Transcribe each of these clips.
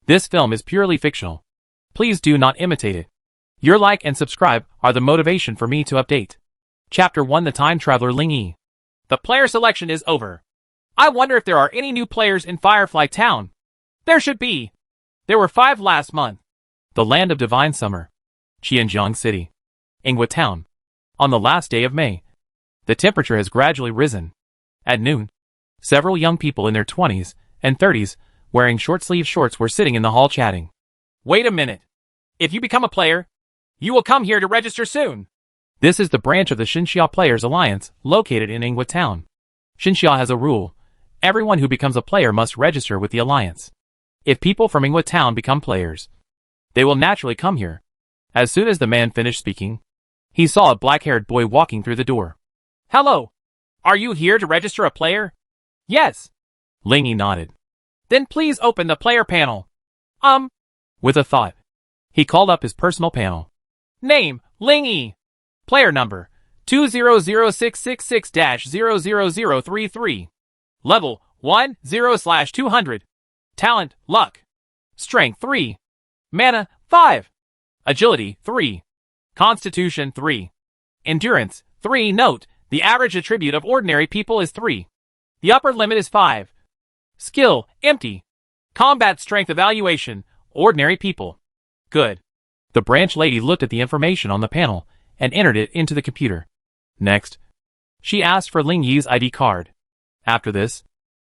This film is purely fictional. Please do not imitate it. Your like and subscribe are the motivation for me to update. Chapter 1: The Time Traveler Ling Yi. The player selection is over. I wonder if there are any new players in Firefly Town. There should be. There were 5 last month. The land of divine summer. Qianjiang City. Ingwa Town. On the last day of May. The temperature has gradually risen. At noon, several young people in their 20s and 30s, wearing short-sleeved shorts, were sitting in the hall chatting. Wait a minute. If you become a player, you will come here to register soon. This is the branch of the Xinxia Players Alliance, located in Ingwa Town. Xinxia has a rule. Everyone who becomes a player must register with the Alliance. If people from Ingwa Town become players, they will naturally come here. As soon as the man finished speaking, he saw a black-haired boy walking through the door. Hello. Are you here to register a player? Yes. Ling Yi nodded. Then please open the player panel. With a thought, he called up his personal panel. Name, Ling Yi. Player number, 200666-00033. Level, 10/200. Talent, luck. Strength, 3. Mana, 5. Agility, 3. Constitution, 3. Endurance, 3. Note, the average attribute of ordinary people is 3. The upper limit is 5. Skill, empty. Combat strength evaluation, ordinary people. Good. The branch lady looked at the information on the panel and entered it into the computer. Next, she asked for Ling Yi's ID card. After this,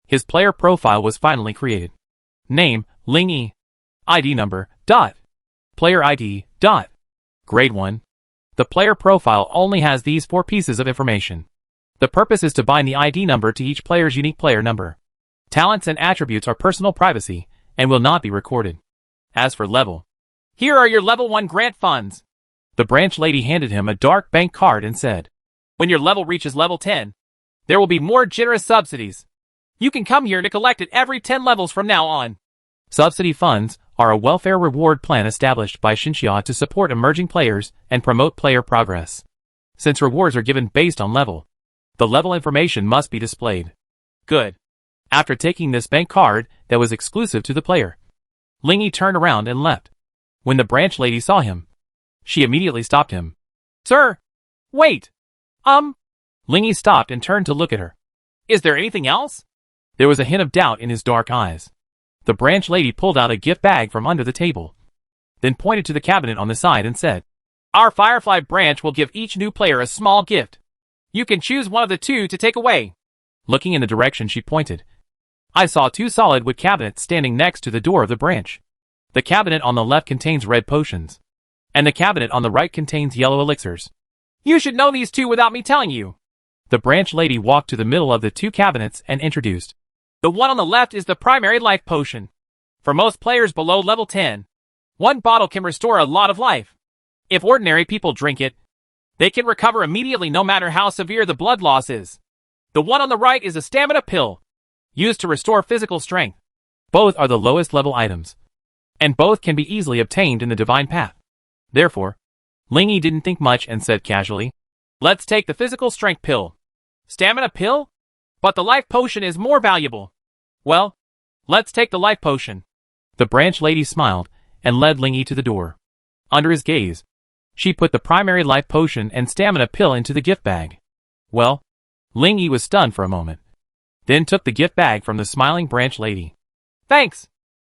his player profile was finally created. Name, Ling Yi. ID number, ... Player ID, ... Grade 1. The player profile only has these 4 pieces of information. The purpose is to bind the ID number to each player's unique player number. Talents and attributes are personal privacy and will not be recorded. As for level, here are your level 1 grant funds. The branch lady handed him a dark bank card and said, when your level reaches level 10, there will be more generous subsidies. You can come here to collect it every 10 levels from now on. Subsidy funds are a welfare reward plan established by Xinxia to support emerging players and promote player progress. Since rewards are given based on level, the level information must be displayed. Good. After taking this bank card that was exclusive to the player, Ling Yi turned around and left. When the branch lady saw him, she immediately stopped him. Sir! Wait! Ling Yi stopped and turned to look at her. Is there anything else? There was a hint of doubt in his dark eyes. The branch lady pulled out a gift bag from under the table, then pointed to the cabinet on the side and said, our Firefly branch will give each new player a small gift. You can choose one of the 2 to take away. Looking in the direction she pointed, I saw 2 solid wood cabinets standing next to the door of the branch. The cabinet on the left contains red potions, and the cabinet on the right contains yellow elixirs. You should know these 2 without me telling you. The branch lady walked to the middle of the 2 cabinets and introduced. The one on the left is the primary life potion. For most players below level 10, 1 bottle can restore a lot of life. If ordinary people drink it, they can recover immediately no matter how severe the blood loss is. The one on the right is a stamina pill, used to restore physical strength. Both are the lowest level items, and both can be easily obtained in the divine path. Therefore, Ling Yi didn't think much and said casually, let's take the physical strength pill. Stamina pill? But the life potion is more valuable. Well, let's take the life potion. The branch lady smiled and led Ling Yi to the door. Under his gaze, she put the primary life potion and stamina pill into the gift bag. Well, Ling Yi was stunned for a moment, then took the gift bag from the smiling branch lady. Thanks.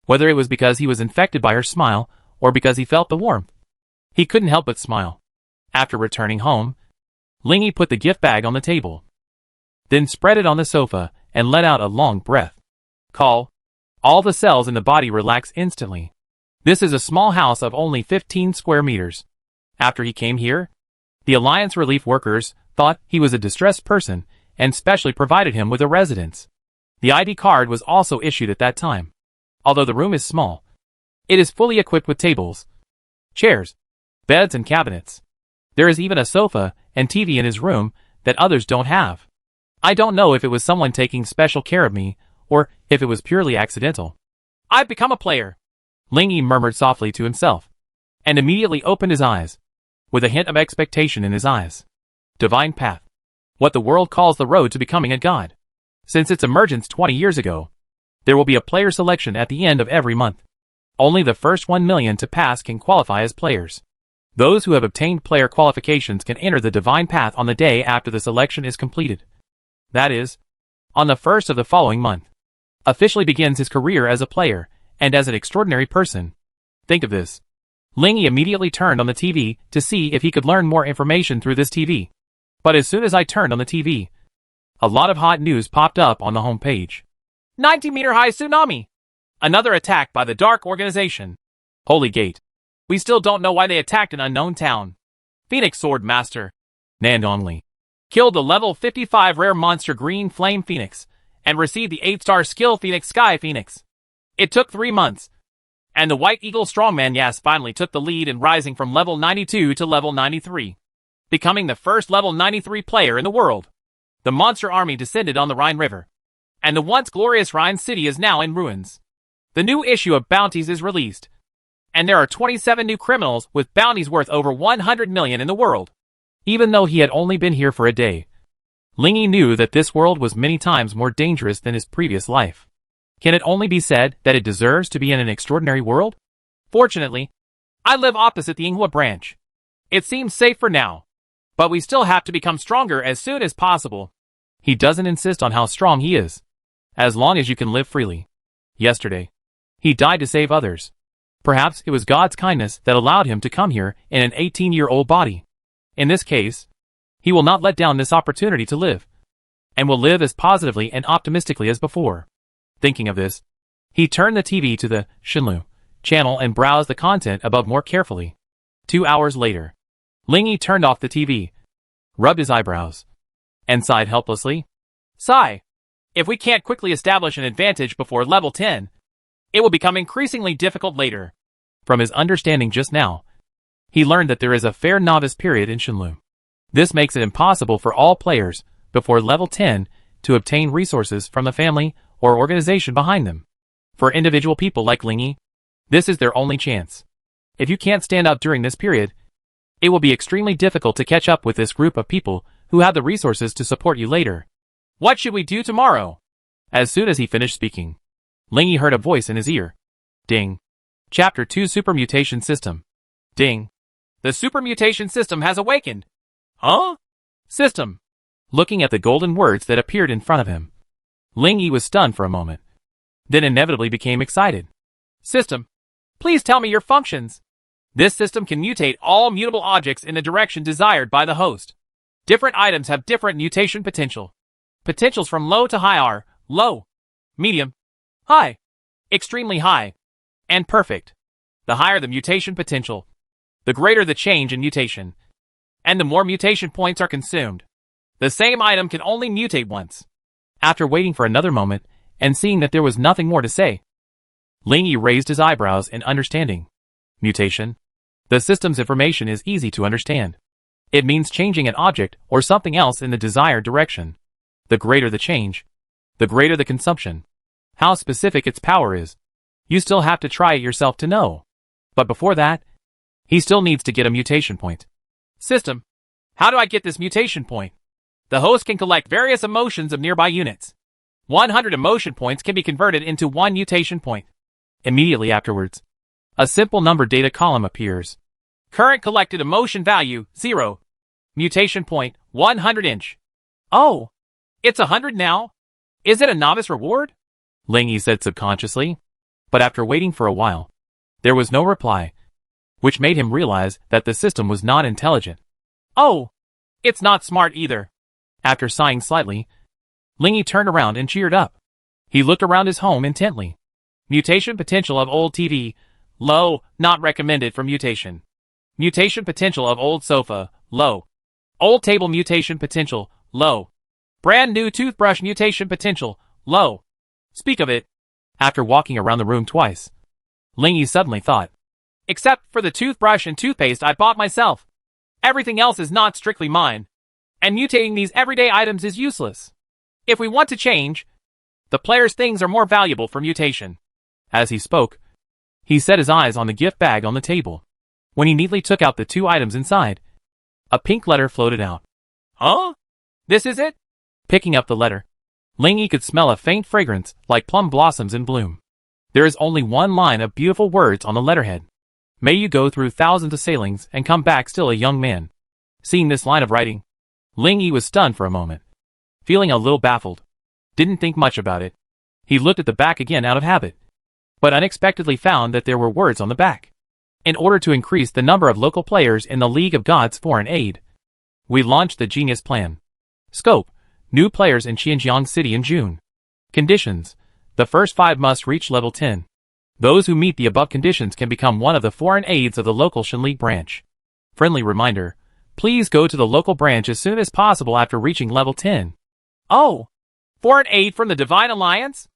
Whether it was because he was infected by her smile or because he felt the warmth, he couldn't help but smile. After returning home, Ling Yi put the gift bag on the table, then spread it on the sofa and let out a long breath. All the cells in the body relax instantly. This is a small house of only 15 square meters. After he came here, the Alliance relief workers thought he was a distressed person and specially provided him with a residence. The ID card was also issued at that time. Although the room is small, it is fully equipped with tables, chairs, beds and cabinets. There is even a sofa and TV in his room that others don't have. I don't know if it was someone taking special care of me or if it was purely accidental. I've become a player, Ling Yi murmured softly to himself, and immediately opened his eyes, with a hint of expectation in his eyes. Divine path. What the world calls the road to becoming a god. Since its emergence 20 years ago, there will be a player selection at the end of every month. Only the first 1 million to pass can qualify as players. Those who have obtained player qualifications can enter the divine path on the day after the selection is completed. That is, on the 1st of the following month. Officially begins his career as a player, and as an extraordinary person. Think of this. Lingy immediately turned on the TV to see if he could learn more information through this TV. But as soon as I turned on the TV, a lot of hot news popped up on the home page. 90-meter-high tsunami! Another attack by the Dark Organization. Holy Gate. We still don't know why they attacked an unknown town. Phoenix Sword Master Nandongli killed the level 55 rare monster Green Flame Phoenix and received the 8-star skill Phoenix Sky Phoenix. It took 3 months. And the White Eagle Strongman Yas finally took the lead in rising from level 92 to level 93. Becoming the first level 93 player in the world. The monster army descended on the Rhine River. And the once glorious Rhine city is now in ruins. The new issue of bounties is released. And there are 27 new criminals with bounties worth over 100 million in the world. Even though he had only been here for a day, Lingy knew that this world was many times more dangerous than his previous life. Can it only be said that it deserves to be in an extraordinary world? Fortunately, I live opposite the Inghua branch. It seems safe for now. But we still have to become stronger as soon as possible. He doesn't insist on how strong he is. As long as you can live freely. Yesterday, he died to save others. Perhaps it was God's kindness that allowed him to come here in an 18-year-old body. In this case, he will not let down this opportunity to live. And will live as positively and optimistically as before. Thinking of this, he turned the TV to the Shinlu channel and browsed the content above more carefully. 2 hours later, Lingy turned off the TV, rubbed his eyebrows, and sighed helplessly. Sigh. If we can't quickly establish an advantage before level 10, it will become increasingly difficult later. From his understanding just now, he learned that there is a fair novice period in Shinlu. This makes it impossible for all players before level 10 to obtain resources from the family or organization behind them. For individual people like Lingy, this is their only chance. If you can't stand up during this period, it will be extremely difficult to catch up with this group of people who have the resources to support you later. What should we do tomorrow? As soon as he finished speaking, Lingy heard a voice in his ear. Ding. Chapter 2 Super Mutation System. Ding. The Super Mutation System has awakened. Huh? System. Looking at the golden words that appeared in front of him, Lingy was stunned for a moment, then inevitably became excited. System. Please tell me your functions. This system can mutate all mutable objects in the direction desired by the host. Different items have different mutation potential. Potentials from low to high are low, medium, high, extremely high, and perfect. The higher the mutation potential, the greater the change in mutation, and the more mutation points are consumed. The same item can only mutate once. After waiting for another moment, and seeing that there was nothing more to say, Lingy raised his eyebrows in understanding. Mutation. The system's information is easy to understand. It means changing an object or something else in the desired direction. The greater the change, the greater the consumption. How specific its power is, you still have to try it yourself to know. But before that, he still needs to get a mutation point. System. How do I get this mutation point? The host can collect various emotions of nearby units. 100 emotion points can be converted into 1 mutation point. Immediately afterwards, a simple number data column appears. Current collected emotion value, 0. Mutation point, 100 inch. Oh, it's 100 now? Is it a novice reward? Lingy said subconsciously. But after waiting for a while, there was no reply, which made him realize that the system was not intelligent. Oh, it's not smart either. After sighing slightly, Lingy turned around and cheered up. He looked around his home intently. Mutation potential of old TV, low, not recommended for mutation. Mutation potential of old sofa, low. Old table mutation potential, low. Brand new toothbrush mutation potential, low. Speak of it. After walking around the room twice, Lingy suddenly thought. Except for the toothbrush and toothpaste I bought myself. Everything else is not strictly mine. And mutating these everyday items is useless. If we want to change, the player's things are more valuable for mutation. As he spoke, he set his eyes on the gift bag on the table. When he neatly took out the 2 items inside, a pink letter floated out. Huh? This is it? Picking up the letter, Lingy could smell a faint fragrance like plum blossoms in bloom. There is only one line of beautiful words on the letterhead. May you go through thousands of sailings and come back still a young man. Seeing this line of writing, Ling Yi was stunned for a moment. Feeling a little baffled. Didn't think much about it. He looked at the back again out of habit, but unexpectedly found that there were words on the back. In order to increase the number of local players in the League of Gods Foreign Aid, we launched the Genius Plan. Scope: new players in Xinjiang City in June. Conditions: the first 5 must reach level 10. Those who meet the above conditions can become one of the foreign aides of the local Shen League branch. Friendly reminder: please go to the local branch as soon as possible after reaching level 10. Oh! Foreign aid from the Divine Alliance?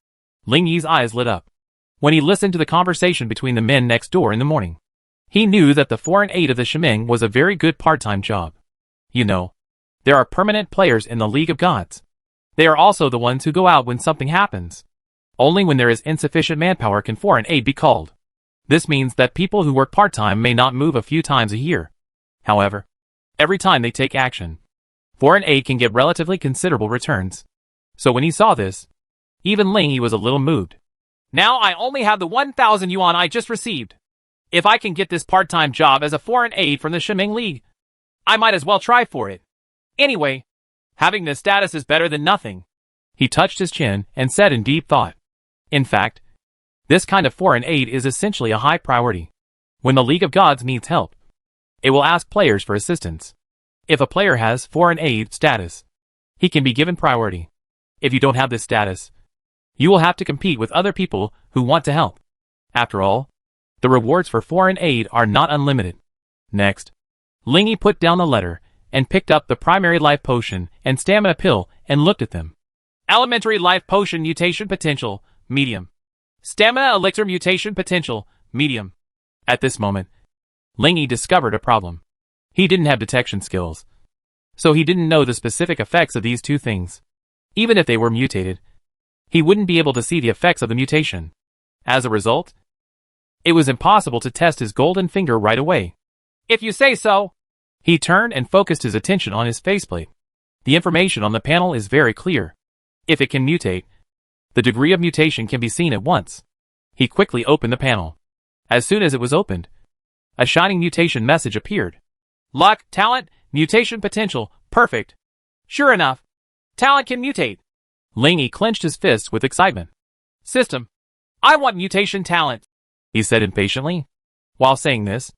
Ling Yi's eyes lit up. When he listened to the conversation between the men next door in the morning, he knew that the foreign aid of the Shimeng was a very good part-time job. You know, there are permanent players in the League of Gods. They are also the ones who go out when something happens. Only when there is insufficient manpower can foreign aid be called. This means that people who work part-time may not move a few times a year. However, every time they take action, foreign aid can get relatively considerable returns. So when he saw this, even Ling Yi was a little moved. Now I only have the 1,000 yuan I just received. If I can get this part-time job as a foreign aide from the Shimeng League, I might as well try for it. Anyway, having this status is better than nothing. He touched his chin and said in deep thought. In fact, this kind of foreign aid is essentially a high priority. When the League of Gods needs help, it will ask players for assistance. If a player has foreign aid status, he can be given priority. If you don't have this status, you will have to compete with other people who want to help. After all, the rewards for foreign aid are not unlimited. Next, Ling Yi put down the letter and picked up the primary life potion and stamina pill and looked at them. Elementary life potion mutation potential, medium. Stamina elixir mutation potential, medium. At this moment, Ling Yi discovered a problem. He didn't have detection skills, so he didn't know the specific effects of these two things. Even if they were mutated, he wouldn't be able to see the effects of the mutation. As a result, it was impossible to test his golden finger right away. If you say so. He turned and focused his attention on his faceplate. The information on the panel is very clear. If it can mutate, the degree of mutation can be seen at once. He quickly opened the panel. As soon as it was opened, a shining mutation message appeared. Luck, talent, mutation potential, perfect. Sure enough, talent can mutate. Ling Yi clenched his fists with excitement. System, I want mutation talent, he said impatiently. While saying this,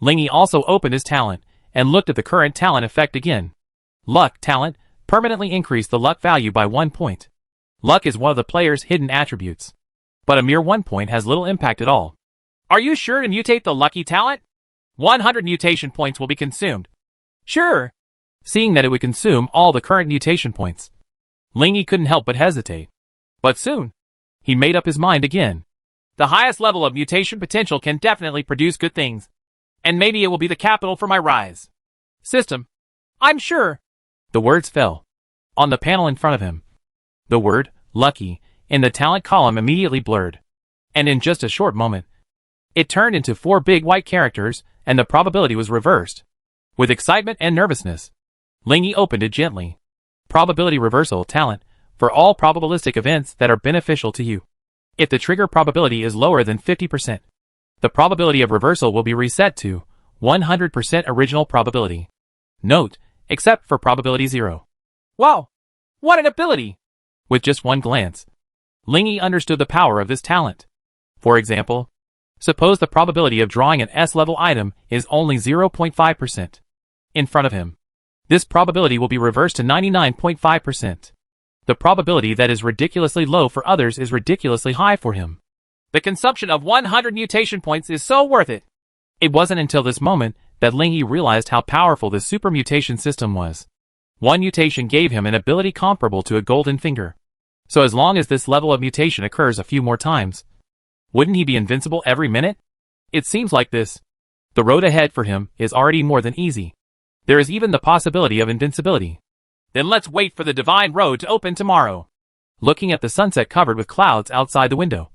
Ling Yi also opened his talent and looked at the current talent effect again. Luck talent permanently increased the luck value by 1 point. Luck is one of the player's hidden attributes, but a mere 1 point has little impact at all. Are you sure to mutate the lucky talent? 100 mutation points will be consumed. Sure. Seeing that it would consume all the current mutation points, Ling Yi couldn't help but hesitate. But soon, he made up his mind again. The highest level of mutation potential can definitely produce good things, and maybe it will be the capital for my rise. System, I'm sure. The words fell on the panel in front of him. The word, lucky, in the talent column immediately blurred, and in just a short moment, it turned into 4 big white characters, and the probability was reversed. With excitement and nervousness, Ling Yi opened it gently. Probability reversal talent, for all probabilistic events that are beneficial to you. If the trigger probability is lower than 50%, the probability of reversal will be reset to 100% original probability. Note, except for probability 0. Wow! What an ability! With just one glance, Ling Yi understood the power of this talent. For example, suppose the probability of drawing an S-level item is only 0.5%. In front of him, this probability will be reversed to 99.5%. The probability that is ridiculously low for others is ridiculously high for him. The consumption of 100 mutation points is so worth it. It wasn't until this moment that Ling Yi realized how powerful this super mutation system was. One mutation gave him an ability comparable to a golden finger. So as long as this level of mutation occurs a few more times, wouldn't he be invincible every minute? It seems like this. The road ahead for him is already more than easy. There is even the possibility of invincibility. Then let's wait for the divine road to open tomorrow. Looking at the sunset covered with clouds outside the window,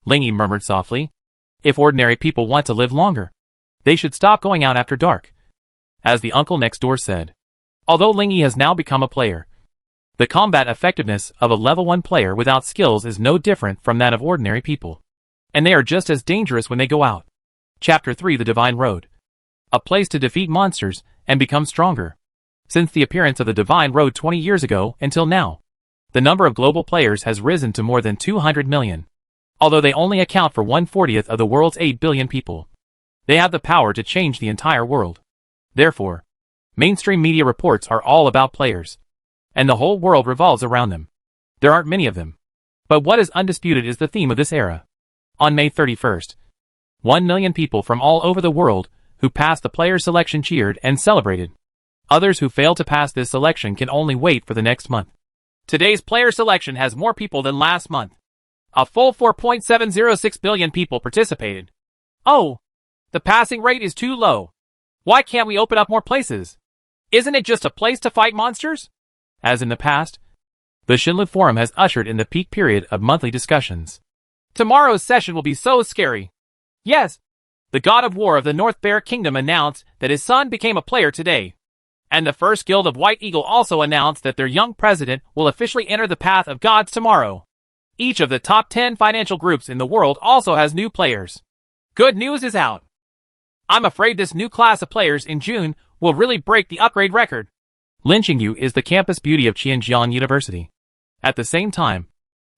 Ling Yi murmured softly. If ordinary people want to live longer, they should stop going out after dark. As the uncle next door said. Although Ling Yi has now become a player, the combat effectiveness of a level 1 player without skills is no different from that of ordinary people. And they are just as dangerous when they go out. Chapter 3: The Divine Road. A place to defeat monsters and become stronger. Since the appearance of the Divine Road 20 years ago until now, the number of global players has risen to more than 200 million. Although they only account for 1/40th of the world's 8 billion people, they have the power to change the entire world. Therefore, mainstream media reports are all about players, and the whole world revolves around them. There aren't many of them, but what is undisputed is the theme of this era. On May 31st, 1 million people from all over the world who passed the player selection cheered and celebrated. Others who failed to pass this selection can only wait for the next month. Today's player selection has more people than last month. A full 4.706 billion people participated. Oh, the passing rate is too low. Why can't we open up more places? Isn't it just a place to fight monsters? As in the past, the Shinlu Forum has ushered in the peak period of monthly discussions. Tomorrow's session will be so scary. Yes, the god of war of the North Bear Kingdom announced that his son became a player today. And the First Guild of White Eagle also announced that their young president will officially enter the path of gods tomorrow. Each of the top 10 financial groups in the world also has new players. Good news is out. I'm afraid this new class of players in June will really break the upgrade record. Lin Qingyu is the campus beauty of Qianjiang University. At the same time,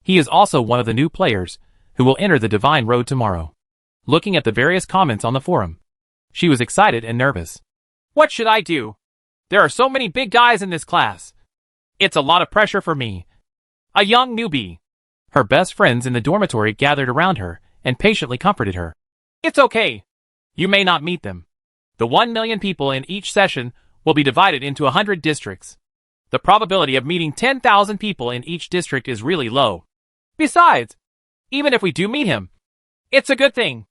he is also one of the new players who will enter the Divine Road tomorrow. Looking at the various comments on the forum, she was excited and nervous. What should I do? There are so many big guys in this class. It's a lot of pressure for me. A young newbie. Her best friends in the dormitory gathered around her and patiently comforted her. It's okay. You may not meet them. The 1 million people in each session will be divided into 100 districts. The probability of meeting 10,000 people in each district is really low. Besides, even if we do meet him, it's a good thing.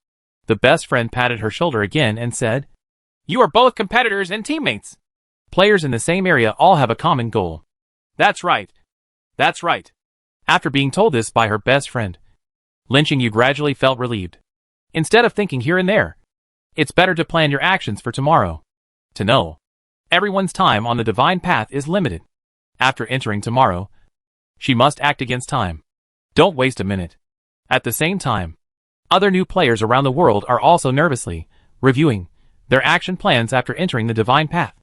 The best friend patted her shoulder again and said, You are both competitors and teammates. Players in the same area all have a common goal. That's right. That's right. After being told this by her best friend, Lin Qingyu gradually felt relieved. Instead of thinking here and there, it's better to plan your actions for tomorrow. To know, everyone's time on the divine path is limited. After entering tomorrow, she must act against time. Don't waste a minute. At the same time, other new players around the world are also nervously reviewing their action plans after entering the divine path.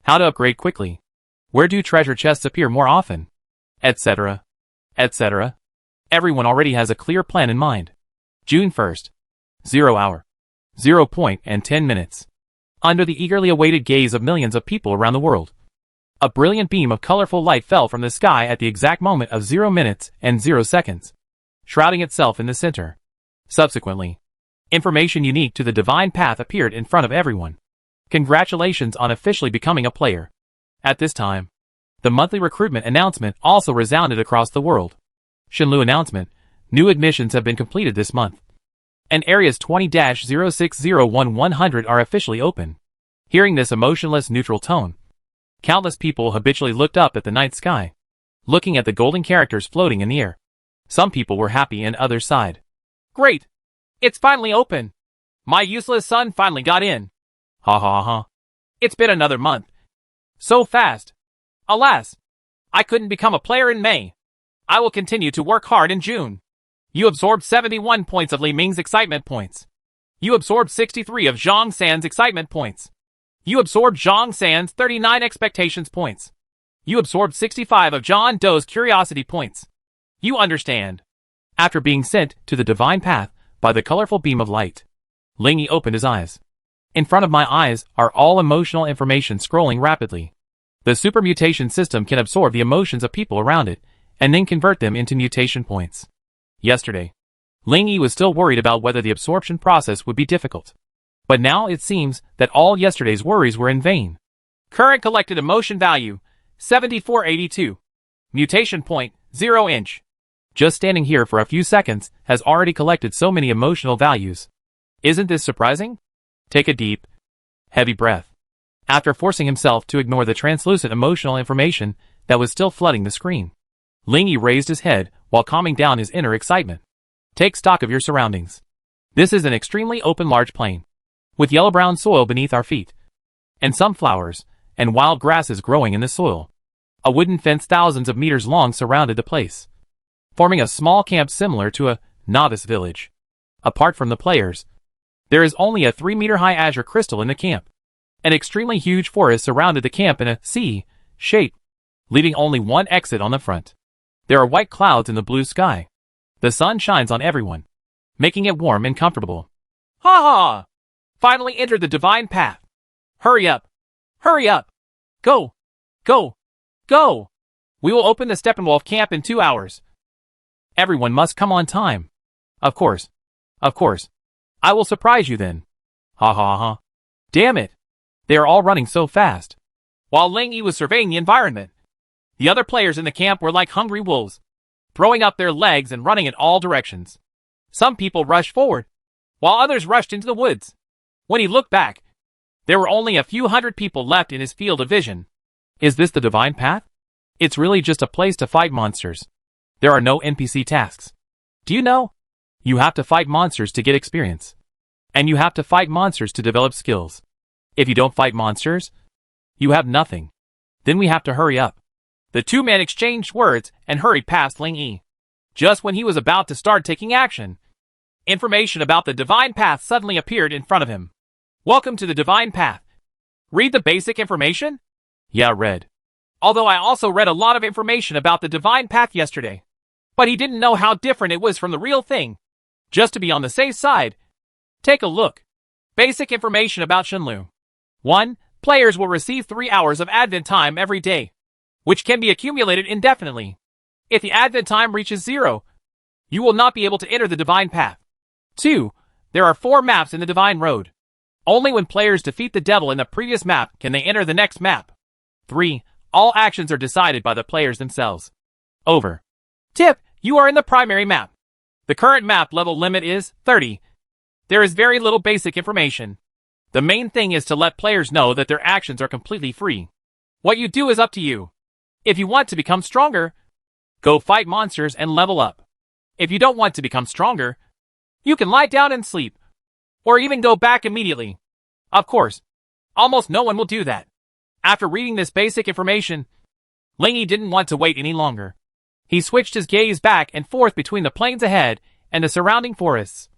How to upgrade quickly. Where do treasure chests appear more often? Etc. Etc. Everyone already has a clear plan in mind. June 1st. 0 hour. 0 point and 10 minutes. Under the eagerly awaited gaze of millions of people around the world, a brilliant beam of colorful light fell from the sky at the exact moment of 0 minutes and 0 seconds, shrouding itself in the center. Subsequently, information unique to the divine path appeared in front of everyone. Congratulations on officially becoming a player. At this time, the monthly recruitment announcement also resounded across the world. Shinlu announcement, new admissions have been completed this month. And areas 20-0601-100 are officially open. Hearing this emotionless neutral tone, countless people habitually looked up at the night sky, looking at the golden characters floating in the air. Some people were happy and others sighed. Great! It's finally open! My useless son finally got in! Ha ha ha. It's been another month. So fast. Alas, I couldn't become a player in May. I will continue to work hard in June. You absorbed 71 points of Li Ming's excitement points. You absorbed 63 of Zhang San's excitement points. You absorbed Zhang San's 39 expectations points. You absorbed 65 of John Doe's curiosity points. You understand. After being sent to the divine path by the colorful beam of light, Ling Yi opened his eyes. In front of my eyes are all emotional information scrolling rapidly. The super mutation system can absorb the emotions of people around it and then convert them into mutation points. Yesterday, Ling Yi was still worried about whether the absorption process would be difficult. But now it seems that all yesterday's worries were in vain. Current collected emotion value, 7482. Mutation point, 0 inch. Just standing here for a few seconds has already collected so many emotional values. Isn't this surprising? Take a deep, heavy breath. After forcing himself to ignore the translucent emotional information that was still flooding the screen, Ling Yi raised his head while calming down his inner excitement. Take stock of your surroundings. This is an extremely open large plain, with yellow-brown soil beneath our feet, and some flowers and wild grasses growing in the soil. A wooden fence thousands of meters long surrounded the place, forming a small camp similar to a novice village. Apart from the players, there is only a 3-meter-high azure crystal in the camp. An extremely huge forest surrounded the camp in a C shape, leaving only one exit on the front. There are white clouds in the blue sky. The sun shines on everyone, making it warm and comfortable. Ha ha! Finally entered the divine path. Hurry up! Hurry up! Go! Go! Go! We will open the Steppenwolf camp in 2 hours. Everyone must come on time. Of course. Of course. I will surprise you then. Ha ha ha. Damn it. They are all running so fast. While Ling Yi was surveying the environment, the other players in the camp were like hungry wolves, throwing up their legs and running in all directions. Some people rushed forward, while others rushed into the woods. When he looked back, there were only a few hundred people left in his field of vision. Is this the divine path? It's really just a place to fight monsters. There are no NPC tasks. Do you know? You have to fight monsters to get experience. And you have to fight monsters to develop skills. If you don't fight monsters, you have nothing. Then we have to hurry up. The two men exchanged words and hurried past Ling Yi. Just when he was about to start taking action, information about the divine path suddenly appeared in front of him. Welcome to the divine path. Read the basic information? Yeah, read. Although I also read a lot of information about the divine path yesterday. But he didn't know how different it was from the real thing. Just to be on the safe side, take a look. Basic information about Shenlu. 1. Players will receive 3 hours of advent time every day, which can be accumulated indefinitely. If the advent time reaches 0, you will not be able to enter the divine path. 2. There are 4 maps in the divine road. Only when players defeat the devil in the previous map can they enter the next map. 3. All actions are decided by the players themselves. Over. Tip, you are in the primary map. The current map level limit is 30. There is very little basic information. The main thing is to let players know that their actions are completely free. What you do is up to you. If you want to become stronger, go fight monsters and level up. If you don't want to become stronger, you can lie down and sleep. Or even go back immediately. Of course, almost no one will do that. After reading this basic information, Ling Yi didn't want to wait any longer. He switched his gaze back and forth between the plains ahead and the surrounding forests,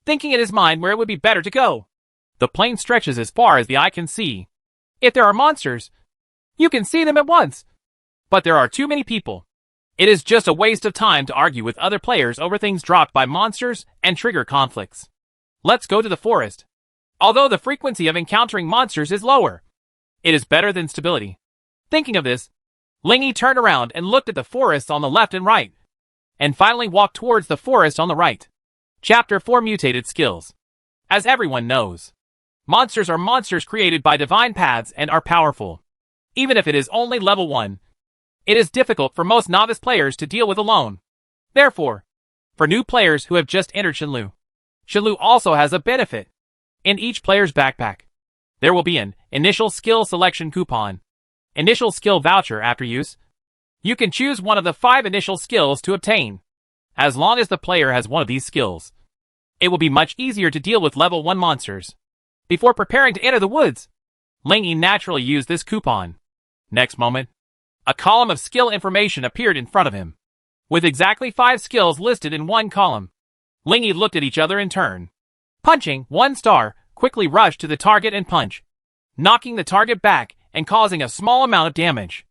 thinking in his mind where it would be better to go. The plain stretches as far as the eye can see. If there are monsters, you can see them at once. But there are too many people. It is just a waste of time to argue with other players over things dropped by monsters and trigger conflicts. Let's go to the forest. Although the frequency of encountering monsters is lower, it is better than stability. Thinking of this, Ling Yi turned around and looked at the forests on the left and right, and finally walked towards the forest on the right. Chapter 4 Mutated Skills. As everyone knows, monsters are monsters created by divine paths and are powerful. Even if it is only level 1, it is difficult for most novice players to deal with alone. Therefore, for new players who have just entered Shenlu, Shenlu also has a benefit. In each player's backpack, there will be an initial skill selection coupon, initial skill voucher after use. You can choose one of the 5 initial skills to obtain. As long as the player has one of these skills, it will be much easier to deal with level 1 monsters. Before preparing to enter the woods, Ling Yi naturally used this coupon. Next moment, a column of skill information appeared in front of him, with exactly 5 skills listed in one column. Ling Yi looked at each other in turn. Punching, 1 star, quickly rushed to the target and punch, knocking the target back and causing a small amount of damage.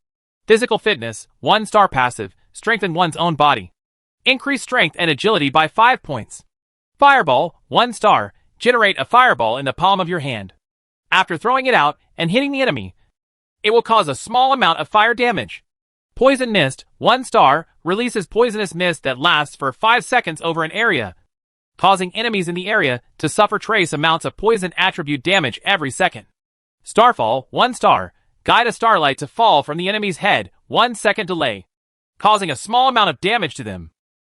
Physical fitness, 1 star passive, strengthen one's own body. Increase strength and agility by 5 points. Fireball, 1 star, generate a fireball in the palm of your hand. After throwing it out and hitting the enemy, it will cause a small amount of fire damage. Poison mist, 1 star, releases poisonous mist that lasts for 5 seconds over an area, causing enemies in the area to suffer trace amounts of poison attribute damage every second. Starfall, 1 star, guide a starlight to fall from the enemy's head, 1 second delay, causing a small amount of damage to them.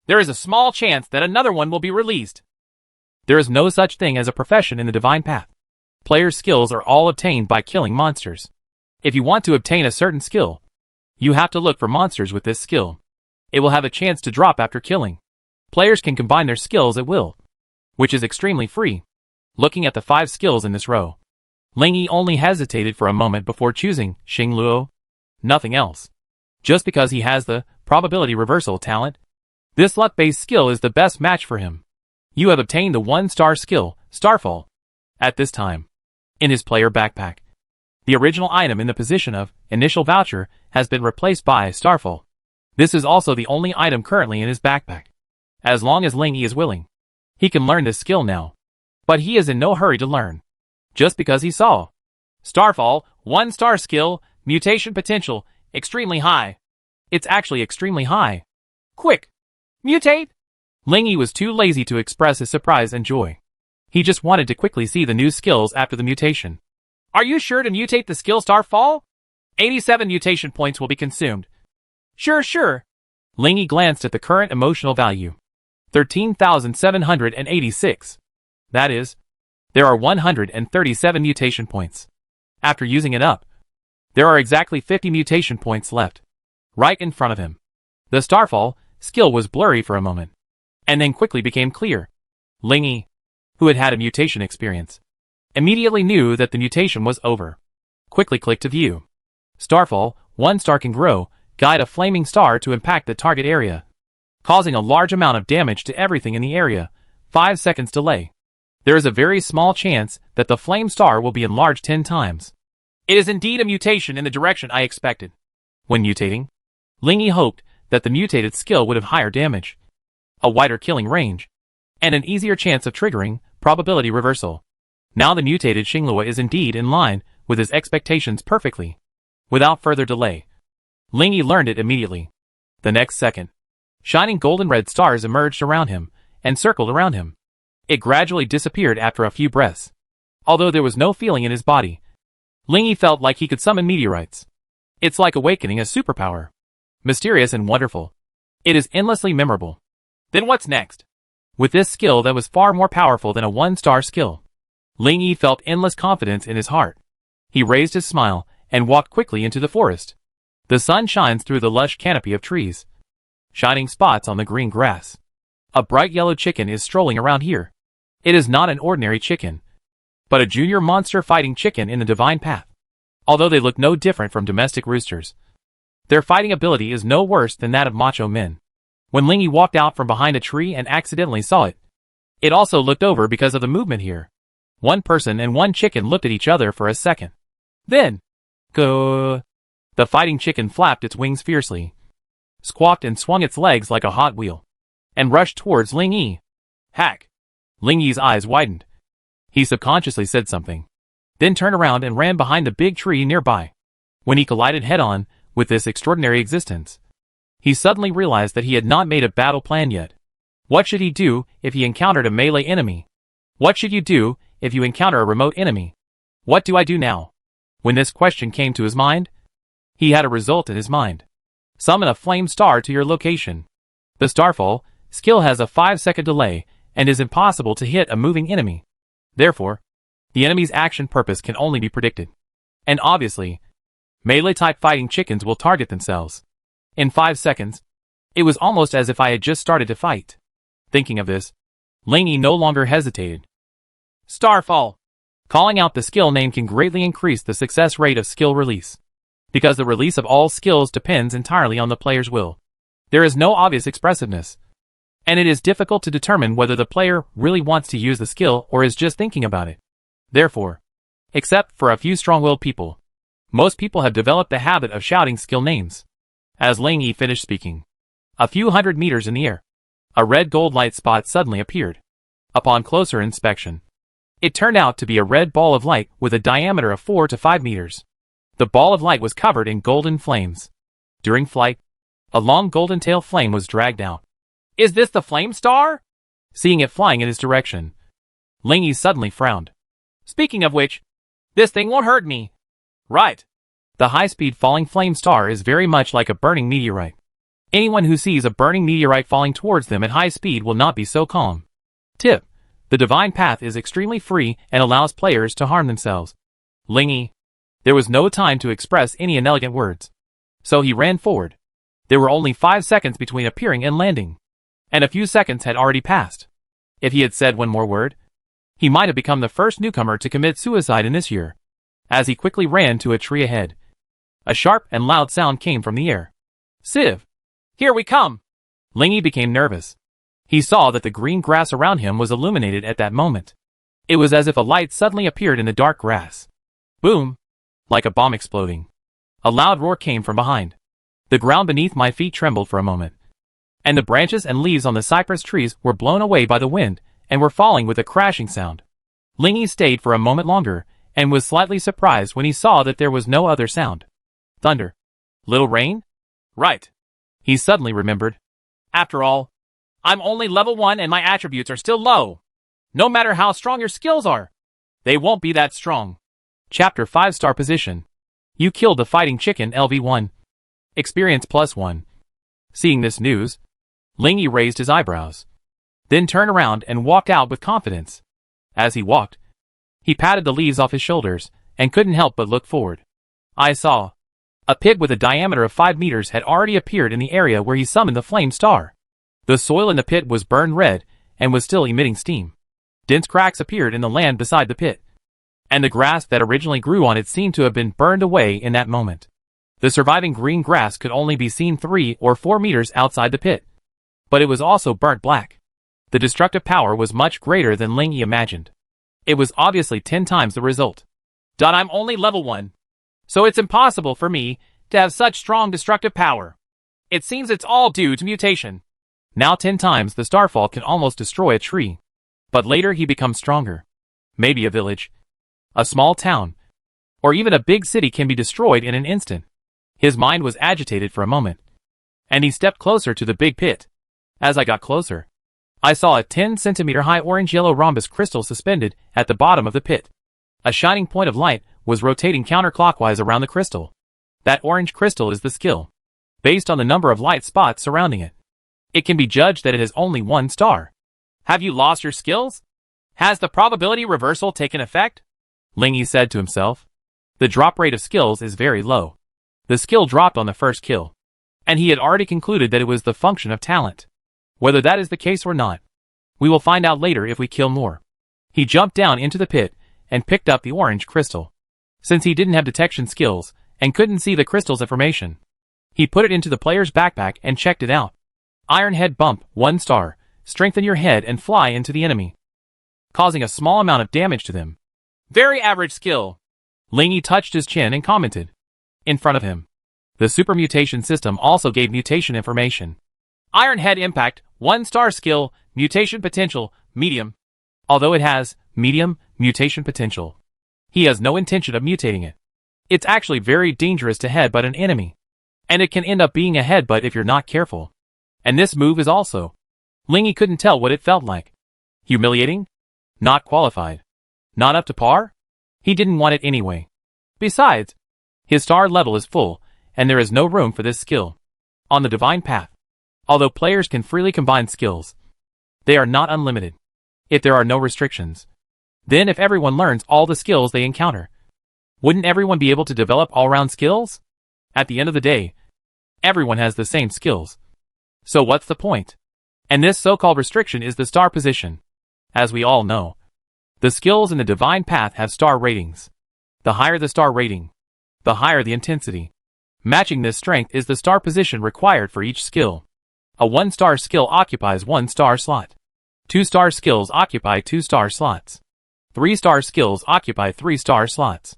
There is a small chance that another one will be released. There is no such thing as a profession in the divine path. Players' skills are all obtained by killing monsters. If you want to obtain a certain skill, you have to look for monsters with this skill. It will have a chance to drop after killing. Players can combine their skills at will, which is extremely free. Looking at the 5 skills in this row, Ling Yi only hesitated for a moment before choosing Xing Luo. Nothing else. Just because he has the probability reversal talent, this luck-based skill is the best match for him. You have obtained the 1-star skill, Starfall. At this time, in his player backpack, the original item in the position of initial voucher has been replaced by Starfall. This is also the only item currently in his backpack. As long as Ling Yi is willing, he can learn this skill now. But he is in no hurry to learn. Just because he saw Starfall, 1-star skill, mutation potential, extremely high. It's actually extremely high. Quick! Mutate! Ling Yi was too lazy to express his surprise and joy. He just wanted to quickly see the new skills after the mutation. Are you sure to mutate the skill Starfall? 87 mutation points will be consumed. Sure. Ling Yi glanced at the current emotional value. 13,786. That is, there are 137 mutation points. After using it up, there are exactly 50 mutation points left. Right in front of him. The Starfall skill was blurry for a moment, and then quickly became clear. Ling Yi, who had had a mutation experience, immediately knew that the mutation was over. Quickly clicked to view. Starfall, 1 star can grow, guide a flaming star to impact the target area, causing a large amount of damage to everything in the area. 5 seconds delay. There is a very small chance that the flame star will be enlarged 10 times. It is indeed a mutation in the direction I expected. When mutating, Ling Yi hoped that the mutated skill would have higher damage, a wider killing range, and an easier chance of triggering probability reversal. Now the mutated Xinglua is indeed in line with his expectations perfectly. Without further delay, Ling Yi learned it immediately. The next second, shining golden red stars emerged around him and circled around him. It gradually disappeared after a few breaths. Although there was no feeling in his body, Ling Yi felt like he could summon meteorites. It's like awakening a superpower. Mysterious and wonderful. It is endlessly memorable. Then what's next? With this skill that was far more powerful than a 1-star skill, Ling Yi felt endless confidence in his heart. He raised his smile and walked quickly into the forest. The sun shines through the lush canopy of trees, shining spots on the green grass. A bright yellow chicken is strolling around here. It is not an ordinary chicken, but a junior monster fighting chicken in the divine path. Although they look no different from domestic roosters, their fighting ability is no worse than that of macho men. When Ling Yi walked out from behind a tree and accidentally saw it, it also looked over because of the movement here. One person and one chicken looked at each other for a second. Then, go. The fighting chicken flapped its wings fiercely, squawked and swung its legs like a hot wheel, and rushed towards Ling Yi. Hack! Ling Yi's eyes widened. He subconsciously said something, then turned around and ran behind the big tree nearby. When he collided head-on with this extraordinary existence, he suddenly realized that he had not made a battle plan yet. What should he do if he encountered a melee enemy? What should you do if you encounter a remote enemy? What do I do now? When this question came to his mind, he had a result in his mind. Summon a flame star to your location. The Starfall skill has a 5-second delay and is impossible to hit a moving enemy. Therefore, the enemy's action purpose can only be predicted. And obviously, melee-type fighting chickens will target themselves. In 5 seconds, it was almost as if I had just started to fight. Thinking of this, Ling Yi no longer hesitated. Starfall. Calling out the skill name can greatly increase the success rate of skill release, because the release of all skills depends entirely on the player's will. There is no obvious expressiveness, and it is difficult to determine whether the player really wants to use the skill or is just thinking about it. Therefore, except for a few strong-willed people, most people have developed the habit of shouting skill names. As Ling Yi finished speaking, a few hundred meters in the air, a red gold light spot suddenly appeared. Upon closer inspection, it turned out to be a red ball of light with a diameter of 4 to 5 meters. The ball of light was covered in golden flames. During flight, a long golden tail flame was dragged out. Is this the flame star? Seeing it flying in his direction, Ling Yi suddenly frowned. Speaking of which, this thing won't hurt me. Right. The high-speed falling flame star is very much like a burning meteorite. Anyone who sees a burning meteorite falling towards them at high speed will not be so calm. Tip: the divine path is extremely free and allows players to harm themselves. Ling Yi. There was no time to express any inelegant words, so he ran forward. There were only 5 seconds between appearing and landing, and a few seconds had already passed. If he had said one more word, he might have become the first newcomer to commit suicide in this year. As he quickly ran to a tree ahead, a sharp and loud sound came from the air. Civ! Here we come! Ling Yi became nervous. He saw that the green grass around him was illuminated at that moment. It was as if a light suddenly appeared in the dark grass. Boom! Like a bomb exploding. A loud roar came from behind. The ground beneath my feet trembled for a moment, and the branches and leaves on the cypress trees were blown away by the wind and were falling with a crashing sound. Lingy stayed for a moment longer and was slightly surprised when he saw that there was no other sound. Thunder. Little rain? Right. He suddenly remembered. After all, I'm only level 1 and my attributes are still low. No matter how strong your skills are, they won't be that strong. Chapter 5 Star Position. You killed the fighting chicken LV1. Experience +1. Seeing this news, Lingy raised his eyebrows, then turned around and walked out with confidence. As he walked, he patted the leaves off his shoulders and couldn't help but look forward. I saw. A pit with a diameter of 5 meters had already appeared in the area where he summoned the flame star. The soil in the pit was burned red and was still emitting steam. Dense cracks appeared in the land beside the pit, and the grass that originally grew on it seemed to have been burned away in that moment. The surviving green grass could only be seen 3 or 4 meters outside the pit, but it was also burnt black. The destructive power was much greater than Lingy imagined. It was obviously 10 times the result. I'm only level 1, so it's impossible for me to have such strong destructive power. It seems it's all due to mutation. Now 10 times the starfall can almost destroy a tree, but later he becomes stronger. Maybe a village, a small town, or even a big city can be destroyed in an instant. His mind was agitated for a moment, and he stepped closer to the big pit. As I got closer, I saw a 10-centimeter high orange-yellow rhombus crystal suspended at the bottom of the pit. A shining point of light was rotating counterclockwise around the crystal. That orange crystal is the skill. Based on the number of light spots surrounding it, it can be judged that it has only 1 star. Have you lost your skills? Has the probability reversal taken effect? Lingy said to himself. The drop rate of skills is very low. The skill dropped on the first kill, and he had already concluded that it was the function of talent. Whether that is the case or not, we will find out later if we kill more. He jumped down into the pit and picked up the orange crystal. Since he didn't have detection skills and couldn't see the crystal's information, he put it into the player's backpack and checked it out. Iron head bump, 1 star. Strengthen your head and fly into the enemy, causing a small amount of damage to them. Very average skill. Lingy touched his chin and commented. In front of him, the super mutation system also gave mutation information. Iron head impact, 1 star skill, mutation potential, medium. Although it has medium mutation potential, he has no intention of mutating it. It's actually very dangerous to headbutt an enemy, and it can end up being a headbutt if you're not careful. And this move is also. Lingy couldn't tell what it felt like. Humiliating? Not qualified. Not up to par? He didn't want it anyway. Besides, his star level is full, and there is no room for this skill. On the divine path, although players can freely combine skills, they are not unlimited. If there are no restrictions, then if everyone learns all the skills they encounter, wouldn't everyone be able to develop all-round skills? At the end of the day, everyone has the same skills. So what's the point? And this so-called restriction is the star position. As we all know, the skills in the divine path have star ratings. The higher the star rating, the higher the intensity. Matching this strength is the star position required for each skill. A 1-star skill occupies 1-star slot. 2-star skills occupy 2-star slots. 3-star skills occupy 3-star slots.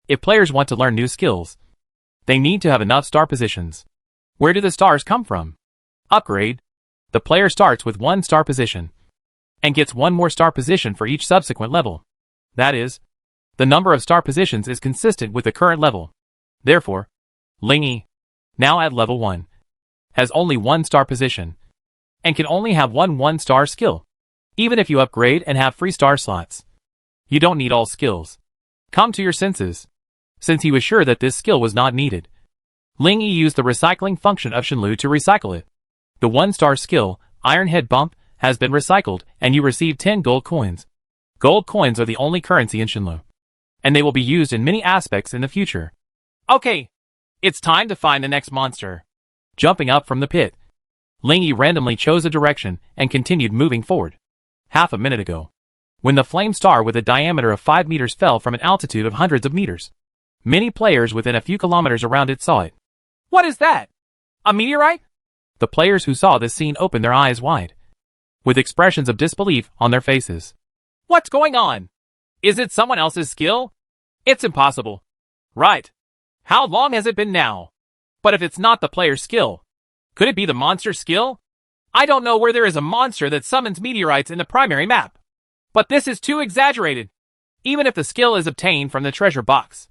If players want to learn new skills, they need to have enough star positions. Where do the stars come from? Upgrade. The player starts with 1 star position and gets 1 more star position for each subsequent level. That is, the number of star positions is consistent with the current level. Therefore, Lingy, now at level 1, has only 1 star position and can only have 1 1-star skill. Even if you upgrade and have free star slots, you don't need all skills. Come to your senses. Since he was sure that this skill was not needed, Lingy used the recycling function of Shenlu to recycle it. The 1-star skill, Iron Head Bump, has been recycled and you receive 10 gold coins. Gold coins are the only currency in Shenlu, and they will be used in many aspects in the future. Okay, it's time to find the next monster. Jumping up from the pit, Lingy randomly chose a direction and continued moving forward. Half a minute ago, when the flame star with a diameter of 5 meters fell from an altitude of hundreds of meters, many players within a few kilometers around it saw it. What is that? A meteorite? The players who saw this scene opened their eyes wide. with expressions of disbelief on their faces. What's going on? Is it someone else's skill? It's impossible. Right. How long has it been now? But if it's not the player's skill, could it be the monster's skill? I don't know where there is a monster that summons meteorites in the primary map. But this is too exaggerated. Even if the skill is obtained from the treasure box,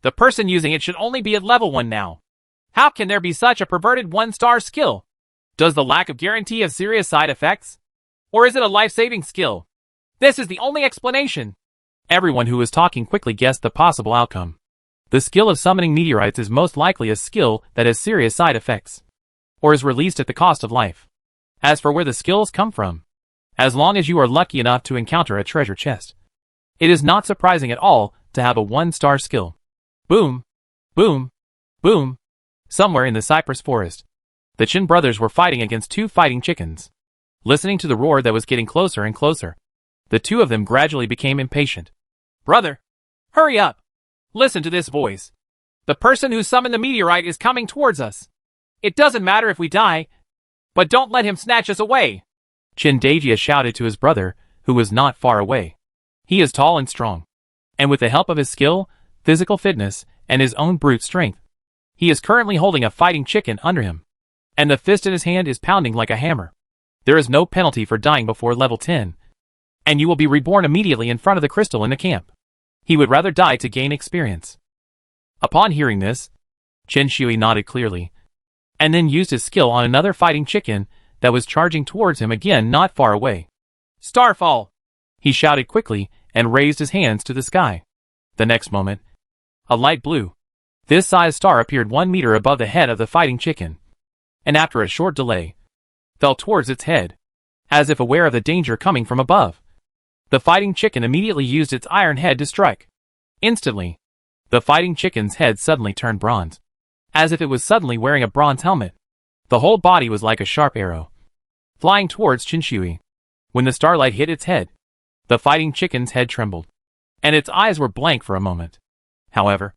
the person using it should only be at level 1 now. How can there be such a perverted 1-star skill? Does the lack of guarantee have serious side effects? Or is it a life-saving skill? This is the only explanation. Everyone who was talking quickly guessed the possible outcome. The skill of summoning meteorites is most likely a skill that has serious side effects, or is released at the cost of life. As for where the skills come from, as long as you are lucky enough to encounter a treasure chest, it is not surprising at all to have a 1-star skill. Boom, boom, boom. Somewhere in the cypress forest, the Chin brothers were fighting against 2 fighting chickens. Listening to the roar that was getting closer and closer, the 2 of them gradually became impatient. Brother, hurry up. Listen to this voice. The person who summoned the meteorite is coming towards us. It doesn't matter if we die, but don't let him snatch us away. Chin Dajia shouted to his brother, who was not far away. He is tall and strong, and with the help of his skill, physical fitness, and his own brute strength, he is currently holding a fighting chicken under him, and the fist in his hand is pounding like a hammer. There is no penalty for dying before level 10, and you will be reborn immediately in front of the crystal in the camp. He would rather die to gain experience. Upon hearing this, Chen Shui nodded clearly, and then used his skill on another fighting chicken that was charging towards him again not far away. Starfall! He shouted quickly and raised his hands to the sky. The next moment, a light blue, this-sized star appeared 1 meter above the head of the fighting chicken, and after a short delay, fell towards its head, as if aware of the danger coming from above. The fighting chicken immediately used its iron head to strike. Instantly, the fighting chicken's head suddenly turned bronze, as if it was suddenly wearing a bronze helmet. The whole body was like a sharp arrow, flying towards Qinshui. When the starlight hit its head, the fighting chicken's head trembled, and its eyes were blank for a moment. However,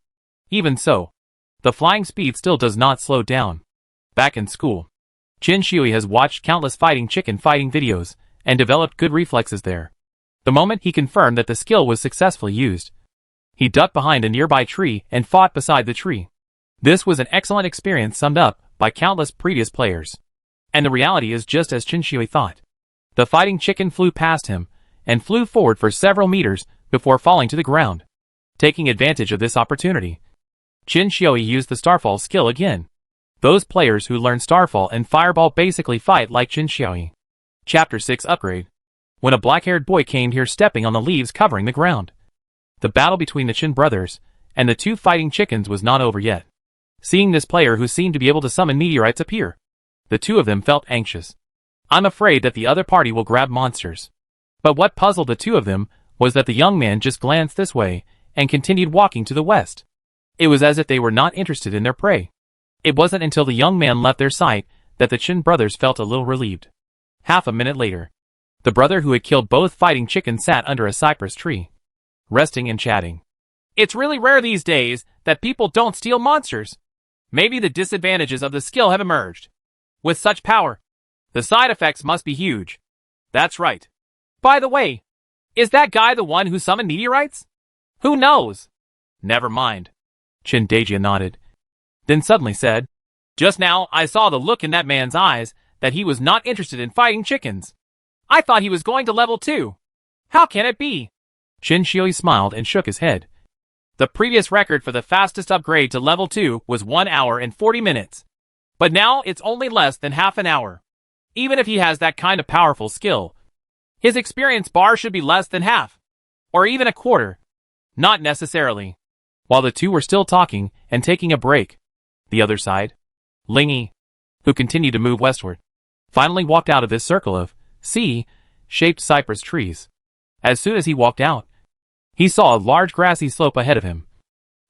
even so, the flying speed still does not slow down. Back in school, Qinshui has watched countless fighting chicken fighting videos and developed good reflexes there. The moment he confirmed that the skill was successfully used, he ducked behind a nearby tree and fought beside the tree. This was an excellent experience summed up by countless previous players. And the reality is just as Qinshui thought. The fighting chicken flew past him and flew forward for several meters before falling to the ground. Taking advantage of this opportunity, Qinshui used the Starfall skill again. Those players who learn Starfall and Fireball basically fight like Qinshui. Chapter 6 Upgrade. When a black-haired boy came here stepping on the leaves covering the ground. The battle between the Chin brothers and the 2 fighting chickens was not over yet. Seeing this player who seemed to be able to summon meteorites appear, the 2 of them felt anxious. I'm afraid that the other party will grab monsters. But what puzzled the 2 of them was that the young man just glanced this way and continued walking to the west. It was as if they were not interested in their prey. It wasn't until the young man left their sight that the Chin brothers felt a little relieved. Half a minute later, the brother who had killed both fighting chickens sat under a cypress tree, resting and chatting. It's really rare these days that people don't steal monsters. Maybe the disadvantages of the skill have emerged. With such power, the side effects must be huge. That's right. By the way, is that guy the one who summoned meteorites? Who knows? Never mind. Chin Dajia nodded, then suddenly said, Just now I saw the look in that man's eyes that he was not interested in fighting chickens. I thought he was going to level 2. How can it be? Qinshui smiled and shook his head. The previous record for the fastest upgrade to level 2 was 1 hour and 40 minutes. But now it's only less than half an hour. Even if he has that kind of powerful skill, his experience bar should be less than half. Or even a quarter. Not necessarily. While the 2 were still talking and taking a break, the other side, Lingyi, who continued to move westward, finally walked out of this circle of C-shaped cypress trees. As soon as he walked out, he saw a large grassy slope ahead of him,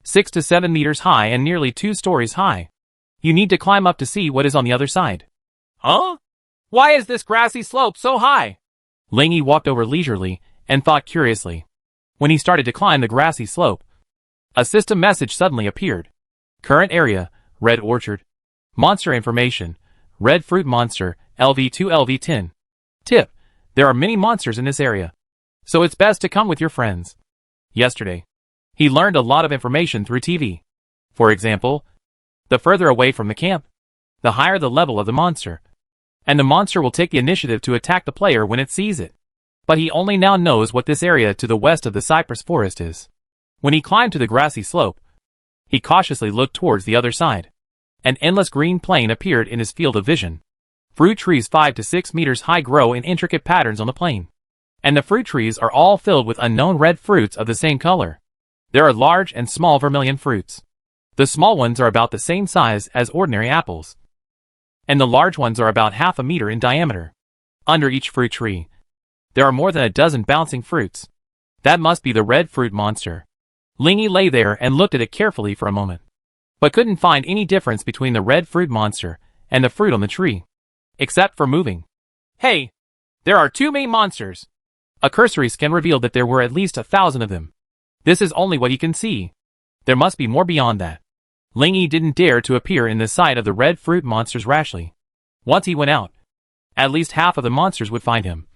6 to 7 meters high and nearly 2 stories high. You need to climb up to see what is on the other side. Huh? Why is this grassy slope so high? Lingyi walked over leisurely and thought curiously. When he started to climb the grassy slope, a system message suddenly appeared. Current area, Red Orchard. Monster information, Red Fruit Monster, LV2 LV10. Tip, There are many monsters in this area, so it's best to come with your friends. Yesterday, he learned a lot of information through TV. For example, the further away from the camp, the higher the level of the monster, and the monster will take the initiative to attack the player when it sees it. But he only now knows what this area to the west of the cypress forest is. When he climbed to the grassy slope, he cautiously looked towards the other side. An endless green plain appeared in his field of vision. Fruit trees 5 to 6 meters high grow in intricate patterns on the plain, and the fruit trees are all filled with unknown red fruits of the same color. There are large and small vermilion fruits. The small ones are about the same size as ordinary apples, and the large ones are about half a meter in diameter. Under each fruit tree, there are more than a dozen bouncing fruits. That must be the red fruit monster. Lingy lay there and looked at it carefully for a moment, but couldn't find any difference between the red fruit monster and the fruit on the tree, except for moving. Hey, there are too many monsters. A cursory scan revealed that there were at least 1,000 of them. This is only what he can see. There must be more beyond that. Lingy didn't dare to appear in the sight of the red fruit monsters rashly. Once he went out, at least half of the monsters would find him.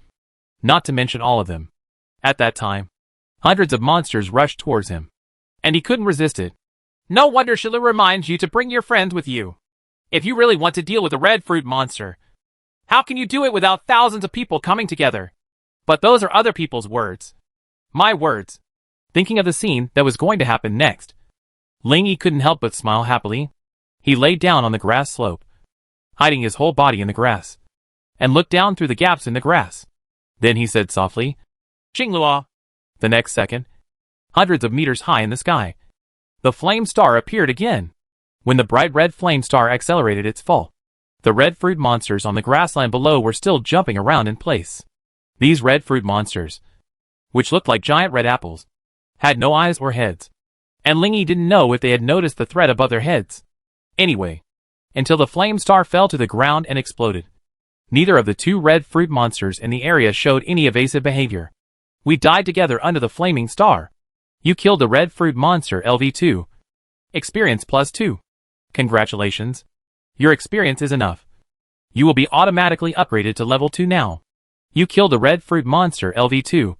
Not to mention all of them. At that time, hundreds of monsters rushed towards him, and he couldn't resist it. No wonder Shulu reminds you to bring your friends with you. If you really want to deal with the red fruit monster, how can you do it without thousands of people coming together? But those are other people's words. My words. Thinking of the scene that was going to happen next, Lingy couldn't help but smile happily. He laid down on the grass slope, hiding his whole body in the grass, and looked down through the gaps in the grass. Then he said softly, Xinglua. The next second, hundreds of meters high in the sky, the flame star appeared again. When the bright red flame star accelerated its fall, the red fruit monsters on the grassland below were still jumping around in place. These red fruit monsters, which looked like giant red apples, had no eyes or heads, and Lingy didn't know if they had noticed the thread above their heads. Anyway, until the flame star fell to the ground and exploded, neither of the two red fruit monsters in the area showed any evasive behavior. We died together under the flaming star. You killed the red fruit monster LV2. Experience +2. Congratulations. Your experience is enough. You will be automatically upgraded to level 2 now. You killed the red fruit monster LV2.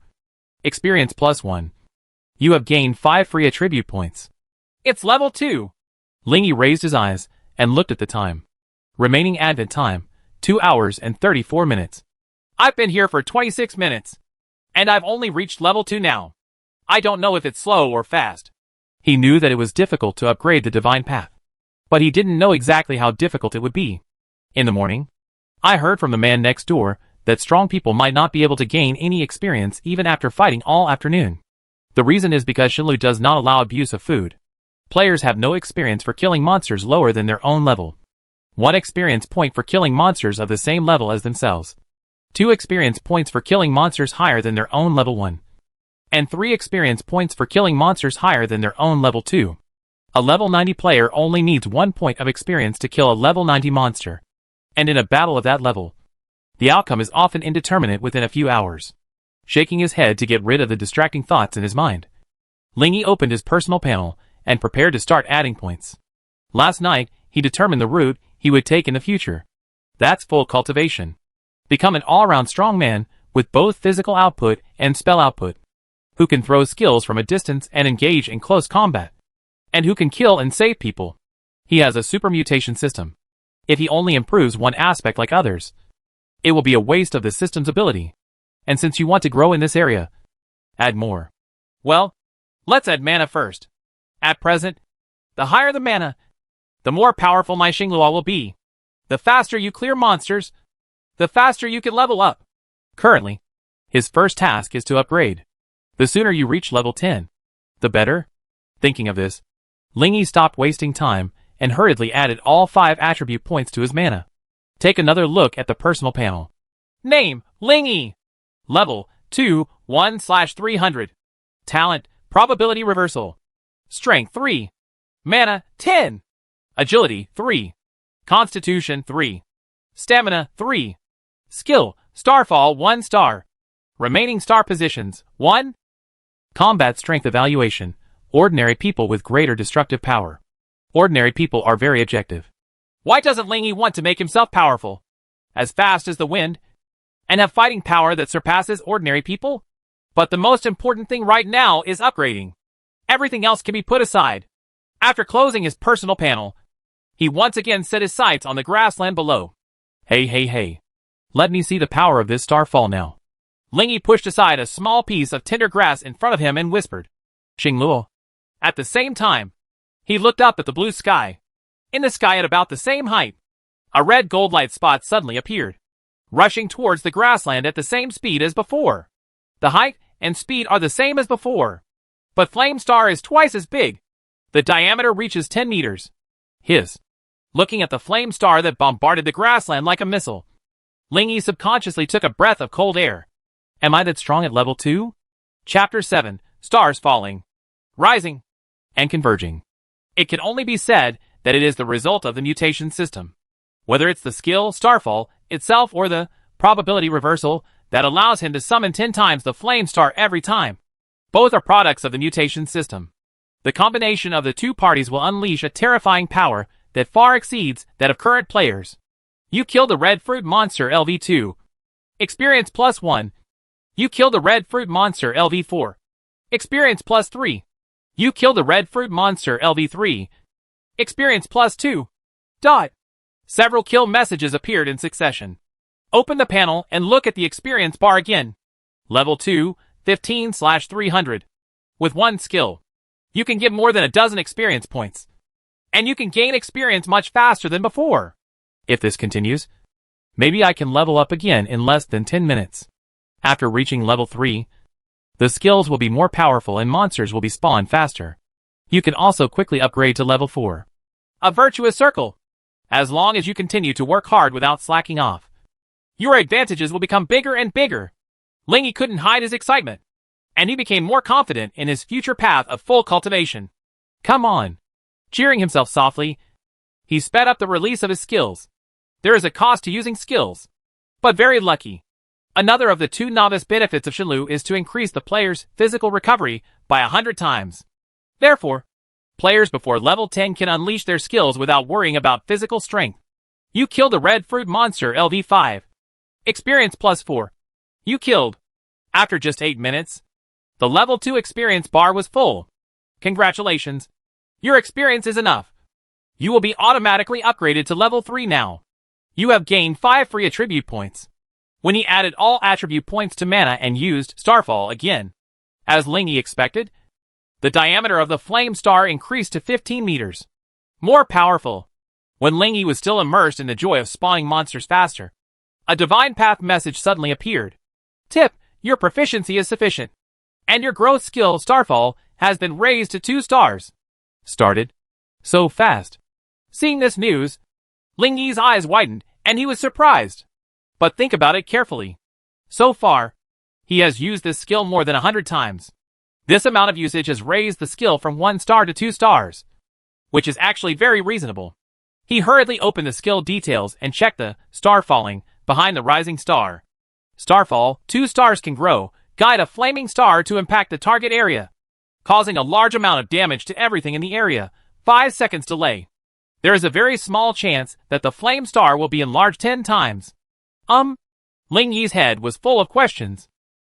Experience +1. You have gained 5 free attribute points. It's level 2. Lingy raised his eyes and looked at the time. Remaining advent time, 2 hours and 34 minutes. I've been here for 26 minutes, and I've only reached level 2 now. I don't know if it's slow or fast. He knew that it was difficult to upgrade the divine path, but he didn't know exactly how difficult it would be. In the morning, I heard from the man next door that strong people might not be able to gain any experience even after fighting all afternoon. The reason is because Shilu does not allow abuse of food. Players have no experience for killing monsters lower than their own level. 1 experience point for killing monsters of the same level as themselves. 2 experience points for killing monsters higher than their own level 1. And 3 experience points for killing monsters higher than their own level 2. A level 90 player only needs 1 point of experience to kill a level 90 monster. And in a battle of that level, the outcome is often indeterminate within a few hours. Shaking his head to get rid of the distracting thoughts in his mind, Lingy opened his personal panel and prepared to start adding points. Last night, he determined the route he would take in the future. That's full cultivation. Become an all-around strong man with both physical output and spell output, who can throw skills from a distance and engage in close combat, and who can kill and save people. He has a super mutation system. If he only improves one aspect like others, it will be a waste of the system's ability. And since you want to grow in this area, add more. Well, let's add mana first. At present, the higher the mana, the more powerful my Xinglua will be. The faster you clear monsters, the faster you can level up. Currently, his first task is to upgrade. The sooner you reach level 10, the better. Thinking of this, Lingy stopped wasting time and hurriedly added all 5 attribute points to his mana. Take another look at the personal panel. Name, Lingy. Level, 2, 1/300. Talent, probability reversal. Strength, 3. Mana, 10. Agility, 3. Constitution, 3. Stamina, 3. Skill, Starfall, 1 star. Remaining star positions, 1. Combat strength evaluation. Ordinary people with greater destructive power. Ordinary people are very objective. Why doesn't Lingy want to make himself powerful? As fast as the wind, and have fighting power that surpasses ordinary people? But the most important thing right now is upgrading. Everything else can be put aside. After closing his personal panel, he once again set his sights on the grassland below. Hey. Let me see the power of this starfall now. Lingy pushed aside a small piece of tender grass in front of him and whispered, Xingluo. At the same time, he looked up at the blue sky. In the sky at about the same height, a red gold light spot suddenly appeared, rushing towards the grassland at the same speed as before. The height and speed are the same as before, but Flame Star is twice as big. The diameter reaches 10 meters. Looking at the flame star that bombarded the grassland like a missile, Lingy subconsciously took a breath of cold air. Am I that strong at level 2? Chapter 7, Stars Falling, Rising, and Converging. It can only be said that it is the result of the mutation system. Whether it's the skill, Starfall, itself or the probability reversal that allows him to summon 10 times the flame star every time. Both are products of the mutation system. The combination of the two parties will unleash a terrifying power that far exceeds that of current players. You kill the red fruit monster LV2. Experience +1. You kill the red fruit monster LV4. Experience +3. You kill the red fruit monster LV3. Experience +2. Several kill messages appeared in succession. Open the panel and look at the experience bar again. Level 2, 15/300. With one skill, you can get more than a dozen experience points. And you can gain experience much faster than before. If this continues, maybe I can level up again in less than 10 minutes. After reaching level 3, the skills will be more powerful and monsters will be spawned faster. You can also quickly upgrade to level 4. A virtuous circle. As long as you continue to work hard without slacking off, your advantages will become bigger and bigger. Lingy couldn't hide his excitement, and he became more confident in his future path of full cultivation. Come on. Cheering himself softly, he sped up the release of his skills. There is a cost to using skills, but very lucky. Another of the two novice benefits of Shulu is to increase the player's physical recovery by 100 times. Therefore, players before level 10 can unleash their skills without worrying about physical strength. You killed the red fruit monster LV5. Experience +4. You killed. After just 8 minutes, the level 2 experience bar was full. Congratulations. Your experience is enough. You will be automatically upgraded to level 3 now. You have gained 5 free attribute points. When he added all attribute points to mana and used Starfall again, as Lingy expected, the diameter of the flame star increased to 15 meters. More powerful. When Lingy was still immersed in the joy of spawning monsters faster, a divine path message suddenly appeared. Tip, your proficiency is sufficient, and your growth skill Starfall has been raised to 2 stars. Started? So fast. Seeing this news, Lingy's eyes widened, and he was surprised. But think about it carefully. So far, he has used this skill more than 100 times. This amount of usage has raised the skill from 1 star to 2 stars, which is actually very reasonable. He hurriedly opened the skill details and checked the star falling behind the rising star. Starfall, 2 stars can grow, guide a flaming star to impact the target area, causing a large amount of damage to everything in the area. 5 seconds delay. There is a very small chance that the flame star will be enlarged 10 times. Lingy's head was full of questions.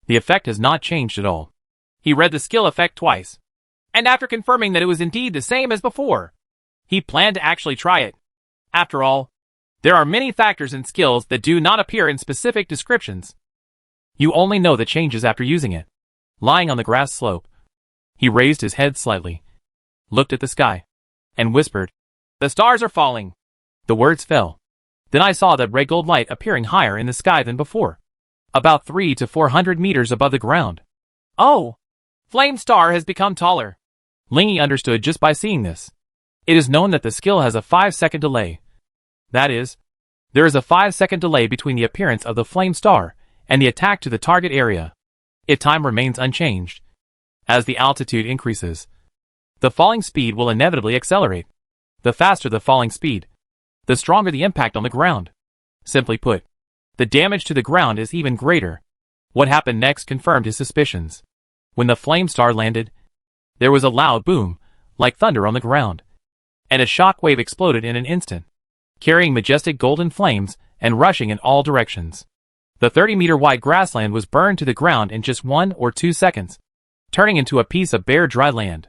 The effect has not changed at all. He read the skill effect twice, and after confirming that it was indeed the same as before, he planned to actually try it. After all, there are many factors in skills that do not appear in specific descriptions. You only know the changes after using it. Lying on the grass slope, he raised his head slightly, looked at the sky, and whispered, "The stars are falling." The words fell. Then I saw that red gold light appearing higher in the sky than before, about 300 to 400 meters above the ground. Oh! Flame Star has become taller. Lingy understood just by seeing this. It is known that the skill has a 5-second delay. That is, there is a 5-second delay between the appearance of the Flame Star and the attack to the target area. If time remains unchanged, as the altitude increases, the falling speed will inevitably accelerate. The faster the falling speed, the stronger the impact on the ground. Simply put, the damage to the ground is even greater. What happened next confirmed his suspicions. When the flame star landed, there was a loud boom, like thunder on the ground, and a shockwave exploded in an instant, carrying majestic golden flames and rushing in all directions. The 30-meter-wide grassland was burned to the ground in just 1 or 2 seconds, turning into a piece of bare dry land.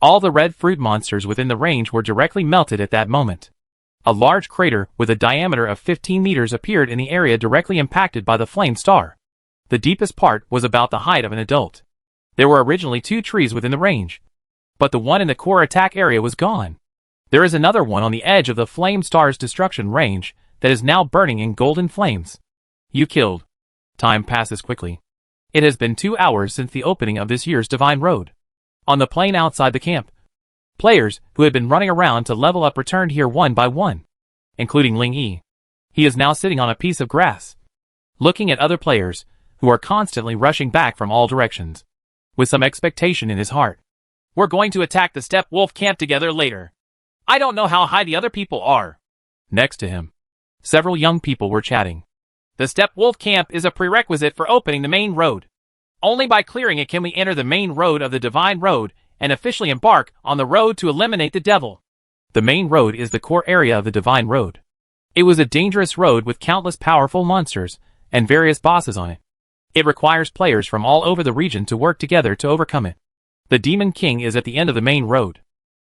All the red fruit monsters within the range were directly melted at that moment. A large crater with a diameter of 15 meters appeared in the area directly impacted by the flame star. The deepest part was about the height of an adult. There were originally 2 trees within the range, but the one in the core attack area was gone. There is another one on the edge of the flame star's destruction range that is now burning in golden flames. You killed. Time passes quickly. It has been 2 hours since the opening of this year's Divine Road. On the plain outside the camp, players who had been running around to level up returned here one by one, including Ling Yi. He is now sitting on a piece of grass, looking at other players who are constantly rushing back from all directions, with some expectation in his heart. We're going to attack the Steppe Wolf camp together later. I don't know how high the other people are. Next to him, several young people were chatting. The Steppe Wolf camp is a prerequisite for opening the main road. Only by clearing it can we enter the main road of the Divine Road and officially embark on the road to eliminate the devil. The main road is the core area of the Divine Road. It was a dangerous road with countless powerful monsters and various bosses on it. It requires players from all over the region to work together to overcome it. The Demon King is at the end of the main road.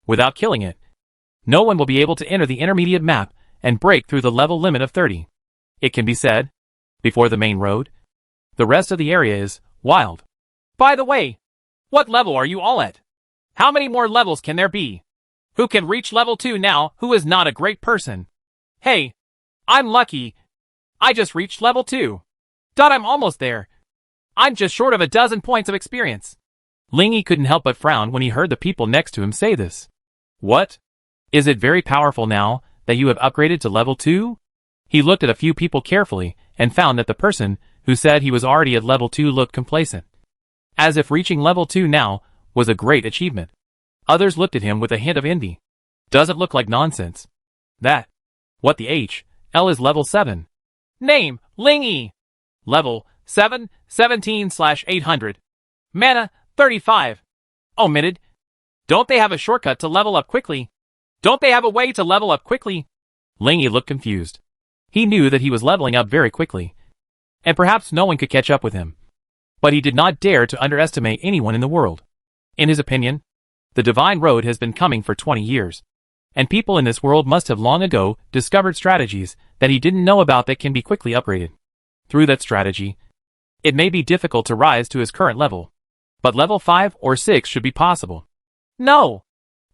Without killing it, no one will be able to enter the intermediate map and break through the level limit of 30. It can be said, before the main road, the rest of the area is wild. By the way, what level are you all at? How many more levels can there be? Who can reach level 2 now who is not a great person? Hey, I'm lucky. I just reached level 2. I'm almost there. I'm just short of a dozen points of experience. Ling Yi couldn't help but frown when he heard the people next to him say this. What? Is it very powerful now that you have upgraded to level 2? He looked at a few people carefully and found that the person who said he was already at level 2 looked complacent, as if reaching level 2 now was a great achievement. Others looked at him with a hint of envy. Doesn't look like nonsense. That. What the H? L is level 7. Name, Ling Yi. Level 7, 17/800. Mana, 35. Omitted. Don't they have a shortcut to level up quickly? Don't they have a way to level up quickly? Ling Yi looked confused. He knew that he was leveling up very quickly, and perhaps no one could catch up with him. But he did not dare to underestimate anyone in the world. In his opinion, the Divine Road has been coming for 20 years, and people in this world must have long ago discovered strategies that he didn't know about that can be quickly upgraded. Through that strategy, it may be difficult to rise to his current level, but level 5 or 6 should be possible. No!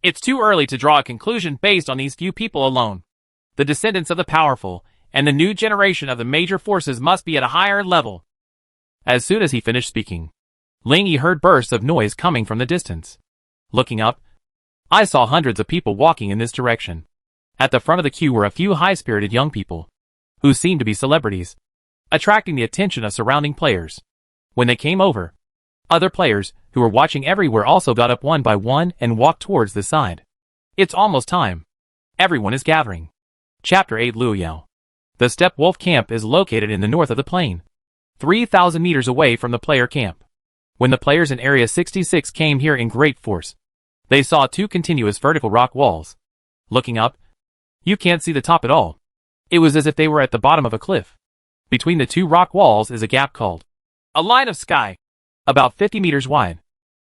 It's too early to draw a conclusion based on these few people alone. The descendants of the powerful and the new generation of the major forces must be at a higher level. As soon as he finished speaking, Ling Yi heard bursts of noise coming from the distance. Looking up, I saw hundreds of people walking in this direction. At the front of the queue were a few high-spirited young people, who seemed to be celebrities, attracting the attention of surrounding players. When they came over, other players, who were watching everywhere, also got up one by one and walked towards the side. It's almost time. Everyone is gathering. Chapter 8 Luoyao. The Steppe Wolf camp is located in the north of the plain, 3,000 meters away from the player camp. When the players in Area 66 came here in great force, they saw 2 continuous vertical rock walls. Looking up, you can't see the top at all. It was as if they were at the bottom of a cliff. Between the 2 rock walls is a gap called a line of sky, about 50 meters wide.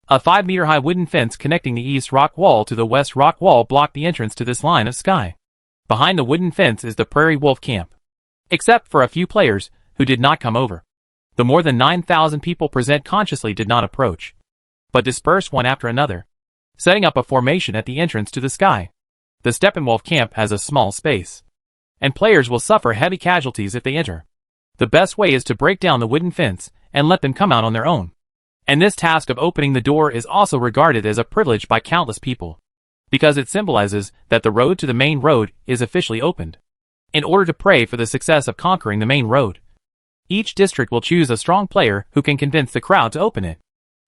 A 5-meter-high wooden fence connecting the east rock wall to the west rock wall blocked the entrance to this line of sky. Behind the wooden fence is the Prairie Wolf camp. Except for a few players who did not come over, the more than 9,000 people present consciously did not approach, but dispersed one after another, setting up a formation at the entrance to the sky. The Steppenwolf camp has a small space, and players will suffer heavy casualties if they enter. The best way is to break down the wooden fence and let them come out on their own. And this task of opening the door is also regarded as a privilege by countless people, because it symbolizes that the road to the main road is officially opened. In order to pray for the success of conquering the main road, each district will choose a strong player who can convince the crowd to open it.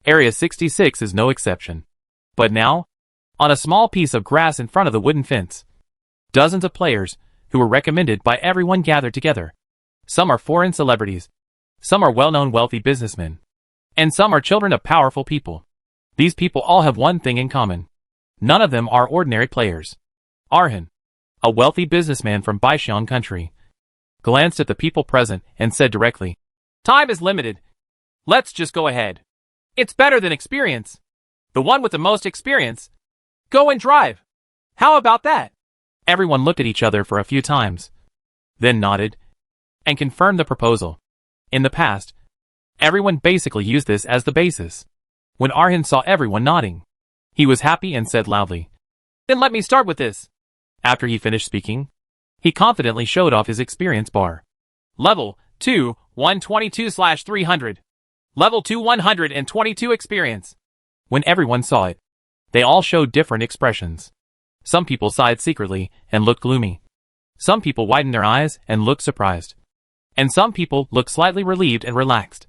Area 66 is no exception. But now, on a small piece of grass in front of the wooden fence, dozens of players, who were recommended by everyone, gathered together. Some are foreign celebrities, some are well-known wealthy businessmen, and some are children of powerful people. These people all have one thing in common. None of them are ordinary players. Arhan, a wealthy businessman from Baixiang country, glanced at the people present and said directly, Time is limited. Let's just go ahead. It's better than experience. The one with the most experience. Go and drive. How about that? Everyone looked at each other for a few times, then nodded, and confirmed the proposal. In the past, everyone basically used this as the basis. When Arhin saw everyone nodding, he was happy and said loudly, "Then let me start with this." After he finished speaking, he confidently showed off his experience bar. Level 2, 122/300. Level 2, 122 experience. When everyone saw it, they all showed different expressions. Some people sighed secretly and looked gloomy. Some people widened their eyes and looked surprised. And some people looked slightly relieved and relaxed.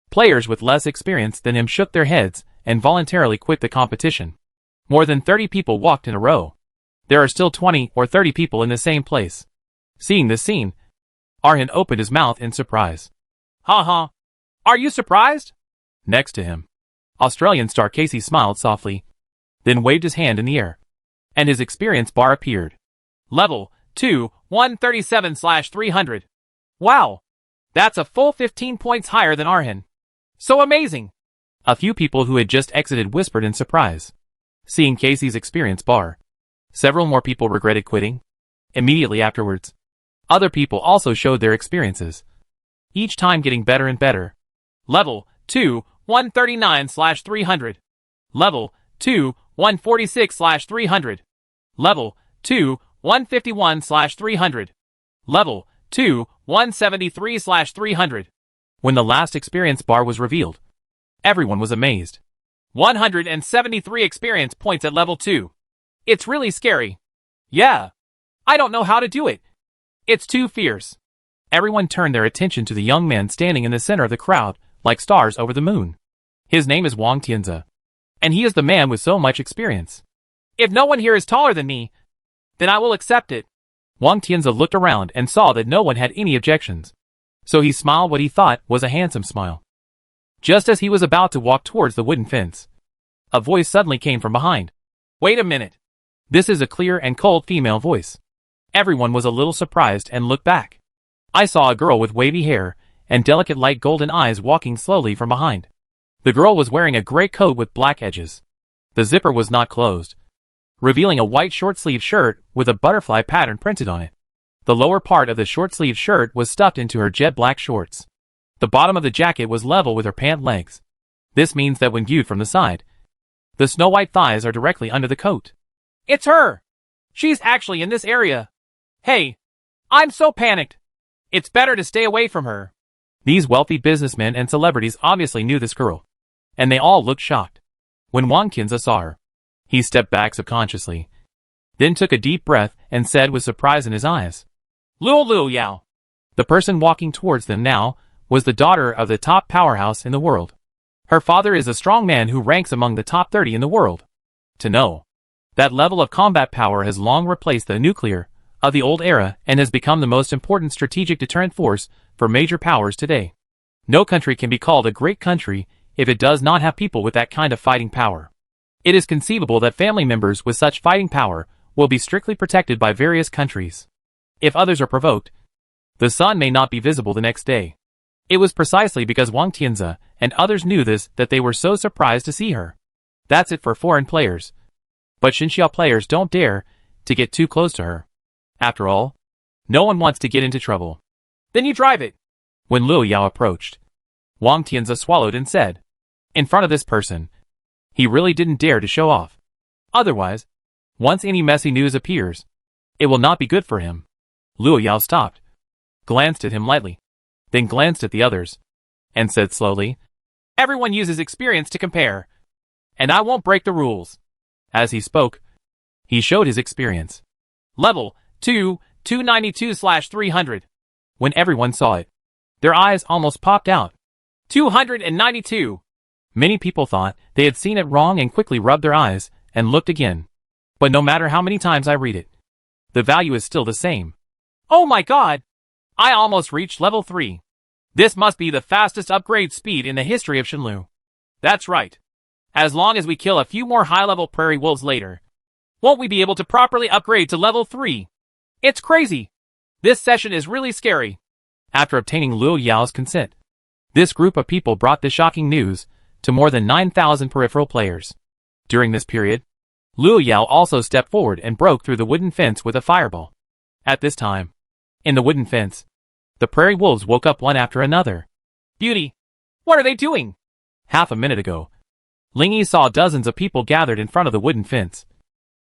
Players with less experience than him shook their heads and voluntarily quit the competition. More than 30 people walked in a row. There are still 20 or 30 people in the same place. Seeing this scene, Arhin opened his mouth in surprise. "Ha. Are you surprised?" Next to him, Australian star Casey smiled softly, then waved his hand in the air, and his experience bar appeared. Level 2, 137/300. Wow! That's a full 15 points higher than Arhin. So amazing! A few people who had just exited whispered in surprise. Seeing Casey's experience bar, several more people regretted quitting. Immediately afterwards, other people also showed their experiences, each time getting better and better. Level 2, 139/300. Level 2, 146/300. Level 2, 151/300. Level 2, 173/300. When the last experience bar was revealed, everyone was amazed. 173 experience points at level 2. It's really scary. Yeah. I don't know how to do it. It's too fierce. Everyone turned their attention to the young man standing in the center of the crowd, like stars over the moon. His name is Wang Tianze, and he is the man with so much experience. If no one here is taller than me, then I will accept it. Wang Tianze looked around and saw that no one had any objections, so he smiled what he thought was a handsome smile. Just as he was about to walk towards the wooden fence, a voice suddenly came from behind. Wait a minute. This is a clear and cold female voice. Everyone was a little surprised and looked back. I saw a girl with wavy hair and delicate light golden eyes walking slowly from behind. The girl was wearing a gray coat with black edges. The zipper was not closed, revealing a white short-sleeved shirt with a butterfly pattern printed on it. The lower part of the short-sleeved shirt was stuffed into her jet black shorts. The bottom of the jacket was level with her pant legs. This means that when viewed from the side, the snow-white thighs are directly under the coat. It's her! She's actually in this area. Hey, I'm so panicked. It's better to stay away from her. These wealthy businessmen and celebrities obviously knew this girl, and they all looked shocked. When Wang Tianze saw her, he stepped back subconsciously, then took a deep breath and said with surprise in his eyes, Lu Yao. The person walking towards them now was the daughter of the top powerhouse in the world. Her father is a strong man who ranks among the top 30 in the world. To know that level of combat power has long replaced the nuclear of the old era and has become the most important strategic deterrent force for major powers today. No country can be called a great country if it does not have people with that kind of fighting power. It is conceivable that family members with such fighting power will be strictly protected by various countries. If others are provoked, the sun may not be visible the next day. It was precisely because Wang Tianze and others knew this that they were so surprised to see her. That's it for foreign players. But Xinxiao players don't dare to get too close to her. After all, no one wants to get into trouble. Then you drive it. When Liu Yao approached, Wang Tianze swallowed and said, in front of this person, he really didn't dare to show off. Otherwise, once any messy news appears, it will not be good for him. Liu Yao stopped, glanced at him lightly, then glanced at the others, and said slowly, everyone uses experience to compare, and I won't break the rules. As he spoke, he showed his experience. Level 2, 292/300. When everyone saw it, their eyes almost popped out. 292. Many people thought they had seen it wrong and quickly rubbed their eyes and looked again. But no matter how many times I read it, the value is still the same. Oh my god! I almost reached level 3. This must be the fastest upgrade speed in the history of Shenlu. That's right. As long as we kill a few more high-level prairie wolves later, won't we be able to properly upgrade to level 3? It's crazy. This session is really scary. After obtaining Liu Yao's consent, This group of people brought the shocking news to more than 9,000 peripheral players. During this period, Luo Yao also stepped forward and broke through the wooden fence with a fireball. At this time, in the wooden fence, the prairie wolves woke up one after another. Beauty! What are they doing? Half a minute ago, Ling Yi saw dozens of people gathered in front of the wooden fence,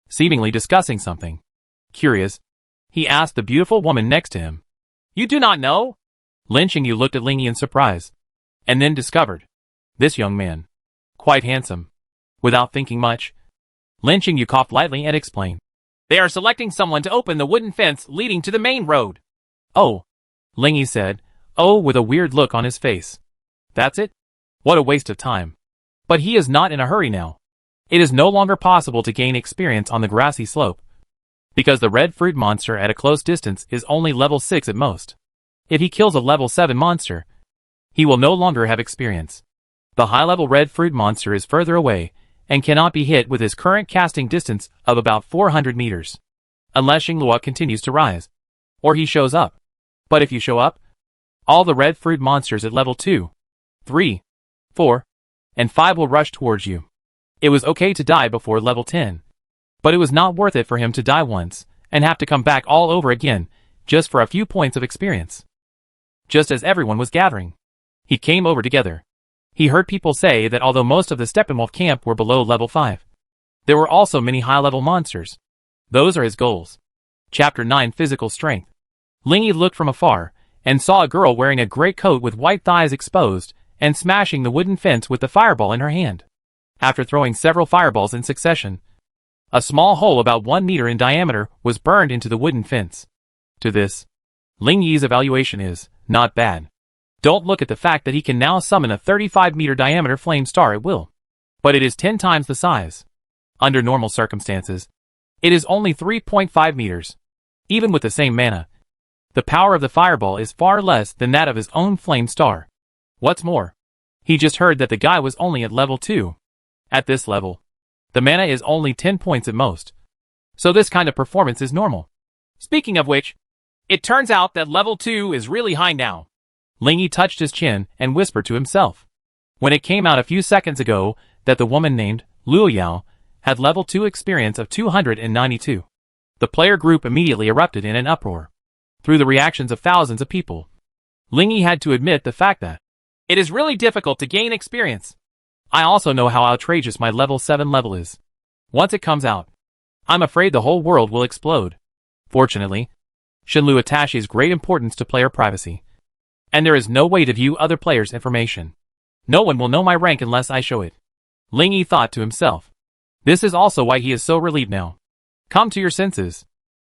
seemingly discussing something. Curious, he asked the beautiful woman next to him. You do not know? Lin Xingyu looked at Ling Yi in surprise, and then discovered this young man, quite handsome. Without thinking much, Lin Xingyu coughed lightly and explained. They are selecting someone to open the wooden fence leading to the main road. Oh, Ling Yi said, with a weird look on his face. That's it? What a waste of time. But he is not in a hurry now. It is no longer possible to gain experience on the grassy slope, because the red fruit monster at a close distance is only level 6 at most. If he kills a level 7 monster, he will no longer have experience. The high-level red fruit monster is further away, and cannot be hit with his current casting distance of about 400 meters. Unless Xinglua continues to rise, or he shows up. But if you show up, all the red fruit monsters at level 2, 3, 4, and 5 will rush towards you. It was okay to die before level 10, but it was not worth it for him to die once, and have to come back all over again, just for a few points of experience. Just as everyone was gathering, he came over together. He heard people say that although most of the Steppenwolf camp were below level 5, there were also many high-level monsters. Those are his goals. Chapter 9 Physical Strength. Ling Yi looked from afar, and saw a girl wearing a great coat with white thighs exposed, and smashing the wooden fence with the fireball in her hand. After throwing several fireballs in succession, a small hole about 1 meter in diameter was burned into the wooden fence. To this, Ling Yi's evaluation is, not bad. Don't look at the fact that he can now summon a 35-meter diameter flame star at will. But it is 10 times the size. Under normal circumstances, it is only 3.5 meters. Even with the same mana, the power of the fireball is far less than that of his own flame star. What's more, he just heard that the guy was only at level 2. At this level, the mana is only 10 points at most. So this kind of performance is normal. Speaking of which, it turns out that level 2 is really high now. Ling Yi touched his chin and whispered to himself. When it came out a few seconds ago that the woman named Luo Yao had level 2 experience of 292, the player group immediately erupted in an uproar. Through the reactions of thousands of people, Ling Yi had to admit the fact that it is really difficult to gain experience. I also know how outrageous my level 7 level is. Once it comes out, I'm afraid the whole world will explode. Fortunately, Shenlu attaches great importance to player privacy, and there is no way to view other players' information. No one will know my rank unless I show it. Ling Yi thought to himself. This is also why he is so relieved now. Come to your senses.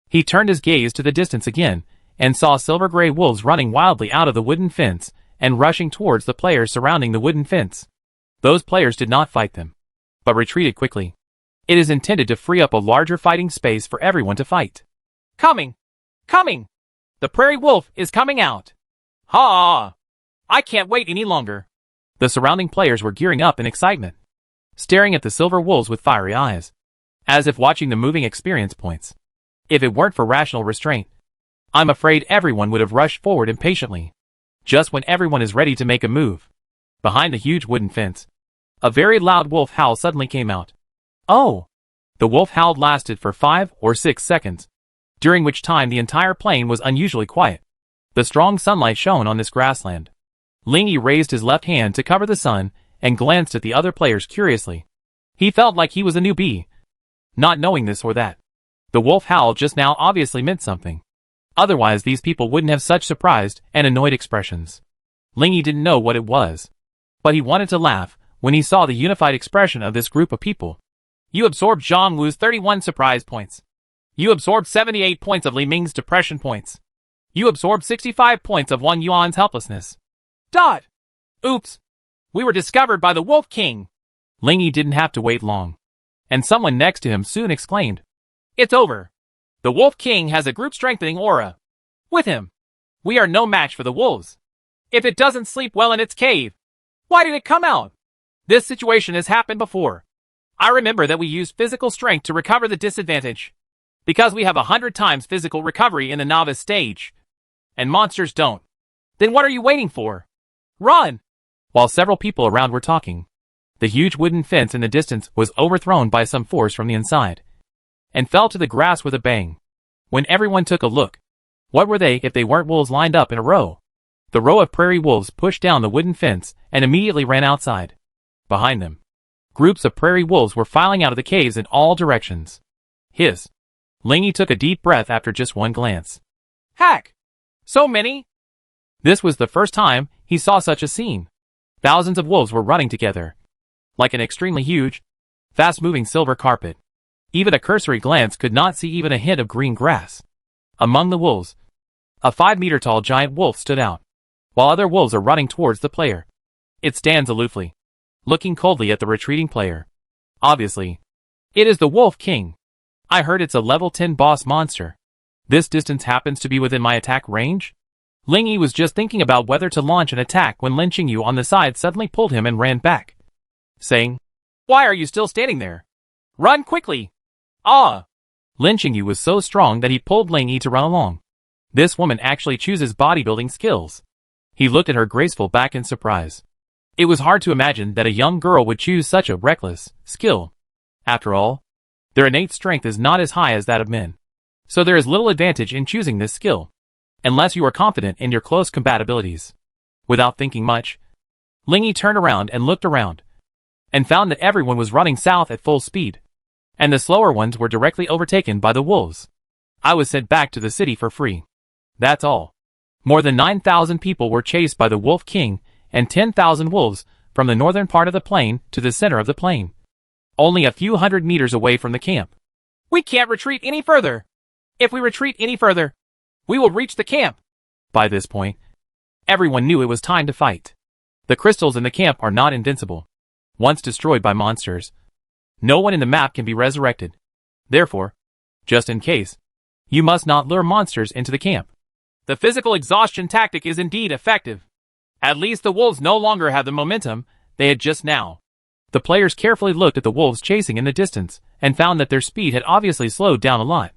He turned his gaze to the distance again, and saw silver-gray wolves running wildly out of the wooden fence, and rushing towards the players surrounding the wooden fence. Those players did not fight them, but retreated quickly. It is intended to free up a larger fighting space for everyone to fight. Coming! Coming! The prairie wolf is coming out! Ha! I can't wait any longer. The surrounding players were gearing up in excitement, staring at the silver wolves with fiery eyes, as if watching the moving experience points. If it weren't for rational restraint, I'm afraid everyone would have rushed forward impatiently. Just when everyone is ready to make a move, behind the huge wooden fence, a very loud wolf howl suddenly came out. Oh! The wolf howl lasted for 5 or 6 seconds, during which time the entire plain was unusually quiet. The strong sunlight shone on this grassland. Ling Yi raised his left hand to cover the sun and glanced at the other players curiously. He felt like he was a newbie, not knowing this or that. The wolf howl just now obviously meant something. Otherwise these people wouldn't have such surprised and annoyed expressions. Ling Yi didn't know what it was, but he wanted to laugh when he saw the unified expression of this group of people. You absorbed Zhang Wu's 31 surprise points. You absorbed 78 points of Li Ming's depression points. You absorbed 65 points of Wang Yuan's helplessness. Dot! Oops! We were discovered by the Wolf King! Ling Yi didn't have to wait long, and someone next to him soon exclaimed. It's over! The Wolf King has a group-strengthening aura. With him, we are no match for the wolves. If it doesn't sleep well in its cave, why did it come out? This situation has happened before. I remember that we used physical strength to recover the disadvantage, because we have 100 times physical recovery in the novice stage, and monsters don't. Then what are you waiting for? Run! While several people around were talking, the huge wooden fence in the distance was overthrown by some force from the inside, and fell to the grass with a bang. When everyone took a look, what were they if they weren't wolves lined up in a row? The row of prairie wolves pushed down the wooden fence and immediately ran outside. Behind them, groups of prairie wolves were filing out of the caves in all directions. Lingy took a deep breath after just one glance. Heck! So many! This was the first time he saw such a scene. Thousands of wolves were running together, like an extremely huge, fast-moving silver carpet. Even a cursory glance could not see even a hint of green grass. Among the wolves, a 5-meter-tall giant wolf stood out, while other wolves are running towards the player. It stands aloofly, looking coldly at the retreating player. Obviously, it is the Wolf King. I heard it's a level 10 boss monster. This distance happens to be within my attack range? Lingy was just thinking about whether to launch an attack when Lin Qingyu on the side suddenly pulled him and ran back, saying, "Why are you still standing there? Run quickly!" Ah! Lin Qingyu was so strong that he pulled Lingy to run along. This woman actually chooses bodybuilding skills. He looked at her graceful back in surprise. It was hard to imagine that a young girl would choose such a reckless skill. After all, their innate strength is not as high as that of men, so there is little advantage in choosing this skill, unless you are confident in your close combat abilities. Without thinking much, Lingy turned around and looked around, and found that everyone was running south at full speed, and the slower ones were directly overtaken by the wolves. I was sent back to the city for free. That's all. More than 9,000 people were chased by the Wolf King and 10,000 wolves from the northern part of the plain to the center of the plain, only a few hundred meters away from the camp. We can't retreat any further. If we retreat any further, we will reach the camp. By this point, everyone knew it was time to fight. The crystals in the camp are not invincible. Once destroyed by monsters, no one in the map can be resurrected. Therefore, just in case, you must not lure monsters into the camp. The physical exhaustion tactic is indeed effective. At least the wolves no longer have the momentum they had just now. The players carefully looked at the wolves chasing in the distance and found that their speed had obviously slowed down a lot,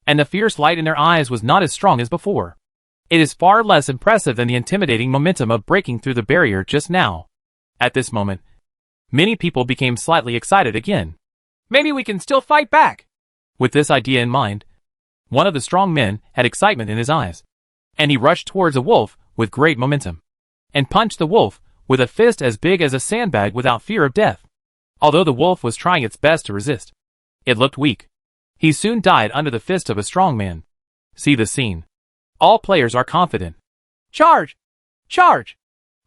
and the fierce light in their eyes was not as strong as before. It is far less impressive than the intimidating momentum of breaking through the barrier just now. At this moment, many people became slightly excited again. Maybe we can still fight back. With this idea in mind, one of the strong men had excitement in his eyes, and he rushed towards a wolf with great momentum, and punched the wolf with a fist as big as a sandbag without fear of death. Although the wolf was trying its best to resist, it looked weak. He soon died under the fist of a strong man. See the scene. All players are confident. Charge! Charge!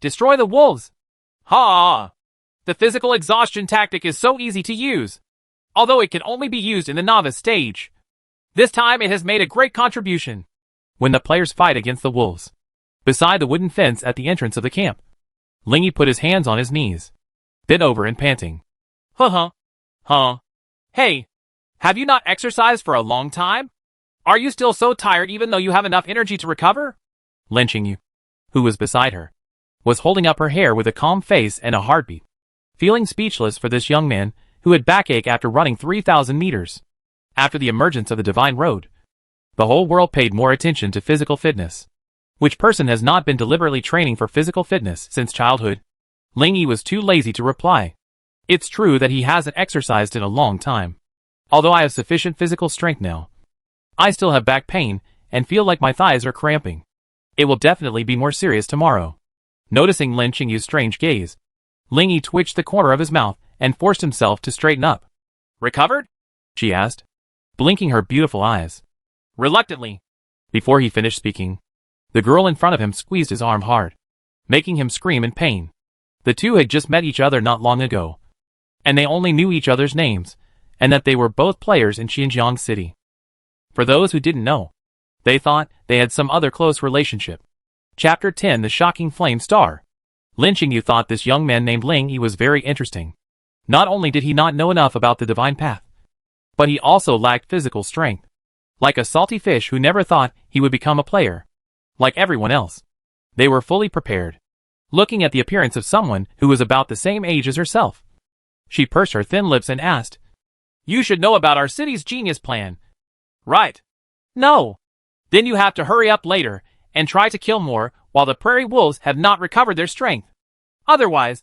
Destroy the wolves! Ha! The physical exhaustion tactic is so easy to use, although it can only be used in the novice stage. This time it has made a great contribution. When the players fight against the wolves, beside the wooden fence at the entrance of the camp, Lingy put his hands on his knees, bent over and panting. Huh? Hey, have you not exercised for a long time? Are you still so tired even though you have enough energy to recover? Lin Qingyu, who was beside her, was holding up her hair with a calm face and a heartbeat, feeling speechless for this young man who had backache after running 3,000 meters. After the emergence of the Divine Road, the whole world paid more attention to physical fitness. Which person has not been deliberately training for physical fitness since childhood? Lingy was too lazy to reply. It's true that he hasn't exercised in a long time. Although I have sufficient physical strength now, I still have back pain and feel like my thighs are cramping. It will definitely be more serious tomorrow. Noticing Lin Qingyu's strange gaze, Lingy twitched the corner of his mouth and forced himself to straighten up. Recovered? She asked, blinking her beautiful eyes. Reluctantly. Before he finished speaking, the girl in front of him squeezed his arm hard, making him scream in pain. The two had just met each other not long ago, and they only knew each other's names, and that they were both players in Xinjiang City. For those who didn't know, they thought they had some other close relationship. Chapter 10: The Shocking Flame Star. Lin Qingyu thought this young man named Lingy was very interesting. Not only did he not know enough about the divine path, but he also lacked physical strength. Like a salty fish who never thought he would become a player. Like everyone else, they were fully prepared, looking at the appearance of someone who was about the same age as herself. She pursed her thin lips and asked, "You should know about our city's genius plan." Right. No. Then you have to hurry up later and try to kill more while the prairie wolves have not recovered their strength. Otherwise,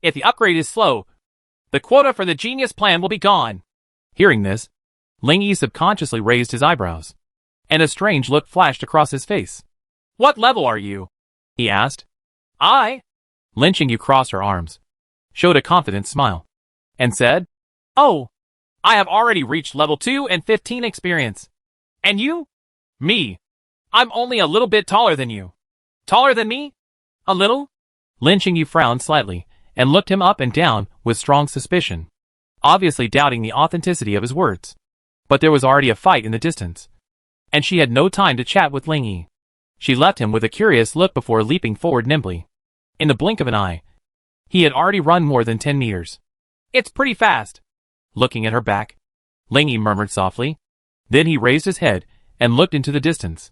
if the upgrade is slow, the quota for the genius plan will be gone. Hearing this, Ling Yi subconsciously raised his eyebrows, and a strange look flashed across his face. What level are you? He asked. Lin Qingyu crossed her arms, showed a confident smile, and said, Oh, I have already reached level 2 and 15 experience. And you? Me. I'm only a little bit taller than you. Taller than me? A little? Lin Qingyu frowned slightly, and looked him up and down with strong suspicion, obviously doubting the authenticity of his words. But there was already a fight in the distance, and she had no time to chat with Ling Yi. She left him with a curious look before leaping forward nimbly. In the blink of an eye, he had already run more than 10 meters. It's pretty fast. Looking at her back, Ling Yi murmured softly. Then he raised his head and looked into the distance.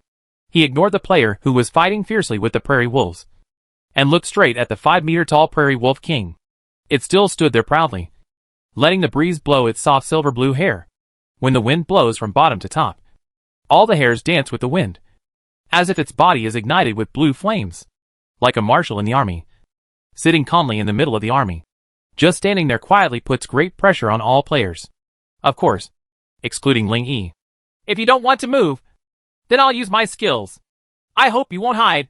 He ignored the player who was fighting fiercely with the prairie wolves, and looked straight at the 5-meter-tall prairie wolf king. It still stood there proudly, letting the breeze blow its soft silver blue hair. When the wind blows from bottom to top, all the hairs dance with the wind, as if its body is ignited with blue flames. Like a marshal in the army, sitting calmly in the middle of the army, just standing there quietly puts great pressure on all players. Of course, excluding Ling Yi. If you don't want to move, then I'll use my skills. I hope you won't hide.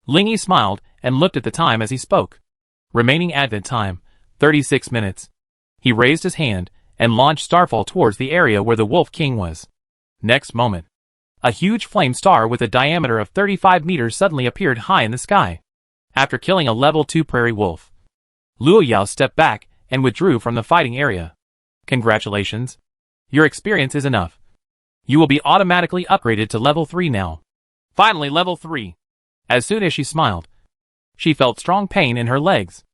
Ling Yi smiled and looked at the time as he spoke. Remaining advent time, 36 minutes. He raised his hand and launched Starfall towards the area where the Wolf King was. Next moment, a huge flame star with a diameter of 35 meters suddenly appeared high in the sky. After killing a level 2 prairie wolf, Luo Yao stepped back and withdrew from the fighting area. Congratulations. Your experience is enough. You will be automatically upgraded to level 3 now. Finally level 3. As soon as she smiled, she felt strong pain in her legs.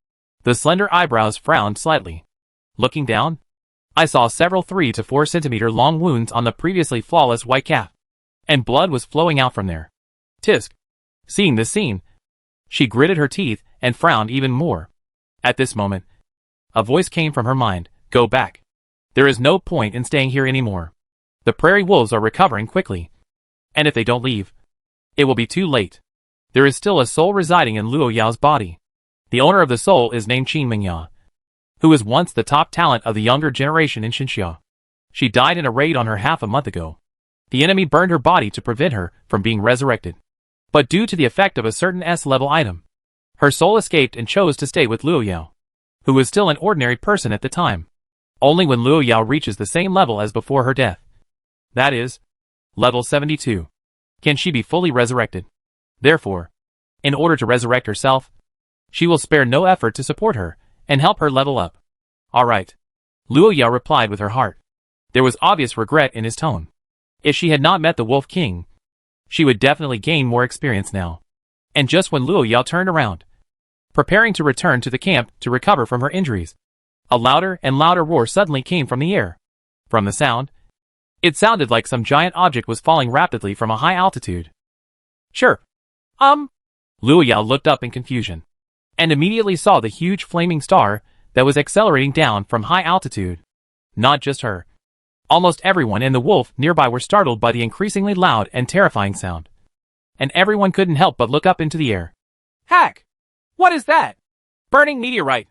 The slender eyebrows frowned slightly. Looking down, I saw several 3 to 4 centimeter long wounds on the previously flawless white calf, and blood was flowing out from there. Tisk. Seeing this scene, she gritted her teeth and frowned even more. At this moment, a voice came from her mind. Go back. There is no point in staying here anymore. The prairie wolves are recovering quickly, and if they don't leave, it will be too late. There is still a soul residing in Luo Yao's body. The owner of the soul is named Qin Mingya, who was once the top talent of the younger generation in Xinxia. She died in a raid on her half a month ago. The enemy burned her body to prevent her from being resurrected. But due to the effect of a certain S-level item, her soul escaped and chose to stay with Luo Yao, who was still an ordinary person at the time. Only when Luo Yao reaches the same level as before her death, that is, level 72, can she be fully resurrected. Therefore, in order to resurrect herself, she will spare no effort to support her and help her level up. Alright. Luo Yao replied with her heart. There was obvious regret in his tone. If she had not met the Wolf King, she would definitely gain more experience now. And just when Luo Yao turned around, preparing to return to the camp to recover from her injuries, a louder and louder roar suddenly came from the air. From the sound, it sounded like some giant object was falling rapidly from a high altitude. Chirp. Luo Yao looked up in confusion, and immediately saw the huge flaming star that was accelerating down from high altitude. Not just her. Almost everyone and the wolf nearby were startled by the increasingly loud and terrifying sound. And everyone couldn't help but look up into the air. Hack! What is that? Burning meteorite.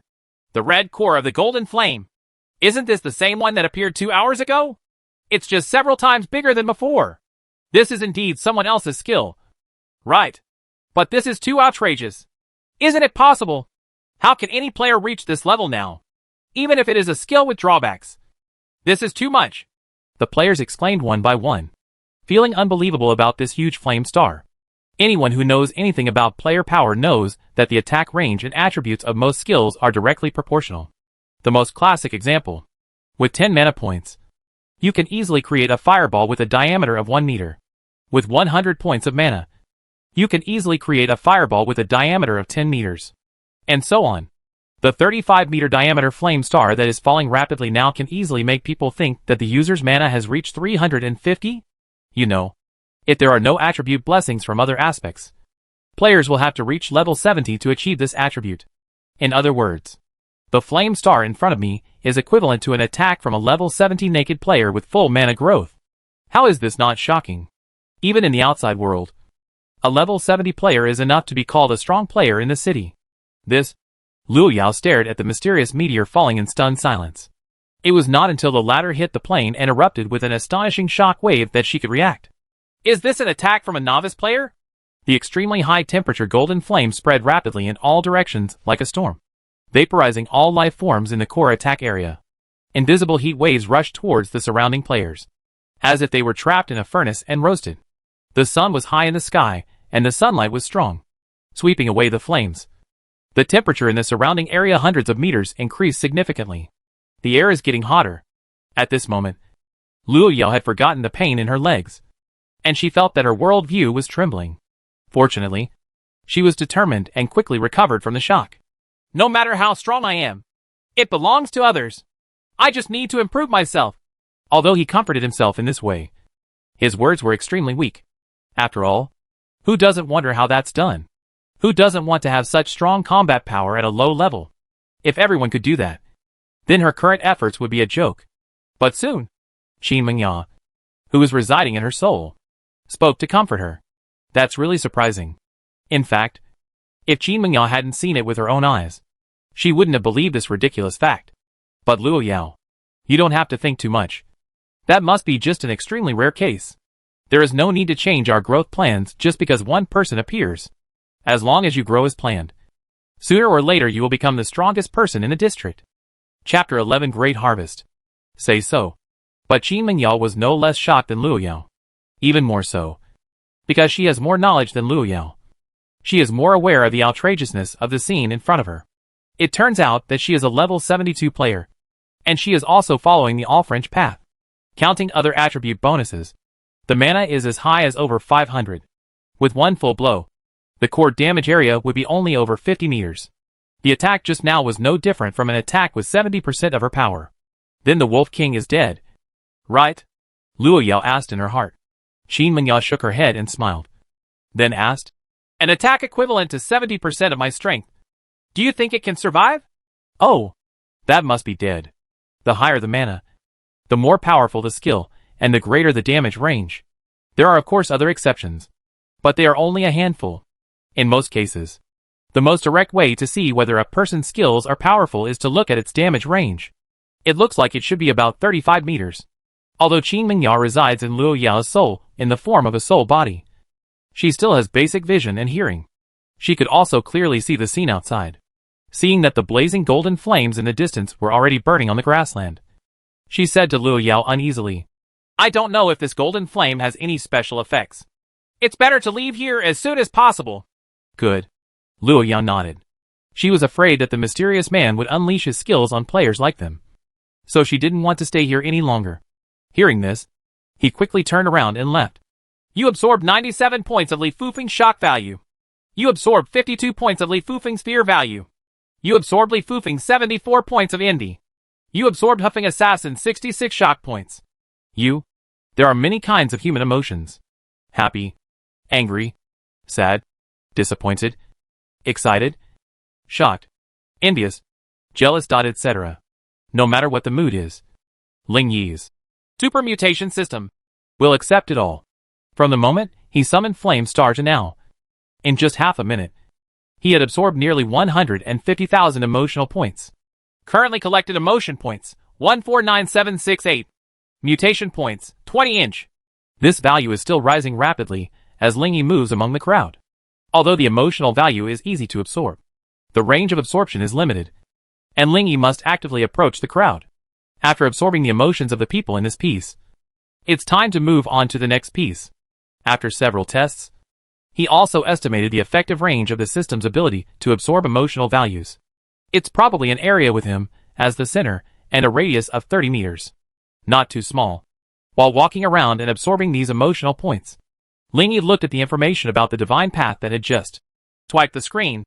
The red core of the golden flame. Isn't this the same one that appeared 2 hours ago? It's just several times bigger than before. This is indeed someone else's skill. Right. But this is too outrageous. Isn't it possible? How can any player reach this level now? Even if it is a skill with drawbacks. This is too much. The players exclaimed one by one, feeling unbelievable about this huge flame star. Anyone who knows anything about player power knows that the attack range and attributes of most skills are directly proportional. The most classic example. With 10 mana points, you can easily create a fireball with a diameter of 1 meter. With 100 points of mana, you can easily create a fireball with a diameter of 10 meters. And so on. The 35-meter diameter flame star that is falling rapidly now can easily make people think that the user's mana has reached 350? You know, if there are no attribute blessings from other aspects, players will have to reach level 70 to achieve this attribute. In other words, the flame star in front of me is equivalent to an attack from a level 70 naked player with full mana growth. How is this not shocking? Even in the outside world, a level 70 player is enough to be called a strong player in the city. This, Luo Yao stared at the mysterious meteor falling in stunned silence. It was not until the latter hit the plane and erupted with an astonishing shock wave that she could react. Is this an attack from a novice player? The extremely high-temperature golden flame spread rapidly in all directions like a storm, vaporizing all life forms in the core attack area. Invisible heat waves rushed towards the surrounding players, as if they were trapped in a furnace and roasted. The sun was high in the sky, and the sunlight was strong, sweeping away the flames. The temperature in the surrounding area hundreds of meters increased significantly. The air is getting hotter. At this moment, Luo Yao had forgotten the pain in her legs, and she felt that her world view was trembling. Fortunately, she was determined and quickly recovered from the shock. No matter how strong I am, it belongs to others. I just need to improve myself. Although he comforted himself in this way, his words were extremely weak. After all, who doesn't wonder how that's done? Who doesn't want to have such strong combat power at a low level? If everyone could do that, then her current efforts would be a joke. But soon, Qin Mengya, who was residing in her soul, spoke to comfort her. That's really surprising. In fact, if Qin Mengya hadn't seen it with her own eyes, she wouldn't have believed this ridiculous fact. But Luo Yao, you don't have to think too much. That must be just an extremely rare case. There is no need to change our growth plans just because one person appears. As long as you grow as planned, sooner or later you will become the strongest person in the district. Chapter 11 Great Harvest. Say so. But Qin Mengya was no less shocked than Luo Yao. Even more so, because she has more knowledge than Luo Yao. She is more aware of the outrageousness of the scene in front of her. It turns out that she is a level 72 player, and she is also following the all-French path. Counting other attribute bonuses, the mana is as high as over 500. With one full blow, the core damage area would be only over 50 meters. The attack just now was no different from an attack with 70% of her power. Then the Wolf King is dead, right? Luo Yao asked in her heart. Qin Mengya shook her head and smiled, then asked, an attack equivalent to 70% of my strength. Do you think it can survive? Oh, that must be dead. The higher the mana, the more powerful the skill, and the greater the damage range. There are of course other exceptions, but they are only a handful. In most cases, the most direct way to see whether a person's skills are powerful is to look at its damage range. It looks like it should be about 35 meters. Although Qin Mengya resides in Luo Yao's soul in the form of a soul body, she still has basic vision and hearing. She could also clearly see the scene outside, seeing that the blazing golden flames in the distance were already burning on the grassland. She said to Luo Yao uneasily, I don't know if this golden flame has any special effects. It's better to leave here as soon as possible. Good. Luo Yao nodded. She was afraid that the mysterious man would unleash his skills on players like them, so she didn't want to stay here any longer. Hearing this, he quickly turned around and left. You absorbed 97 points of Li Fufeng's shock value. You absorbed 52 points of Li Fufeng's fear value. You absorbed Li Fufeng's 74 points of envy. You absorbed Huffing Assassin's 66 shock points. There are many kinds of human emotions. Happy, angry, sad, disappointed, excited, shocked, envious, jealous, etc. No matter what the mood is, Ling Yi's super mutation system will accept it all. From the moment he summoned Flame Star to now, in just half a minute, he had absorbed nearly 150,000 emotional points. Currently collected emotion points, 149768. Mutation points, 20 inch. This value is still rising rapidly as Ling Yi moves among the crowd. Although the emotional value is easy to absorb, the range of absorption is limited, and Ling Yi must actively approach the crowd. After absorbing the emotions of the people in this piece, it's time to move on to the next piece. After several tests, he also estimated the effective range of the system's ability to absorb emotional values. It's probably an area with him as the center and a radius of 30 meters. Not too small. While walking around and absorbing these emotional points, Ling Yi looked at the information about the divine path that had just swiped the screen.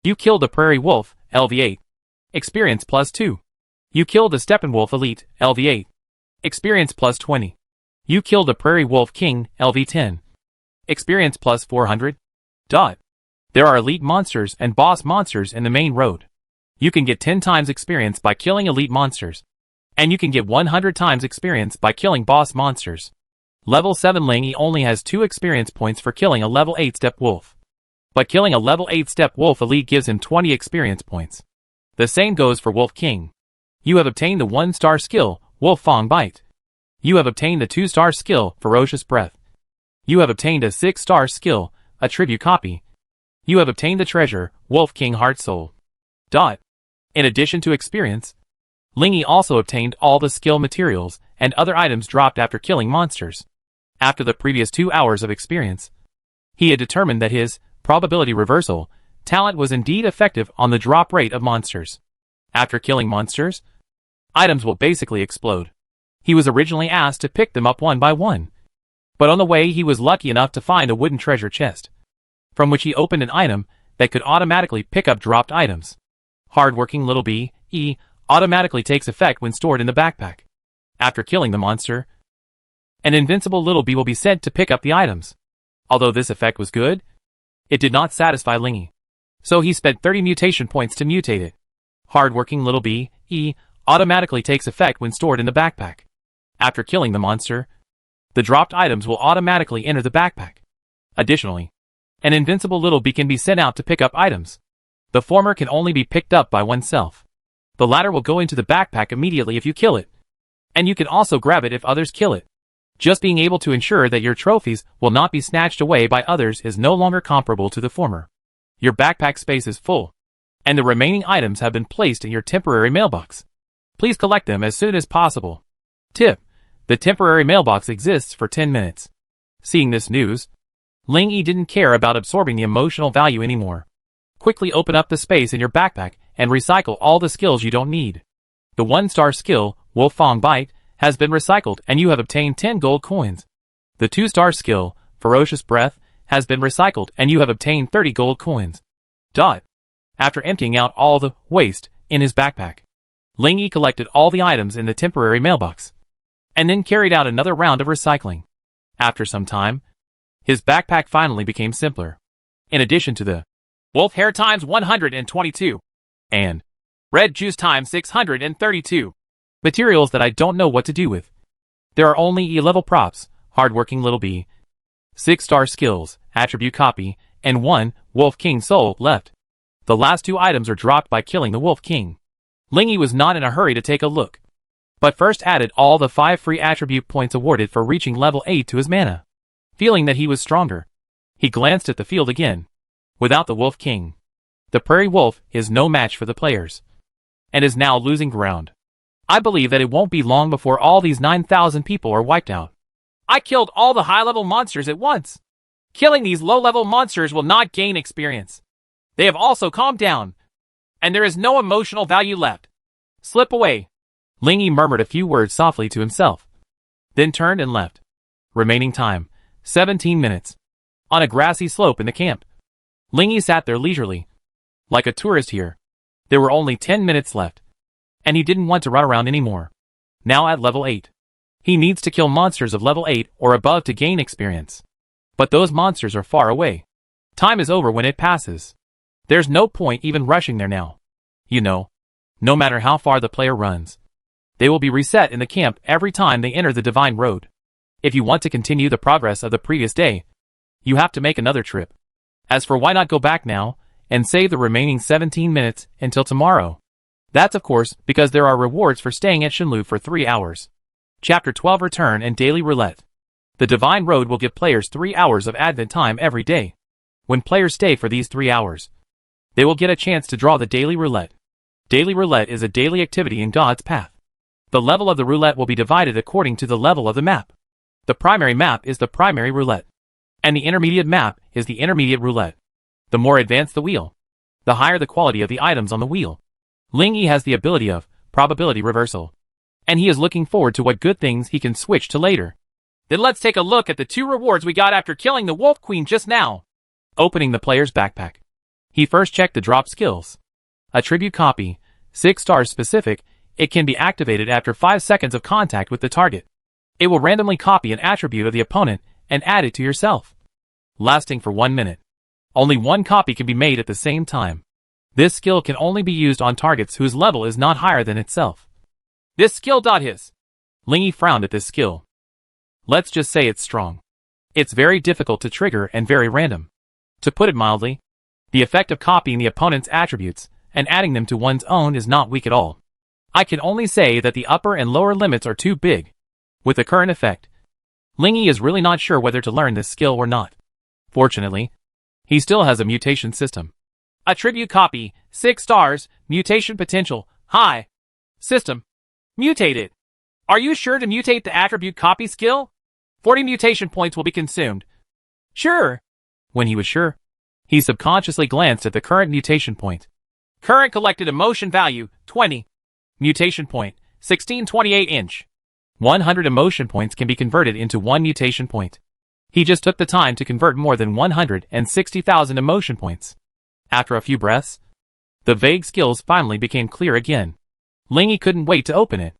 You killed a prairie wolf, LV8. Experience plus 2. You killed a Steppenwolf Elite, LV8. Experience plus 20. You killed a Prairie Wolf King, LV10. Experience plus 400. There are elite monsters and boss monsters in the main road. You can get 10 times experience by killing elite monsters, and you can get 100 times experience by killing boss monsters. Level 7 Ling Yi only has 2 experience points for killing a level 8 Step Wolf. But killing a level 8 Step Wolf Elite gives him 20 experience points. The same goes for Wolf King. You have obtained the 1-star skill, Wolf Fang Bite. You have obtained the 2-star skill, Ferocious Breath. You have obtained a 6-star skill, Attribute Copy. You have obtained the treasure, Wolf King Heart Soul. In addition to experience, Lingy also obtained all the skill materials and other items dropped after killing monsters. After the previous 2 hours of experience, he had determined that his probability reversal talent was indeed effective on the drop rate of monsters. After killing monsters, items will basically explode. He was originally asked to pick them up one by one, but on the way he was lucky enough to find a wooden treasure chest, from which he opened an item that could automatically pick up dropped items. Hardworking little bee, automatically takes effect when stored in the backpack. After killing the monster, an invincible little bee will be sent to pick up the items. Although this effect was good, it did not satisfy Lingy, so he spent 30 mutation points to mutate it. Hardworking little bee, automatically takes effect when stored in the backpack. After killing the monster, the dropped items will automatically enter the backpack. Additionally, an invincible little bee can be sent out to pick up items. The former can only be picked up by oneself. The latter will go into the backpack immediately if you kill it, and you can also grab it if others kill it. Just being able to ensure that your trophies will not be snatched away by others is no longer comparable to the former. Your backpack space is full, and the remaining items have been placed in your temporary mailbox. Please collect them as soon as possible. Tip: the temporary mailbox exists for 10 minutes. Seeing this news, Lingy didn't care about absorbing the emotional value anymore. Quickly open up the space in your backpack and recycle all the skills you don't need. The 1-star skill, Wolf Fang Bite, has been recycled and you have obtained 10 gold coins. The 2-star skill, Ferocious Breath, has been recycled and you have obtained 30 gold coins. After emptying out all the waste in his backpack, Lingy collected all the items in the temporary mailbox, and then carried out another round of recycling. After some time, his backpack finally became simpler. In addition to the Wolf Hair times 122 and Red Juice times 632 materials that I don't know what to do with, there are only E-level props, Hardworking Little Bee, 6-star skills, Attribute Copy, and 1 Wolf King Soul left. The last 2 items are dropped by killing the Wolf King. Lingy was not in a hurry to take a look, but first added all the 5 free attribute points awarded for reaching level 8 to his mana. Feeling that he was stronger, he glanced at the field again. Without the Wolf King, the Prairie Wolf is no match for the players, and is now losing ground. I believe that it won't be long before all these 9,000 people are wiped out. I killed all the high-level monsters at once. Killing these low-level monsters will not gain experience. They have also calmed down, and there is no emotional value left. Slip away. Lingy murmured a few words softly to himself, then turned and left. Remaining time, 17 minutes. On a grassy slope in the camp, Lingy sat there leisurely, like a tourist here. There were only 10 minutes left, and he didn't want to run around anymore. Now at level 8, he needs to kill monsters of level 8 or above to gain experience. But those monsters are far away. Time is over when it passes. There's no point even rushing there now. You know, no matter how far the player runs, they will be reset in the camp every time they enter the Divine Road. If you want to continue the progress of the previous day, you have to make another trip. As for why not go back now, and save the remaining 17 minutes until tomorrow? That's of course because there are rewards for staying at Shenlu for 3 hours. Chapter 12 Return and Daily Roulette. The Divine Road will give players 3 hours of advent time every day. When players stay for these 3 hours, they will get a chance to draw the Daily Roulette. Daily Roulette is a daily activity in God's path. The level of the roulette will be divided according to the level of the map. The primary map is the primary roulette, and the intermediate map is the intermediate roulette. The more advanced the wheel, the higher the quality of the items on the wheel. Lingy has the ability of probability reversal, and he is looking forward to what good things he can switch to later. Then let's take a look at the 2 rewards we got after killing the Wolf Queen just now. Opening the player's backpack, he first checked the drop skills. Attribute Copy, 6 stars specific, it can be activated after 5 seconds of contact with the target. It will randomly copy an attribute of the opponent and add it to yourself, lasting for 1 minute. Only 1 copy can be made at the same time. This skill can only be used on targets whose level is not higher than itself. This skill hiss. Lingy frowned at this skill. Let's just say it's strong. It's very difficult to trigger and very random. To put it mildly, the effect of copying the opponent's attributes and adding them to one's own is not weak at all. I can only say that the upper and lower limits are too big. With the current effect, Lingy is really not sure whether to learn this skill or not. Fortunately, he still has a mutation system. Attribute copy, 6 stars, mutation potential, high. System. Mutated. Are you sure to mutate the attribute copy skill? 40 mutation points will be consumed. Sure. When he was sure, he subconsciously glanced at the current mutation point. Current collected emotion value, 20. Mutation point, 1628 inch. 100 emotion points can be converted into 1 mutation point. He just took the time to convert more than 160,000 emotion points. After a few breaths, the vague skills finally became clear again. Lingy couldn't wait to open it.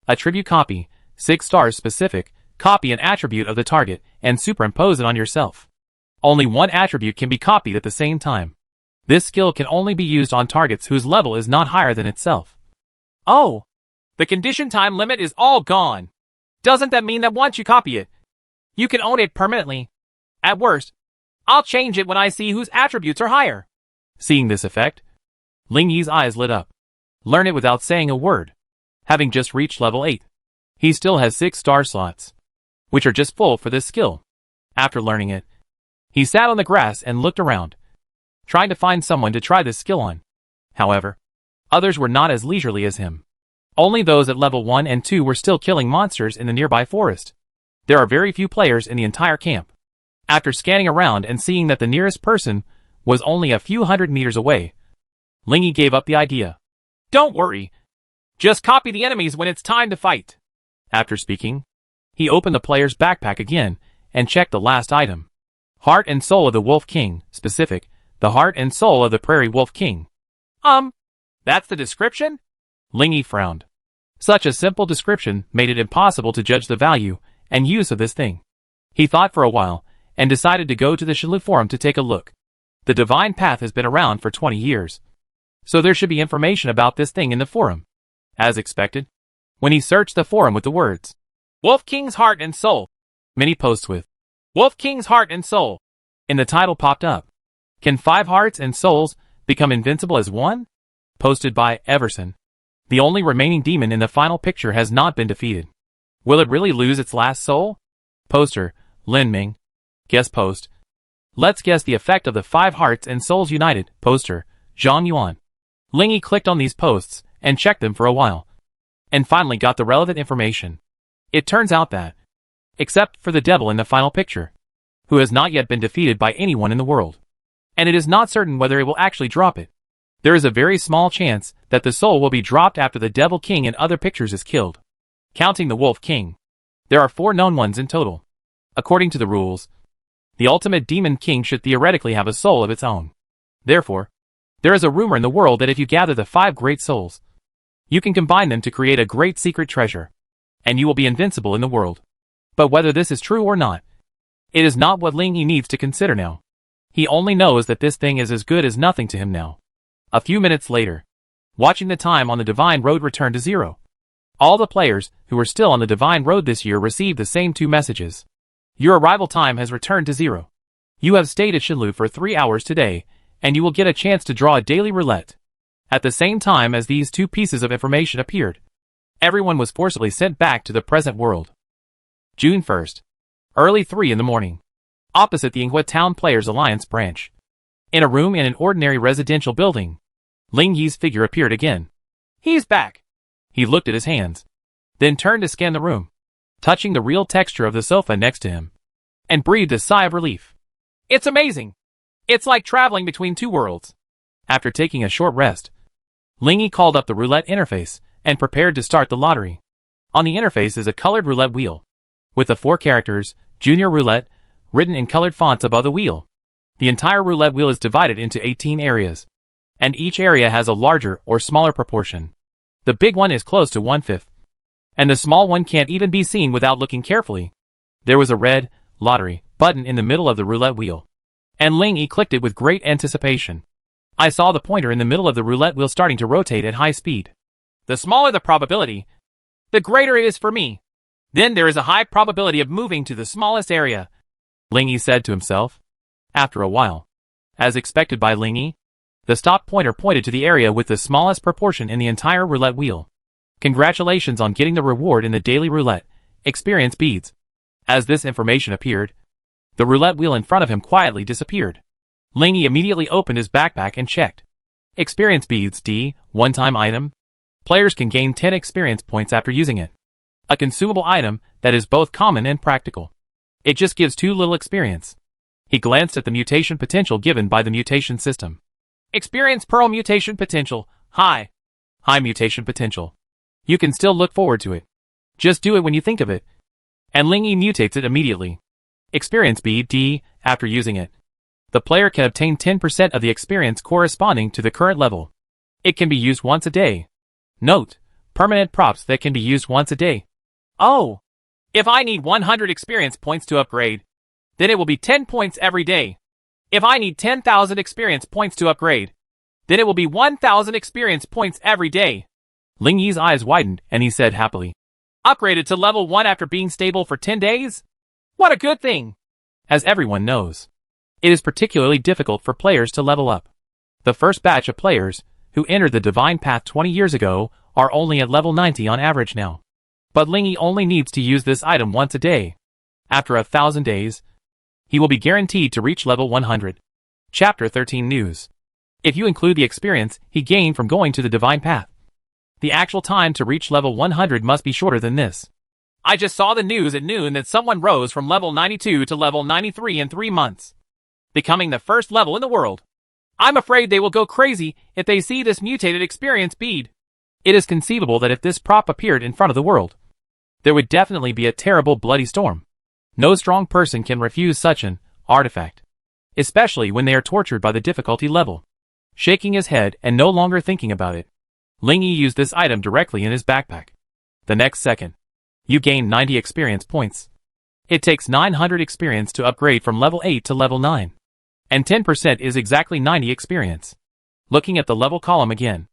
Attribute copy, 6 stars specific, copy an attribute of the target and superimpose it on yourself. Only one attribute can be copied at the same time. This skill can only be used on targets whose level is not higher than itself. Oh! The condition time limit is all gone. Doesn't that mean that once you copy it, you can own it permanently? At worst, I'll change it when I see whose attributes are higher. Seeing this effect, Lingy's eyes lit up. Learn it without saying a word. Having just reached level 8, he still has 6 star slots, which are just full for this skill. After learning it, he sat on the grass and looked around, trying to find someone to try this skill on. However, others were not as leisurely as him. Only those at level 1 and 2 were still killing monsters in the nearby forest. There are very few players in the entire camp. After scanning around and seeing that the nearest person was only a few hundred meters away, Lingy gave up the idea. Don't worry. Just copy the enemies when it's time to fight. After speaking, he opened the player's backpack again and checked the last item. Heart and soul of the Wolf King, specific, the heart and soul of the Prairie Wolf King. That's the description? Lingy frowned. Such a simple description made it impossible to judge the value and use of this thing. He thought for a while and decided to go to the shuru forum to take a look. The divine path has been around for 20 years, so there should be information about this thing in the forum. As expected, when he searched the forum with the words, Wolf King's Heart and Soul, many posts with, Wolf King's Heart and Soul, in the title popped up. Can 5 hearts and souls become invincible as one? Posted by Everson. The only remaining demon in the final picture has not been defeated. Will it really lose its last soul? Poster, Lin Ming. Guess post. Let's guess the effect of the 5 hearts and souls united. Poster, Zhang Yuan. Lingy clicked on these posts and checked them for a while, and finally got the relevant information. It turns out that, except for the devil in the final picture, who has not yet been defeated by anyone in the world, and it is not certain whether it will actually drop it, there is a very small chance that the soul will be dropped after the Devil King in other pictures is killed. Counting the Wolf King, there are 4 known ones in total. According to the rules, the ultimate Demon King should theoretically have a soul of its own. Therefore, there is a rumor in the world that if you gather the 5 great souls, you can combine them to create a great secret treasure, and you will be invincible in the world. But whether this is true or not, it is not what Lingy needs to consider now. He only knows that this thing is as good as nothing to him now. A few minutes later, watching the time on the Divine Road return to 0. All the players who were still on the Divine Road this year received the same 2 messages. Your arrival time has returned to 0. You have stayed at Shilu for 3 hours today, and you will get a chance to draw a daily roulette. At the same time as these 2 pieces of information appeared, everyone was forcibly sent back to the present world. June 1st. Early 3 in the morning. Opposite the Inghua Town Players Alliance branch. In a room in an ordinary residential building, Lingy's figure appeared again. He's back. He looked at his hands, then turned to scan the room, touching the real texture of the sofa next to him, and breathed a sigh of relief. It's amazing. It's like traveling between 2 worlds. After taking a short rest, Lingy called up the roulette interface and prepared to start the lottery. On the interface is a colored roulette wheel, with the 4 characters, Junior Roulette, written in colored fonts above the wheel. The entire roulette wheel is divided into 18 areas, and each area has a larger or smaller proportion. The big one is close to 1/5, and the small one can't even be seen without looking carefully. There was a red lottery button in the middle of the roulette wheel, and Lingy clicked it with great anticipation. I saw the pointer in the middle of the roulette wheel starting to rotate at high speed. The smaller the probability, the greater it is for me. Then there is a high probability of moving to the smallest area, Lingy said to himself. After a while, as expected by Lingy, The stop pointer pointed to the area with the smallest proportion in the entire roulette wheel. Congratulations on getting the reward in the daily roulette experience beads. As this information appeared, the roulette wheel in front of him quietly disappeared. Lingy immediately opened his backpack and checked. Experience beads D, one-time item. Players can gain 10 experience points after using it. A consumable item that is both common and practical. It just gives too little experience. He glanced at the mutation potential given by the mutation system. Experience Pearl mutation potential, high. High mutation potential. You can still look forward to it. Just do it when you think of it. And Lingy mutates it immediately. Experience bead D, after using it. The player can obtain 10% of the experience corresponding to the current level. It can be used once a day. Note, permanent props that can be used once a day. Oh! If I need 100 experience points to upgrade, then it will be 10 points every day. If I need 10,000 experience points to upgrade, then it will be 1,000 experience points every day. Lingy's eyes widened and he said happily, upgraded to level 1 after being stable for 10 days? What a good thing! As everyone knows, it is particularly difficult for players to level up. The first batch of players who entered the Divine Path 20 years ago are only at level 90 on average now. But Lingy only needs to use this item once a day. After 1,000 days, he will be guaranteed to reach level 100. Chapter 13 News. If you include the experience he gained from going to the Divine Path, the actual time to reach level 100 must be shorter than this. I just saw the news at noon that someone rose from level 92 to level 93 in 3 months, becoming the first level in the world. I'm afraid they will go crazy if they see this mutated experience bead. It is conceivable that if this prop appeared in front of the world, there would definitely be a terrible bloody storm. No strong person can refuse such an artifact, especially when they are tortured by the difficulty level. Shaking his head and no longer thinking about it, Lingy used this item directly in his backpack. The next second, you gain 90 experience points. It takes 900 experience to upgrade from level 8 to level 9. And 10% is exactly 90 experience. Looking at the level column again,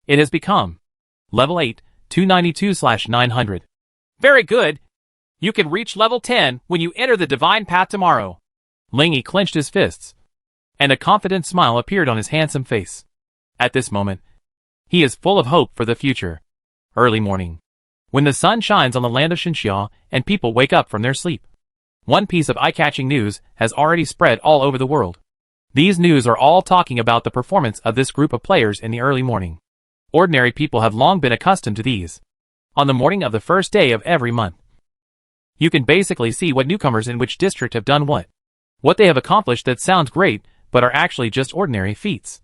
it has become level 8, 292/900. Very good. You can reach level 10 when you enter the Divine Path tomorrow. Lingy clenched his fists, and a confident smile appeared on his handsome face. At this moment, he is full of hope for the future. Early morning, when the sun shines on the land of Xinxia and people wake up from their sleep. One piece of eye-catching news has already spread all over the world. These news are all talking about the performance of this group of players in the early morning. Ordinary people have long been accustomed to these. On the morning of the first day of every month, you can basically see what newcomers in which district have done what they have accomplished that sounds great but are actually just ordinary feats,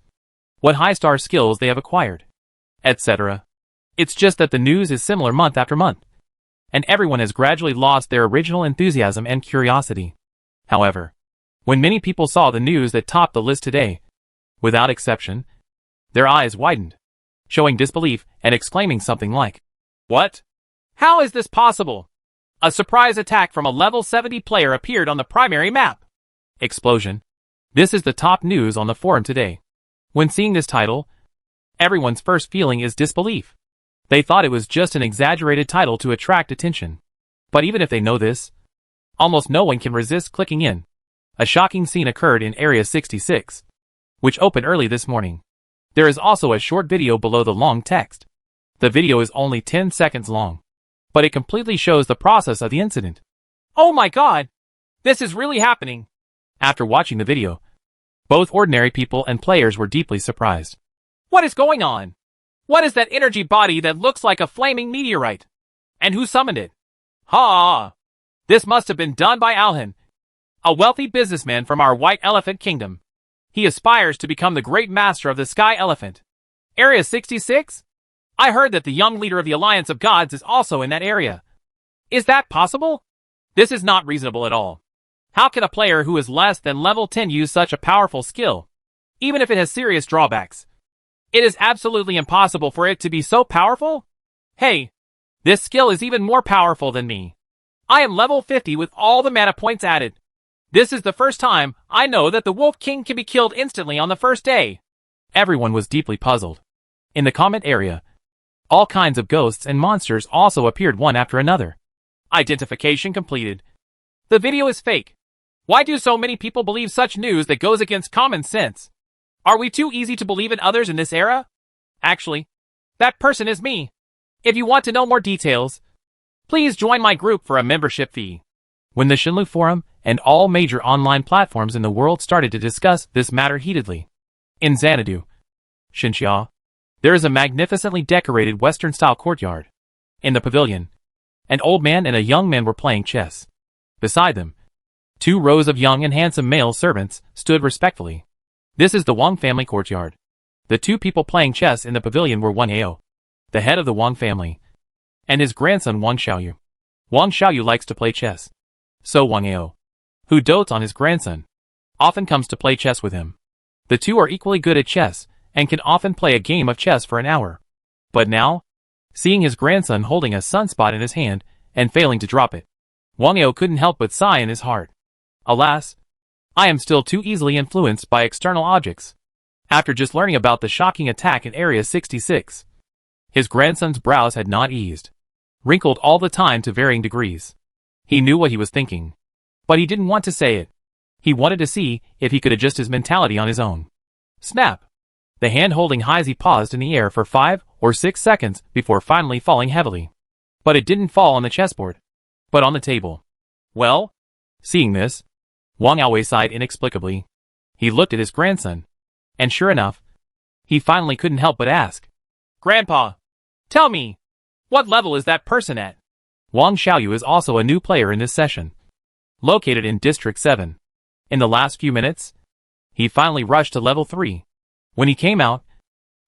what high-star skills they have acquired, etc. It's just that the news is similar month after month, and everyone has gradually lost their original enthusiasm and curiosity. However, when many people saw the news that topped the list today, without exception, their eyes widened, showing disbelief and exclaiming something like, "What? How is this possible? A surprise attack from a level 70 player appeared on the primary map." Explosion. This is the top news on the forum today. When seeing this title, everyone's first feeling is disbelief. They thought it was just an exaggerated title to attract attention. But even if they know this, almost no one can resist clicking in. A shocking scene occurred in Area 66, which opened early this morning. There is also a short video below the long text. The video is only 10 seconds long, but it completely shows the process of the incident. Oh my god! This is really happening! After watching the video, both ordinary people and players were deeply surprised. What is going on? What is that energy body that looks like a flaming meteorite? And who summoned it? Ha! This must have been done by Alhan, a wealthy businessman from our White Elephant Kingdom. He aspires to become the great master of the Sky Elephant. Area 66? I heard that the young leader of the Alliance of Gods is also in that area. Is that possible? This is not reasonable at all. How can a player who is less than level 10 use such a powerful skill, even if it has serious drawbacks? It is absolutely impossible for it to be so powerful. Hey, this skill is even more powerful than me. I am level 50 with all the mana points added. This is the first time I know that the Wolf King can be killed instantly on the first day. Everyone was deeply puzzled. In the comment area, all kinds of ghosts and monsters also appeared one after another. Identification completed. The video is fake. Why do so many people believe such news that goes against common sense? Are we too easy to believe in others in this era? Actually, that person is me. If you want to know more details, please join my group for a membership fee. When the Shenlu forum and all major online platforms in the world started to discuss this matter heatedly. In Xanadu, Xinxia, there is a magnificently decorated Western-style courtyard. In the pavilion, an old man and a young man were playing chess. Beside them, 2 rows of young and handsome male servants stood respectfully. This is the Wang family courtyard. The 2 people playing chess in the pavilion were Wang Ao, the head of the Wang family, and his grandson Wang Xiaoyu. Wang Xiaoyu likes to play chess. So Wang Ao, who dotes on his grandson, often comes to play chess with him. The 2 are equally good at chess and can often play a game of chess for an hour. But now, seeing his grandson holding a sunspot in his hand and failing to drop it, Wang Ao couldn't help but sigh in his heart. Alas, I am still too easily influenced by external objects. After just learning about the shocking attack in Area 66, his grandson's brows had not eased, wrinkled all the time to varying degrees. He knew what he was thinking, but he didn't want to say it. He wanted to see if he could adjust his mentality on his own. Snap! The hand holding Heisey paused in the air for 5 or 6 seconds before finally falling heavily. But it didn't fall on the chessboard, but on the table. Well, seeing this, Wang Ao sighed inexplicably. He looked at his grandson, and sure enough, he finally couldn't help but ask, "Grandpa, tell me, what level is that person at?" Wang Xiaoyu is also a new player in this session, located in District 7. In the last few minutes, he finally rushed to level 3. When he came out,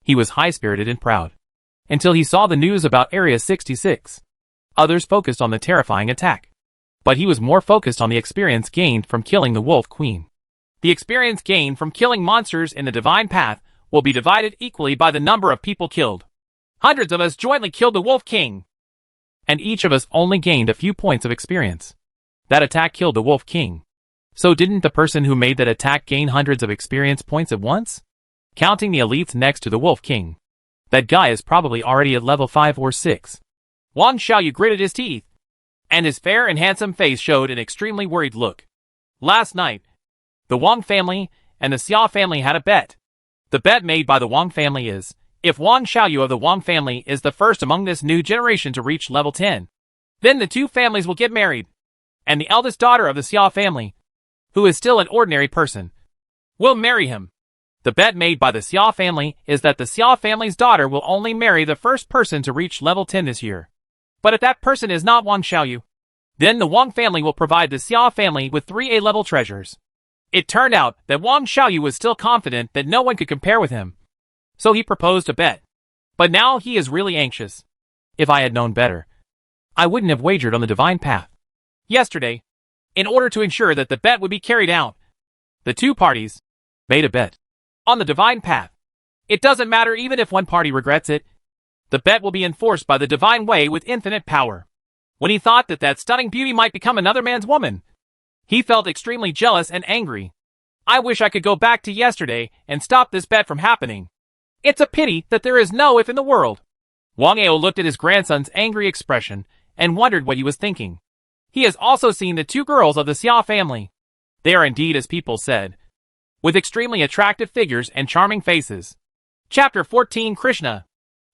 he was high-spirited and proud, until he saw the news about Area 66. Others focused on the terrifying attack, but he was more focused on the experience gained from killing the Wolf Queen. The experience gained from killing monsters in the Divine Path will be divided equally by the number of people killed. Hundreds of us jointly killed the Wolf King, and each of us only gained a few points of experience. That attack killed the Wolf King. So didn't the person who made that attack gain hundreds of experience points at once? Counting the elites next to the Wolf King, that guy is probably already at level 5 or 6. Wang Xiaoyu gritted his teeth, and his fair and handsome face showed an extremely worried look. Last night, the Wang family and the Xia family had a bet. The bet made by the Wang family is, if Wang Xiaoyu of the Wang family is the first among this new generation to reach level 10, then the 2 families will get married, and the eldest daughter of the Xia family, who is still an ordinary person, will marry him. The bet made by the Xia family is that the Xia family's daughter will only marry the first person to reach level 10 this year. But if that person is not Wang Xiaoyu, then the Wang family will provide the Xia family with 3 A-level treasures. It turned out that Wang Xiaoyu was still confident that no one could compare with him, so he proposed a bet. But now he is really anxious. If I had known better, I wouldn't have wagered on the Divine Path. Yesterday, in order to ensure that the bet would be carried out, the 2 parties made a bet on the Divine Path. It doesn't matter even if one party regrets it. The bet will be enforced by the Divine Way with infinite power. When he thought that that stunning beauty might become another man's woman, he felt extremely jealous and angry. I wish I could go back to yesterday and stop this bet from happening. It's a pity that there is no if in the world. Wang Ao looked at his grandson's angry expression and wondered what he was thinking. He has also seen the 2 girls of the Xia family. They are indeed as people said, with extremely attractive figures and charming faces. Chapter 14 Krishna.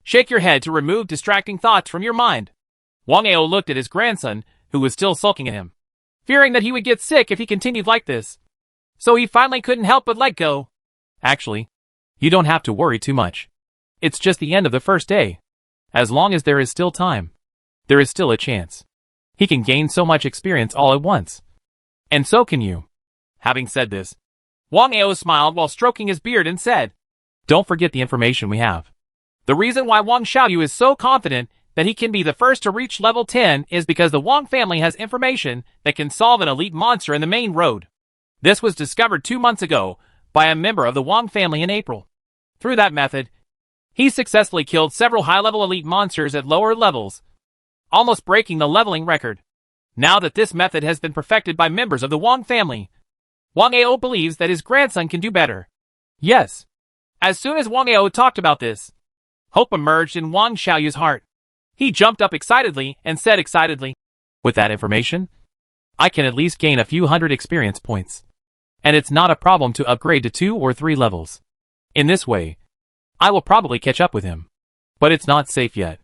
Shake your head to remove distracting thoughts from your mind. Wang Ao looked at his grandson, who was still sulking at him, fearing that he would get sick if he continued like this. So he finally couldn't help but let go. Actually, you don't have to worry too much. It's just the end of the first day. As long as there is still time, there is still a chance. He can gain so much experience all at once. And so can you. Having said this, Wang Ao smiled while stroking his beard and said, "Don't forget the information we have. The reason why Wang Xiaoyu is so confident that he can be the first to reach level 10 is because the Wang family has information that can solve an elite monster in the main road. This was discovered 2 months ago by a member of the Wang family in April. Through that method, he successfully killed several high-level elite monsters at lower levels, almost breaking the leveling record. Now that this method has been perfected by members of the Wang family, Wang Ao believes that his grandson can do better." Yes. As soon as Wang Ao talked about this, hope emerged in Wang Xiaoyu's heart. He jumped up excitedly and said excitedly, "With that information, I can at least gain a few hundred experience points. And it's not a problem to upgrade to 2 or 3 levels. In this way, I will probably catch up with him. But it's not safe yet.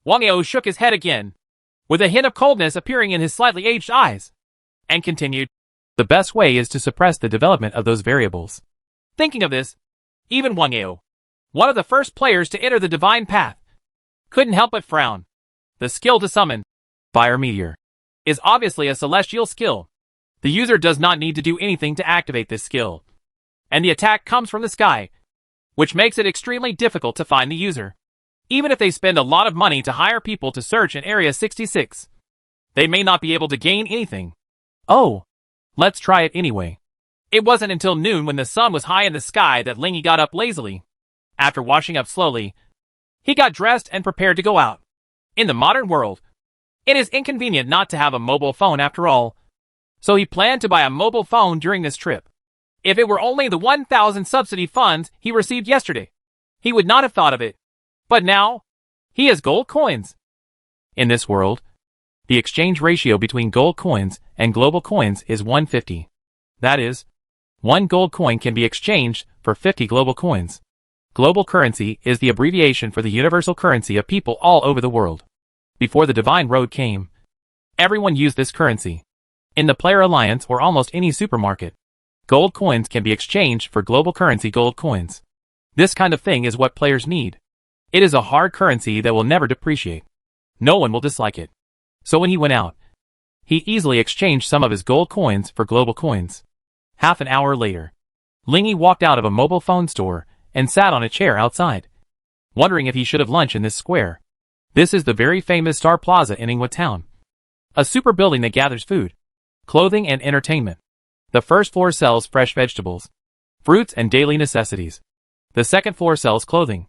Wang Yao shook his head again, with a hint of coldness appearing in his slightly aged eyes, and continued, the best way is to suppress the development of those variables. Thinking of this, even Wang Yao, one of the first players to enter the divine path, couldn't help but frown. The skill to summon Fire Meteor is obviously a celestial skill. The user does not need to do anything to activate this skill, and the attack comes from the sky, which makes it extremely difficult to find the user. Even if they spend a lot of money to hire people to search in Area 66, they may not be able to gain anything. Oh, let's try it anyway. It wasn't until noon when the sun was high in the sky that Lingy got up lazily. After washing up slowly, he got dressed and prepared to go out. In the modern world, it is inconvenient not to have a mobile phone after all, so he planned to buy a mobile phone during this trip. If it were only the 1,000 subsidy funds he received yesterday, he would not have thought of it. But now, he has gold coins. In this world, the exchange ratio between gold coins and global coins is 150. That is, 1 gold coin can be exchanged for 50 global coins. Global currency is the abbreviation for the universal currency of people all over the world. Before the Divine Road came, everyone used this currency. In the Player Alliance or almost any supermarket, gold coins can be exchanged for global currency gold coins. This kind of thing is what players need. It is a hard currency that will never depreciate. No one will dislike it. So when he went out, he easily exchanged some of his gold coins for global coins. Half an hour later, Lingy walked out of a mobile phone store and sat on a chair outside, wondering if he should have lunch in this square. This is the very famous Star Plaza in Ingwa Town, a super building that gathers food, clothing and entertainment. The first floor sells fresh vegetables, fruits and daily necessities. The second floor sells clothing,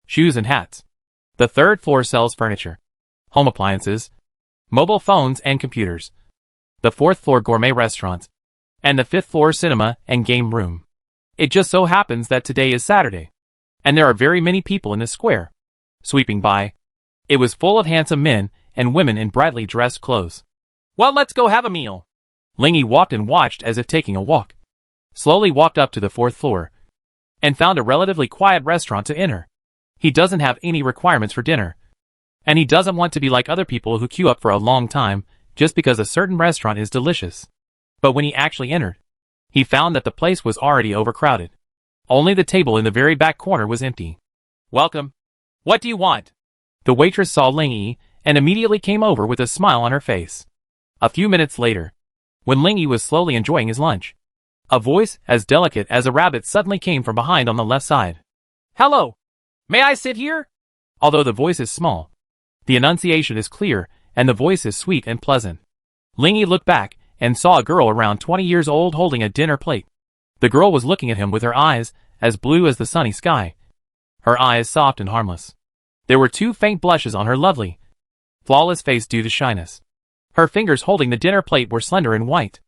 shoes and hats. The third floor sells furniture, home appliances, mobile phones and computers. The fourth floor gourmet restaurants, and the fifth floor cinema and game room. It just so happens that today is Saturday, and there are very many people in this square. Sweeping by, it was full of handsome men and women in brightly dressed clothes. Well, let's go have a meal. Lingy walked and watched as if taking a walk. Slowly walked up to the fourth floor, and found a relatively quiet restaurant to enter. He doesn't have any requirements for dinner, and he doesn't want to be like other people who queue up for a long time just because a certain restaurant is delicious. But when he actually entered, he found that the place was already overcrowded. Only the table in the very back corner was empty. Welcome. What do you want? The waitress saw Lingy and immediately came over with a smile on her face. A few minutes later, when Lingy was slowly enjoying his lunch, a voice as delicate as a rabbit suddenly came from behind on the left side. Hello. May I sit here? Although the voice is small, the enunciation is clear and the voice is sweet and pleasant. Lingy looked back and saw a girl around 20 years old holding a dinner plate. The girl was looking at him with her eyes as blue as the sunny sky, her eyes soft and harmless. There were 2 faint blushes on her lovely, flawless face due to shyness. Her fingers holding the dinner plate were slender and white,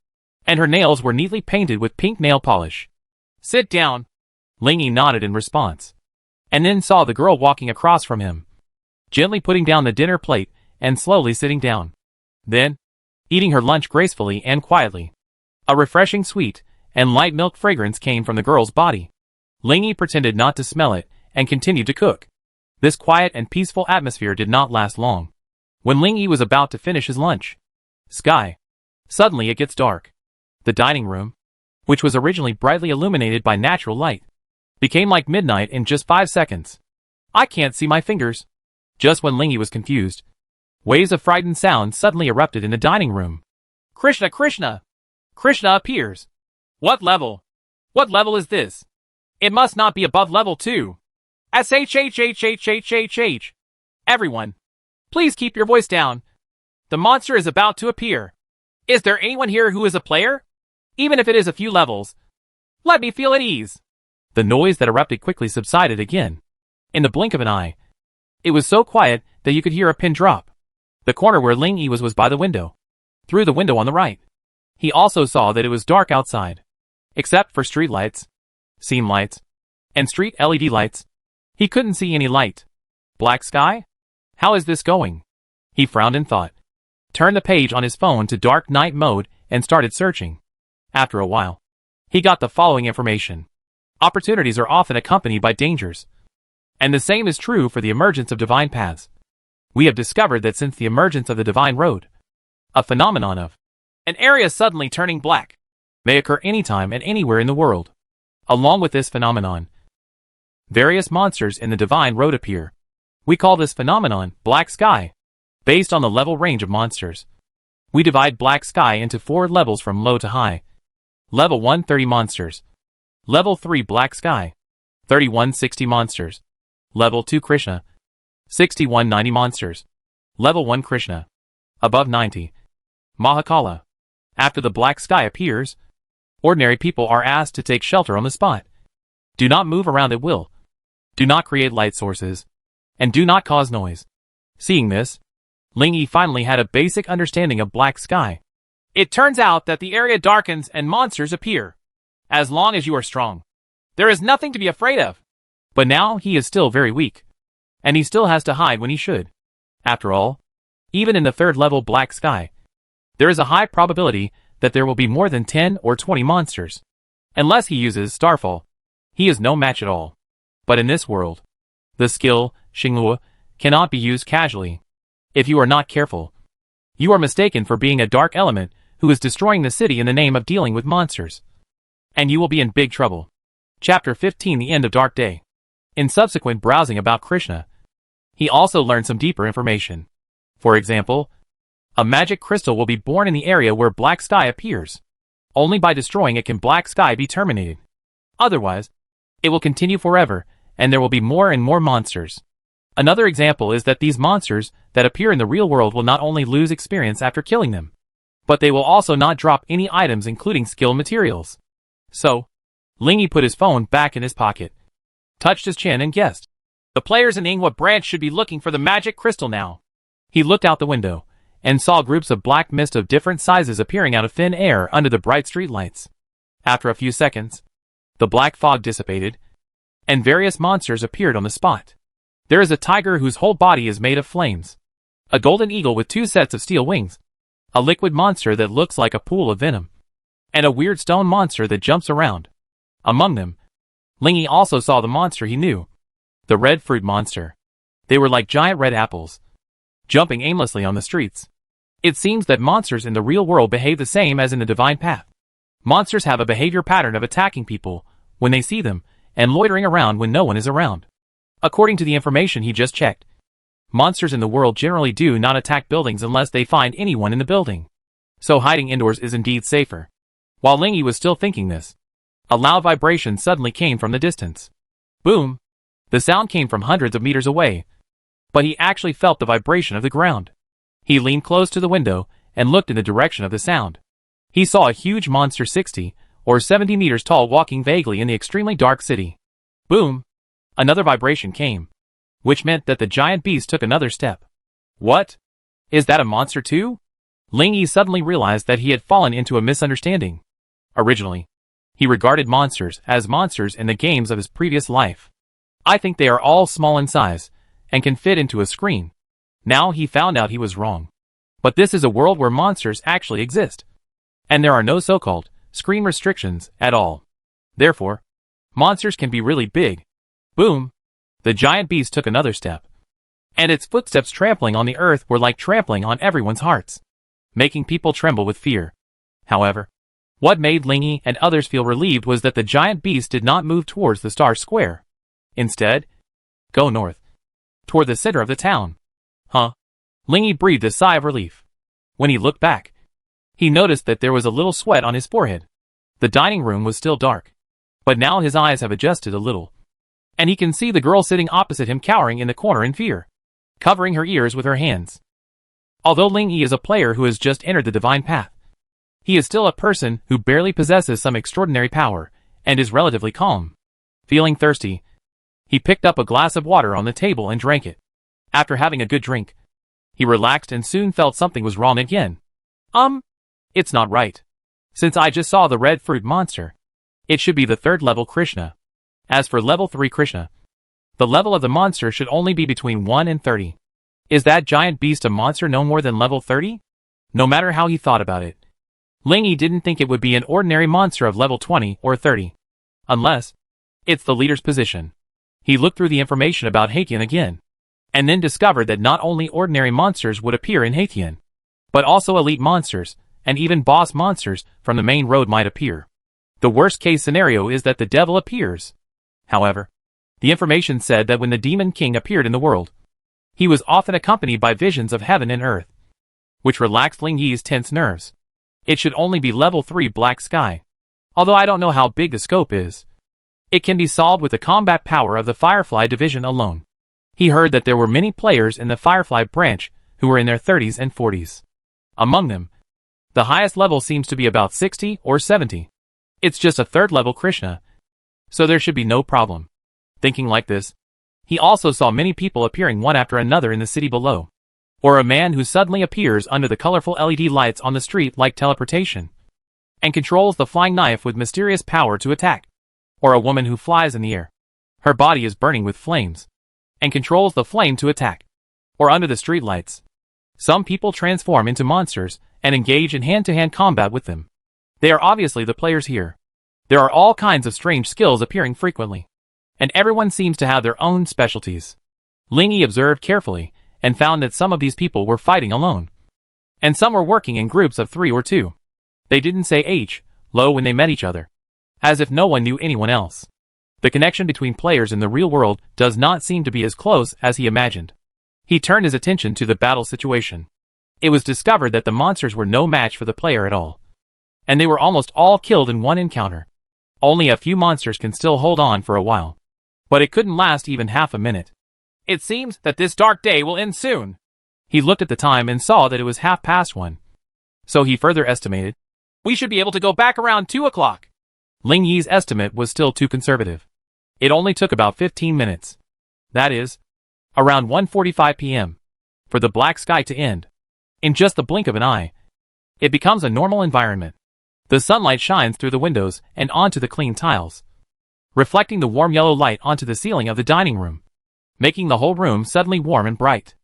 and her nails were neatly painted with pink nail polish. Sit down. Lingy nodded in response, and then saw the girl walking across from him, gently putting down the dinner plate and slowly sitting down. Then, eating her lunch gracefully and quietly. A refreshing sweet and light milk fragrance came from the girl's body. Lingy pretended not to smell it and continued to cook. This quiet and peaceful atmosphere did not last long. When Lingy was about to finish his lunch, suddenly it gets dark. The dining room, which was originally brightly illuminated by natural light, became like midnight in just 5 seconds. I can't see my fingers. Just when Lingy was confused, waves of frightened sound suddenly erupted in the dining room. Krishna, Krishna! Krishna appears. What level? What level is this? It must not be above level 2. SHHHHHHH. Everyone, please keep your voice down. The monster is about to appear. Is there anyone here who is a player? Even if it is a few levels. Let me feel at ease. The noise that erupted quickly subsided again. In the blink of an eye, it was so quiet that you could hear a pin drop. The corner where Lingy was by the window. Through the window on the right, he also saw that it was dark outside, except for street lights, seam lights, and street LED lights. He couldn't see any light. Black sky? How is this going? He frowned in thought, turned the page on his phone to dark night mode and started searching. After a while, he got the following information. Opportunities are often accompanied by dangers. And the same is true for the emergence of divine paths. We have discovered that since the emergence of the divine road, a phenomenon of an area suddenly turning black may occur anytime and anywhere in the world. Along with this phenomenon, various monsters in the divine road appear. We call this phenomenon black sky, based on the level range of monsters. We divide black sky into 4 levels from low to high. Level 1 30 monsters. Level 3 black sky 31 60 monsters. Level 2 Krishna 61 90 monsters. Level 1 Krishna above 90 Mahakala. After the black sky appears, ordinary people are asked to take shelter on the spot. Do not move around at will. Do not create light sources. And do not cause noise. Seeing this, Ling Yi finally had a basic understanding of black sky. It turns out that the area darkens and monsters appear. As long as you are strong, there is nothing to be afraid of. But now he is still very weak. And he still has to hide when he should. After all, even in the 3rd level black sky, there is a high probability that there will be more than 10 or 20 monsters. Unless he uses Starfall, he is no match at all. But in this world, the skill, Xingluo, cannot be used casually. If you are not careful, you are mistaken for being a dark element who is destroying the city in the name of dealing with monsters. And you will be in big trouble. Chapter 15 The End of Dark Day. In subsequent browsing about Krishna, he also learned some deeper information. For example, a magic crystal will be born in the area where black sky appears. Only by destroying it can black sky be terminated. Otherwise, it will continue forever, and there will be more and more monsters. Another example is that these monsters that appear in the real world will not only lose experience after killing them, but they will also not drop any items including skill materials. So, Ling Yi put his phone back in his pocket, touched his chin and guessed. The players in Ingwa branch should be looking for the magic crystal now. He looked out the window, and saw groups of black mist of different sizes appearing out of thin air under the bright street lights. After a few seconds, the black fog dissipated, and various monsters appeared on the spot. There is a tiger whose whole body is made of flames, a golden eagle with 2 sets of steel wings, a liquid monster that looks like a pool of venom, and a weird stone monster that jumps around. Among them, Ling Yi also saw the monster he knew, the red fruit monster. They were like giant red apples, jumping aimlessly on the streets. It seems that monsters in the real world behave the same as in the divine path. Monsters have a behavior pattern of attacking people when they see them, and loitering around when no one is around. According to the information he just checked, monsters in the world generally do not attack buildings unless they find anyone in the building. So hiding indoors is indeed safer. While Ling Yi was still thinking this, a loud vibration suddenly came from the distance. Boom! The sound came from hundreds of meters away, but he actually felt the vibration of the ground. He leaned close to the window and looked in the direction of the sound. He saw a huge monster 60 or 70 meters tall walking vaguely in the extremely dark city. Boom! Another vibration came, which meant that the giant beast took another step. What? Is that a monster too? Ling Yi suddenly realized that he had fallen into a misunderstanding. Originally, he regarded monsters as monsters in the games of his previous life. I think they are all small in size and can fit into a screen. Now he found out he was wrong. But this is a world where monsters actually exist. And there are no so-called screen restrictions at all. Therefore, monsters can be really big. Boom! The giant beast took another step. And its footsteps trampling on the earth were like trampling on everyone's hearts, making people tremble with fear. However, what made Ling Yi and others feel relieved was that the giant beast did not move towards the Star Square. Instead, go north, toward the center of the town. Huh? Ling Yi breathed a sigh of relief. When he looked back, he noticed that there was a little sweat on his forehead. The dining room was still dark, but now his eyes have adjusted a little, and he can see the girl sitting opposite him cowering in the corner in fear, covering her ears with her hands. Although Ling Yi is a player who has just entered the divine path, he is still a person who barely possesses some extraordinary power and is relatively calm. Feeling thirsty, he picked up a glass of water on the table and drank it. After having a good drink, he relaxed and soon felt something was wrong again. It's not right. Since I just saw the red fruit monster, it should be the 3rd level Krishna. As for level 3 Krishna, the level of the monster should only be between 1 and 30. Is that giant beast a monster no more than level 30? No matter how he thought about it, Ling Yi didn't think it would be an ordinary monster of level 20 or 30. Unless, It's the leader's position. He looked through the information about Haitian again, and then discovered that not only ordinary monsters would appear in Haitian, but also elite monsters, and even boss monsters from the main road might appear. The worst case scenario is that the devil appears. However, the information said that when the Demon King appeared in the world, he was often accompanied by visions of heaven and earth, which relaxed Ling Yi's tense nerves. It should only be level 3 black sky. Although I don't know how big the scope is. It can be solved with the combat power of the Firefly division alone. He heard that there were many players in the Firefly branch who were in their 30s and 40s. Among them, the highest level seems to be about 60 or 70. It's just a 3rd level Krishna, so there should be no problem. Thinking like this, he also saw many people appearing one after another in the city below. Or a man who suddenly appears under the colorful LED lights on the street like teleportation, and controls the flying knife with mysterious power to attack. Or a woman who flies in the air. Her body is burning with flames, and controls the flame to attack. Or under the street lights. Some people transform into monsters and engage in hand-to-hand combat with them. They are obviously the players here. There are all kinds of strange skills appearing frequently, and everyone seems to have their own specialties. Ling Yi observed carefully, and found that some of these people were fighting alone, and some were working in groups of 3 or 2. They didn't say hello when they met each other, as if no one knew anyone else. The connection between players in the real world does not seem to be as close as he imagined. He turned his attention to the battle situation. It was discovered that the monsters were no match for the player at all, and they were almost all killed in one encounter. Only a few monsters can still hold on for a while, but it couldn't last even half a minute. It seems that this dark day will end soon. He looked at the time and saw that it was 1:30. So he further estimated, we should be able to go back around 2 o'clock. Ling Yi's estimate was still too conservative. It only took about 15 minutes. That is, around 1:45 p.m. for the black sky to end. In just the blink of an eye, it becomes a normal environment. The sunlight shines through the windows and onto the clean tiles, reflecting the warm yellow light onto the ceiling of the dining room, making the whole room suddenly warm and bright.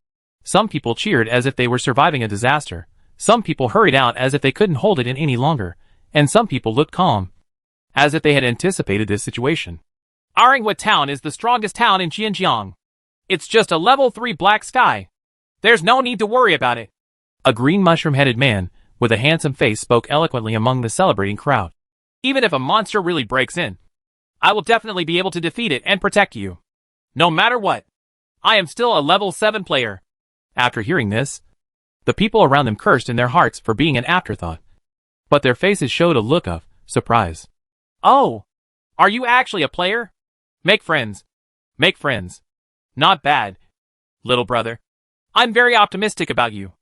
Some people cheered as if they were surviving a disaster. Some people hurried out as if they couldn't hold it in any longer, and some people looked calm, as if they had anticipated this situation. Aringwa town is the strongest town in Xinjiang. It's just a level 3 black sky. There's no need to worry about it. A green mushroom-headed man with a handsome face spoke eloquently among the celebrating crowd. Even if a monster really breaks in, I will definitely be able to defeat it and protect you. No matter what, I am still a level 7 player. After hearing this, the people around them cursed in their hearts for being an afterthought, but their faces showed a look of surprise. Oh, are you actually a player? Make friends. Make friends. Not bad, little brother. I'm very optimistic about you.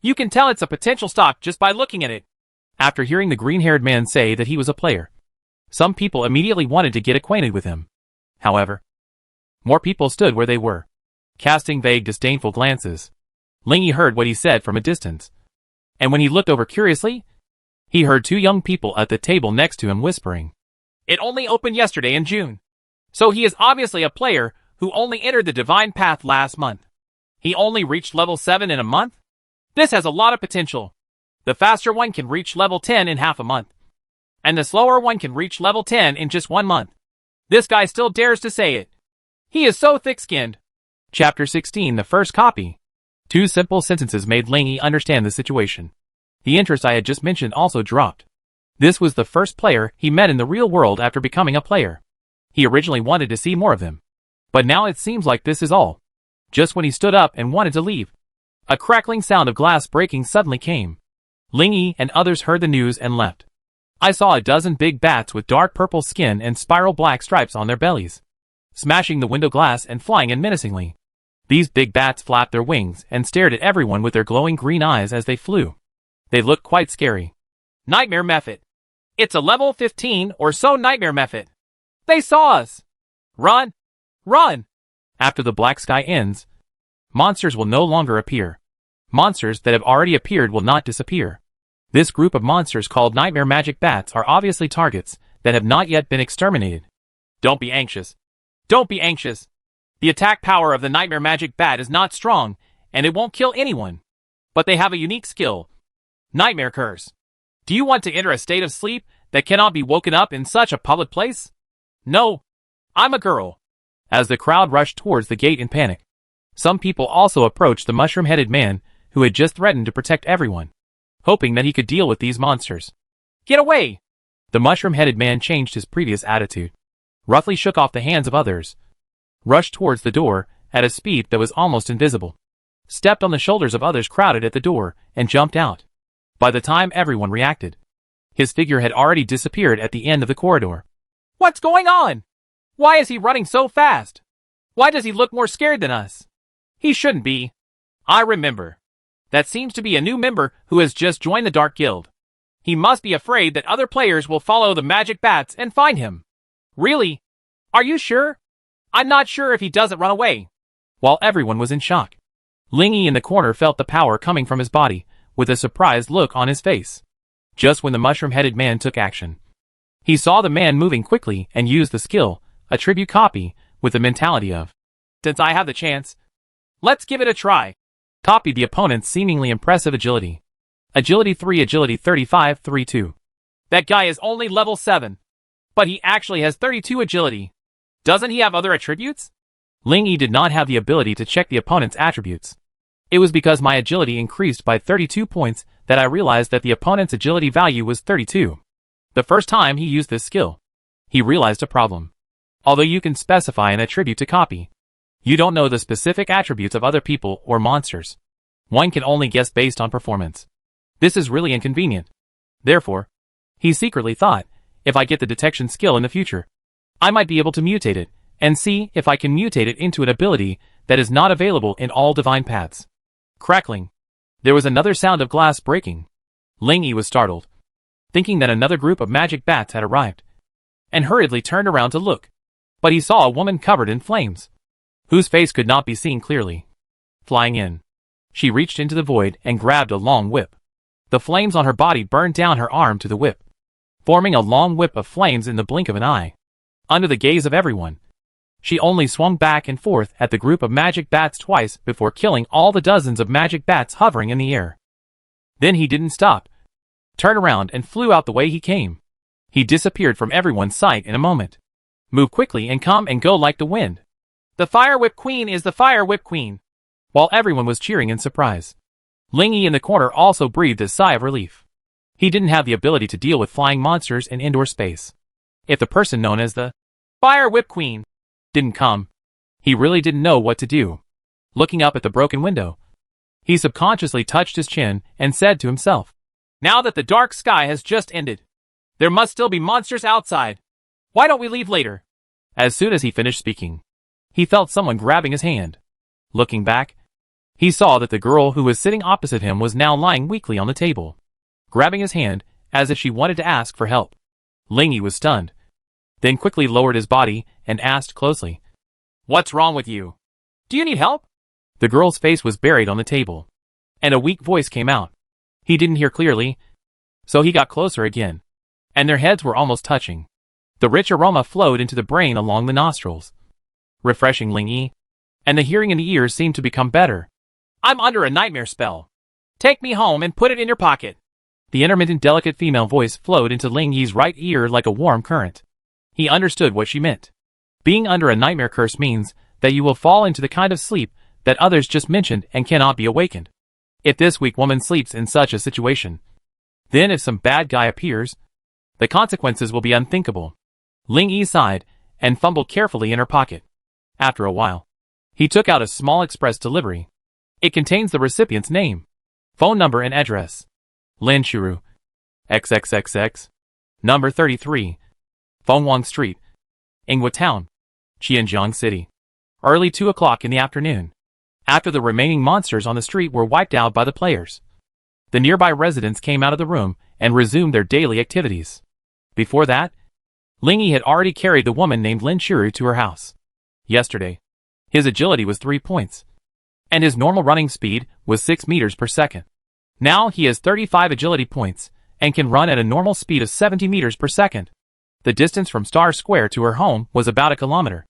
You can tell it's a potential stock just by looking at it. After hearing the green-haired man say that he was a player, some people immediately wanted to get acquainted with him. However, more people stood where they were, casting vague, disdainful glances. Ling Yi heard what he said from a distance, and when he looked over curiously, he heard 2 young people at the table next to him whispering. It only opened yesterday in June, so he is obviously a player who only entered the divine path last month. He only reached level 7 in a month? This has a lot of potential. The faster one can reach level 10 in half a month, and the slower one can reach level 10 in just 1 month. This guy still dares to say it. He is so thick-skinned. Chapter 16, the first copy. 2 simple sentences made Ling Yi understand the situation. The interest I had just mentioned also dropped. This was the first player he met in the real world after becoming a player. He originally wanted to see more of them, but now it seems like this is all. Just when he stood up and wanted to leave, a crackling sound of glass breaking suddenly came. Ling Yi and others heard the news and left. I saw a dozen big bats with dark purple skin and spiral black stripes on their bellies, smashing the window glass and flying in menacingly. These big bats flapped their wings and stared at everyone with their glowing green eyes as they flew. They looked quite scary. Nightmare method. It's a level 15 or so nightmare method. They saw us. Run! Run! After the black sky ends, monsters will no longer appear. Monsters that have already appeared will not disappear. This group of monsters called Nightmare Magic Bats are obviously targets that have not yet been exterminated. Don't be anxious. Don't be anxious. The attack power of the Nightmare Magic Bat is not strong, and it won't kill anyone. But they have a unique skill. Nightmare Curse. Do you want to enter a state of sleep that cannot be woken up in such a public place? No. I'm a girl. As the crowd rushed towards the gate in panic, some people also approached the mushroom-headed man who had just threatened to protect everyone, hoping that he could deal with these monsters. Get away! The mushroom-headed man changed his previous attitude, roughly shook off the hands of others, rushed towards the door at a speed that was almost invisible, stepped on the shoulders of others crowded at the door, and jumped out. By the time everyone reacted, his figure had already disappeared at the end of the corridor. What's going on? Why is he running so fast? Why does he look more scared than us? He shouldn't be. I remember. That seems to be a new member who has just joined the Dark Guild. He must be afraid that other players will follow the magic bats and find him. Really? Are you sure? I'm not sure if he doesn't run away. While everyone was in shock, Lingy in the corner felt the power coming from his body, with a surprised look on his face. Just when the mushroom-headed man took action, he saw the man moving quickly and used the skill, attribute copy, with the mentality of, since I have the chance, let's give it a try. Copied the opponent's seemingly impressive agility. Agility 3, agility 35, 32. That guy is only level 7. But he actually has 32 agility. Doesn't he have other attributes? Lingy did not have the ability to check the opponent's attributes. It was because my agility increased by 32 points that I realized that the opponent's agility value was 32. The first time he used this skill, he realized a problem. Although you can specify an attribute to copy, you don't know the specific attributes of other people or monsters. One can only guess based on performance. This is really inconvenient. Therefore, he secretly thought, if I get the detection skill in the future, I might be able to mutate it, and see if I can mutate it into an ability that is not available in all divine paths. Crackling. There was another sound of glass breaking. Lingy was startled, thinking that another group of magic bats had arrived, and hurriedly turned around to look. But he saw a woman covered in flames, whose face could not be seen clearly. Flying in, she reached into the void and grabbed a long whip. The flames on her body burned down her arm to the whip, forming a long whip of flames in the blink of an eye. Under the gaze of everyone, she only swung back and forth at the group of magic bats twice before killing all the dozens of magic bats hovering in the air. Then he didn't stop, turned around and flew out the way he came. He disappeared from everyone's sight in a moment. Move quickly and come and go like the wind. The Fire Whip Queen is the Fire Whip Queen. While everyone was cheering in surprise, Lingy in the corner also breathed a sigh of relief. He didn't have the ability to deal with flying monsters in indoor space. If the person known as the Fire Whip Queen didn't come, he really didn't know what to do. Looking up at the broken window, he subconsciously touched his chin and said to himself, now that the dark sky has just ended, there must still be monsters outside. Why don't we leave later? As soon as he finished speaking, he felt someone grabbing his hand. Looking back, he saw that the girl who was sitting opposite him was now lying weakly on the table, grabbing his hand as if she wanted to ask for help. Lingy was stunned, then quickly lowered his body and asked closely, what's wrong with you? Do you need help? The girl's face was buried on the table, and a weak voice came out. He didn't hear clearly, so he got closer again, and their heads were almost touching. The rich aroma flowed into the brain along the nostrils, refreshing Lingy, and the hearing in the ears seemed to become better. I'm under a nightmare spell. Take me home and put it in your pocket. The intermittent delicate female voice flowed into Lingy's right ear like a warm current. He understood what she meant. Being under a nightmare curse means that you will fall into the kind of sleep that others just mentioned and cannot be awakened. If this weak woman sleeps in such a situation, then if some bad guy appears, the consequences will be unthinkable. Lingy sighed and fumbled carefully in her pocket. After a while, he took out a small express delivery. It contains the recipient's name, phone number and address. Lin Shuru, XXXX, number 33, Fengwang Street, Ingwa Town, Qianjiang City. Early 2 o'clock in the afternoon, after the remaining monsters on the street were wiped out by the players, the nearby residents came out of the room and resumed their daily activities. Before that, Lingy had already carried the woman named Lin Shuru to her house. Yesterday, his agility was 3 points, and his normal running speed was 6 meters per second. Now he has 35 agility points, and can run at a normal speed of 70 meters per second. The distance from Star Square to her home was about a kilometer,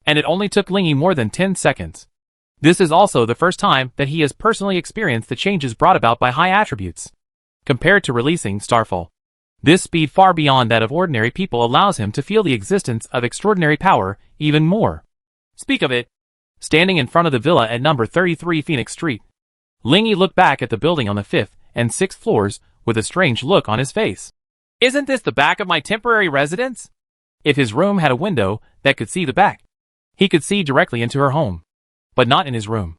and it only took Lingy more than 10 seconds. This is also the first time that he has personally experienced the changes brought about by high attributes. Compared to releasing Starfall, This speed far beyond that of ordinary people allows him to feel the existence of extraordinary power even more. Speak of it. Standing in front of the villa at number 33 Phoenix Street, Ling Yi looked back at the building on the 5th and 6th floors with a strange look on his face. Isn't this the back of my temporary residence? If his room had a window that could see the back, he could see directly into her home. But not in his room,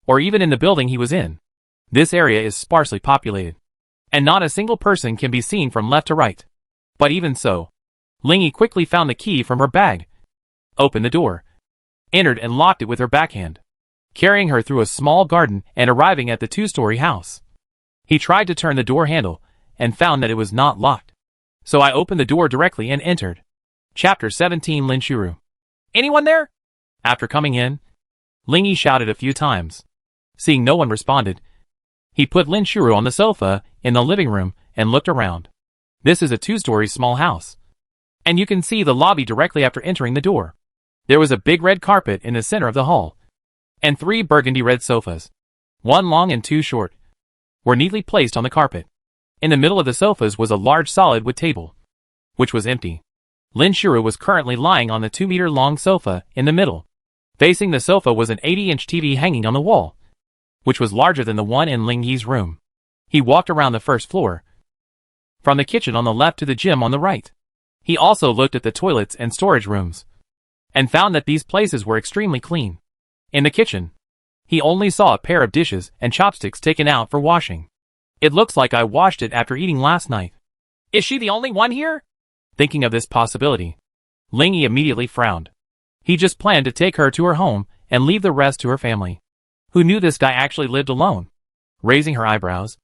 or even in the building he was in. This area is sparsely populated, and not a single person can be seen from left to right. But even so, Ling Yi quickly found the key from her bag, opened the door, entered and locked it with her backhand, carrying her through a small garden and arriving at the 2-story house. He tried to turn the door handle and found that it was not locked. So I opened the door directly and entered. Chapter 17 Lin Shuru. Anyone there? After coming in, Ling Yi shouted a few times. Seeing no one responded, he put Lin Shuru on the sofa in the living room and looked around. This is a 2-story small house, and you can see the lobby directly after entering the door. There was a big red carpet in the center of the hall, and 3 burgundy red sofas, 1 long and 2 short, were neatly placed on the carpet. In the middle of the sofas was a large solid wood table, which was empty. Lin Shuru was currently lying on the 2-meter-long sofa in the middle. Facing the sofa was an 80-inch TV hanging on the wall, which was larger than the one in Ling Yi's room. He walked around the first floor, from the kitchen on the left to the gym on the right. He also looked at the toilets and storage rooms, and found that these places were extremely clean. In the kitchen, he only saw a pair of dishes and chopsticks taken out for washing. It looks like I washed it after eating last night. Is she the only one here? Thinking of this possibility, Ling Yi immediately frowned. He just planned to take her to her home and leave the rest to her family. Who knew this guy actually lived alone? Raising her eyebrows,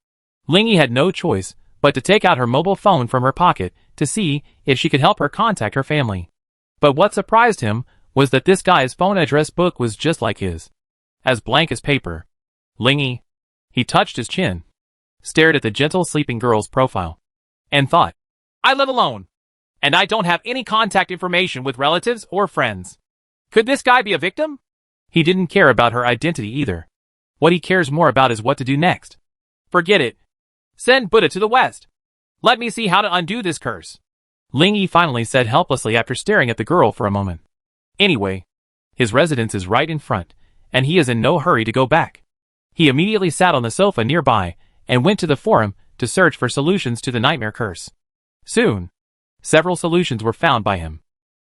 Ling Yi had no choice but to take out her mobile phone from her pocket to see if she could help her contact her family. But what surprised him was that this guy's phone address book was just like his. As blank as paper. Ling Yi. He touched his chin, stared at the gentle sleeping girl's profile, and thought, I live alone, and I don't have any contact information with relatives or friends. Could this guy be a victim? He didn't care about her identity either. What he cares more about is what to do next. Forget it. Send Buddha to the west. Let me see how to undo this curse. Ling Yi finally said helplessly after staring at the girl for a moment. Anyway, his residence is right in front, and he is in no hurry to go back. He immediately sat on the sofa nearby and went to the forum to search for solutions to the nightmare curse. Soon, several solutions were found by him.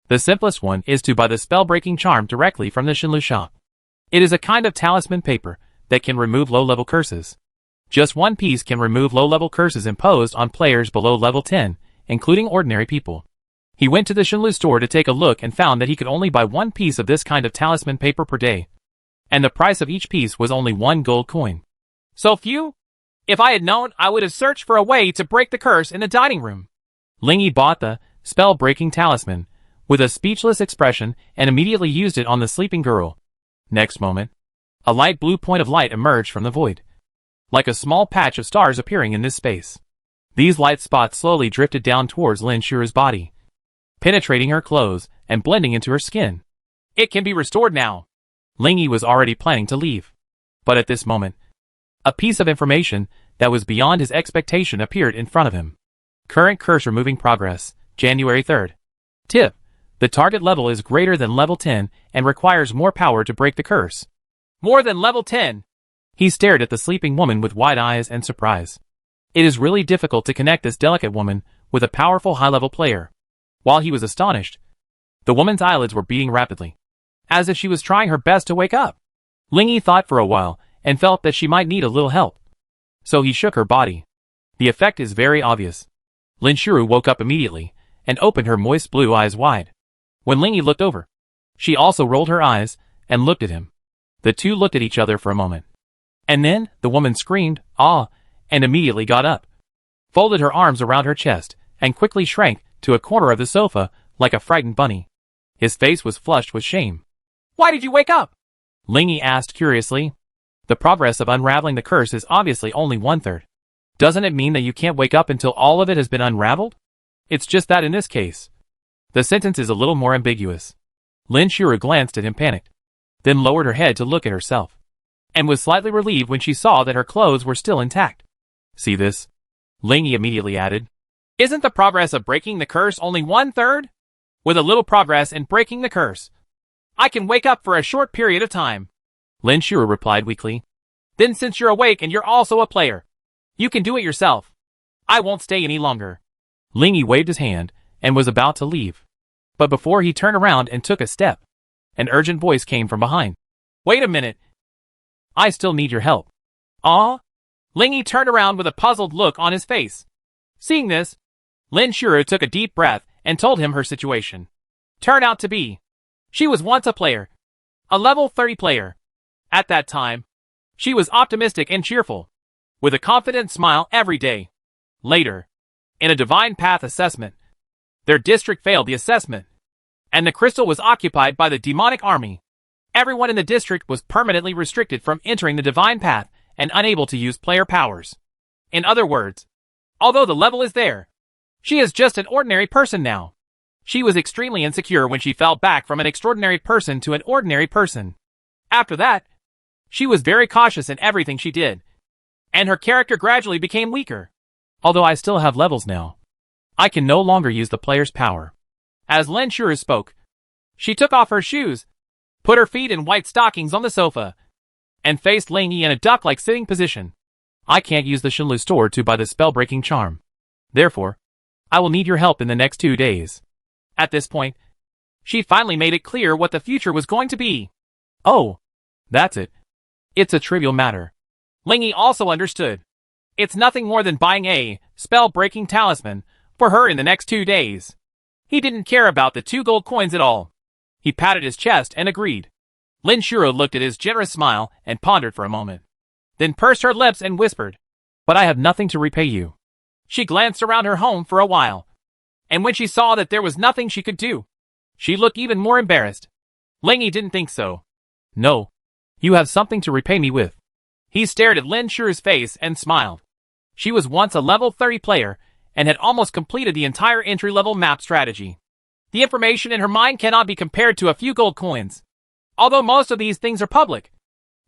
The simplest one is to buy the spell-breaking charm directly from the Shinlu shop. It is a kind of talisman paper that can remove low-level curses. Just 1 piece can remove low-level curses imposed on players below level 10, including ordinary people. He went to the Shinlu store to take a look and found that he could only buy 1 piece of this kind of talisman paper per day, and the price of each piece was only 1 gold coin. So few? If I had known, I would have searched for a way to break the curse in the dining room. Ling Yi bought the spell-breaking talisman with a speechless expression and immediately used it on the sleeping girl. Next moment, a light blue point of light emerged from the void, like a small patch of stars appearing in this space. These light spots slowly drifted down towards Lin Shuru's body, penetrating her clothes and blending into her skin. It can be restored now. Ling Yi was already planning to leave, but at this moment, a piece of information that was beyond his expectation appeared in front of him. Current curse removing progress, January 3rd. Tip: the target level is greater than level 10 and requires more power to break the curse. More than level 10? He stared at the sleeping woman with wide eyes and surprise. It is really difficult to connect this delicate woman with a powerful high-level player. While he was astonished, the woman's eyelids were beating rapidly, as if she was trying her best to wake up. Ling Yi thought for a while and felt that she might need a little help. So he shook her body. The effect is very obvious. Lin Shuru woke up immediately and opened her moist blue eyes wide. When Ling Yi looked over, she also rolled her eyes and looked at him. The two looked at each other for a moment. And then the woman screamed, "Ah!" and immediately got up, folded her arms around her chest, and quickly shrank to a corner of the sofa like a frightened bunny. His face was flushed with shame. "Why did you wake up?" Ling Yi asked curiously. The progress of unraveling the curse is obviously only 1/3. Doesn't it mean that you can't wake up until all of it has been unraveled? It's just that in this case, the sentence is a little more ambiguous. Lin Shuru glanced at him panicked, then lowered her head to look at herself, and was slightly relieved when she saw that her clothes were still intact. "See this?" Ling Yi immediately added. Isn't the progress of breaking the curse only 1/3? With a little progress in breaking the curse, I can wake up for a short period of time. Lin Shuru replied weakly. Then since you're awake and you're also a player, you can do it yourself. I won't stay any longer. Ling Yi waved his hand and was about to leave. But before he turned around and took a step, an urgent voice came from behind. Wait a minute. I still need your help. Ah? Ling Yi turned around with a puzzled look on his face. Seeing this, Lin Shuru took a deep breath and told him her situation. Turned out to be, she was once a player. A level 30 player. At that time, she was optimistic and cheerful, with a confident smile every day. Later, in a divine path assessment, their district failed the assessment, and the crystal was occupied by the demonic army. Everyone in the district was permanently restricted from entering the divine path and unable to use player powers. In other words, although the level is there, she is just an ordinary person now. She was extremely insecure when she fell back from an extraordinary person to an ordinary person. After that, she was very cautious in everything she did, and her character gradually became weaker. Although I still have levels now, I can no longer use the player's power. As Lin Shuru spoke, she took off her shoes, put her feet in white stockings on the sofa, and faced Ling Yi in a duck-like sitting position. I can't use the Shenlu store to buy the spell-breaking charm. Therefore, I will need your help in the next 2 days. At this point, she finally made it clear what the future was going to be. Oh, that's it. It's a trivial matter. Ling Yi also understood. It's nothing more than buying a spell-breaking talisman for her in the next 2 days. He didn't care about the 2 gold coins at all. He patted his chest and agreed. Lin Shuru looked at his generous smile and pondered for a moment, then pursed her lips and whispered, But I have nothing to repay you. She glanced around her home for a while, and when she saw that there was nothing she could do, she looked even more embarrassed. Ling Yi didn't think so. No, you have something to repay me with. He stared at Lin Shuru's face and smiled. She was once a level 30 player and had almost completed the entire entry-level map strategy. The information in her mind cannot be compared to a few gold coins. Although most of these things are public,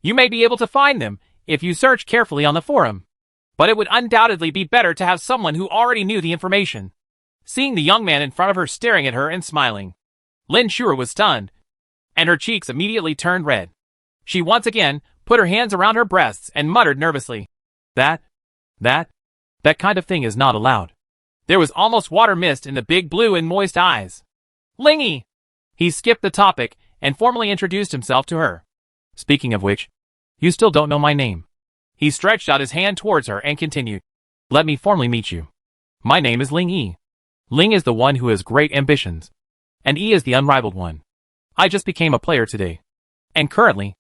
you may be able to find them if you search carefully on the forum. But it would undoubtedly be better to have someone who already knew the information. Seeing the young man in front of her staring at her and smiling, Lin Shuru was stunned, and her cheeks immediately turned red. She once again put her hands around her breasts and muttered nervously, That kind of thing is not allowed. There was almost water mist in the big blue and moist eyes. Ling Yi! He skipped the topic and formally introduced himself to her. Speaking of which, you still don't know my name. He stretched out his hand towards her and continued. Let me formally meet you. My name is Ling Yi. Ling is the one who has great ambitions, and Yi is the unrivaled one. I just became a player today. And currently,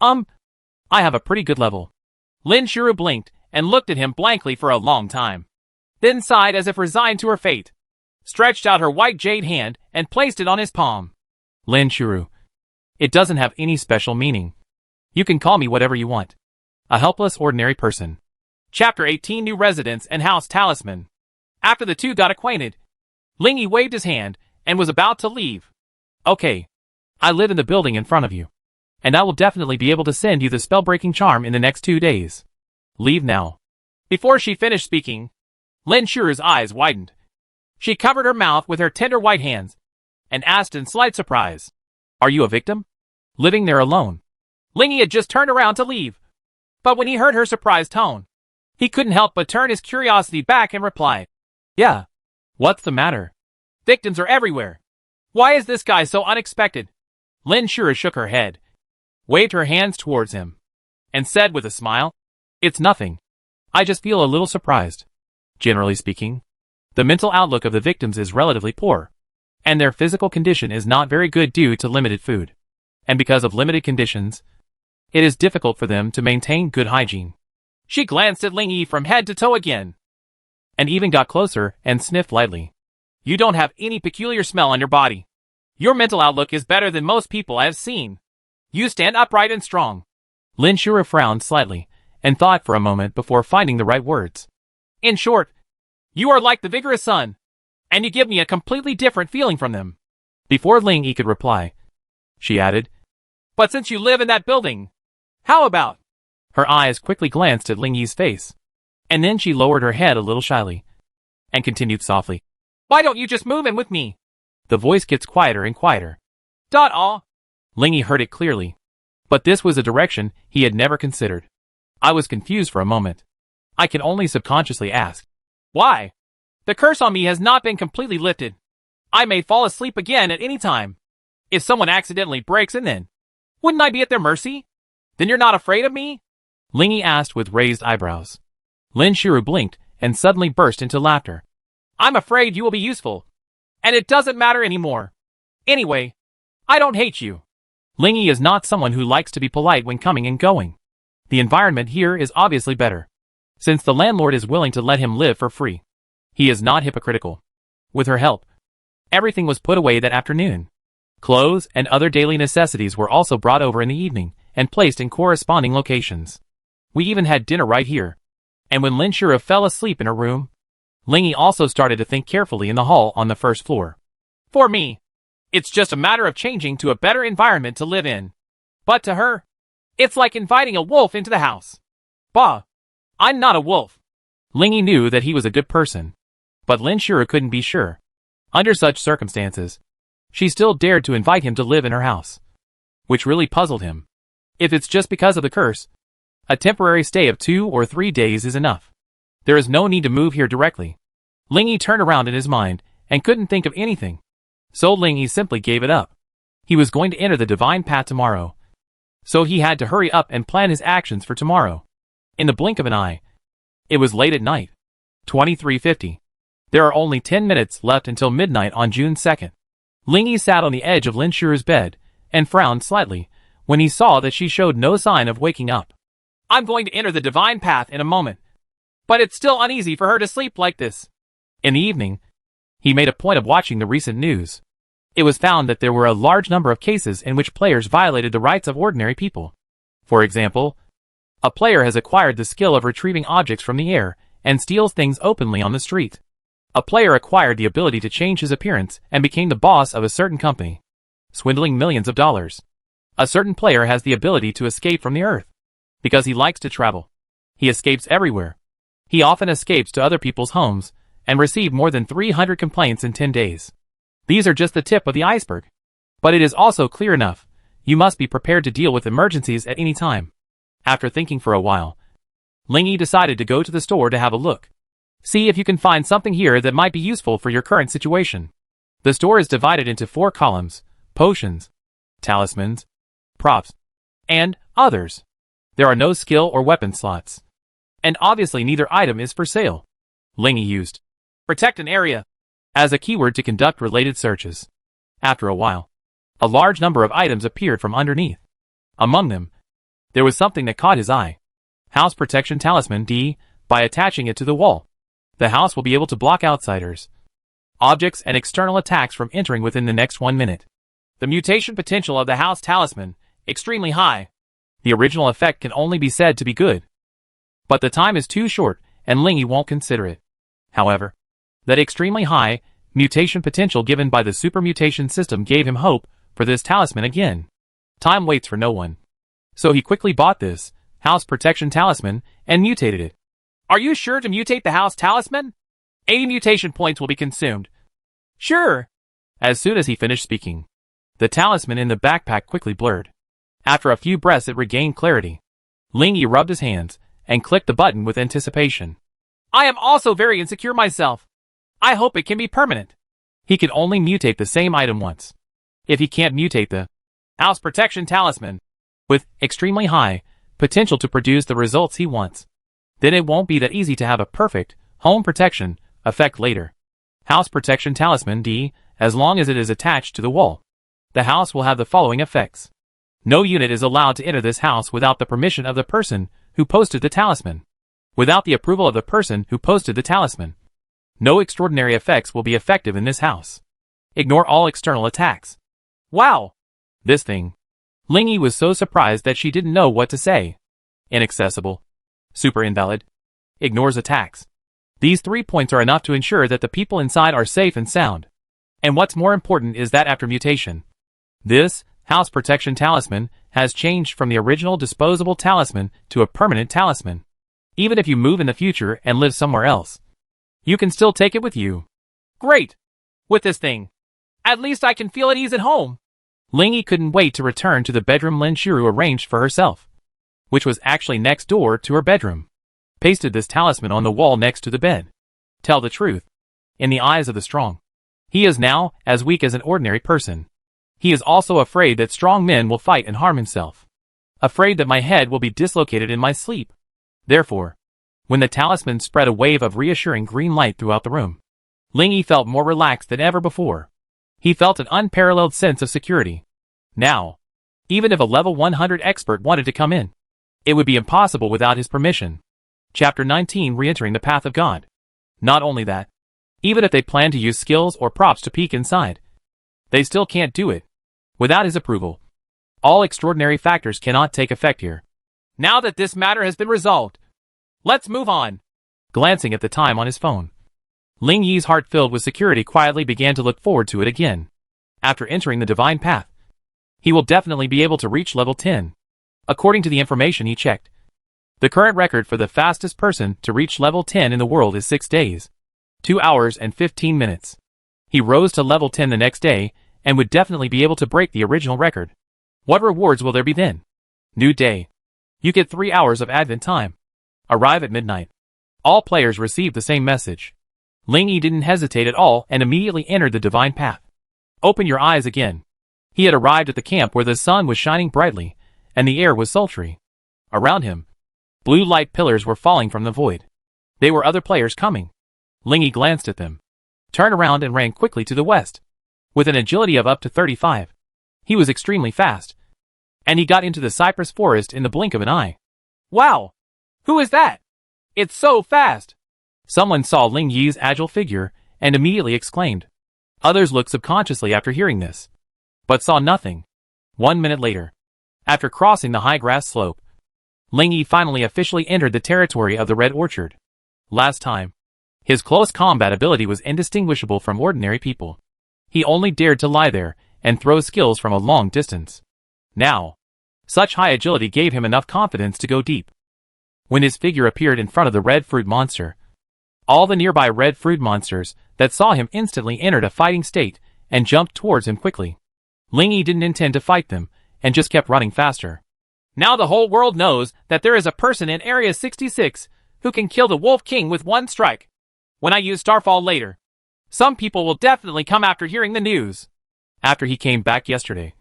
I have a pretty good level. Lin Shuru blinked and looked at him blankly for a long time, then sighed as if resigned to her fate, stretched out her white jade hand and placed it on his palm. Lin Shuru, it doesn't have any special meaning. You can call me whatever you want. A helpless ordinary person. Chapter 18 New Residence and House Talisman. After the two got acquainted, Ling Yi waved his hand and was about to leave. Okay, I live in the building in front of you, and I will definitely be able to send you the spell-breaking charm in the next 2 days. Leave now. Before she finished speaking, Lin Shuru's eyes widened. She covered her mouth with her tender white hands and asked in slight surprise, Are you a victim? Living there alone? Ling Yi had just turned around to leave, but when he heard her surprised tone, he couldn't help but turn his curiosity back and reply, Yeah. What's the matter? Victims are everywhere. Why is this guy so unexpected? Lin Shuru shook her head, waved her hands towards him, and said with a smile, It's nothing. I just feel a little surprised. Generally speaking, the mental outlook of the victims is relatively poor, and their physical condition is not very good due to limited food. And because of limited conditions, it is difficult for them to maintain good hygiene. She glanced at Ling Yi from head to toe again, and even got closer and sniffed lightly. You don't have any peculiar smell on your body. Your mental outlook is better than most people I have seen. You stand upright and strong. Lin Shuru frowned slightly and thought for a moment before finding the right words. In short, you are like the vigorous sun, and you give me a completely different feeling from them. Before Ling Yi could reply, she added, But since you live in that building, how about? Her eyes quickly glanced at Ling Yi's face, and then she lowered her head a little shyly. and continued softly. Why don't you just move in with me? The voice gets quieter and quieter. Aw. Lingy heard it clearly. But this was a direction he had never considered. I was confused for a moment. I can only subconsciously ask. Why? The curse on me has not been completely lifted. I may fall asleep again at any time. If someone accidentally breaks in then, wouldn't I be at their mercy? Then you're not afraid of me? Lingy asked with raised eyebrows. Lin Shuru blinked and suddenly burst into laughter. I'm afraid you will be useful. And it doesn't matter anymore. Anyway, I don't hate you. Lingy is not someone who likes to be polite when coming and going. The environment here is obviously better, since the landlord is willing to let him live for free. He is not hypocritical. With her help, everything was put away that afternoon. Clothes and other daily necessities were also brought over in the evening and placed in corresponding locations. We even had dinner right here. And when Lin Shuru fell asleep in her room, Lingy also started to think carefully in the hall on the first floor. For me, it's just a matter of changing to a better environment to live in. But to her, it's like inviting a wolf into the house. Bah, I'm not a wolf. Lingy knew that he was a good person. But Lin Shuru couldn't be sure. Under such circumstances, she still dared to invite him to live in her house. Which really puzzled him. If it's just because of the curse, a temporary stay of 2 or 3 days is enough. There is no need to move here directly. Lingy turned around in his mind and couldn't think of anything. So Lingy simply gave it up. He was going to enter the divine path tomorrow. So he had to hurry up and plan his actions for tomorrow. In the blink of an eye, it was late at night. 23:50. There are only 10 minutes left until midnight on June 2nd. Lingy sat on the edge of Lin Shuru's bed and frowned slightly when he saw that she showed no sign of waking up. I'm going to enter the divine path in a moment. But it's still uneasy for her to sleep like this. In the evening, he made a point of watching the recent news. It was found that there were a large number of cases in which players violated the rights of ordinary people. For example, a player has acquired the skill of retrieving objects from the air and steals things openly on the street. A player acquired the ability to change his appearance and became the boss of a certain company, swindling millions of dollars. A certain player has the ability to escape from the earth. Because he likes to travel, he escapes everywhere. He often escapes to other people's homes and received more than 300 complaints in 10 days. These are just the tip of the iceberg. But it is also clear enough, you must be prepared to deal with emergencies at any time. After thinking for a while, Lingy decided to go to the store to have a look. See if you can find something here that might be useful for your current situation. The store is divided into 4 columns: potions, talismans, props, and others. There are no skill or weapon slots. And obviously neither item is for sale. Lingy used protect an area as a keyword to conduct related searches. After a while, a large number of items appeared from underneath. Among them, there was something that caught his eye. House Protection Talisman D. By attaching it to the wall, the house will be able to block outsiders, objects, and external attacks from entering within the next 1 minute. The mutation potential of the house talisman, extremely high. The original effect can only be said to be good. But the time is too short, and Lingy won't consider it. However, that extremely high mutation potential given by the super mutation system gave him hope for this talisman again. Time waits for no one. So he quickly bought this House Protection Talisman and mutated it. Are you sure to mutate the house talisman? 80 mutation points will be consumed. Sure. As soon as he finished speaking, the talisman in the backpack quickly blurred. After a few breaths it regained clarity. Lingy rubbed his hands and clicked the button with anticipation. I am also very insecure myself. I hope it can be permanent. He can only mutate the same item once. If he can't mutate the House Protection Talisman with extremely high potential to produce the results he wants, then it won't be that easy to have a perfect home protection effect later. House Protection Talisman D. As long as it is attached to the wall, the house will have the following effects. No unit is allowed to enter this house without the permission of the person who posted the talisman. Without the approval of the person who posted the talisman, no extraordinary effects will be effective in this house. Ignore all external attacks. Wow! This thing. Lingy was so surprised that she didn't know what to say. Inaccessible. Super invalid. Ignores attacks. These 3 points are enough to ensure that the people inside are safe and sound. And what's more important is that after mutation, this House Protection Talisman has changed from the original disposable talisman to a permanent talisman. Even if you move in the future and live somewhere else, You can still take it with you. Great! With this thing. At least I can feel at ease at home. Lingy couldn't wait to return to the bedroom Lin Shuru arranged for herself, which was actually next door to her bedroom. Pasted this talisman on the wall next to the bed. Tell the truth. In the eyes of the strong, he is now as weak as an ordinary person. He is also afraid that strong men will fight and harm himself. Afraid that my head will be dislocated in my sleep. Therefore, when the talisman spread a wave of reassuring green light throughout the room, Lingy felt more relaxed than ever before. He felt an unparalleled sense of security. Now, even if a level 100 expert wanted to come in, it would be impossible without his permission. Chapter 19, Re-entering the Path of God. Not only that, even if they plan to use skills or props to peek inside, they still can't do it without his approval. All extraordinary factors cannot take effect here. Now that this matter has been resolved, let's move on. Glancing at the time on his phone, Ling Yi's heart filled with security quietly began to look forward to it again. After entering the divine path, he will definitely be able to reach level 10. According to the information he checked, the current record for the fastest person to reach level 10 in the world is 6 days, 2 hours and 15 minutes. He rose to level 10 the next day, and would definitely be able to break the original record. What rewards will there be then? New day. You get 3 hours of advent time. Arrive at midnight. All players receive the same message. Ling Yi didn't hesitate at all and immediately entered the divine path. Open your eyes again. He had arrived at the camp where the sun was shining brightly, and the air was sultry. Around him, blue light pillars were falling from the void. They were other players coming. Ling Yi glanced at them, turned around and ran quickly to the west. With an agility of up to 35, he was extremely fast, and he got into the cypress forest in the blink of an eye. Wow! Who is that? It's so fast! Someone saw Ling Yi's agile figure and immediately exclaimed. Others looked subconsciously after hearing this, but saw nothing. 1 minute later, after crossing the high grass slope, Ling Yi finally officially entered the territory of the Red Orchard. Last time, his close combat ability was indistinguishable from ordinary people. He only dared to lie there and throw skills from a long distance. Now, such high agility gave him enough confidence to go deep. When his figure appeared in front of the red fruit monster, all the nearby red fruit monsters that saw him instantly entered a fighting state and jumped towards him quickly. Ling Yi didn't intend to fight them and just kept running faster. Now the whole world knows that there is a person in Area 66 who can kill the Wolf King with one strike. When I use Starfall later, some people will definitely come after hearing the news. After he came back yesterday,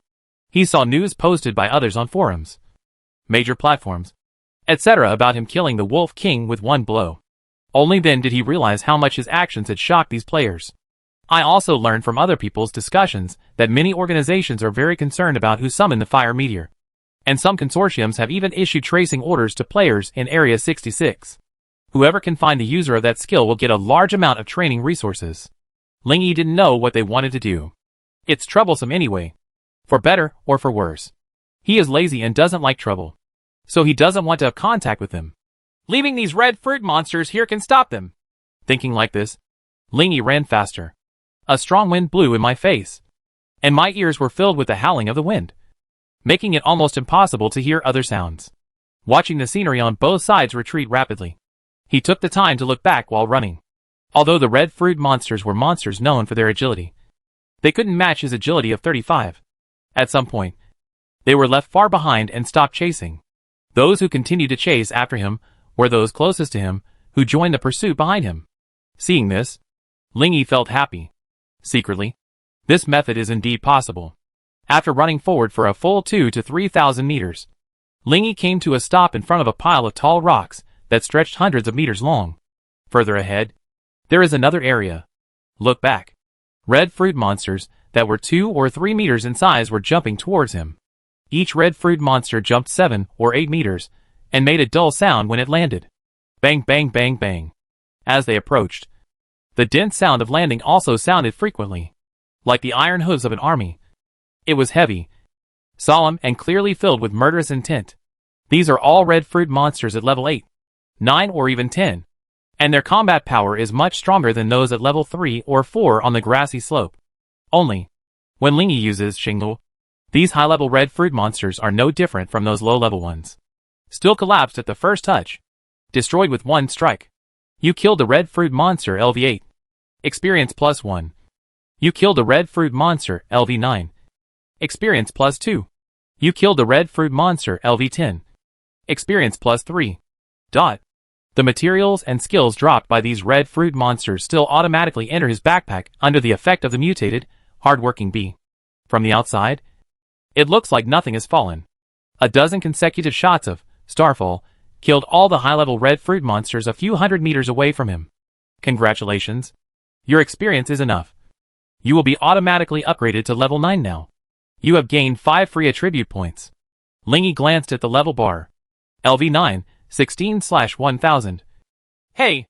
he saw news posted by others on forums, major platforms, etc. about him killing the Wolf King with one blow. Only then did he realize how much his actions had shocked these players. I also learned from other people's discussions that many organizations are very concerned about who summoned the fire meteor, and some consortiums have even issued tracing orders to players in Area 66. Whoever can find the user of that skill will get a large amount of training resources. Ling Yi didn't know what they wanted to do. It's troublesome anyway. For better or for worse. He is lazy and doesn't like trouble, so he doesn't want to have contact with them. Leaving these red fruit monsters here can stop them. Thinking like this, Ling Yi ran faster. A strong wind blew in my face, and my ears were filled with the howling of the wind, making it almost impossible to hear other sounds. Watching the scenery on both sides retreat rapidly, he took the time to look back while running. Although the red fruit monsters were monsters known for their agility, they couldn't match his agility of 35. At some point, they were left far behind and stopped chasing. Those who continued to chase after him were those closest to him, who joined the pursuit behind him. Seeing this, Ling Yi felt happy. Secretly, this method is indeed possible. After running forward for a full 2,000 to 3,000 meters, Ling Yi came to a stop in front of a pile of tall rocks that stretched hundreds of meters long. Further ahead, there is another area. Look back. Red fruit monsters that were 2 or 3 meters in size were jumping towards him. Each red fruit monster jumped 7 or 8 meters and made a dull sound when it landed. Bang, bang, bang, bang. As they approached, the dense sound of landing also sounded frequently, like the iron hooves of an army. It was heavy, solemn, and clearly filled with murderous intent. These are all red fruit monsters at level 8, 9, or even 10, and their combat power is much stronger than those at level 3 or 4 on the grassy slope. Only, when Ling Yi uses Xinglu, these high-level red fruit monsters are no different from those low-level ones. Still collapsed at the first touch, destroyed with one strike. You killed the red fruit monster LV8. Experience +1. You killed the red fruit monster LV9. Experience +2. You killed the red fruit monster LV10. Experience +3. The materials and skills dropped by these red fruit monsters still automatically enter his backpack under the effect of the mutated, hardworking bee. From the outside, it looks like nothing has fallen. A dozen consecutive shots of Starfall killed all the high-level red fruit monsters a few hundred meters away from him. Congratulations. Your experience is enough. You will be automatically upgraded to level 9 now. You have gained 5 free attribute points. Lingy glanced at the level bar. LV9, 16/1000. Hey,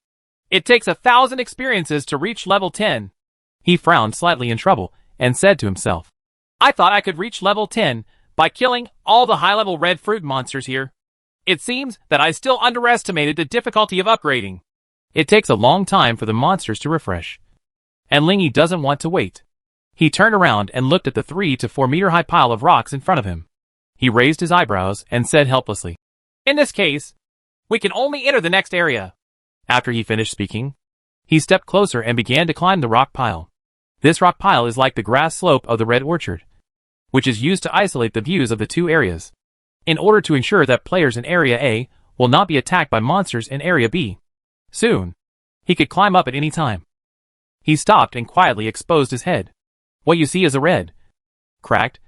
it takes 1,000 experiences to reach level 10. He frowned slightly in trouble and said to himself, I thought I could reach level 10 by killing all the high-level red fruit monsters here. It seems that I still underestimated the difficulty of upgrading. It takes a long time for the monsters to refresh. And Lingy doesn't want to wait. He turned around and looked at the 3 to 4 meter high pile of rocks in front of him. He raised his eyebrows and said helplessly, In this case, we can only enter the next area. After he finished speaking, he stepped closer and began to climb the rock pile. This rock pile is like the grass slope of the Red Orchard, which is used to isolate the views of the two areas, in order to ensure that players in Area A will not be attacked by monsters in Area B. Soon, he could climb up at any time. He stopped and quietly exposed his head. What you see is a red, cracked,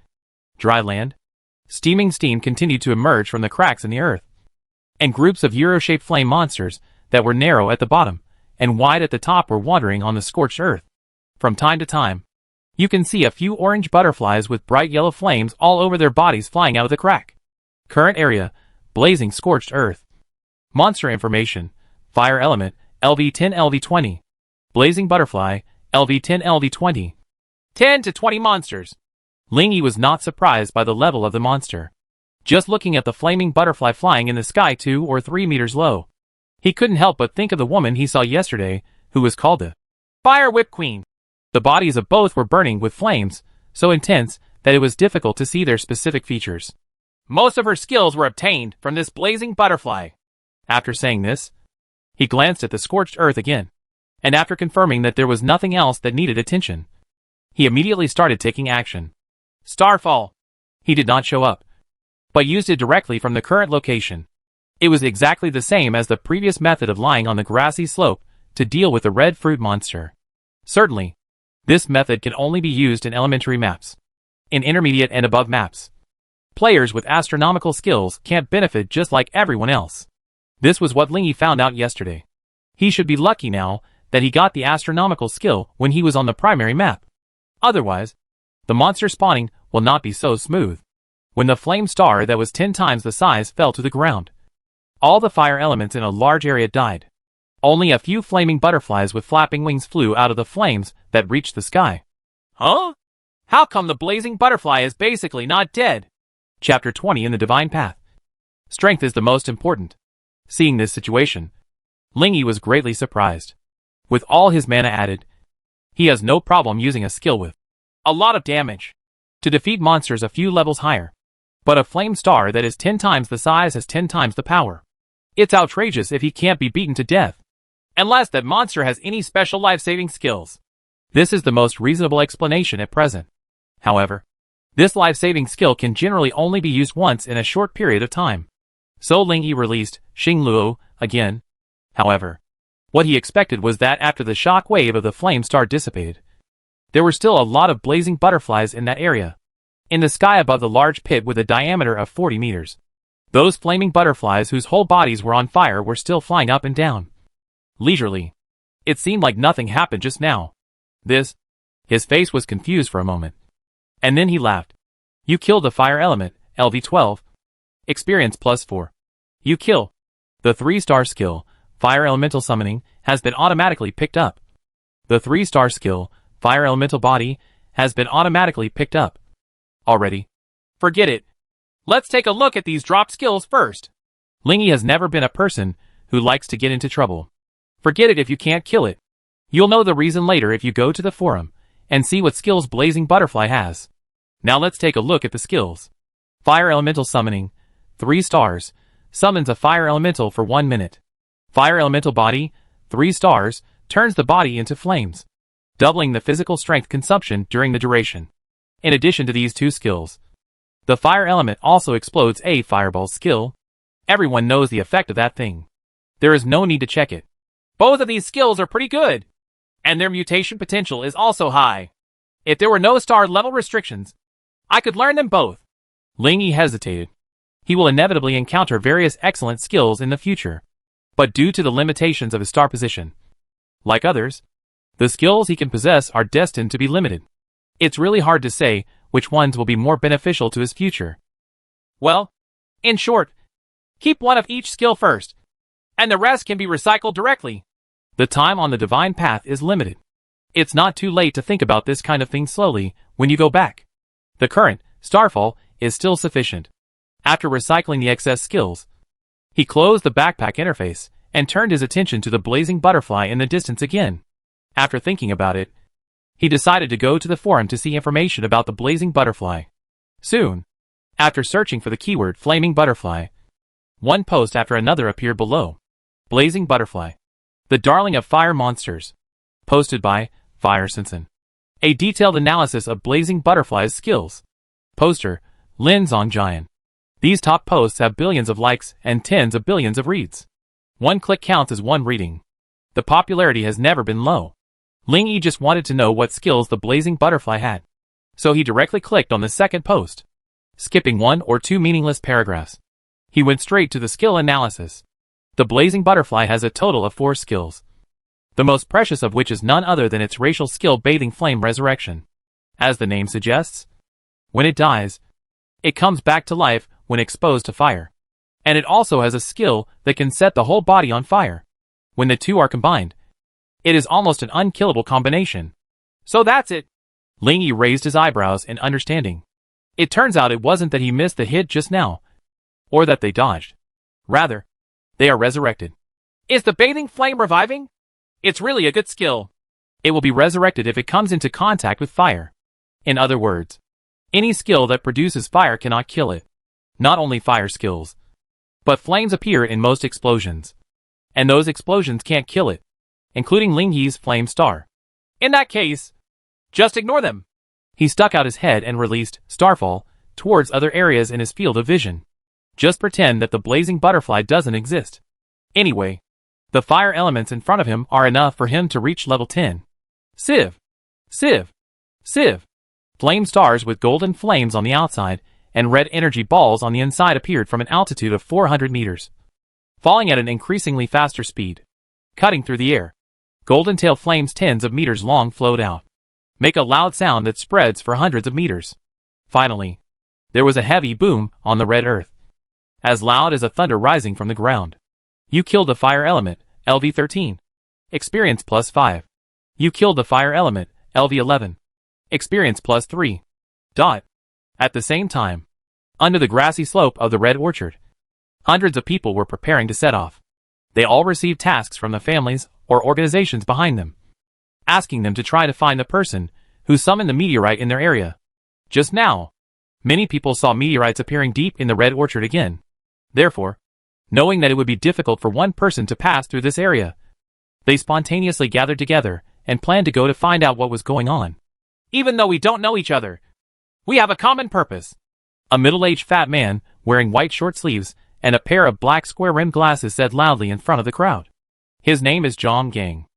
dry land. Steaming steam continued to emerge from the cracks in the earth, and groups of Euro-shaped flame monsters that were narrow at the bottom and wide at the top were wandering on the scorched earth. From time to time, you can see a few orange butterflies with bright yellow flames all over their bodies flying out of the crack. Current area, blazing scorched earth. Monster information, fire element, LV10 LV20. Blazing butterfly, LV10 LV20. 10 to 20 monsters. Lingy was not surprised by the level of the monster. Just looking at the flaming butterfly flying in the sky 2 or 3 meters low, he couldn't help but think of the woman he saw yesterday, who was called the Fire Whip Queen. The bodies of both were burning with flames, so intense that it was difficult to see their specific features. Most of her skills were obtained from this blazing butterfly. After saying this, he glanced at the scorched earth again, and after confirming that there was nothing else that needed attention, he immediately started taking action. Starfall. He did not show up, but used it directly from the current location. It was exactly the same as the previous method of lying on the grassy slope to deal with the red fruit monster. Certainly, this method can only be used in elementary maps. In intermediate and above maps, players with astronomical skills can't benefit just like everyone else. This was what Lingy found out yesterday. He should be lucky now that he got the astronomical skill when he was on the primary map. Otherwise, the monster spawning will not be so smooth. When the flame star that was 10 times the size fell to the ground, all the fire elements in a large area died. Only a few flaming butterflies with flapping wings flew out of the flames that reached the sky. Huh? How come the blazing butterfly is basically not dead? Chapter 20 in the Divine Path. Strength is the most important. Seeing this situation, Lingy was greatly surprised. With all his mana added, he has no problem using a skill with a lot of damage to defeat monsters a few levels higher. But a flame star that is 10 times the size has 10 times the power. It's outrageous if he can't be beaten to death, unless that monster has any special life-saving skills. This is the most reasonable explanation at present. However, this life-saving skill can generally only be used once in a short period of time. So Lingy released Xingluo again. However, what he expected was that after the shock wave of the flame star dissipated, there were still a lot of blazing butterflies in that area, in the sky above the large pit with a diameter of 40 meters. Those flaming butterflies whose whole bodies were on fire were still flying up and down. Leisurely. It seemed like nothing happened just now. His face was confused for a moment. And then he laughed. You killed the fire element, LV12. Experience +4. You kill. The 3-star skill, Fire Elemental Summoning, has been automatically picked up. The 3-star skill, Fire Elemental Body, has been automatically picked up. Already. Forget it. Let's take a look at these dropped skills first. Lingy has never been a person who likes to get into trouble. Forget it if you can't kill it. You'll know the reason later if you go to the forum and see what skills Blazing Butterfly has. Now let's take a look at the skills. Fire Elemental Summoning, 3 stars, summons a Fire Elemental for 1 minute. Fire Elemental Body, 3 stars, turns the body into flames, doubling the physical strength consumption during the duration. In addition to these 2 skills, the fire element also explodes a fireball skill. Everyone knows the effect of that thing. There is no need to check it. Both of these skills are pretty good, and their mutation potential is also high. If there were no star level restrictions, I could learn them both. Ling Yi hesitated. He will inevitably encounter various excellent skills in the future, but due to the limitations of his star position, like others, the skills he can possess are destined to be limited. It's really hard to say which ones will be more beneficial to his future. Well, in short, keep one of each skill first, and the rest can be recycled directly. The time on the divine path is limited. It's not too late to think about this kind of thing slowly when you go back. The current starfall is still sufficient. After recycling the excess skills, he closed the backpack interface and turned his attention to the blazing butterfly in the distance again. After thinking about it, he decided to go to the forum to see information about the blazing butterfly. Soon, after searching for the keyword flaming butterfly, one post after another appeared below. Blazing butterfly, the darling of fire monsters. Posted by Fire Sensen. A detailed analysis of blazing butterfly's skills. Poster, Lin Zongjian. These top posts have billions of likes and tens of billions of reads. One click counts as one reading. The popularity has never been low. Ling Yi just wanted to know what skills the blazing butterfly had, so he directly clicked on the second post, skipping 1 or 2 meaningless paragraphs. He went straight to the skill analysis. The blazing butterfly has a total of 4 skills, the most precious of which is none other than its racial skill Bathing Flame Resurrection. As the name suggests, when it dies, it comes back to life when exposed to fire. And it also has a skill that can set the whole body on fire. When the two are combined, it is almost an unkillable combination. So that's it. Ling Yi raised his eyebrows in understanding. It turns out it wasn't that he missed the hit just now, or that they dodged. Rather, they are resurrected. Is the bathing flame reviving? It's really a good skill. It will be resurrected if it comes into contact with fire. In other words, any skill that produces fire cannot kill it. Not only fire skills, but flames appear in most explosions. And those explosions can't kill it, including Ling Yi's flame star. In that case, just ignore them. He stuck out his head and released Starfall towards other areas in his field of vision. Just pretend that the blazing butterfly doesn't exist. Anyway, the fire elements in front of him are enough for him to reach level 10. Sieve. Sieve. Sieve. Flame stars with golden flames on the outside and red energy balls on the inside appeared from an altitude of 400 meters, falling at an increasingly faster speed, cutting through the air. Golden tail flames tens of meters long flowed out, make a loud sound that spreads for hundreds of meters. Finally, there was a heavy boom on the red earth, as loud as a thunder rising from the ground. You killed the fire element, LV13. Experience plus 5. You killed the fire element, LV11. Experience plus 3. At the same time, under the grassy slope of the red orchard, hundreds of people were preparing to set off. They all received tasks from the families or organizations behind them, asking them to try to find the person who summoned the meteorite in their area. Just now, many people saw meteorites appearing deep in the red orchard again. Therefore, knowing that it would be difficult for one person to pass through this area, they spontaneously gathered together and planned to go to find out what was going on. Even though we don't know each other, we have a common purpose. A middle-aged fat man, wearing white short sleeves and a pair of black square-rimmed glasses said loudly in front of the crowd. His name is Zhang Gang.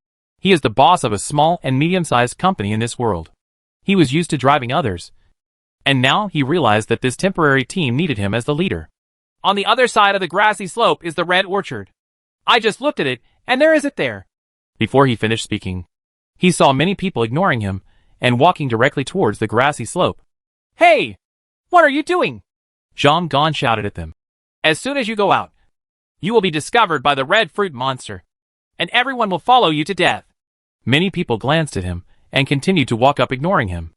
He is the boss of a small and medium-sized company in this world. He was used to driving others, and now he realized that this temporary team needed him as the leader. On the other side of the grassy slope is the red orchard. I just looked at it, and there is it there. Before he finished speaking, he saw many people ignoring him and walking directly towards the grassy slope. Hey! What are you doing? Zhang Gan shouted at them. As soon as you go out, you will be discovered by the red fruit monster, and everyone will follow you to death. Many people glanced at him and continued to walk up ignoring him.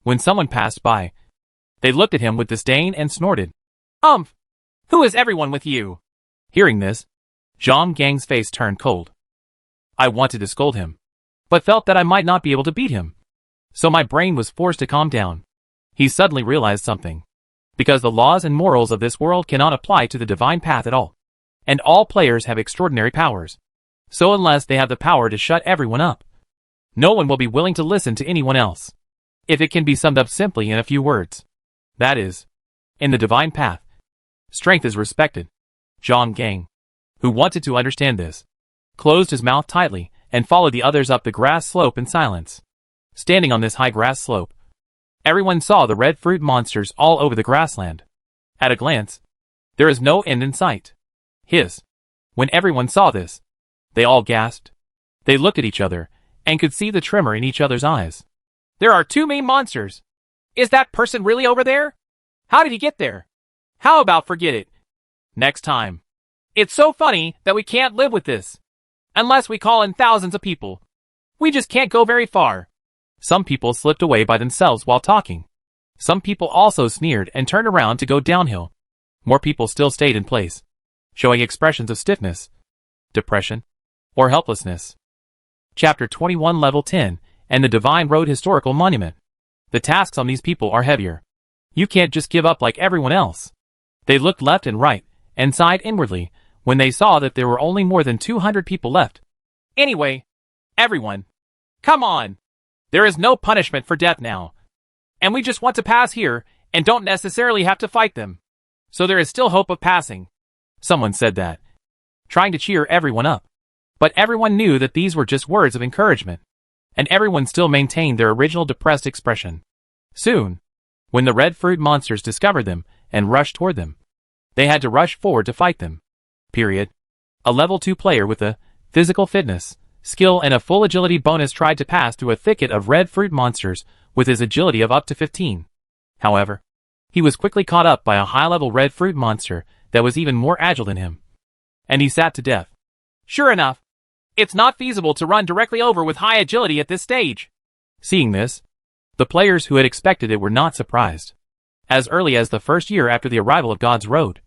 When someone passed by, they looked at him with disdain and snorted. Who is everyone with you? Hearing this, Zhang Gang's face turned cold. I wanted to scold him, but felt that I might not be able to beat him. So my brain was forced to calm down. He suddenly realized something. Because the laws and morals of this world cannot apply to the divine path at all. And all players have extraordinary powers. So unless they have the power to shut everyone up, no one will be willing to listen to anyone else. If it can be summed up simply in a few words, that is, in the divine path, strength is respected. Zhang Gang, who wanted to understand this, closed his mouth tightly and followed the others up the grass slope in silence. Standing on this high grass slope, everyone saw the red fruit monsters all over the grassland. At a glance, there is no end in sight. When everyone saw this, they all gasped. They looked at each other and could see the tremor in each other's eyes. There are two main monsters. Is that person really over there? How did he get there? How about forget it? Next time. It's so funny that we can't live with this. Unless we call in thousands of people. We just can't go very far. Some people slipped away by themselves while talking. Some people also sneered and turned around to go downhill. More people still stayed in place, showing expressions of stiffness, depression, or helplessness. Chapter 21 Level 10 and the Divine Road Historical Monument. The tasks on these people are heavier. You can't just give up like everyone else. They looked left and right, and sighed inwardly, when they saw that there were only more than 200 people left. Anyway, everyone, come on! There is no punishment for death now. And we just want to pass here, and don't necessarily have to fight them. So there is still hope of passing. Someone said that, trying to cheer everyone up. But everyone knew that these were just words of encouragement, and everyone still maintained their original depressed expression. Soon, when the red fruit monsters discovered them and rushed toward them, they had to rush forward to fight them. A level 2 player with a physical fitness, skill and a full agility bonus tried to pass through a thicket of red fruit monsters with his agility of up to 15. However, he was quickly caught up by a high-level red fruit monster that was even more agile than him, and he sat to death. Sure enough, it's not feasible to run directly over with high agility at this stage. Seeing this, the players who had expected it were not surprised. As early as the first year after the arrival of God's Road,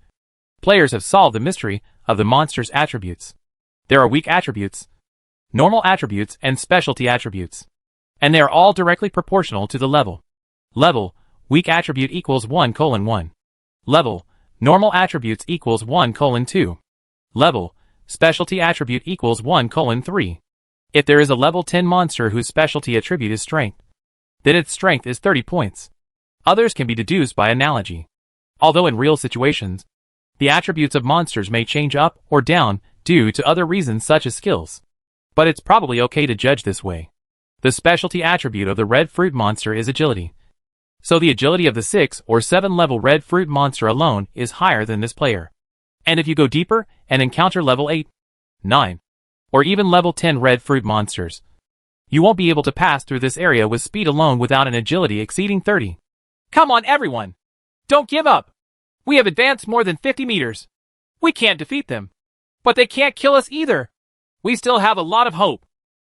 players have solved the mystery of the monster's attributes. There are weak attributes, normal attributes, and specialty attributes, and they are all directly proportional to the level. Level, weak attribute equals 1:1. Level, normal attributes equals 1:2. Level, specialty attribute equals 1:3. If there is a level 10 monster whose specialty attribute is strength, then its strength is 30 points. Others can be deduced by analogy. Although in real situations, the attributes of monsters may change up or down due to other reasons such as skills. But it's probably okay to judge this way. The specialty attribute of the red fruit monster is agility. So the agility of the 6 or 7 level red fruit monster alone is higher than this player. And if you go deeper and encounter level 8, 9, or even level 10 red fruit monsters, you won't be able to pass through this area with speed alone without an agility exceeding 30. Come on everyone! Don't give up! We have advanced more than 50 meters. We can't defeat them. But they can't kill us either. We still have a lot of hope.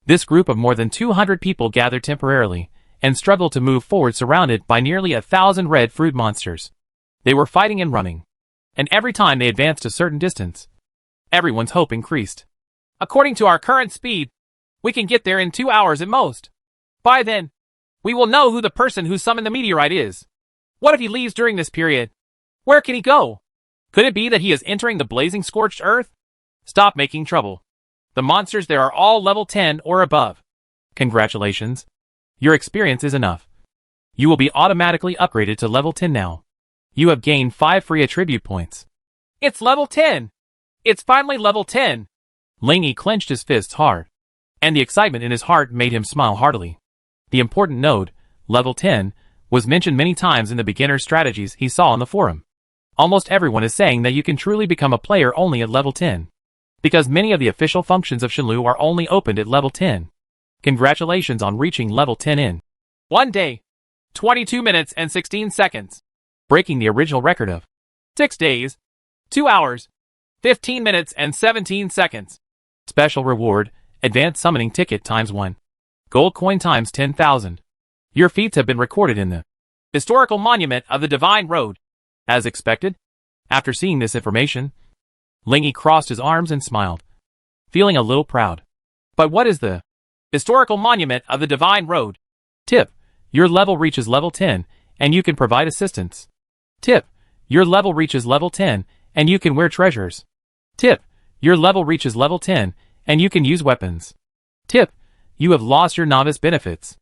This group of more than 200 people gathered temporarily and struggled to move forward surrounded by nearly 1,000 red fruit monsters. They were fighting and running, and every time they advanced a certain distance, everyone's hope increased. According to our current speed, we can get there in 2 hours at most. By then, we will know who the person who summoned the meteorite is. What if he leaves during this period? Where can he go? Could it be that he is entering the blazing scorched earth? Stop making trouble. The monsters there are all level 10 or above. Congratulations. Your experience is enough. You will be automatically upgraded to level 10 now. You have gained 5 free attribute points. It's level 10! It's finally level 10! Ling Yi clenched his fists hard, and the excitement in his heart made him smile heartily. The important node, level 10, was mentioned many times in the beginner strategies he saw on the forum. Almost everyone is saying that you can truly become a player only at level 10, because many of the official functions of Shenlu are only opened at level 10. Congratulations on reaching level 10 in 1 day, 22 minutes and 16 seconds, breaking the original record of 6 days, 2 hours, 15 minutes and 17 seconds. Special reward, advanced summoning ticket times 1. Gold coin times 10,000. Your feats have been recorded in the historical monument of the Divine Road. As expected, after seeing this information, Ling Yi crossed his arms and smiled, feeling a little proud. But what is the historical monument of the Divine Road? Tip: your level reaches level 10, and you can provide assistance. Tip: your level reaches level 10, and you can wear treasures. Tip: your level reaches level 10, and you can use weapons. Tip: you have lost your novice benefits.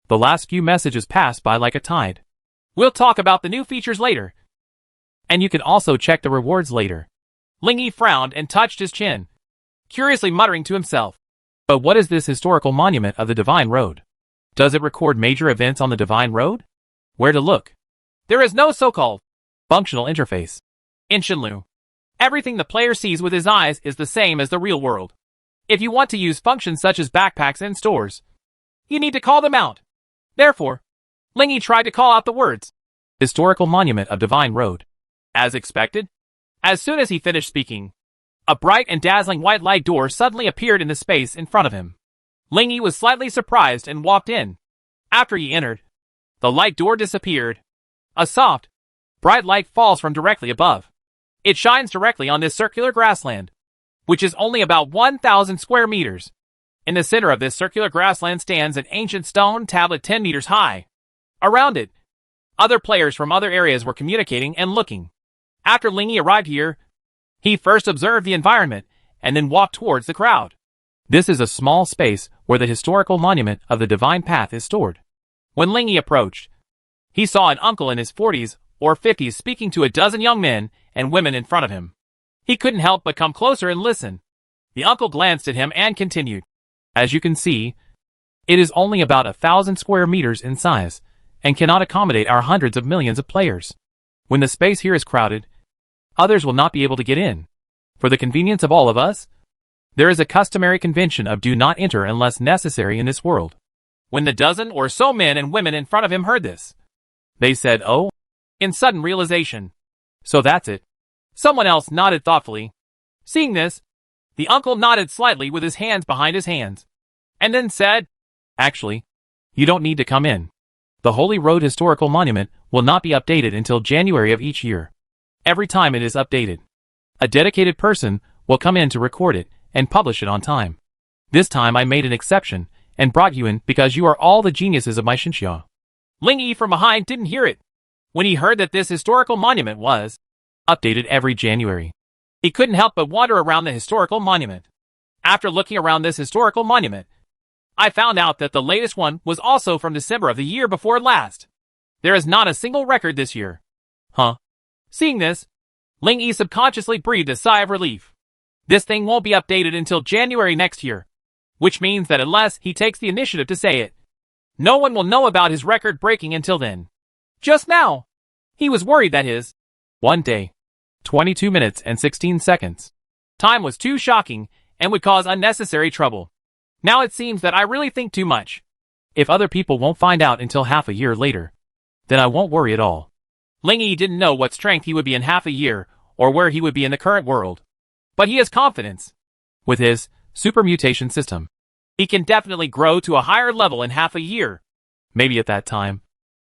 The last few messages passed by like a tide. We'll talk about the new features later. And you can also check the rewards later. Ling Yi frowned and touched his chin, curiously muttering to himself. But what is this historical monument of the Divine Road? Does it record major events on the Divine Road? Where to look? There is no so-called functional interface. In Shenlu, everything the player sees with his eyes is the same as the real world. If you want to use functions such as backpacks and stores, you need to call them out. Therefore, Ling Yi tried to call out the words, Historical Monument of Divine Road. As expected, as soon as he finished speaking, a bright and dazzling white light door suddenly appeared in the space in front of him. Ling Yi was slightly surprised and walked in. After he entered, the light door disappeared. A soft, bright light falls from directly above. It shines directly on this circular grassland, which is only about 1,000 square meters. In the center of this circular grassland stands an ancient stone tablet 10 meters high. Around it, other players from other areas were communicating and looking. After Ling Yi arrived here, he first observed the environment and then walked towards the crowd. This is a small space where the historical monument of the Divine Path is stored. When Ling Yi approached, he saw an uncle in his 40s or 50s speaking to a dozen young men and women in front of him. He couldn't help but come closer and listen. The uncle glanced at him and continued. As you can see, it is only about 1,000 square meters in size and cannot accommodate our hundreds of millions of players. When the space here is crowded, others will not be able to get in. For the convenience of all of us, there is a customary convention of do not enter unless necessary in this world. When the dozen or so men and women in front of him heard this, they said, "Oh," in sudden realization. So that's it. Someone else nodded thoughtfully. Seeing this, the uncle nodded slightly with his hands behind his hands, and then said, "Actually, you don't need to come in. The Holy Road Historical Monument will not be updated until January of each year. Every time it is updated, a dedicated person will come in to record it and publish it on time. This time I made an exception and brought you in because you are all the geniuses of my Xinxia." Ling Yi from behind didn't hear it. When he heard that this historical monument was updated every January, he couldn't help but wander around the historical monument. After looking around this historical monument, I found out that the latest one was also from December of the year before last. There is not a single record this year. Huh? Seeing this, Ling Yi subconsciously breathed a sigh of relief. This thing won't be updated until January next year, which means that unless he takes the initiative to say it, no one will know about his record breaking until then. Just now, he was worried that his 1 day, 22 minutes and 16 seconds time was too shocking and would cause unnecessary trouble. Now it seems that I really think too much. If other people won't find out until half a year later, then I won't worry at all. Ling Yi didn't know what strength he would be in half a year or where he would be in the current world. But he has confidence. With his super mutation system, he can definitely grow to a higher level in half a year. Maybe at that time,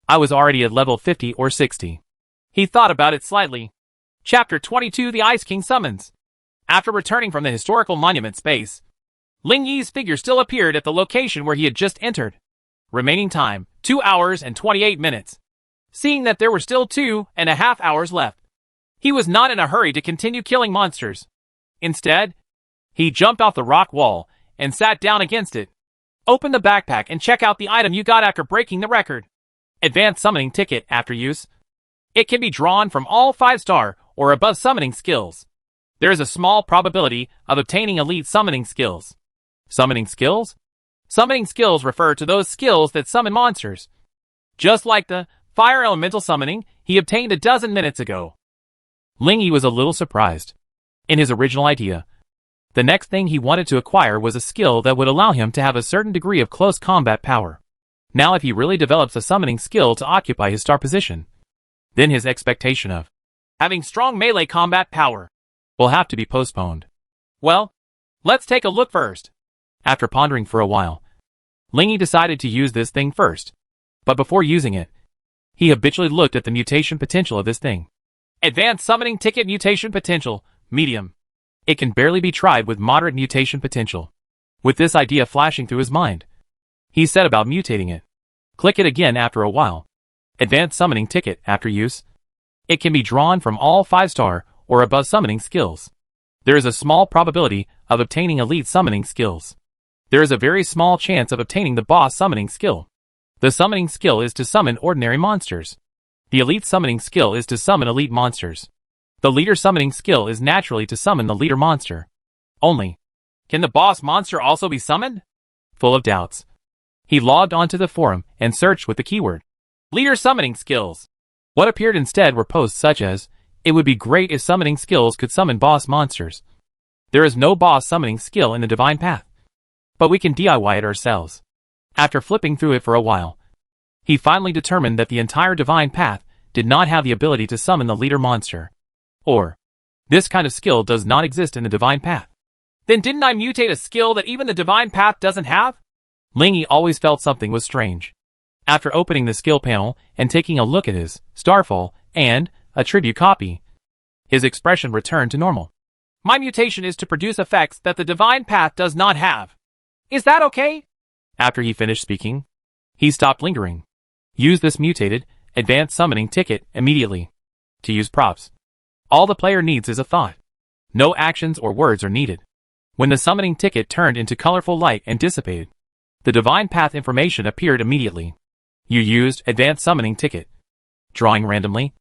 I was already at level 50 or 60. He thought about it slightly. Chapter 22: The Ice King Summons. After returning from the historical monument space, Ling Yi's figure still appeared at the location where he had just entered. Remaining time, 2 hours and 28 minutes. Seeing that there were still 2.5 hours left, he was not in a hurry to continue killing monsters. Instead, he jumped off the rock wall and sat down against it. Open the backpack and check out the item you got after breaking the record. Advanced Summoning Ticket after use. It can be drawn from all 5-star or above summoning skills. There is a small probability of obtaining elite summoning skills. Summoning skills? Summoning skills refer to those skills that summon monsters. Just like the fire elemental summoning he obtained a dozen minutes ago. Ling Yi was a little surprised. In his original idea, the next thing he wanted to acquire was a skill that would allow him to have a certain degree of close combat power. Now if he really develops a summoning skill to occupy his star position, then his expectation of having strong melee combat power will have to be postponed. Well, let's take a look first. After pondering for a while, Ling Yi decided to use this thing first. But before using it, he habitually looked at the mutation potential of this thing. Advanced Summoning Ticket Mutation Potential, Medium. It can barely be tried with moderate mutation potential. With this idea flashing through his mind, he set about mutating it. Click it again after a while. Advanced Summoning Ticket after use. It can be drawn from all 5-star or above summoning skills. There is a small probability of obtaining elite summoning skills. There is a very small chance of obtaining the boss summoning skill. The summoning skill is to summon ordinary monsters. The elite summoning skill is to summon elite monsters. The leader summoning skill is naturally to summon the leader monster. Only. Can the boss monster also be summoned? Full of doubts, he logged onto the forum and searched with the keyword leader summoning skills. What appeared instead were posts such as, "It would be great if summoning skills could summon boss monsters. There is no boss summoning skill in the divine path, but we can DIY it ourselves." After flipping through it for a while, he finally determined that the entire divine path did not have the ability to summon the leader monster. Or, this kind of skill does not exist in the divine path. Then didn't I mutate a skill that even the divine path doesn't have? Lingy always felt something was strange. After opening the skill panel and taking a look at his Starfall and attribute copy, his expression returned to normal. My mutation is to produce effects that the divine path does not have. Is that okay? After he finished speaking, he stopped lingering. Use this mutated, advanced summoning ticket immediately. To use props, all the player needs is a thought. No actions or words are needed. When the summoning ticket turned into colorful light and dissipated, the divine path information appeared immediately. You used advanced summoning ticket. Drawing randomly.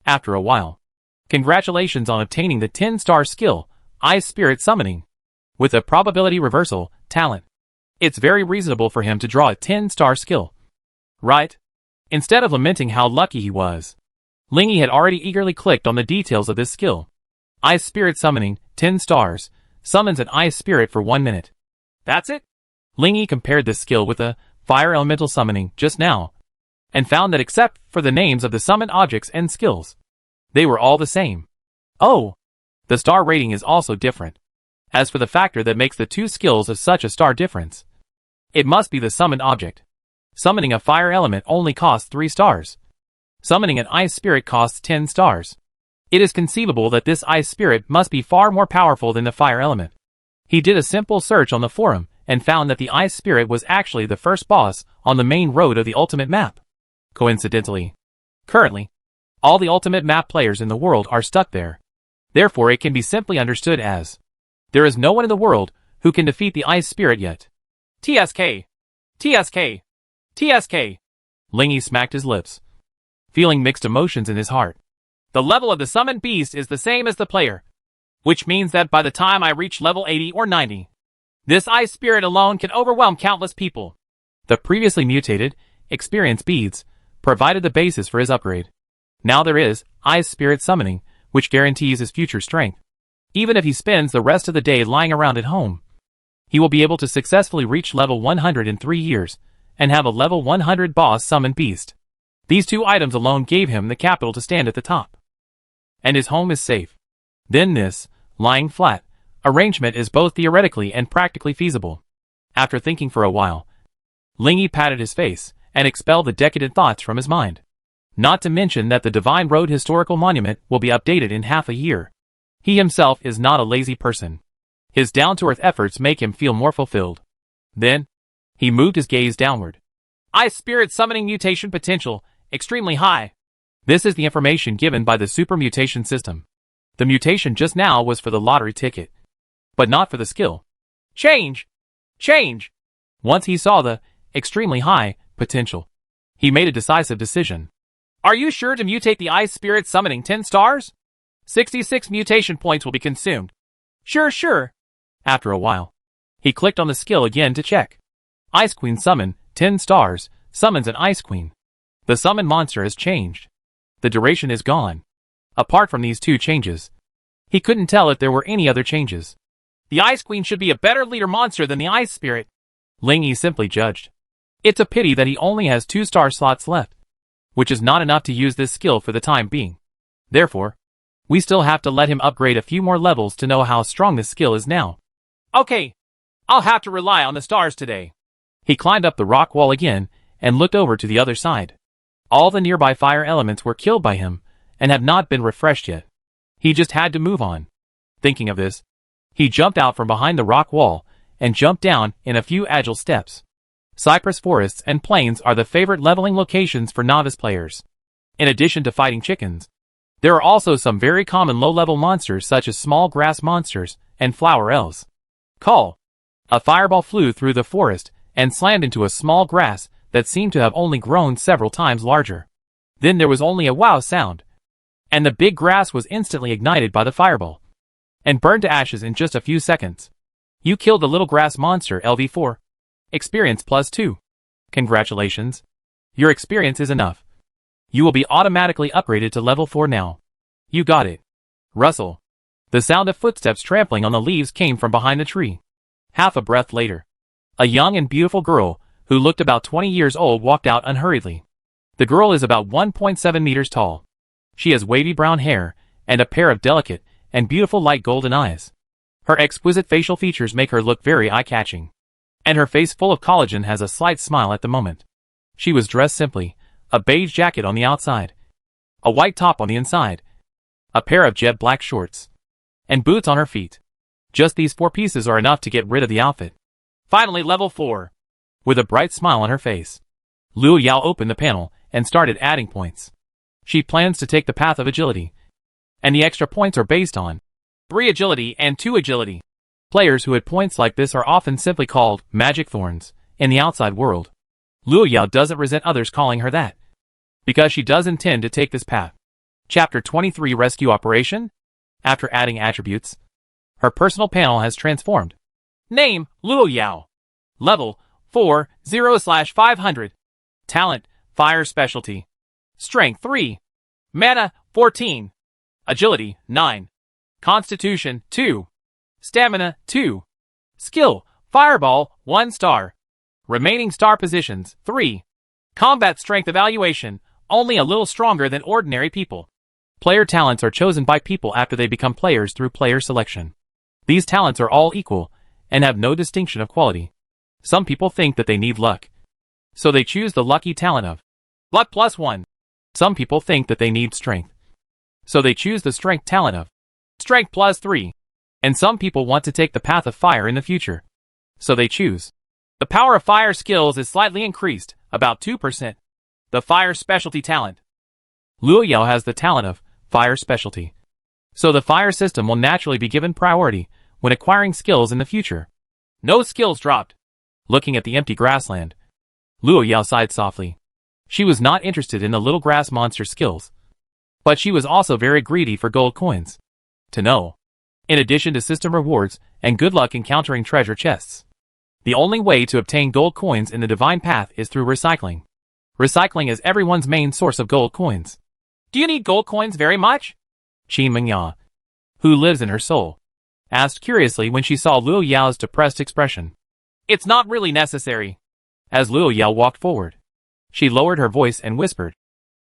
After a while. Congratulations on obtaining the 10-star skill, Ice Spirit Summoning. With a probability reversal talent, it's very reasonable for him to draw a 10-star skill. Right? Instead of lamenting how lucky he was, Lingy had already eagerly clicked on the details of this skill. Ice Spirit Summoning, 10 stars, summons an ice spirit for 1 minute. That's it? Lingy compared this skill with a Fire Elemental Summoning just now, and found that except for the names of the summoned objects and skills, they were all the same. Oh! The star rating is also different. As for the factor that makes the two skills of such a star difference, it must be the summoned object. Summoning a fire element only costs 3 stars. Summoning an ice spirit costs 10 stars. It is conceivable that this ice spirit must be far more powerful than the fire element. He did a simple search on the forum and found that the ice spirit was actually the first boss on the main road of the ultimate map. Coincidentally, currently, all the ultimate map players in the world are stuck there. Therefore it can be simply understood as, there is no one in the world who can defeat the ice spirit yet. TSK! TSK! TSK! Lingy smacked his lips, feeling mixed emotions in his heart. The level of the summoned beast is the same as the player, which means that by the time I reach level 80 or 90, this ice spirit alone can overwhelm countless people. The previously mutated, experience beads, provided the basis for his upgrade. Now there is Ice Spirit Summoning, which guarantees his future strength. Even if he spends the rest of the day lying around at home, he will be able to successfully reach level 100 in 3 years, and have a level 100 boss summoned beast. These 2 items alone gave him the capital to stand at the top. And his home is safe. Then this, lying flat, arrangement is both theoretically and practically feasible. After thinking for a while, Lingy patted his face and expelled the decadent thoughts from his mind. Not to mention that the Divine Road Historical Monument will be updated in half a year. He himself is not a lazy person. His down-to-earth efforts make him feel more fulfilled. Then, he moved his gaze downward. Ice Spirit Summoning Mutation Potential, extremely high. This is the information given by the Super Mutation system. The mutation just now was for the lottery ticket, but not for the skill. Change! Change! Once he saw the extremely high potential, he made a decisive decision. Are you sure to mutate the Ice Spirit Summoning 10 stars? 66 mutation points will be consumed. Sure. After a while, he clicked on the skill again to check. Ice Queen Summon, 10 stars, summons an Ice Queen. The summon monster has changed. The duration is gone. Apart from these 2 changes, he couldn't tell if there were any other changes. The Ice Queen should be a better leader monster than the Ice Spirit, Lingy simply judged. It's a pity that he only has 2-star slots left, which is not enough to use this skill for the time being. Therefore, we still have to let him upgrade a few more levels to know how strong this skill is now. Okay, I'll have to rely on the stars today. He climbed up the rock wall again and looked over to the other side. All the nearby fire elements were killed by him and have not been refreshed yet. He just had to move on. Thinking of this, he jumped out from behind the rock wall and jumped down in a few agile steps. Cypress forests and plains are the favorite leveling locations for novice players. In addition to fighting chickens, there are also some very common low-level monsters such as small grass monsters and flower elves. Call. A fireball flew through the forest and slammed into a small grass that seemed to have only grown several times larger. Then there was only a wow sound, and the big grass was instantly ignited by the fireball and burned to ashes in just a few seconds. You killed the little grass monster, LV4. Experience +2. Congratulations. Your experience is enough. You will be automatically upgraded to level 4 now. You got it. Rustle. The sound of footsteps trampling on the leaves came from behind the tree. Half a breath later, a young and beautiful girl, who looked about 20 years old, walked out unhurriedly. The girl is about 1.7 meters tall. She has wavy brown hair and a pair of delicate and beautiful light golden eyes. Her exquisite facial features make her look very eye-catching, and her face full of collagen has a slight smile at the moment. She was dressed simply, a beige jacket on the outside, a white top on the inside, a pair of jet black shorts, and boots on her feet. Just these 4 pieces are enough to get rid of the outfit. Finally, level 4. With a bright smile on her face, Luo Yao opened the panel and started adding points. She plans to take the path of agility, and the extra points are based on 3 agility and 2 agility. Players who had points like this are often simply called magic thorns in the outside world. Luo Yao doesn't resent others calling her that, because she does intend to take this path. Chapter 23 Rescue Operation. After adding attributes, her personal panel has transformed. Name, Luo Yao. Level, 40/500. Talent, Fire Specialty. Strength, 3. Mana, 14. Agility, 9. Constitution, 2. Stamina, 2. Skill, Fireball, 1 star. Remaining star positions, 3. Combat Strength Evaluation, only a little stronger than ordinary people. Player talents are chosen by people after they become players through player selection. These talents are all equal and have no distinction of quality. Some people think that they need luck, so they choose the lucky talent of Luck +1. Some people think that they need strength, so they choose the strength talent of Strength +3. And some people want to take the path of fire in the future, so they choose the power of fire. Skills is slightly increased, about 2%. The Fire Specialty talent. Luo Yao has the talent of Fire Specialty, so the fire system will naturally be given priority when acquiring skills in the future. No skills dropped. Looking at the empty grassland, Luo Yao sighed softly. She was not interested in the little grass monster skills, but she was also very greedy for gold coins. To know, in addition to system rewards and good luck encountering treasure chests, the only way to obtain gold coins in the divine path is through recycling. Recycling is everyone's main source of gold coins. Do you need gold coins very much? Qin Mengya, who lives in her soul, asked curiously when she saw Luo Yao's depressed expression. It's not really necessary. As Luo Yao walked forward, she lowered her voice and whispered,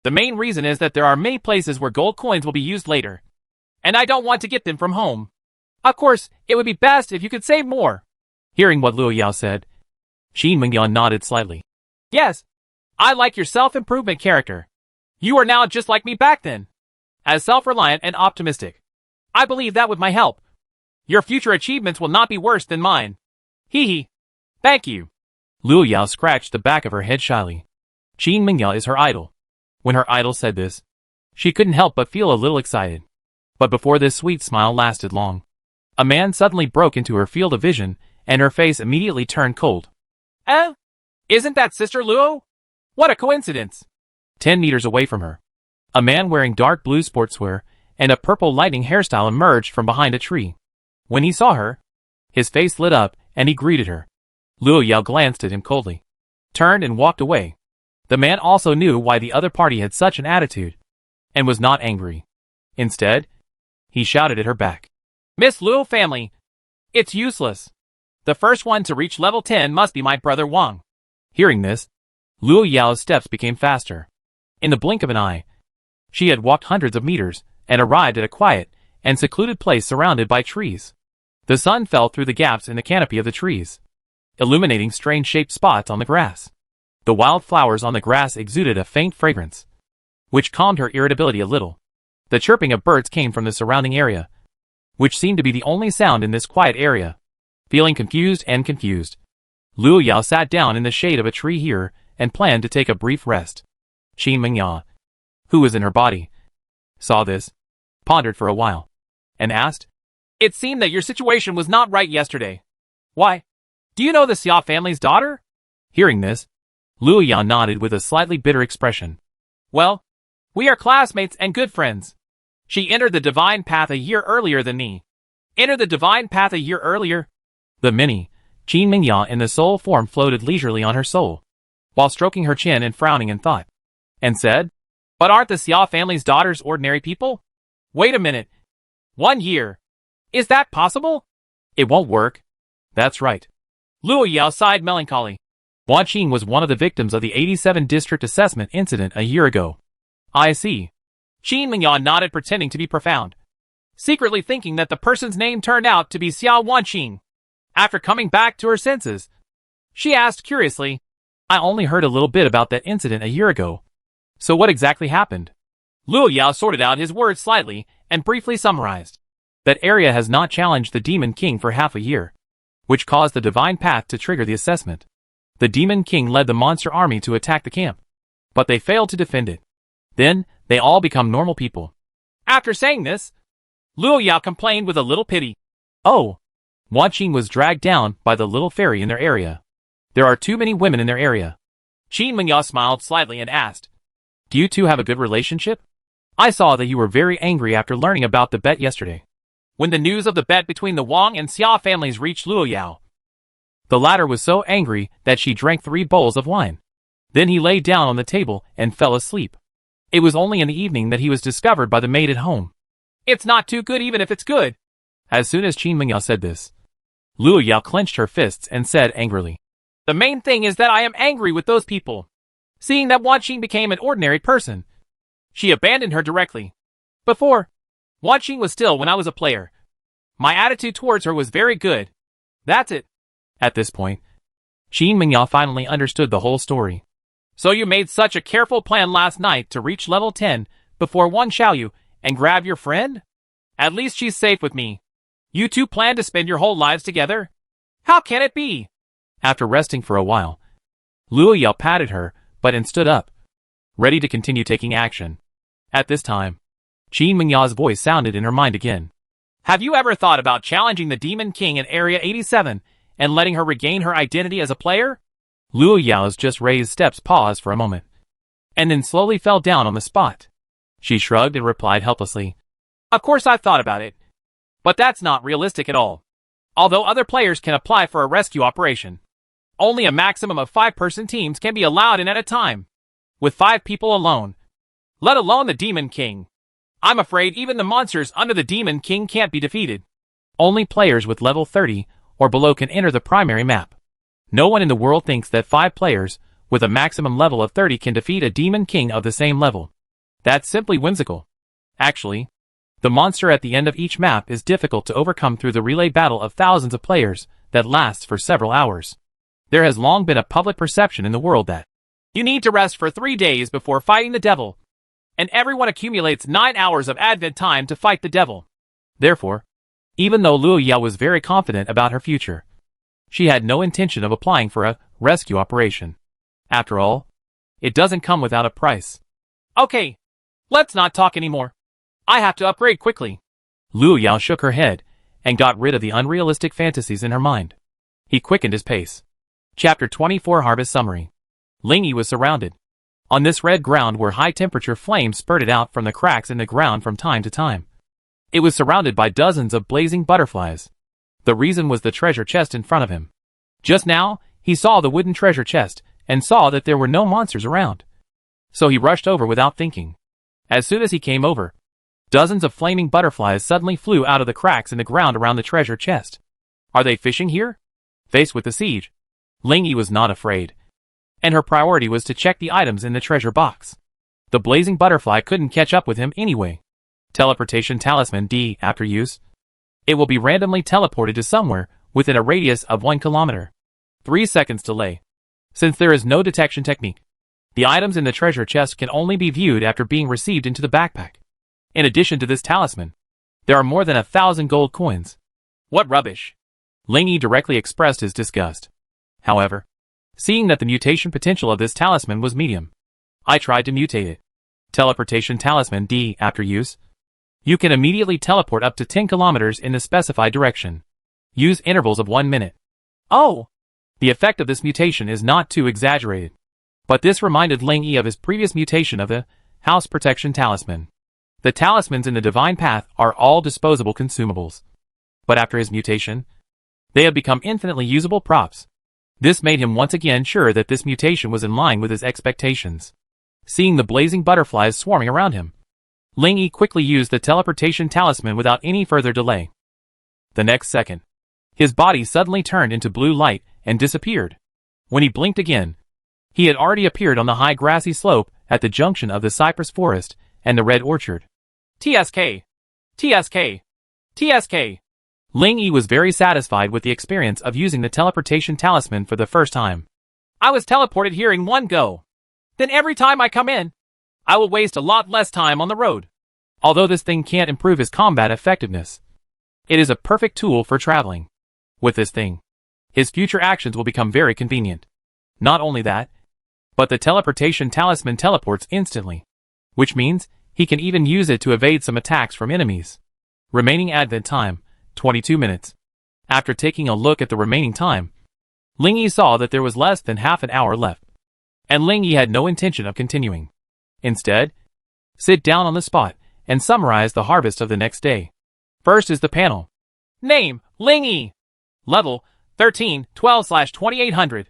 the main reason is that there are many places where gold coins will be used later, and I don't want to get them from home. Of course, it would be best if you could save more. Hearing what Luo Yao said, Qin Mengya nodded slightly. Yes, I like your self-improvement character. You are now just like me back then, as self-reliant and optimistic. I believe that with my help, your future achievements will not be worse than mine. Hee hee. Thank you. Luo Yao scratched the back of her head shyly. Qin Mengya is her idol. When her idol said this, she couldn't help but feel a little excited. But before this sweet smile lasted long, a man suddenly broke into her field of vision, and her face immediately turned cold. Isn't that Sister Luo? What a coincidence! 10 meters away from her, a man wearing dark blue sportswear and a purple lightning hairstyle emerged from behind a tree. When he saw her, his face lit up and he greeted her. Luo Yao glanced at him coldly, turned and walked away. The man also knew why the other party had such an attitude, and was not angry. Instead, he shouted at her back. Miss Luo family, it's useless. The first one to reach level 10 must be my brother Wang. Hearing this, Luo Yao's steps became faster. In the blink of an eye, she had walked hundreds of meters and arrived at a quiet and secluded place surrounded by trees. The sun fell through the gaps in the canopy of the trees, illuminating strange-shaped spots on the grass. The wild flowers on the grass exuded a faint fragrance, which calmed her irritability a little. The chirping of birds came from the surrounding area, which seemed to be the only sound in this quiet area. Feeling confused, Luo Yao sat down in the shade of a tree here and planned to take a brief rest. Qin Mengya, who was in her body, saw this, pondered for a while, and asked, It seemed that your situation was not right yesterday. Why? Do you know the Xia family's daughter? Hearing this, Luo Yao nodded with a slightly bitter expression. Well, we are classmates and good friends. She entered the divine path a year earlier than me. Entered the divine path a year earlier? The mini, Qin Mingya in the soul form floated leisurely on her soul, while stroking her chin and frowning in thought, and said, But aren't the Xia family's daughters ordinary people? Wait a minute. 1 year. Is that possible? It won't work. That's right. Luo Yao sighed melancholy. Wan Qing was one of the victims of the 87 district assessment incident a year ago. I see. Qin Mingya nodded, pretending to be profound, secretly thinking that the person's name turned out to be Xiao Wanqing. After coming back to her senses, she asked curiously, I only heard a little bit about that incident a year ago. So what exactly happened? Luo Yao sorted out his words slightly and briefly summarized. That area has not challenged the Demon King for half a year, which caused the Divine Path to trigger the assessment. The Demon King led the monster army to attack the camp, but they failed to defend it. Then, they all become normal people. After saying this, Luo Yao complained with a little pity. Oh, Wan Qing was dragged down by the little fairy in their area. There are too many women in their area. Qin Mingya smiled slightly and asked, Do you two have a good relationship? I saw that you were very angry after learning about the bet yesterday. When the news of the bet between the Wang and Xia families reached Luo Yao, the latter was so angry that she drank 3 bowls of wine. Then he lay down on the table and fell asleep. It was only in the evening that he was discovered by the maid at home. It's not too good even if it's good. As soon as Qin Mingya said this, Luo Yao clenched her fists and said angrily, The main thing is that I am angry with those people. Seeing that Wan Qing became an ordinary person, she abandoned her directly. Before, Wan Qing was still when I was a player. My attitude towards her was very good. That's it. At this point, Qin Mingya finally understood the whole story. So you made such a careful plan last night to reach level 10 before Wan Xiaoyu and grab your friend? At least she's safe with me. You two plan to spend your whole lives together? How can it be? After resting for a while, Luo Yao patted her, but and stood up, ready to continue taking action. At this time, Qin Mingya's voice sounded in her mind again. Have you ever thought about challenging the Demon King in Area 87 and letting her regain her identity as a player? Luo Yao's just raised steps paused for a moment, and then slowly fell down on the spot. She shrugged and replied helplessly, Of course I've thought about it, but that's not realistic at all. Although other players can apply for a rescue operation, only a maximum of 5-person teams can be allowed in at a time, with 5 people alone, let alone the Demon King. I'm afraid even the monsters under the Demon King can't be defeated. Only players with level 30 or below can enter the primary map. No one in the world thinks that 5 players with a maximum level of 30 can defeat a Demon King of the same level. That's simply whimsical. Actually, the monster at the end of each map is difficult to overcome through the relay battle of thousands of players that lasts for several hours. There has long been a public perception in the world that you need to rest for 3 days before fighting the devil, and everyone accumulates 9 hours of advent time to fight the devil. Therefore, even though Luo Yao was very confident about her future, she had no intention of applying for a rescue operation. After all, it doesn't come without a price. Okay, let's not talk anymore. I have to upgrade quickly. Luo Yao shook her head and got rid of the unrealistic fantasies in her mind. He quickened his pace. Chapter 24 Harvest Summary. Ling Yi was surrounded. On this red ground where high-temperature flames spurted out from the cracks in the ground from time to time. It was surrounded by dozens of blazing butterflies. The reason was the treasure chest in front of him. Just now, he saw the wooden treasure chest and saw that there were no monsters around. So he rushed over without thinking. As soon as he came over, dozens of flaming butterflies suddenly flew out of the cracks in the ground around the treasure chest. Are they fishing here? Faced with the siege, Ling Yi was not afraid, and her priority was to check the items in the treasure box. The blazing butterfly couldn't catch up with him anyway. Teleportation Talisman D. After use, it will be randomly teleported to somewhere within a radius of 1 kilometer. 3 seconds delay. Since there is no detection technique, the items in the treasure chest can only be viewed after being received into the backpack. In addition to this talisman, there are more than 1,000 gold coins. What rubbish! Ling Yi directly expressed his disgust. However, seeing that the mutation potential of this talisman was medium, I tried to mutate it. Teleportation Talisman D. After use, you can immediately teleport up to 10 kilometers in the specified direction. Use intervals of 1 minute. Oh! The effect of this mutation is not too exaggerated. But this reminded Ling Yi of his previous mutation of the House Protection Talisman. The talismans in the Divine Path are all disposable consumables. But after his mutation, they have become infinitely usable props. This made him once again sure that this mutation was in line with his expectations. Seeing the blazing butterflies swarming around him, Ling Yi quickly used the teleportation talisman without any further delay. The next second, his body suddenly turned into blue light and disappeared. When he blinked again, he had already appeared on the high grassy slope at the junction of the cypress forest and the red orchard. TSK! TSK! TSK! Ling Yi was very satisfied with the experience of using the teleportation talisman for the first time. I was teleported here in one go. Then every time I come in, I will waste a lot less time on the road. Although this thing can't improve his combat effectiveness, it is a perfect tool for traveling. With this thing, his future actions will become very convenient. Not only that, but the teleportation talisman teleports instantly, which means he can even use it to evade some attacks from enemies. Remaining advent time, 22 minutes. After taking a look at the remaining time, Ling Yi saw that there was less than half an hour left, and Ling Yi had no intention of continuing. Instead, sit down on the spot and summarize the harvest of the next day. First is the panel. Name, Ling Yi. Level, 13, 12/2800.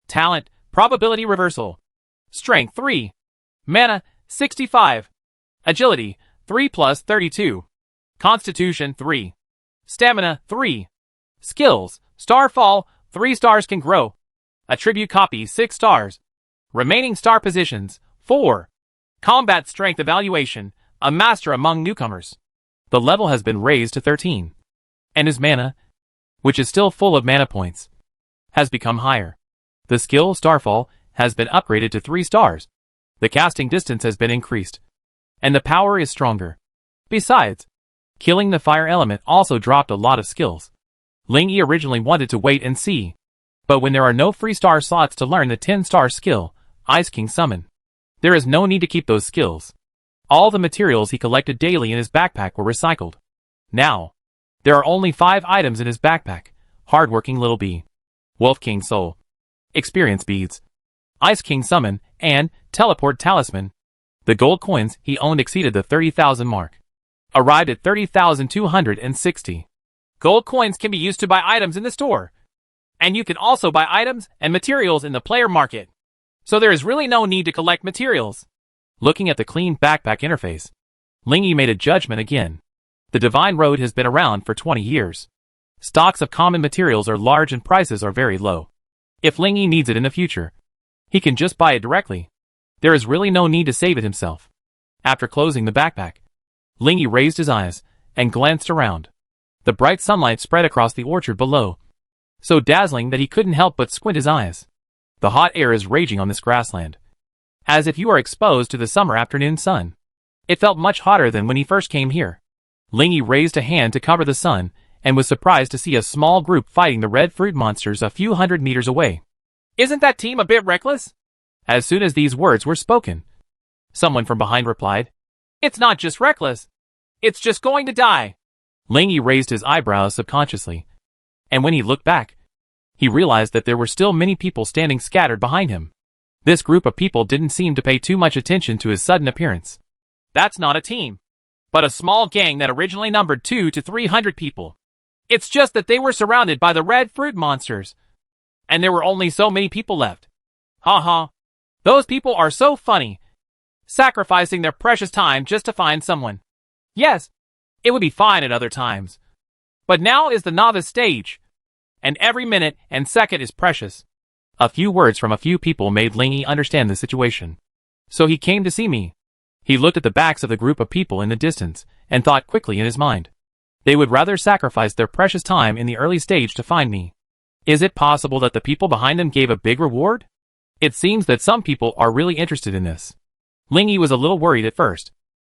Talent, Probability Reversal. Strength, 3. Mana, 65. Agility, 3+32. Constitution, 3. Stamina, 3. Skills, Starfall, 3 stars can grow. Attribute copy, 6 stars. Remaining star positions, 4. Combat Strength Evaluation, a master among newcomers. The level has been raised to 13. And his mana, which is still full of mana points, has become higher. The skill, Starfall, has been upgraded to 3 stars. The casting distance has been increased. And the power is stronger. Besides, killing the fire element also dropped a lot of skills. Ling Yi originally wanted to wait and see, but when there are no free star slots to learn the 10-star skill, Ice King Summon, there is no need to keep those skills. All the materials he collected daily in his backpack were recycled. Now, there are only 5 items in his backpack: Hardworking Little Bee, Wolf King Soul, Experience Beads, Ice King Summon, and Teleport Talisman. The gold coins he owned exceeded the 30,000 mark. Arrived at 30,260. Gold coins can be used to buy items in the store. And you can also buy items and materials in the player market. So there is really no need to collect materials. Looking at the clean backpack interface, Ling Yi made a judgment again. The Divine Road has been around for 20 years. Stocks of common materials are large and prices are very low. If Ling Yi needs it in the future, he can just buy it directly. There is really no need to save it himself. After closing the backpack, Ling Yi raised his eyes and glanced around. The bright sunlight spread across the orchard below, so dazzling that he couldn't help but squint his eyes. The hot air is raging on this grassland, as if you are exposed to the summer afternoon sun. It felt much hotter than when he first came here. Ling Yi raised a hand to cover the sun and was surprised to see a small group fighting the red fruit monsters a few hundred meters away. Isn't that team a bit reckless? As soon as these words were spoken, someone from behind replied, It's not just reckless. It's just going to die. Ling Yi raised his eyebrows subconsciously, and when he looked back, he realized that there were still many people standing scattered behind him. This group of people didn't seem to pay too much attention to his sudden appearance. That's not a team, but a small gang that originally numbered 200 to 300 people. It's just that they were surrounded by the red fruit monsters, and there were only so many people left. Ha ha. Those people are so funny, sacrificing their precious time just to find someone. Yes, it would be fine at other times, but now is the novice stage, and every minute and second is precious. A few words from a few people made Ling Yi understand the situation. So he came to see me. He looked at the backs of the group of people in the distance and thought quickly in his mind. They would rather sacrifice their precious time in the early stage to find me. Is it possible that the people behind them gave a big reward? It seems that some people are really interested in this. Ling Yi was a little worried at first,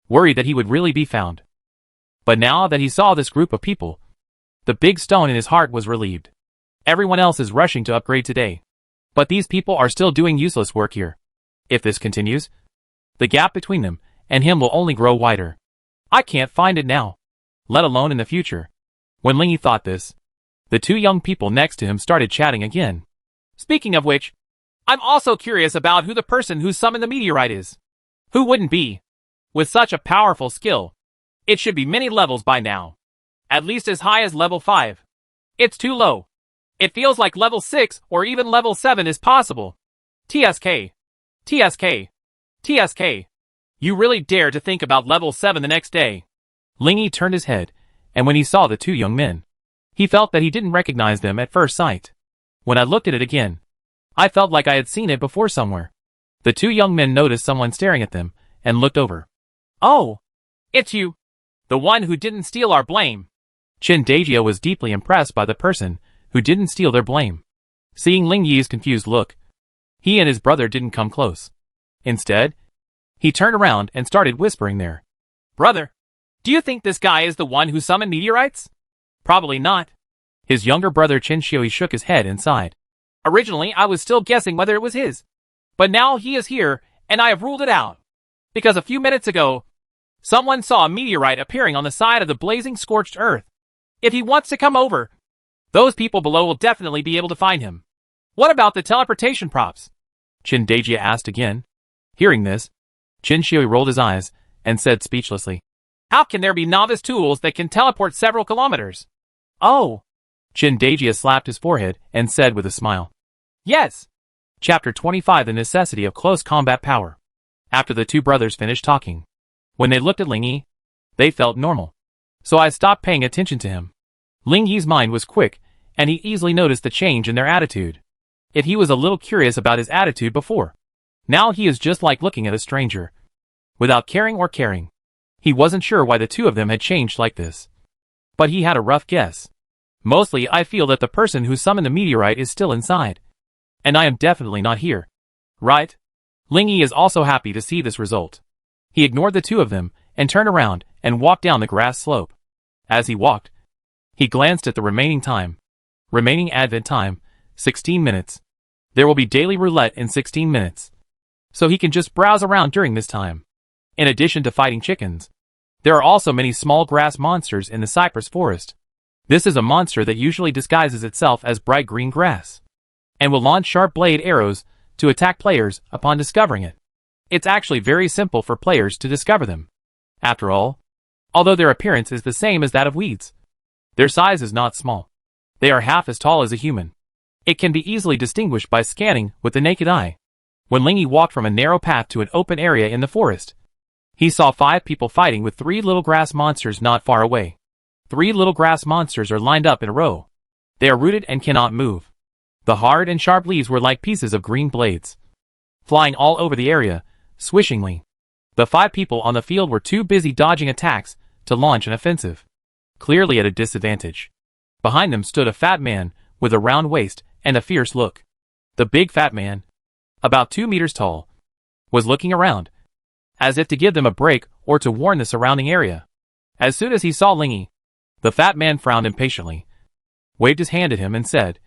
worried that he would really be found. But now that he saw this group of people, the big stone in his heart was relieved. Everyone else is rushing to upgrade today, but these people are still doing useless work here. If this continues, the gap between them and him will only grow wider. I can't find it now, let alone in the future. When Ling Yi thought this, The two young people next to him started chatting again. Speaking of which, I'm also curious about who the person who summoned the meteorite is. Who wouldn't be? With such a powerful skill, it should be many levels by now. At least as high as level 5. It's too low. It feels like level 6 or even level 7 is possible. TSK. TSK. TSK. You really dare to think about level 7 the next day. Lingy turned his head, and when he saw the two young men, he felt that he didn't recognize them at first sight. When I looked at it again, I felt like I had seen it before somewhere. The two young men noticed someone staring at them, and looked over. Oh! It's you! The one who didn't steal our blame! Dajia was deeply impressed by the person who didn't steal their blame. Seeing Ling Yi's confused look, he and his brother didn't come close. Instead, he turned around and started whispering there. Brother, do you think this guy is the one who summoned meteorites? Probably not. His younger brother Xiui shook his head and sighed. Originally, I was still guessing whether it was his. But now he is here, and I have ruled it out. Because a few minutes ago, someone saw a meteorite appearing on the side of the blazing scorched earth. If he wants to come over, those people below will definitely be able to find him. What about the teleportation props? Dajia asked again. Hearing this, Xiui rolled his eyes and said speechlessly, How can there be novice tools that can teleport several kilometers? Oh! Dajia slapped his forehead and said with a smile. Yes! Chapter 25 The Necessity of Close Combat Power. After the two brothers finished talking, when they looked at Ling Yi, they felt normal. So I stopped paying attention to him. Ling Yi's mind was quick, and he easily noticed the change in their attitude. If he was a little curious about his attitude before, now he is just like looking at a stranger, without caring or caring. He wasn't sure why the two of them had changed like this, but he had a rough guess. Mostly I feel that the person who summoned the meteorite is still inside, and I am definitely not here. Right? Ling Yi is also happy to see this result. He ignored the two of them and turned around and walked down the grass slope. As he walked, he glanced at the remaining time. Remaining advent time, 16 minutes. There will be daily roulette in 16 minutes. So he can just browse around during this time. In addition to fighting chickens, there are also many small grass monsters in the cypress forest. This is a monster that usually disguises itself as bright green grass, and will launch sharp blade arrows to attack players upon discovering it. It's actually very simple for players to discover them. After all, although their appearance is the same as that of weeds, their size is not small. They are half as tall as a human. It can be easily distinguished by scanning with the naked eye. When Ling Yi walked from a narrow path to an open area in the forest, he saw 5 people fighting with 3 little grass monsters not far away. 3 little grass monsters are lined up in a row. They are rooted and cannot move. The hard and sharp leaves were like pieces of green blades, flying all over the area, swishingly. The 5 people on the field were too busy dodging attacks to launch an offensive, clearly at a disadvantage. Behind them stood a fat man with a round waist and a fierce look. The big fat man, about 2 meters tall, was looking around, as if to give them a break or to warn the surrounding area. As soon as he saw Ling Yi, the fat man frowned impatiently, waved his hand at him and said,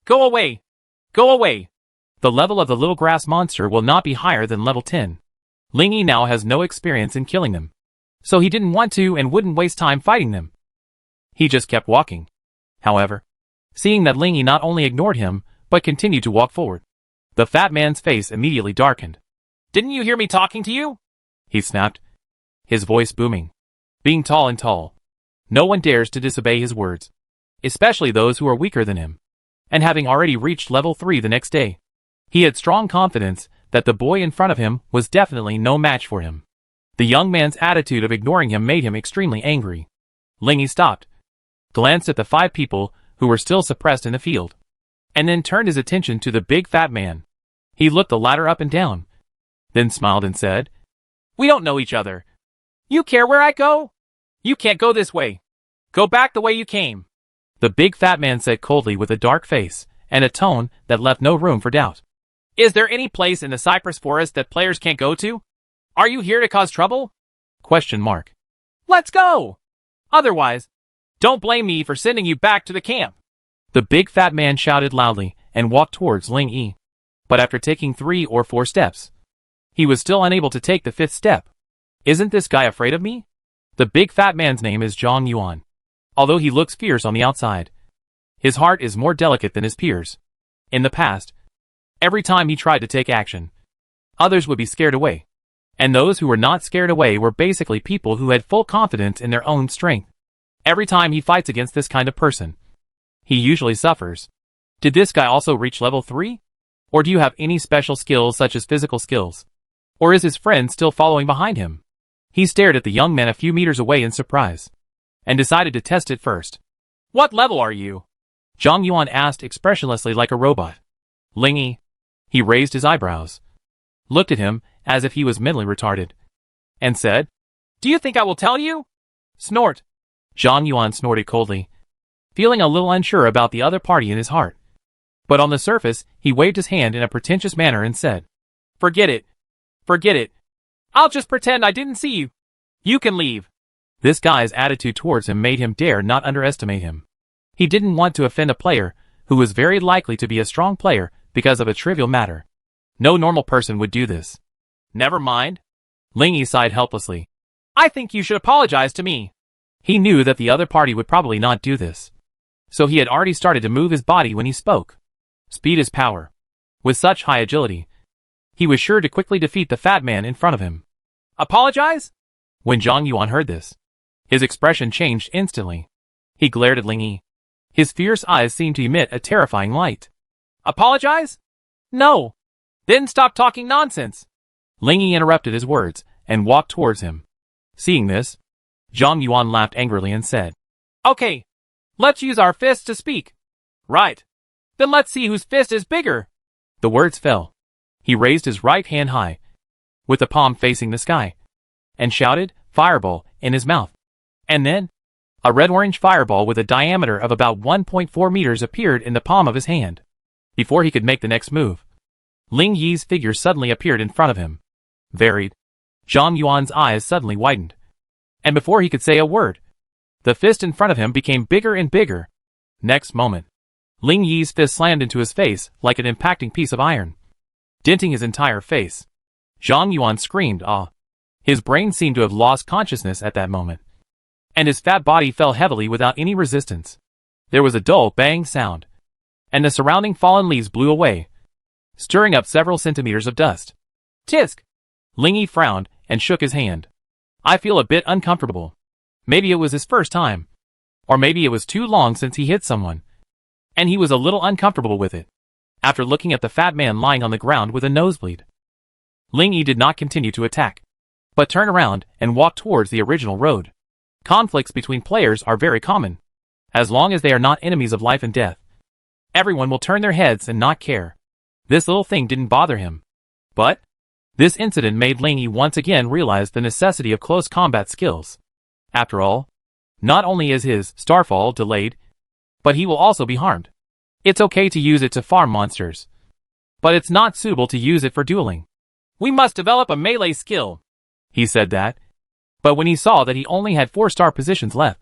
Go away! Go away! The level of the little grass monster will not be higher than level 10. Ling Yi now has no experience in killing them, so he didn't want to and wouldn't waste time fighting them. He just kept walking. However, seeing that Ling Yi not only ignored him, but continued to walk forward, the fat man's face immediately darkened. Didn't you hear me talking to you? He snapped, his voice booming. Being tall and tall, no one dares to disobey his words, especially those who are weaker than him. And having already reached level 3 the next day, he had strong confidence that the boy in front of him was definitely no match for him. The young man's attitude of ignoring him made him extremely angry. Ling Yi stopped, glanced at the 5 people who were still suppressed in the field, and then turned his attention to the big fat man. He looked the latter up and down, then smiled and said, We don't know each other. You care where I go? You can't go this way. Go back the way you came. The big fat man said coldly with a dark face and a tone that left no room for doubt. Is there any place in the cypress forest that players can't go to? Are you here to cause trouble? Question mark. Let's go! Otherwise, don't blame me for sending you back to the camp. The big fat man shouted loudly and walked towards Ling Yi. But after taking 3 or 4 steps, he was still unable to take the 5th step. Isn't this guy afraid of me? The big fat man's name is Zhang Yuan. Although he looks fierce on the outside, His heart is more delicate than his peers. In the past, every time he tried to take action, others would be scared away. And those who were not scared away were basically people who had full confidence in their own strength. Every time he fights against this kind of person, he usually suffers. Did this guy also reach level 3? Or do you have any special skills such as physical skills? Or is his friend still following behind him? He stared at the young man a few meters away in surprise, and decided to test it first. What level are you? Zhang Yuan asked expressionlessly like a robot. Lingy. He raised his eyebrows, looked at him as if he was mentally retarded, and said, Do you think I will tell you? Snort. Zhang Yuan snorted coldly, feeling a little unsure about the other party in his heart. But on the surface, he waved his hand in a pretentious manner and said, Forget it. Forget it. I'll just pretend I didn't see you. You can leave. This guy's attitude towards him made him dare not underestimate him. He didn't want to offend a player who was very likely to be a strong player because of a trivial matter. No normal person would do this. Never mind. Lingy sighed helplessly. I think you should apologize to me. He knew that the other party would probably not do this, so he had already started to move his body when he spoke. Speed is power. With such high agility, he was sure to quickly defeat the fat man in front of him. Apologize? When Zhang Yuan heard this, his expression changed instantly. He glared at Lingy. His fierce eyes seemed to emit a terrifying light. Apologize? No. Then stop talking nonsense. Lingy interrupted his words and walked towards him. Seeing this, Zhang Yuan laughed angrily and said, Okay, let's use our fists to speak. Right. Then let's see whose fist is bigger. The words fell. He raised his right hand high, with the palm facing the sky, and shouted, Fireball, in his mouth. And then, a red-orange fireball with a diameter of about 1.4 meters appeared in the palm of his hand. Before he could make the next move, Ling Yi's figure suddenly appeared in front of him. Varied. Zhang Yuan's eyes suddenly widened. And before he could say a word, the fist in front of him became bigger and bigger. Next moment, Ling Yi's fist slammed into his face like an impacting piece of iron, denting his entire face. Zhang Yuan screamed, "Ah!" His brain seemed to have lost consciousness at that moment, and his fat body fell heavily without any resistance. There was a dull bang sound, and the surrounding fallen leaves blew away, stirring up several centimeters of dust. Tisk! Lingy frowned and shook his hand. I feel a bit uncomfortable. Maybe it was his first time, or maybe it was too long since he hit someone, and he was a little uncomfortable with it. After looking at the fat man lying on the ground with a nosebleed, Lingy did not continue to attack, but turned around and walked towards the original road. Conflicts between players are very common. As long as they are not enemies of life and death, everyone will turn their heads and not care. This little thing didn't bother him. But this incident made Lingy once again realize the necessity of close combat skills. After all, not only is his starfall delayed, but he will also be harmed. It's okay to use it to farm monsters, but it's not suitable to use it for dueling. We must develop a melee skill. He said that, but when he saw that he only had 4 star positions left,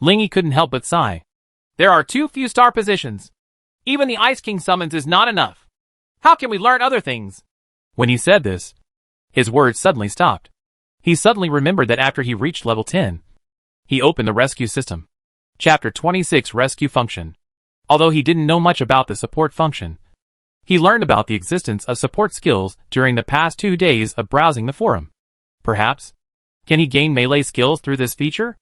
Lingy couldn't help but sigh. There are too few star positions. Even the Ice King summons is not enough. How can we learn other things? When he said this, his words suddenly stopped. He suddenly remembered that after he reached level 10, he opened the rescue system. Chapter 26 Rescue Function. Although he didn't know much about the support function, he learned about the existence of support skills during the past 2 days of browsing the forum. Perhaps, can he gain melee skills through this feature?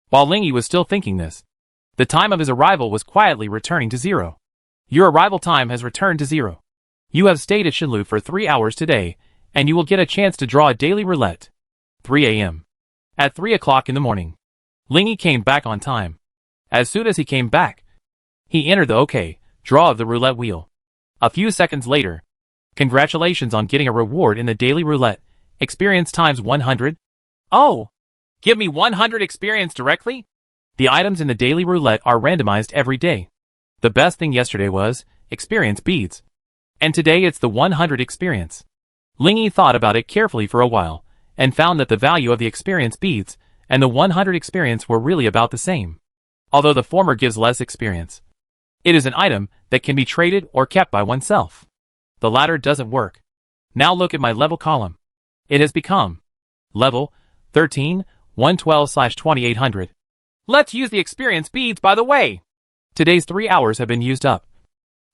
While Lingy was still thinking this, the time of his arrival was quietly returning to 0. Your arrival time has returned to 0. You have stayed at Shinlu for 3 hours today, and you will get a chance to draw a daily roulette. 3 a.m. At 3 o'clock in the morning, Lingy came back on time. As soon as he came back, he entered the OK draw of the roulette wheel. A few seconds later, congratulations on getting a reward in the daily roulette. Experience times 100. Oh! Give me 100 experience directly? The items in the daily roulette are randomized every day. The best thing yesterday was experience beads, and today it's the 100 experience. Lingy thought about it carefully for a while, and found that the value of the experience beads and the 100 experience were really about the same. Although the former gives less experience, it is an item that can be traded or kept by oneself. The latter doesn't work. Now look at my level column. It has become level 13, 112/2800. Let's use the experience beads by the way. Today's 3 hours have been used up.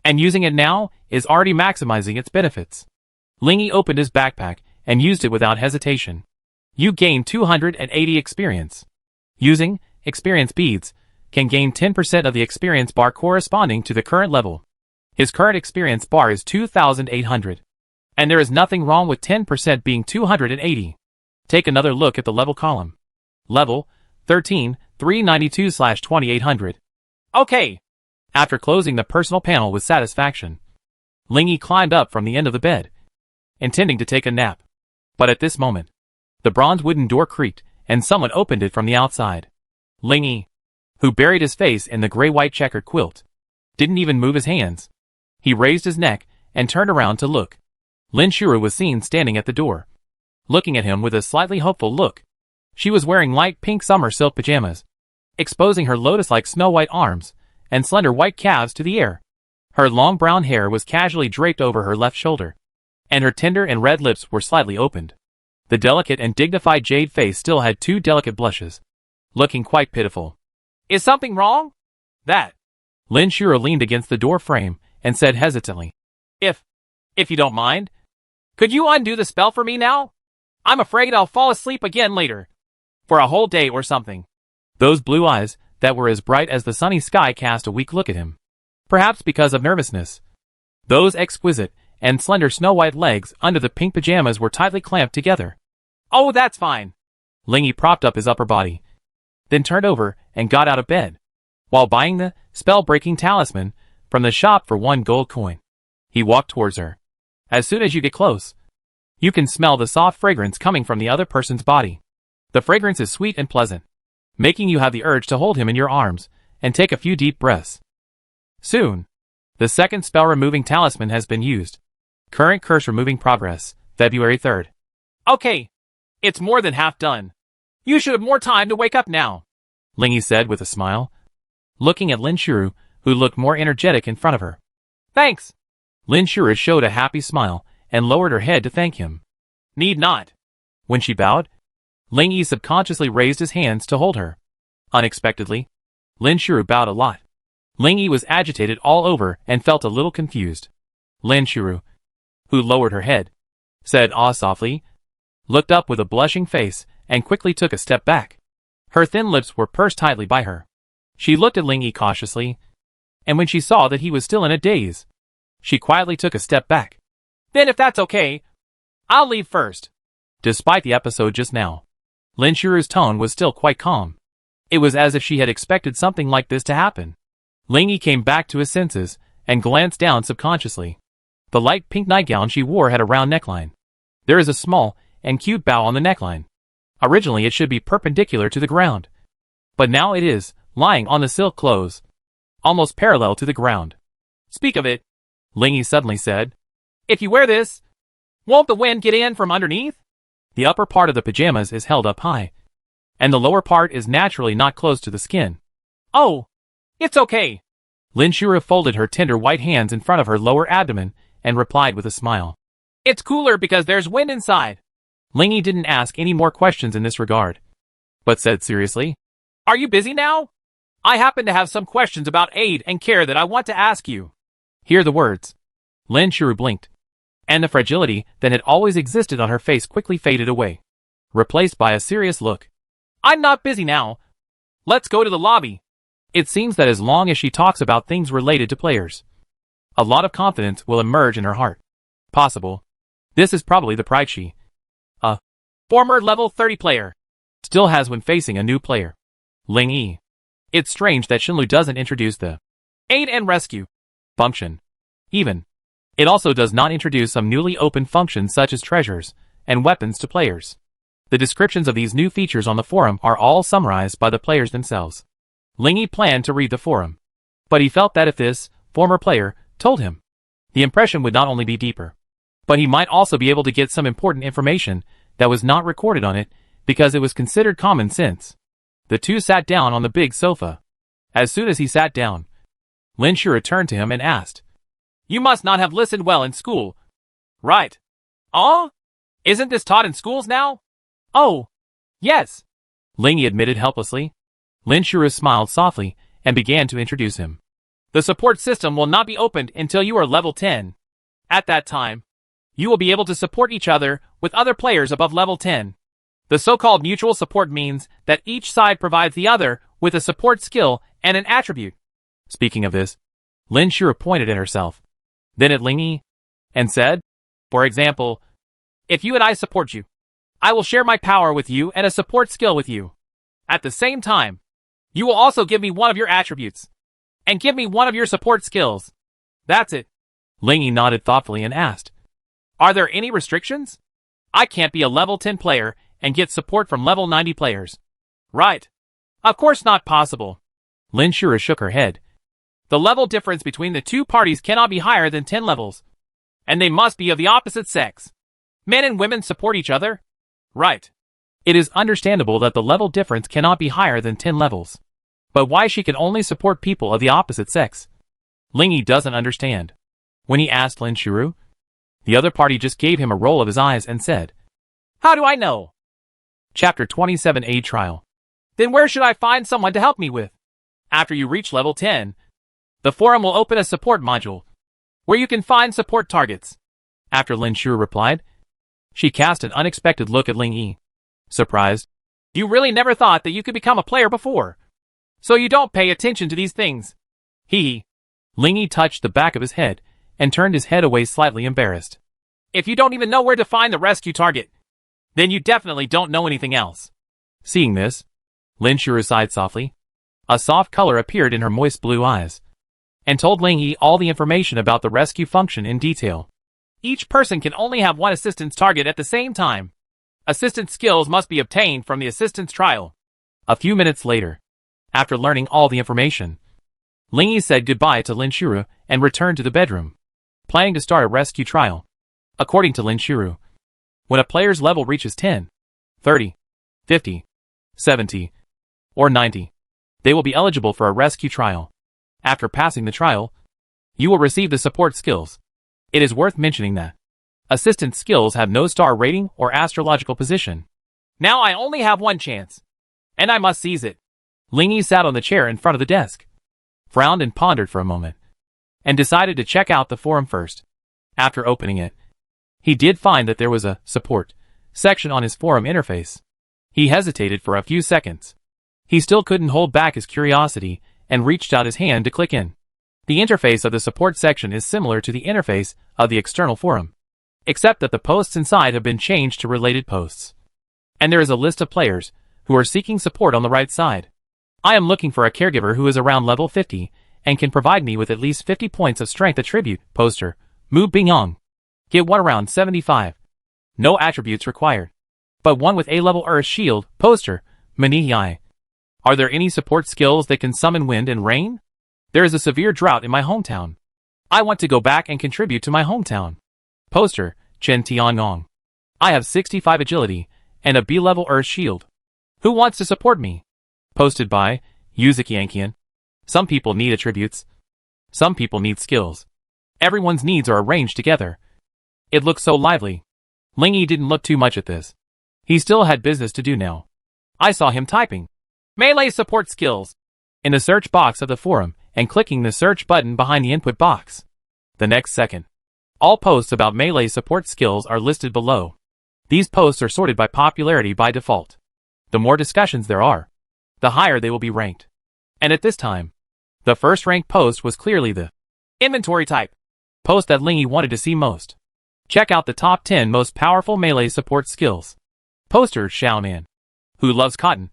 And using it now is already maximizing its benefits. Lingy opened his backpack and used it without hesitation. You gain 280 experience. Using experience beads can gain 10% of the experience bar corresponding to the current level. His current experience bar is 2,800. And there is nothing wrong with 10% being 280. Take another look at the level column. Level 13, 392/2800. Okay. After closing the personal panel with satisfaction, Lingy climbed up from the end of the bed, intending to take a nap. But at this moment, the bronze wooden door creaked and someone opened it from the outside. Lingy, who buried his face in the gray-white checkered quilt, didn't even move his hands. He raised his neck and turned around to look. Lin Shuru was seen standing at the door, looking at him with a slightly hopeful look. She was wearing light pink summer silk pajamas, exposing her lotus-like snow-white arms and slender white calves to the air. Her long brown hair was casually draped over her left shoulder, and her tender and red lips were slightly opened. The delicate and dignified jade face still had 2 delicate blushes, looking quite pitiful. Is something wrong? That. Lin Shuru leaned against the door frame and said hesitantly, If you don't mind, could you undo the spell for me now? I'm afraid I'll fall asleep again later. For a whole day or something. Those blue eyes that were as bright as the sunny sky cast a weak look at him. Perhaps because of nervousness. Those exquisite and slender snow-white legs under the pink pajamas were tightly clamped together. Oh, that's fine. Lingy propped up his upper body, then turned over and got out of bed, while buying the spell-breaking talisman from the shop for 1 gold coin. He walked towards her. As soon as you get close, you can smell the soft fragrance coming from the other person's body. The fragrance is sweet and pleasant, making you have the urge to hold him in your arms and take a few deep breaths. Soon, the second spell-removing talisman has been used. Current curse removing progress, February 3rd. Okay, it's more than half done. You should have more time to wake up now, Lingy said with a smile, looking at Lin Shuru, who looked more energetic in front of her. Thanks. Lin Shuru showed a happy smile and lowered her head to thank him. Need not. When she bowed, Lingy subconsciously raised his hands to hold her. Unexpectedly, Lin Shuru bowed a lot. Lingy was agitated all over and felt a little confused. Lin Shuru, who lowered her head, said "Ah" softly, looked up with a blushing face, and quickly took a step back. Her thin lips were pursed tightly by her. She looked at Lingy cautiously, and when she saw that he was still in a daze, she quietly took a step back. Then if that's okay, I'll leave first. Despite the episode just now, Lin Shuru's tone was still quite calm. It was as if she had expected something like this to happen. Lingy came back to his senses and glanced down subconsciously. The light pink nightgown she wore had a round neckline. There is a small and cute bow on the neckline. Originally it should be perpendicular to the ground, but now it is lying on the silk clothes, almost parallel to the ground. Speak of it, Lingy suddenly said. If you wear this, won't the wind get in from underneath? The upper part of the pajamas is held up high, and the lower part is naturally not close to the skin. Oh, it's okay. Lin Shuru folded her tender white hands in front of her lower abdomen and replied with a smile. It's cooler because there's wind inside. Lingy didn't ask any more questions in this regard, but said seriously, Are you busy now? I happen to have some questions about aid and care that I want to ask you. Hear the words. Lin Shuru blinked, and the fragility that had always existed on her face quickly faded away, replaced by a serious look. I'm not busy now. Let's go to the lobby. It seems that as long as she talks about things related to players, a lot of confidence will emerge in her heart. Possible. This is probably the pride she, a former level 30 player, still has when facing a new player. Lingy. It's strange that Shinlu doesn't introduce the aid and rescue function. Even. It also does not introduce some newly opened functions such as treasures and weapons to players. The descriptions of these new features on the forum are all summarized by the players themselves. Lingy planned to read the forum, but he felt that if this former player told him, the impression would not only be deeper, but he might also be able to get some important information that was not recorded on it because it was considered common sense. The two sat down on the big sofa. As soon as he sat down, Lin Shuru turned to him and asked, You must not have listened well in school, right? Oh? Isn't this taught in schools now? Oh, yes, Lingy admitted helplessly. Lin Shuru smiled softly and began to introduce him. The support system will not be opened until you are level 10. At that time, you will be able to support each other with other players above level 10. The so-called mutual support means that each side provides the other with a support skill and an attribute. Speaking of this, Lin Shuru pointed at herself, then at Ling Yi, and said, for example, if you and I support you, I will share my power with you and a support skill with you. At the same time, you will also give me one of your attributes, and give me one of your support skills. That's it. Ling Yi nodded thoughtfully and asked, are there any restrictions? I can't be a level 10 player and get support from level 90 players. Right. Of course not possible. Lin Shuru shook her head. The level difference between the two parties cannot be higher than 10 levels. And they must be of the opposite sex. Men and women support each other? Right. It is understandable that the level difference cannot be higher than 10 levels. But why she can only support people of the opposite sex? Ling Yi doesn't understand. When he asked Lin Shuru, the other party just gave him a roll of his eyes and said, how do I know? Chapter 27A Trial. Then where should I find someone to help me with? After you reach level 10, the forum will open a support module, where you can find support targets. After Lin Shuru replied, she cast an unexpected look at Ling Yi. Surprised, you really never thought that you could become a player before. So you don't pay attention to these things. Hee. Ling Yi touched the back of his head, and turned his head away slightly embarrassed. If you don't even know where to find the rescue target, then you definitely don't know anything else. Seeing this, Lin Shuru sighed softly. A soft color appeared in her moist blue eyes, and told Ling Yi all the information about the rescue function in detail. Each person can only have one assistance target at the same time. Assistance skills must be obtained from the assistance trial. A few minutes later, after learning all the information, Ling Yi said goodbye to Lin Shuru and returned to the bedroom, planning to start a rescue trial. According to Lin Shuru, when a player's level reaches 10, 30, 50, 70, or 90, they will be eligible for a rescue trial. After passing the trial, you will receive the support skills. It is worth mentioning that assistance skills have no star rating or astrological position. Now I only have one chance, and I must seize it. Ling Yi sat on the chair in front of the desk, frowned and pondered for a moment, and decided to check out the forum first. After opening it, he did find that there was a support section on his forum interface. He hesitated for a few seconds. He still couldn't hold back his curiosity and reached out his hand to click in. The interface of the support section is similar to the interface of the external forum, except that the posts inside have been changed to related posts. And there is a list of players who are seeking support on the right side. I am looking for a caregiver who is around level 50 and can provide me with at least 50 points of strength attribute. Poster, Mu Bingyong. Get one around 75. No attributes required, but one with A-level Earth Shield. Poster, Manihai. Are there any support skills that can summon wind and rain? There is a severe drought in my hometown. I want to go back and contribute to my hometown. Poster, Chen Tianong. I have 65 agility and a B-level Earth Shield. Who wants to support me? Posted by Yuzuki Ankian. Some people need attributes. Some people need skills. Everyone's needs are arranged together. It looks so lively. Ling Yi didn't look too much at this. He still had business to do now. I saw him typing melee support skills in the search box of the forum and clicking the search button behind the input box. The next second, all posts about melee support skills are listed below. These posts are sorted by popularity by default. The more discussions there are, the higher they will be ranked. And at this time, the first ranked post was clearly the inventory type post that Ling Yi wanted to see most. Check out the top 10 most powerful melee support skills. Poster Xiaonan, who loves cotton.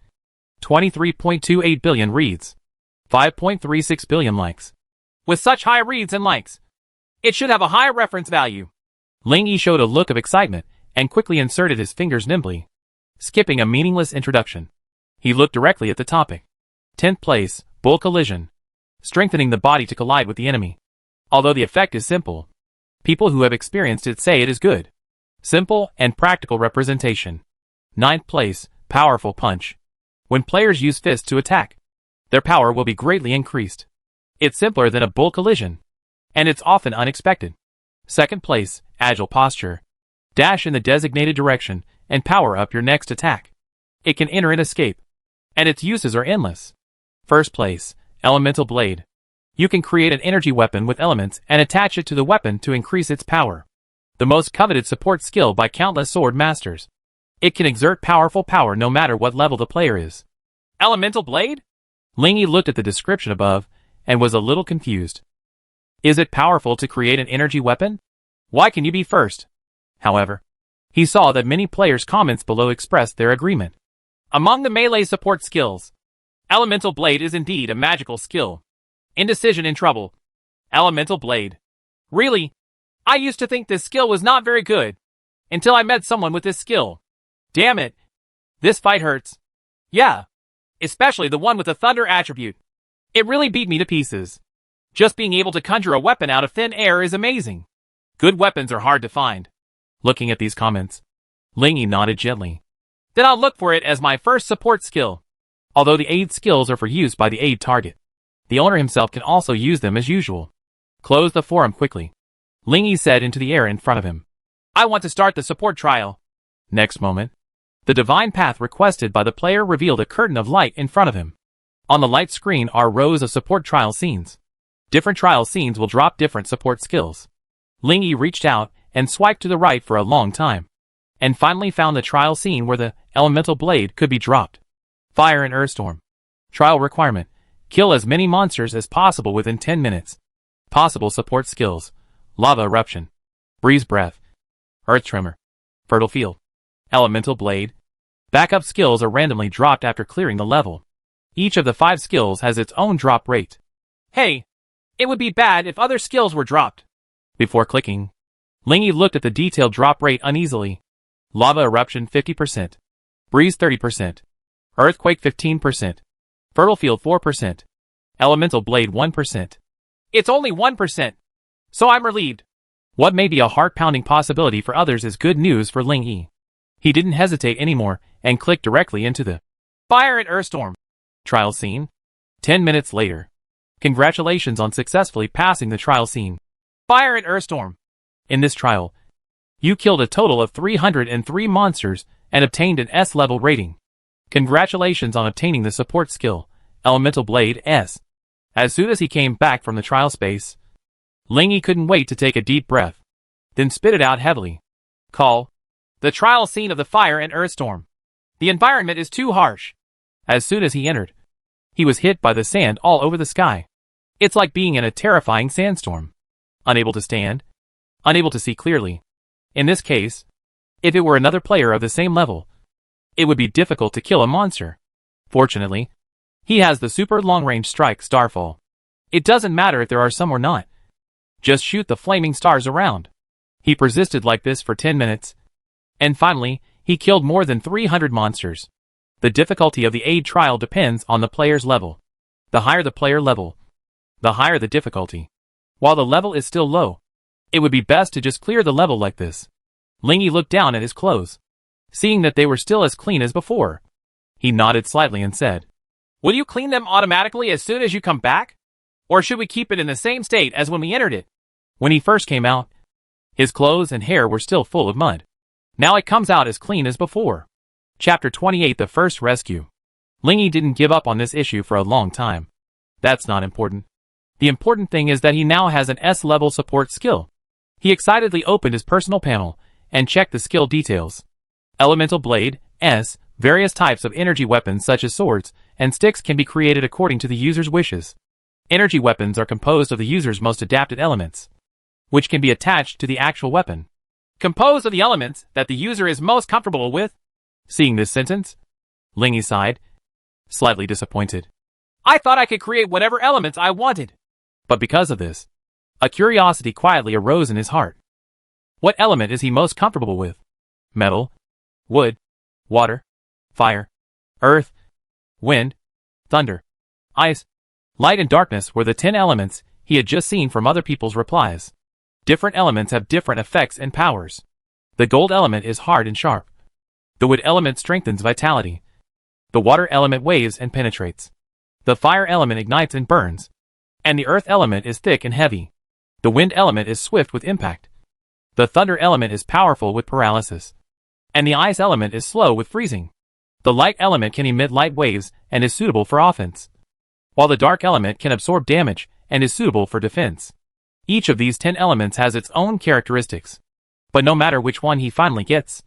23.28 billion reads. 5.36 billion likes. With such high reads and likes, it should have a high reference value. Ling Yi showed a look of excitement and quickly inserted his fingers nimbly, skipping a meaningless introduction. He looked directly at the topic. 10th place, bull collision. Strengthening the body to collide with the enemy. Although the effect is simple, people who have experienced it say it is good. Simple and practical representation. 9th place, powerful punch. When players use fists to attack, their power will be greatly increased. It's simpler than a bull collision, and it's often unexpected. 2nd place, agile posture. Dash in the designated direction and power up your next attack. It can enter and escape, and its uses are endless. 1st place, elemental blade. You can create an energy weapon with elements and attach it to the weapon to increase its power. The most coveted support skill by countless sword masters. It can exert powerful power no matter what level the player is. Elemental Blade? Lingy looked at the description above and was a little confused. Is it powerful to create an energy weapon? Why can you be first? However, he saw that many players' comments below expressed their agreement. Among the melee support skills, Elemental Blade is indeed a magical skill. Indecision in trouble. Elemental Blade. Really? I used to think this skill was not very good, until I met someone with this skill. Damn it. This fight hurts. Yeah. Especially the one with the thunder attribute. It really beat me to pieces. Just being able to conjure a weapon out of thin air is amazing. Good weapons are hard to find. Looking at these comments, Lingy nodded gently. Then I'll look for it as my first support skill. Although the aid skills are for use by the aid target, the owner himself can also use them as usual. Close the forum quickly. Lingy said into the air in front of him. I want to start the support trial. Next moment, the divine path requested by the player revealed a curtain of light in front of him. On the light screen are rows of support trial scenes. Different trial scenes will drop different support skills. Lingy reached out and swiped to the right for a long time, and finally found the trial scene where the elemental blade could be dropped. Fire and Earthstorm. Trial requirement. Kill as many monsters as possible within 10 minutes. Possible support skills. Lava Eruption. Breeze Breath. Earth Tremor. Fertile Field. Elemental Blade. Backup skills are randomly dropped after clearing the level. Each of the 5 skills has its own drop rate. Hey, it would be bad if other skills were dropped. Before clicking, Lingy looked at the detailed drop rate uneasily. Lava Eruption 50%. Breeze 30%. Earthquake 15%. Fertile Field 4%. Elemental Blade 1%. It's only 1%. So I'm relieved. What may be a heart-pounding possibility for others is good news for Lingy. He didn't hesitate anymore and clicked directly into the Fire and Earthstorm trial scene. 10 minutes later. Congratulations on successfully passing the trial scene. Fire and Earthstorm. In this trial, you killed a total of 303 monsters and obtained an S-level rating. Congratulations on obtaining the support skill, Elemental Blade S. As soon as he came back from the trial space, Lingy couldn't wait to take a deep breath, then spit it out heavily. Call. The trial scene of the Fire and Earthstorm. The environment is too harsh. As soon as he entered, he was hit by the sand all over the sky. It's like being in a terrifying sandstorm. Unable to stand. Unable to see clearly. In this case, if it were another player of the same level, it would be difficult to kill a monster. Fortunately, he has the super long-range strike Starfall. It doesn't matter if there are some or not. Just shoot the flaming stars around. He persisted like this for 10 minutes. And finally, he killed more than 300 monsters. The difficulty of the aid trial depends on the player's level. The higher the player level, the higher the difficulty. While the level is still low, it would be best to just clear the level like this. Lingy looked down at his clothes, seeing that they were still as clean as before. He nodded slightly and said, Will you clean them automatically as soon as you come back? Or should we keep it in the same state as when we entered it? When he first came out, his clothes and hair were still full of mud. Now it comes out as clean as before. Chapter 28 The First Rescue. Lingy didn't give up on this issue for a long time. That's not important. The important thing is that he now has an S-level support skill. He excitedly opened his personal panel and checked the skill details. Elemental Blade, S. Various types of energy weapons such as swords and sticks can be created according to the user's wishes. Energy weapons are composed of the user's most adapted elements, which can be attached to the actual weapon. Composed of the elements that the user is most comfortable with. Seeing this sentence, Lingy sighed, slightly disappointed. I thought I could create whatever elements I wanted. But because of this, a curiosity quietly arose in his heart. What element is he most comfortable with? Metal, wood, water, fire, earth, wind, thunder, ice, light and darkness were the 10 elements he had just seen from other people's replies. Different elements have different effects and powers. The gold element is hard and sharp. The wood element strengthens vitality. The water element waves and penetrates. The fire element ignites and burns. And the earth element is thick and heavy. The wind element is swift with impact. The thunder element is powerful with paralysis. And the ice element is slow with freezing. The light element can emit light waves and is suitable for offense. While the dark element can absorb damage and is suitable for defense. Each of these 10 elements has its own characteristics. But no matter which one he finally gets,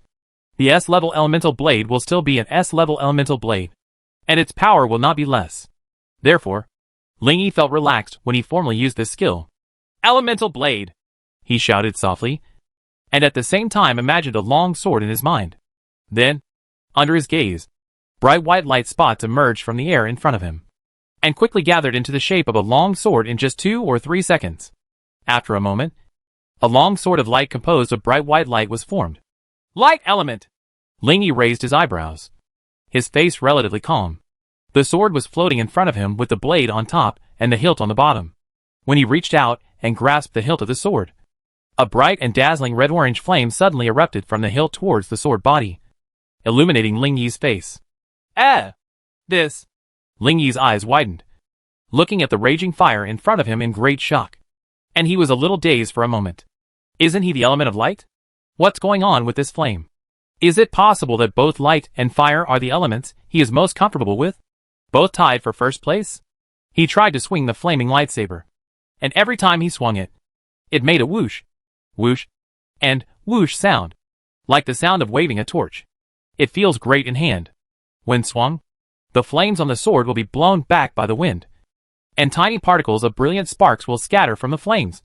the S-level elemental blade will still be an S-level elemental blade, and its power will not be less. Therefore, Ling felt relaxed when he formally used this skill. Elemental blade! He shouted softly, and at the same time imagined a long sword in his mind. Then, under his gaze, bright white light spots emerged from the air in front of him, and quickly gathered into the shape of a long sword in just 2 or 3 seconds. After a moment, a long sword of light composed of bright white light was formed. Light element! Ling raised his eyebrows, his face relatively calm. The sword was floating in front of him with the blade on top and the hilt on the bottom. When he reached out and grasped the hilt of the sword, a bright and dazzling red-orange flame suddenly erupted from the hilt towards the sword body, illuminating Ling Yi's face. This! Ling Yi's eyes widened, looking at the raging fire in front of him in great shock. And he was a little dazed for a moment. Isn't he the element of light? What's going on with this flame? Is it possible that both light and fire are the elements he is most comfortable with? Both tied for first place? He tried to swing the flaming lightsaber, and every time he swung it, it made a whoosh, whoosh, and whoosh sound, like the sound of waving a torch. It feels great in hand. When swung, the flames on the sword will be blown back by the wind, and tiny particles of brilliant sparks will scatter from the flames,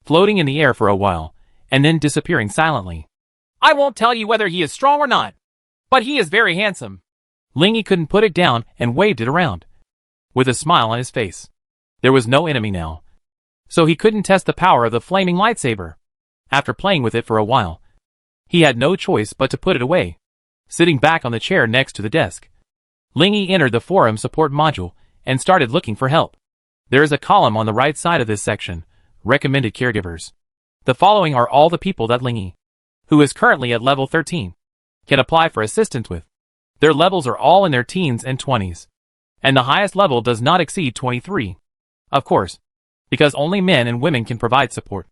floating in the air for a while, and then disappearing silently. I won't tell you whether he is strong or not, but he is very handsome. Ling couldn't put it down and waved it around, with a smile on his face. There was no enemy now, so he couldn't test the power of the flaming lightsaber. After playing with it for a while, he had no choice but to put it away. Sitting back on the chair next to the desk, Ling entered the forum support module and started looking for help. There is a column on the right side of this section, recommended caregivers. The following are all the people that Ling, who is currently at level 13, can apply for assistance with. Their levels are all in their teens and 20s, and the highest level does not exceed 23. Of course, because only men and women can provide support.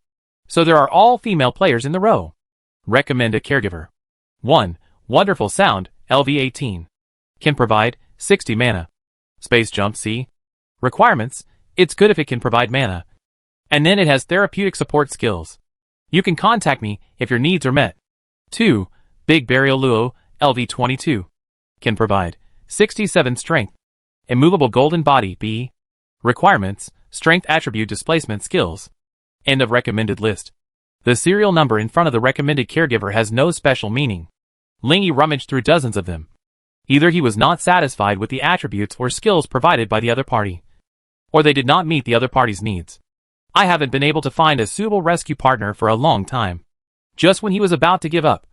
So there are all female players in the row. Recommended caregiver. 1. Wonderful Sound, LV18. Can provide 60 mana. Space Jump C. Requirements: it's good if it can provide mana, and then it has therapeutic support skills. You can contact me if your needs are met. 2. Big Burial Luo, LV22. Can provide 67 strength. Immovable Golden Body B. Requirements: strength attribute displacement skills. End of recommended list. The serial number in front of the recommended caregiver has no special meaning. Ling rummaged through dozens of them. Either he was not satisfied with the attributes or skills provided by the other party, or they did not meet the other party's needs. I haven't been able to find a suitable rescue partner for a long time. Just when he was about to give up,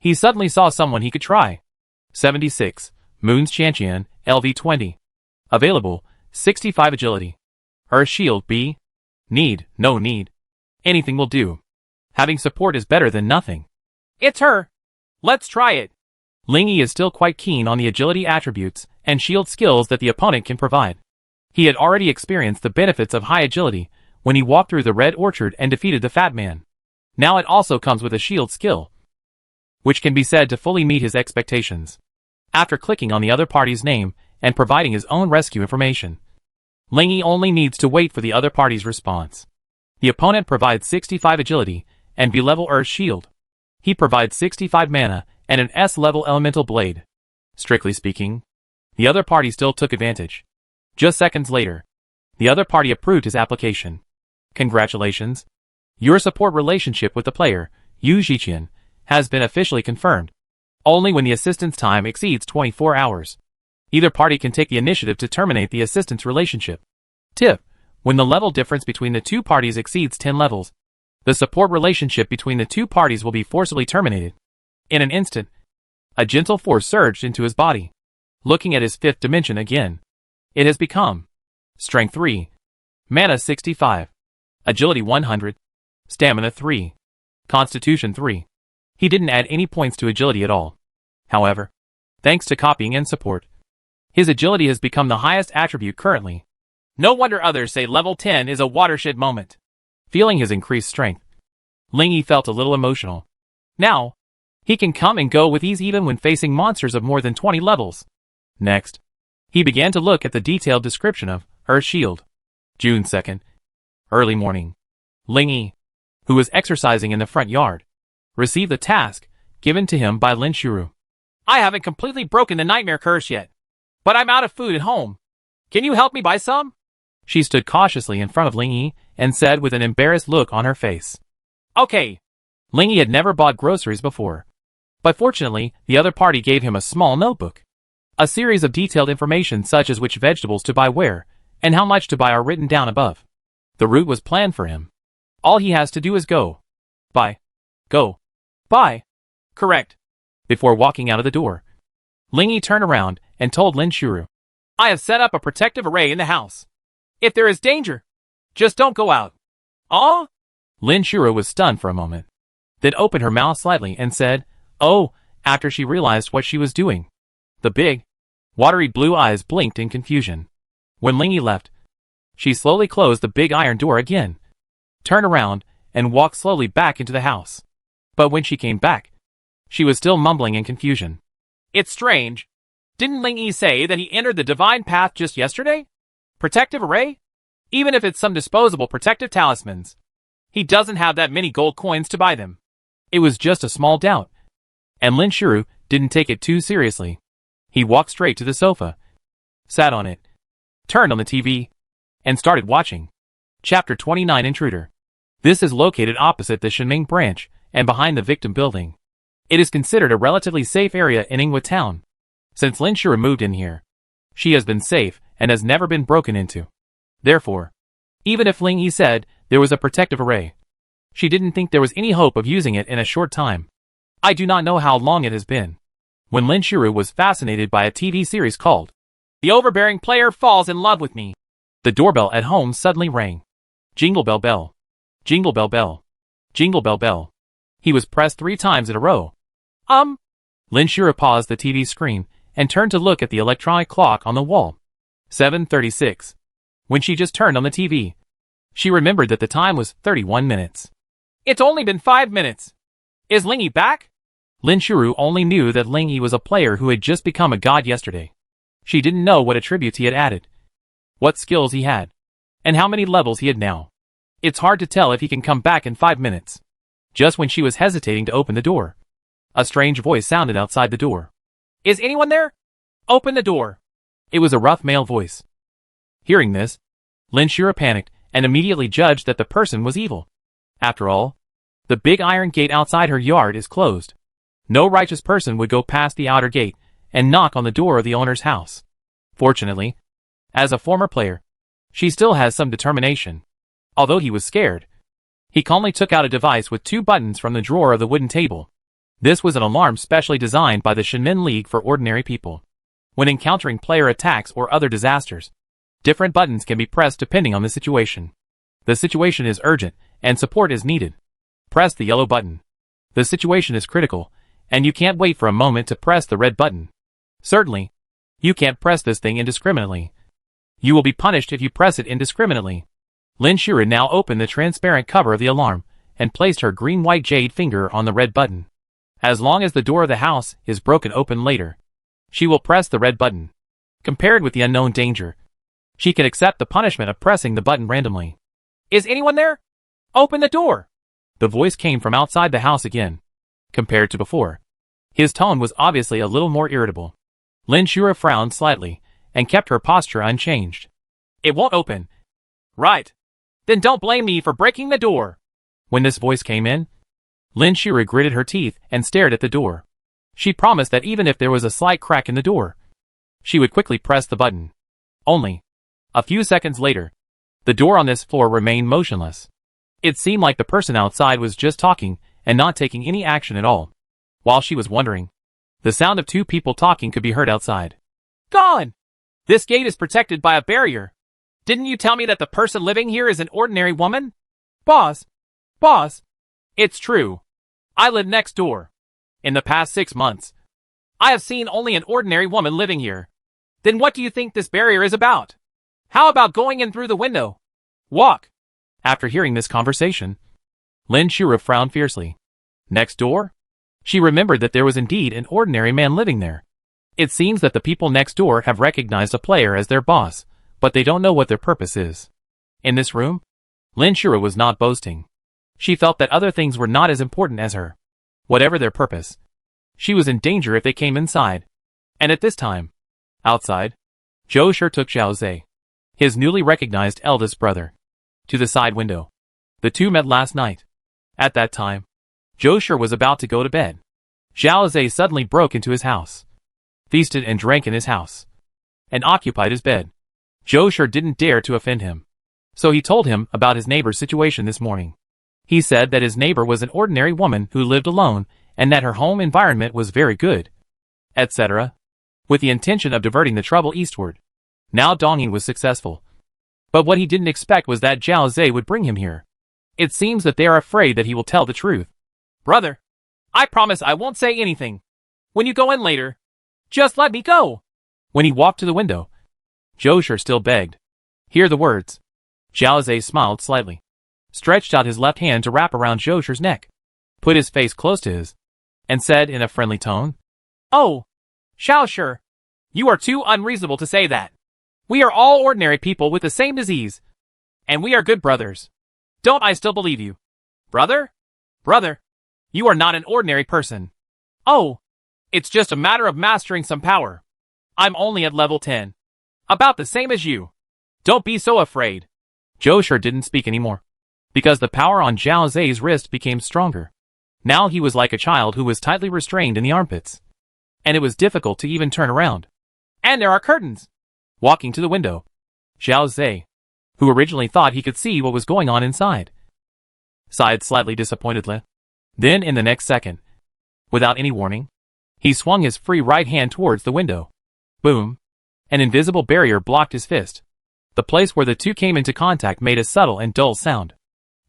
he suddenly saw someone he could try. 76. Moon's Chantian, LV20. Available, 65 agility. Her shield B. Need, no need. Anything will do. Having support is better than nothing. It's her. Let's try it. Ling is still quite keen on the agility attributes and shield skills that the opponent can provide. He had already experienced the benefits of high agility when he walked through the Red Orchard and defeated the Fat Man. Now it also comes with a shield skill, which can be said to fully meet his expectations. After clicking on the other party's name and providing his own rescue information, Ling only needs to wait for the other party's response. The opponent provides 65 agility and B-level Earth Shield. He provides 65 mana and an S-level Elemental Blade. Strictly speaking, the other party still took advantage. Just seconds later, the other party approved his application. Congratulations. Your support relationship with the player, Yu Jiqian, has been officially confirmed. Only when the assistance time exceeds 24 hours. Either party can take the initiative to terminate the assistance relationship. Tip: when the level difference between the two parties exceeds 10 levels, the support relationship between the two parties will be forcibly terminated. In an instant, a gentle force surged into his body. Looking at his fifth dimension again, it has become Strength 3, Mana 65, Agility 100, Stamina 3, Constitution 3. He didn't add any points to agility at all. However, thanks to copying and support, his agility has become the highest attribute currently. No wonder others say level 10 is a watershed moment. Feeling his increased strength, Ling felt a little emotional. Now, he can come and go with ease even when facing monsters of more than 20 levels. Next, he began to look at the detailed description of Earth Shield. June 2nd, Early morning. Ling Yi, who was exercising in the front yard, received the task given to him by Lin Shuru. I haven't completely broken the nightmare curse yet, but I'm out of food at home. Can you help me buy some? She stood cautiously in front of Ling Yi and said with an embarrassed look on her face. Okay. Ling Yi had never bought groceries before, but fortunately the other party gave him a small notebook. A series of detailed information such as which vegetables to buy where, and how much to buy are written down above. The route was planned for him. All he has to do is go. Buy. Go. Buy. Correct. Before walking out of the door, Ling Yi turned around and told Lin Shuru. I have set up a protective array in the house. If there is danger, just don't go out. Ah? Lin Shuru was stunned for a moment, then opened her mouth slightly and said, oh, after she realized what she was doing. The big, watery blue eyes blinked in confusion. When Ling Yi left, she slowly closed the big iron door again, turned around, and walked slowly back into the house. But when she came back, she was still mumbling in confusion. It's strange. Didn't Ling Yi say that he entered the divine path just yesterday? Protective array? Even if it's some disposable protective talismans, he doesn't have that many gold coins to buy them. It was just a small doubt, and Lin Shuru didn't take it too seriously. He walked straight to the sofa, sat on it, turned on the TV, and started watching. Chapter 29 Intruder. This is located opposite the Shenming branch and behind the victim building. It is considered a relatively safe area in Ingwa town. Since Lin Shuru moved in here, she has been safe and has never been broken into. Therefore, even if Ling Yi said there was a protective array, she didn't think there was any hope of using it in a short time. I do not know how long it has been. When Lin Shuru was fascinated by a TV series called The Overbearing Player Falls in Love with Me, the doorbell at home suddenly rang. Jingle bell bell. Jingle bell bell. Jingle bell bell. He was pressed 3 times in a row. Lin Shuru paused the TV screen and turned to look at the electronic clock on the wall. 7:36. When she just turned on the TV, she remembered that the time was 31 minutes. It's only been 5 minutes. Is Ling Yi back? Lin Shuru only knew that Ling Yi was a player who had just become a god yesterday. She didn't know what attributes he had added, what skills he had, and how many levels he had now. It's hard to tell if he can come back in 5 minutes. Just when she was hesitating to open the door, a strange voice sounded outside the door. Is anyone there? Open the door. It was a rough male voice. Hearing this, Lin Shuru panicked and immediately judged that the person was evil. After all, the big iron gate outside her yard is closed. No righteous person would go past the outer gate and knock on the door of the owner's house. Fortunately, as a former player, she still has some determination. Although he was scared, he calmly took out a device with 2 buttons from the drawer of the wooden table. This was an alarm specially designed by the Shenmin League for ordinary people. When encountering player attacks or other disasters, different buttons can be pressed depending on the situation. The situation is urgent and support is needed. Press the yellow button. The situation is critical, and you can't wait for a moment to press the red button. Certainly, you can't press this thing indiscriminately. You will be punished if you press it indiscriminately. Lin Shuru now opened the transparent cover of the alarm and placed her green-white jade finger on the red button. As long as the door of the house is broken open later, she will press the red button. Compared with the unknown danger, she can accept the punishment of pressing the button randomly. Is anyone there? Open the door! The voice came from outside the house again. Compared to before, his tone was obviously a little more irritable. Lin Shuru frowned slightly and kept her posture unchanged. It won't open. Right. Then don't blame me for breaking the door. When this voice came in, Lin Shuru gritted her teeth and stared at the door. She promised that even if there was a slight crack in the door, she would quickly press the button. Only a few seconds later, the door on this floor remained motionless. It seemed like the person outside was just talking and not taking any action at all. While she was wondering, the sound of 2 people talking could be heard outside. Gone! This gate is protected by a barrier. Didn't you tell me that the person living here is an ordinary woman? Boss! It's true. I live next door. In the past 6 months, I have seen only an ordinary woman living here. Then what do you think this barrier is about? How about going in through the window? Walk! After hearing this conversation, Lin Shuru frowned fiercely. Next door? She remembered that there was indeed an ordinary man living there. It seems that the people next door have recognized a player as their boss, but they don't know what their purpose is. In this room, Lin Shuru was not boasting. She felt that other things were not as important as her. Whatever their purpose, she was in danger if they came inside. And at this time, outside, Zhou Shi took Xiao Zhe, his newly recognized eldest brother, to the side window. The two met last night. At that time, Zhou Shi was about to go to bed. Xiao Zhe suddenly broke into his house, feasted and drank in his house, and occupied his bed. Zhou Shi didn't dare to offend him, so he told him about his neighbor's situation this morning. He said that his neighbor was an ordinary woman who lived alone and that her home environment was very good, etc., with the intention of diverting the trouble eastward. Now Dongyin was successful. But what he didn't expect was that Xiao Zhe would bring him here. It seems that they are afraid that he will tell the truth. Brother, I promise I won't say anything. When you go in later, just let me go. When he walked to the window, Zhou Shi still begged. Hear the words. Xiao Zhe smiled slightly, stretched out his left hand to wrap around Zhou Shi's neck, put his face close to his, and said in a friendly tone, "Oh, Xiao Shi, you are too unreasonable to say that. We are all ordinary people with the same disease, and we are good brothers. Don't I still believe you? Brother? Brother, you are not an ordinary person. Oh, it's just a matter of mastering some power. I'm only at level 10. About the same as you. Don't be so afraid." Zhou Shi didn't speak anymore, because the power on Xiao Zhe's wrist became stronger. Now he was like a child who was tightly restrained in the armpits, and it was difficult to even turn around. And there are curtains. Walking to the window, Xiao Zhe, who originally thought he could see what was going on inside, sighed slightly disappointedly. Then in the next second, without any warning, he swung his free right hand towards the window. Boom! An invisible barrier blocked his fist. The place where the two came into contact made a subtle and dull sound.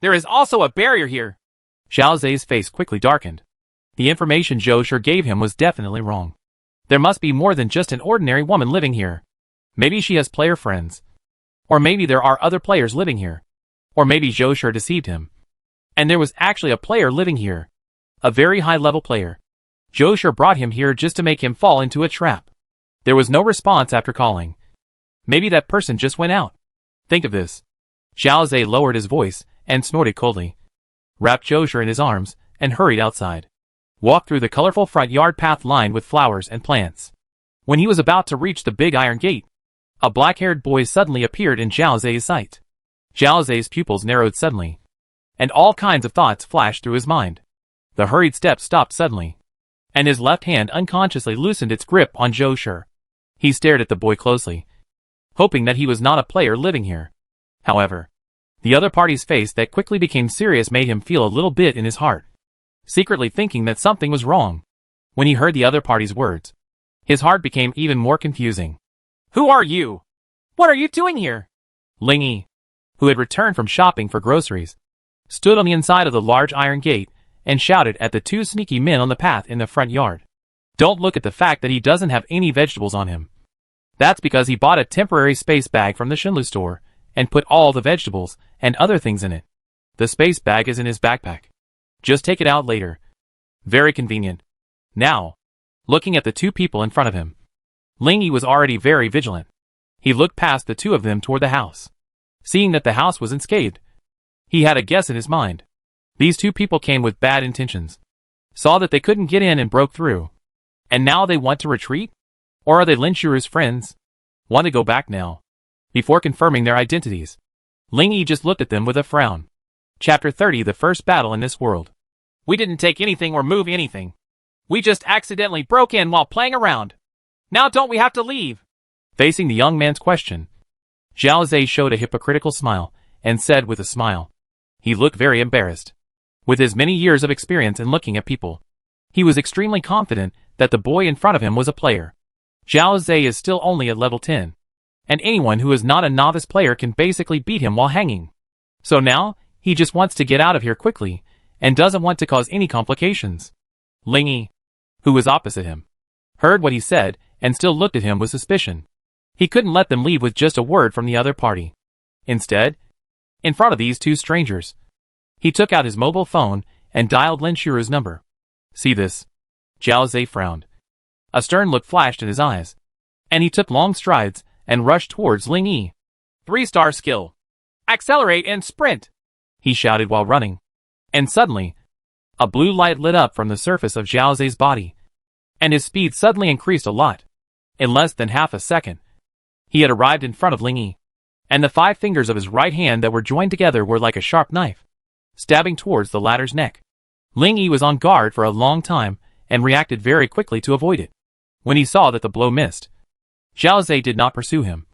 There is also a barrier here. Xiao Zhe's face quickly darkened. The information Zhou Shi gave him was definitely wrong. There must be more than just an ordinary woman living here. Maybe she has player friends. Or maybe there are other players living here. Or maybe Zhou Shi deceived him, and there was actually a player living here. A very high-level player. Zhou Shi brought him here just to make him fall into a trap. There was no response after calling. Maybe that person just went out. Think of this. Xiao Zhe lowered his voice and snorted coldly, wrapped Zhou Shi in his arms, and hurried outside. Walked through the colorful front yard path lined with flowers and plants. When he was about to reach the big iron gate, a black-haired boy suddenly appeared in Xiao Zhe's sight. Xiao Zhe's pupils narrowed suddenly, and all kinds of thoughts flashed through his mind. The hurried steps stopped suddenly, and his left hand unconsciously loosened its grip on Zhou Shi. He stared at the boy closely, hoping that he was not a player living here. However, the other party's face that quickly became serious made him feel a little bit in his heart, secretly thinking that something was wrong. When he heard the other party's words, his heart became even more confusing. Who are you? What are you doing here? Ling Yi, who had returned from shopping for groceries, stood on the inside of the large iron gate and shouted at the two sneaky men on the path in the front yard. Don't look at the fact that he doesn't have any vegetables on him. That's because he bought a temporary space bag from the Shinlu store and put all the vegetables and other things in it. The space bag is in his backpack. Just take it out later. Very convenient. Now, looking at the two people in front of him, Ling Yi was already very vigilant. He looked past the two of them toward the house. Seeing that the house was unscathed, he had a guess in his mind. These two people came with bad intentions, saw that they couldn't get in and broke through, and now they want to retreat? Or are they Lin Shuru's friends? Want to go back now? Before confirming their identities, Ling Yi just looked at them with a frown. Chapter 30. The first battle in this world. We didn't take anything or move anything. We just accidentally broke in while playing around. Now don't we have to leave? Facing the young man's question, Xiao Zhe showed a hypocritical smile and said with a smile. He looked very embarrassed. With his many years of experience in looking at people, he was extremely confident that the boy in front of him was a player. Xiao Zhe is still only at level 10, and anyone who is not a novice player can basically beat him while hanging. So now, he just wants to get out of here quickly, and doesn't want to cause any complications. Ling Yi, who was opposite him, heard what he said and still looked at him with suspicion. He couldn't let them leave with just a word from the other party. Instead, in front of these two strangers, he took out his mobile phone and dialed Lin Shuru's number. See this? Xiao Zhe frowned. A stern look flashed in his eyes, and he took long strides and rushed towards Ling Yi. 3-star skill. Accelerate and sprint. he shouted while running. And suddenly, a blue light lit up from the surface of Zhao Zei's body, and his speed suddenly increased a lot. In less than half a second, he had arrived in front of Ling Yi, and the 5 fingers of his right hand that were joined together were like a sharp knife, stabbing towards the latter's neck. Ling Yi was on guard for a long time, and reacted very quickly to avoid it. When he saw that the blow missed, Zhao Zei did not pursue him,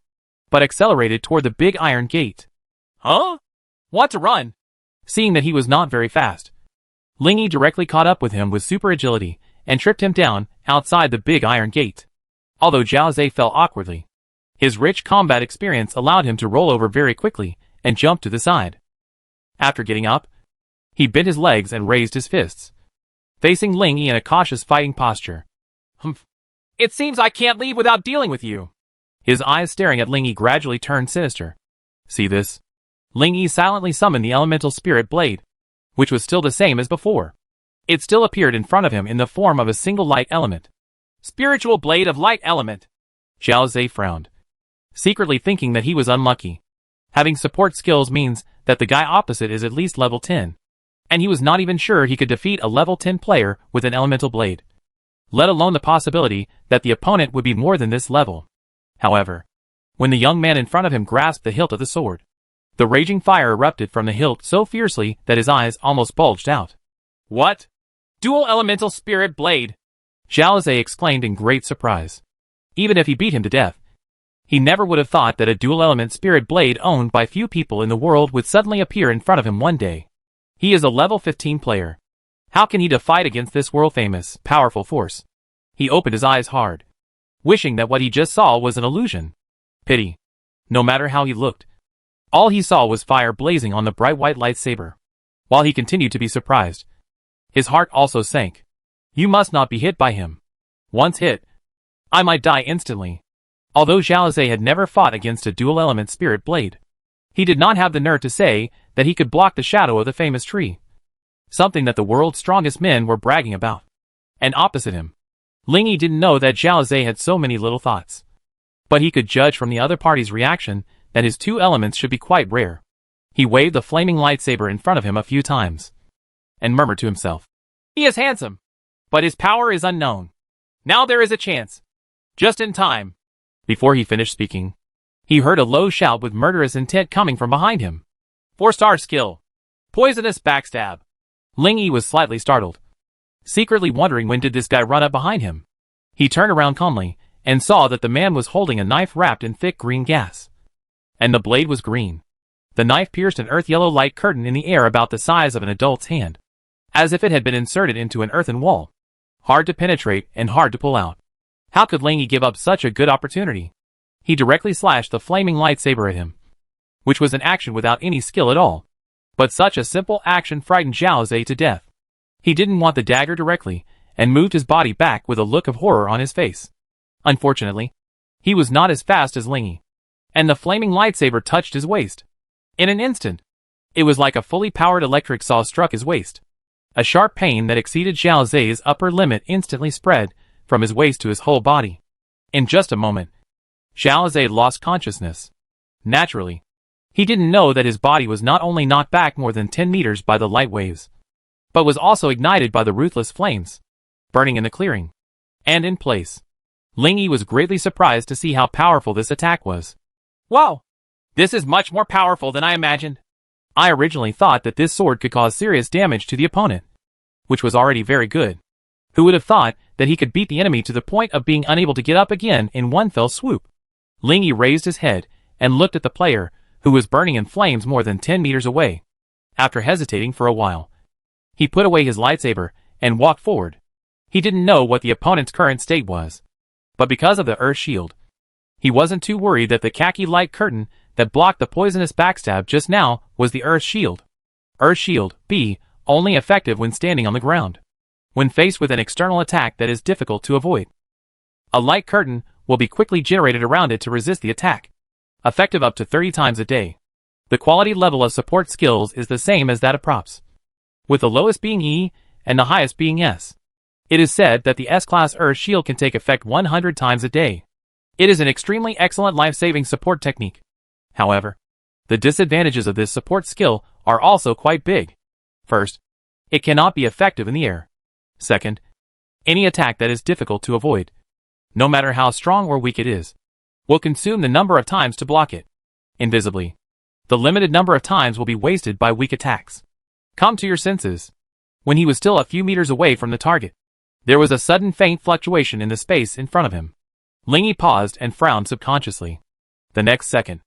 but accelerated toward the big iron gate. Huh? Want to run? Seeing that he was not very fast, Ling Yi directly caught up with him with super agility, and tripped him down outside the big iron gate. Although Zhao Zei fell awkwardly, his rich combat experience allowed him to roll over very quickly and jump to the side. After getting up, he bent his legs and raised his fists, facing Ling Yi in a cautious fighting posture. Humph. It seems I can't leave without dealing with you. His eyes staring at Ling Yi gradually turned sinister. See this? Ling Yi silently summoned the elemental spirit blade, which was still the same as before. It still appeared in front of him in the form of a single light element. Spiritual blade of light element. Zhao Zei frowned, secretly thinking that he was unlucky. Having support skills means that the guy opposite is at least level 10, and he was not even sure he could defeat a level 10 player with an elemental blade, let alone the possibility that the opponent would be more than this level. However, when the young man in front of him grasped the hilt of the sword, the raging fire erupted from the hilt so fiercely that his eyes almost bulged out. What? Dual elemental spirit blade! Zhao Zei exclaimed in great surprise. Even if he beat him to death, he never would have thought that a dual element spirit blade owned by few people in the world would suddenly appear in front of him one day. He is a level 15 player. How can he fight against this world-famous, powerful force? He opened his eyes hard, wishing that what he just saw was an illusion. Pity. No matter how he looked, all he saw was fire blazing on the bright white lightsaber. While he continued to be surprised, his heart also sank. You must not be hit by him. Once hit, I might die instantly. Although Zhao Zei had never fought against a dual-element spirit blade, he did not have the nerve to say that he could block the shadow of the famous tree, something that the world's strongest men were bragging about. And opposite him, Ling Yi didn't know that Zhao Zei had so many little thoughts, but he could judge from the other party's reaction that his 2 elements should be quite rare. He waved the flaming lightsaber in front of him a few times, and murmured to himself, "He is handsome, but his power is unknown. Now there is a chance." Just in time. Before he finished speaking, he heard a low shout with murderous intent coming from behind him. 4-star skill. Poisonous backstab. Ling Yi was slightly startled, secretly wondering when did this guy run up behind him. He turned around calmly, and saw that the man was holding a knife wrapped in thick green gas. And the blade was green. The knife pierced an earth-yellow light curtain in the air about the size of an adult's hand, as if it had been inserted into an earthen wall. Hard to penetrate and hard to pull out. How could Ling Yi give up such a good opportunity? He directly slashed the flaming lightsaber at him, which was an action without any skill at all. But such a simple action frightened Zhao Zei to death. He didn't want the dagger directly, and moved his body back with a look of horror on his face. Unfortunately, he was not as fast as Ling Yi, and the flaming lightsaber touched his waist. In an instant, it was like a fully powered electric saw struck his waist. A sharp pain that exceeded Zhao Zei's upper limit instantly spread from his waist to his whole body. In just a moment, Zhao Zei lost consciousness. Naturally, he didn't know that his body was not only knocked back more than 10 meters by the light waves, but was also ignited by the ruthless flames, burning in the clearing. And in place, Ling Yi was greatly surprised to see how powerful this attack was. Wow! This is much more powerful than I imagined. I originally thought that this sword could cause serious damage to the opponent, which was already very good. Who would have thought that he could beat the enemy to the point of being unable to get up again in one fell swoop? Ling Yi raised his head and looked at the player, who was burning in flames more than 10 meters away. After hesitating for a while, he put away his lightsaber and walked forward. He didn't know what the opponent's current state was, but because of the earth shield, he wasn't too worried that the khaki light curtain that blocked the poisonous backstab just now was the earth shield. Earth shield, B, only effective when standing on the ground, when faced with an external attack that is difficult to avoid. A light curtain will be quickly generated around it to resist the attack, effective up to 30 times a day. The quality level of support skills is the same as that of props, with the lowest being E and the highest being S. It is said that the S-Class Earth Shield can take effect 100 times a day. It is an extremely excellent life-saving support technique. However, The disadvantages of this support skill are also quite big. First, it cannot be effective in the air. Second, any attack that is difficult to avoid, no matter how strong or weak it is, will consume the number of times to block it invisibly. The limited number of times will be wasted by weak attacks. Come to your senses. When he was still a few meters away from the target, there was a sudden faint fluctuation in the space in front of him. Lingy paused and frowned subconsciously. The next second,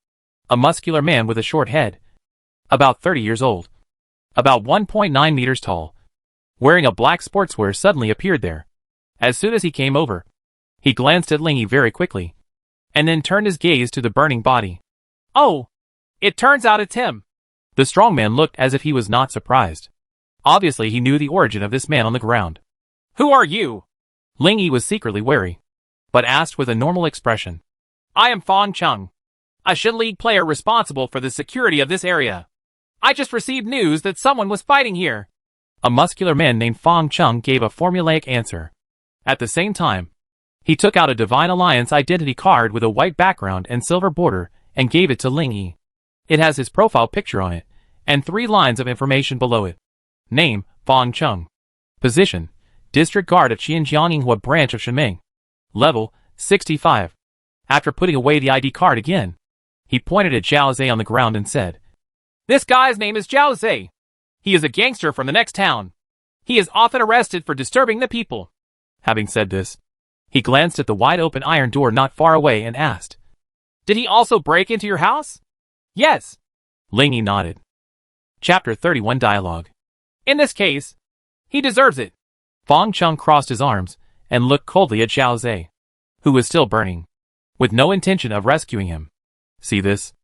a muscular man with a short head, about 30 years old, about 1.9 meters tall, wearing a black sportswear suddenly appeared there. As soon as he came over, he glanced at Lingy very quickly, and then turned his gaze to the burning body. "Oh, it turns out it's him." The strong man looked as if he was not surprised. Obviously he knew the origin of this man on the ground. "Who are you?" Lingy was secretly wary, but asked with a normal expression. "I am Fong Chung, a Shin League player responsible for the security of this area. I just received news that someone was fighting here." A muscular man named Fong Chung gave a formulaic answer. At the same time, he took out a Divine Alliance identity card with a white background and silver border and gave it to Lingy. It has his profile picture on it, and 3 lines of information below it. Name, Fong Chung. Position, District Guard of Xinjianghua branch of Shenming. Level, 65. After putting away the ID card again, he pointed at Zhao Zhe on the ground and said, "This guy's name is Zhao Zhe. He is a gangster from the next town. He is often arrested for disturbing the people." Having said this, he glanced at the wide-open iron door not far away and asked, "Did he also break into your house?" "Yes." Lingy nodded. Chapter 31 Dialogue. "In this case, he deserves it." Fong Chung crossed his arms and looked coldly at Zhao Zhe, who was still burning, with no intention of rescuing him. "See this?"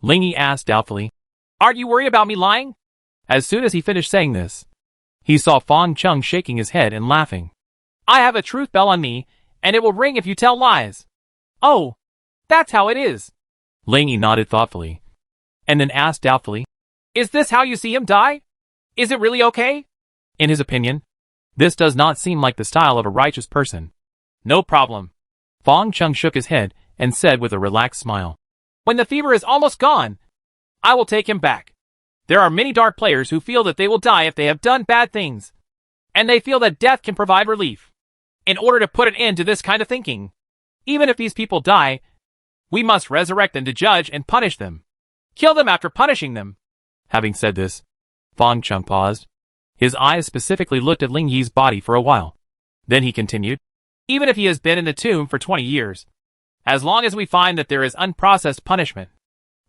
Lingy asked doubtfully. "Aren't you worried about me lying?" As soon as he finished saying this, he saw Fong Chung shaking his head and laughing. "I have a truth bell on me, and it will ring if you tell lies." "Oh, that's how it is." Lingy nodded thoughtfully, and then asked doubtfully, "Is this how you see him die? Is it really okay?" In his opinion, this does not seem like the style of a righteous person. "No problem." Fong Chung shook his head and said with a relaxed smile, "When the fever is almost gone, I will take him back. There are many dark players who feel that they will die if they have done bad things, and they feel that death can provide relief. In order to put an end to this kind of thinking, even if these people die, we must resurrect them to judge and punish them. Kill them after punishing them." Having said this, Fong Chung paused. His eyes specifically looked at Ling Yi's body for a while. Then he continued, "Even if he has been in the tomb for 20 years, as long as we find that there is unprocessed punishment,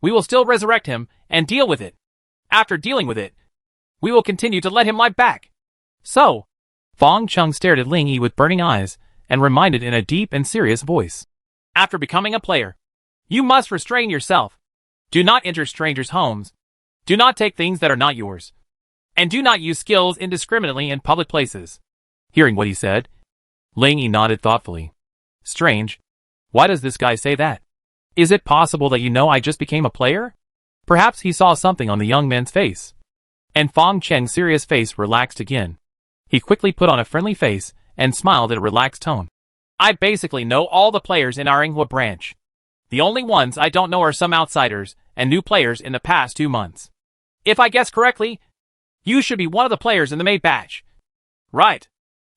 we will still resurrect him and deal with it. After dealing with it, we will continue to let him lie back. So." Fong Chung stared at Ling Yi with burning eyes and reminded in a deep and serious voice, "After becoming a player, you must restrain yourself. Do not enter strangers' homes. Do not take things that are not yours. And do not use skills indiscriminately in public places." Hearing what he said, Ling Yi nodded thoughtfully. "Strange. Why does this guy say that? Is it possible that I just became a player?" Perhaps he saw something on the young man's face. And Fong Cheng's serious face relaxed again. He quickly put on a friendly face and smiled at a relaxed tone. "I basically know all the players in our Inghua branch. The only ones I don't know are some outsiders and new players in the past 2 months. If I guess correctly, you should be one of the players in the main batch." "Right.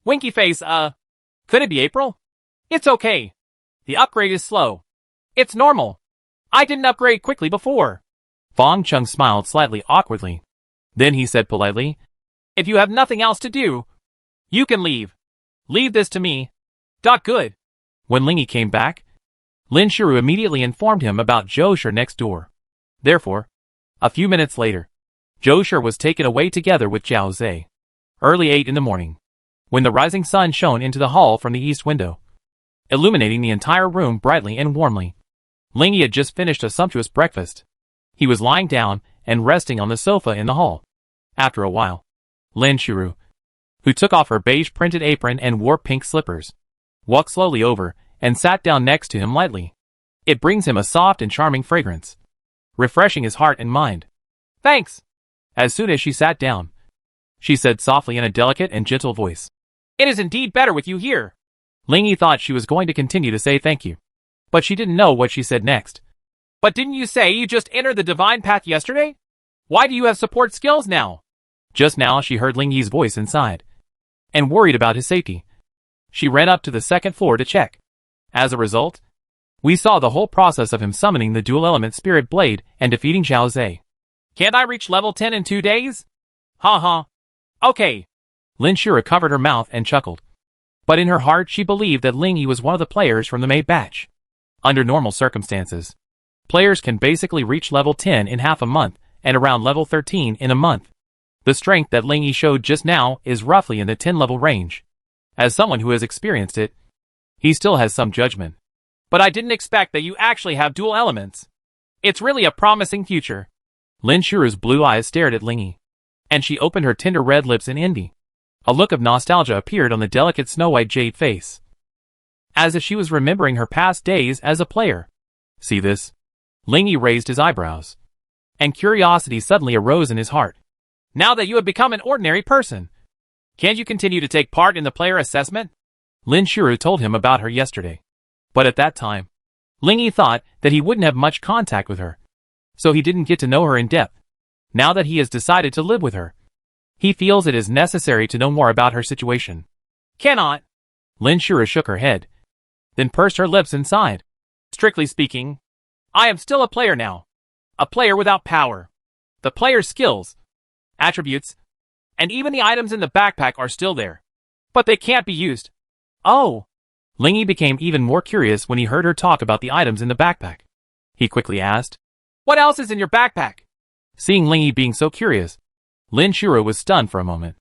Winky face, could it be April?" "It's okay. The upgrade is slow. It's normal. I didn't upgrade quickly before." Fong Chung smiled slightly awkwardly. Then he said politely, "If you have nothing else to do, you can leave. Leave this to me. Good." When Lingy came back, Lin Shuru immediately informed him about Zhou Shi next door. Therefore, a few minutes later, Zhou Shi was taken away together with Zhao Zhe. Early 8 in the morning, when the rising sun shone into the hall from the east window, illuminating the entire room brightly and warmly. Lingy had just finished a sumptuous breakfast. He was lying down and resting on the sofa in the hall. After a while, Lin Shuru, who took off her beige printed apron and wore pink slippers, walked slowly over and sat down next to him lightly. It brings him a soft and charming fragrance, refreshing his heart and mind. "Thanks." As soon as she sat down, she said softly in a delicate and gentle voice, "It is indeed better with you here." Lingy thought she was going to continue to say thank you, but she didn't know what she said next. But didn't you say you just entered the divine path yesterday? Why do you have support skills now? Just now she heard Ling Yi's voice inside. And worried about his safety, she ran up to the second floor to check. As a result, we saw the whole process of him summoning the dual-element spirit blade and defeating Xiao Zhe. Can't I reach level 10 in 2 days? Ha. Okay. Lin Shura covered her mouth and chuckled. But in her heart she believed that Ling Yi was one of the players from the May batch. Under normal circumstances, players can basically reach level 10 in half a month and around level 13 in a month. The strength that Ling Yi showed just now is roughly in the 10 level range. As someone who has experienced it, he still has some judgment. But I didn't expect that you actually have dual elements. It's really a promising future. Lin Shura's blue eyes stared at Ling Yi, and she opened her tender red lips in envy. A look of nostalgia appeared on the delicate snow-white jade face, as if she was remembering her past days as a player. See this? Ling Yi raised his eyebrows, and curiosity suddenly arose in his heart. Now that you have become an ordinary person, can't you continue to take part in the player assessment? Lin Shura told him about her yesterday. But at that time, Ling Yi thought that he wouldn't have much contact with her, so he didn't get to know her in depth. Now that he has decided to live with her, he feels it is necessary to know more about her situation. Cannot. Lin Shura shook her head, then pursed her lips and sighed. Strictly speaking, I am still a player now. A player without power. The player's skills, attributes, and even the items in the backpack are still there. But they can't be used. Oh. Ling Yi became even more curious when he heard her talk about the items in the backpack. He quickly asked, What else is in your backpack? Seeing Ling Yi being so curious, Lin Shura was stunned for a moment,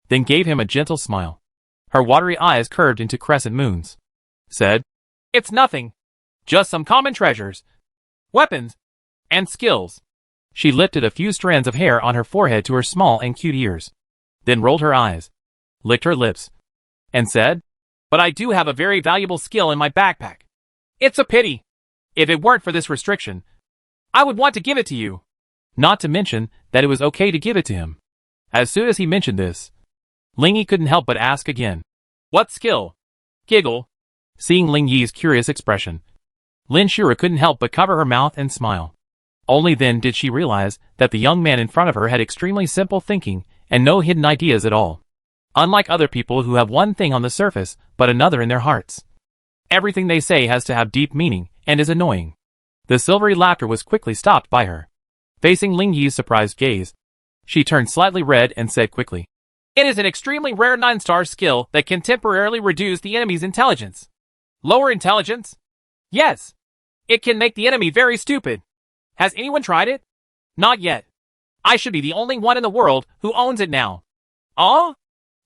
then gave him a gentle smile. Her watery eyes curved into crescent moons. Said, It's nothing. Just some common treasures, weapons, and skills. She lifted a few strands of hair on her forehead to her small and cute ears, then rolled her eyes, licked her lips, and said, But I do have a very valuable skill in my backpack. It's a pity. If it weren't for this restriction, I would want to give it to you. Not to mention that it was okay to give it to him. As soon as he mentioned this, Ling Yi couldn't help but ask again. What skill? Giggle. Seeing Ling Yi's curious expression, Lin Shura couldn't help but cover her mouth and smile. Only then did she realize that the young man in front of her had extremely simple thinking and no hidden ideas at all. Unlike other people who have one thing on the surface but another in their hearts. Everything they say has to have deep meaning and is annoying. The silvery laughter was quickly stopped by her. Facing Ling Yi's surprised gaze, she turned slightly red and said quickly, It is an extremely rare 9-star skill that can temporarily reduce the enemy's intelligence. Lower intelligence? Yes. It can make the enemy very stupid. Has anyone tried it? Not yet. I should be the only one in the world who owns it now. Aw?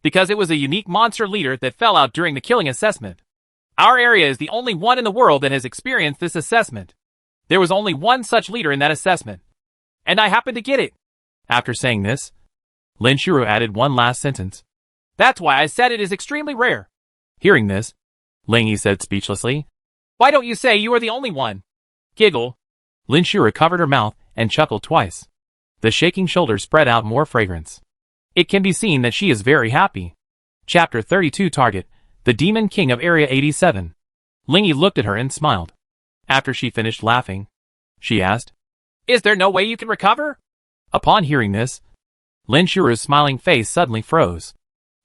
Because it was a unique monster leader that fell out during the killing assessment. Our area is the only one in the world that has experienced this assessment. There was only one such leader in that assessment. And I happened to get it. After saying this, Lin Shura added one last sentence. That's why I said it is extremely rare. Hearing this, Ling Yi said speechlessly, Why don't you say you are the only one? Giggle. Lin Shura covered her mouth and chuckled twice. The shaking shoulders spread out more fragrance. It can be seen that she is very happy. Chapter 32 Target, the Demon King of Area 87. Ling Yi looked at her and smiled. After she finished laughing, she asked, Is there no way you can recover? Upon hearing this, Lin Shura's smiling face suddenly froze.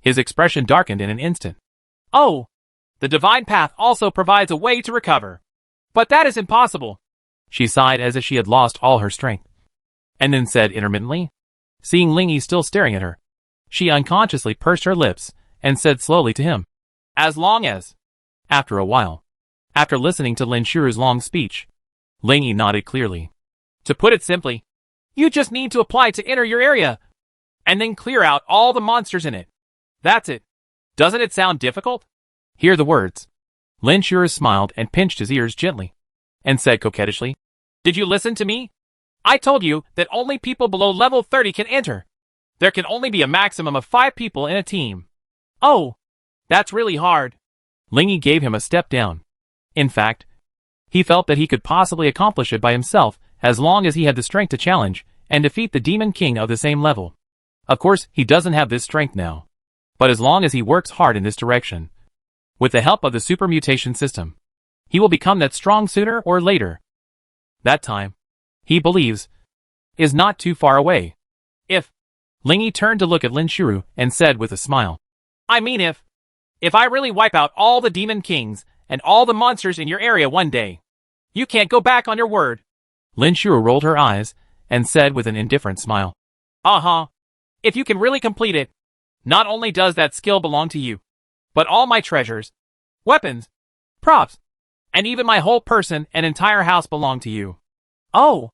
His expression darkened in an instant. Oh! The Divine Path also provides a way to recover. But that is impossible. She sighed as if she had lost all her strength. And then said intermittently, seeing Ling Yi still staring at her, she unconsciously pursed her lips and said slowly to him, As long as. After a while, after listening to Lin Shura's long speech, Ling Yi nodded clearly. To put it simply, you just need to apply to enter your area, and then clear out all the monsters in it. That's it. Doesn't it sound difficult? Hear the words. Lin Shura smiled and pinched his ears gently, and said coquettishly, Did you listen to me? I told you that only people below level 30 can enter. There can only be a maximum of 5 people in a team. Oh, that's really hard. Ling Yi gave him a step down. In fact, he felt that he could possibly accomplish it by himself as long as he had the strength to challenge and defeat the Demon King of the same level. Of course, he doesn't have this strength now. But as long as he works hard in this direction, with the help of the super mutation system, he will become that strong sooner or later. That time, he believes, is not too far away. If Lingy turned to look at Lin Shuru and said with a smile, I mean if I really wipe out all the demon kings and all the monsters in your area one day, you can't go back on your word. Lin Shuru rolled her eyes and said with an indifferent smile, If you can really complete it, not only does that skill belong to you, but all my treasures, weapons, props, and even my whole person and entire house belong to you. Oh,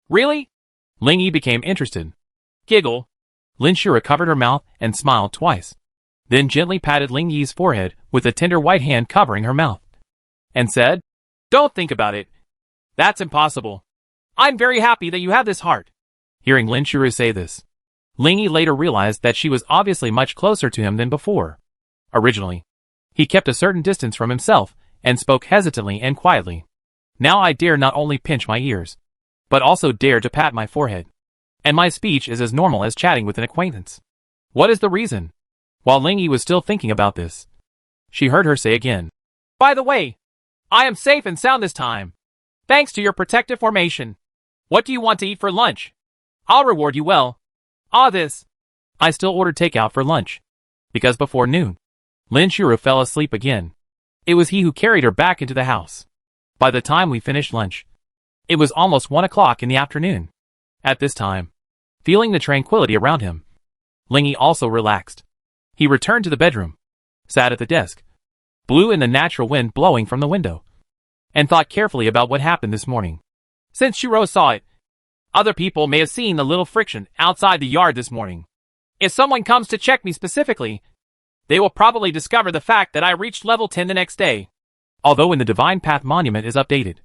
really? Lingy became interested. Giggle. Lin Shuru covered her mouth and smiled twice, then gently patted Lingyi's forehead with a tender white hand covering her mouth, and said, Don't think about it. That's impossible. I'm very happy that you have this heart. Hearing Lin Shuru say this, Lingy later realized that she was obviously much closer to him than before. Originally, he kept a certain distance from himself and spoke hesitantly and quietly. Now I dare not only pinch my ears, but also dare to pat my forehead. And my speech is as normal as chatting with an acquaintance. What is the reason? While Lingy was still thinking about this, she heard her say again, By the way, I am safe and sound this time, thanks to your protective formation. What do you want to eat for lunch? I'll reward you well. This. I still ordered takeout for lunch, because before noon, Lin Shuru fell asleep again. It was he who carried her back into the house. By the time we finished lunch, it was almost 1 o'clock in the afternoon. At this time, feeling the tranquility around him, Lingy also relaxed. He returned to the bedroom, sat at the desk, blew in the natural wind blowing from the window, and thought carefully about what happened this morning. Since Shuro saw it, other people may have seen the little friction outside the yard this morning. If someone comes to check me specifically, they will probably discover the fact that I reached level 10 the next day. Although when the Divine Path Monument is updated,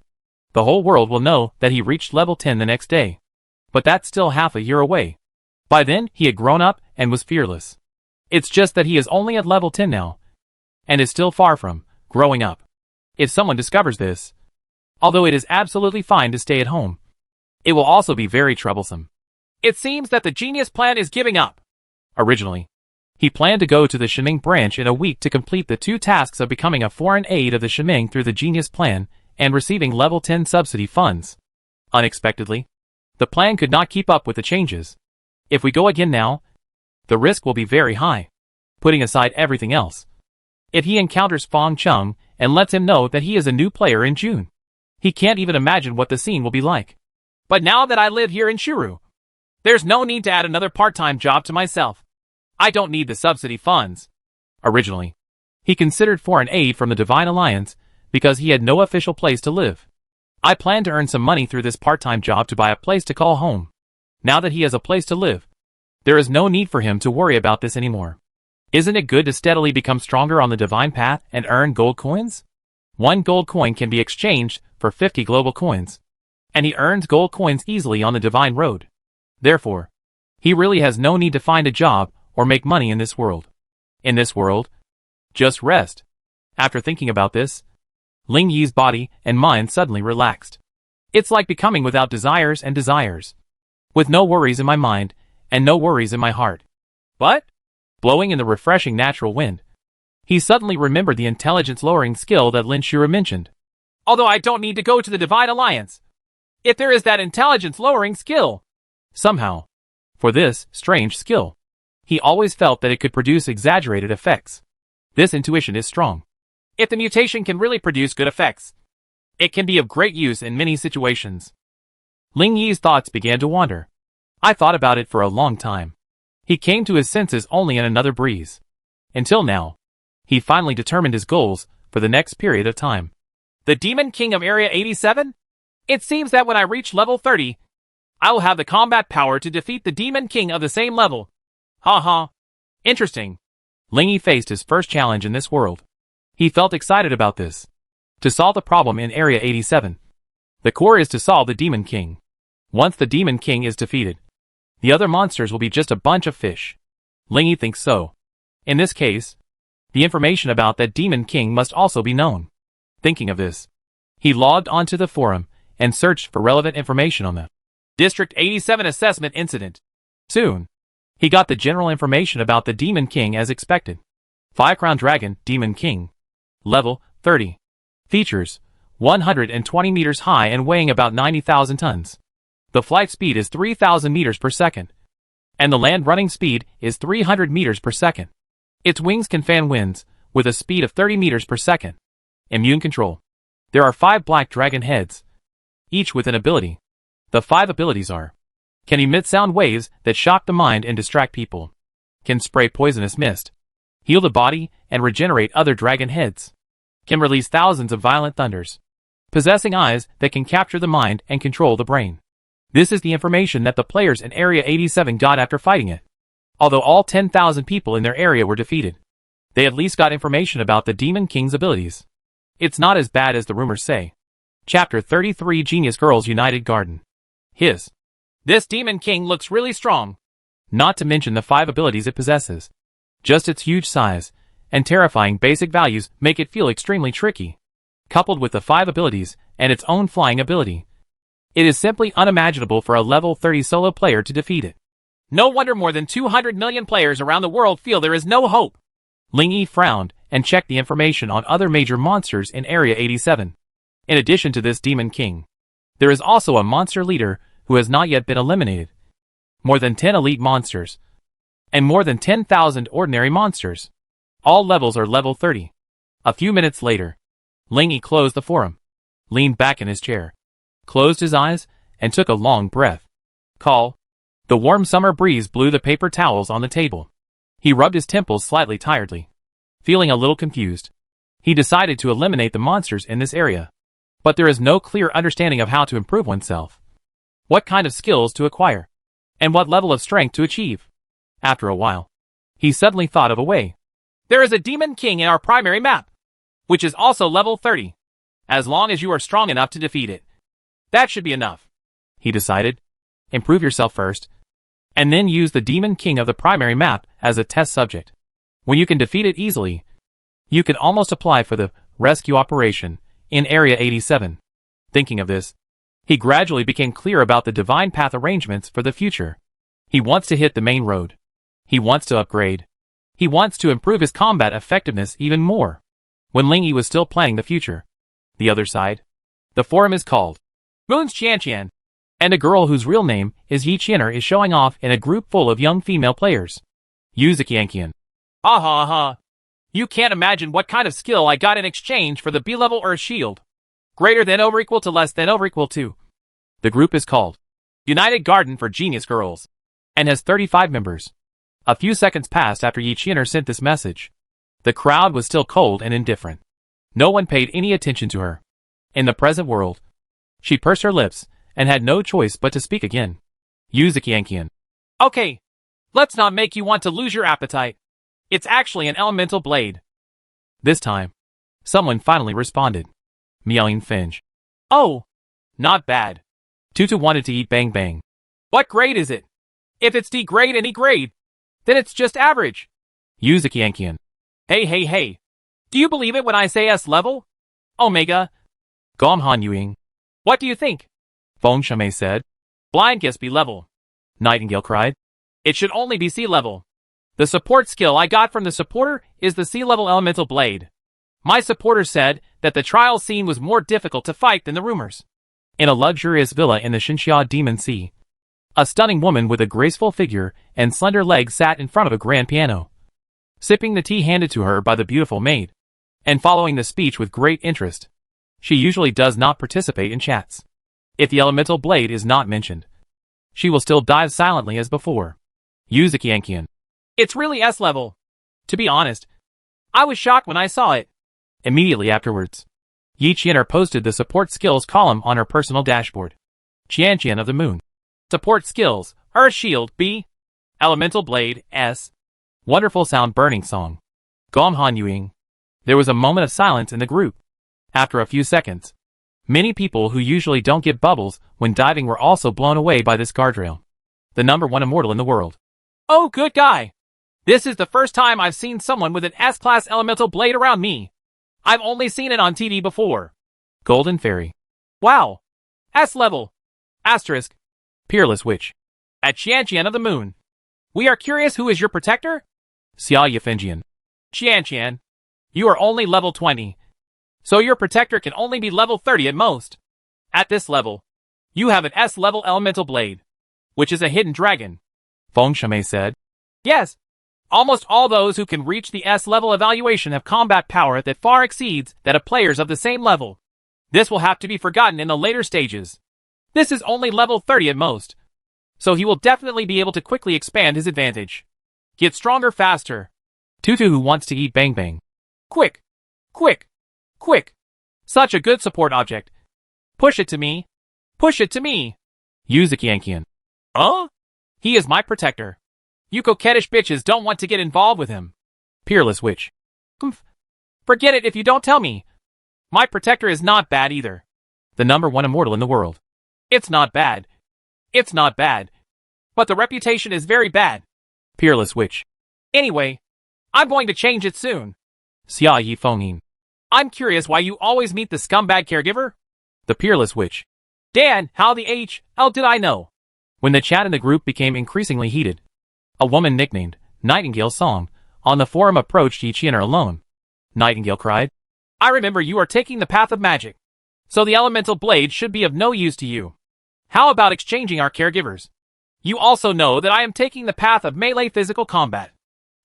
the whole world will know that he reached level 10 the next day. But that's still half a year away. By then, he had grown up and was fearless. It's just that he is only at level 10 now, and is still far from growing up. If someone discovers this, although it is absolutely fine to stay at home, it will also be very troublesome. It seems that the genius plan is giving up. Originally, he planned to go to the Shiming branch in a week to complete the 2 tasks of becoming a foreign aide of the Shiming through the genius plan and receiving level 10 subsidy funds. Unexpectedly, the plan could not keep up with the changes. If we go again now, the risk will be very high, putting aside everything else. If he encounters Fong Chung and lets him know that he is a new player in June, he can't even imagine what the scene will be like. But now that I live here in Shuru, there's no need to add another part-time job to myself. I don't need the subsidy funds. Originally, he considered foreign aid from the Divine Alliance because he had no official place to live. I plan to earn some money through this part-time job to buy a place to call home. Now that he has a place to live, there is no need for him to worry about this anymore. Isn't it good to steadily become stronger on the Divine Path and earn gold coins? 1 gold coin can be exchanged for 50 global coins, and he earns gold coins easily on the Divine Road. Therefore, he really has no need to find a job or make money in this world. In this world, just rest. After thinking about this, Ling Yi's body and mind suddenly relaxed. It's like becoming without desires and desires, with no worries in my mind and no worries in my heart. But, blowing in the refreshing natural wind, he suddenly remembered the intelligence-lowering skill that Lin Shuru mentioned. Although I don't need to go to the Divine Alliance, if there is that intelligence-lowering skill, somehow, for this strange skill, he always felt that it could produce exaggerated effects. This intuition is strong. If the mutation can really produce good effects, it can be of great use in many situations. Ling Yi's thoughts began to wander. I thought about it for a long time. He came to his senses only in another breeze. Until now, he finally determined his goals for the next period of time. The Demon King of Area 87? It seems that when I reach level 30, I will have the combat power to defeat the Demon King of the same level. Interesting. Ling Yi faced his first challenge in this world. He felt excited about this. To solve the problem in Area 87, the core is to solve the Demon King. Once the Demon King is defeated, the other monsters will be just a bunch of fish. Ling Yi thinks so. In this case, the information about that Demon King must also be known. Thinking of this, he logged onto the forum and searched for relevant information on the District 87 assessment incident. Soon, he got the general information about the Demon King as expected. 5 Crown Dragon Demon King. Level 30. Features: 120 meters high and weighing about 90,000 tons. The flight speed is 3,000 meters per second, and the land running speed is 300 meters per second. Its wings can fan winds, with a speed of 30 meters per second. Immune control. There are 5 black dragon heads, each with an ability. The 5 abilities are: can emit sound waves that shock the mind and distract people, can spray poisonous mist, heal the body and regenerate other dragon heads, can release thousands of violent thunders, possessing eyes that can capture the mind and control the brain. This is the information that the players in Area 87 got after fighting it. Although all 10,000 people in their area were defeated, they at least got information about the Demon King's abilities. It's not as bad as the rumors say. Chapter 33 Genius Girls United Garden. This Demon King looks really strong. Not to mention the 5 abilities it possesses. Just its huge size and terrifying basic values make it feel extremely tricky. Coupled with the 5 abilities and its own flying ability, it is simply unimaginable for a level 30 solo player to defeat it. No wonder more than 200 million players around the world feel there is no hope. Ling Yi frowned and checked the information on other major monsters in Area 87. In addition to this Demon King, there is also a monster leader who has not yet been eliminated. More than 10 elite monsters, and more than 10,000 ordinary monsters. All levels are level 30. A few minutes later, Ling Yi closed the forum, leaned back in his chair, closed his eyes, and took a long breath. Call. The warm summer breeze blew the paper towels on the table. He rubbed his temples slightly tiredly. Feeling a little confused, he decided to eliminate the monsters in this area. But there is no clear understanding of how to improve oneself, what kind of skills to acquire, and what level of strength to achieve. After a while, he suddenly thought of a way. There is a Demon King in our primary map, which is also level 30. As long as you are strong enough to defeat it, that should be enough, he decided. Improve yourself first, and then use the Demon King of the primary map as a test subject. When you can defeat it easily, you can almost apply for the rescue operation in Area 87. Thinking of this, he gradually became clear about the divine path arrangements for the future. He wants to hit the main road. He wants to upgrade. He wants to improve his combat effectiveness even more. When Ling Yi was still planning the future, the other side, the forum is called Moon's Qianqian, and a girl whose real name is Yi Qianer is showing off in a group full of young female players. Use the Qianqian. Aha aha. You can't imagine what kind of skill I got in exchange for the B-level Earth Shield. Greater than over equal to less than over equal to. The group is called United Garden for Genius Girls, and has 35 members. A few seconds passed after Yi Qianer sent this message. The crowd was still cold and indifferent. No one paid any attention to her. In the present world, she pursed her lips and had no choice but to speak again. Use the Qianqian. Okay, let's not make you want to lose your appetite. It's actually an elemental blade. This time, someone finally responded. Meowing Finch. Oh, not bad. Tutu wanted to eat Bang Bang. What grade is it? If it's D grade and E grade, then it's just average. Use the Qianqian. Hey. Do you believe it when I say S level? Omega. Gomhan Yuing. What do you think? Feng Shamei said. Blind guess B level. Nightingale cried. It should only be C level. The support skill I got from the supporter is the C-level elemental blade. My supporter said that the trial scene was more difficult to fight than the rumors. In a luxurious villa in the Xinxia Demon Sea, a stunning woman with a graceful figure and slender legs sat in front of a grand piano, sipping the tea handed to her by the beautiful maid, and following the speech with great interest. She usually does not participate in chats. If the elemental blade is not mentioned, she will still dive silently as before. Use the Qianqian. It's really S level. To be honest, I was shocked when I saw it. Immediately afterwards, Yi Qianer posted the support skills column on her personal dashboard. Qianqian of the Moon. Support skills, Earth Shield, B. Elemental Blade, S. Wonderful sound burning song. Gomhan Yuing. There was a moment of silence in the group. After a few seconds, many people who usually don't get bubbles when diving were also blown away by this guardrail. The #1 immortal in the world. Oh, good guy. This is the first time I've seen someone with an S-class elemental blade around me. I've only seen it on TV before. Golden Fairy. Wow. S level. Asterisk. Peerless Witch. At Qianqian of the Moon. We are curious who is your protector? Xia Yifenjian. Qianqian. You are only level 20. So your protector can only be level 30 at most. At this level, you have an S-level elemental blade, which is a hidden dragon, Feng Shamei said. Yes, almost all those who can reach the S-level evaluation have combat power that far exceeds that of players of the same level. This will have to be forgotten in the later stages. This is only level 30 at most, so he will definitely be able to quickly expand his advantage. Get stronger faster. Tutu who wants to eat Bang Bang. Quick! Quick! Quick! Such a good support object. Push it to me. Push it to me. Yuzuki Ankian. He is my protector. You coquettish bitches don't want to get involved with him. Peerless Witch. Forget it if you don't tell me. My protector is not bad either. The #1 immortal in the world. It's not bad. It's not bad. But the reputation is very bad. Peerless Witch. Anyway, I'm going to change it soon. Xia Yi Fengyin. I'm curious why you always meet the scumbag caregiver? The Peerless Witch. Dan, how the hell did I know? When the chat in the group became increasingly heated, a woman nicknamed Nightingale Song on the forum approached Yichiener alone. Nightingale cried, I remember you are taking the path of magic, so the elemental blade should be of no use to you. How about exchanging our caregivers? You also know that I am taking the path of melee physical combat.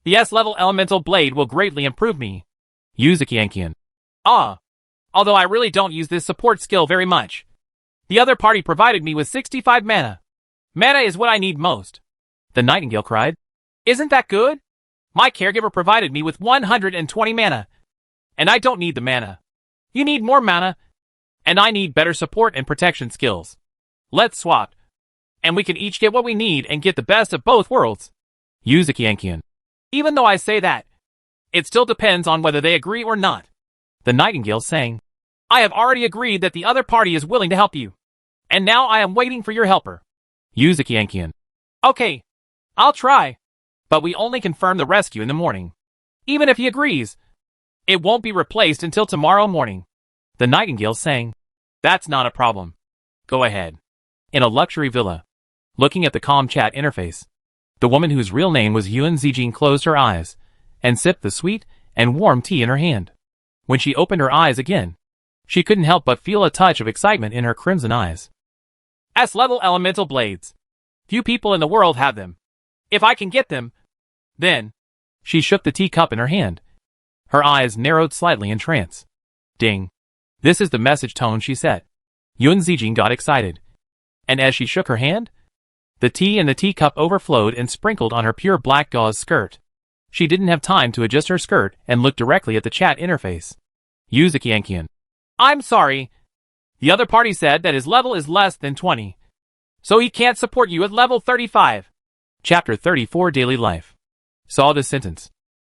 The S-level elemental blade will greatly improve me. Yuzuki Ankian. Although I really don't use this support skill very much. The other party provided me with 65 mana. Mana is what I need most. The Nightingale cried. Isn't that good? My caregiver provided me with 120 mana. And I don't need the mana. You need more mana. And I need better support and protection skills. Let's swap. And we can each get what we need and get the best of both worlds. Yuzuki Ankian. Even though I say that, it still depends on whether they agree or not. The Nightingale sang. I have already agreed that the other party is willing to help you. And now I am waiting for your helper. Yuzuki Ankian. Okay, I'll try. But we only confirm the rescue in the morning. Even if he agrees, it won't be replaced until tomorrow morning. The Nightingale sang. That's not a problem. Go ahead. In a luxury villa, looking at the calm chat interface, the woman whose real name was Yuan Zijing closed her eyes and sipped the sweet and warm tea in her hand. When she opened her eyes again, she couldn't help but feel a touch of excitement in her crimson eyes. S-level elemental blades. Few people in the world have them. If I can get them, then... She shook the teacup in her hand. Her eyes narrowed slightly in trance. Ding. This is the message tone she set. Yuan Zijing got excited. And as she shook her hand, the tea in the teacup overflowed and sprinkled on her pure black gauze skirt. She didn't have time to adjust her skirt and look directly at the chat interface. Yuzuki Ankian. I'm sorry. The other party said that his level is less than 20. So he can't support you at level 35. Chapter 34 Daily Life. Saw this sentence.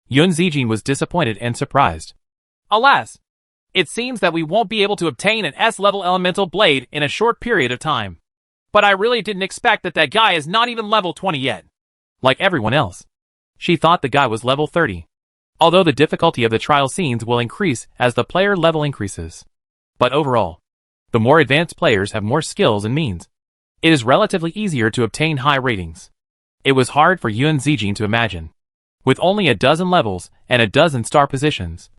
Yuan Zijing was disappointed and surprised. Alas, it seems that we won't be able to obtain an S-level elemental blade in a short period of time. But I really didn't expect that guy is not even level 20 yet. Like everyone else, she thought the guy was level 30. Although the difficulty of the trial scenes will increase as the player level increases. But overall, the more advanced players have more skills and means. It is relatively easier to obtain high ratings. It was hard for Yuan Zijing to imagine. With only a dozen levels and a dozen star positions,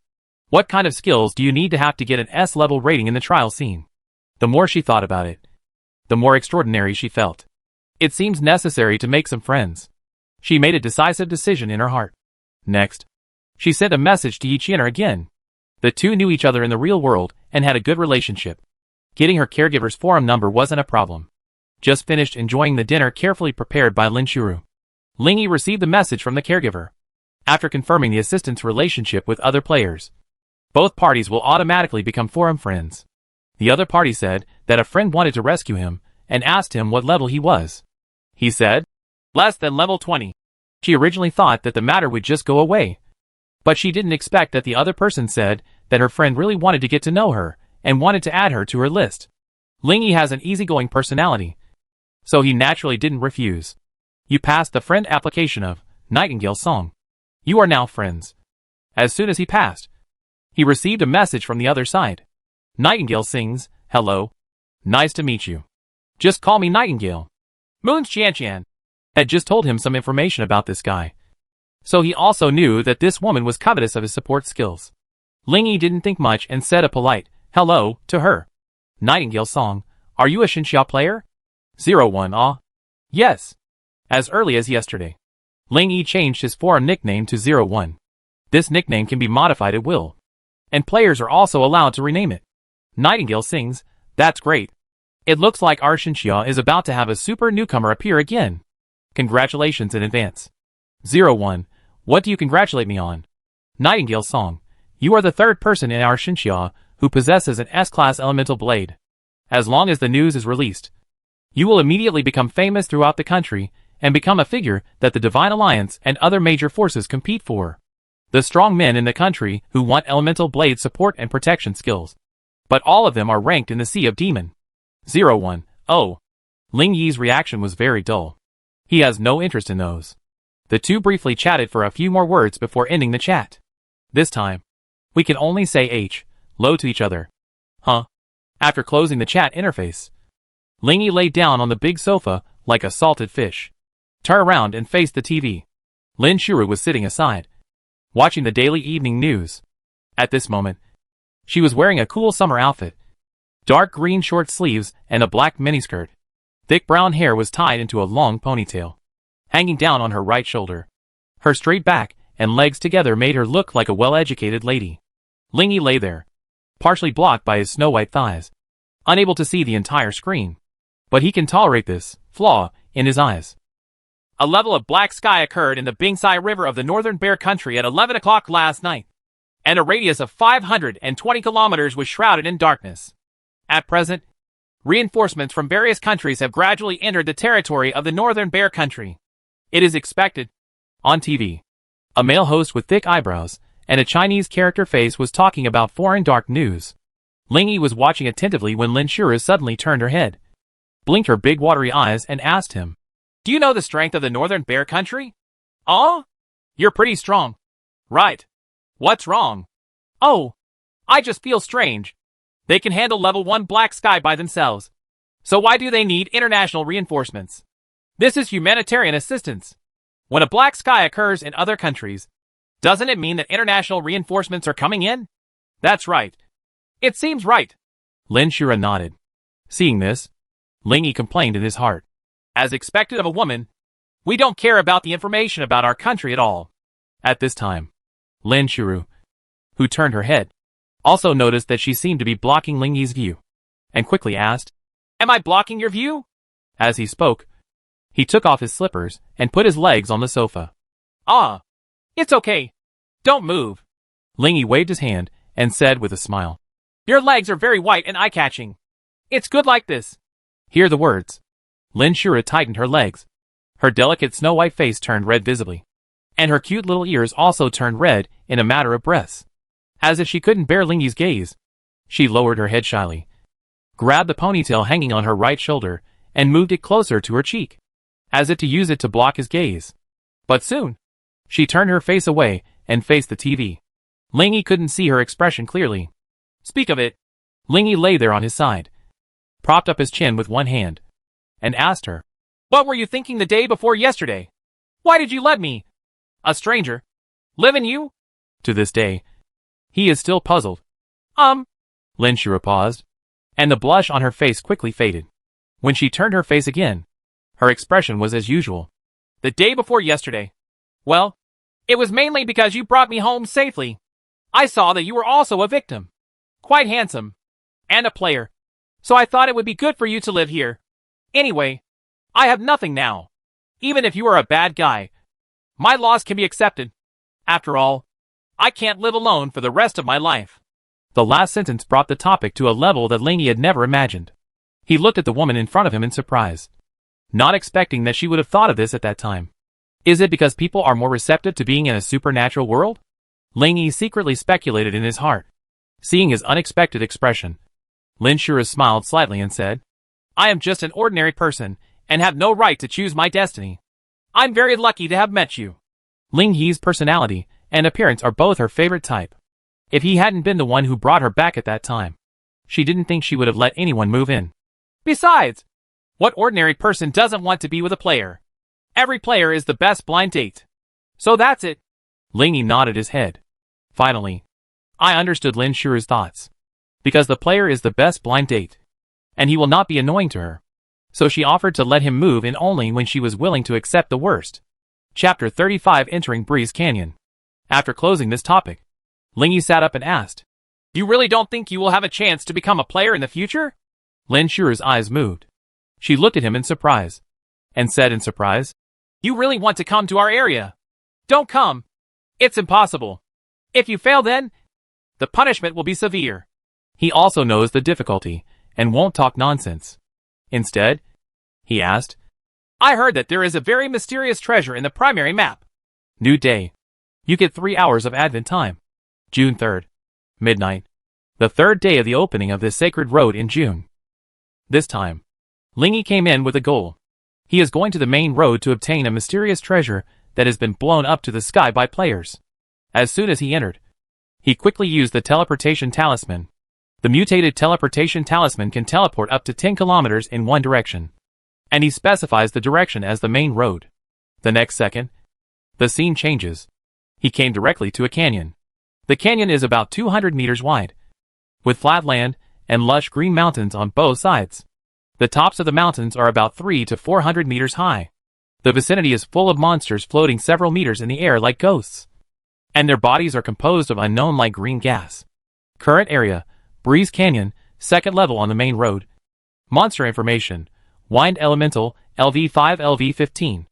what kind of skills do you need to have to get an S-level rating in the trial scene? The more she thought about it, the more extraordinary she felt. It seems necessary to make some friends. She made a decisive decision in her heart. Next, she sent a message to Yichiener again. The two knew each other in the real world and had a good relationship. Getting her caregiver's forum number wasn't a problem. Just finished enjoying the dinner carefully prepared by Lin Shuru. Lingy received the message from the caregiver. After confirming the assistant's relationship with other players, both parties will automatically become forum friends. The other party said that a friend wanted to rescue him and asked him what level he was. He said, less than level 20. She originally thought that the matter would just go away. But she didn't expect that the other person said that her friend really wanted to get to know her and wanted to add her to her list. Lingy has an easygoing personality, so he naturally didn't refuse. You passed the friend application of Nightingale Song. You are now friends. As soon as he passed, he received a message from the other side. Nightingale sings, hello. Nice to meet you. Just call me Nightingale. Moon's Qianqian had just told him some information about this guy. So he also knew that this woman was covetous of his support skills. Ling Yi didn't think much and said a polite hello to her. Nightingale song, are you a Xinxia player? 01 Ah. Yes. As early as yesterday. Ling Yi changed his forum nickname to 01. This nickname can be modified at will. And players are also allowed to rename it. Nightingale sings, that's great. It looks like our Xinxia is about to have a super newcomer appear again. Congratulations in advance. 01. What do you congratulate me on? Nightingale song. You are the third person in our Xinxia who possesses an S-class elemental blade. As long as the news is released, you will immediately become famous throughout the country and become a figure that the Divine Alliance and other major forces compete for. The strong men in the country who want elemental blade support and protection skills. But all of them are ranked in the Sea of Demon. 01. Oh. Ling Yi's reaction was very dull. He has no interest in those. The two briefly chatted for a few more words before ending the chat. This time, we can only say low to each other. Huh? After closing the chat interface, Ling Yi laid down on the big sofa like a salted fish. Turned around and faced the TV. Lin Shuru was sitting aside, watching the daily evening news. At this moment, she was wearing a cool summer outfit. Dark green short sleeves and a black miniskirt. Thick brown hair was tied into a long ponytail, hanging down on her right shoulder. Her straight back and legs together made her look like a well-educated lady. Ling Yi lay there, partially blocked by his snow-white thighs, unable to see the entire screen. But he can tolerate this flaw in his eyes. A level of black sky occurred in the Bingsai River of the Northern Bear Country at 11 o'clock last night, and a radius of 520 kilometers was shrouded in darkness. At present, reinforcements from various countries have gradually entered the territory of the Northern Bear Country. It is expected. On TV, a male host with thick eyebrows and a Chinese character face was talking about foreign dark news. Ling Yi was watching attentively when Lin Shuru suddenly turned her head, blinked her big watery eyes and asked him, do you know the strength of the Northern Bear Country? Oh? You're pretty strong. Right. What's wrong? Oh. I just feel strange. They can handle level 1 black sky by themselves. So why do they need international reinforcements? This is humanitarian assistance. When a black sky occurs in other countries, doesn't it mean that international reinforcements are coming in? That's right. It seems right. Lin Shura nodded. Seeing this, Ling Yi complained in his heart. As expected of a woman, we don't care about the information about our country at all. At this time, Lin Shuru, who turned her head, also noticed that she seemed to be blocking Ling Yi's view, and quickly asked, am I blocking your view? As he spoke, he took off his slippers and put his legs on the sofa. Ah, it's okay. Don't move. Ling Yi waved his hand and said with a smile, your legs are very white and eye-catching. It's good like this. Hear the words. Lin Shura tightened her legs. Her delicate snow-white face turned red visibly, and her cute little ears also turned red in a matter of breaths. As if she couldn't bear Ling Yi's gaze, she lowered her head shyly, grabbed the ponytail hanging on her right shoulder, and moved it closer to her cheek, as if to use it to block his gaze. But soon, she turned her face away and faced the TV. Ling Yi couldn't see her expression clearly. Speak of it. Ling Yi lay there on his side, propped up his chin with one hand, and asked her, what were you thinking the day before yesterday? Why did you let me, a stranger, live in you? To this day, he is still puzzled. Lin Shura paused, and the blush on her face quickly faded. When she turned her face again, her expression was as usual. The day before yesterday. Well, it was mainly because you brought me home safely. I saw that you were also a victim. Quite handsome. And a player. So I thought it would be good for you to live here. Anyway, I have nothing now. Even if you are a bad guy, my loss can be accepted. After all, I can't live alone for the rest of my life. The last sentence brought the topic to a level that Ling Yi had never imagined. He looked at the woman in front of him in surprise, not expecting that she would have thought of this at that time. Is it because people are more receptive to being in a supernatural world? Ling Yi secretly speculated in his heart. Seeing his unexpected expression, Lin Shura smiled slightly and said, I am just an ordinary person and have no right to choose my destiny. I'm very lucky to have met you. Ling Yi's personality and appearance are both her favorite type. If he hadn't been the one who brought her back at that time, she didn't think she would have let anyone move in. Besides, what ordinary person doesn't want to be with a player? Every player is the best blind date. So that's it. Ling Yi nodded his head. Finally, I understood Lin Shuru's thoughts. Because the player is the best blind date. And he will not be annoying to her. So she offered to let him move in only when she was willing to accept the worst. Chapter 35 Entering Breeze Canyon. After closing this topic, Lingyi sat up and asked, "You really don't think you will have a chance to become a player in the future?" Lin Shuru's eyes moved. She looked at him in surprise. And said in surprise, "You really want to come to our area? Don't come. It's impossible. If you fail then, the punishment will be severe." He also knows the difficulty, and won't talk nonsense. Instead, he asked, "I heard that there is a very mysterious treasure in the primary map." New day. You get 3 hours of Advent time. June 3rd. Midnight. The third day of the opening of this sacred road in June. This time, Lingyi came in with a goal. He is going to the main road to obtain a mysterious treasure that has been blown up to the sky by players. As soon as he entered, he quickly used the teleportation talisman. The mutated teleportation talisman can teleport up to 10 kilometers in one direction. And he specifies the direction as the main road. The next second, the scene changes. He came directly to a canyon. The canyon is about 200 meters wide, with flat land and lush green mountains on both sides. The tops of the mountains are about 300 to 400 meters high. The vicinity is full of monsters floating several meters in the air like ghosts. And their bodies are composed of unknown light green gas. Current area, Breeze Canyon, second level on the main road. Monster information, Wind Elemental, LV5 LV15.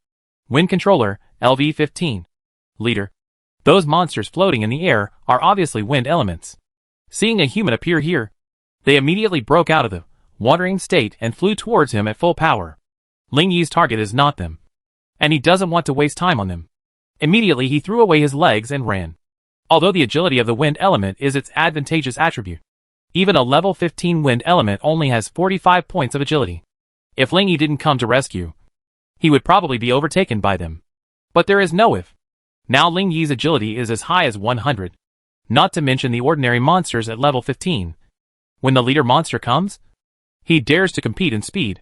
Wind Controller, LV15. Leader. Those monsters floating in the air are obviously wind elements. Seeing a human appear here, they immediately broke out of the wandering state and flew towards him at full power. Lingyi's target is not them. And he doesn't want to waste time on them. Immediately he threw away his legs and ran. Although the agility of the wind element is its advantageous attribute, even a level 15 wind element only has 45 points of agility. If Lingyi didn't come to rescue, he would probably be overtaken by them. But there is no if. Now Lingyi's agility is as high as 100. Not to mention the ordinary monsters at level 15. When the leader monster comes, he dares to compete in speed.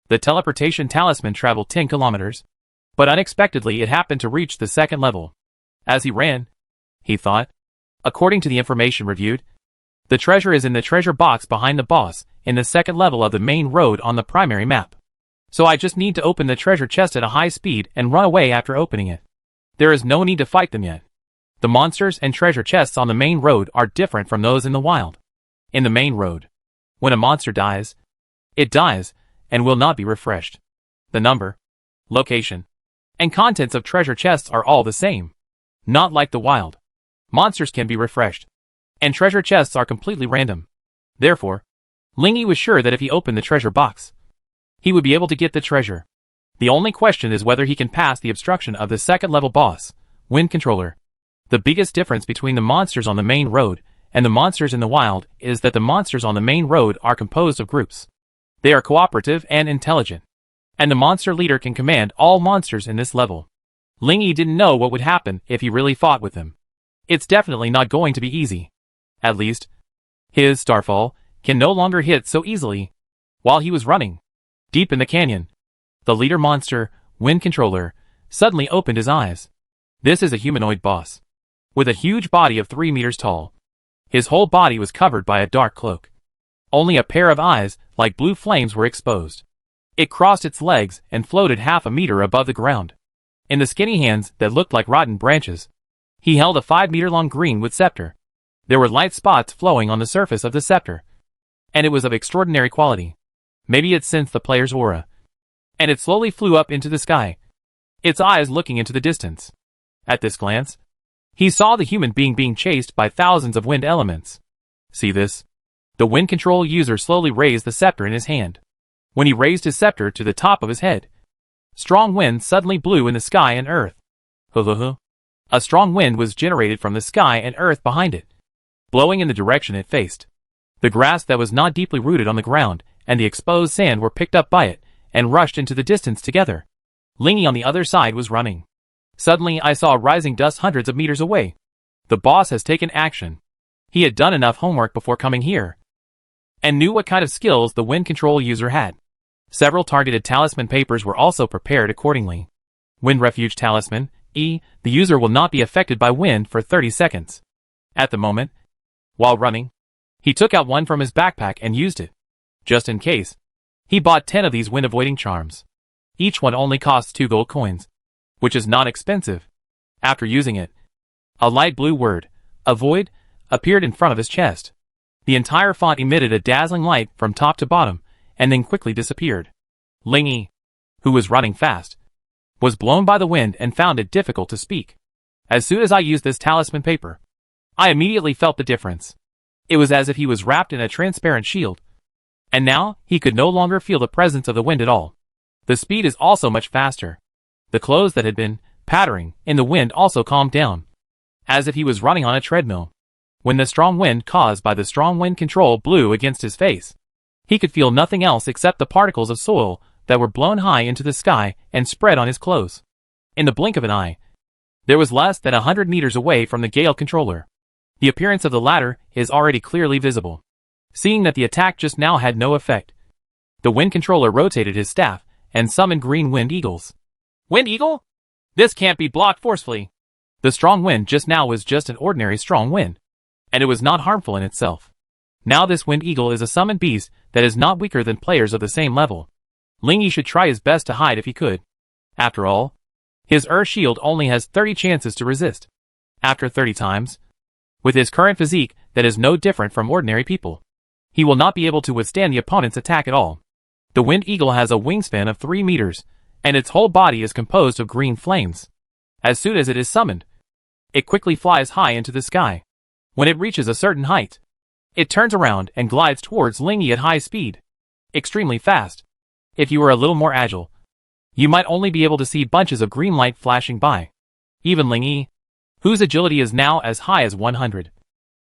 The teleportation talisman traveled 10 kilometers. But unexpectedly it happened to reach the second level. As he ran, he thought, according to the information reviewed, the treasure is in the treasure box behind the boss, in the second level of the main road on the primary map. So I just need to open the treasure chest at a high speed and run away after opening it. There is no need to fight them yet. The monsters and treasure chests on the main road are different from those in the wild. In the main road, when a monster dies, it dies and will not be refreshed. The number, location, and contents of treasure chests are all the same. Not like the wild. Monsters can be refreshed. And treasure chests are completely random. Therefore, Lingyi was sure that if he opened the treasure box, he would be able to get the treasure. The only question is whether he can pass the obstruction of the second level boss, Wind Controller. The biggest difference between the monsters on the main road and the monsters in the wild is that the monsters on the main road are composed of groups. They are cooperative and intelligent. And the monster leader can command all monsters in this level. Lingyi didn't know what would happen if he really fought with them. It's definitely not going to be easy. At least, his Starfall can no longer hit so easily. While he was running, deep in the canyon, the leader monster, Wind Controller, suddenly opened his eyes. This is a humanoid boss, with a huge body of 3 meters tall. His whole body was covered by a dark cloak. Only a pair of eyes, like blue flames, were exposed. It crossed its legs and floated half a meter above the ground. In the skinny hands that looked like rotten branches, he held a 5-meter-long green-wood scepter. There were light spots flowing on the surface of the scepter, and it was of extraordinary quality. Maybe it sensed the player's aura, and it slowly flew up into the sky, its eyes looking into the distance. At this glance, he saw the human being chased by thousands of wind elements. See this? The wind control user slowly raised the scepter in his hand. When he raised his scepter to the top of his head, strong wind suddenly blew in the sky and earth. A strong wind was generated from the sky and earth behind it, blowing in the direction it faced. The grass that was not deeply rooted on the ground and the exposed sand were picked up by it and rushed into the distance together. Lingyi on the other side was running. Suddenly I saw rising dust hundreds of meters away. The boss has taken action. He had done enough homework before coming here, and knew what kind of skills the wind control user had. Several targeted talisman papers were also prepared accordingly. Wind Refuge Talisman, E. The user will not be affected by wind for 30 seconds. At the moment, While running, he took out one from his backpack and used it. Just in case, he bought 10 of these wind-avoiding charms. Each one only costs 2 gold coins, which is not expensive. After using it, a light blue word, avoid, appeared in front of his chest. The entire font emitted a dazzling light from top to bottom, and then quickly disappeared. Ling Yi, who was running fast, was blown by the wind and found it difficult to speak. As soon as I used this talisman paper, I immediately felt the difference. It was as if he was wrapped in a transparent shield. And now, he could no longer feel the presence of the wind at all. The speed is also much faster. The clothes that had been pattering in the wind also calmed down, as if he was running on a treadmill. When the strong wind caused by the strong wind control blew against his face, he could feel nothing else except the particles of soil that were blown high into the sky and spread on his clothes. In the blink of an eye, there was less than 100 meters away from the Gale controller. The appearance of the latter is already clearly visible. Seeing that the attack just now had no effect, the wind controller rotated his staff and summoned green wind eagles. Wind eagle? This can't be blocked forcefully. The strong wind just now was just an ordinary strong wind, and it was not harmful in itself. Now this wind eagle is a summoned beast that is not weaker than players of the same level. Ling Yi should try his best to hide if he could. After all, his Earth shield only has 30 chances to resist. After 30 times, with his current physique that is no different from ordinary people, he will not be able to withstand the opponent's attack at all. The wind eagle has a wingspan of 3 meters, and its whole body is composed of green flames. As soon as it is summoned, it quickly flies high into the sky. When it reaches a certain height, it turns around and glides towards Ling Yi at high speed. Extremely fast. If you were a little more agile, you might only be able to see bunches of green light flashing by. Even Ling Yi, whose agility is now as high as 100,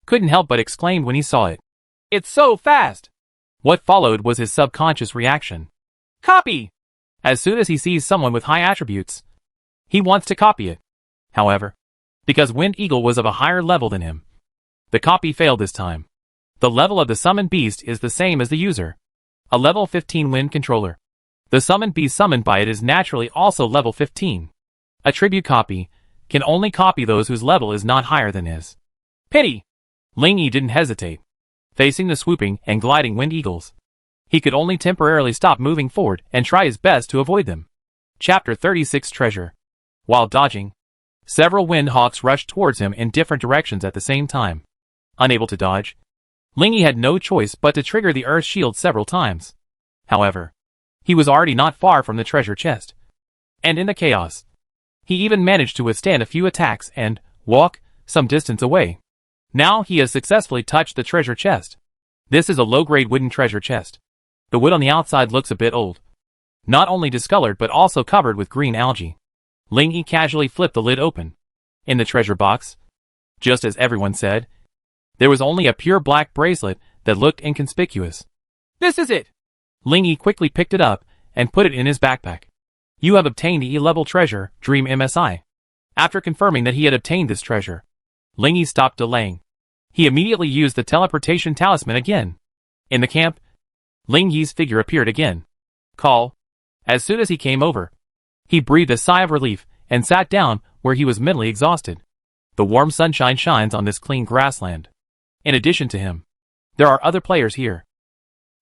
couldn't help but exclaim when he saw it. It's so fast! What followed was his subconscious reaction. Copy! As soon as he sees someone with high attributes, he wants to copy it. However, because Wind Eagle was of a higher level than him, the copy failed this time. The level of the summoned beast is the same as the user, a level 15 wind controller. The summoned beast summoned by it is naturally also level 15. A tribute copy can only copy those whose level is not higher than his. Pity! Ling Yi didn't hesitate. Facing the swooping and gliding wind eagles, he could only temporarily stop moving forward and try his best to avoid them. Chapter 36 Treasure. While dodging, several wind hawks rushed towards him in different directions at the same time. Unable to dodge, Ling Yi had no choice but to trigger the earth shield several times. However, he was already not far from the treasure chest. And in the chaos, he even managed to withstand a few attacks and walk some distance away. Now he has successfully touched the treasure chest. This is a low-grade wooden treasure chest. The wood on the outside looks a bit old, not only discolored but also covered with green algae. Ling Yi casually flipped the lid open. In the treasure box, just as everyone said, there was only a pure black bracelet that looked inconspicuous. This is it! Ling Yi quickly picked it up and put it in his backpack. You have obtained the E-level treasure, Dream MSI. After confirming that he had obtained this treasure, Ling Yi stopped delaying. He immediately used the teleportation talisman again. In the camp, Ling Yi's figure appeared again. Call. As soon as he came over, he breathed a sigh of relief and sat down where he was mentally exhausted. The warm sunshine shines on this clean grassland. In addition to him, there are other players here,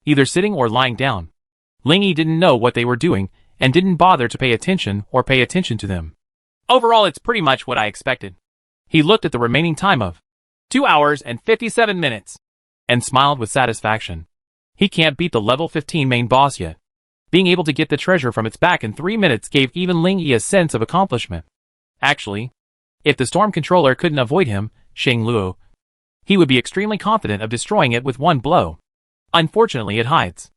either sitting or lying down. Ling Yi didn't know what they were doing and didn't bother to pay attention to them. Overall, it's pretty much what I expected. He looked at the remaining time of 2 hours and 57 minutes and smiled with satisfaction. He can't beat the level 15 main boss yet. Being able to get the treasure from its back in 3 minutes gave even Ling Yi a sense of accomplishment. Actually, if the storm controller couldn't avoid him, Sheng Luo, he would be extremely confident of destroying it with one blow. Unfortunately, it hides.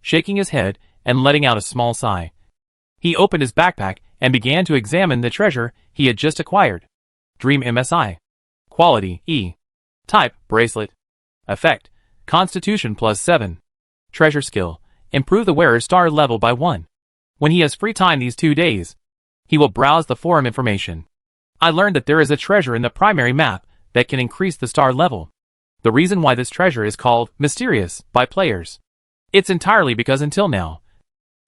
Shaking his head and letting out a small sigh, he opened his backpack and began to examine the treasure he had just acquired. Dream MSI. Quality, E. Type, Bracelet. Effect, Constitution +7. Treasure skill, improve the wearer's star level by 1. When he has free time these 2 days, he will browse the forum information. I learned that there is a treasure in the primary map that can increase the star level. The reason why this treasure is called mysterious by players, it's entirely because until now,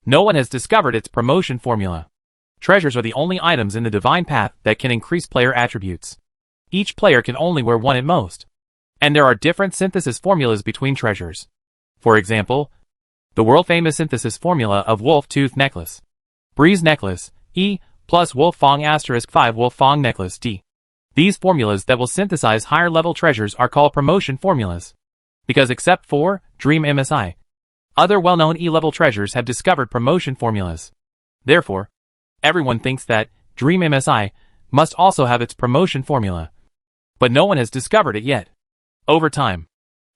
no one has discovered its promotion formula. Treasures are the only items in the divine path that can increase player attributes. Each player can only wear one at most. And there are different synthesis formulas between treasures. For example, the world-famous synthesis formula of Wolf Tooth Necklace. Breeze Necklace, E, plus Wolf Fong *5 Wolf Fong Necklace, D. These formulas that will synthesize higher-level treasures are called promotion formulas. Because except for Dream MSI, other well-known E-level treasures have discovered promotion formulas. Therefore, everyone thinks that Dream MSI must also have its promotion formula. But no one has discovered it yet. Over time,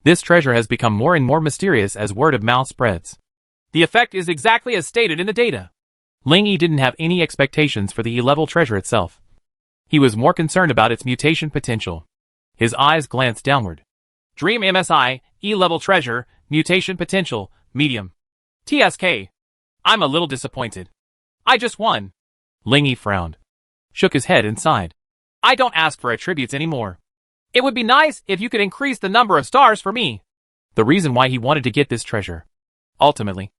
this treasure has become more and more mysterious as word of mouth spreads. The effect is exactly as stated in the data. Ling Yi didn't have any expectations for the E-level treasure itself. He was more concerned about its mutation potential. His eyes glanced downward. Dream MSI, E-level treasure, mutation potential, medium. TSK. I'm a little disappointed. I just won. Ling Yi frowned, shook his head and sighed. I don't ask for attributes anymore. It would be nice if you could increase the number of stars for me. The reason why he wanted to get this treasure. Ultimately,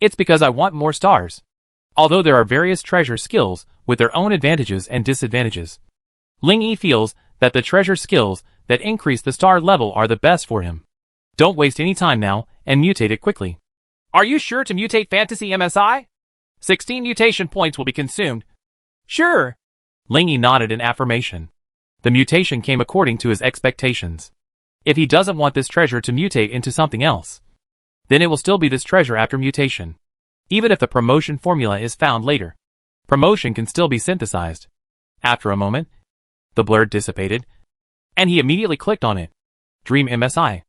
it's because I want more stars. Although there are various treasure skills with their own advantages and disadvantages, Ling Yi feels that the treasure skills that increase the star level are the best for him. Don't waste any time now and mutate it quickly. Are you sure to mutate Fantasy MSI? 16 mutation points will be consumed. Sure. Ling Yi nodded in affirmation. The mutation came according to his expectations. If he doesn't want this treasure to mutate into something else, then it will still be this treasure after mutation. Even if the promotion formula is found later, promotion can still be synthesized. After a moment, the blur dissipated, and he immediately clicked on it. Dream MSI.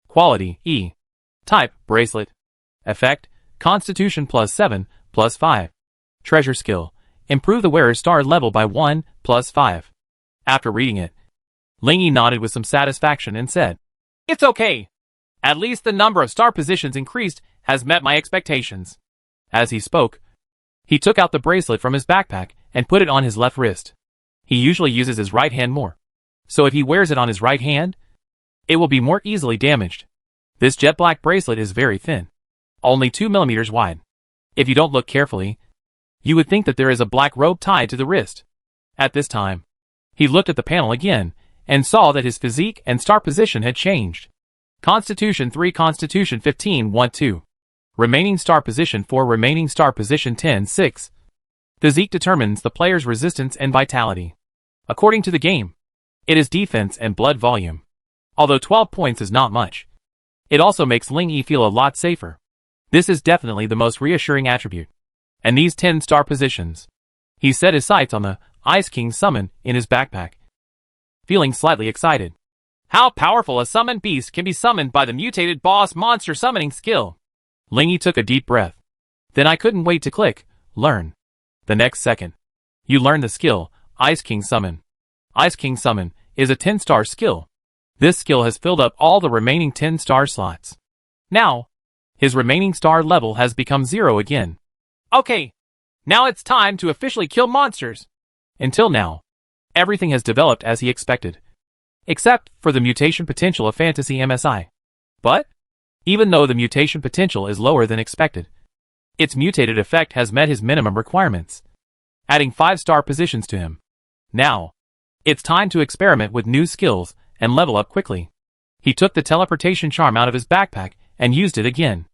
Quality, E. Type, bracelet. Effect, Constitution +7, +5. Treasure skill, improve the wearer's star level by 1, +5. After reading it, Ling Yi nodded with some satisfaction and said, It's okay. At least the number of star positions increased has met my expectations. As he spoke, he took out the bracelet from his backpack and put it on his left wrist. He usually uses his right hand more, so if he wears it on his right hand, it will be more easily damaged. This jet black bracelet is very thin, only 2 millimeters wide. If you don't look carefully, you would think that there is a black rope tied to the wrist. At this time, he looked at the panel again and saw that his physique and star position had changed. Constitution 3, Constitution 15, 1, 2. Remaining star position 4, remaining star position 10, 6. Physique determines the player's resistance and vitality. According to the game, it is defense and blood volume. Although 12 points is not much, it also makes Ling Yi feel a lot safer. This is definitely the most reassuring attribute. And these 10 star positions. He set his sights on the Ice King summon in his backpack, feeling slightly excited. How powerful a summoned beast can be summoned by the mutated boss monster summoning skill. Ling Yi took a deep breath. Then I couldn't wait to click, learn. The next second, you learn the skill, Ice King Summon. Ice King Summon is a 10-star skill. This skill has filled up all the remaining 10-star slots. Now, his remaining star level has become 0 again. Okay, now it's time to officially kill monsters. Until now, everything has developed as he expected, except for the mutation potential of Fantasy MSI. But, even though the mutation potential is lower than expected, its mutated effect has met his minimum requirements, adding 5-star positions to him. Now, it's time to experiment with new skills and level up quickly. He took the teleportation charm out of his backpack and used it again.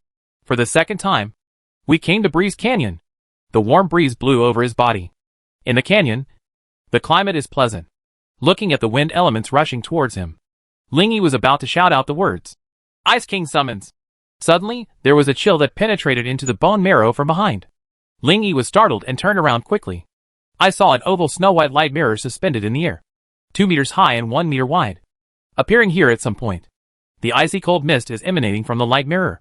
For the second time, we came to Breeze Canyon. The warm breeze blew over his body. In the canyon, the climate is pleasant. Looking at the wind elements rushing towards him, Ling Yi was about to shout out the words, Ice King summons. Suddenly, there was a chill that penetrated into the bone marrow from behind. Ling Yi was startled and turned around quickly. I saw an oval snow-white light mirror suspended in the air, 2 meters high and 1 meter wide, appearing here at some point. The icy cold mist is emanating from the light mirror,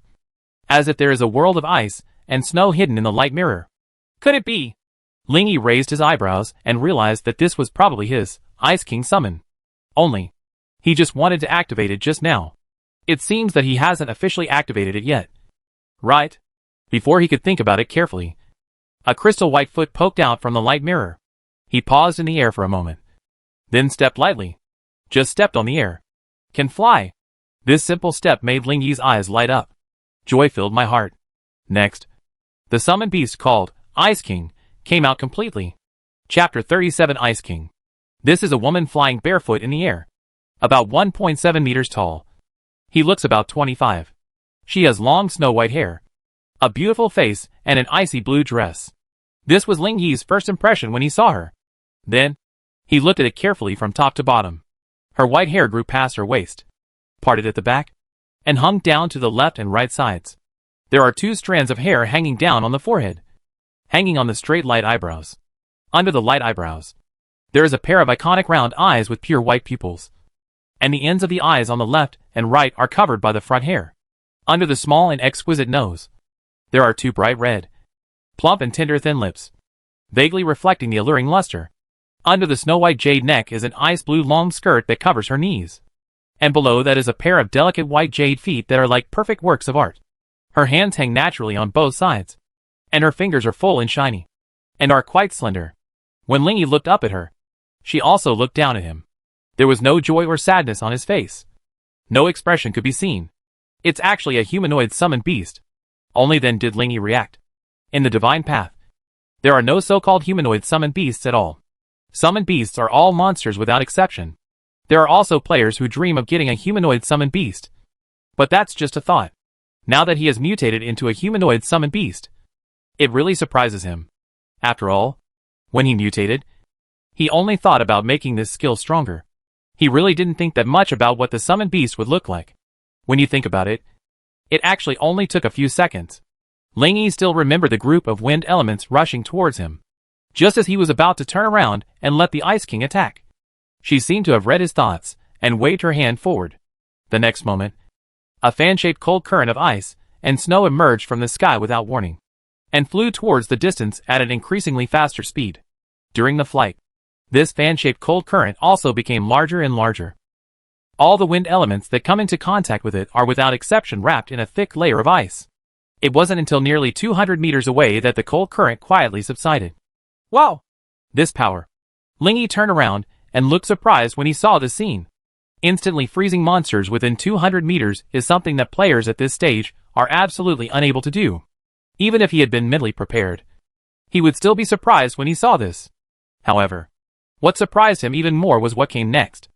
as if there is a world of ice and snow hidden in the light mirror. Could it be? Ling Yi raised his eyebrows and realized that this was probably his Ice King summon. Only, he just wanted to activate it just now. It seems that he hasn't officially activated it yet. Right? Before he could think about it carefully, a crystal white foot poked out from the light mirror. He paused in the air for a moment, then stepped lightly. Just stepped on the air. Can fly. This simple step made Ling Yi's eyes light up. Joy filled my heart. Next, the summoned beast called Ice King came out completely. Chapter 37 Ice King. This is a woman flying barefoot in the air. about 1.7 meters tall. He looks about 25. She has long snow-white hair, a beautiful face, and an icy blue dress. This was Ling Yi's first impression when he saw her. Then, he looked at it carefully from top to bottom. Her white hair grew past her waist, parted at the back, and hung down to the left and right sides. There are 2 strands of hair hanging down on the forehead, hanging on the straight light eyebrows. Under the light eyebrows, there is a pair of iconic round eyes with pure white pupils, and the ends of the eyes on the left and right are covered by the front hair. Under the small and exquisite nose, there are 2 bright red, plump and tender thin lips, vaguely reflecting the alluring luster. Under the snow-white jade neck is an ice blue long skirt that covers her knees, and below that is a pair of delicate white jade feet that are like perfect works of art. Her hands hang naturally on both sides, and her fingers are full and shiny, and are quite slender. When Ling Yi looked up at her, she also looked down at him. There was no joy or sadness on his face. No expression could be seen. It's actually a humanoid summoned beast. Only then did Ling Yi react. In the divine path, there are no so-called humanoid summoned beasts at all. Summoned beasts are all monsters without exception. There are also players who dream of getting a humanoid summoned beast. But that's just a thought. Now that he has mutated into a humanoid summoned beast, it really surprises him. After all, when he mutated, he only thought about making this skill stronger. He really didn't think that much about what the summoned beast would look like. When you think about it, it actually only took a few seconds. Ling Yi still remembered the group of wind elements rushing towards him, just as he was about to turn around and let the Ice King attack. She seemed to have read his thoughts and waved her hand forward. The next moment, a fan-shaped cold current of ice and snow emerged from the sky without warning, and flew towards the distance at an increasingly faster speed. During the flight, this fan-shaped cold current also became larger and larger. All the wind elements that come into contact with it are without exception wrapped in a thick layer of ice. It wasn't until nearly 200 meters away that the cold current quietly subsided. Wow! This power! Ling Yi turned around and looked surprised when he saw the scene. Instantly freezing monsters within 200 meters is something that players at this stage are absolutely unable to do. Even if he had been mentally prepared, he would still be surprised when he saw this. However, what surprised him even more was what came next.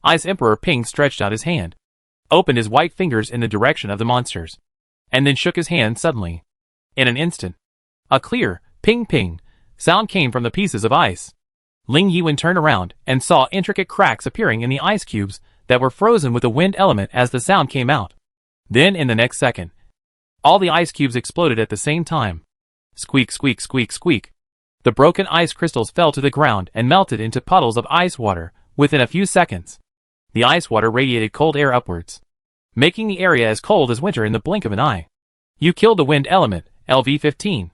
Ice Emperor Ping stretched out his hand, opened his white fingers in the direction of the monsters, and then shook his hand suddenly. In an instant, a clear, ping-ping, sound came from the pieces of ice. Ling Yi turned around and saw intricate cracks appearing in the ice cubes that were frozen with the wind element as the sound came out. Then in the next second, all the ice cubes exploded at the same time. Squeak, squeak, squeak, squeak. The broken ice crystals fell to the ground and melted into puddles of ice water within a few seconds. The ice water radiated cold air upwards, making the area as cold as winter in the blink of an eye. You killed the wind element, LV15.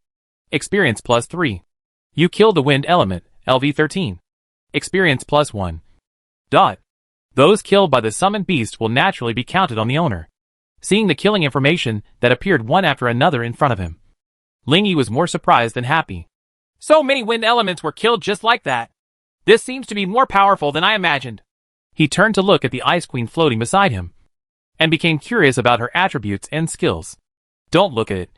Experience +3. You killed the wind element, LV13. Experience +1. Those killed by the summoned beast will naturally be counted on the owner. Seeing the killing information that appeared one after another in front of him, Ling Yi was more surprised than happy. So many wind elements were killed just like that. This seems to be more powerful than I imagined. He turned to look at the Ice Queen floating beside him, and became curious about her attributes and skills. Don't look at it.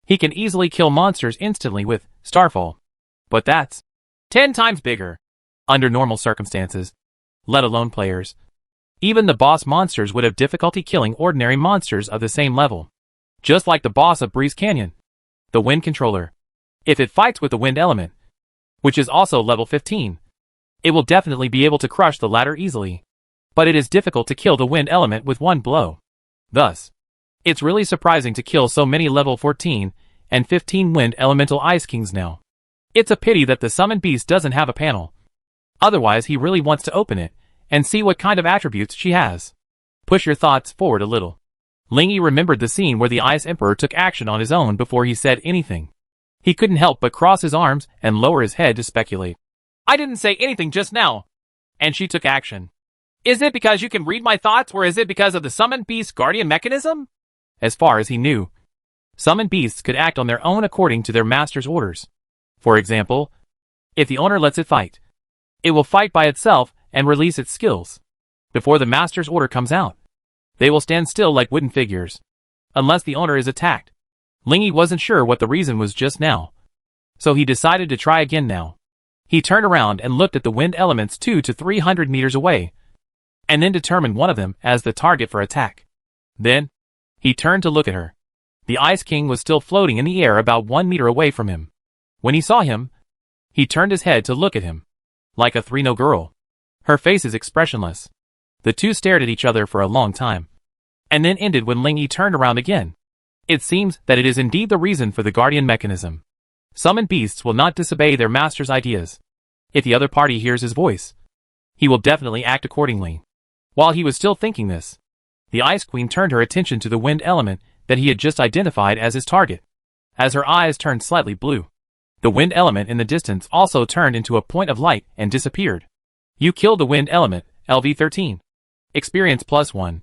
He can easily kill monsters instantly with Starfall. But that's 10 times bigger. Under normal circumstances, let alone players, even the boss monsters would have difficulty killing ordinary monsters of the same level. Just like the boss of Breeze Canyon, the Wind Controller. If it fights with the Wind Element, which is also level 15, it will definitely be able to crush the latter easily. But it is difficult to kill the Wind Element with one blow. Thus, it's really surprising to kill so many level 14 and 15 Wind Elemental Ice Kings now. It's a pity that the Summoned Beast doesn't have a panel. Otherwise he really wants to open it and see what kind of attributes she has. Push your thoughts forward a little. Ling Yi remembered the scene where the Ice Emperor took action on his own before he said anything. He couldn't help but cross his arms and lower his head to speculate. I didn't say anything just now. And she took action. Is it because you can read my thoughts, or is it because of the Summoned Beast's guardian mechanism? As far as he knew, Summoned Beasts could act on their own according to their master's orders. For example, if the owner lets it fight, it will fight by itself and release its skills. Before the master's order comes out, they will stand still like wooden figures, unless the owner is attacked. Ling Yi wasn't sure what the reason was just now, so he decided to try again now. He turned around and looked at the wind elements 200 to 300 meters away, and then determined one of them as the target for attack. Then, he turned to look at her. The Ice King was still floating in the air about 1 meter away from him. When he saw him, he turned his head to look at him. Like a 3-no girl. Her face is expressionless. The two stared at each other for a long time. And then ended when Ling Yi turned around again. It seems that it is indeed the reason for the guardian mechanism. Summoned beasts will not disobey their master's ideas. If the other party hears his voice, he will definitely act accordingly. While he was still thinking this, the Ice Queen turned her attention to the wind element that he had just identified as his target. As her eyes turned slightly blue, the wind element in the distance also turned into a point of light and disappeared. You killed the wind element, LV-13. Experience +1.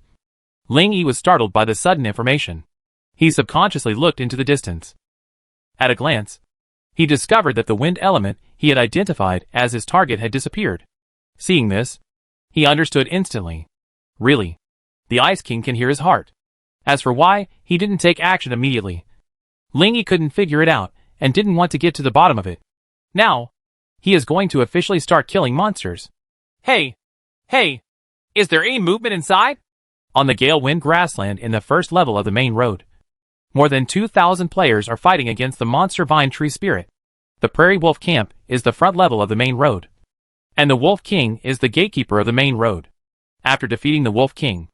Ling Yi was startled by the sudden information. He subconsciously looked into the distance. At a glance, he discovered that the wind element he had identified as his target had disappeared. Seeing this, he understood instantly. Really, the Ice King can hear his heart. As for why he didn't take action immediately, Ling Yi couldn't figure it out and didn't want to get to the bottom of it. Now, he is going to officially start killing monsters. Hey! Is there any movement inside? On the Gale Wind grassland in the first level of the main road, more than 2,000 players are fighting against the monster vine tree spirit. The Prairie Wolf Camp is the front level of the main road, and the Wolf King is the gatekeeper of the main road. After defeating the Wolf King,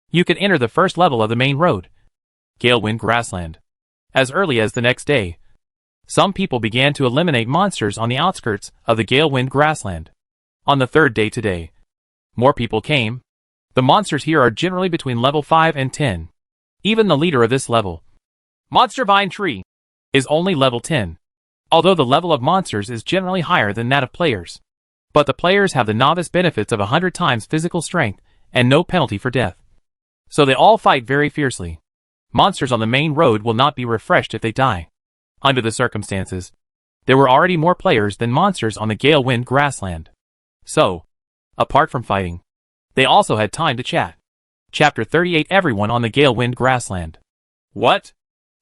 you can enter the first level of the main road, Gale Wind grassland. As early as the next day, some people began to eliminate monsters on the outskirts of the Gale Wind grassland. On the third day today, more people came. The monsters here are generally between level 5 and 10. Even the leader of this level, Monster Vine Tree, is only level 10. Although the level of monsters is generally higher than that of players. But the players have the novice benefits of 100 times physical strength and no penalty for death. So they all fight very fiercely. Monsters on the main road will not be refreshed if they die. Under the circumstances, there were already more players than monsters on the Gale Wind grassland. So, apart from fighting, they also had time to chat. Chapter 38. Everyone on the Gale Wind grassland. What?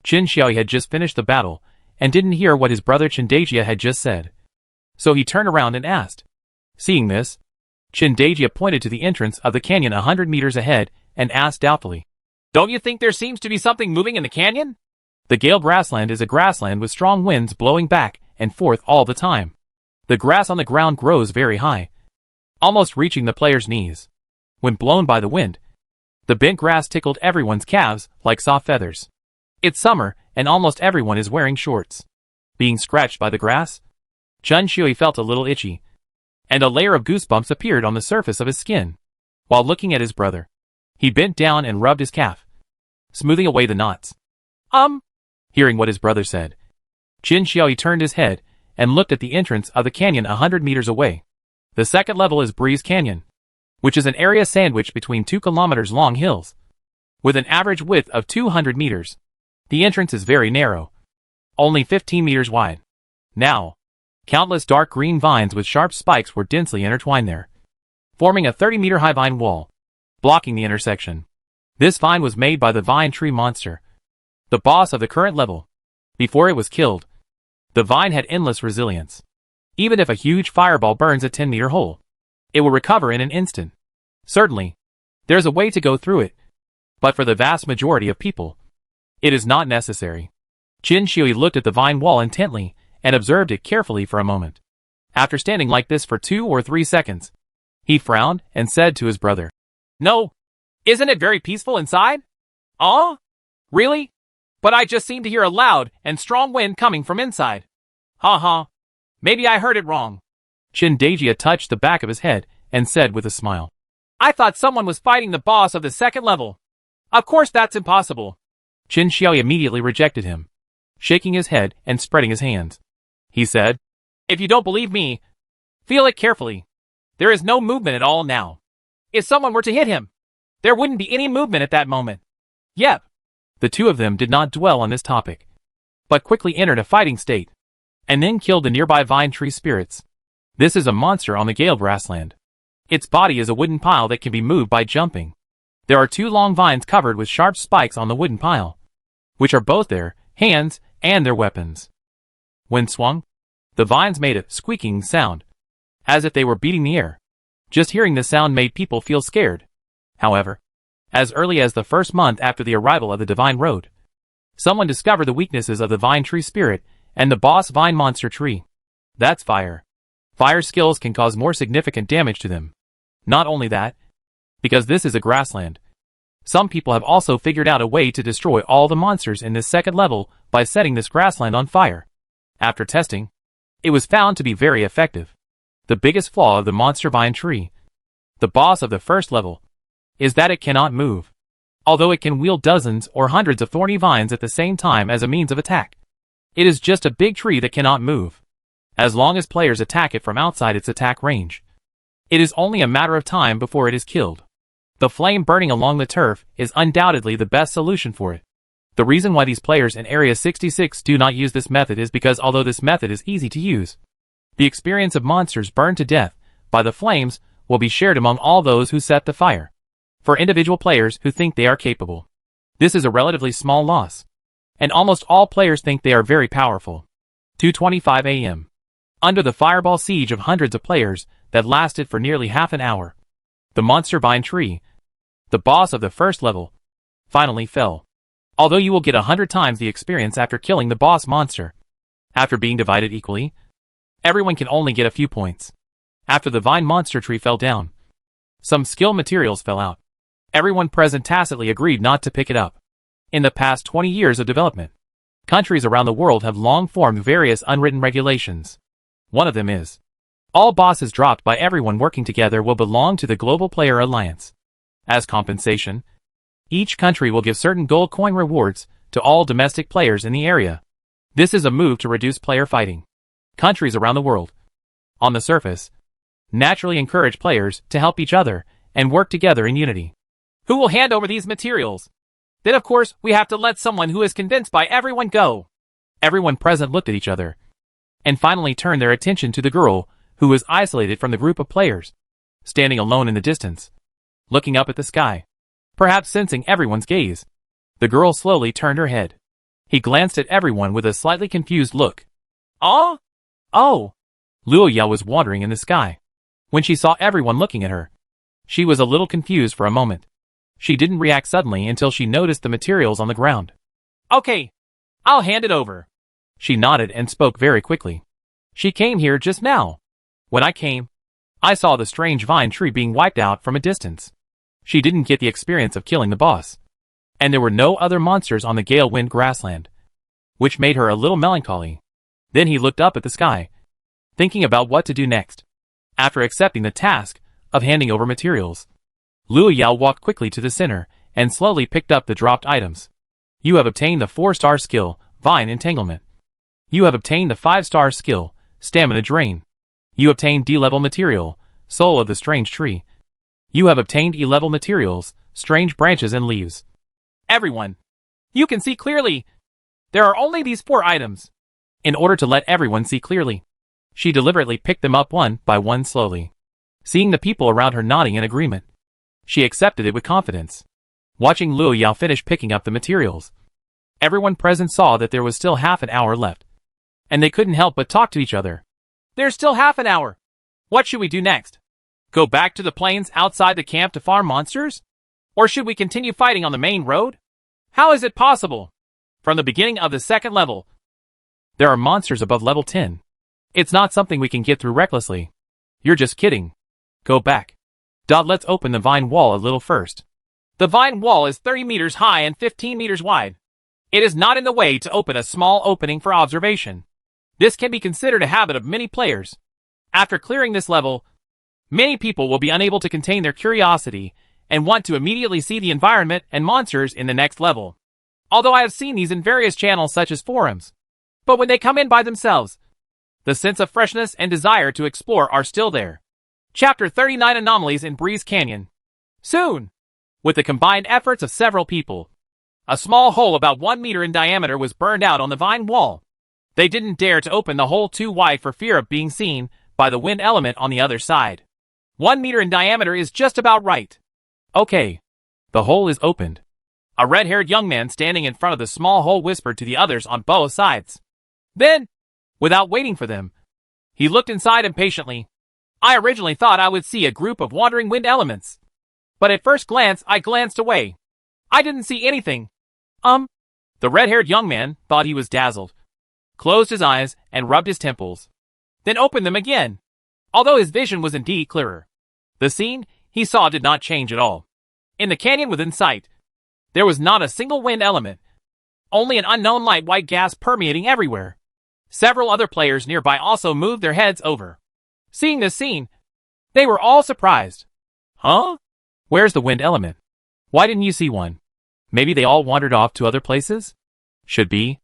Qin Xiaoyi had just finished the battle and didn't hear what his brother Qindajia had just said. So he turned around and asked. Seeing this, Qindajia pointed to the entrance of the canyon 100 meters ahead and asked doubtfully. Don't you think there seems to be something moving in the canyon? The Gale grassland is a grassland with strong winds blowing back and forth all the time. The grass on the ground grows very high, almost reaching the player's knees. When blown by the wind, the bent grass tickled everyone's calves like soft feathers. It's summer and almost everyone is wearing shorts. Being scratched by the grass, Qin Xiaoyi felt a little itchy, and a layer of goosebumps appeared on the surface of his skin. While looking at his brother, he bent down and rubbed his calf, smoothing away the knots. Hearing what his brother said, Qin Xiaoyi turned his head and looked at the entrance of the canyon 100 meters away. The second level is Breeze Canyon, which is an area sandwiched between 2 kilometers long hills, with an average width of 200 meters. The entrance is very narrow, only 15 meters wide. Now, countless dark green vines with sharp spikes were densely intertwined there, forming a 30-meter high vine wall, blocking the intersection. This vine was made by the vine tree monster, the boss of the current level. Before it was killed, the vine had endless resilience. Even if a huge fireball burns a 10-meter hole, it will recover in an instant. Certainly, there's a way to go through it, but for the vast majority of people, it is not necessary. Qin Xiaoyi looked at the vine wall intently and observed it carefully for a moment. After standing like this for 2 or 3 seconds, he frowned and said to his brother, No, isn't it very peaceful inside? Really? But I just seem to hear a loud and strong wind coming from inside. Maybe I heard it wrong. Qindajia touched the back of his head and said with a smile, I thought someone was fighting the boss of the second level. Of course that's impossible. Qin Xiaoyi immediately rejected him, shaking his head and spreading his hands. He said, If you don't believe me, feel it carefully. There is no movement at all now. If someone were to hit him, there wouldn't be any movement at that moment. Yep. The two of them did not dwell on this topic, but quickly entered a fighting state, and then killed the nearby vine tree spirits. This is a monster on the Gale grassland. Its body is a wooden pile that can be moved by jumping. There are 2 long vines covered with sharp spikes on the wooden pile, which are both their hands and their weapons. When swung, the vines made a squeaking sound, as if they were beating the air. Just hearing the sound made people feel scared. However, as early as the first month after the arrival of the Divine Road, someone discovered the weaknesses of the Vine Tree Spirit and the boss Vine Monster Tree. That's fire. Fire skills can cause more significant damage to them. Not only that, because this is a grassland, some people have also figured out a way to destroy all the monsters in this second level by setting this grassland on fire. After testing, it was found to be very effective. The biggest flaw of the Monster Vine Tree, the boss of the first level, is that it cannot move. Although it can wield dozens or hundreds of thorny vines at the same time as a means of attack, it is just a big tree that cannot move. As long as players attack it from outside its attack range, it is only a matter of time before it is killed. The flame burning along the turf is undoubtedly the best solution for it. The reason why these players in Area 66 do not use this method is because although this method is easy to use, the experience of monsters burned to death by the flames will be shared among all those who set the fire. For individual players who think they are capable, this is a relatively small loss, and almost all players think they are very powerful. 2:25 a.m. Under the fireball siege of hundreds of players that lasted for nearly half an hour, the Monster Vine Tree, the boss of the first level, finally fell. Although you will get 100 times the experience after killing the boss monster, after being divided equally, everyone can only get a few points. After the Vine Monster Tree fell down, some skill materials fell out. Everyone present tacitly agreed not to pick it up. In the past 20 years of development, countries around the world have long formed various unwritten regulations. One of them is, all bosses dropped by everyone working together will belong to the Global Player Alliance. As compensation, each country will give certain gold coin rewards to all domestic players in the area. This is a move to reduce player fighting. Countries around the world, on the surface, naturally encourage players to help each other and work together in unity. Who will hand over these materials? Then of course we have to let someone who is convinced by everyone go. Everyone present looked at each other, and finally turned their attention to the girl who was isolated from the group of players, standing alone in the distance, looking up at the sky. Perhaps sensing everyone's gaze, the girl slowly turned her head. He glanced at everyone with a slightly confused look. Oh! Luoya was wandering in the sky. When she saw everyone looking at her, she was a little confused for a moment. She didn't react suddenly until she noticed the materials on the ground. Okay, I'll hand it over. She nodded and spoke very quickly. She came here just now. When I came, I saw the strange vine tree being wiped out from a distance. She didn't get the experience of killing the boss, and there were no other monsters on the Gale Wind grassland, which made her a little melancholy. Then he looked up at the sky, thinking about what to do next. After accepting the task of handing over materials, Luo Yao walked quickly to the center and slowly picked up the dropped items. You have obtained the 4-star skill, Vine Entanglement. You have obtained the 5-star skill, Stamina Drain. You obtained D-level material, Soul of the Strange Tree. You have obtained E-level materials, Strange Branches and Leaves. Everyone, you can see clearly. There are only these 4 items. In order to let everyone see clearly, she deliberately picked them up one by one slowly. Seeing the people around her nodding in agreement, she accepted it with confidence. Watching Luo Yao finish picking up the materials, everyone present saw that there was still half an hour left, and they couldn't help but talk to each other. There's still half an hour. What should we do next? Go back to the plains outside the camp to farm monsters? Or should we continue fighting on the main road? How is it possible? From the beginning of the second level, there are monsters above level 10. It's not something we can get through recklessly. You're just kidding. Go back. Let's open the vine wall a little first. The vine wall is 30 meters high and 15 meters wide. It is not in the way to open a small opening for observation. This can be considered a habit of many players. After clearing this level, many people will be unable to contain their curiosity and want to immediately see the environment and monsters in the next level. Although I have seen these in various channels such as forums. But when they come in by themselves, the sense of freshness and desire to explore are still there. Chapter 39 Anomalies in Breeze Canyon. Soon, with the combined efforts of several people, a small hole about 1 meter in diameter was burned out on the vine wall. They didn't dare to open the hole too wide for fear of being seen by the wind element on the other side. 1 meter in diameter is just about right. Okay. The hole is opened. A red-haired young man standing in front of the small hole whispered to the others on both sides. Then, without waiting for them, he looked inside impatiently. I originally thought I would see a group of wandering wind elements. But at first glance, I glanced away. I didn't see anything. The red-haired young man thought he was dazzled, closed his eyes and rubbed his temples, then opened them again. Although his vision was indeed clearer, the scene he saw did not change at all. In the canyon within sight, there was not a single wind element, only an unknown light white gas permeating everywhere. Several other players nearby also moved their heads over. Seeing this scene, they were all surprised. Huh? Where's the wind element? Why didn't you see one? Maybe they all wandered off to other places? Should be.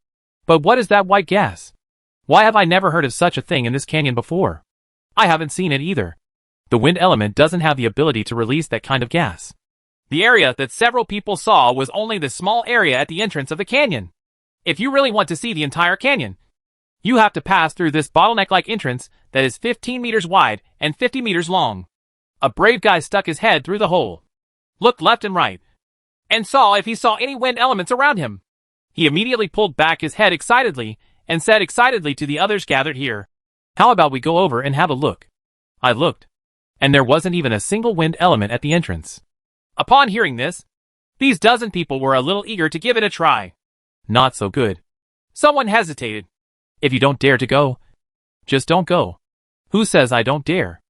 But what is that white gas? Why have I never heard of such a thing in this canyon before? I haven't seen it either. The wind element doesn't have the ability to release that kind of gas. The area that several people saw was only the small area at the entrance of the canyon. If you really want to see the entire canyon, you have to pass through this bottleneck-like entrance that is 15 meters wide and 50 meters long. A brave guy stuck his head through the hole, looked left and right, and saw if he saw any wind elements around him. He immediately pulled back his head excitedly and said excitedly to the others gathered here, "How about we go over and have a look?" I looked, and there wasn't even a single wind element at the entrance. Upon hearing this, these dozen people were a little eager to give it a try. Not so good. Someone hesitated. If you don't dare to go, just don't go. Who says I don't dare?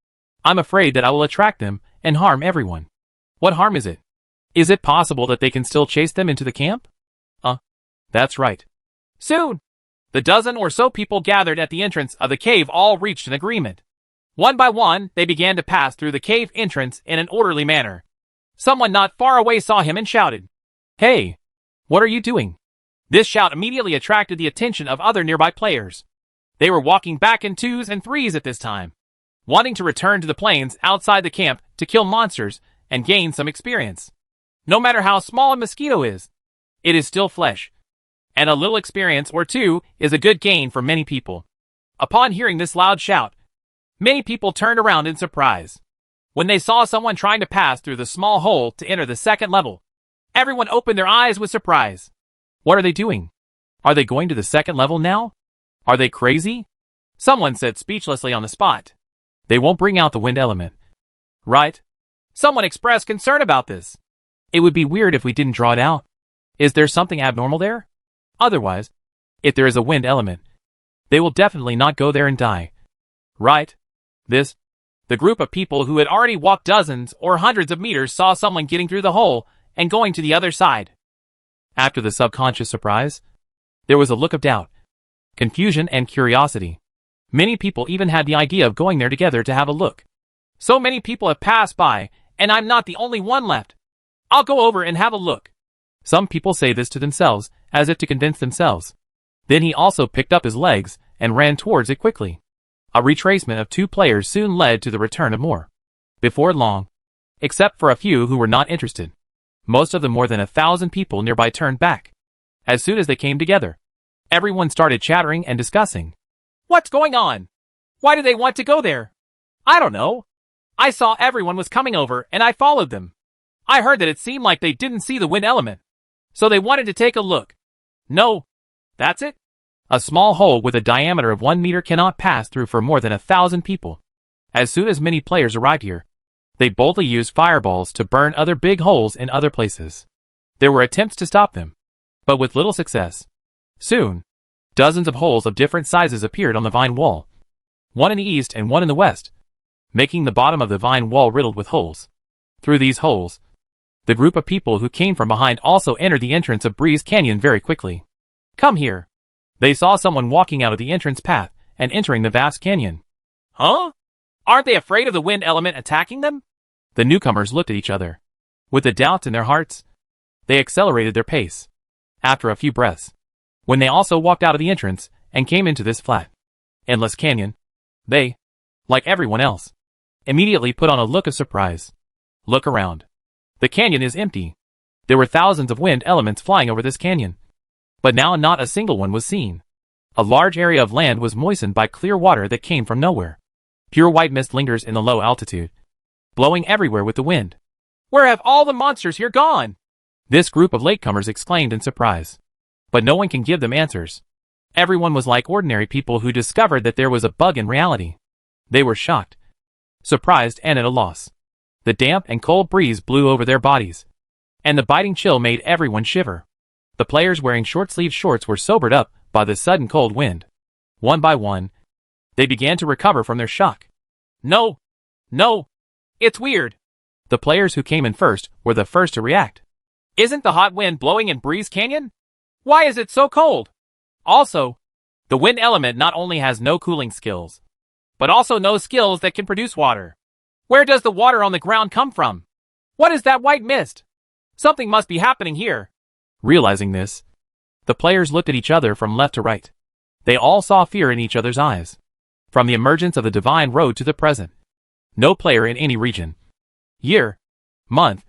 I'm afraid that I will attract them and harm everyone. What harm is it? Is it possible that they can still chase them into the camp? That's right. Soon, the dozen or so people gathered at the entrance of the cave all reached an agreement. One by one, they began to pass through the cave entrance in an orderly manner. Someone not far away saw him and shouted, "Hey, what are you doing?" This shout immediately attracted the attention of other nearby players. They were walking back in twos and threes at this time, wanting to return to the plains outside the camp to kill monsters and gain some experience. No matter how small a mosquito is, it is still flesh, and a little experience or two is a good gain for many people. Upon hearing this loud shout, many people turned around in surprise. When they saw someone trying to pass through the small hole to enter the second level, everyone opened their eyes with surprise. What are they doing? Are they going to the second level now? Are they crazy? Someone said speechlessly on the spot. They won't bring out the wind element. Right? Someone expressed concern about this. It would be weird if we didn't draw it out. Is there something abnormal there? Otherwise, if there is a wind element, they will definitely not go there and die. Right? The group of people who had already walked dozens or hundreds of meters saw someone getting through the hole and going to the other side. After the subconscious surprise, there was a look of doubt, confusion, and curiosity. Many people even had the idea of going there together to have a look. So many people have passed by, and I'm not the only one left. I'll go over and have a look. Some people say this to themselves, as if to convince themselves. Then he also picked up his legs and ran towards it quickly. A retracement of 2 players soon led to the return of more. Before long, except for a few who were not interested, most of the more than 1,000 people nearby turned back. As soon as they came together, everyone started chattering and discussing. What's going on? Why do they want to go there? I don't know. I saw everyone was coming over and I followed them. I heard that it seemed like they didn't see the wind element, so they wanted to take a look. No, that's it. A small hole with a diameter of 1 meter cannot pass through for more than 1,000 people. As soon as many players arrived here, they boldly used fireballs to burn other big holes in other places. There were attempts to stop them, but with little success. Soon, dozens of holes of different sizes appeared on the vine wall, one in the east and one in the west, making the bottom of the vine wall riddled with holes. Through these holes, the group of people who came from behind also entered the entrance of Breeze Canyon very quickly. Come here. They saw someone walking out of the entrance path and entering the vast canyon. Huh? Aren't they afraid of the wind element attacking them? The newcomers looked at each other. With the doubts in their hearts, they accelerated their pace. After a few breaths, when they also walked out of the entrance and came into this flat, endless canyon, they, like everyone else, immediately put on a look of surprise. Look around. The canyon is empty. There were thousands of wind elements flying over this canyon, but now not a single one was seen. A large area of land was moistened by clear water that came from nowhere. Pure white mist lingers in the low altitude, blowing everywhere with the wind. Where have all the monsters here gone? This group of latecomers exclaimed in surprise. But no one can give them answers. Everyone was like ordinary people who discovered that there was a bug in reality. They were shocked, surprised, and at a loss. The damp and cold breeze blew over their bodies, and the biting chill made everyone shiver. The players wearing short-sleeved shorts were sobered up by the sudden cold wind. One by one, they began to recover from their shock. No! No! It's weird! The players who came in first were the first to react. Isn't the hot wind blowing in Breeze Canyon? Why is it so cold? Also, the wind element not only has no cooling skills, but also no skills that can produce water. Where does the water on the ground come from? What is that white mist? Something must be happening here. Realizing this, the players looked at each other from left to right. They all saw fear in each other's eyes. From the emergence of the divine road to the present, no player in any region, year, month,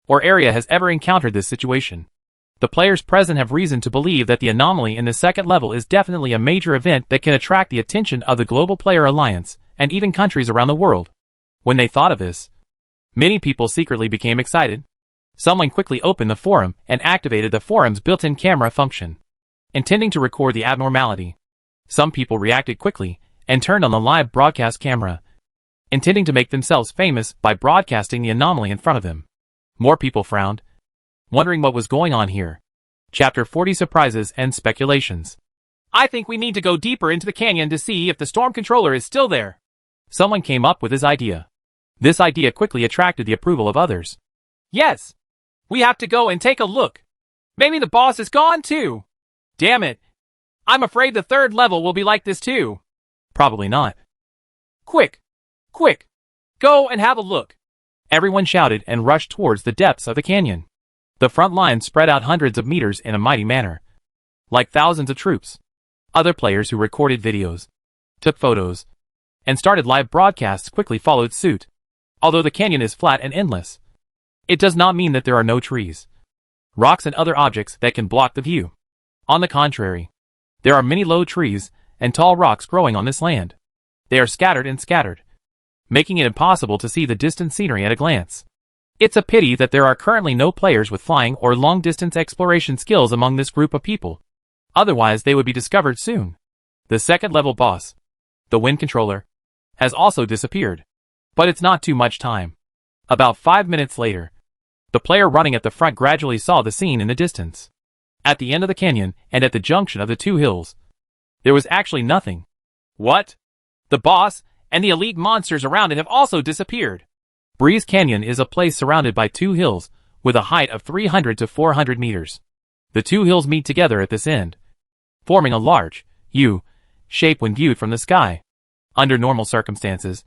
or area has ever encountered this situation. The players present have reason to believe that the anomaly in the second level is definitely a major event that can attract the attention of the Global Player Alliance and even countries around the world. When they thought of this, many people secretly became excited. Someone quickly opened the forum and activated the forum's built-in camera function, intending to record the abnormality. Some people reacted quickly and turned on the live broadcast camera, intending to make themselves famous by broadcasting the anomaly in front of them. More people frowned, wondering what was going on here. Chapter 40 Surprises and Speculations. I think we need to go deeper into the canyon to see if the storm controller is still there. Someone came up with his idea. This idea quickly attracted the approval of others. Yes! We have to go and take a look. Maybe the boss is gone too. Damn it. I'm afraid the third level will be like this too. Probably not. Quick! Quick! Go and have a look. Everyone shouted and rushed towards the depths of the canyon. The front line spread out hundreds of meters in a mighty manner, like thousands of troops. Other players who recorded videos, took photos, and started live broadcasts quickly followed suit. Although the canyon is flat and endless, it does not mean that there are no trees, rocks and other objects that can block the view. On the contrary, there are many low trees and tall rocks growing on this land. They are scattered, making it impossible to see the distant scenery at a glance. It's a pity that there are currently no players with flying or long-distance exploration skills among this group of people. Otherwise, they would be discovered soon. The second-level boss, the wind controller, has also disappeared. But it's not too much time. About 5 minutes later, the player running at the front gradually saw the scene in the distance. At the end of the canyon and at the junction of the two hills, there was actually nothing. What? The boss and the elite monsters around it have also disappeared. Breeze Canyon is a place surrounded by two hills with a height of 300 to 400 meters. The two hills meet together at this end, forming a large U shape when viewed from the sky. Under normal circumstances,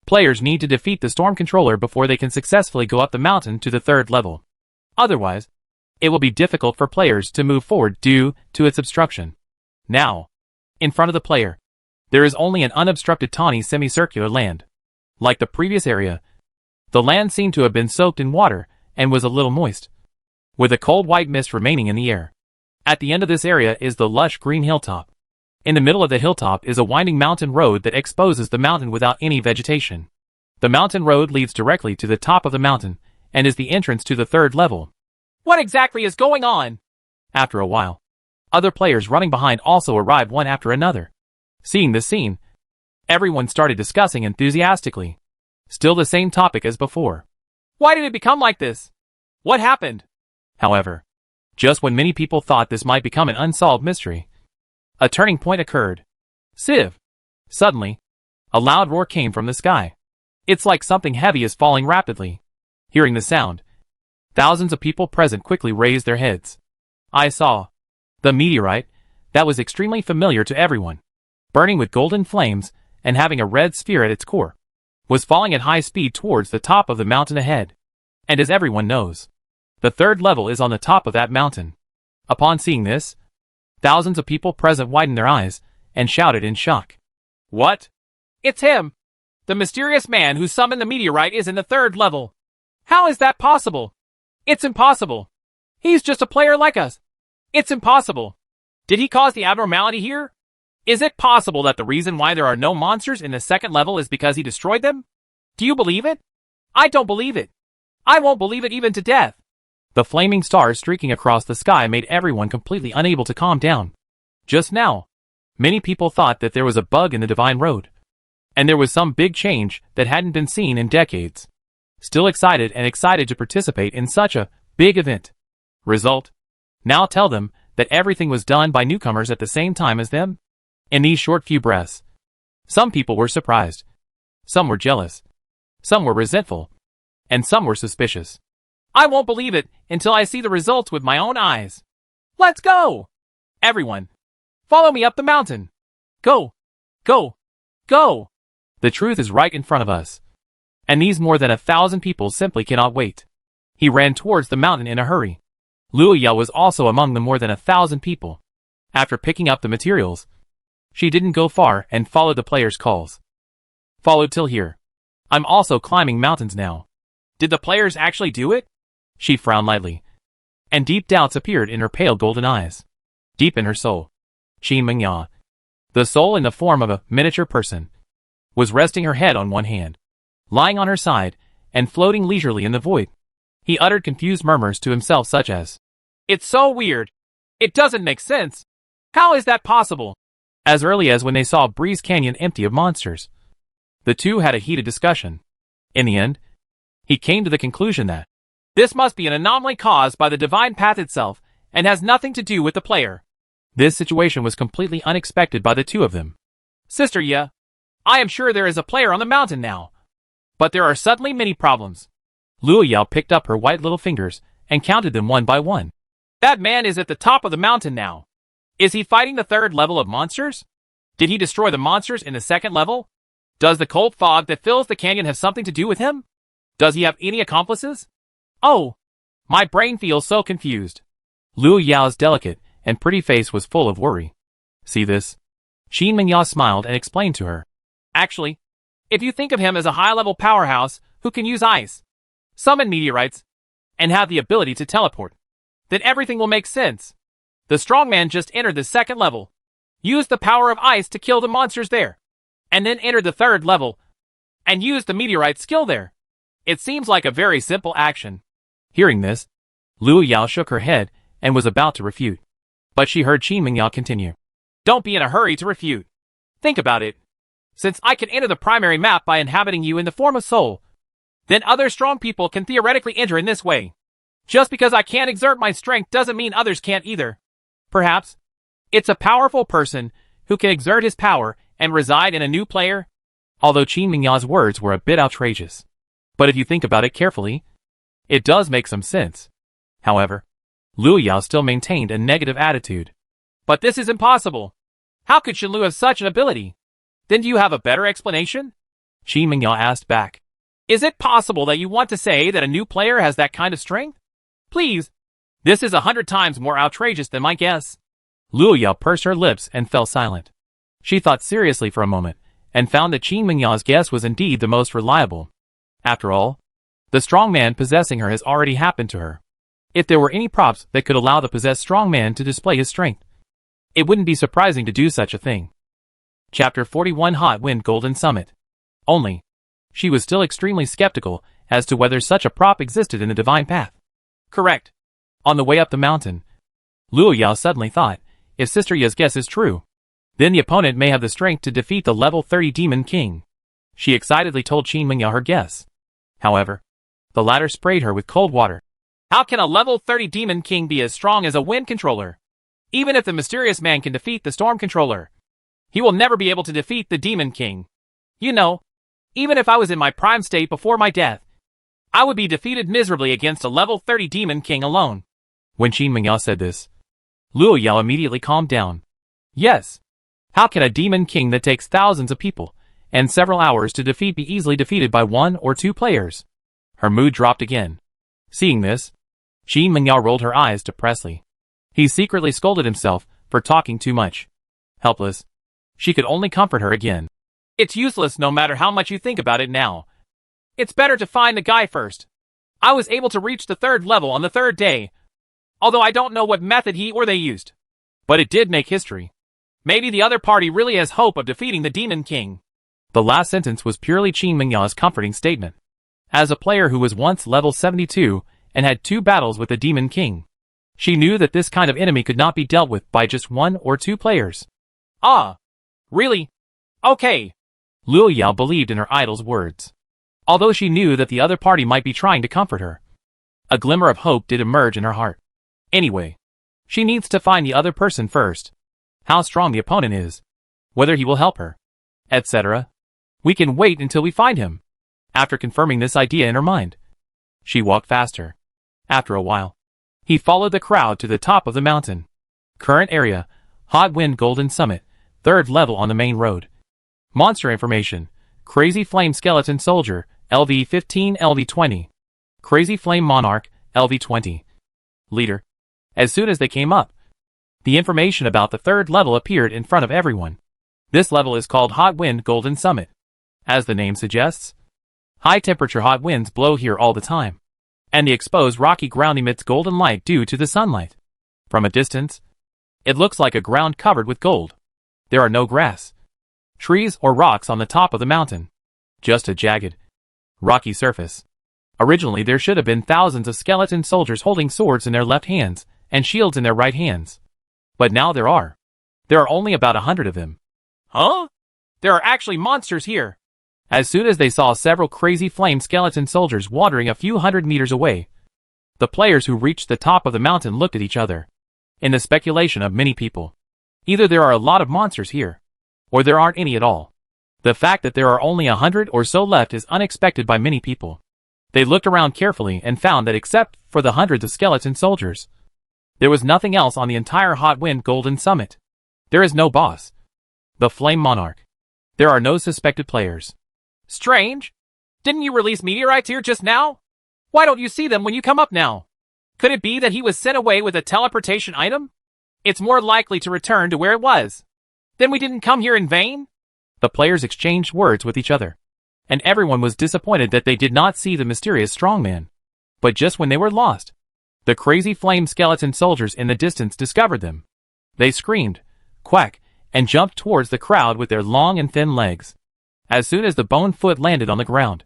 players need to defeat the storm controller before they can successfully go up the mountain to the third level. Otherwise, it will be difficult for players to move forward due to its obstruction. Now, in front of the player, there is only an unobstructed tawny semicircular land. Like the previous area, the land seemed to have been soaked in water and was a little moist, with a cold white mist remaining in the air. At the end of this area is the lush green hilltop. In the middle of the hilltop is a winding mountain road that exposes the mountain without any vegetation. The mountain road leads directly to the top of the mountain and is the entrance to the third level. What exactly is going on? After a while, other players running behind also arrived one after another. Seeing this scene, everyone started discussing enthusiastically. Still the same topic as before. Why did it become like this? What happened? However, just when many people thought this might become an unsolved mystery, a turning point occurred. Siv! Suddenly, a loud roar came from the sky. It's like something heavy is falling rapidly. Hearing the sound, thousands of people present quickly raised their heads. I saw the meteorite that was extremely familiar to everyone, burning with golden flames and having a red sphere at its core, was falling at high speed towards the top of the mountain ahead. And as everyone knows, the third level is on the top of that mountain. Upon seeing this, thousands of people present widened their eyes and shouted in shock. What? It's him! The mysterious man who summoned the meteorite is in the third level. How is that possible? It's impossible. He's just a player like us. It's impossible. Did he cause the abnormality here? Is it possible that the reason why there are no monsters in the second level is because he destroyed them? Do you believe it? I don't believe it. I won't believe it even to death. The flaming stars streaking across the sky made everyone completely unable to calm down. Just now, many people thought that there was a bug in the divine road, and there was some big change that hadn't been seen in decades. still excited to participate in such a big event. Result: now tell them that everything was done by newcomers at the same time as them? In these short few breaths, some people were surprised, some were jealous, some were resentful, and some were suspicious. I won't believe it until I see the results with my own eyes. Let's go! Everyone, follow me up the mountain. Go, go, go! The truth is right in front of us, and these more than 1,000 people simply cannot wait. He ran towards the mountain in a hurry. Luo Yao was also among the more than 1,000 people. After picking up the materials, she didn't go far and followed the players' calls. Followed till here. I'm also climbing mountains now. Did the players actually do it? She frowned lightly, and deep doubts appeared in her pale golden eyes. Deep in her soul, Qin Mengya, the soul in the form of a miniature person, was resting her head on one hand, lying on her side, and floating leisurely in the void. He uttered confused murmurs to himself such as, "It's so weird. It doesn't make sense. How is that possible?" As early as when they saw Breeze Canyon empty of monsters, the two had a heated discussion. In the end, he came to the conclusion that this must be an anomaly caused by the divine path itself and has nothing to do with the player. This situation was completely unexpected by the two of them. Sister Ye, I am sure there is a player on the mountain now, but there are suddenly many problems. Luo Yao picked up her white little fingers and counted them one by one. That man is at the top of the mountain now. Is he fighting the third level of monsters? Did he destroy the monsters in the second level? Does the cold fog that fills the canyon have something to do with him? Does he have any accomplices? Oh, my brain feels so confused. Luo Yao's delicate and pretty face was full of worry. See this? Qin Mengya smiled and explained to her. Actually, if you think of him as a high-level powerhouse who can use ice, summon meteorites, and have the ability to teleport, then everything will make sense. The strongman just entered the second level, used the power of ice to kill the monsters there, and then entered the third level, and used the meteorite skill there. It seems like a very simple action. Hearing this, Luo Yao shook her head and was about to refute. But she heard Qin Mengya continue. Don't be in a hurry to refute. Think about it. Since I can enter the primary map by inhabiting you in the form of soul, then other strong people can theoretically enter in this way. Just because I can't exert my strength doesn't mean others can't either. Perhaps it's a powerful person who can exert his power and reside in a new player. Although Qin Mengya's words were a bit outrageous, but if you think about it carefully, it does make some sense. However, Luo Yao still maintained a negative attitude. But this is impossible. How could Shenlu have such an ability? Then do you have a better explanation? Qin Mengya asked back. Is it possible that you want to say that a new player has that kind of strength? Please. This is 100 times more outrageous than my guess. Luo Yao pursed her lips and fell silent. She thought seriously for a moment, and found that Qin Mengya's guess was indeed the most reliable. After all, the strong man possessing her has already happened to her. If there were any props that could allow the possessed strong man to display his strength, it wouldn't be surprising to do such a thing. Chapter 41 Hot Wind Golden Summit. Only, she was still extremely skeptical as to whether such a prop existed in the divine path. Correct. On the way up the mountain, Luo Yao suddenly thought, if Sister Ye's guess is true, then the opponent may have the strength to defeat the level 30 Demon King. She excitedly told Qin Mengya her guess. However, the latter sprayed her with cold water. How can a level 30 Demon King be as strong as a wind controller? Even if the mysterious man can defeat the storm controller, he will never be able to defeat the Demon King. You know, even if I was in my prime state before my death, I would be defeated miserably against a level 30 Demon King alone. When Qin Mengya said this, Luo Yao immediately calmed down. Yes. How can a Demon King that takes thousands of people and several hours to defeat be easily defeated by one or two players? Her mood dropped again. Seeing this, Qin Mengya rolled her eyes depressedly. He secretly scolded himself for talking too much. Helpless, she could only comfort her again. It's useless no matter how much you think about it now. It's better to find the guy first. I was able to reach the third level on the third day, although I don't know what method he or they used. But it did make history. Maybe the other party really has hope of defeating the Demon King. The last sentence was purely Qin Mengya's comforting statement. As a player who was once level 72 and had 2 battles with the Demon King, she knew that this kind of enemy could not be dealt with by just 1 or 2 players. Ah, really? Okay. Luo Yao believed in her idol's words. although she knew that the other party might be trying to comfort her. A glimmer of hope did emerge in her heart. Anyway, she needs to find the other person first. How strong the opponent is, whether he will help her, etc. We can wait until we find him. After confirming this idea in her mind, she walked faster. After a while, he followed the crowd to the top of the mountain. Current area, Hot Wind Golden Summit, 3rd level on the main road. Monster information, Crazy Flame Skeleton Soldier, LV-15 LV-20. Crazy Flame Monarch, LV-20. Leader. As soon as they came up, the information about the 3rd level appeared in front of everyone. This level is called Hot Wind Golden Summit. As the name suggests, high-temperature hot winds blow here all the time, and the exposed rocky ground emits golden light due to the sunlight. From a distance, it looks like a ground covered with gold. There are no grass, trees, or rocks on the top of the mountain. Just a jagged, rocky surface. Originally there should have been thousands of skeleton soldiers holding swords in their left hands and shields in their right hands. But now there are only about 100 of them. Huh? There are actually monsters here. As soon as they saw several crazy flame skeleton soldiers wandering a few hundred meters away, the players who reached the top of the mountain looked at each other. In the speculation of many people, either there are a lot of monsters here, or there aren't any at all. The fact that there are only 100 or so left is unexpected by many people. They looked around carefully and found that except for the hundreds of skeleton soldiers, there was nothing else on the entire Hot Wind Golden Summit. There is no boss, the Flame Monarch. There are no suspected players. Strange. Didn't you release meteorites here just now? Why don't you see them when you come up now? Could it be that he was sent away with a teleportation item? It's more likely to return to where it was. Then we didn't come here in vain? The players exchanged words with each other, and everyone was disappointed that they did not see the mysterious strongman. But just when they were lost, the crazy flame skeleton soldiers in the distance discovered them. They screamed, quack, and jumped towards the crowd with their long and thin legs. As soon as the bone foot landed on the ground,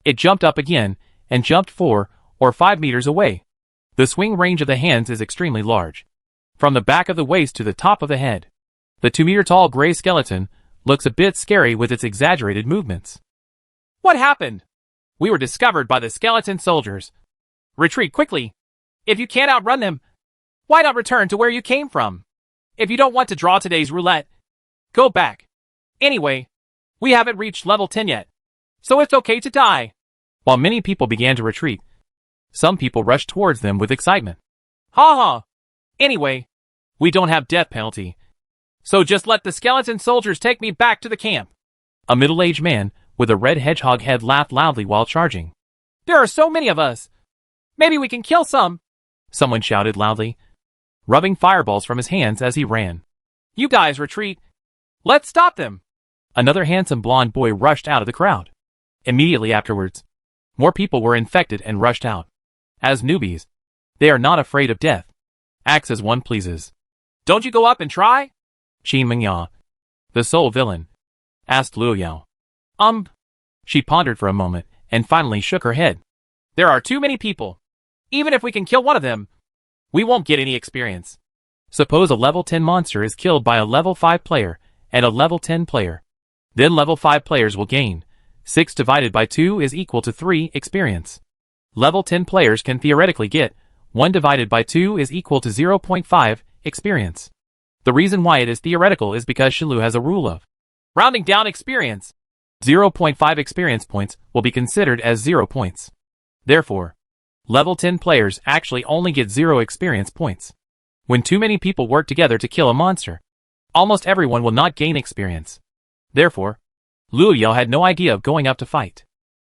it jumped up again and jumped 4 or 5 meters away. The swing range of the hands is extremely large. From the back of the waist to the top of the head, the 2-meter-tall gray skeleton looks a bit scary with its exaggerated movements. What happened? We were discovered by the skeleton soldiers. Retreat quickly. If you can't outrun them, why not return to where you came from? If you don't want to draw today's roulette, go back. Anyway, we haven't reached level 10 yet, so it's okay to die. While many people began to retreat, some people rushed towards them with excitement. Ha ha! Anyway, we don't have death penalty, so just let the skeleton soldiers take me back to the camp. A middle-aged man with a red hedgehog head laughed loudly while charging. There are so many of us. Maybe we can kill some, someone shouted loudly, rubbing fireballs from his hands as he ran. You guys retreat. Let's stop them. Another handsome blonde boy rushed out of the crowd. Immediately afterwards, more people were infected and rushed out. As newbies, they are not afraid of death. Acts as one pleases. Don't you go up and try? Qin Mingya, the sole villain, asked Luo Yao. She pondered for a moment and finally shook her head. There are too many people. Even if we can kill one of them, we won't get any experience. Suppose a level 10 monster is killed by a level 5 player and a level 10 player. Then level 5 players will gain 6 divided by 2 is equal to 3 experience. Level 10 players can theoretically get 1 divided by 2 is equal to 0.5 experience. The reason why it is theoretical is because Shilu has a rule of rounding down experience. 0.5 experience points will be considered as 0 points. Therefore, level 10 players actually only get 0 experience points. When too many people work together to kill a monster, almost everyone will not gain experience. Therefore, Luo Yao had no idea of going up to fight.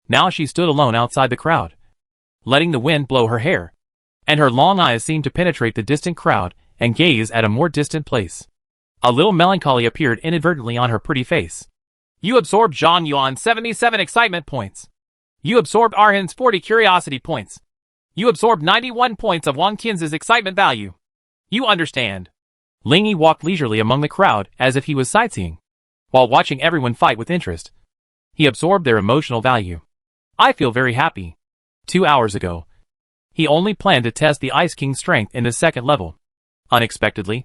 Now she stood alone outside the crowd, letting the wind blow her hair, and her long eyes seemed to penetrate the distant crowd and gaze at a more distant place. A little melancholy appeared inadvertently on her pretty face. You absorbed Zhang Yuan's 77 excitement points. You absorbed Arhan's 40 curiosity points. You absorbed 91 points of Wang Tian's excitement value. You understand. Ling Yi walked leisurely among the crowd as if he was sightseeing, while watching everyone fight with interest. He absorbed their emotional value. I feel very happy. 2 hours ago, he only planned to test the Ice King's strength in the 2nd level. Unexpectedly,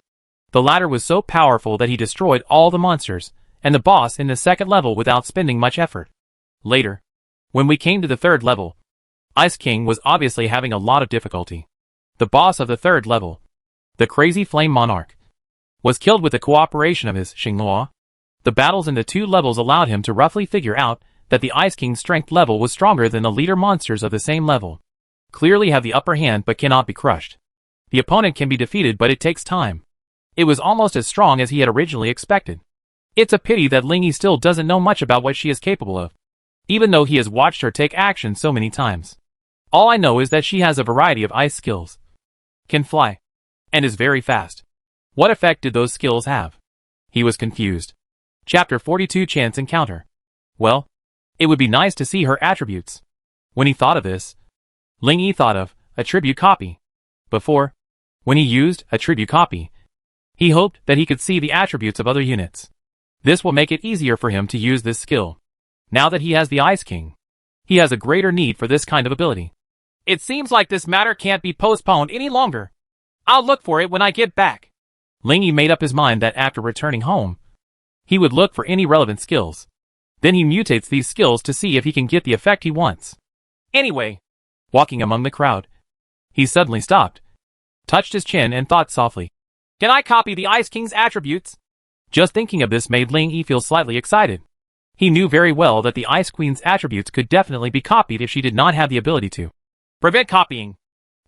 the latter was so powerful that he destroyed all the monsters and the boss in the 2nd level without spending much effort. Later, When we came to the third level, Ice King was obviously having a lot of difficulty. The boss of the third level, the crazy flame monarch, was killed with the cooperation of his Xinghua. The battles in the 2 levels allowed him to roughly figure out that the Ice King's strength level was stronger than the leader monsters of the same level. Clearly have the upper hand but cannot be crushed. The opponent can be defeated but it takes time. It was almost as strong as he had originally expected. It's a pity that Lingy still doesn't know much about what she is capable of, even though he has watched her take action so many times. All I know is that she has a variety of ice skills, can fly, and is very fast. What effect did those skills have? He was confused. Chapter 42 Chance Encounter. Well, it would be nice to see her attributes. When he thought of this, Lingy thought of attribute copy. Before, when he used attribute copy, he hoped that he could see the attributes of other units. This will make it easier for him to use this skill. Now that he has the Ice King, he has a greater need for this kind of ability. It seems like this matter can't be postponed any longer. I'll look for it when I get back. Lingy made up his mind that after returning home, he would look for any relevant skills. Then he mutates these skills to see if he can get the effect he wants. Anyway, walking among the crowd, he suddenly stopped, touched his chin and thought softly, "Can I copy the Ice King's attributes?" Just thinking of this made Lingy feel slightly excited. He knew very well that the Ice Queen's attributes could definitely be copied if she did not have the ability to prevent copying.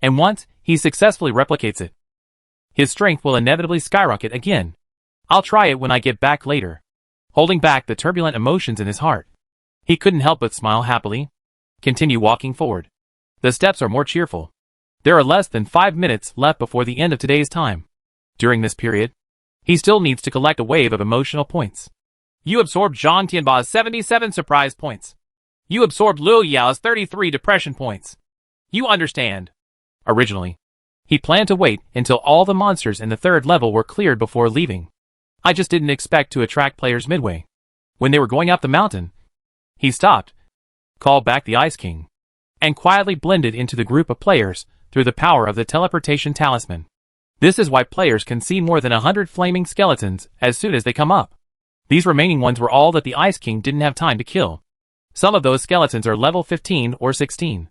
And once he successfully replicates it, his strength will inevitably skyrocket again. I'll try it when I get back later. Holding back the turbulent emotions in his heart, he couldn't help but smile happily. Continue walking forward. The steps are more cheerful. There are less than 5 minutes left before the end of today's time. During this period, he still needs to collect a wave of emotional points. You absorbed Zhang Tianba's 77 surprise points. You absorbed Liu Yao's 33 depression points. You understand. Originally, he planned to wait until all the monsters in the third level were cleared before leaving. I just didn't expect to attract players midway. When they were going up the mountain, he stopped, called back the Ice King, and quietly blended into the group of players through the power of the teleportation talisman. This is why players can see more than 100 flaming skeletons as soon as they come up. These remaining ones were all that the Ice King didn't have time to kill. Some of those skeletons are level 15 or 16,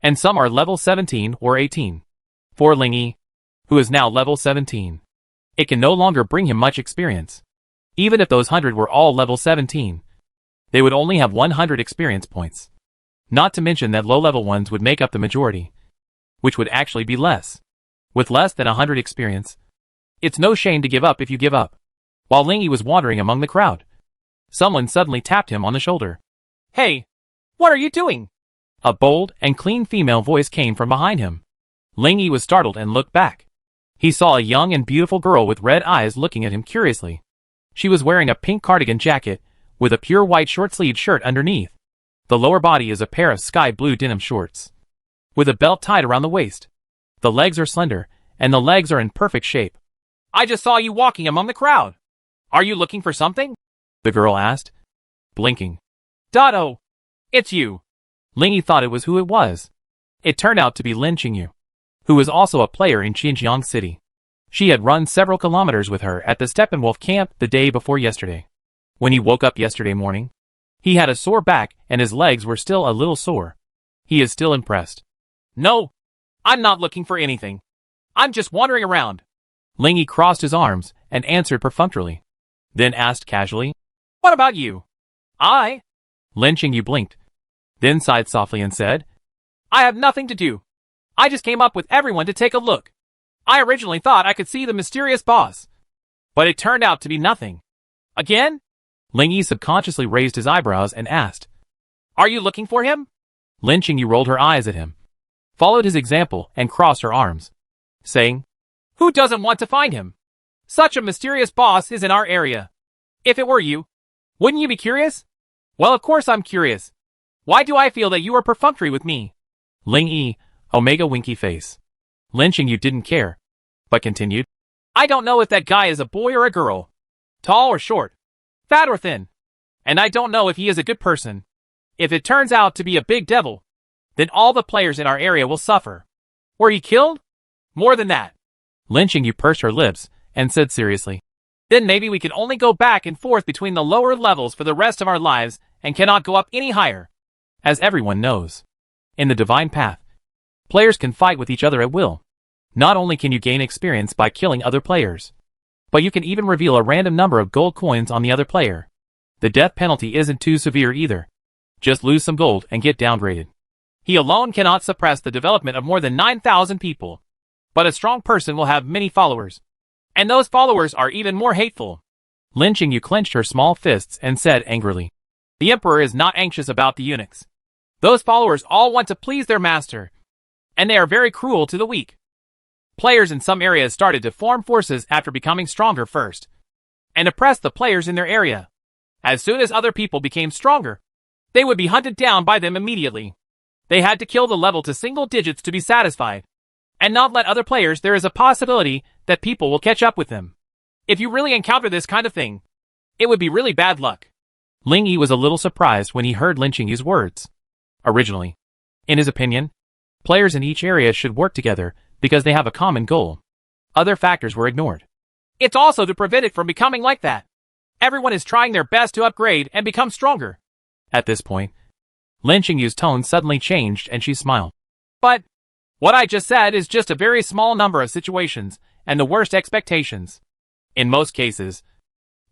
and some are level 17 or 18. For Lingy, who is now level 17, it can no longer bring him much experience. Even if those 100 were all level 17, they would only have 100 experience points. Not to mention that low-level ones would make up the majority, which would actually be less. With less than 100 experience, it's no shame to give up if you give up. While Lingy was wandering among the crowd, someone suddenly tapped him on the shoulder. "Hey, what are you doing?" A bold and clean female voice came from behind him. Lingy was startled and looked back. He saw a young and beautiful girl with red eyes looking at him curiously. She was wearing a pink cardigan jacket with a pure white short-sleeved shirt underneath. The lower body is a pair of sky blue denim shorts, with a belt tied around the waist. The legs are slender, and the legs are in perfect shape. "I just saw you walking among the crowd. Are you looking for something?" the girl asked, blinking. "Oh, it's you." Lingy thought it was who it was. It turned out to be Lin Qingyu, who was also a player in Xinjiang City. She had run several kilometers with her at the Steppenwolf camp the day before yesterday. When he woke up yesterday morning, he had a sore back and his legs were still a little sore. He is still impressed. "No, I'm not looking for anything. I'm just wandering around." Lingy crossed his arms and answered perfunctorily, then asked casually, "What about you?" Lin Qingyu blinked, then sighed softly and said, "I have nothing to do. I just came up with everyone to take a look. I originally thought I could see the mysterious boss, but it turned out to be nothing." "Again?" Lingy subconsciously raised his eyebrows and asked, "Are you looking for him?" Lin Qingyu rolled her eyes at him, followed his example and crossed her arms, saying, "Who doesn't want to find him? Such a mysterious boss is in our area. If it were you, wouldn't you be curious?" "Well, of course I'm curious. Why do I feel that you are perfunctory with me?" Lingy, Omega winky face. Lin Qingyu didn't care, but continued, "I don't know if that guy is a boy or a girl, tall or short, fat or thin, and I don't know if he is a good person. If it turns out to be a big devil, then all the players in our area will suffer. Were he killed? More than that." Lin Qingyu pursed her lips and said seriously, "Then maybe we can only go back and forth between the lower levels for the rest of our lives and cannot go up any higher. As everyone knows, in the divine path, players can fight with each other at will. Not only can you gain experience by killing other players, but you can even reveal a random number of gold coins on the other player. The death penalty isn't too severe either. Just lose some gold and get downgraded. He alone cannot suppress the development of more than 9,000 people. But a strong person will have many followers. And those followers are even more hateful. Lin Qingyu clenched her small fists and said angrily, "The emperor is not anxious about the eunuchs. Those followers all want to please their master, and they are very cruel to the weak." Players in some areas started to form forces after becoming stronger first, and oppress the players in their area. As soon as other people became stronger, they would be hunted down by them immediately. They had to kill the level to single digits to be satisfied, and not let other players. There is a possibility that people will catch up with them. If you really encounter this kind of thing, it would be really bad luck. Ling Yi was a little surprised when he heard Lin Qingyu's words. Originally, in his opinion, players in each area should work together because they have a common goal. Other factors were ignored. It's also to prevent it from becoming like that. Everyone is trying their best to upgrade and become stronger. At this point, Lin Qingyu's tone suddenly changed and she smiled. But what I just said is just a very small number of situations and the worst expectations. In most cases,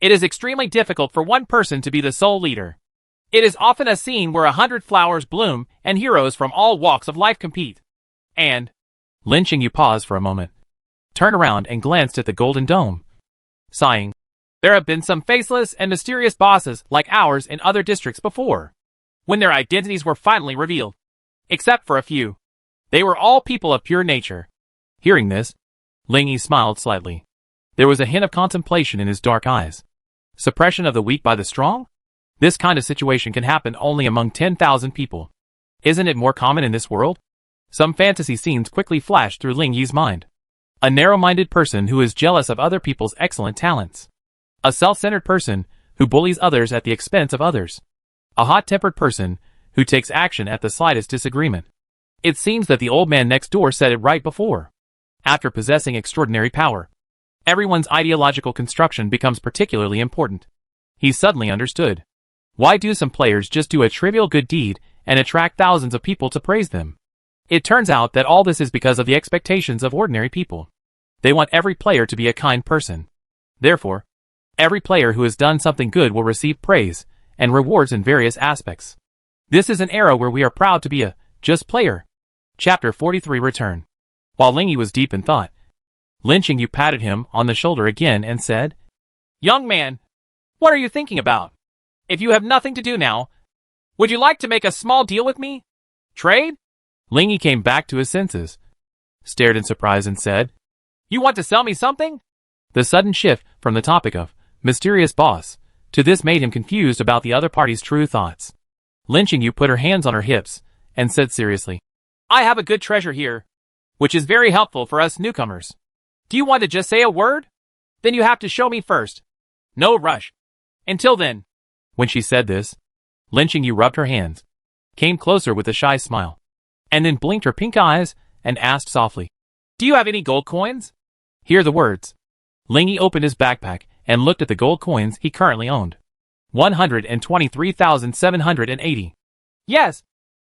it is extremely difficult for one person to be the sole leader. It is often a scene where 100 flowers bloom and heroes from all walks of life compete. And Lin Qingyu paused for a moment, turned around and glanced at the golden dome. Sighing, there have been some faceless and mysterious bosses like ours in other districts before, when their identities were finally revealed. Except for a few. They were all people of pure nature. Hearing this, Ling Yi smiled slightly. There was a hint of contemplation in his dark eyes. Suppression of the weak by the strong? This kind of situation can happen only among 10,000 people. Isn't it more common in this world? Some fantasy scenes quickly flashed through Ling Yi's mind. A narrow-minded person who is jealous of other people's excellent talents. A self-centered person who bullies others at the expense of others. A hot-tempered person who takes action at the slightest disagreement. It seems that the old man next door said it right before. After possessing extraordinary power, everyone's ideological construction becomes particularly important. He suddenly understood. Why do some players just do a trivial good deed and attract thousands of people to praise them? It turns out that all this is because of the expectations of ordinary people. They want every player to be a kind person. Therefore, every player who has done something good will receive praise and rewards in various aspects. This is an era where we are proud to be a just player. Chapter 43 Return. While Ling Yi was deep in thought, Lin Qingyu patted him on the shoulder again and said, "Young man, what are you thinking about? If you have nothing to do now, would you like to make a small deal with me? Trade?" Ling Yi came back to his senses, stared in surprise and said, "You want to sell me something?" The sudden shift from the topic of mysterious boss to this made him confused about the other party's true thoughts. Lin Qingyu put her hands on her hips and said seriously, "I have a good treasure here, which is very helpful for us newcomers. Do you want to just say a word? Then you have to show me first. No rush. Until then." When she said this, Lin Qingyu rubbed her hands, came closer with a shy smile, and then blinked her pink eyes and asked softly, "Do you have any gold coins?" Hear the words. Ling Yi opened his backpack and looked at the gold coins he currently owned. 123,780. "Yes,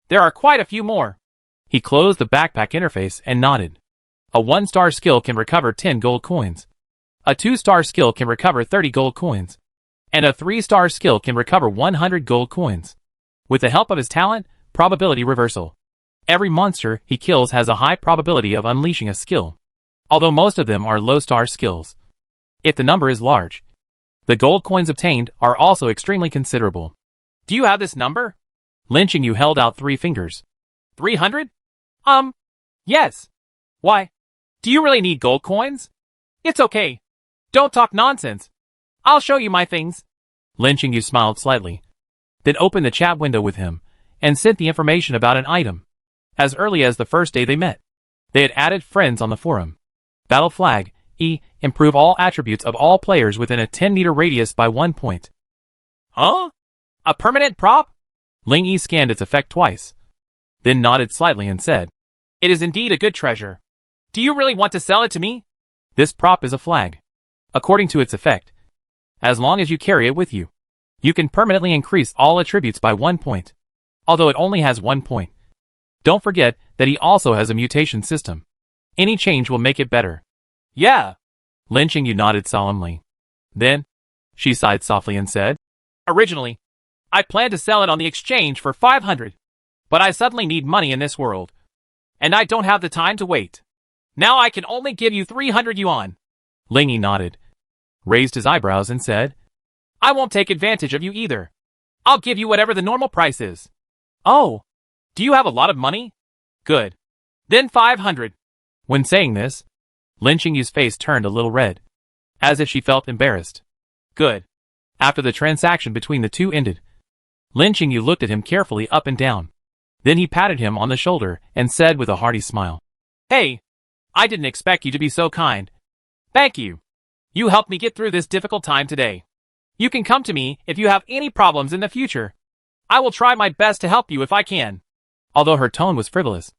there are quite a few more." He closed the backpack interface and nodded. A 1-star skill can recover 10 gold coins. A 2-star skill can recover 30 gold coins. And a 3-star skill can recover 100 gold coins. With the help of his talent, probability reversal. Every monster he kills has a high probability of unleashing a skill, although most of them are low-star skills. If the number is large, the gold coins obtained are also extremely considerable. "Do you have this number?" Lin Qingyu held out 3 fingers. 300? Yes. Why? Do you really need gold coins? It's okay. Don't talk nonsense. I'll show you my things. Lin Qingyu smiled slightly, then opened the chat window with him and sent the information about an item. As early as the first day they met, they had added friends on the forum. Battle flag, improve all attributes of all players within a 10-meter radius by 1 point. Huh? A permanent prop? Ling Yi scanned its effect twice, then nodded slightly and said, "It is indeed a good treasure. Do you really want to sell it to me?" This prop is a flag. According to its effect, as long as you carry it with you, you can permanently increase all attributes by 1 point. although it only has 1 point. Don't forget that he also has a mutation system. Any change will make it better. Yeah. Lin Qingyu nodded solemnly. Then, she sighed softly and said, Originally, I planned to sell it on the exchange for 500. But I suddenly need money in this world. And I don't have the time to wait. Now I can only give you 300 yuan. Ling Yi nodded, raised his eyebrows and said, I won't take advantage of you either. I'll give you whatever the normal price is. Oh, do you have a lot of money? Good. Then 500. When saying this, Lin Qingyu's face turned a little red, as if she felt embarrassed. Good. After the transaction between the two ended, Lin Qingyu looked at him carefully up and down. Then he patted him on the shoulder and said with a hearty smile, Hey, I didn't expect you to be so kind. Thank you. You helped me get through this difficult time today. You can come to me if you have any problems in the future. I will try my best to help you if I can. Although her tone was frivolous,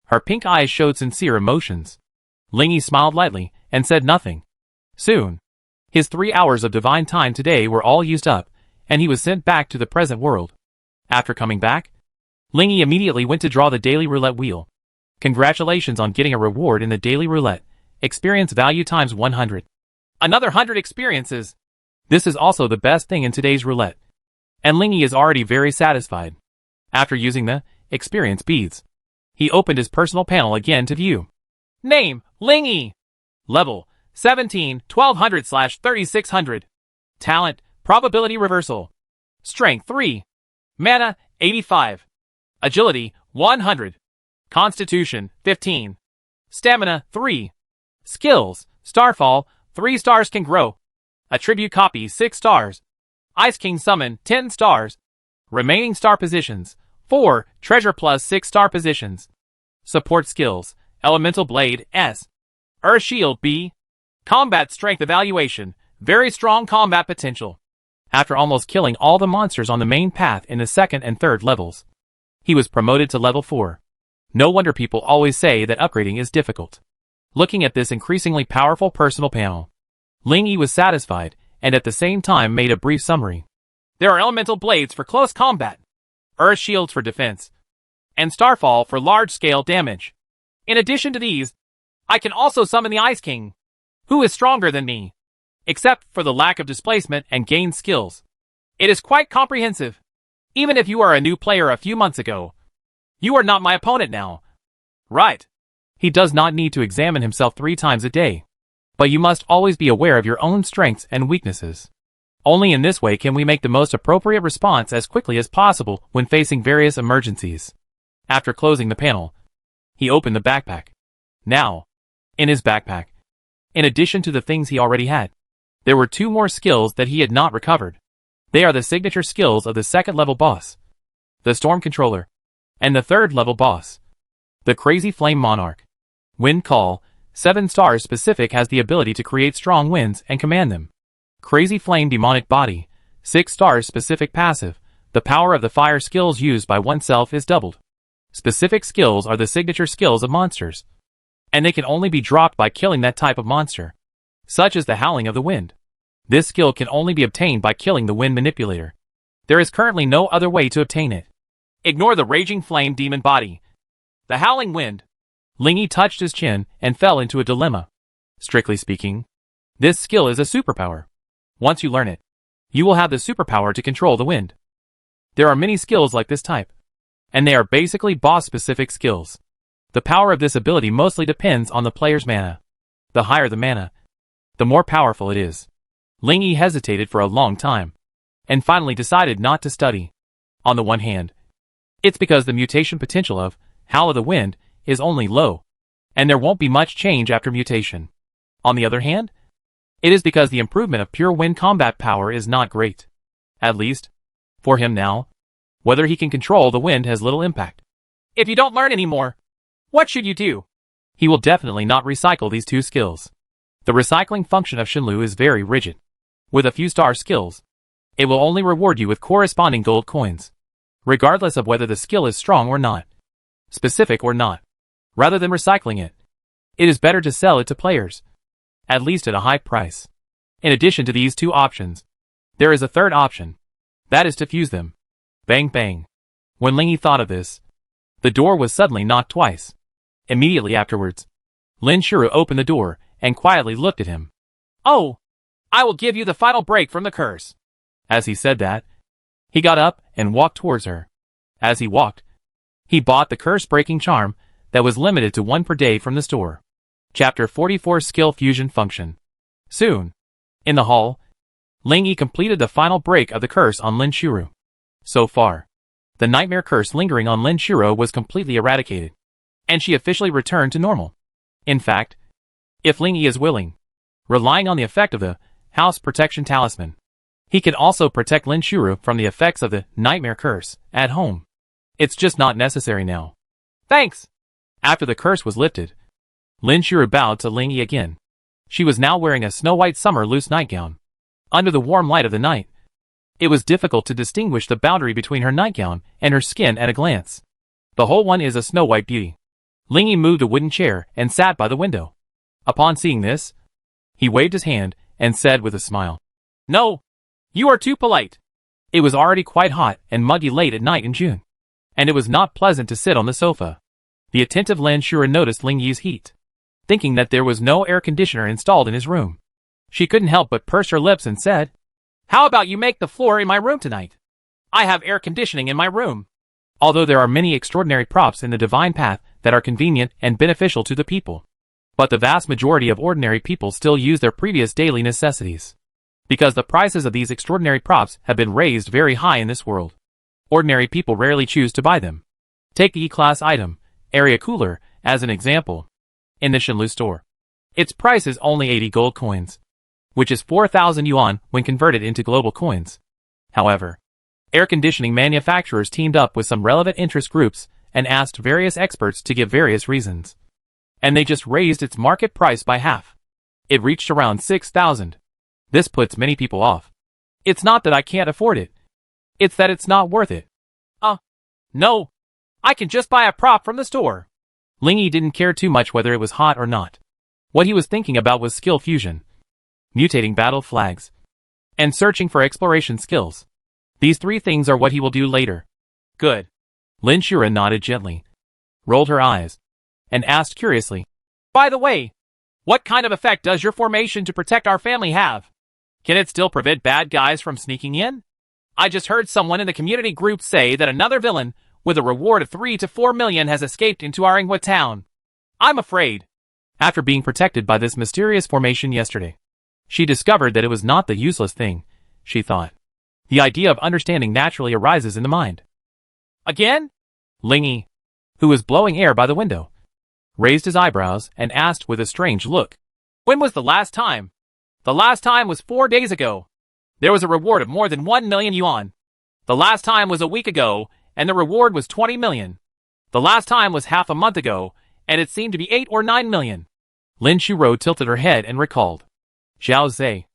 her pink eyes showed sincere emotions. Ling Yi smiled lightly and said nothing. Soon, his 3 hours of divine time today were all used up, and he was sent back to the present world. After coming back, Ling Yi immediately went to draw the daily roulette wheel. Congratulations on getting a reward in the daily roulette. Experience value times 100. Another 100 experiences. This is also the best thing in today's roulette. And Ling Yi is already very satisfied. After using the experience beads, he opened his personal panel again to view. Name, Ling Yi. Level, 17, 1200/3600. Talent, probability reversal. Strength, 3. Mana, 85. Agility, 100. Constitution, 15. Stamina, 3. Skills, Starfall, 3 stars can grow. Attribute copy, 6 stars. Ice King summon, 10 stars. Remaining star positions, 4, treasure plus 6 star positions. Support skills, Elemental Blade, S. Earth Shield, B. Combat Strength Evaluation, very strong combat potential. After almost killing all the monsters on the main path in the 2nd and 3rd levels, he was promoted to level 4. No wonder people always say that upgrading is difficult. Looking at this increasingly powerful personal panel, Ling Yi was satisfied and at the same time made a brief summary. There are Elemental Blades for close combat, Earth Shields for defense, and Starfall for large-scale damage. In addition to these, I can also summon the Ice King, who is stronger than me, except for the lack of displacement and gain skills. It is quite comprehensive. Even if you are a new player a few months ago, you are not my opponent now. Right. He does not need to examine himself 3 times a day. But you must always be aware of your own strengths and weaknesses. Only in this way can we make the most appropriate response as quickly as possible when facing various emergencies. After closing the panel, he opened the backpack. Now, in his backpack, in addition to the things he already had, there were 2 more skills that he had not recovered. They are the signature skills of the 2nd level boss, the Storm Controller, and the 3rd level boss, the Crazy Flame Monarch. Wind Call, 7 stars specific, has the ability to create strong winds and command them. Crazy Flame Demonic Body, 6 stars specific passive, the power of the fire skills used by oneself is doubled. Specific skills are the signature skills of monsters, and they can only be dropped by killing that type of monster, such as the Howling of the Wind. This skill can only be obtained by killing the Wind Manipulator. There is currently no other way to obtain it. Ignore the Raging Flame Demon Body, the Howling Wind. Ling Yi touched his chin and fell into a dilemma. Strictly speaking, this skill is a superpower. Once you learn it, you will have the superpower to control the wind. There are many skills like this type, and they are basically boss-specific skills. The power of this ability mostly depends on the player's mana. The higher the mana, the more powerful it is. Ling Yi hesitated for a long time, and finally decided not to study. On the one hand, it's because the mutation potential of Howl of the Wind is only low, and there won't be much change after mutation. On the other hand, it is because the improvement of pure wind combat power is not great. At least, for him now, whether he can control the wind has little impact. If you don't learn anymore, what should you do? He will definitely not recycle these 2 skills. The recycling function of Shenlu is very rigid. With a few star skills, it will only reward you with corresponding gold coins, regardless of whether the skill is strong or not, specific or not. Rather than recycling it, it is better to sell it to players, at least at a high price. In addition to these 2 options, there is a third option. That is to fuse them. Bang bang. When Lingy thought of this, the door was suddenly knocked twice. Immediately afterwards, Lin Shuru opened the door and quietly looked at him. "Oh, I will give you the final break from the curse." As he said that, he got up and walked towards her. As he walked, he bought the curse-breaking charm that was limited to 1 per day from the store. Chapter 44 Skill Fusion Function. Soon, in the hall, Lingy completed the final break of the curse on Lin Shuru. So far, the nightmare curse lingering on Lin Shuru was completely eradicated, and she officially returned to normal. In fact, if Lingy is willing, relying on the effect of the House Protection Talisman, he can also protect Lin Shuru from the effects of the nightmare curse at home. It's just not necessary now. Thanks! After the curse was lifted, Lin Shuru bowed to Lingy again. She was now wearing a snow-white summer loose nightgown. Under the warm light of the night, it was difficult to distinguish the boundary between her nightgown and her skin at a glance. The whole one is a snow-white beauty. Lingy moved a wooden chair and sat by the window. Upon seeing this, he waved his hand and said with a smile, "No, you are too polite." It was already quite hot and muggy late at night in June, and it was not pleasant to sit on the sofa. The attentive Lin Shuru noticed Lingy's heat, thinking that there was no air conditioner installed in his room. She couldn't help but purse her lips and said, "How about you make the floor in my room tonight? I have air conditioning in my room." Although there are many extraordinary props in the divine path that are convenient and beneficial to the people, but the vast majority of ordinary people still use their previous daily necessities. Because the prices of these extraordinary props have been raised very high in this world, ordinary people rarely choose to buy them. Take the E-class item, Area Cooler, as an example. In the Shenlu store, its price is only 80 gold coins, which is 4,000 yuan when converted into global coins. However, air conditioning manufacturers teamed up with some relevant interest groups and asked various experts to give various reasons, and they just raised its market price by half. It reached around 6,000. This puts many people off. It's not that I can't afford it. It's that it's not worth it. No. I can just buy a prop from the store. Lingy didn't care too much whether it was hot or not. What he was thinking about was skill fusion, mutating battle flags, and searching for exploration skills. These 3 things are what he will do later. Good. Lin Shuru nodded gently, rolled her eyes, and asked curiously, "By the way, what kind of effect does your formation to protect our family have? Can it still prevent bad guys from sneaking in? I just heard someone in the community group say that another villain with a reward of 3 to 4 million has escaped into Aringwa town. I'm afraid." After being protected by this mysterious formation yesterday, she discovered that it was not the useless thing, she thought. The idea of understanding naturally arises in the mind. Again? Lingy, who was blowing air by the window, raised his eyebrows and asked with a strange look, "When was the last time?" "The last time was 4 days ago. There was a reward of more than 1 million yuan. The last time was a week ago, and the reward was 20 million. The last time was half a month ago, and it seemed to be 8 or 9 million. Lin Shuru tilted her head and recalled. Xiao Zhe,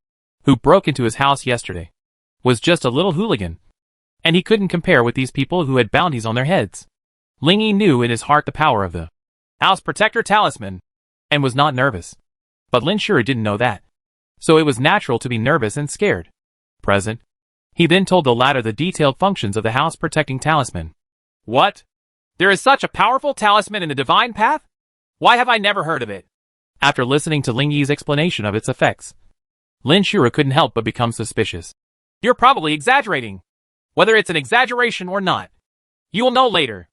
who broke into his house yesterday, was just a little hooligan, and he couldn't compare with these people who had bounties on their heads. Lingy knew in his heart the power of the House Protector Talisman, and was not nervous. But Lin Shuru didn't know that, so it was natural to be nervous and scared. Present. He then told the latter the detailed functions of the House Protecting Talisman. What? There is such a powerful talisman in the Divine Path? Why have I never heard of it? After listening to Lingyi's explanation of its effects, Lin Shuru couldn't help but become suspicious. You're probably exaggerating. Whether it's an exaggeration or not, you will know later.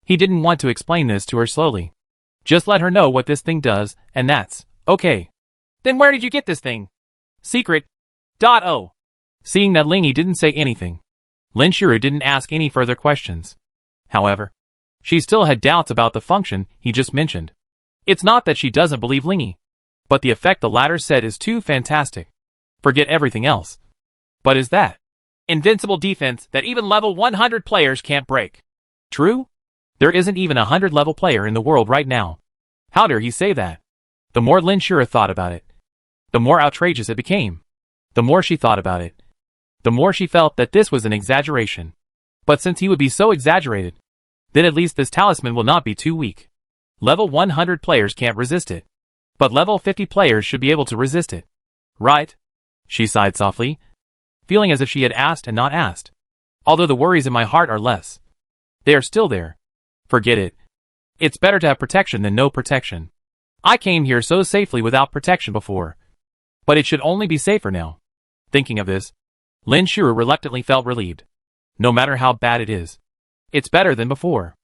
He didn't want to explain this to her slowly. Just let her know what this thing does, and that's okay. Then where did you get this thing? Secret. Oh. Seeing that Lingyi didn't say anything, Lin Shuru didn't ask any further questions. However, she still had doubts about the function he just mentioned. It's not that she doesn't believe Lingyi, but the effect the latter said is too fantastic. Forget everything else. But is that invincible defense that even level 100 players can't break? True? There isn't even a 100 level player in the world right now. How dare he say that? The more Lin Shuru thought about it, the more outrageous it became. The more she thought about it, the more she felt that this was an exaggeration. But since he would be so exaggerated, then at least this talisman will not be too weak. Level 100 players can't resist it, but level 50 players should be able to resist it. Right? She sighed softly, feeling as if she had asked and not asked. Although the worries in my heart are less, They are still there. Forget it. It's better to have protection than no protection. I came here so safely without protection before. But it should only be safer now. Thinking of this, Lin Shuru reluctantly felt relieved. No matter how bad it is, it's better than before.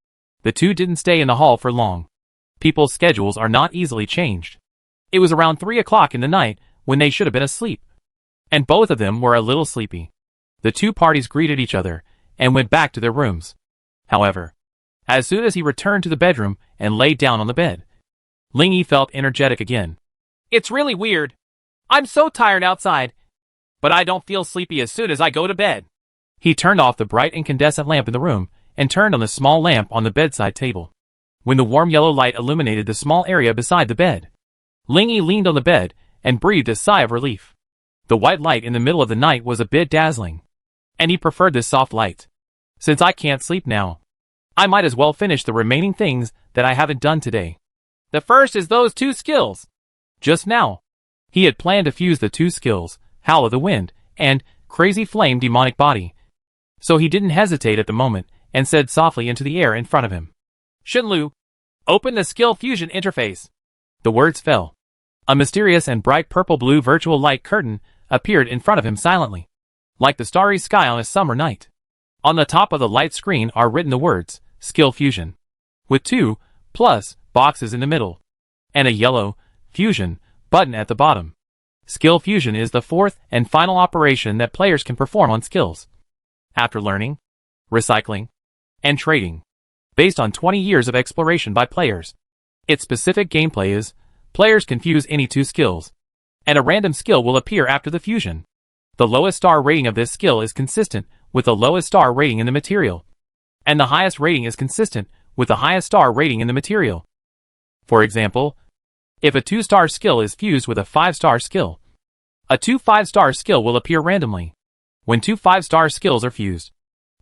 The two didn't stay in the hall for long. People's schedules are not easily changed. It was around 3 o'clock in the night when they should have been asleep. And both of them were a little sleepy. The two parties greeted each other and went back to their rooms. However, as soon as he returned to the bedroom and laid down on the bed, Ling Yi felt energetic again. It's really weird. I'm so tired outside, but I don't feel sleepy as soon as I go to bed. He turned off the bright incandescent lamp in the room and turned on the small lamp on the bedside table. When the warm yellow light illuminated the small area beside the bed, Ling Yi leaned on the bed and breathed a sigh of relief. The white light in the middle of the night was a bit dazzling, and he preferred this soft light. Since I can't sleep now, I might as well finish the remaining things that I haven't done today. The first is those 2 skills. Just now, he had planned to fuse the 2 skills, Howl of the Wind and Crazy Flame Demonic Body. So he didn't hesitate at the moment and said softly into the air in front of him, Shenlu, open the skill fusion interface. The words fell. A mysterious and bright purple-blue virtual light curtain appeared in front of him silently, like the starry sky on a summer night. On the top of the light screen are written the words, Skill Fusion, with 2 plus boxes in the middle, and a yellow Fusion button at the bottom. Skill Fusion is the 4th and final operation that players can perform on skills. After learning, recycling, and trading, based on 20 years of exploration by players, its specific gameplay is, players can fuse any 2 skills, and a random skill will appear after the fusion. The lowest star rating of this skill is consistent with the lowest star rating in the material, and the highest rating is consistent with the highest star rating in the material. For example, if a 2-star skill is fused with a 5-star skill, a 2 5-star skill will appear randomly. When 2 5-star skills are fused,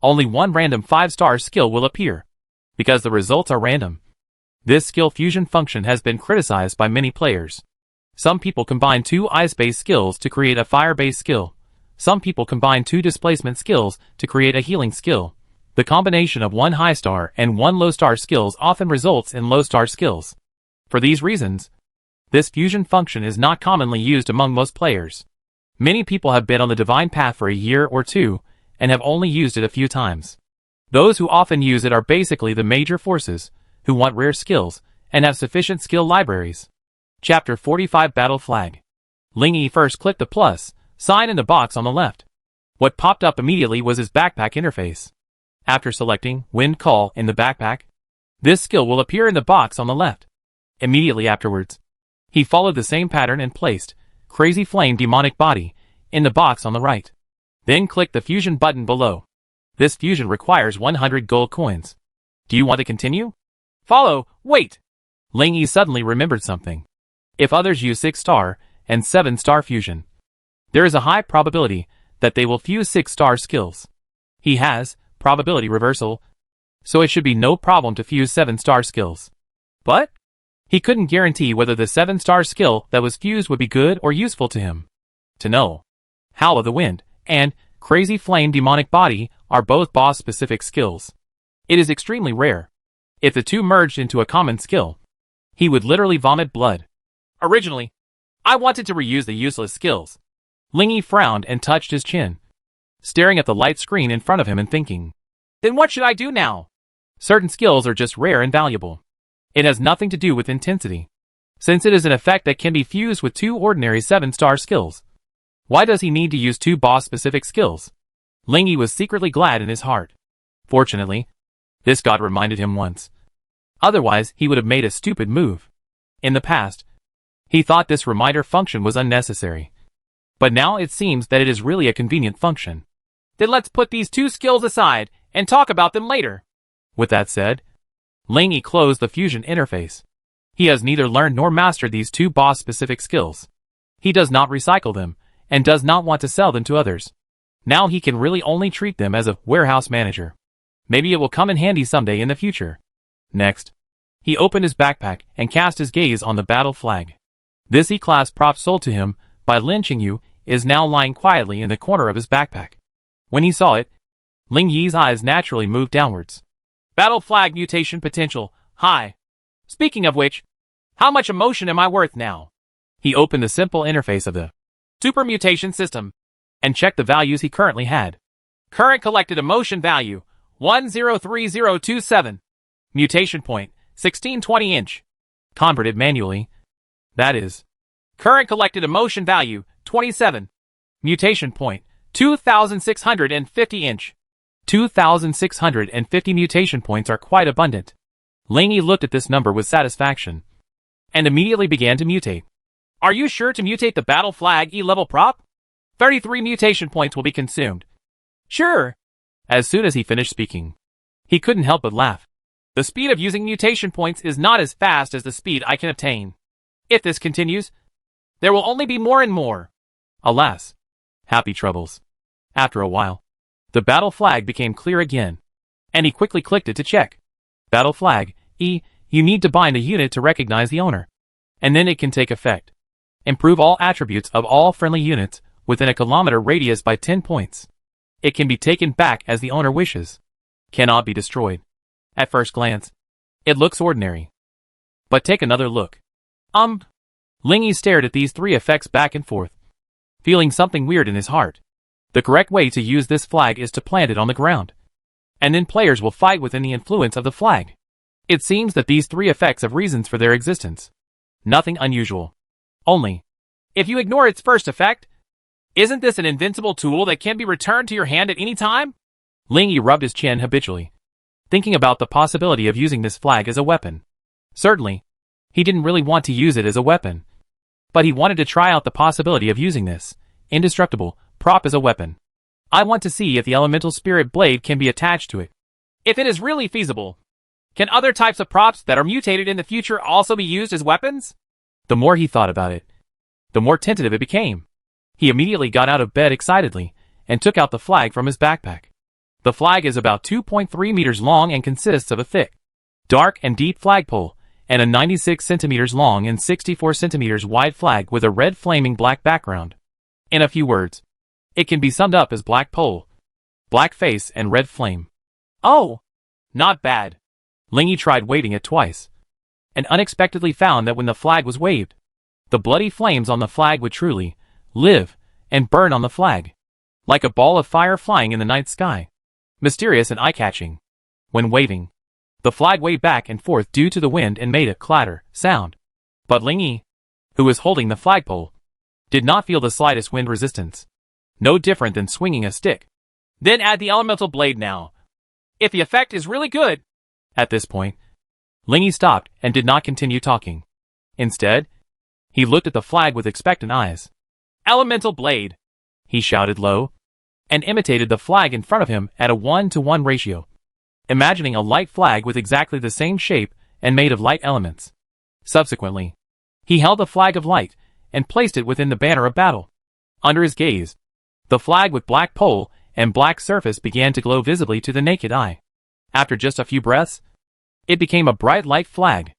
only one random 5-star skill will appear, because the results are random. This skill fusion function has been criticized by many players. Some people combine 2 ice-based skills to create a fire-based skill. Some people combine 2 displacement skills to create a healing skill. The combination of 1 high-star and 1 low-star skills often results in low-star skills. For these reasons, this fusion function is not commonly used among most players. Many people have been on the divine path for a year or 2, and have only used it a few times. Those who often use it are basically the major forces, who want rare skills, and have sufficient skill libraries. Chapter 45 Battle Flag. Ling Yi first clicked the plus sign in the box on the left. What popped up immediately was his backpack interface. After selecting Wind Call in the backpack, this skill will appear in the box on the left. Immediately afterwards, he followed the same pattern and placed Crazy Flame Demonic Body in the box on the right. Then click the fusion button below. This fusion requires 100 gold coins. Do you want to continue? Wait! Ling Yi suddenly remembered something. If others use 6-star and 7-star fusion, there is a high probability that they will fuse 6-star skills. He has probability reversal, so it should be no problem to fuse 7-star skills. But he couldn't guarantee whether the 7-star skill that was fused would be good or useful to him. To know, Howl of the Wind and Crazy Flame Demonic Body are both boss-specific skills. It is extremely rare. If the two merged into a common skill, he would literally vomit blood. Originally, I wanted to reuse the useless skills. Ling Yi frowned and touched his chin, staring at the light screen in front of him and thinking, then what should I do now? Certain skills are just rare and valuable. It has nothing to do with intensity, since it is an effect that can be fused with 2 ordinary 7-star skills. Why does he need to use 2 boss-specific skills? Ling Yi was secretly glad in his heart. Fortunately, this god reminded him once. Otherwise, he would have made a stupid move. In the past, he thought this reminder function was unnecessary. But now it seems that it is really a convenient function. Then let's put these 2 skills aside and talk about them later. With that said, Ling Yi closed the fusion interface. He has neither learned nor mastered these 2 boss-specific skills. He does not recycle them, and does not want to sell them to others. Now he can really only treat them as a warehouse manager. Maybe it will come in handy someday in the future. Next, he opened his backpack and cast his gaze on the battle flag. This E-class prop sold to him by Lin Qingyu is now lying quietly in the corner of his backpack. When he saw it, Ling Yi's eyes naturally moved downwards. Battle flag mutation potential, high. Speaking of which, how much emotion am I worth now? He opened the simple interface of the super mutation system and checked the values he currently had. Current collected emotion value, 103027. Mutation point, 1620 inch. Converted manually. That is. Current collected emotion value, 27. Mutation point, 2650 inch. 2650 mutation points are quite abundant. Lingy looked at this number with satisfaction and immediately began to mutate. Are you sure to mutate the battle flag E-level prop? 33 mutation points will be consumed. Sure. As soon as he finished speaking, he couldn't help but laugh. The speed of using mutation points is not as fast as the speed I can obtain. If this continues, there will only be more and more. Alas. Happy troubles. After a while, the battle flag became clear again, and he quickly clicked it to check. Battle flag, E, you need to bind a unit to recognize the owner, and then it can take effect. Improve all attributes of all friendly units within a kilometer radius by 10 points. It can be taken back as the owner wishes. Cannot be destroyed. At first glance, it looks ordinary. But take another look. Lingy stared at these three effects back and forth, feeling something weird in his heart. The correct way to use this flag is to plant it on the ground, and then players will fight within the influence of the flag. It seems that these three effects have reasons for their existence. Nothing unusual. Only, if you ignore its first effect, isn't this an invincible tool that can be returned to your hand at any time? Lingy rubbed his chin habitually, thinking about the possibility of using this flag as a weapon. Certainly, he didn't really want to use it as a weapon, but he wanted to try out the possibility of using this indestructible prop as a weapon. I want to see if the elemental spirit blade can be attached to it. If it is really feasible, can other types of props that are mutated in the future also be used as weapons? The more he thought about it, the more tentative it became. He immediately got out of bed excitedly and took out the flag from his backpack. The flag is about 2.3 meters long and consists of a thick, dark and deep flagpole and a 96 centimeters long and 64 centimeters wide flag with a red flaming black background. In a few words, it can be summed up as black pole, black face and red flame. Oh, not bad. Lingy tried waving it twice, and unexpectedly found that when the flag was waved, the bloody flames on the flag would truly live and burn on the flag, like a ball of fire flying in the night sky. Mysterious and eye-catching. When waving, the flag waved back and forth due to the wind and made a clatter sound. But Lingy, who was holding the flagpole, did not feel the slightest wind resistance. No different than swinging a stick. Then add the elemental blade now. If the effect is really good. At this point, Lingy stopped and did not continue talking. Instead, he looked at the flag with expectant eyes. Elemental blade, he shouted low, and imitated the flag in front of him at a 1-to-1 ratio, imagining a light flag with exactly the same shape and made of light elements. Subsequently, he held the flag of light and placed it within the banner of battle. Under his gaze, the flag with black pole and black surface began to glow visibly to the naked eye. After just a few breaths, it became a bright light flag,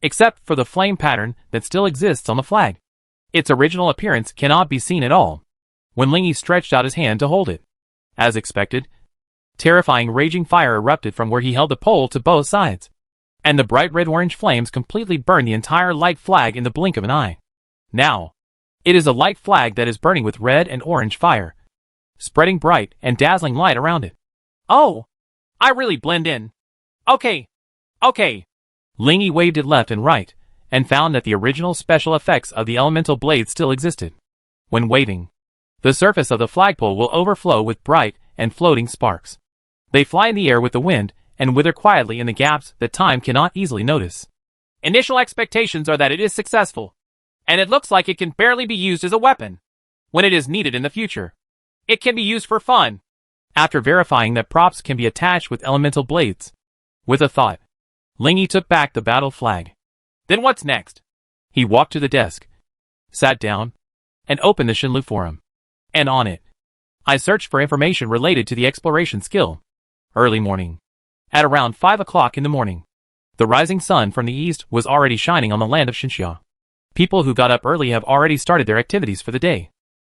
except for the flame pattern that still exists on the flag. Its original appearance cannot be seen at all. When Lingy stretched out his hand to hold it, as expected, terrifying raging fire erupted from where he held the pole to both sides, and the bright red-orange flames completely burned the entire light flag in the blink of an eye. Now, it is a light flag that is burning with red and orange fire, spreading bright and dazzling light around it. Oh, I really blend in. Okay. Lingy waved it left and right, and found that the original special effects of the elemental blade still existed. When waving, the surface of the flagpole will overflow with bright and floating sparks. They fly in the air with the wind and wither quietly in the gaps that time cannot easily notice. Initial expectations are that it is successful, and it looks like it can barely be used as a weapon. When it is needed in the future, it can be used for fun. After verifying that props can be attached with elemental blades, with a thought, Lingy took back the battle flag. Then what's next? He walked to the desk, sat down, and opened the Shinlu forum. And on it, I searched for information related to the exploration skill. Early morning. At around 5 o'clock in the morning, the rising sun from the east was already shining on the land of Xinxia. People who got up early have already started their activities for the day.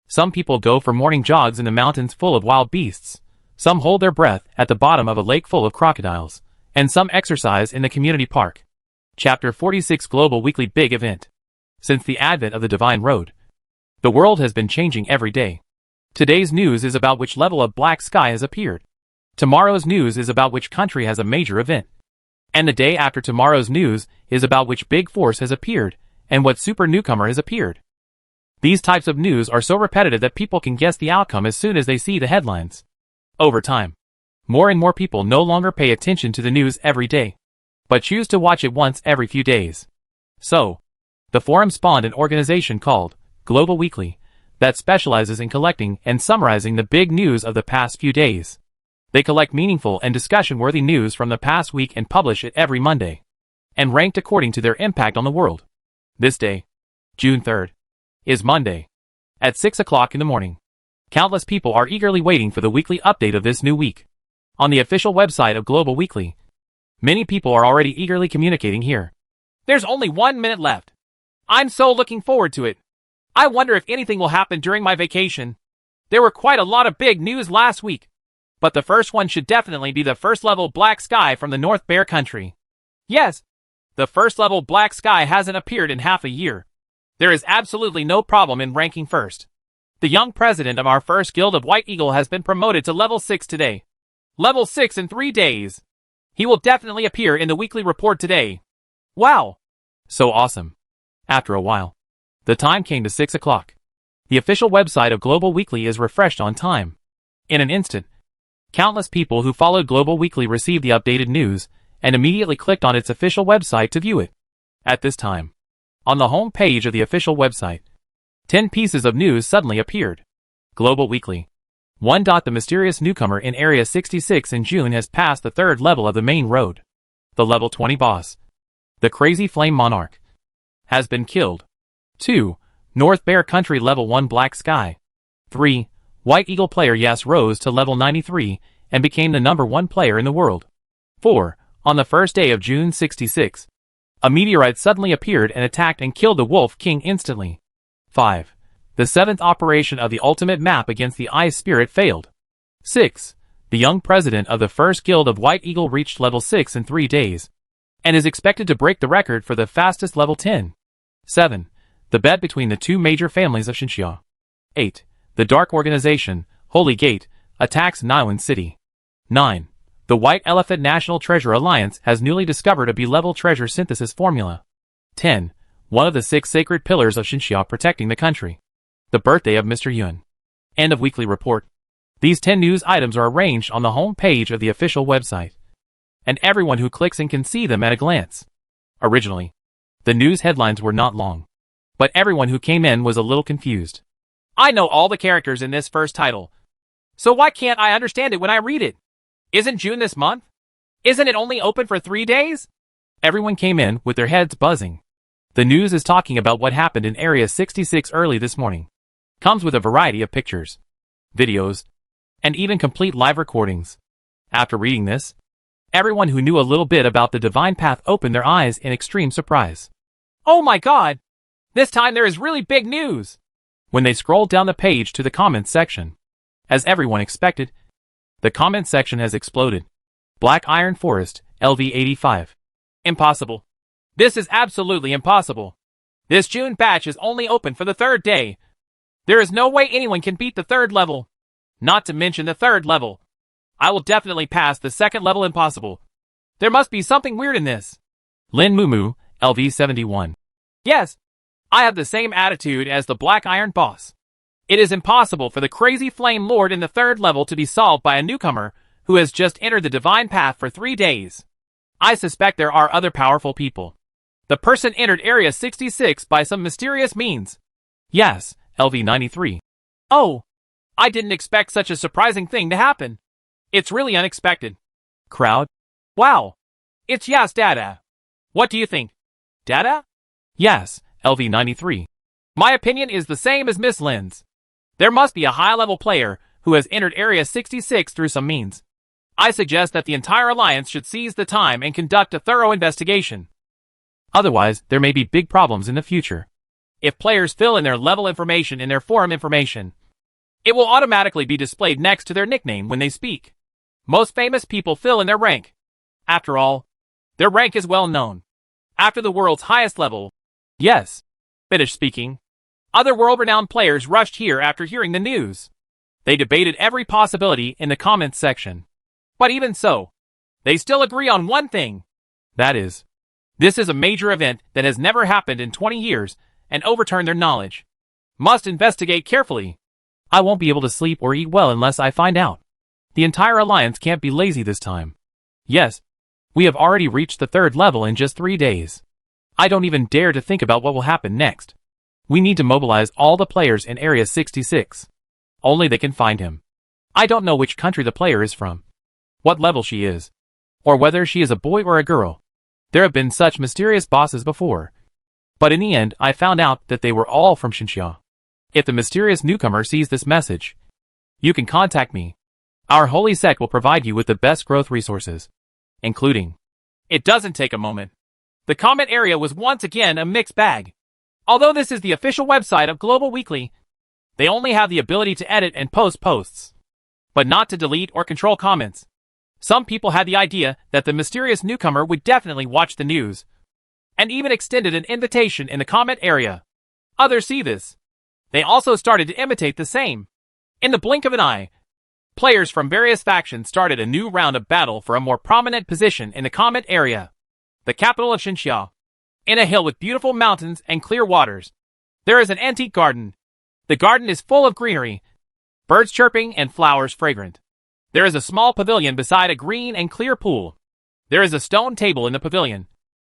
Some people go for morning jogs in the mountains full of wild beasts. Some hold their breath at the bottom of a lake full of crocodiles, and some exercise in the community park. Chapter 46 Global Weekly Big Event. Since the advent of the Divine Road, the world has been changing every day. Today's news is about which level of black sky has appeared. Tomorrow's news is about which country has a major event. And the day after tomorrow's news is about which big force has appeared and what super newcomer has appeared. These types of news are so repetitive that people can guess the outcome as soon as they see the headlines. Over time, more and more people no longer pay attention to the news every day, but choose to watch it once every few days. So, the forum spawned an organization called Global Weekly that specializes in collecting and summarizing the big news of the past few days. They collect meaningful and discussion-worthy news from the past week and publish it every Monday, and ranked according to their impact on the world. This day, June 3rd, is Monday. At 6 o'clock in the morning, countless people are eagerly waiting for the weekly update of this new week. On the official website of Global Weekly, many people are already eagerly communicating here. There's only 1 minute left. I'm so looking forward to it. I wonder if anything will happen during my vacation. There were quite a lot of big news last week, but the first one should definitely be the first level black sky from the North Bear country. Yes, the first level black sky hasn't appeared in half a year. There is absolutely no problem in ranking first. The young president of our first guild of White Eagle has been promoted to level 6 today. Level 6 in 3 days. He will definitely appear in the weekly report today. Wow! So awesome. After a while, the time came to 6 o'clock. The official website of Global Weekly is refreshed on time. In an instant, countless people who followed Global Weekly received the updated news and immediately clicked on its official website to view it. At this time, on the home page of the official website, 10 pieces of news suddenly appeared. Global Weekly. 1. The mysterious newcomer in Area 66 in June has passed the 3rd level of the main road. The level 20 boss, the Crazy Flame Monarch, has been killed. 2. North Bear Country Level 1 Black Sky. 3. White Eagle player Yas rose to level 93 and became the #1 player in the world. 4. On the first day of June 66, a meteorite suddenly appeared and attacked and killed the Wolf King instantly. 5. The 7th operation of the ultimate map against the Ice Spirit failed. 6. The young president of the first guild of White Eagle reached level 6 in 3 days, and is expected to break the record for the fastest level 10. 7. The bet between the two major families of Xinxia. 8. The Dark Organization, Holy Gate, attacks Niwen City. 9. The White Elephant National Treasure Alliance has newly discovered a B-level treasure synthesis formula. 10. One of the 6 sacred pillars of Xinxia protecting the country. The birthday of Mr. Yuan. End of weekly report. These 10 news items are arranged on the home page of the official website, and everyone who clicks in can see them at a glance. Originally, the news headlines were not long, but everyone who came in was a little confused. I know all the characters in this first title, so why can't I understand it when I read it? Isn't June this month? Isn't it only open for 3 days? Everyone came in with their heads buzzing. The news is talking about what happened in Area 66 early this morning. Comes with a variety of pictures, videos, and even complete live recordings. After reading this, everyone who knew a little bit about the Divine Path opened their eyes in extreme surprise. Oh my god! This time there is really big news! When they scrolled down the page to the comments section, as everyone expected, the comment section has exploded. Black Iron Forest, LV85. Impossible. This is absolutely impossible. This June batch is only open for the 3rd day. There is no way anyone can beat the 3rd level. Not to mention the 3rd level. I will definitely pass the 2nd level impossible. There must be something weird in this. Lin Mumu, LV71. Yes, I have the same attitude as the Black Iron boss. It is impossible for the Crazy Flame Lord in the 3rd level to be solved by a newcomer who has just entered the Divine Path for 3 days. I suspect there are other powerful people. The person entered Area 66 by some mysterious means. Yes, LV93. Oh, I didn't expect such a surprising thing to happen. It's really unexpected. Crowd? Wow. It's Yas Dada. What do you think? Dada? Yes, LV93. My opinion is the same as Miss Lin's. There must be a high-level player who has entered Area 66 through some means. I suggest that the entire alliance should seize the time and conduct a thorough investigation. Otherwise, there may be big problems in the future. If players fill in their level information in their forum information, it will automatically be displayed next to their nickname when they speak. Most famous people fill in their rank. After all, their rank is well known. After the world's highest level, yes, finished speaking, other world-renowned players rushed here after hearing the news. They debated every possibility in the comments section. But even so, they still agree on one thing. That is, this is a major event that has never happened in 20 years and overturn their knowledge. Must investigate carefully. I won't be able to sleep or eat well unless I find out. The entire alliance can't be lazy this time. Yes, we have already reached the 3rd level in just 3 days. I don't even dare to think about what will happen next. We need to mobilize all the players in Area 66. Only they can find him. I don't know which country the player is from, what level she is, or whether she is a boy or a girl. There have been such mysterious bosses before. But in the end, I found out that they were all from Xinxia. If the mysterious newcomer sees this message, you can contact me. Our holy sect will provide you with the best growth resources, including. It doesn't take a moment. The comment area was once again a mixed bag. Although this is the official website of Global Weekly, they only have the ability to edit and post posts, but not to delete or control comments. Some people had the idea that the mysterious newcomer would definitely watch the news, and even extended an invitation in the comment area. Others see this. They also started to imitate the same. In the blink of an eye, players from various factions started a new round of battle for a more prominent position in the comment area, the capital of Xinxia. In a hill with beautiful mountains and clear waters, there is an antique garden. The garden is full of greenery, birds chirping and flowers fragrant. There is a small pavilion beside a green and clear pool. There is a stone table in the pavilion,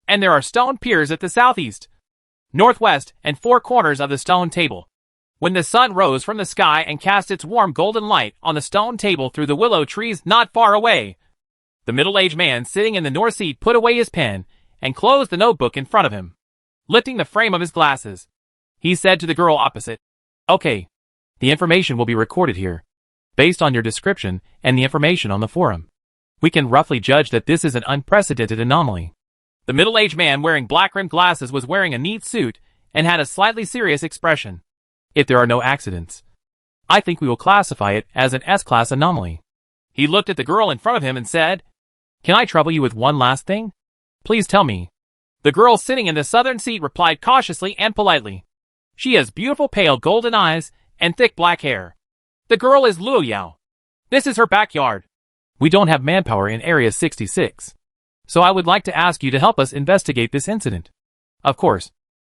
and there are stone piers at the southeast, northwest, and 4 corners of the stone table. When the sun rose from the sky and cast its warm golden light on the stone table through the willow trees not far away, the middle-aged man sitting in the north seat put away his pen and closed the notebook in front of him. Lifting the frame of his glasses, he said to the girl opposite, "Okay, the information will be recorded here. Based on your description and the information on the forum, we can roughly judge that this is an unprecedented anomaly." The middle-aged man wearing black-rimmed glasses was wearing a neat suit and had a slightly serious expression. "If there are no accidents, I think we will classify it as an S-class anomaly." He looked at the girl in front of him and said, "Can I trouble you with one last thing? Please tell me." The girl sitting in the southern seat replied cautiously and politely. She has beautiful pale golden eyes and thick black hair. The girl is Luo Yao. This is her backyard. We don't have manpower in Area 66, so I would like to ask you to help us investigate this incident. Of course,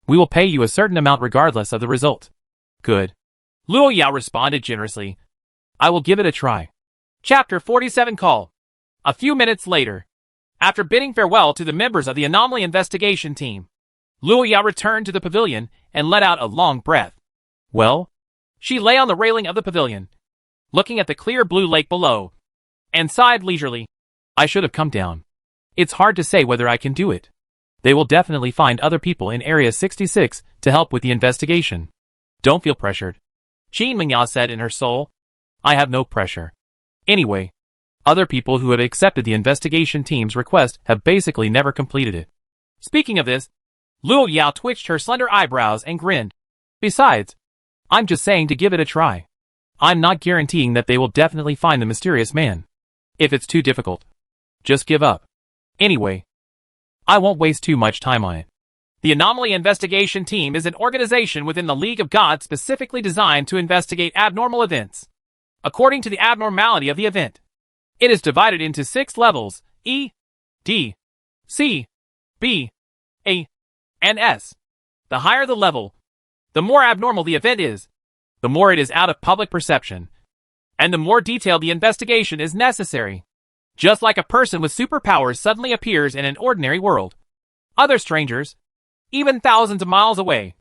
we will pay you a certain amount regardless of the result. Good. Luo Yao responded generously. I will give it a try. Chapter 47 Call. A few minutes later, after bidding farewell to the members of the Anomaly Investigation team, Luo Yao returned to the pavilion and let out a long breath. Well, she lay on the railing of the pavilion, looking at the clear blue lake below, and sighed leisurely. I should have come down. It's hard to say whether I can do it. They will definitely find other people in Area 66 to help with the investigation. Don't feel pressured. Qin Mingya said in her soul. I have no pressure. Anyway, other people who have accepted the investigation team's request have basically never completed it. Speaking of this, Luo Yao twitched her slender eyebrows and grinned. Besides, I'm just saying to give it a try. I'm not guaranteeing that they will definitely find the mysterious man. If it's too difficult, just give up. Anyway, I won't waste too much time on it. The Anomaly Investigation Team is an organization within the League of Gods specifically designed to investigate abnormal events. According to the abnormality of the event, it is divided into 6 levels, E, D, C, B, A, and S. The higher the level, the more abnormal the event is, the more it is out of public perception, and the more detailed the investigation is necessary. Just like a person with superpowers suddenly appears in an ordinary world, other strangers, even thousands of miles away,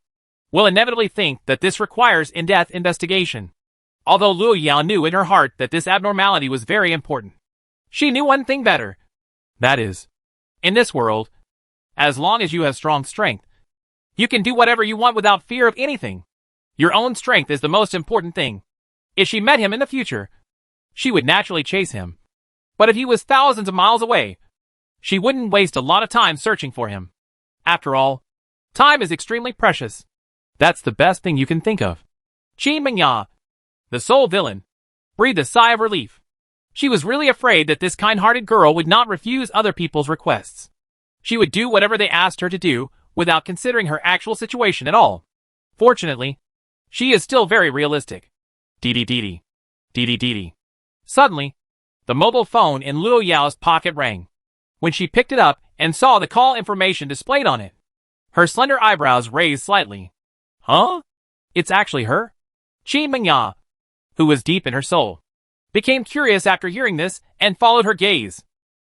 will inevitably think that this requires in-depth investigation. Although Luo Yao knew in her heart that this abnormality was very important, she knew one thing better. That is, in this world, as long as you have strong strength, you can do whatever you want without fear of anything. Your own strength is the most important thing. If she met him in the future, she would naturally chase him. But if he was thousands of miles away, she wouldn't waste a lot of time searching for him. After all, time is extremely precious. That's the best thing you can think of. Qin Mingya, the sole villain, breathed a sigh of relief. She was really afraid that this kind-hearted girl would not refuse other people's requests. She would do whatever they asked her to do, without considering her actual situation at all. Fortunately, she is still very realistic. Dee-dee-dee-dee. Dee-dee-dee-dee. Suddenly, the mobile phone in Luo Yao's pocket rang. When she picked it up and saw the call information displayed on it, her slender eyebrows raised slightly. Huh? It's actually her? Qin Mengya, who was deep in her soul, became curious after hearing this and followed her gaze.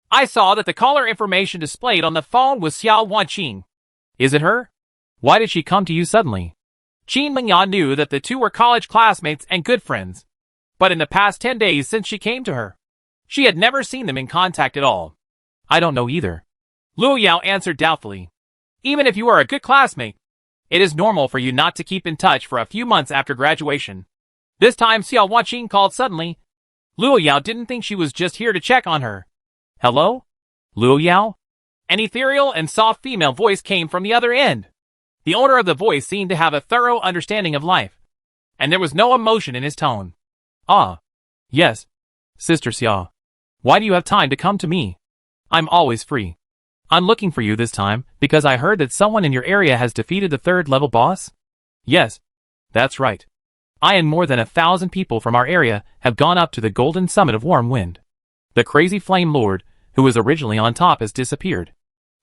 I saw that the caller information displayed on the phone was Xiao Wanqing. Is it her? Why did she come to you suddenly? Qin Mengya knew that the two were college classmates and good friends. But in the past 10 days since she came to her, she had never seen them in contact at all. I don't know either. Luo Yao answered doubtfully. Even if you are a good classmate, it is normal for you not to keep in touch for a few months after graduation. This time Xiao Wanqing called suddenly. Luo Yao didn't think she was just here to check on her. Hello? Luo Yao? An ethereal and soft female voice came from the other end. The owner of the voice seemed to have a thorough understanding of life, and there was no emotion in his tone. Ah. Yes. Sister Xia. Why do you have time to come to me? I'm always free. I'm looking for you this time because I heard that someone in your area has defeated the 3rd level boss? Yes. That's right. I and more than 1,000 people from our area have gone up to the Golden Summit of Warm Wind. The crazy Flame Lord, who was originally on top, has disappeared.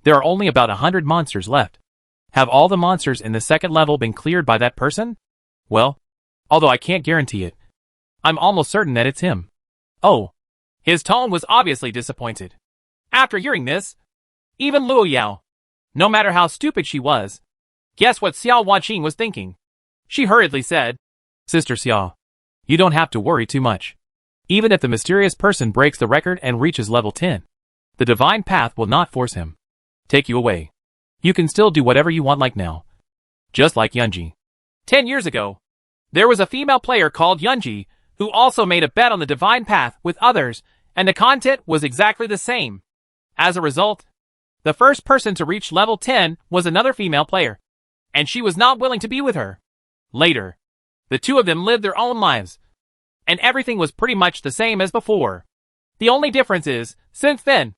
There are only about 100 monsters left. Have all the monsters in the 2nd level been cleared by that person? Well, although I can't guarantee it, I'm almost certain that it's him. Oh. His tone was obviously disappointed. After hearing this, even Luo Yao, no matter how stupid she was, guessed what Xiao Wanqing was thinking. She hurriedly said, Sister Xia, you don't have to worry too much. Even if the mysterious person breaks the record and reaches level 10, the divine path will not force him take you away. You can still do whatever you want like now. Just like Yunji. 10 years ago, there was a female player called Yunji who also made a bet on the divine path with others, and the content was exactly the same. As a result, the first person to reach level 10 was another female player, and she was not willing to be with her. Later, the two of them lived their own lives, and everything was pretty much the same as before. The only difference is, since then,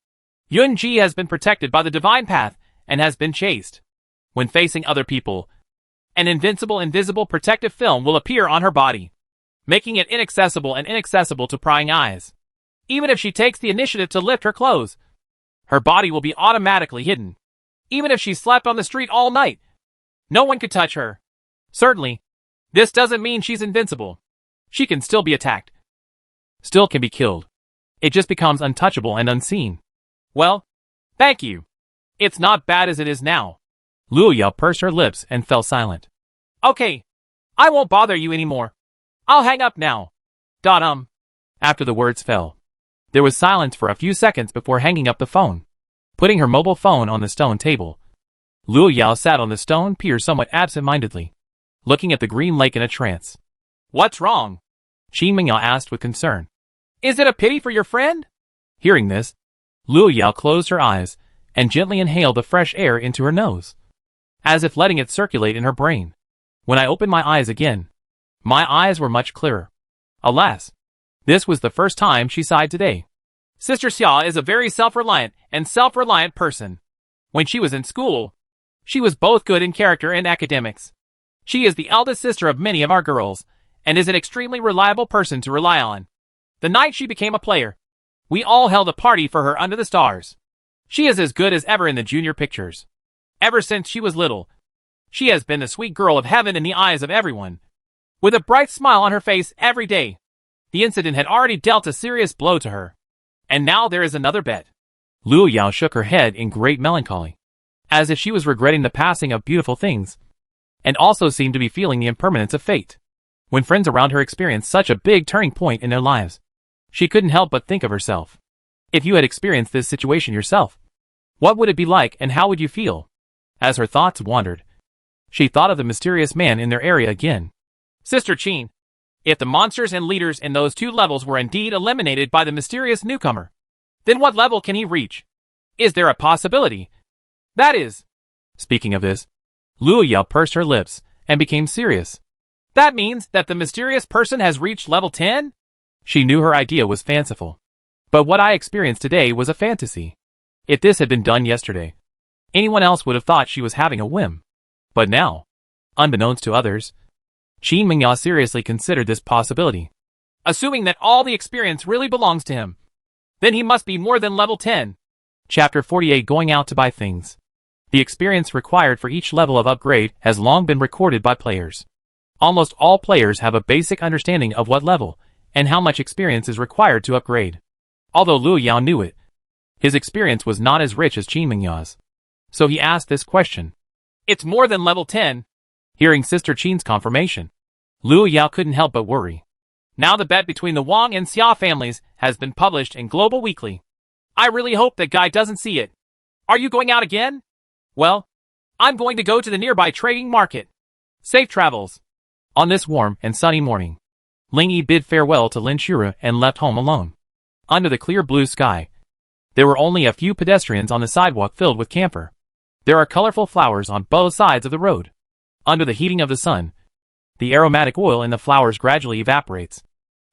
Yunji has been protected by the divine path and has been chased. When facing other people, an invincible invisible protective film will appear on her body, making it inaccessible to prying eyes. Even if she takes the initiative to lift her clothes, her body will be automatically hidden. Even if she slept on the street all night, no one could touch her. Certainly, this doesn't mean she's invincible. She can still be attacked. Still can be killed. It just becomes untouchable and unseen. Well, thank you. It's not bad as it is now. Luo Yao pursed her lips and fell silent. Okay, I won't bother you anymore. I'll hang up now. After the words fell, there was silence for a few seconds before hanging up the phone. Putting her mobile phone on the stone table, Luo Yao sat on the stone pier somewhat absent-mindedly, looking at the green lake in a trance. What's wrong? Qin Mengya asked with concern. Is it a pity for your friend? Hearing this, Luo Yao closed her eyes and gently inhaled the fresh air into her nose, as if letting it circulate in her brain. When I opened my eyes again, my eyes were much clearer. Alas, this was the first time she sighed today. Sister Xia is a very self-reliant person. When she was in school, she was both good in character and academics. She is the eldest sister of many of our girls, and is an extremely reliable person to rely on. The night she became a player, we all held a party for her under the stars. She is as good as ever in the junior pictures. Ever since she was little, she has been the sweet girl of heaven in the eyes of everyone, with a bright smile on her face every day. The incident had already dealt a serious blow to her, and now there is another bet. Luo Yao shook her head in great melancholy, as if she was regretting the passing of beautiful things, and also seemed to be feeling the impermanence of fate. When friends around her experienced such a big turning point in their lives, she couldn't help but think of herself. If you had experienced this situation yourself, what would it be like and how would you feel? As her thoughts wandered, she thought of the mysterious man in their area again. Sister Qin, if the monsters and leaders in those 2 levels were indeed eliminated by the mysterious newcomer, then what level can he reach? Is there a possibility? That is. Speaking of this, Luo Yao pursed her lips and became serious. That means that the mysterious person has reached level 10? She knew her idea was fanciful, But what I experienced today was a fantasy. If this had been done yesterday, anyone else would have thought she was having a whim. But now, unbeknownst to others, Qin Mingya seriously considered this possibility. Assuming that all the experience really belongs to him, then he must be more than level 10. Chapter 48 Going Out to Buy Things. The experience required for each level of upgrade has long been recorded by players. Almost all players have a basic understanding of what level and how much experience is required to upgrade. Although Luo Yao knew it, his experience was not as rich as Qin Mingya's. So he asked this question. It's more than level 10. Hearing Sister Qin's confirmation, Luo Yao couldn't help but worry. Now the bet between the Wang and Xia families has been published in Global Weekly. I really hope that guy doesn't see it. Are you going out again? Well, I'm going to go to the nearby trading market. Safe travels. On this warm and sunny morning, Ling Yi bid farewell to Lin Shuru and left home alone. Under the clear blue sky, there were only a few pedestrians on the sidewalk filled with camphor. There are colorful flowers on both sides of the road. Under the heating of the sun, the aromatic oil in the flowers gradually evaporates,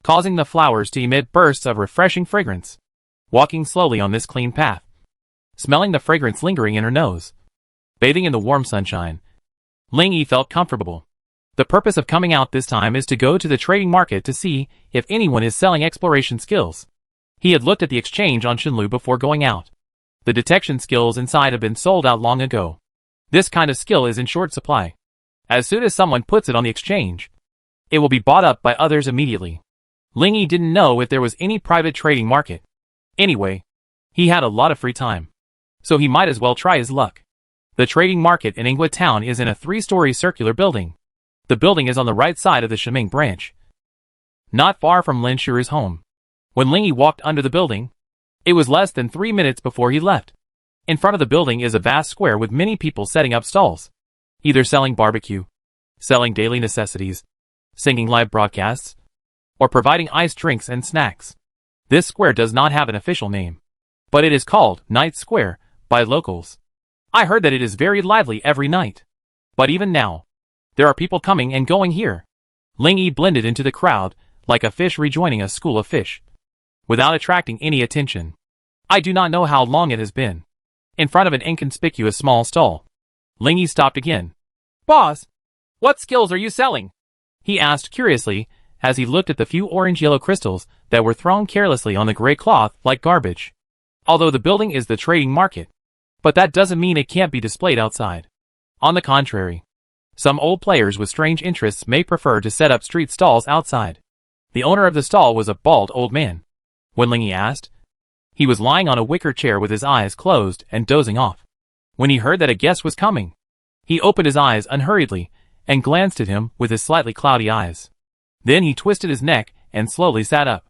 causing the flowers to emit bursts of refreshing fragrance. Walking slowly on this clean path, smelling the fragrance lingering in her nose, bathing in the warm sunshine, Ling Yi felt comfortable. The purpose of coming out this time is to go to the trading market to see if anyone is selling exploration skills. He had looked at the exchange on Shenlu before going out. The detection skills inside have been sold out long ago. This kind of skill is in short supply. As soon as someone puts it on the exchange, it will be bought up by others immediately. Ling Yi didn't know if there was any private trading market. Anyway, he had a lot of free time, so he might as well try his luck. The trading market in Ingwa Town is in a 3-story circular building. The building is on the right side of the Shiming branch, not far from Lin Shuru's home. When Ling Yi walked under the building, it was less than 3 minutes before he left. In front of the building is a vast square with many people setting up stalls, either selling barbecue, selling daily necessities, singing live broadcasts, or providing iced drinks and snacks. This square does not have an official name, but it is called Night Square by locals. I heard that it is very lively every night. But even now, there are people coming and going here. Ling Yi blended into the crowd like a fish rejoining a school of fish, without attracting any attention. I do not know how long it has been. In front of an inconspicuous small stall, Ling Yi stopped again. Boss, what skills are you selling? He asked curiously as he looked at the few orange-yellow crystals that were thrown carelessly on the gray cloth like garbage. Although the building is the trading market, but that doesn't mean it can't be displayed outside. On the contrary, some old players with strange interests may prefer to set up street stalls outside. The owner of the stall was a bald old man. When Ling Yi asked, he was lying on a wicker chair with his eyes closed and dozing off. When he heard that a guest was coming, he opened his eyes unhurriedly and glanced at him with his slightly cloudy eyes. Then he twisted his neck and slowly sat up.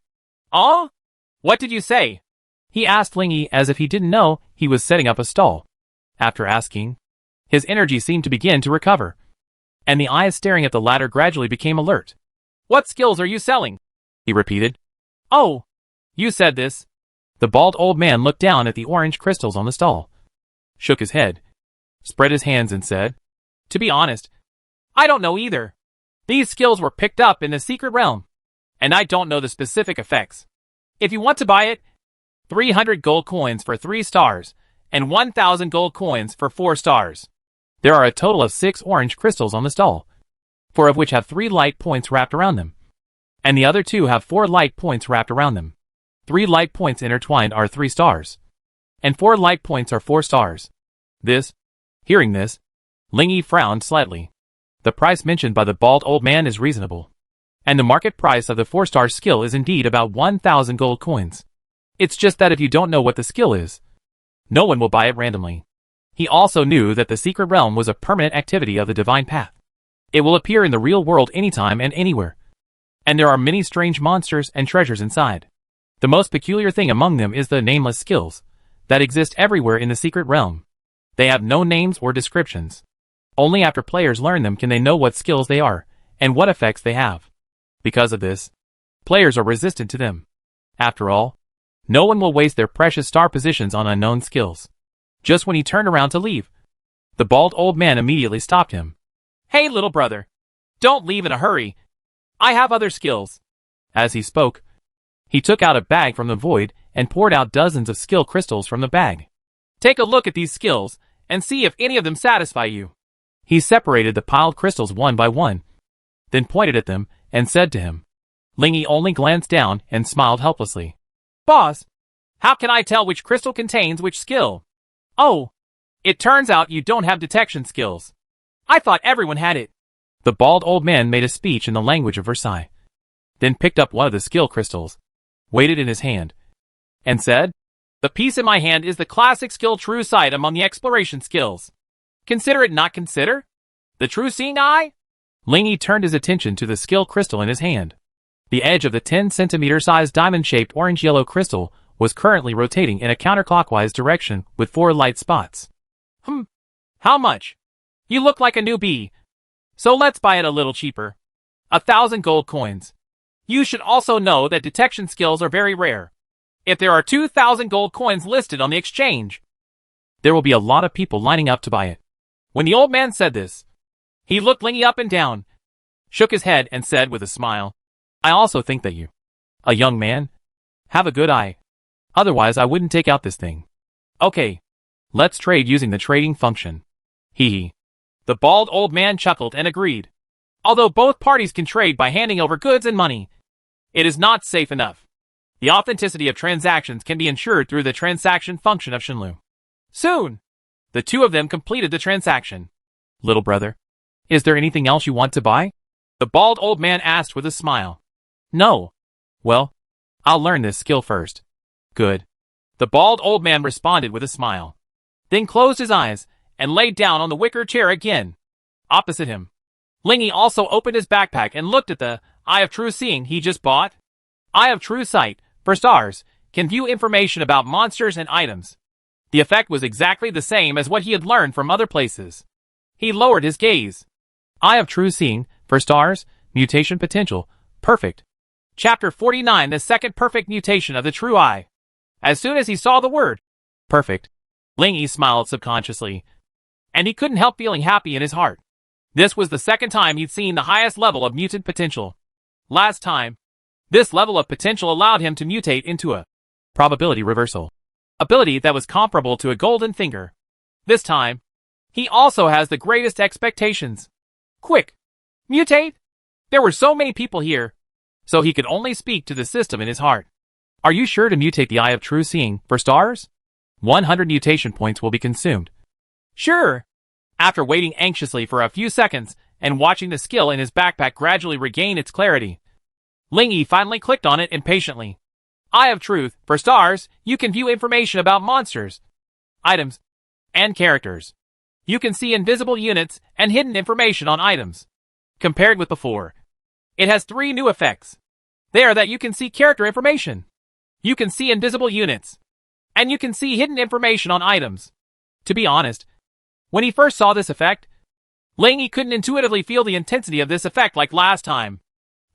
"Oh? What did you say?" he asked Ling Yi as if he didn't know he was setting up a stall. After asking, his energy seemed to begin to recover, and the eyes staring at the latter gradually became alert. "What skills are you selling?" he repeated. "Oh, you said this." The bald old man looked down at the orange crystals on the stall, shook his head, spread his hands and said, "To be honest, I don't know either. These skills were picked up in the secret realm, and I don't know the specific effects. If you want to buy it, 300 gold coins for 3 stars, and 1,000 gold coins for 4 stars. There are a total of 6 orange crystals on the stall, 4 of which have 3 light points wrapped around them, and the other 2 have 4 light points wrapped around them. 3 light points intertwined are 3 stars, and 4 light points are 4 stars. Hearing this, Ling Yi frowned slightly. The price mentioned by the bald old man is reasonable, and the market price of the 4-star skill is indeed about 1,000 gold coins. It's just that if you don't know what the skill is, no one will buy it randomly. He also knew that the secret realm was a permanent activity of the divine path. It will appear in the real world anytime and anywhere, and there are many strange monsters and treasures inside. The most peculiar thing among them is the nameless skills that exist everywhere in the secret realm. They have no names or descriptions. Only after players learn them can they know what skills they are and what effects they have. Because of this, players are resistant to them. After all, no one will waste their precious star positions on unknown skills. Just when he turned around to leave, the bald old man immediately stopped him. "Hey, little brother, don't leave in a hurry. I have other skills." As he spoke, He took out a bag from the void and poured out dozens of skill crystals from the bag. Take a look at these skills and see if any of them satisfy you. He separated the piled crystals one by one, then pointed at them and said to him. Lingy only glanced down and smiled helplessly. Boss, how can I tell which crystal contains which skill? Oh, it turns out you don't have detection skills. I thought everyone had it. The bald old man made a speech in the language of Versailles, then picked up one of the skill crystals, weighed it in his hand, and said, The piece in my hand is the classic skill true sight among the exploration skills. Consider it not consider? The true seeing eye? Lingy turned his attention to the skill crystal in his hand. The edge of the 10-centimeter-sized diamond-shaped orange-yellow crystal was currently rotating in a counterclockwise direction with 4 light spots. How much? You look like a newbie. So let's buy it a little cheaper. 1,000 gold coins. You should also know that detection skills are very rare. If there are 2,000 gold coins listed on the exchange, there will be a lot of people lining up to buy it. When the old man said this, he looked Lingy up and down, shook his head and said with a smile, I also think that you, a young man, have a good eye. Otherwise I wouldn't take out this thing. Okay, let's trade using the trading function. Hee hee. The bald old man chuckled and agreed. Although both parties can trade by handing over goods and money, it is not safe enough. The authenticity of transactions can be ensured through the transaction function of Shenlu. Soon, the two of them completed the transaction. Little brother, is there anything else you want to buy? The bald old man asked with a smile. No. Well, I'll learn this skill first. Good. The bald old man responded with a smile, then closed his eyes and laid down on the wicker chair again. Opposite him, Lingy also opened his backpack and looked at the Eye of True Seeing he just bought. Eye of True Sight, for stars, can view information about monsters and items. The effect was exactly the same as what he had learned from other places. He lowered his gaze. Eye of True Seeing, for stars, mutation potential, perfect. Chapter 49, the second perfect mutation of the true eye. As soon as he saw the word perfect, Lingy smiled subconsciously, and he couldn't help feeling happy in his heart. This was the second time he'd seen the highest level of mutant potential. Last time, this level of potential allowed him to mutate into a probability reversal ability that was comparable to a golden finger. This time, he also has the greatest expectations. Quick! Mutate! There were so many people here, so he could only speak to the system in his heart. Are you sure to mutate the Eye of True Seeing, for stars? 100 mutation points will be consumed. Sure. After waiting anxiously for a few seconds and watching the skill in his backpack gradually regain its clarity, Lingy finally clicked on it impatiently. Eye of Truth, for stars, you can view information about monsters, items, and characters. You can see invisible units and hidden information on items. Compared with before, it has 3 new effects. They are that you can see character information, you can see invisible units, and you can see hidden information on items. To be honest, when he first saw this effect, Lingy couldn't intuitively feel the intensity of this effect like last time.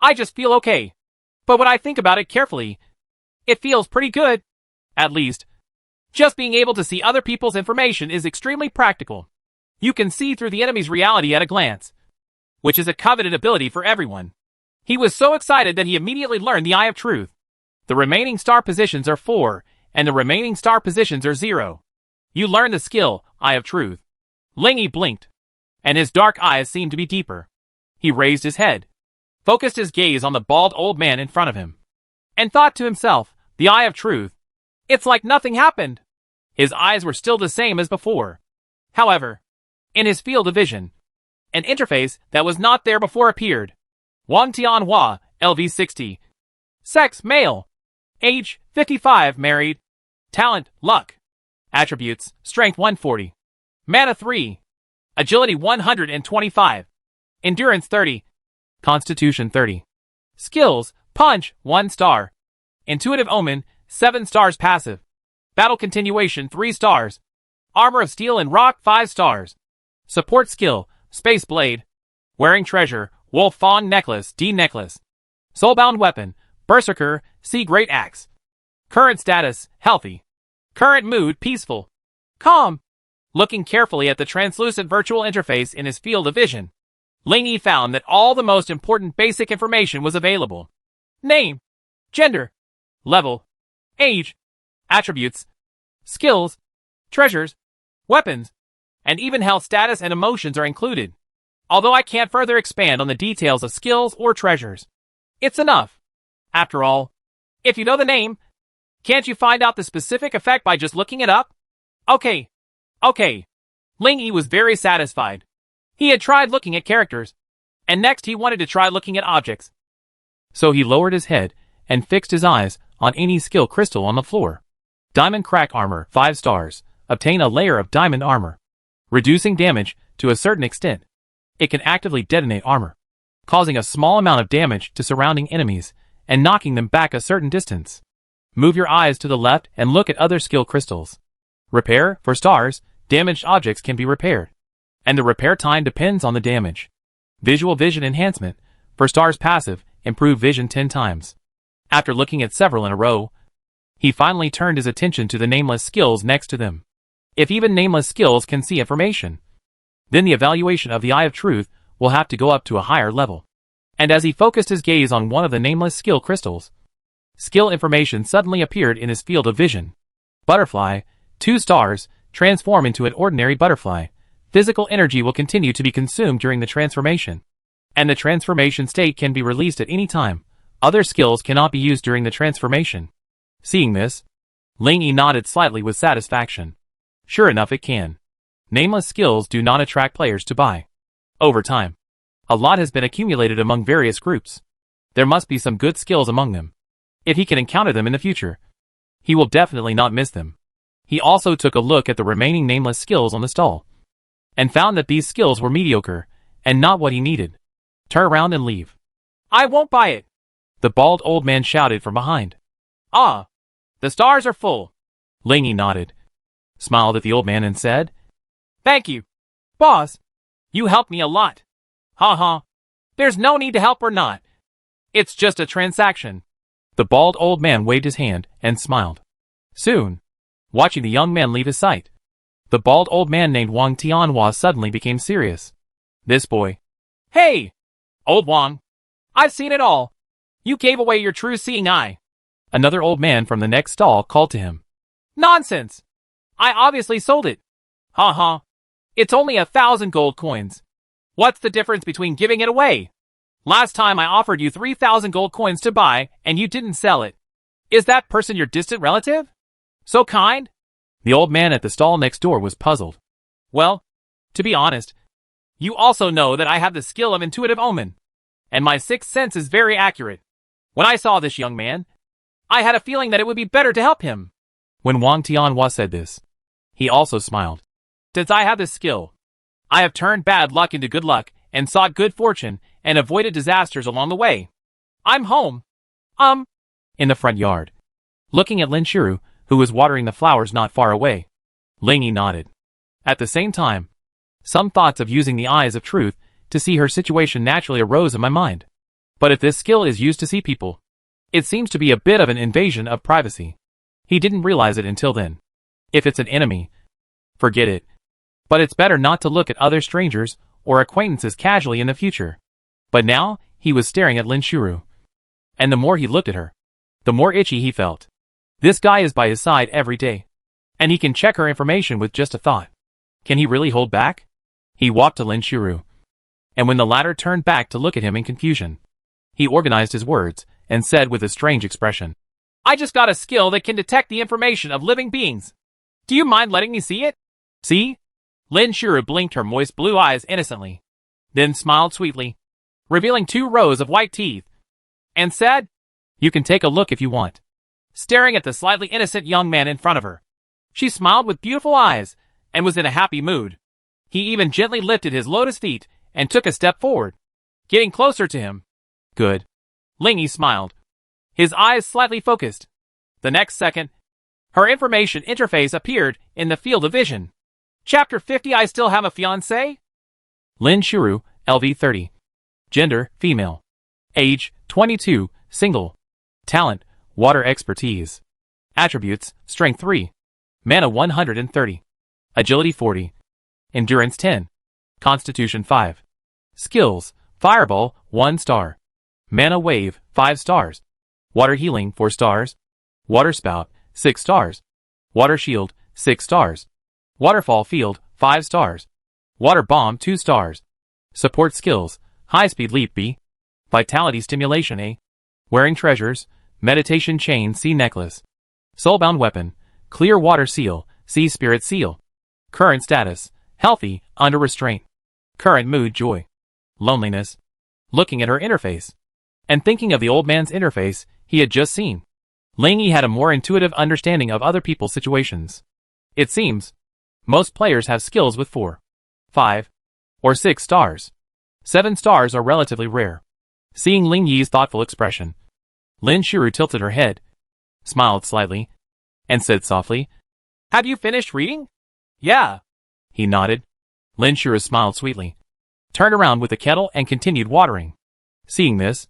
I just feel okay. But when I think about it carefully, it feels pretty good. At least, just being able to see other people's information is extremely practical. You can see through the enemy's reality at a glance, which is a coveted ability for everyone. He was so excited that he immediately learned the Eye of Truth. The remaining star positions are 4, and the remaining star positions are 0. You learn the skill, Eye of Truth. Lingy blinked, and his dark eyes seemed to be deeper. He raised his head, focused his gaze on the bald old man in front of him, and thought to himself, the Eye of Truth. It's like nothing happened. His eyes were still the same as before. However, in his field of vision, an interface that was not there before appeared. Wang Tianhua, LV 60. Sex, male. Age, 55, married. Talent, luck. Attributes, strength 140. Mana 3. Agility 125. Endurance 30. Constitution 30. Skills, punch, 1 star. Intuitive omen, 7 stars passive. Battle continuation 3 stars. Armor of steel and rock 5 stars. Support skill, space blade. Wearing treasure, wolf fawn necklace, D necklace. Soulbound weapon, berserker, C great axe. Current status, healthy. Current mood, peaceful. Calm. Looking carefully at the translucent virtual interface in his field of vision, Lingy found that all the most important basic information was available. Name, gender, level, age, attributes, skills, treasures, weapons, and even health status and emotions are included. Although I can't further expand on the details of skills or treasures. It's enough. After all, if you know the name, can't you find out the specific effect by just looking it up? Okay. Ling Yi was very satisfied. He had tried looking at characters, and next he wanted to try looking at objects. So he lowered his head and fixed his eyes on any skill crystal on the floor. Diamond Crack Armor, 5 stars. Obtain a layer of diamond armor. Reducing damage to a certain extent. It can actively detonate armor, causing a small amount of damage to surrounding enemies and knocking them back a certain distance. Move your eyes to the left and look at other skill crystals. Repair, 4 stars. Damaged objects can be repaired, and the repair time depends on the damage. Visual Vision Enhancement, 4 stars passive, improve vision 10 times. After looking at several in a row, he finally turned his attention to the nameless skills next to them. If even nameless skills can see information, then the evaluation of the Eye of Truth will have to go up to a higher level. And as he focused his gaze on one of the nameless skill crystals, skill information suddenly appeared in his field of vision. Butterfly, 2 stars, transform into an ordinary butterfly. Physical energy will continue to be consumed during the transformation, and the transformation state can be released at any time. Other skills cannot be used during the transformation. Seeing this, Ling Yi nodded slightly with satisfaction. Sure enough, it can. Nameless skills do not attract players to buy. Over time, a lot has been accumulated among various groups. There must be some good skills among them. If he can encounter them in the future, he will definitely not miss them. He also took a look at the remaining nameless skills on the stall, and found that these skills were mediocre, and not what he needed. Turn around and leave. I won't buy it, the bald old man shouted from behind. Ah, the stars are full. Ling Yi nodded, smiled at the old man and said, Thank you, boss. You helped me a lot. Ha. There's no need to help or not. It's just a transaction. The bald old man waved his hand and smiled. Soon, watching the young man leave his sight, the bald old man named Wang Tianhua suddenly became serious. This boy. Hey, old Wang. I've seen it all. You gave away your true seeing eye. Another old man from the next stall called to him. Nonsense. I obviously sold it. Ha. It's only 1,000 gold coins. What's the difference between giving it away? Last time I offered you 3,000 gold coins to buy, and you didn't sell it. Is that person your distant relative? So kind? The old man at the stall next door was puzzled. Well, to be honest, you also know that I have the skill of intuitive omen, and my sixth sense is very accurate. When I saw this young man, I had a feeling that it would be better to help him. When Wang Tianhua said this, he also smiled. Since I have this skill, I have turned bad luck into good luck, and sought good fortune, and avoided disasters along the way. I'm home. In the front yard. Looking at Lin Shuru, who was watering the flowers not far away. Ling Yi nodded. At the same time, some thoughts of using the eyes of truth to see her situation naturally arose in my mind. But if this skill is used to see people, it seems to be a bit of an invasion of privacy. He didn't realize it until then. If it's an enemy, forget it. But it's better not to look at other strangers or acquaintances casually in the future. But now, he was staring at Lin Shuru. And the more he looked at her, the more itchy he felt. This guy is by his side every day, and he can check her information with just a thought. Can he really hold back? He walked to Lin Shuru, and when the latter turned back to look at him in confusion, he organized his words and said with a strange expression, I just got a skill that can detect the information of living beings. Do you mind letting me see it? See? Lin Shuru blinked her moist blue eyes innocently, then smiled sweetly, revealing 2 rows of white teeth, and said, You can take a look if you want. Staring at the slightly innocent young man in front of her, she smiled with beautiful eyes and was in a happy mood. He even gently lifted his lotus feet and took a step forward, getting closer to him. Good. Ling Yi smiled, his eyes slightly focused. The next second, her information interface appeared in the field of vision. Chapter 50 I Still Have a Fiancé? Lin Shuru, LV 30. Gender, female. Age, 22, single. Talent, water expertise. Attributes, strength 3. Mana 130. Agility 40. Endurance 10. Constitution 5. Skills, fireball, 1 star. Mana wave, 5 stars. Water healing, 4 stars. Water spout, 6 stars. Water shield, 6 stars. Waterfall field, 5 stars. Water bomb, 2 stars. Support skills, high speed leap B. Vitality stimulation A. Wearing treasures, meditation chain C necklace. Soulbound weapon, clear water seal, C spirit seal. Current status, healthy, under restraint. Current mood joy. Loneliness. Looking at her interface. And thinking of the old man's interface he had just seen. Ling Yi had a more intuitive understanding of other people's situations. It seems, most players have skills with 4, 5, or 6 stars. 7 stars are relatively rare. Seeing Ling Yi's thoughtful expression, Lin Shuru tilted her head, smiled slightly, and said softly, "Have you finished reading?" "Yeah." He nodded. Lin Shuru smiled sweetly, turned around with the kettle and continued watering. Seeing this,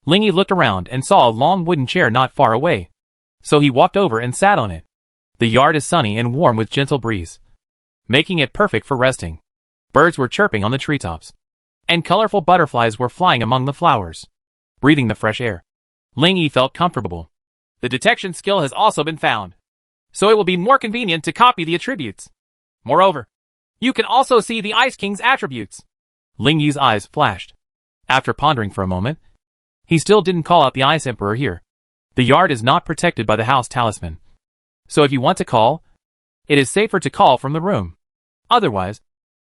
Ling Yi looked around and saw a long wooden chair not far away, so he walked over and sat on it. The yard is sunny and warm with gentle breeze, making it perfect for resting. Birds were chirping on the treetops, and colorful butterflies were flying among the flowers. Breathing the fresh air, Ling Yi felt comfortable. The detection skill has also been found, so it will be more convenient to copy the attributes. Moreover, you can also see the Ice King's attributes. Ling Yi's eyes flashed. After pondering for a moment, he still didn't call out the Ice Emperor here. The yard is not protected by the house talisman, so if you want to call, it is safer to call from the room. Otherwise,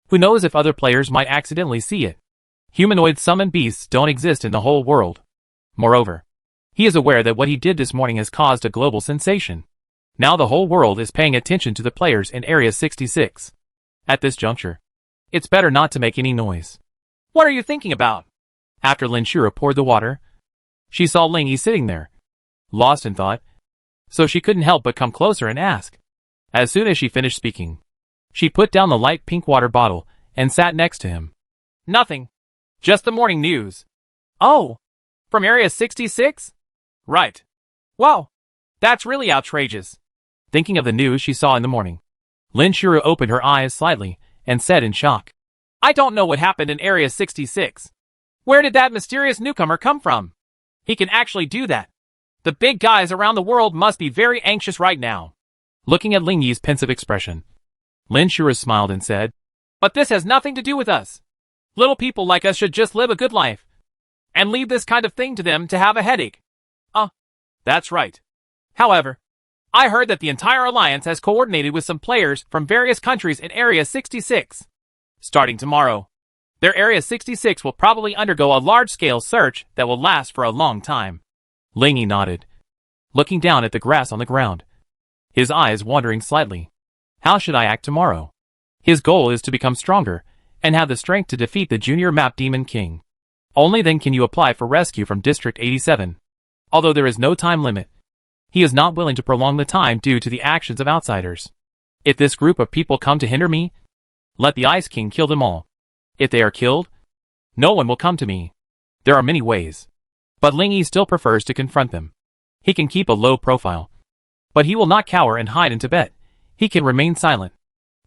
who knows if other players might accidentally see it. Humanoid summoned beasts don't exist in the whole world. Moreover, he is aware that what he did this morning has caused a global sensation. Now the whole world is paying attention to the players in Area 66. At this juncture, it's better not to make any noise. "What are you thinking about?" After Lin Shuru poured the water, she saw Ling Yi sitting there, lost in thought, so she couldn't help but come closer and ask. As soon as she finished speaking, she put down the light pink water bottle and sat next to him. "Nothing. Just the morning news." "Oh, from Area 66? Right. Wow, that's really outrageous." Thinking of the news she saw in the morning, Lin Shuru opened her eyes slightly and said in shock, "I don't know what happened in Area 66. Where did that mysterious newcomer come from? He can actually do that. The big guys around the world must be very anxious right now." Looking at Ling Yi's pensive expression, Lin Shuru smiled and said, "But this has nothing to do with us. Little people like us should just live a good life, and leave this kind of thing to them to have a headache." That's right. However, I heard that the entire alliance has coordinated with some players from various countries in Area 66. Starting tomorrow, their Area 66 will probably undergo a large-scale search that will last for a long time. Ling Yi nodded, looking down at the grass on the ground, his eyes wandering slightly. How should I act tomorrow? His goal is to become stronger and have the strength to defeat the Junior Map Demon King. Only then can you apply for rescue from District 87. Although there is no time limit, he is not willing to prolong the time due to the actions of outsiders. If this group of people come to hinder me, let the Ice King kill them all. If they are killed, no one will come to me. There are many ways, but Ling Yi still prefers to confront them. He can keep a low profile, but he will not cower and hide in Tibet. He can remain silent,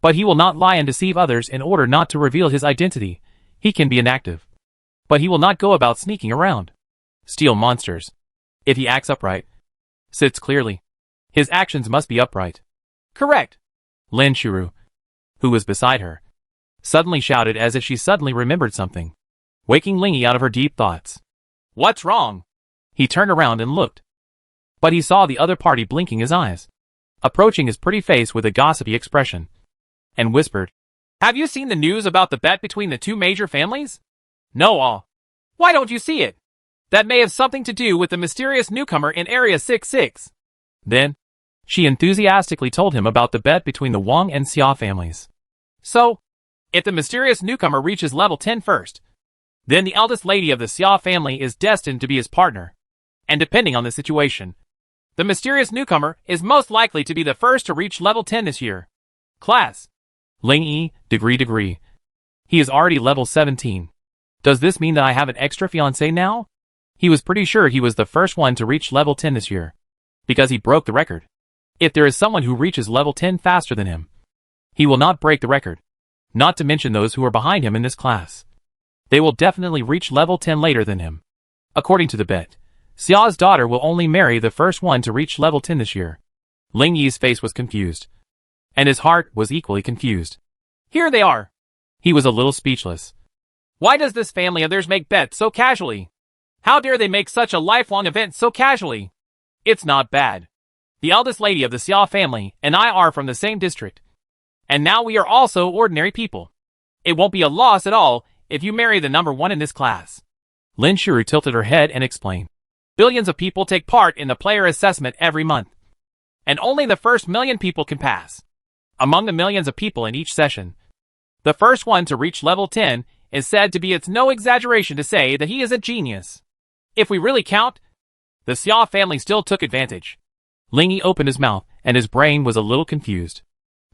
but he will not lie and deceive others in order not to reveal his identity. He can be inactive, but he will not go about sneaking around. Steal monsters. If he acts upright, sits clearly, his actions must be upright. Correct. Lin Shuru, who was beside her, suddenly shouted as if she suddenly remembered something, waking Ling Yi out of her deep thoughts. "What's wrong?" He turned around and looked, but he saw the other party blinking his eyes, approaching his pretty face with a gossipy expression, and whispered, "Have you seen the news about the bet between the two major families?" "No, why don't you see it? That may have something to do with the mysterious newcomer in Area 66. Then, she enthusiastically told him about the bet between the Wang and Xia families. So, if the mysterious newcomer reaches level 10 first, then the eldest lady of the Xia family is destined to be his partner. And depending on the situation, the mysterious newcomer is most likely to be the first to reach level 10 this year. Class. Ling Yi, degree. He is already level 17. Does this mean that I have an extra fiancé now? He was pretty sure he was the first one to reach level 10 this year, because he broke the record. If there is someone who reaches level 10 faster than him, he will not break the record, not to mention those who are behind him in this class. They will definitely reach level 10 later than him. According to the bet, Xiao's daughter will only marry the first one to reach level 10 this year. Ling Yi's face was confused. And his heart was equally confused. Here they are. He was a little speechless. Why does this family of theirs make bets so casually? How dare they make such a lifelong event so casually? It's not bad. The eldest lady of the Xiao family and I are from the same district. And now we are also ordinary people. It won't be a loss at all if you marry the number one in this class. Lin Shuru tilted her head and explained. Billions of people take part in the player assessment every month. And only the first million people can pass. Among the millions of people in each session, the first one to reach level 10 is said to be it's no exaggeration to say that he is a genius. If we really count, the Xiao family still took advantage. Ling Yi opened his mouth and his brain was a little confused.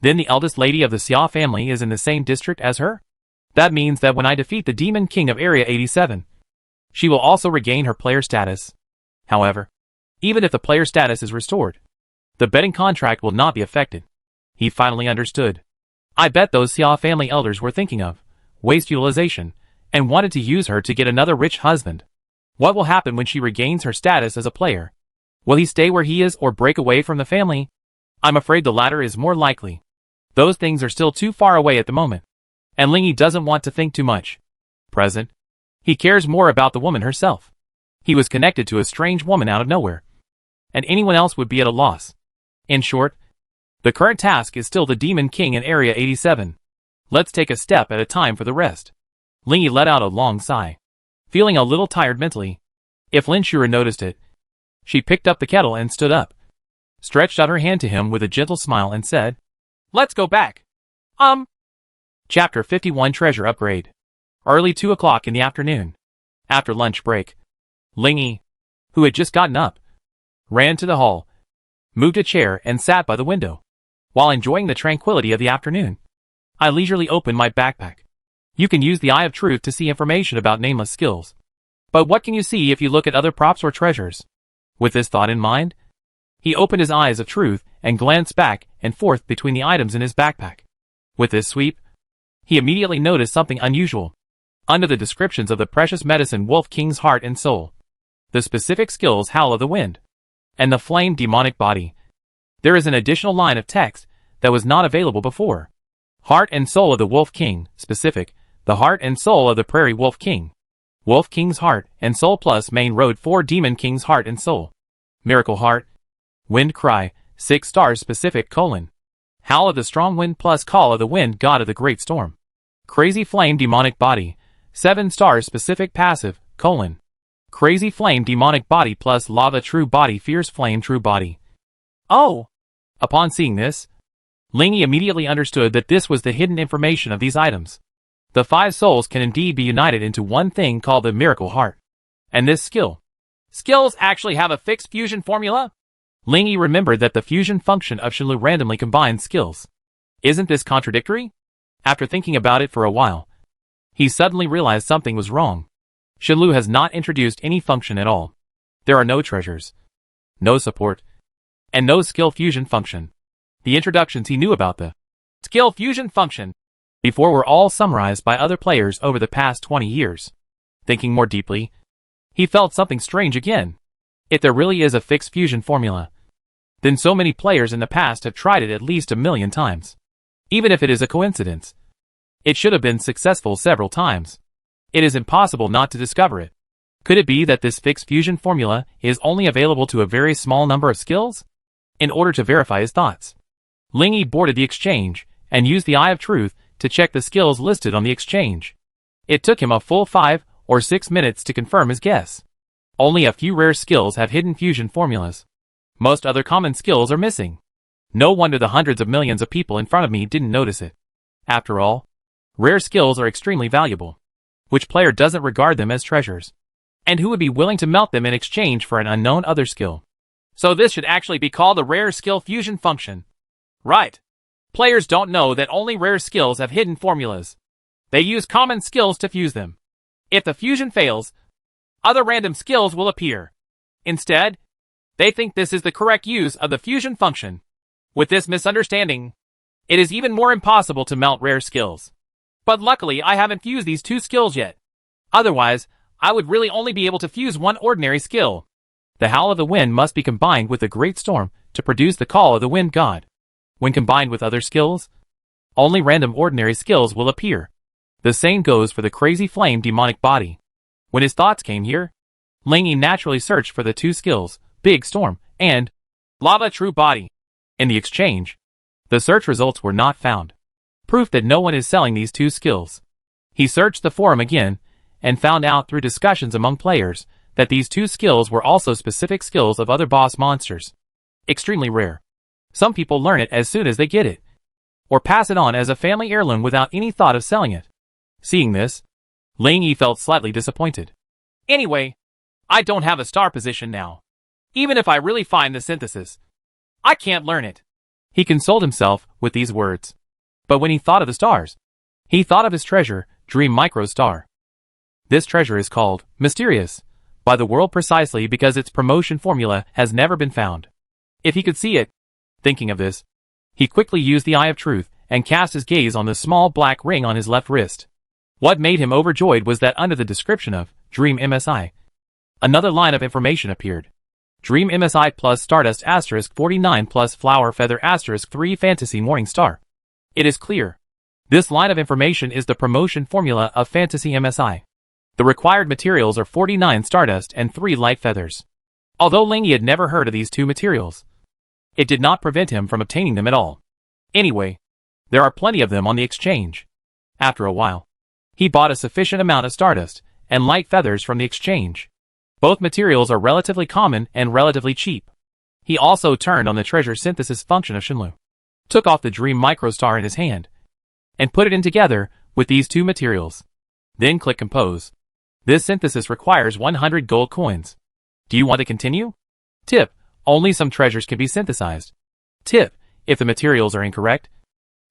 Then the eldest lady of the Xiao family is in the same district as her? That means that when I defeat the Demon King of Area 87, she will also regain her player status. However, even if the player status is restored, the betting contract will not be affected. He finally understood. I bet those Xiao family elders were thinking of waste utilization and wanted to use her to get another rich husband. What will happen when she regains her status as a player? Will he stay where he is or break away from the family? I'm afraid the latter is more likely. Those things are still too far away at the moment. And Ling Yi doesn't want to think too much. Present. He cares more about the woman herself. He was connected to a strange woman out of nowhere. And anyone else would be at a loss. In short, the current task is still the Demon King in Area 87. Let's take a step at a time for the rest. Ling Yi let out a long sigh. Feeling a little tired mentally. If Lin Shuru noticed it, she picked up the kettle and stood up. Stretched out her hand to him with a gentle smile and said, Let's go back. Chapter 51 Treasure Upgrade. Early 2 o'clock in the afternoon. After lunch break, Ling Yi, who had just gotten up, ran to the hall, moved a chair and sat by the window. While enjoying the tranquility of the afternoon, I leisurely opened my backpack. You can use the Eye of Truth to see information about nameless skills. But what can you see if you look at other props or treasures? With this thought in mind, he opened his Eyes of Truth and glanced back and forth between the items in his backpack. With this sweep, he immediately noticed something unusual. Under the descriptions of the precious medicine Wolf King's Heart and Soul, the specific skills Howl of the Wind, and the Flame Demonic Body, there is an additional line of text that was not available before. Heart and Soul of the Wolf King, specific, the Heart and Soul of the Prairie Wolf King. Wolf King's Heart and Soul plus Main Road 4 Demon King's Heart and Soul. Miracle Heart. Wind Cry, 6 stars specific : Howl of the Strong Wind plus Call of the Wind God of the Great Storm. Crazy Flame Demonic Body, 7 stars specific passive : Crazy Flame Demonic Body plus Lava True Body Fierce Flame True Body. Oh! Upon seeing this, Ling Yi immediately understood that this was the hidden information of these items. The 5 souls can indeed be united into one thing called the Miracle Heart. And this skills actually have a fixed fusion formula? Ling Yi remembered that the fusion function of shuru randomly combines skills. Isn't this contradictory? After thinking about it for a while, he suddenly realized something was wrong. Shuru has not introduced any function at all. There are no treasures, no support, and no skill fusion function. The introductions he knew about the skill fusion function before were all summarized by other players over the past 20 years. Thinking more deeply, he felt something strange again. If there really is a fixed fusion formula, then so many players in the past have tried it at least 1,000,000 times. Even if it is a coincidence, it should have been successful several times. It is impossible not to discover it. Could it be that this fixed fusion formula is only available to a very small number of skills? In order to verify his thoughts, Ling Yi boarded the exchange and used the Eye of Truth to check the skills listed on the exchange. It took him a full 5 or 6 minutes to confirm his guess. Only a few rare skills have hidden fusion formulas. Most other common skills are missing. No wonder the hundreds of millions of people in front of me didn't notice it. After all, rare skills are extremely valuable. Which player doesn't regard them as treasures? And who would be willing to melt them in exchange for an unknown other skill? So this should actually be called a rare skill fusion function. Right. Players don't know that only rare skills have hidden formulas. They use common skills to fuse them. If the fusion fails, other random skills will appear. Instead, they think this is the correct use of the fusion function. With this misunderstanding, it is even more impossible to melt rare skills. But luckily I haven't fused these 2 skills yet. Otherwise, I would really only be able to fuse one ordinary skill. The howl of the wind must be combined with a great storm to produce the call of the wind god. When combined with other skills, only random ordinary skills will appear. The same goes for the crazy flame demonic body. When his thoughts came here, Ling Yi naturally searched for the two skills, Big Storm and Lava True Body. In the exchange, the search results were not found. Proof that no one is selling these two skills. He searched the forum again and found out through discussions among players that these two skills were also specific skills of other boss monsters. Extremely rare. Some people learn it as soon as they get it, or pass it on as a family heirloom without any thought of selling it. Seeing this, Ling Yi felt slightly disappointed. Anyway, I don't have a star position now. Even if I really find the synthesis, I can't learn it. He consoled himself with these words. But when he thought of the stars, he thought of his treasure, Dream Micro Star. This treasure is called Mysterious by the world precisely because its promotion formula has never been found. If he could see it, thinking of this, he quickly used the Eye of Truth and cast his gaze on the small black ring on his left wrist. What made him overjoyed was that under the description of Dream MSI, another line of information appeared. Dream MSI plus Stardust asterisk 49 plus Flower Feather asterisk 3 Fantasy Morning Star. It is clear. This line of information is the promotion formula of Fantasy MSI. The required materials are 49 Stardust and 3 Light Feathers. Although Ling Yi had never heard of these two materials, it did not prevent him from obtaining them at all. Anyway, there are plenty of them on the exchange. After a while, he bought a sufficient amount of Stardust and Light Feathers from the exchange. Both materials are relatively common and relatively cheap. He also turned on the treasure synthesis function of Shenlu, took off the Dream Microstar in his hand, and put it in together with these two materials. Then click Compose. This synthesis requires 100 gold coins. Do you want to continue? Tip: only some treasures can be synthesized. Tip: if the materials are incorrect,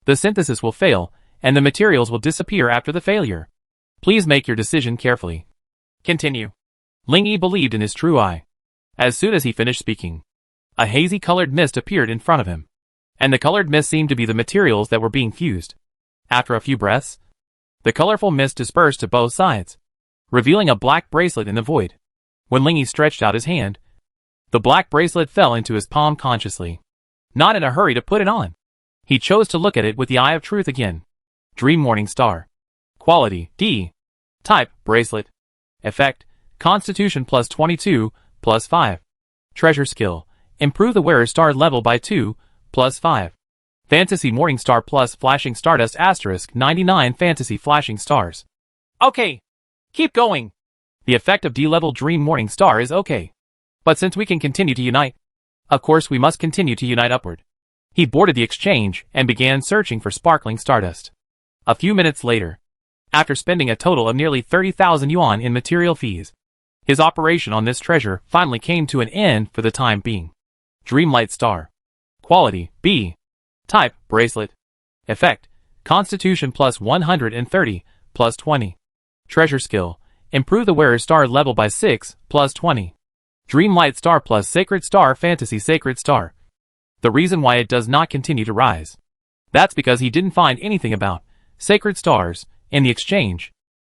the synthesis will fail, and the materials will disappear after the failure. Please make your decision carefully. Continue. Ling Yi believed in his true eye. As soon as he finished speaking, a hazy colored mist appeared in front of him, and the colored mist seemed to be the materials that were being fused. After a few breaths, the colorful mist dispersed to both sides, revealing a black bracelet in the void. When Ling Yi stretched out his hand, the black bracelet fell into his palm consciously. Not in a hurry to put it on. He chose to look at it with the Eye of Truth again. Dream Morning Star. Quality, D. Type, Bracelet. Effect, Constitution plus 22, plus 5. Treasure Skill, improve the wearer's star level by 2, plus 5. Fantasy Morning Star plus Flashing Stardust asterisk 99 Fantasy Flashing Stars. Okay. Keep going. The effect of D-level Dream Morning Star is okay. But since we can continue to unite, of course we must continue to unite upward. He boarded the exchange and began searching for sparkling stardust. A few minutes later, after spending a total of nearly 30,000 yuan in material fees, his operation on this treasure finally came to an end for the time being. Dreamlight Star. Quality, B. Type, Bracelet. Effect, Constitution plus 130, plus 20. Treasure Skill, improve the wearer's star level by 6, plus 20. Dreamlight Star plus Sacred Star Fantasy Sacred Star. The reason why it does not continue to rise. That's because he didn't find anything about Sacred Stars in the exchange.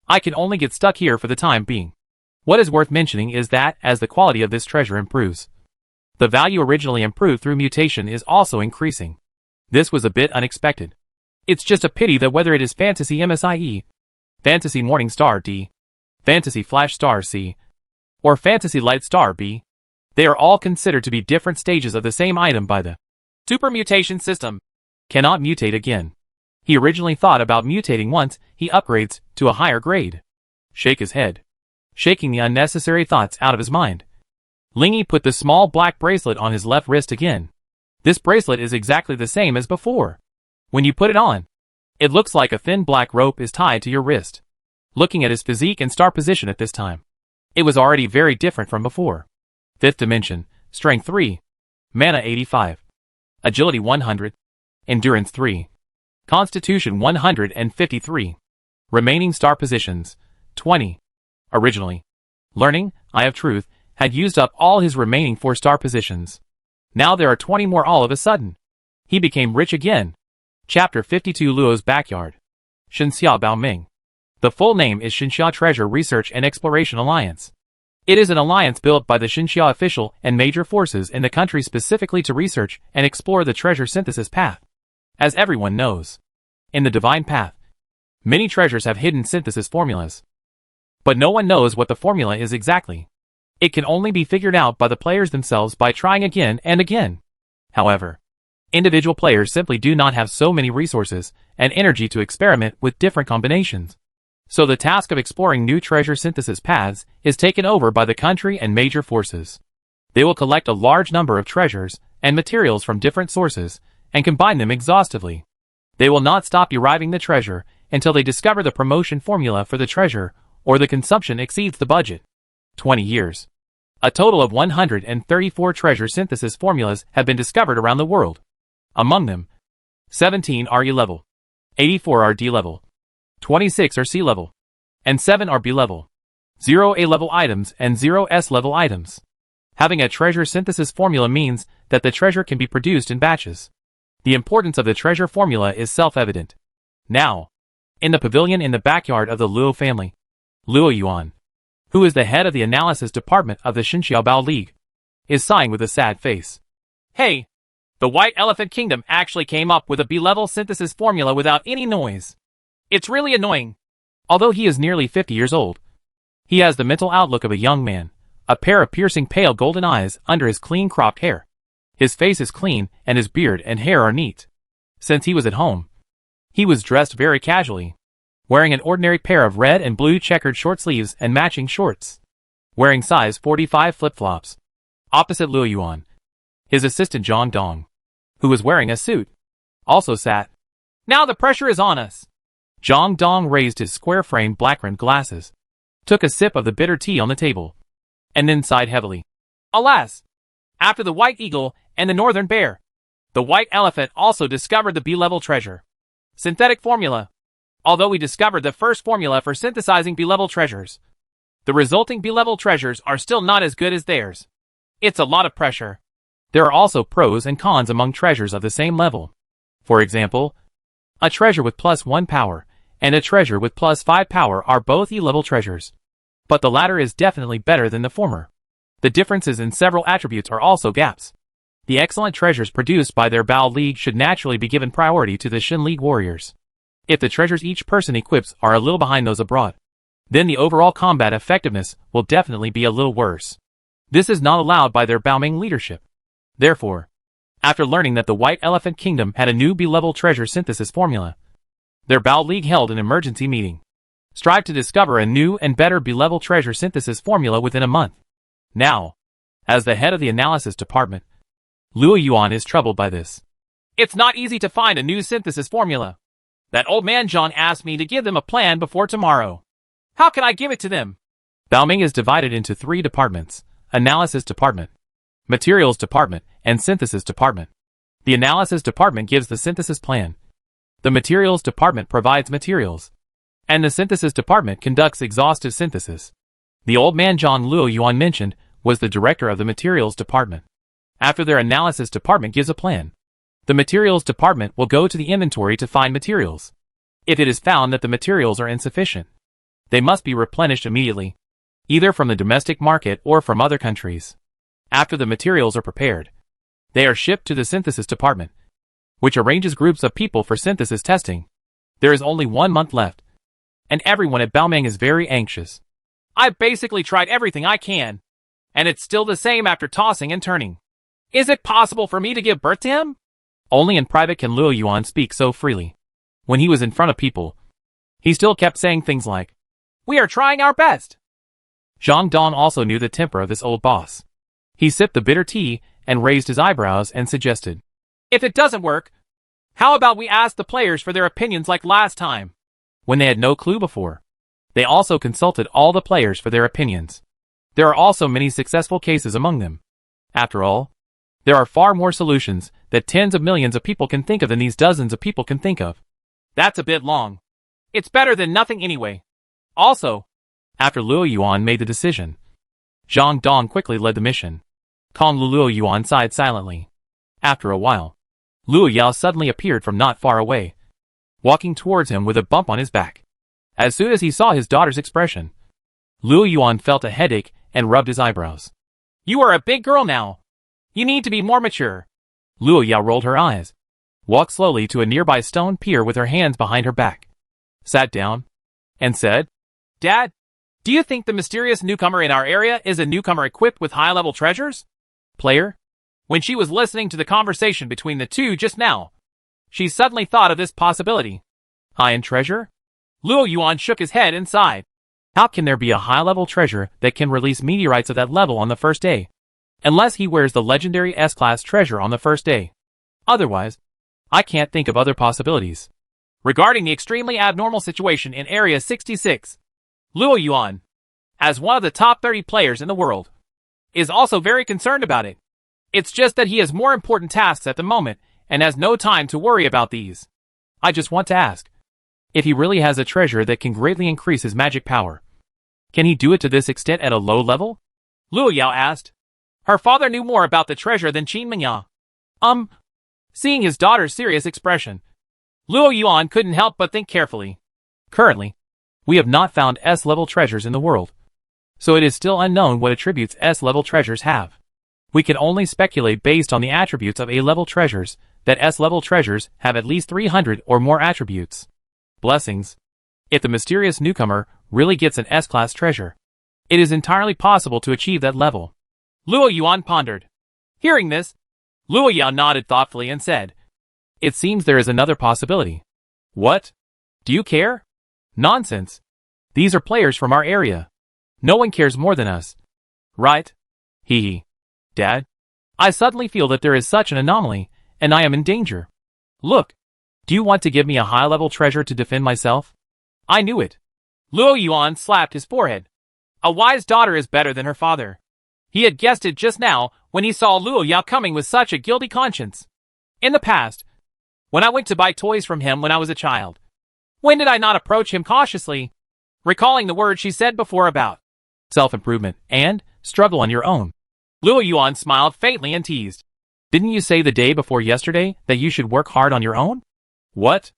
I can only get stuck here for the time being. What is worth mentioning is that as the quality of this treasure improves, the value originally improved through mutation is also increasing. This was a bit unexpected. It's just a pity that whether it is Fantasy MSIE, Fantasy Morning Star D, Fantasy Flash Star C, or Fantasy Light Star B, they are all considered to be different stages of the same item by the Super Mutation system. Cannot mutate again. He originally thought about mutating once he upgrades to a higher grade. Shake his head, shaking the unnecessary thoughts out of his mind. Ling Yi put the small black bracelet on his left wrist again. This bracelet is exactly the same as before. When you put it on, it looks like a thin black rope is tied to your wrist. Looking at his physique and star position at this time, it was already very different from before. 5th dimension, Strength 3, Mana 85, Agility 100, Endurance 3, Constitution 153. Remaining star positions, 20. Originally, Learning, Eye of Truth, had used up all his remaining 4 star positions. Now there are 20 more all of a sudden. He became rich again. Chapter 52 Luo's Backyard. Shenxia Baoming. The full name is Shenxia Treasure Research and Exploration Alliance. It is an alliance built by the Xinxia official and major forces in the country specifically to research and explore the treasure synthesis path. As everyone knows, in the divine path, many treasures have hidden synthesis formulas. But no one knows what the formula is exactly. It can only be figured out by the players themselves by trying again and again. However, individual players simply do not have so many resources and energy to experiment with different combinations. So the task of exploring new treasure synthesis paths is taken over by the country and major forces. They will collect a large number of treasures and materials from different sources and combine them exhaustively. They will not stop deriving the treasure until they discover the promotion formula for the treasure or the consumption exceeds the budget. 20 years. A total of 134 treasure synthesis formulas have been discovered around the world. Among them, 17 are E level, 84 are D level, 26 are C level, and 7 are B level. 0 A level items and 0 S level items. Having a treasure synthesis formula means that the treasure can be produced in batches. The importance of the treasure formula is self-evident. Now, in the pavilion in the backyard of the Luo family, Luo Yuan, who is the head of the analysis department of the Xinxiaobao League, is sighing with a sad face. Hey, the White Elephant Kingdom actually came up with a B-level synthesis formula without any noise. It's really annoying. Although he is nearly 50 years old, he has the mental outlook of a young man, a pair of piercing pale golden eyes under his clean cropped hair. His face is clean and his beard and hair are neat. Since he was at home, he was dressed very casually, wearing an ordinary pair of red and blue checkered short sleeves and matching shorts, wearing size 45 flip-flops. Opposite Luo Yuan, his assistant Zhang Dong, who was wearing a suit, also sat. Now the pressure is on us. Zhang Dong raised his square-framed black-rimmed glasses, took a sip of the bitter tea on the table, and then sighed heavily. Alas! After the White Eagle and the Northern Bear, the White Elephant also discovered the B-level treasure. Synthetic formula. Although we discovered the first formula for synthesizing B-level treasures, the resulting B-level treasures are still not as good as theirs. It's a lot of pressure. There are also pros and cons among treasures of the same level. For example, a treasure with +1 power and a treasure with +5 power are both E-level treasures. But the latter is definitely better than the former. The differences in several attributes are also gaps. The excellent treasures produced by their Bao League should naturally be given priority to the Xin League warriors. If the treasures each person equips are a little behind those abroad, then the overall combat effectiveness will definitely be a little worse. This is not allowed by their Baoming leadership. Therefore, after learning that the White Elephant Kingdom had a new B-level treasure synthesis formula, their Bao League held an emergency meeting. Strive to discover a new and better B-level treasure synthesis formula within a month. Now, as the head of the analysis department, Luo Yuan is troubled by this. It's not easy to find a new synthesis formula. That old man John asked me to give them a plan before tomorrow. How can I give it to them? Baoming is divided into 3 departments: Analysis Department, Materials Department, and Synthesis Department. The Analysis Department gives the synthesis plan. The Materials Department provides materials. And the Synthesis Department conducts exhaustive synthesis. The old man John Luo Yuan mentioned was the director of the Materials Department. After their Analysis Department gives a plan, the Materials Department will go to the inventory to find materials. If it is found that the materials are insufficient, they must be replenished immediately, either from the domestic market or from other countries. After the materials are prepared, they are shipped to the Synthesis Department, which arranges groups of people for synthesis testing. There is only 1 month left, and everyone at Baoming is very anxious. I've basically tried everything I can, and it's still the same after tossing and turning. Is it possible for me to give birth to him? Only in private can Luo Yuan speak so freely. When he was in front of people, he still kept saying things like, "We are trying our best." Zhang Dong also knew the temper of this old boss. He sipped the bitter tea and raised his eyebrows and suggested, "If it doesn't work, how about we ask the players for their opinions like last time?" When they had no clue before, they also consulted all the players for their opinions. There are also many successful cases among them. After all, there are far more solutions that tens of millions of people can think of than these dozens of people can think of. That's a bit long. It's better than nothing anyway. Also, after Luo Yuan made the decision, Zhang Dong quickly led the mission. Kong Luo Yuan sighed silently. After a while, Luo Yao suddenly appeared from not far away, walking towards him with a bump on his back. As soon as he saw his daughter's expression, Luo Yuan felt a headache and rubbed his eyebrows. You are a big girl now. You need to be more mature. Luo Yao rolled her eyes, walked slowly to a nearby stone pier with her hands behind her back, sat down, and said, Dad, do you think the mysterious newcomer in our area is a newcomer equipped with high-level treasures? Player, when she was listening to the conversation between the two just now, she suddenly thought of this possibility. High-end treasure? Luo Yuan shook his head and sighed. How can there be a high-level treasure that can release meteorites of that level on the first day? Unless he wears the legendary S-class treasure on the first day. Otherwise, I can't think of other possibilities. Regarding the extremely abnormal situation in Area 66, Luo Yuan, as one of the top 30 players in the world, is also very concerned about it. It's just that he has more important tasks at the moment and has no time to worry about these. I just want to ask, if he really has a treasure that can greatly increase his magic power, can he do it to this extent at a low level? Luo Yao asked. Her father knew more about the treasure than Qin Mingya. Seeing his daughter's serious expression, Luo Yuan couldn't help but think carefully. Currently, we have not found S-level treasures in the world, so it is still unknown what attributes S-level treasures have. We can only speculate based on the attributes of A-level treasures that S-level treasures have at least 300 or more attributes. Blessings. If the mysterious newcomer really gets an S-class treasure, it is entirely possible to achieve that level. Luo Yuan pondered. Hearing this, Luo Yao nodded thoughtfully and said, It seems there is another possibility. What? Do you care? Nonsense. These are players from our area. No one cares more than us. Right? Hee hee. Dad, I suddenly feel that there is such an anomaly, and I am in danger. Look, do you want to give me a high-level treasure to defend myself? I knew it. Luo Yuan slapped his forehead. A wise daughter is better than her father. He had guessed it just now when he saw Luo Yao coming with such a guilty conscience. In the past, when I went to buy toys from him when I was a child, when did I not approach him cautiously, recalling the words she said before about self-improvement and struggle on your own? Luo Yuan smiled faintly and teased. Didn't you say the day before yesterday that you should work hard on your own? What?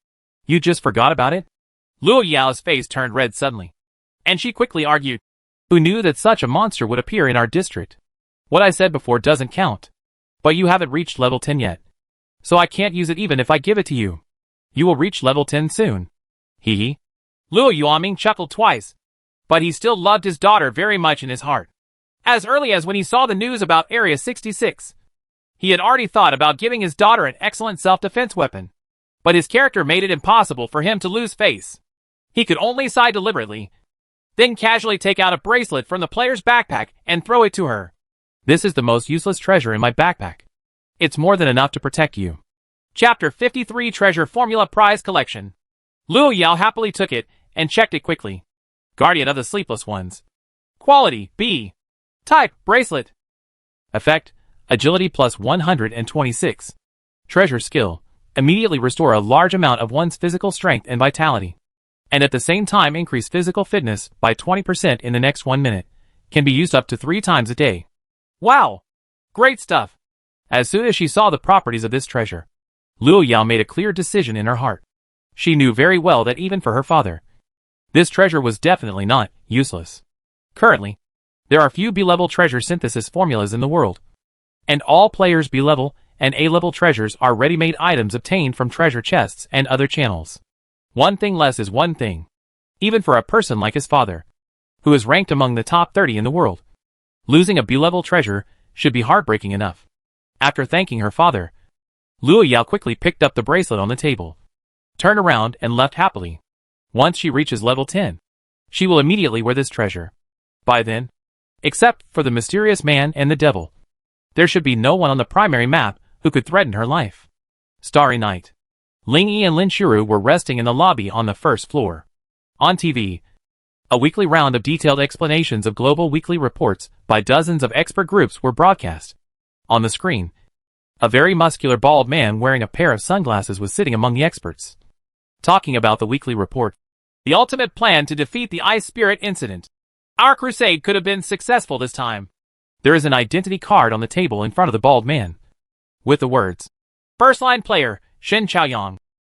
You just forgot about it? Luo Yao's face turned red suddenly, and she quickly argued. Who knew that such a monster would appear in our district? What I said before doesn't count. But you haven't reached level 10 yet, so I can't use it even if I give it to you. You will reach level 10 soon. Hee hee. Luo Yuanming chuckled twice, but he still loved his daughter very much in his heart. As early as when he saw the news about Area 66, he had already thought about giving his daughter an excellent self-defense weapon, but his character made it impossible for him to lose face. He could only sigh deliberately, then casually take out a bracelet from the player's backpack and throw it to her. This is the most useless treasure in my backpack. It's more than enough to protect you. Chapter 53 Treasure Formula Prize Collection. Luo Yao happily took it and checked it quickly. Guardian of the Sleepless Ones. Quality, B. Type, bracelet. Effect, agility plus 126. Treasure skill, immediately restore a large amount of one's physical strength and vitality, and at the same time increase physical fitness by 20% in the next 1 minute. Can be used up to 3 times a day. Wow! Great stuff! As soon as she saw the properties of this treasure, Luo Yao made a clear decision in her heart. She knew very well that even for her father, this treasure was definitely not useless. Currently, there are few B-level treasure synthesis formulas in the world, and all players' B-level and A-level treasures are ready-made items obtained from treasure chests and other channels. One thing less is one thing, even for a person like his father, who is ranked among the top 30 in the world. Losing a B-level treasure should be heartbreaking enough. After thanking her father, Luo Yao quickly picked up the bracelet on the table, turned around and left happily. Once she reaches level 10, she will immediately wear this treasure. By then, except for the mysterious man and the devil, there should be no one on the primary map who could threaten her life. Starry night. Ling Yi and Lin Shuru were resting in the lobby on the first floor. On TV, a weekly round of detailed explanations of global weekly reports by dozens of expert groups were broadcast. On the screen, a very muscular bald man wearing a pair of sunglasses was sitting among the experts, talking about the weekly report. The ultimate plan to defeat the Ice Spirit incident. Our crusade could have been successful this time. There is an identity card on the table in front of the bald man, with the words, First line player, Shen Chaoyang,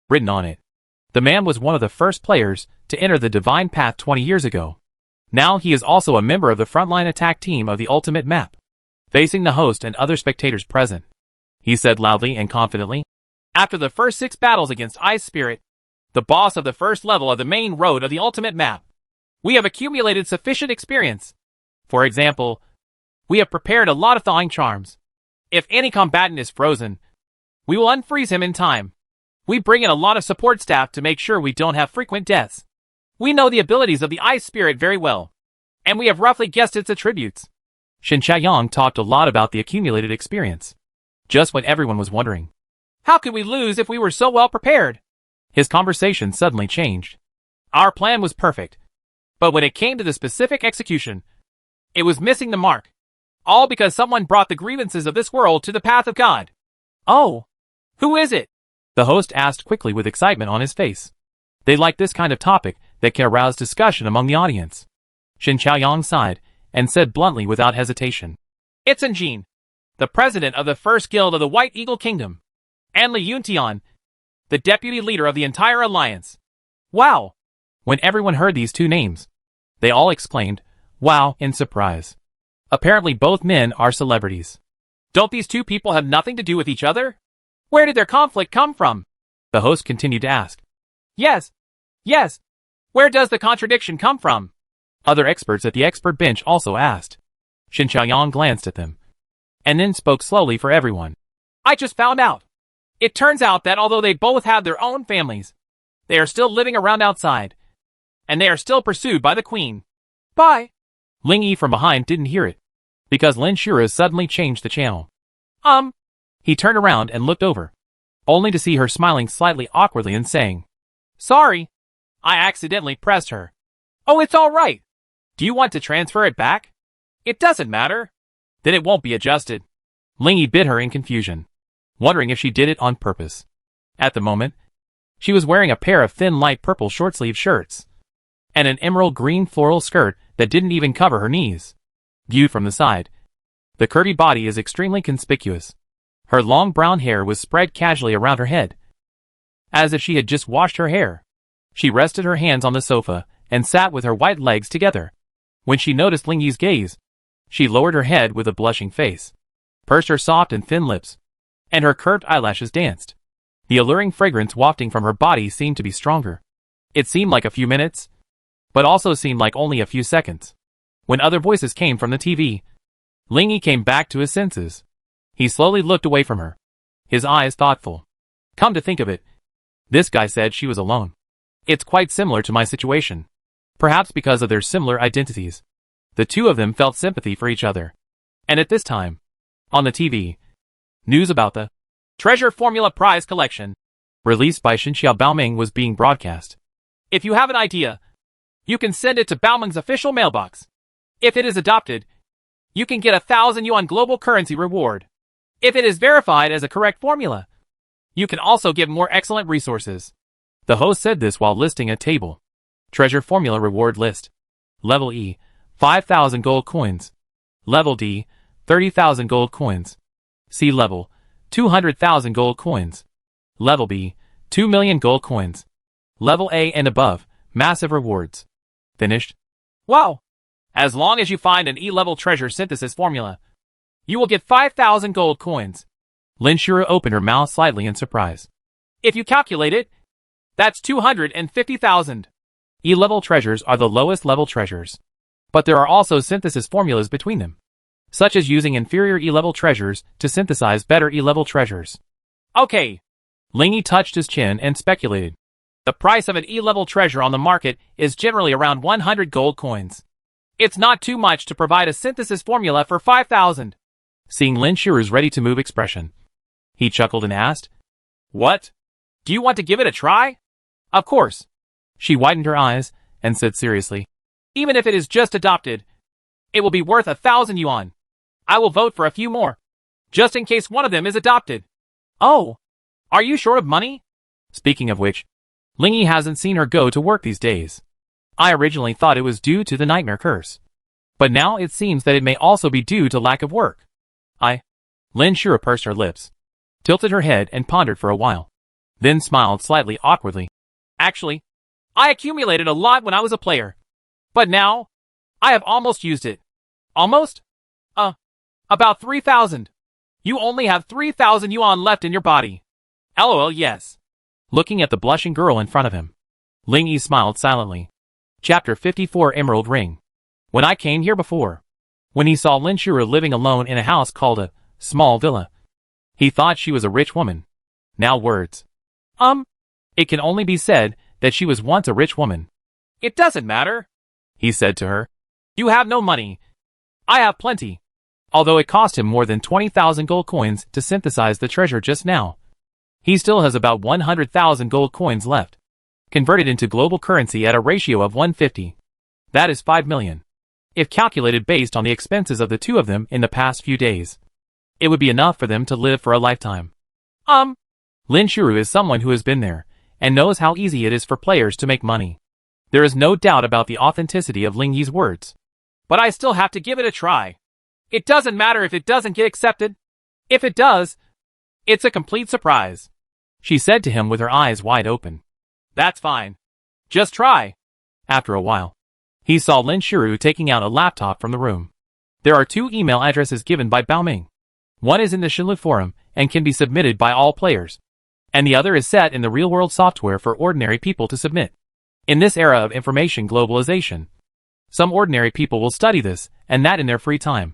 written on it. The man was one of the first players to enter the Divine Path 20 years ago. Now he is also a member of the frontline attack team of the ultimate map, facing the host and other spectators present. He said loudly and confidently, "After the first 6 battles against Ice Spirit, the boss of the first level of the main road of the ultimate map, we have accumulated sufficient experience. For example, we have prepared a lot of thawing charms. If any combatant is frozen, we will unfreeze him in time. We bring in a lot of support staff to make sure we don't have frequent deaths. We know the abilities of the Ice Spirit very well, and we have roughly guessed its attributes." Shin Chaoyang talked a lot about the accumulated experience, just when everyone was wondering, how could we lose if we were so well prepared? His conversation suddenly changed. Our plan was perfect, but when it came to the specific execution, it was missing the mark. All because someone brought the grievances of this world to the path of God. "Oh, who is it?" the host asked quickly with excitement on his face. They liked this kind of topic that can arouse discussion among the audience. Shin Chaoyang sighed and said bluntly without hesitation, "It's Enjin, the president of the first guild of the White Eagle Kingdom, and Li Yuntian, the deputy leader of the entire alliance." "Wow!" When everyone heard these 2 names, they all exclaimed, "Wow," in surprise. Apparently both men are celebrities. Don't these 2 people have nothing to do with each other? Where did their conflict come from? The host continued to ask. Yes. Where does the contradiction come from? Other experts at the expert bench also asked. Shin Chaoyang glanced at them, and then spoke slowly for everyone. "I just found out. It turns out that although they both have their own families, they are still living around outside, and they are still pursued by the queen." "Bye." Ling Yi from behind didn't hear it, because Lin Shura suddenly changed the channel. He turned around and looked over, only to see her smiling slightly awkwardly and saying, "Sorry, I accidentally pressed her." "Oh, it's all right. Do you want to transfer it back?" "It doesn't matter. Then it won't be adjusted." Ling Yi bit her in confusion, wondering if she did it on purpose. At the moment, she was wearing a pair of thin light purple short-sleeve shirts, and an emerald green floral skirt that didn't even cover her knees. Viewed from the side, the curvy body is extremely conspicuous. Her long brown hair was spread casually around her head, as if she had just washed her hair. She rested her hands on the sofa and sat with her white legs together. When she noticed Ling Yi's gaze, she lowered her head with a blushing face, pursed her soft and thin lips, and her curved eyelashes danced. The alluring fragrance wafting from her body seemed to be stronger. It seemed like a few minutes, but also seemed like only a few seconds. When other voices came from the TV, Ling Yi came back to his senses. He slowly looked away from her, his eyes thoughtful. Come to think of it, this guy said she was alone. It's quite similar to my situation. Perhaps because of their similar identities, the 2 of them felt sympathy for each other. And at this time, on the TV, news about the Treasure Formula Prize Collection, released by Xinxia Baoming, was being broadcast. If you have an idea, you can send it to Baoming's official mailbox. If it is adopted, you can get 1,000 yuan global currency reward. If it is verified as a correct formula, you can also get more excellent resources. The host said this while listing a table. Treasure Formula Reward List. Level E, 5,000 gold coins. Level D, 30,000 gold coins. C level, 200,000 gold coins. Level B, 2 million gold coins. Level A and above, massive rewards. Finished? Wow! As long as you find an E-level treasure synthesis formula, you will get 5,000 gold coins. Lin Shura opened her mouth slightly in surprise. If you calculate it, that's 250,000. E-level treasures are the lowest level treasures, but there are also synthesis formulas between them, such as using inferior E-level treasures to synthesize better E-level treasures. Okay. Ling Yi touched his chin and speculated. The price of an E-level treasure on the market is generally around 100 gold coins. It's not too much to provide a synthesis formula for 5,000. Seeing Lin Shura's ready-to-move expression, he chuckled and asked, "What? Do you want to give it a try?" "Of course." She widened her eyes and said seriously, "Even if it is just adopted, it will be worth 1,000 yuan. I will vote for a few more, just in case one of them is adopted." "Oh, are you short of money?" Speaking of which, Ling Yi hasn't seen her go to work these days. I originally thought it was due to the nightmare curse, but now it seems that it may also be due to lack of work. Lin Shura pursed her lips, tilted her head and pondered for a while, then smiled slightly awkwardly. "Actually, I accumulated a lot when I was a player, but now, I have almost used it. Almost? About 3,000. You only have 3,000 yuan left in your body. LOL, yes. Looking at the blushing girl in front of him, Ling Yi smiled silently. Chapter 54 Emerald Ring. When I came here before, when he saw Lin Shuru living alone in a house called a small villa, he thought she was a rich woman. Now words. It can only be said that she was once a rich woman. It doesn't matter, he said to her. You have no money. I have plenty. Although it cost him more than 20,000 gold coins to synthesize the treasure just now, he still has about 100,000 gold coins left, converted into global currency at a ratio of 150. That is 5 million. If calculated based on the expenses of the two of them in the past few days, it would be enough for them to live for a lifetime. Lin Shuru is someone who has been there, and knows how easy it is for players to make money. There is no doubt about the authenticity of Ling Yi's words. But I still have to give it a try. It doesn't matter if it doesn't get accepted. If it does, it's a complete surprise, she said to him with her eyes wide open. That's fine. Just try. After a while, he saw Lin Shuru taking out a laptop from the room. There are 2 email addresses given by Baoming. One is in the Xinlu forum and can be submitted by all players, and the other is set in the real-world software for ordinary people to submit. In this era of information globalization, some ordinary people will study this, and that in their free time.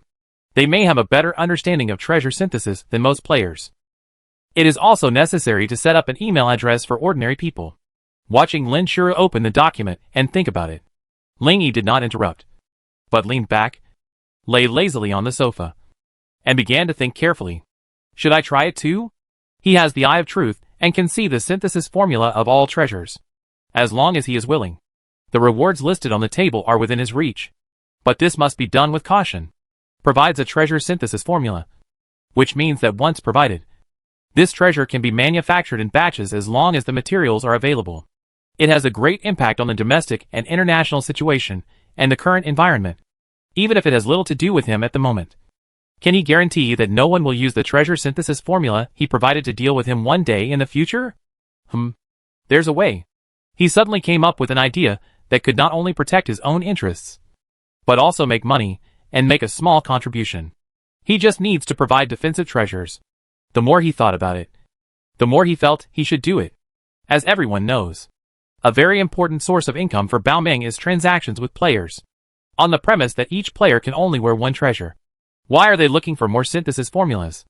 They may have a better understanding of treasure synthesis than most players. It is also necessary to set up an email address for ordinary people. Watching Lin Shuru open the document and think about it, Ling Yi did not interrupt, but leaned back, lay lazily on the sofa, and began to think carefully. Should I try it too? He has the eye of truth and can see the synthesis formula of all treasures. As long as he is willing, the rewards listed on the table are within his reach. But this must be done with caution. Provides a treasure synthesis formula, which means that once provided, this treasure can be manufactured in batches as long as the materials are available. It has a great impact on the domestic and international situation and the current environment, even if it has little to do with him at the moment. Can he guarantee that no one will use the treasure synthesis formula he provided to deal with him one day in the future? There's a way. He suddenly came up with an idea that could not only protect his own interests, but also make money and make a small contribution. He just needs to provide defensive treasures. The more he thought about it, the more he felt he should do it. As everyone knows, a very important source of income for Baoming is transactions with players, on the premise that each player can only wear one treasure. Why are they looking for more synthesis formulas?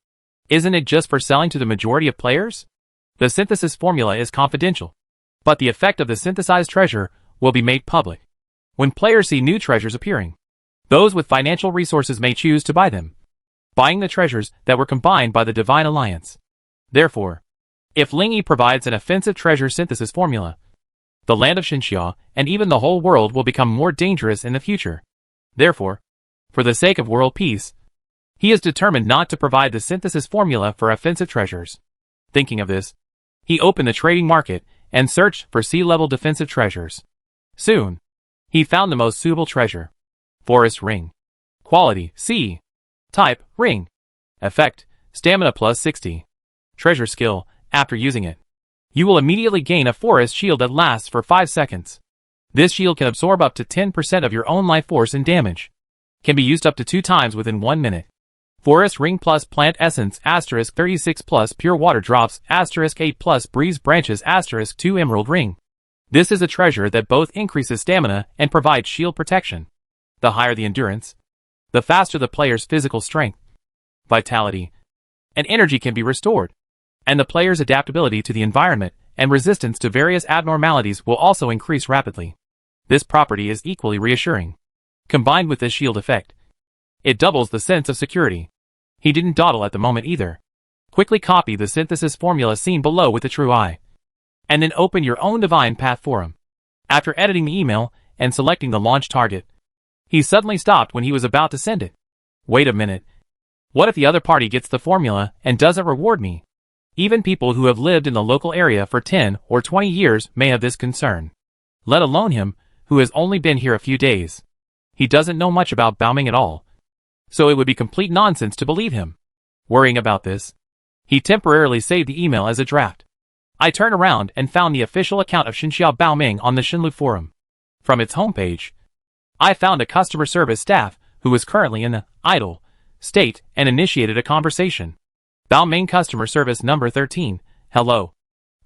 Isn't it just for selling to the majority of players? The synthesis formula is confidential, but the effect of the synthesized treasure will be made public. When players see new treasures appearing, those with financial resources may choose to buy them, buying the treasures that were combined by the Divine Alliance. Therefore, if Ling Yi provides an offensive treasure synthesis formula, the land of Xinxia and even the whole world will become more dangerous in the future. Therefore, for the sake of world peace, he is determined not to provide the synthesis formula for offensive treasures. Thinking of this, he opened the trading market and searched for sea-level defensive treasures. Soon, he found the most suitable treasure. Forest Ring. Quality, C. Type, Ring. Effect, Stamina plus 60. Treasure skill, after using it, you will immediately gain a forest shield that lasts for 5 seconds. This shield can absorb up to 10% of your own life force and damage. Can be used up to 2 times within 1 minute. Forest Ring plus Plant Essence * 36 plus Pure Water Drops * 8 plus Breeze Branches * 2 Emerald Ring. This is a treasure that both increases stamina and provides shield protection. The higher the endurance, the faster the player's physical strength, vitality, and energy can be restored, and the player's adaptability to the environment and resistance to various abnormalities will also increase rapidly. This property is equally reassuring. Combined with this shield effect, it doubles the sense of security. He didn't dawdle at the moment either. Quickly copy the synthesis formula seen below with the true eye, and then open your own Divine Path forum. After editing the email and selecting the launch target, he suddenly stopped when he was about to send it. Wait a minute. What if the other party gets the formula and doesn't reward me? Even people who have lived in the local area for 10 or 20 years may have this concern. Let alone him, who has only been here a few days. He doesn't know much about Baoming at all, so it would be complete nonsense to believe him. Worrying about this, he temporarily saved the email as a draft. I turned around and found the official account of Xinxia Baoming on the Xinlu forum. From its homepage, I found a customer service staff who was currently in the idle state and initiated a conversation. Balmain customer service number 13. Hello.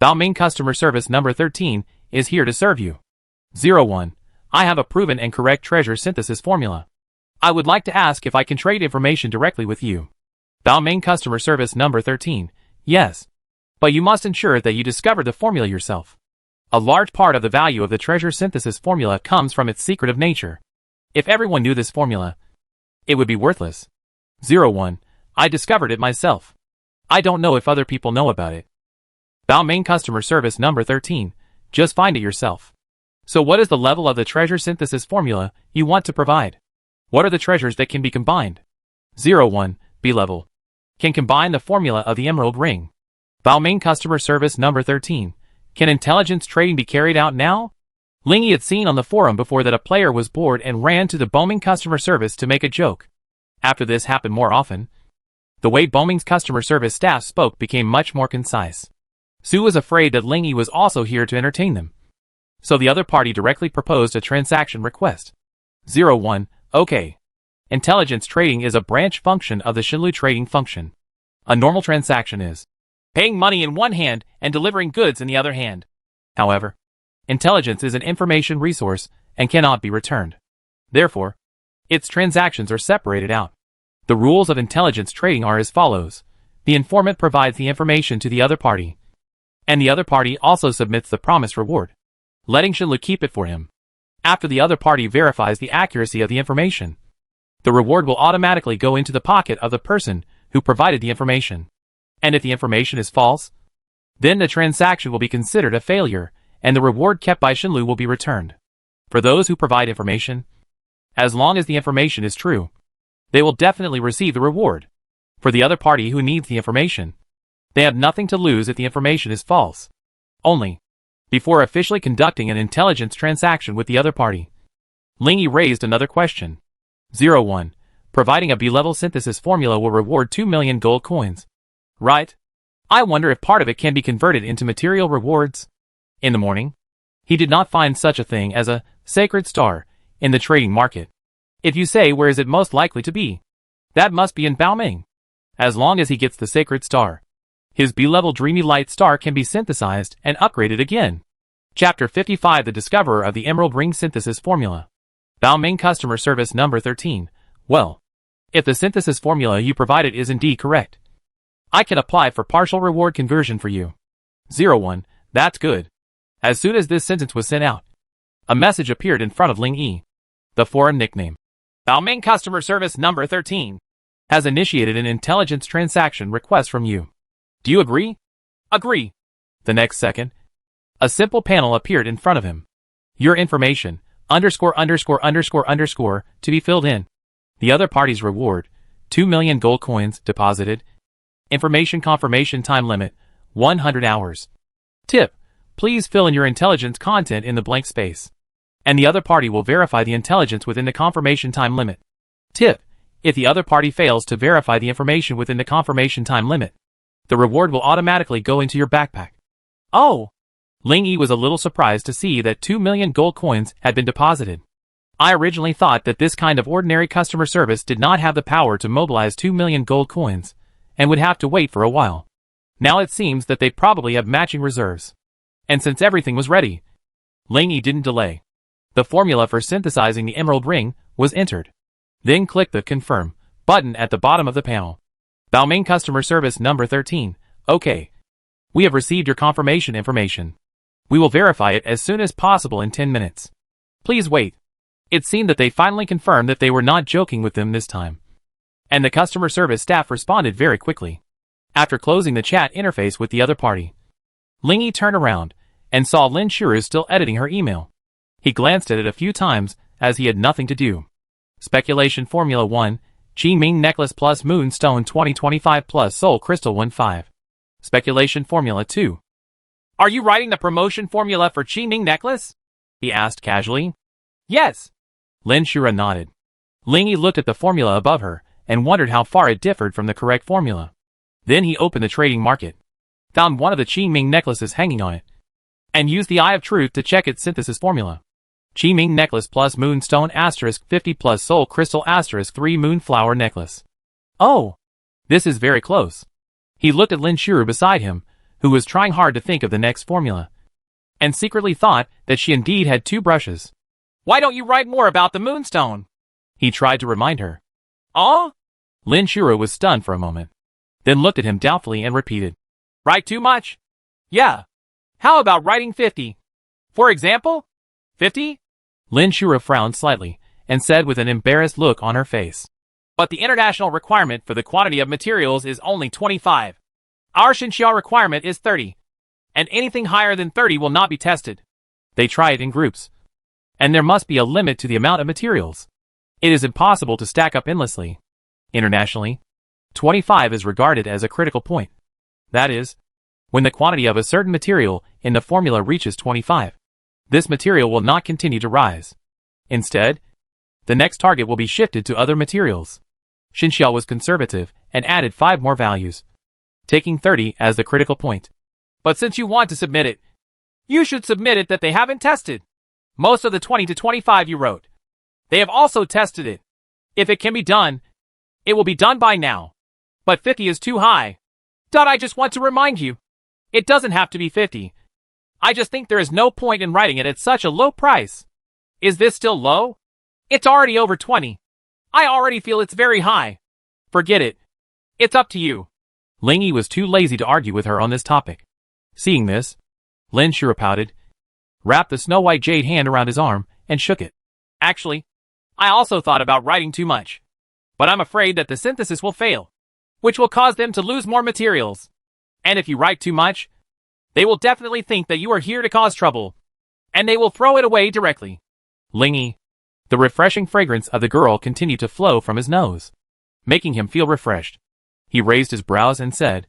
Balmain customer service number 13 is here to serve you. 01. I have a proven and correct treasure synthesis formula. I would like to ask if I can trade information directly with you. Balmain customer service number 13. Yes. But you must ensure that you discover the formula yourself. A large part of the value of the treasure synthesis formula comes from its secretive nature. If everyone knew this formula, it would be worthless. 01. I discovered it myself. I don't know if other people know about it. Balmain customer service number 13. Just find it yourself. So what is the level of the treasure synthesis formula you want to provide? What are the treasures that can be combined? 01. B level. Can combine the formula of the emerald ring. Balmain customer service number 13. Can intelligence trading be carried out now? Lingy had seen on the forum before that a player was bored and ran to the Balmain customer service to make a joke. After this happened more often, the way Balmain's customer service staff spoke became much more concise. Sue was afraid that Lingy was also here to entertain them. So the other party directly proposed a transaction request. 01. Okay. Intelligence trading is a branch function of the shuru trading function. A normal transaction is paying money in one hand and delivering goods in the other hand. However, intelligence is an information resource and cannot be returned. Therefore, its transactions are separated out. The rules of intelligence trading are as follows. The informant provides the information to the other party, and the other party also submits the promised reward, letting shuru keep it for him. After the other party verifies the accuracy of the information, the reward will automatically go into the pocket of the person who provided the information. And if the information is false, then the transaction will be considered a failure, and the reward kept by shuru will be returned. For those who provide information, as long as the information is true, they will definitely receive the reward. For the other party who needs the information, they have nothing to lose if the information is false. Only, before officially conducting an intelligence transaction with the other party, Lingy raised another question. 01. Providing a B-level synthesis formula will reward 2 million gold coins. Right? I wonder if part of it can be converted into material rewards. In the morning, he did not find such a thing as a sacred star in the trading market. If you say where is it most likely to be, that must be in Balmain. As long as he gets the sacred star, his B-level dreamy light star can be synthesized and upgraded again. Chapter 55. The Discoverer of the Emerald Ring Synthesis Formula. Balmain customer service number 13. Well, if the synthesis formula you provided is indeed correct, I can apply for partial reward conversion for you. 01. That's good. As soon as this sentence was sent out, a message appeared in front of Lingy. The forum nickname, Balmain customer service number 13, has initiated an intelligence transaction request from you. Do you agree? Agree. The next second, a simple panel appeared in front of him. Your information, _____, to be filled in. The other party's reward, 2 million gold coins deposited. Information confirmation time limit, 100 hours. Tip, please fill in your intelligence content in the blank space, and the other party will verify the intelligence within the confirmation time limit. Tip, if the other party fails to verify the information within the confirmation time limit, the reward will automatically go into your backpack. Oh! Lingy was a little surprised to see that 2 million gold coins had been deposited. I originally thought that this kind of ordinary customer service did not have the power to mobilize 2 million gold coins, and would have to wait for a while. Now it seems that they probably have matching reserves. And since everything was ready, Lingy didn't delay. The formula for synthesizing the emerald ring was entered. Then click the Confirm button at the bottom of the panel. Balmain customer service number 13. Okay. We have received your confirmation information. We will verify it as soon as possible in 10 minutes. Please wait. It seemed that they finally confirmed that they were not joking with them this time. And the customer service staff responded very quickly. After closing the chat interface with the other party, Lingy turned around and saw Lin Shuru still editing her email. He glanced at it a few times as he had nothing to do. Speculation Formula 1, Qi Ming Necklace plus Moonstone 2025 plus Soul Crystal 15. Speculation Formula 2. Are you writing the promotion formula for Qi Ming Necklace? He asked casually. Yes. Lin Shuru nodded. Lingy looked at the formula above her and wondered how far it differed from the correct formula. Then he opened the trading market, found one of the Qi Ming necklaces hanging on it, and used the Eye of Truth to check its synthesis formula. Qiming necklace plus moonstone asterisk 50 plus soul crystal asterisk 3 moonflower necklace. Oh! This is very close. He looked at Lin Shuru beside him, who was trying hard to think of the next formula, and secretly thought that she indeed had 2 brushes. Why don't you write more about the moonstone? He tried to remind her. Oh? Lin Shuru was stunned for a moment, then looked at him doubtfully and repeated. Write too much? Yeah. How about writing 50? For example? 50? Lin Shuru frowned slightly, and said with an embarrassed look on her face. But the international requirement for the quantity of materials is only 25. Our Xinxia requirement is 30. And anything higher than 30 will not be tested. They try it in groups. And there must be a limit to the amount of materials. It is impossible to stack up endlessly. Internationally, 25 is regarded as a critical point. That is, when the quantity of a certain material in the formula reaches 25, this material will not continue to rise. Instead, the next target will be shifted to other materials. Xinxia was conservative and added 5 more values, taking 30 as the critical point. But since you want to submit it, you should submit it that they haven't tested most of the 20 to 25 you wrote. They have also tested it. If it can be done, it will be done by now. But 50 is too high. I just want to remind you, it doesn't have to be 50. I just think there is no point in writing it at such a low price. Is this still low? It's already over 20. I already feel it's very high. Forget it. It's up to you. Ling Yi was too lazy to argue with her on this topic. Seeing this, Lin Shuru pouted, wrapped the snow-white jade hand around his arm, and shook it. Actually, I also thought about writing too much. But I'm afraid that the synthesis will fail, which will cause them to lose more materials. And if you write too much, they will definitely think that you are here to cause trouble, and they will throw it away directly. Ling Yi. The refreshing fragrance of the girl continued to flow from his nose, making him feel refreshed. He raised his brows and said,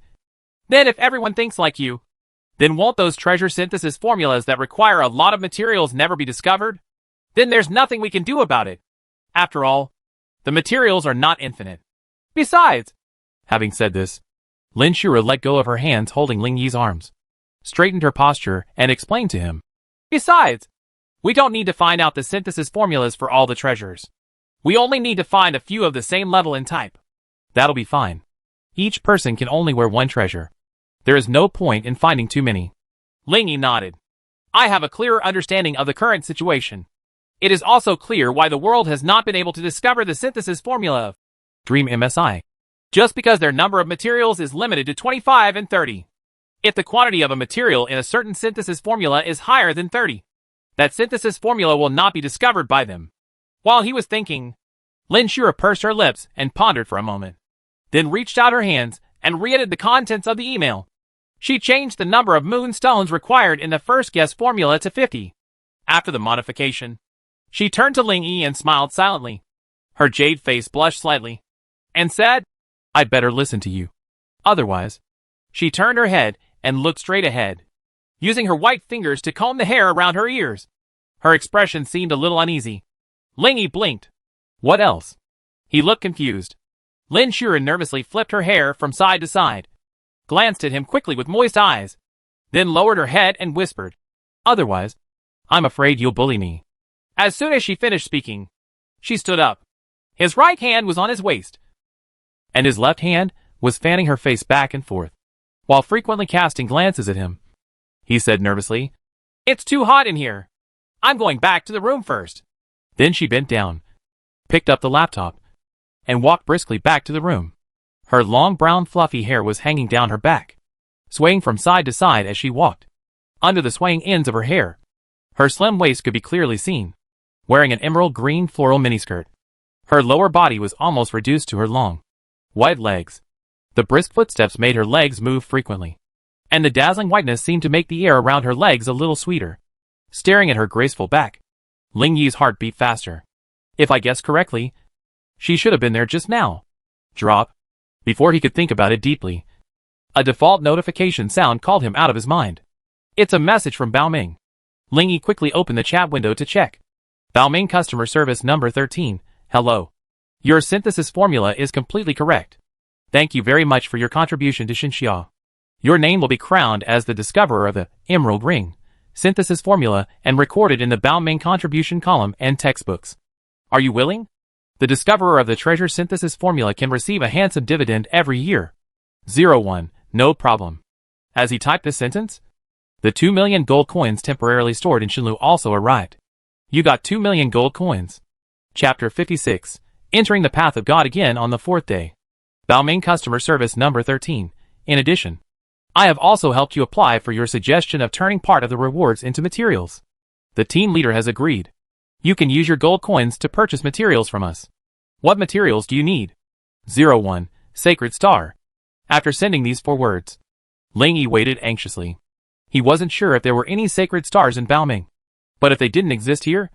Then if everyone thinks like you, then won't those treasure synthesis formulas that require a lot of materials never be discovered? Then there's nothing we can do about it. After all, the materials are not infinite. Besides, having said this, Lin Shuru let go of her hands holding Ling Yi's arms, straightened her posture, and explained to him. Besides, we don't need to find out the synthesis formulas for all the treasures. We only need to find a few of the same level and type. That'll be fine. Each person can only wear 1 treasure. There is no point in finding too many. Ling Yi nodded. I have a clearer understanding of the current situation. It is also clear why the world has not been able to discover the synthesis formula of Dream MSI. Just because their number of materials is limited to 25 and 30. If the quantity of a material in a certain synthesis formula is higher than 30, that synthesis formula will not be discovered by them. While he was thinking, Lin Shuru pursed her lips and pondered for a moment, then reached out her hands and re-edited the contents of the email. She changed the number of moonstones required in the first guess formula to 50. After the modification, she turned to Ling Yi and smiled silently. Her jade face blushed slightly, and said, I'd better listen to you. Otherwise, she turned her head and looked straight ahead, using her white fingers to comb the hair around her ears. Her expression seemed a little uneasy. Ling Yi blinked. What else? He looked confused. Lin Shuru nervously flipped her hair from side to side, glanced at him quickly with moist eyes, then lowered her head and whispered, Otherwise, I'm afraid you'll bully me. As soon as she finished speaking, she stood up. His right hand was on his waist, and his left hand was fanning her face back and forth, while frequently casting glances at him. He said nervously, It's too hot in here. I'm going back to the room first. Then she bent down, picked up the laptop, and walked briskly back to the room. Her long brown fluffy hair was hanging down her back, swaying from side to side as she walked. Under the swaying ends of her hair, her slim waist could be clearly seen, wearing an emerald green floral miniskirt. Her lower body was almost reduced to her long, white legs. The brisk footsteps made her legs move frequently, and the dazzling whiteness seemed to make the air around her legs a little sweeter. Staring at her graceful back, Ling Yi's heart beat faster. If I guessed correctly, she should have been there just now. Drop. Before he could think about it deeply, a default notification sound called him out of his mind. It's a message from Baoming. Ling Yi quickly opened the chat window to check. Baoming customer service number 13. Hello. Your synthesis formula is completely correct. Thank you very much for your contribution to Xinxia. Your name will be crowned as the discoverer of the Emerald Ring. synthesis formula and recorded in the Bauming contribution column and textbooks. Are you willing? The discoverer of the treasure synthesis formula can receive a handsome dividend every year. 01. No problem. As he typed this sentence, the 2 million gold coins temporarily stored in Shinlu also arrived. You got 2 million gold coins. Chapter 56. Entering the path of God again on the 4th day. Baoming customer service number 13. In addition, I have also helped you apply for your suggestion of turning part of the rewards into materials. The team leader has agreed. You can use your gold coins to purchase materials from us. What materials do you need? 01. Sacred Star. After sending these 4 words, Ling Yi waited anxiously. He wasn't sure if there were any sacred stars in Baoming. But if they didn't exist here,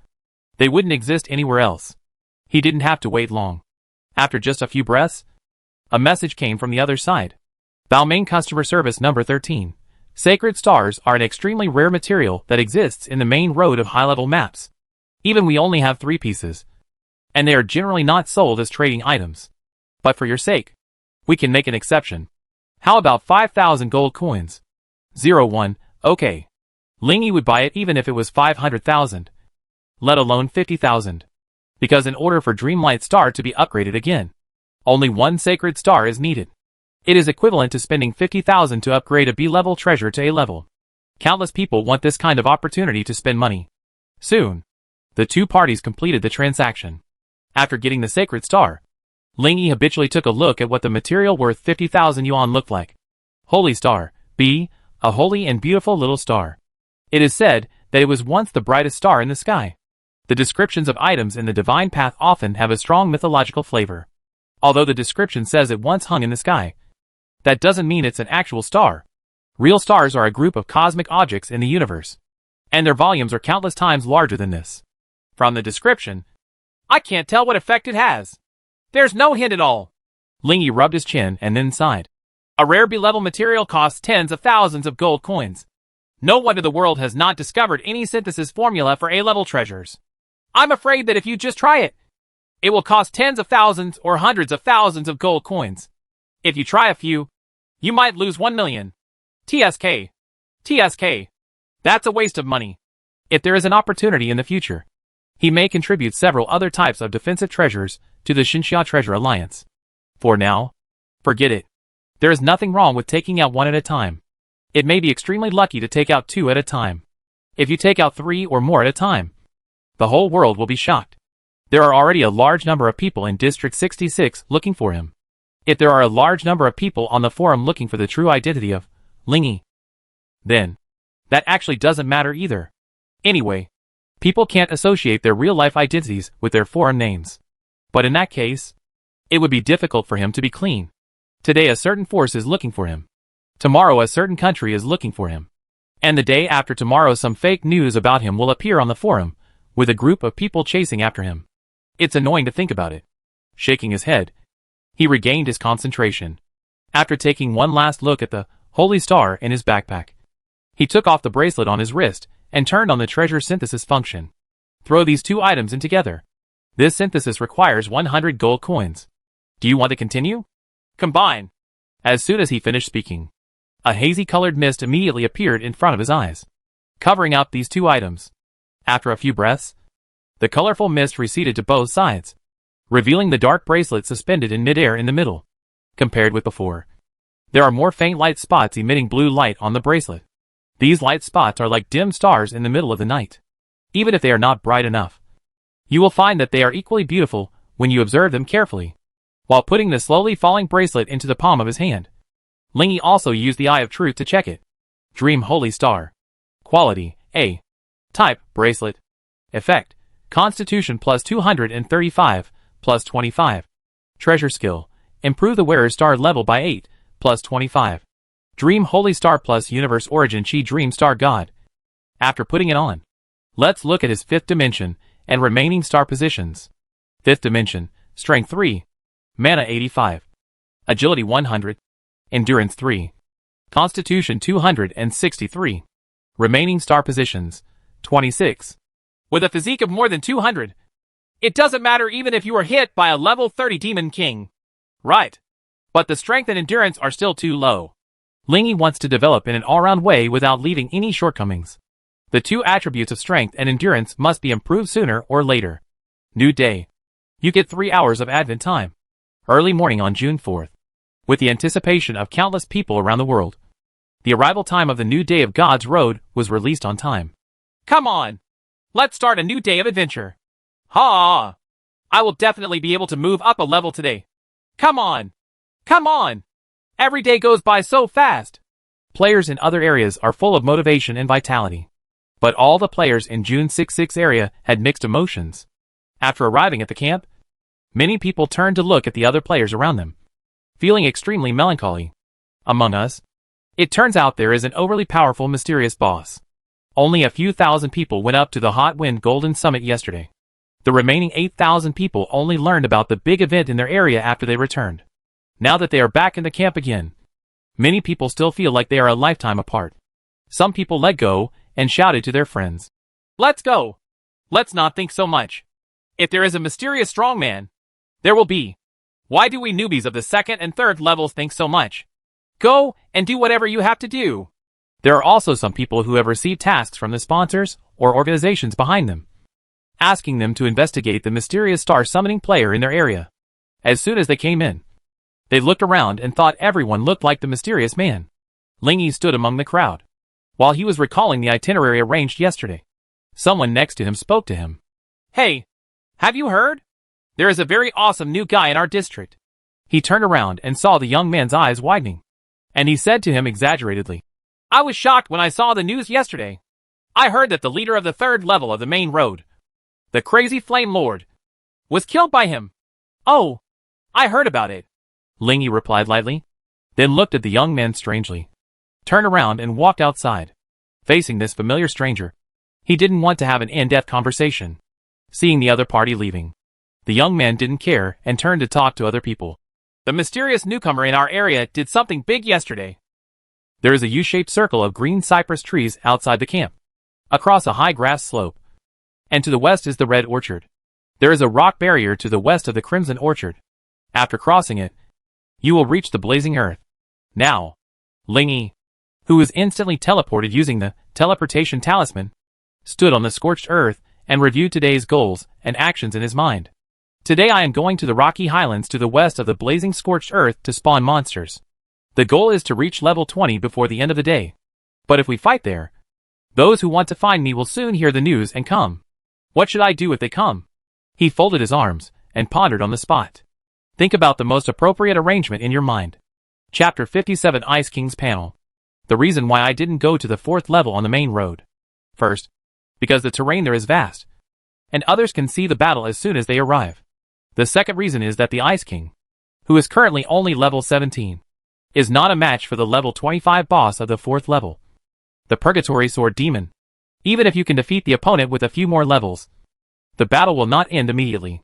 they wouldn't exist anywhere else. He didn't have to wait long. After just a few breaths, a message came from the other side. Baoming customer service number 13. Sacred stars are an extremely rare material that exists in the main road of high-level maps. Even we only have 3 pieces. And they are generally not sold as trading items. But for your sake, we can make an exception. How about 5,000 gold coins? 01. Okay. Ling Yi would buy it even if it was 500,000. Let alone 50,000. Because in order for Dreamlight Star to be upgraded again, only 1 sacred star is needed. It is equivalent to spending 50,000 to upgrade a B-level treasure to A-level. Countless people want this kind of opportunity to spend money. Soon, the 2 parties completed the transaction. After getting the sacred star, Ling Yi habitually took a look at what the material worth 50,000 yuan looked like. Holy Star, B, a holy and beautiful little star. It is said that it was once the brightest star in the sky. The descriptions of items in the divine path often have a strong mythological flavor. Although the description says it once hung in the sky, that doesn't mean it's an actual star. Real stars are a group of cosmic objects in the universe, and their volumes are countless times larger than this. From the description, I can't tell what effect it has. There's no hint at all. Ling Yi rubbed his chin and then sighed. A rare B-level material costs tens of thousands of gold coins. No wonder the world has not discovered any synthesis formula for A-level treasures. I'm afraid that if you just try it, it will cost tens of thousands or hundreds of thousands of gold coins. If you try a few, you might lose 1 million. TSK. TSK. That's a waste of money. If there is an opportunity in the future, he may contribute several other types of defensive treasures to the Xinxia Treasure Alliance. For now, forget it. There is nothing wrong with taking out 1 at a time. It may be extremely lucky to take out 2 at a time. If you take out 3 or more at a time, the whole world will be shocked. There are already a large number of people in District 66 looking for him. If there are a large number of people on the forum looking for the true identity of Ling Yi, then that actually doesn't matter either. Anyway, people can't associate their real-life identities with their forum names. But in that case, it would be difficult for him to be clean. Today a certain force is looking for him. Tomorrow a certain country is looking for him. And the day after tomorrow some fake news about him will appear on the forum, with a group of people chasing after him. It's annoying to think about it. Shaking his head, he regained his concentration. After taking one last look at the holy star in his backpack, he took off the bracelet on his wrist and turned on the treasure synthesis function. Throw these 2 items in together. This synthesis requires 100 gold coins. Do you want to continue? Combine. As soon as he finished speaking, a hazy-colored mist immediately appeared in front of his eyes, covering up these 2 items. After a few breaths, the colorful mist receded to both sides, revealing the dark bracelet suspended in midair in the middle. Compared with before, there are more faint light spots emitting blue light on the bracelet. These light spots are like dim stars in the middle of the night. Even if they are not bright enough, you will find that they are equally beautiful when you observe them carefully. While putting the slowly falling bracelet into the palm of his hand, Ling Yi also used the Eye of Truth to check it. Dream Holy Star. Quality, A. Type, bracelet. Effect, Constitution plus 235, plus 25. Treasure skill, improve the wearer's star level by 8, plus 25. Dream Holy Star plus Universe Origin Chi Dream Star God. After putting it on, let's look at his 5th dimension and remaining star positions. 5th dimension, Strength 3, Mana 85, Agility 100, Endurance 3, Constitution 263. Remaining star positions, 26. With a physique of more than 200. It doesn't matter even if you are hit by a level 30 Demon King. Right. But the strength and endurance are still too low. Ling Yi wants to develop in an all-round way without leaving any shortcomings. The two attributes of strength and endurance must be improved sooner or later. New day. You get 3 hours of Advent time. Early morning on June 4th. With the anticipation of countless people around the world. The arrival time of the new day of God's road was released on time. Come on! Let's start a new day of adventure. Ha! I will definitely be able to move up a level today. Come on! Come on! Every day goes by so fast. Players in other areas are full of motivation and vitality. But all the players in June 66 area had mixed emotions. After arriving at the camp, many people turned to look at the other players around them, feeling extremely melancholy. Among us, it turns out there is an overly powerful mysterious boss. Only a few thousand people went up to the Hot Wind Golden Summit yesterday. The remaining 8,000 people only learned about the big event in their area after they returned. Now that they are back in the camp again, many people still feel like they are a lifetime apart. Some people let go and shouted to their friends, "Let's go! Let's not think so much. If there is a mysterious strongman, there will be. Why do we newbies of the second and third levels think so much? Go and do whatever you have to do." There are also some people who have received tasks from the sponsors or organizations behind them, asking them to investigate the mysterious star summoning player in their area. As soon as they came in, they looked around and thought everyone looked like the mysterious man. Lingy stood among the crowd. While he was recalling the itinerary arranged yesterday, someone next to him spoke to him. "Hey, have you heard? There is a very awesome new guy in our district." He turned around and saw the young man's eyes widening, and he said to him exaggeratedly, "I was shocked when I saw the news yesterday. I heard that the leader of the third level of the main road, the crazy Flame Lord, was killed by him." "Oh, I heard about it," Lingy replied lightly, then looked at the young man strangely, turned around and walked outside. Facing this familiar stranger, he didn't want to have an in-depth conversation. Seeing the other party leaving, the young man didn't care and turned to talk to other people. "The mysterious newcomer in our area did something big yesterday." There is a U-shaped circle of green cypress trees outside the camp, across a high grass slope, and to the west is the red orchard. There is a rock barrier to the west of the crimson orchard. After crossing it, you will reach the blazing earth. Now, Lingy, who was instantly teleported using the teleportation talisman, stood on the scorched earth and reviewed today's goals and actions in his mind. "Today I am going to the Rocky Highlands to the west of the blazing scorched earth to spawn monsters. The goal is to reach level 20 before the end of the day. But if we fight there, those who want to find me will soon hear the news and come. What should I do if they come?" He folded his arms and pondered on the spot. Think about the most appropriate arrangement in your mind. Chapter 57 Ice King's Panel. The reason why I didn't go to the 4th level on the main road. First, because the terrain there is vast, and others can see the battle as soon as they arrive. The second reason is that the Ice King, who is currently only level 17, is not a match for the level 25 boss of the 4th level, the Purgatory Sword Demon. Even if you can defeat the opponent with a few more levels, the battle will not end immediately.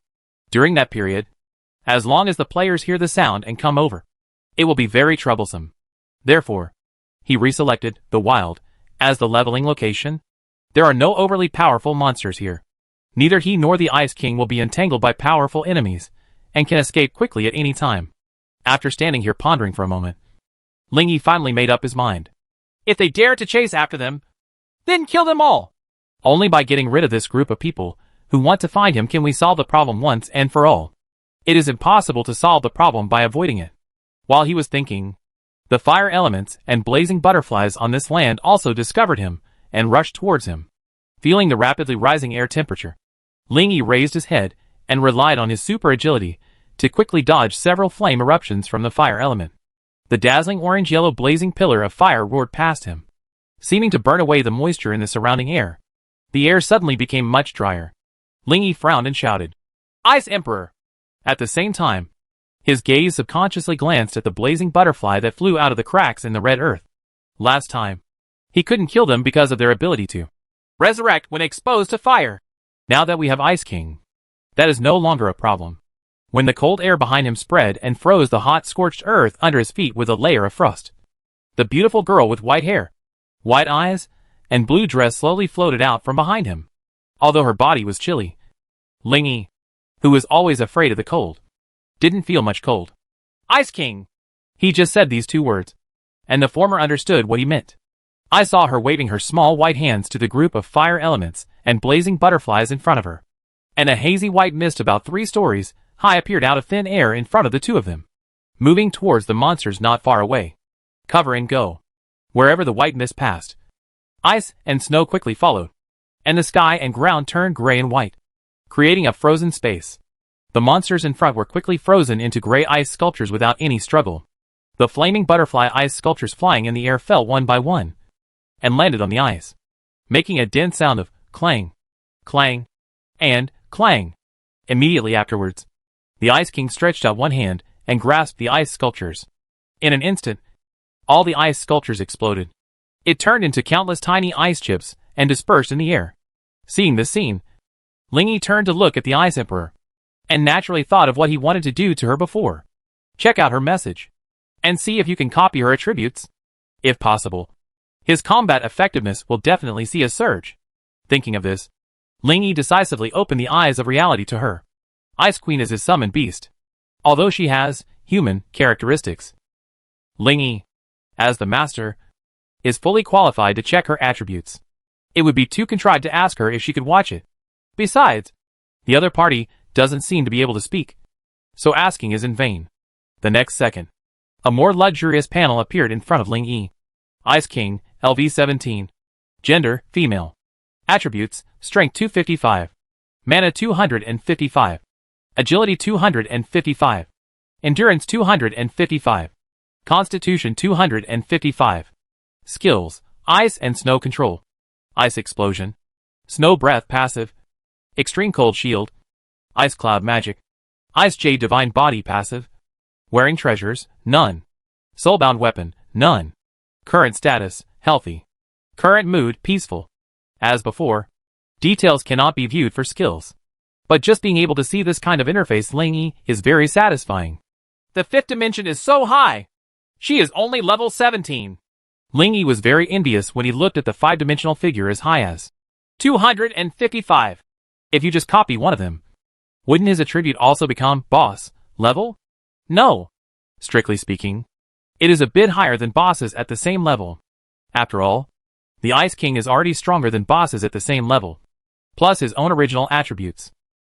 During that period, as long as the players hear the sound and come over, it will be very troublesome. Therefore, he reselected the Wild as the leveling location. There are no overly powerful monsters here. Neither he nor the Ice King will be entangled by powerful enemies, and can escape quickly at any time. After standing here pondering for a moment, Lingy finally made up his mind. If they dare to chase after them, then kill them all. Only by getting rid of this group of people who want to find him can we solve the problem once and for all. It is impossible to solve the problem by avoiding it. While he was thinking, the fire elements and blazing butterflies on this land also discovered him and rushed towards him. Feeling the rapidly rising air temperature, Lingy raised his head and relied on his super agility to quickly dodge several flame eruptions from the fire element. The dazzling orange-yellow blazing pillar of fire roared past him, seeming to burn away the moisture in the surrounding air. The air suddenly became much drier. Lingy frowned and shouted, "Ice Emperor!" At the same time, his gaze subconsciously glanced at the blazing butterfly that flew out of the cracks in the red earth. Last time, he couldn't kill them because of their ability to resurrect when exposed to fire. Now that we have Ice King, that is no longer a problem. When the cold air behind him spread and froze the hot scorched earth under his feet with a layer of frost, the beautiful girl with white hair, white eyes, and blue dress slowly floated out from behind him. Although her body was chilly, Lingy, who was always afraid of the cold, didn't feel much cold. "Ice King!" He just said these two words, and the former understood what he meant. I saw her waving her small white hands to the group of fire elements and blazing butterflies in front of her. And a hazy white mist about 3 stories high appeared out of thin air in front of the two of them, moving towards the monsters not far away. Cover and go. Wherever the white mist passed, ice and snow quickly followed, and the sky and ground turned gray and white, creating a frozen space. The monsters in front were quickly frozen into gray ice sculptures without any struggle. The flaming butterfly ice sculptures flying in the air fell one by one, and landed on the ice, making a dense sound of clang, clang, and clang. Immediately afterwards, the Ice King stretched out one hand and grasped the ice sculptures. In an instant, all the ice sculptures exploded. It turned into countless tiny ice chips and dispersed in the air. Seeing this scene, Lingy turned to look at the Ice Emperor, and naturally thought of what he wanted to do to her before. Check out her message, and see if you can copy her attributes. If possible, his combat effectiveness will definitely see a surge. Thinking of this, Lingy decisively opened the eyes of reality to her. Ice Queen is his summoned beast, although she has human characteristics. Lingy, as the master, is fully qualified to check her attributes. It would be too contrived to ask her if she could watch it. Besides, the other party doesn't seem to be able to speak, so asking is in vain. The next second, a more luxurious panel appeared in front of Lingy. Ice King, LV17. Gender, female. Attributes, Strength 255. Mana 255. Agility 255. Endurance 255. Constitution 255. Skills, Ice and Snow Control. Ice Explosion. Snow Breath Passive. Extreme Cold Shield. Ice Cloud Magic. Ice Jade Divine Body Passive. Wearing Treasures, none. Soulbound Weapon, none. Current Status, Healthy. Current Mood, Peaceful. As before, details cannot be viewed for skills, but just being able to see this kind of interface Lingy is very satisfying. The 5th dimension is so high! She is only level 17. Lingy was very envious when he looked at the 5-dimensional figure as high as 255. If you just copy one of them, wouldn't his attribute also become boss level? No. Strictly speaking, it is a bit higher than bosses at the same level. After all, the Ice King is already stronger than bosses at the same level, plus his own original attributes.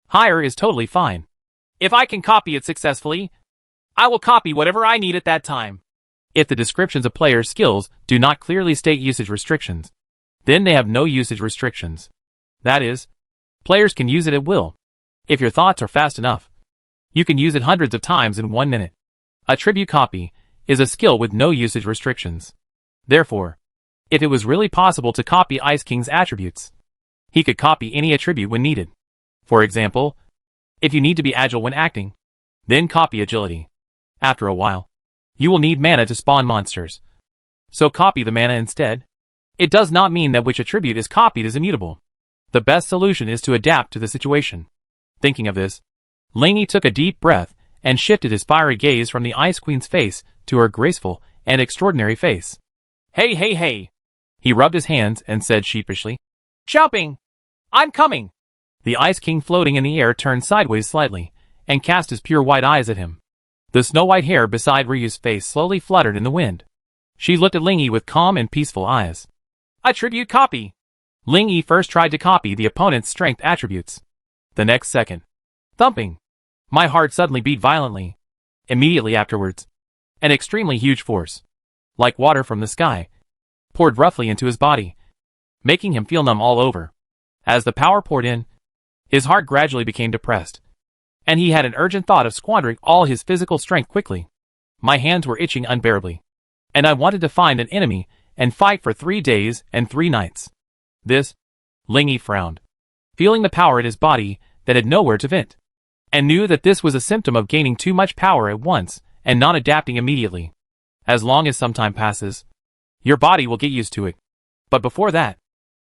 Higher is totally fine. If I can copy it successfully, I will copy whatever I need at that time. If the descriptions of players' skills do not clearly state usage restrictions, then they have no usage restrictions. That is, players can use it at will. If your thoughts are fast enough, you can use it hundreds of times in 1 minute. Attribute copy is a skill with no usage restrictions. Therefore, if it was really possible to copy Ice King's attributes, he could copy any attribute when needed. For example, if you need to be agile when acting, then copy agility. After a while, you will need mana to spawn monsters, so copy the mana instead. It does not mean that which attribute is copied is immutable. The best solution is to adapt to the situation. Thinking of this, Lingy took a deep breath and shifted his fiery gaze from the Ice Queen's face to her graceful and extraordinary face. Hey, hey, hey! He rubbed his hands and said sheepishly, "Shopping! I'm coming!" The Ice King floating in the air turned sideways slightly, and cast his pure white eyes at him. The snow-white hair beside Ryu's face slowly fluttered in the wind. She looked at Lingy with calm and peaceful eyes. Attribute copy! Lingy first tried to copy the opponent's strength attributes. The next second, thumping, my heart suddenly beat violently. Immediately afterwards, an extremely huge force, like water from the sky, poured roughly into his body, making him feel numb all over. As the power poured in, his heart gradually became depressed, and he had an urgent thought of squandering all his physical strength quickly. My hands were itching unbearably, and I wanted to find an enemy and fight for 3 days and 3 nights. This, Lingy frowned, feeling the power in his body that had nowhere to vent, and knew that this was a symptom of gaining too much power at once and not adapting immediately. As long as some time passes, your body will get used to it. But before that,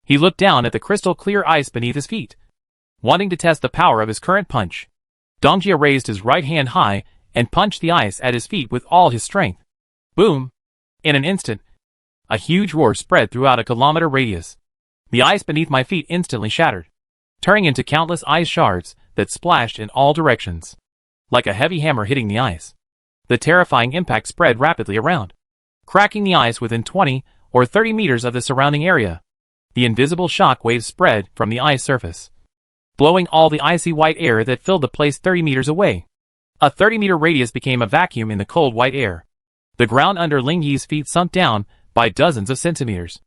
he looked down at the crystal clear ice beneath his feet, wanting to test the power of his current punch. Dongjia raised his right hand high and punched the ice at his feet with all his strength. Boom! In an instant, a huge roar spread throughout a kilometer radius. The ice beneath my feet instantly shattered, turning into countless ice shards that splashed in all directions, like a heavy hammer hitting the ice. The terrifying impact spread rapidly around, cracking the ice within 20 or 30 meters of the surrounding area. The invisible shock waves spread from the ice surface, blowing all the icy white air that filled the place 30 meters away. A 30-meter radius became a vacuum in the cold white air. The ground under Ling Yi's feet sunk down by dozens of centimeters,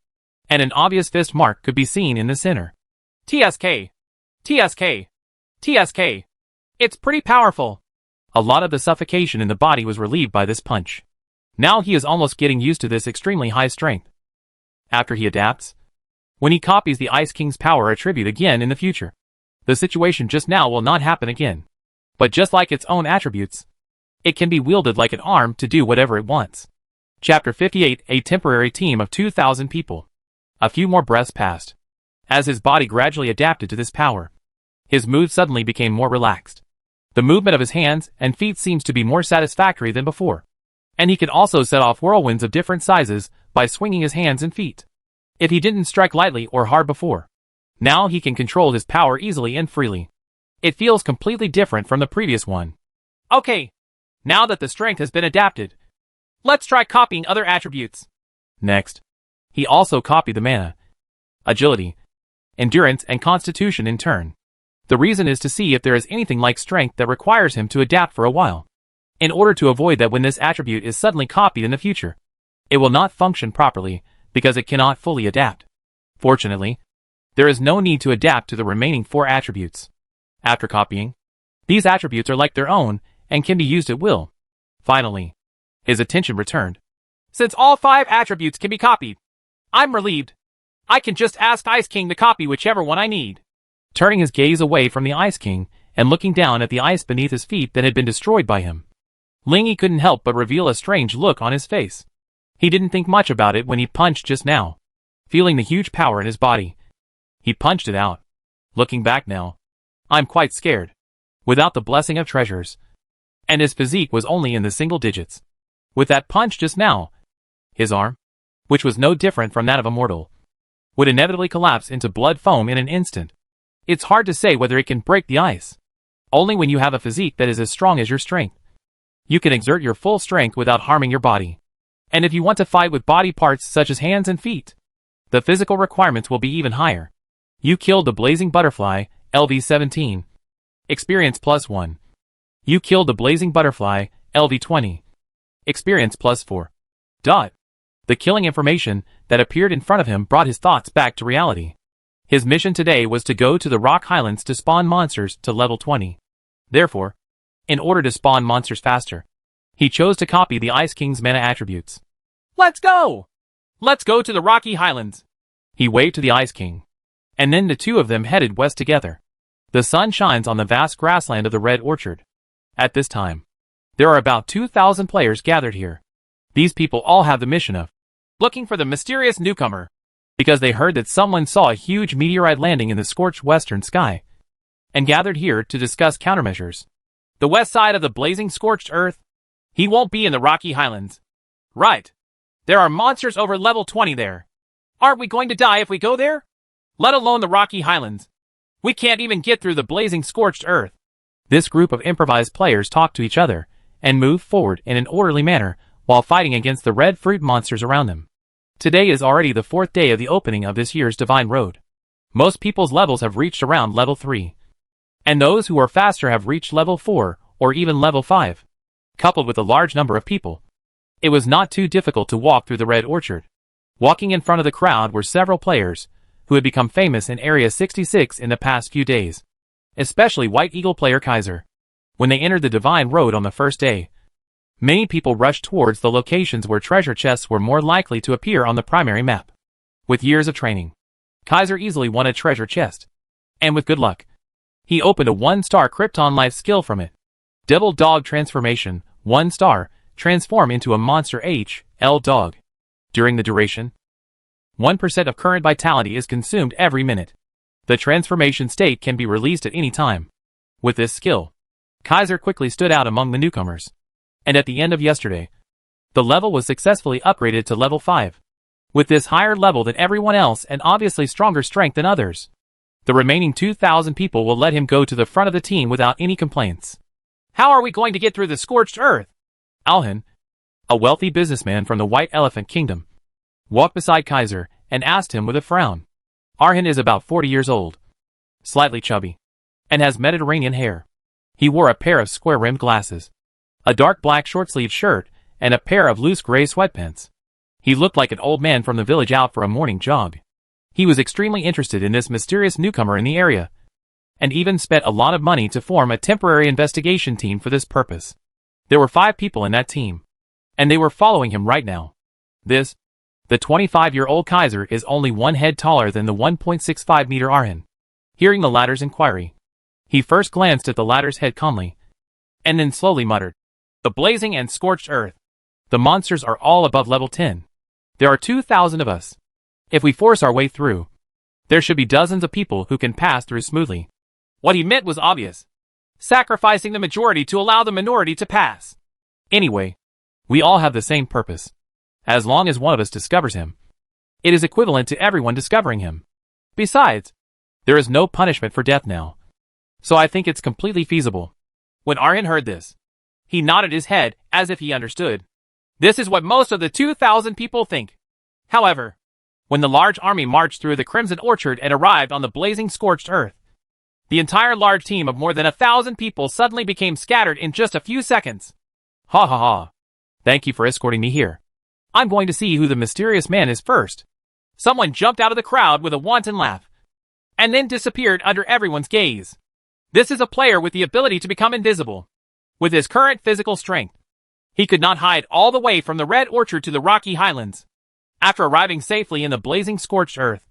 and an obvious fist mark could be seen in the center. TSK! TSK! TSK! It's pretty powerful. A lot of the suffocation in the body was relieved by this punch. Now he is almost getting used to this extremely high strength. After he adapts, when he copies the Ice King's power attribute again in the future, the situation just now will not happen again. But just like its own attributes, it can be wielded like an arm to do whatever it wants. Chapter 58, a temporary team of 2,000 people. A few more breaths passed. As his body gradually adapted to this power, his mood suddenly became more relaxed. The movement of his hands and feet seems to be more satisfactory than before. And he can also set off whirlwinds of different sizes by swinging his hands and feet. If he didn't strike lightly or hard before, now he can control his power easily and freely. It feels completely different from the previous one. Okay, now that the strength has been adapted, let's try copying other attributes. Next, he also copied the mana, agility, endurance, and constitution in turn. The reason is to see if there is anything like strength that requires him to adapt for a while, in order to avoid that when this attribute is suddenly copied in the future, it will not function properly because it cannot fully adapt. Fortunately, there is no need to adapt to the remaining 4 attributes. After copying, these attributes are like their own and can be used at will. Finally, his attention returned. Since all 5 attributes can be copied, I'm relieved. I can just ask Ice King to copy whichever one I need. Turning his gaze away from the Ice King and looking down at the ice beneath his feet that had been destroyed by him, Ling Yi couldn't help but reveal a strange look on his face. He didn't think much about it when he punched just now. Feeling the huge power in his body, he punched it out. Looking back now, I'm quite scared. Without the blessing of treasures, and his physique was only in the single digits. With that punch just now, his arm, which was no different from that of a mortal, would inevitably collapse into blood foam in an instant. It's hard to say whether it can break the ice. Only when you have a physique that is as strong as your strength, you can exert your full strength without harming your body. And if you want to fight with body parts such as hands and feet, the physical requirements will be even higher. You killed the blazing butterfly, LV-17. Experience +1. You killed the blazing butterfly, LV-20. Experience +4. The killing information that appeared in front of him brought his thoughts back to reality. His mission today was to go to the Rock Highlands to spawn monsters to level 20. Therefore, in order to spawn monsters faster, he chose to copy the Ice King's mana attributes. Let's go! Let's go to the Rocky Highlands! He waved to the Ice King, and then the two of them headed west together. The sun shines on the vast grassland of the Red Orchard. At this time, there are about 2,000 players gathered here. These people all have the mission of looking for the mysterious newcomer, because they heard that someone saw a huge meteorite landing in the scorched western sky, and gathered here to discuss countermeasures. The west side of the blazing scorched earth? He won't be in the Rocky Highlands. Right. There are monsters over level 20 there. Aren't we going to die if we go there? Let alone the Rocky Highlands. We can't even get through the blazing scorched earth. This group of improvised players talked to each other, and moved forward in an orderly manner, while fighting against the red fruit monsters around them. Today is already the 4th day of the opening of this year's Divine Road. Most people's levels have reached around level 3. And those who are faster have reached level 4, or even level 5. Coupled with a large number of people, it was not too difficult to walk through the Red Orchard. Walking in front of the crowd were several players, who had become famous in Area 66 in the past few days. Especially White Eagle player Kaiser. When they entered the Divine Road on the first day, many people rushed towards the locations where treasure chests were more likely to appear on the primary map. With years of training, Kaiser easily won a treasure chest. And with good luck, he opened a 1-star Krypton life skill from it. Devil Dog Transformation, 1 star, transform into a monster H.L. dog. During the duration, 1% of current vitality is consumed every minute. The transformation state can be released at any time. With this skill, Kaiser quickly stood out among the newcomers. And at the end of yesterday, the level was successfully upgraded to level 5. With this higher level than everyone else and obviously stronger strength than others, the remaining 2,000 people will let him go to the front of the team without any complaints. How are we going to get through the scorched earth? Alhan, a wealthy businessman from the White Elephant Kingdom, walked beside Kaiser and asked him with a frown. Arhin is about 40 years old, slightly chubby, and has Mediterranean hair. He wore a pair of square-rimmed glasses, a dark black short-sleeved shirt, and a pair of loose gray sweatpants. He looked like an old man from the village out for a morning jog. He was extremely interested in this mysterious newcomer in the area, and even spent a lot of money to form a temporary investigation team for this purpose. There were 5 people in that team, and they were following him right now. The 25-year-old Kaiser is only 1 head taller than the 1.65-meter Arhin. Hearing the latter's inquiry, he first glanced at the latter's head calmly, and then slowly muttered, "The blazing and scorched earth. The monsters are all above level 10. There are 2,000 of us. If we force our way through, there should be dozens of people who can pass through smoothly." What he meant was obvious: sacrificing the majority to allow the minority to pass. Anyway, we all have the same purpose. As long as one of us discovers him, it is equivalent to everyone discovering him. Besides, there is no punishment for death now, so I think it's completely feasible. When Arhin heard this, he nodded his head as if he understood. This is what most of the 2,000 people think. However, when the large army marched through the Crimson Orchard and arrived on the blazing scorched earth, the entire large team of more than 1,000 people suddenly became scattered in just a few seconds. Ha ha ha. Thank you for escorting me here. I'm going to see who the mysterious man is first. Someone jumped out of the crowd with a wanton laugh, and then disappeared under everyone's gaze. This is a player with the ability to become invisible. With his current physical strength, he could not hide all the way from the Red Orchard to the Rocky Highlands. After arriving safely in the blazing scorched earth,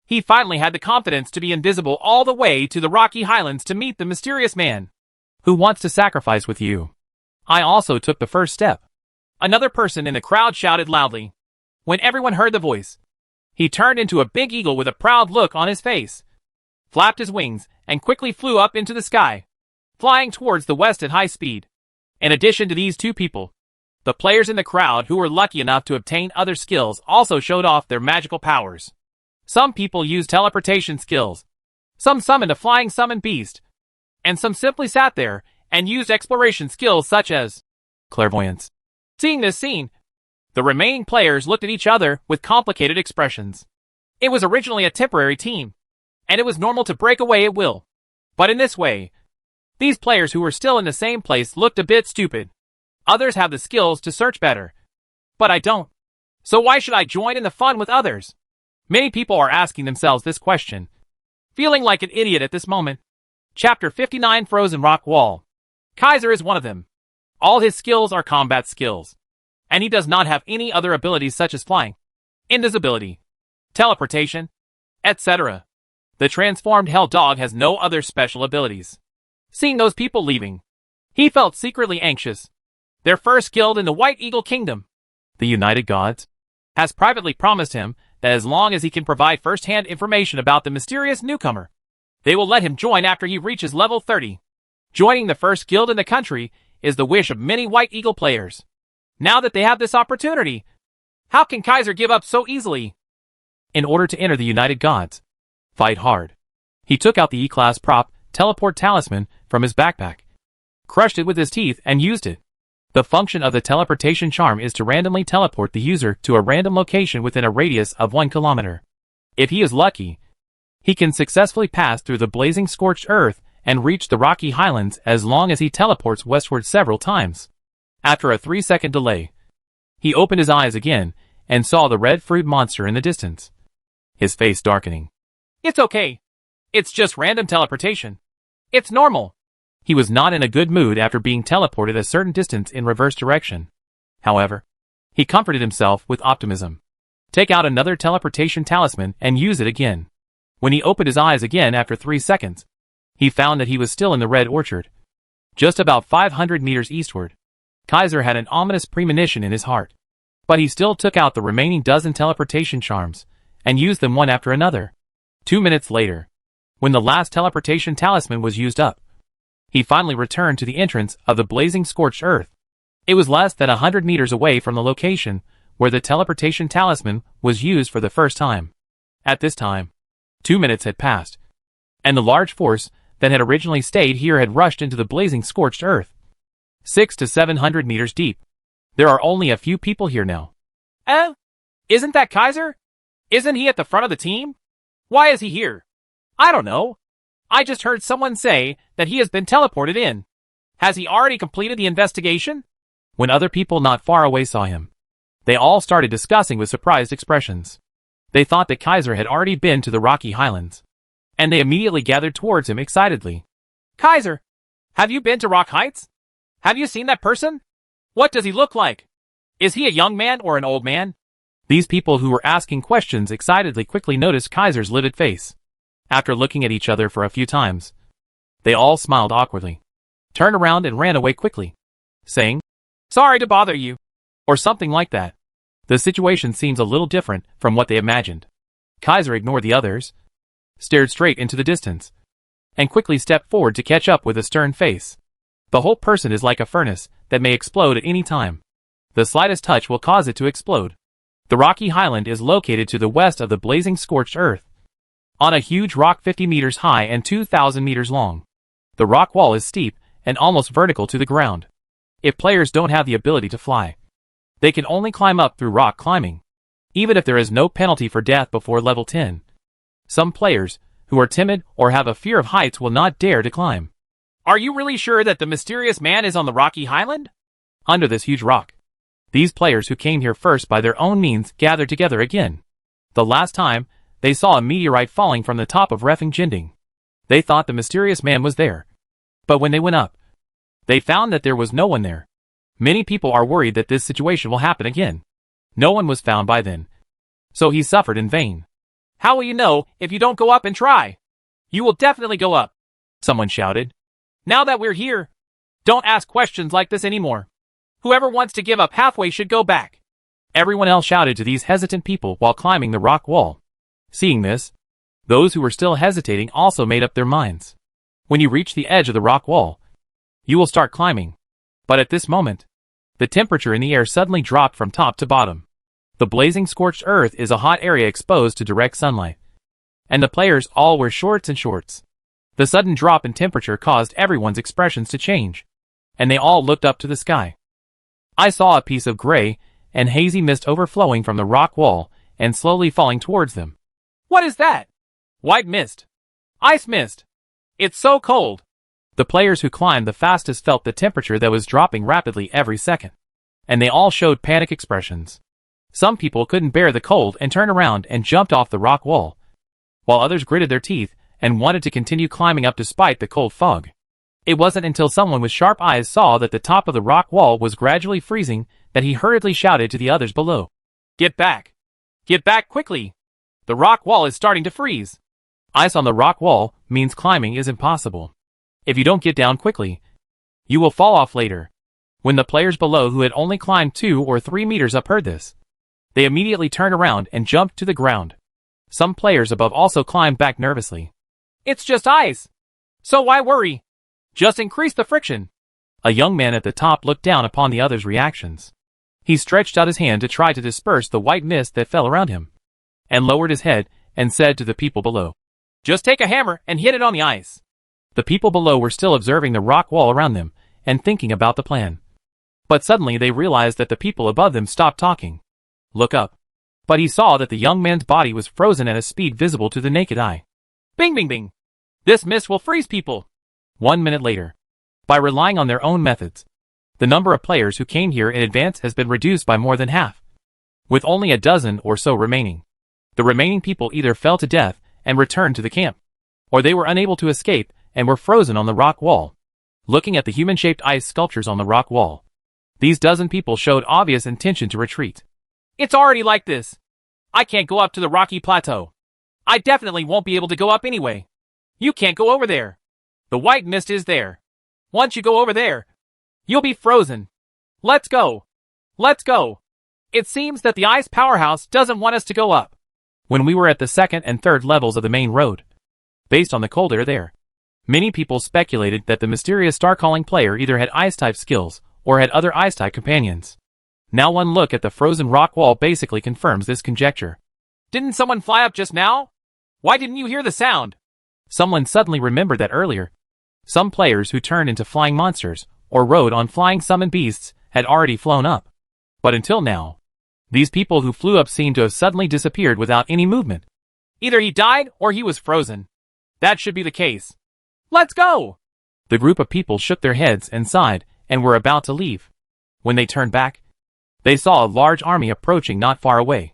he finally had the confidence to be invisible all the way to the Rocky Highlands to meet the mysterious man who wants to sacrifice with you. I also took the first step. Another person in the crowd shouted loudly. When everyone heard the voice, he turned into a big eagle with a proud look on his face, flapped his wings, and quickly flew up into the sky, flying towards the west at high speed. In addition to these 2 people, the players in the crowd who were lucky enough to obtain other skills also showed off their magical powers. Some people used teleportation skills, some summoned a flying summon beast, and some simply sat there and used exploration skills such as clairvoyance. Seeing this scene, the remaining players looked at each other with complicated expressions. It was originally a temporary team, and it was normal to break away at will. But in this way, these players who were still in the same place looked a bit stupid. Others have the skills to search better, but I don't. So why should I join in the fun with others? Many people are asking themselves this question, feeling like an idiot at this moment. Chapter 59, Frozen Rock Wall. Kaiser is one of them. All his skills are combat skills, and he does not have any other abilities such as flying, invisibility, teleportation, etc. The transformed Hell Dog has no other special abilities. Seeing those people leaving, he felt secretly anxious. Their first guild in the White Eagle Kingdom, the United Gods, has privately promised him that as long as he can provide first-hand information about the mysterious newcomer, they will let him join after he reaches level 30. Joining the first guild in the country is the wish of many White Eagle players. Now that they have this opportunity, how can Kaiser give up so easily? In order to enter the United Gods, fight hard. He took out the E-Class prop, Teleport Talisman, from his backpack, crushed it with his teeth, and used it. The function of the teleportation charm is to randomly teleport the user to a random location within a radius of 1 kilometer. If he is lucky, he can successfully pass through the blazing scorched earth and reach the Rocky Highlands as long as he teleports westward several times. After a 3-second delay, he opened his eyes again and saw the red fruit monster in the distance, his face darkening. It's okay. It's just random teleportation. It's normal. He was not in a good mood after being teleported a certain distance in reverse direction. However, he comforted himself with optimism. Take out another teleportation talisman and use it again. When he opened his eyes again after 3 seconds, he found that he was still in the Red Orchard, just about 500 meters eastward. Kaiser had an ominous premonition in his heart, but he still took out the remaining dozen teleportation charms and used them one after another. 2 minutes later, when the last teleportation talisman was used up, he finally returned to the entrance of the blazing scorched earth. It was less than 100 meters away from the location where the teleportation talisman was used for the first time. At this time, 2 minutes had passed, and the large force that had originally stayed here had rushed into the blazing scorched earth. 600 to 700 meters deep. There are only a few people here now. Oh, Isn't that Kaiser? Isn't he at the front of the team? Why is he here? I don't know. I just heard someone say that he has been teleported in. Has he already completed the investigation? When other people not far away saw him, they all started discussing with surprised expressions. They thought that Kaiser had already been to the Rocky Highlands, and they immediately gathered towards him excitedly. Kaiser, have you been to Rock Heights? Have you seen that person? What does he look like? Is he a young man or an old man? These people who were asking questions excitedly quickly noticed Kaiser's livid face. After looking at each other for a few times, they all smiled awkwardly, turned around and ran away quickly, saying, "Sorry to bother you," or something like that. The situation seems a little different from what they imagined. Kaiser ignored the others, stared straight into the distance, and quickly stepped forward to catch up with a stern face. The whole person is like a furnace that may explode at any time. The slightest touch will cause it to explode. The Rocky Highland is located to the west of the blazing scorched earth, on a huge rock 50 meters high and 2,000 meters long. The rock wall is steep and almost vertical to the ground. If players don't have the ability to fly, they can only climb up through rock climbing, even if there is no penalty for death before level 10. Some players, who are timid or have a fear of heights, will not dare to climb. Are you really sure that the mysterious man is on the Rocky Highland? Under this huge rock. These players who came here first by their own means gathered together again. The last time, they saw a meteorite falling from the top of Refing Jinding. They thought the mysterious man was there. But when they went up, they found that there was no one there. Many people are worried that this situation will happen again. No one was found by then, so he suffered in vain. How will you know if you don't go up and try? You will definitely go up, someone shouted. Now that we're here, don't ask questions like this anymore. Whoever wants to give up halfway should go back. Everyone else shouted to these hesitant people while climbing the rock wall. Seeing this, those who were still hesitating also made up their minds. When you reach the edge of the rock wall, you will start climbing. But at this moment, the temperature in the air suddenly dropped from top to bottom. The blazing scorched earth is a hot area exposed to direct sunlight, and the players all wear shorts and shorts. The sudden drop in temperature caused everyone's expressions to change, and they all looked up to the sky. I saw a piece of gray and hazy mist overflowing from the rock wall and slowly falling towards them. What is that? White mist. Ice mist. It's so cold. The players who climbed the fastest felt the temperature that was dropping rapidly every second, and they all showed panic expressions. Some people couldn't bear the cold and turned around and jumped off the rock wall, while others gritted their teeth and wanted to continue climbing up despite the cold fog. It wasn't until someone with sharp eyes saw that the top of the rock wall was gradually freezing that he hurriedly shouted to the others below. Get back! Get back quickly! The rock wall is starting to freeze. Ice on the rock wall means climbing is impossible. If you don't get down quickly, you will fall off later. When the players below who had only climbed 2 or 3 meters up heard this, they immediately turned around and jumped to the ground. Some players above also climbed back nervously. It's just ice. So why worry? Just increase the friction. A young man at the top looked down upon the others' reactions. He stretched out his hand to try to disperse the white mist that fell around him, and lowered his head and said to the people below, "Just take a hammer and hit it on the ice." The people below were still observing the rock wall around them and thinking about the plan. But suddenly they realized that the people above them stopped talking. Look up. But he saw that the young man's body was frozen at a speed visible to the naked eye. Bing bing bing! This mist will freeze people! 1 minute later, by relying on their own methods, the number of players who came here in advance has been reduced by more than half, with only a dozen or so remaining. The remaining people either fell to death and returned to the camp, or they were unable to escape and were frozen on the rock wall. Looking at the human-shaped ice sculptures on the rock wall, these dozen people showed obvious intention to retreat. It's already like this. I can't go up to the rocky plateau. I definitely won't be able to go up anyway. You can't go over there. The white mist is there. Once you go over there, you'll be frozen. Let's go. Let's go. It seems that the ice powerhouse doesn't want us to go up. When we were at the second and third levels of the main road, based on the cold air there, many people speculated that the mysterious star-calling player either had ice-type skills or had other ice-type companions. Now one look at the frozen rock wall basically confirms this conjecture. Didn't someone fly up just now? Why didn't you hear the sound? Someone suddenly remembered that earlier, some players who turned into flying monsters or rode on flying summoned beasts had already flown up. But until now, These people who flew up seemed to have suddenly disappeared without any movement. Either he died or he was frozen. That should be the case. Let's go! The group of people shook their heads and sighed and were about to leave. When they turned back, they saw a large army approaching not far away.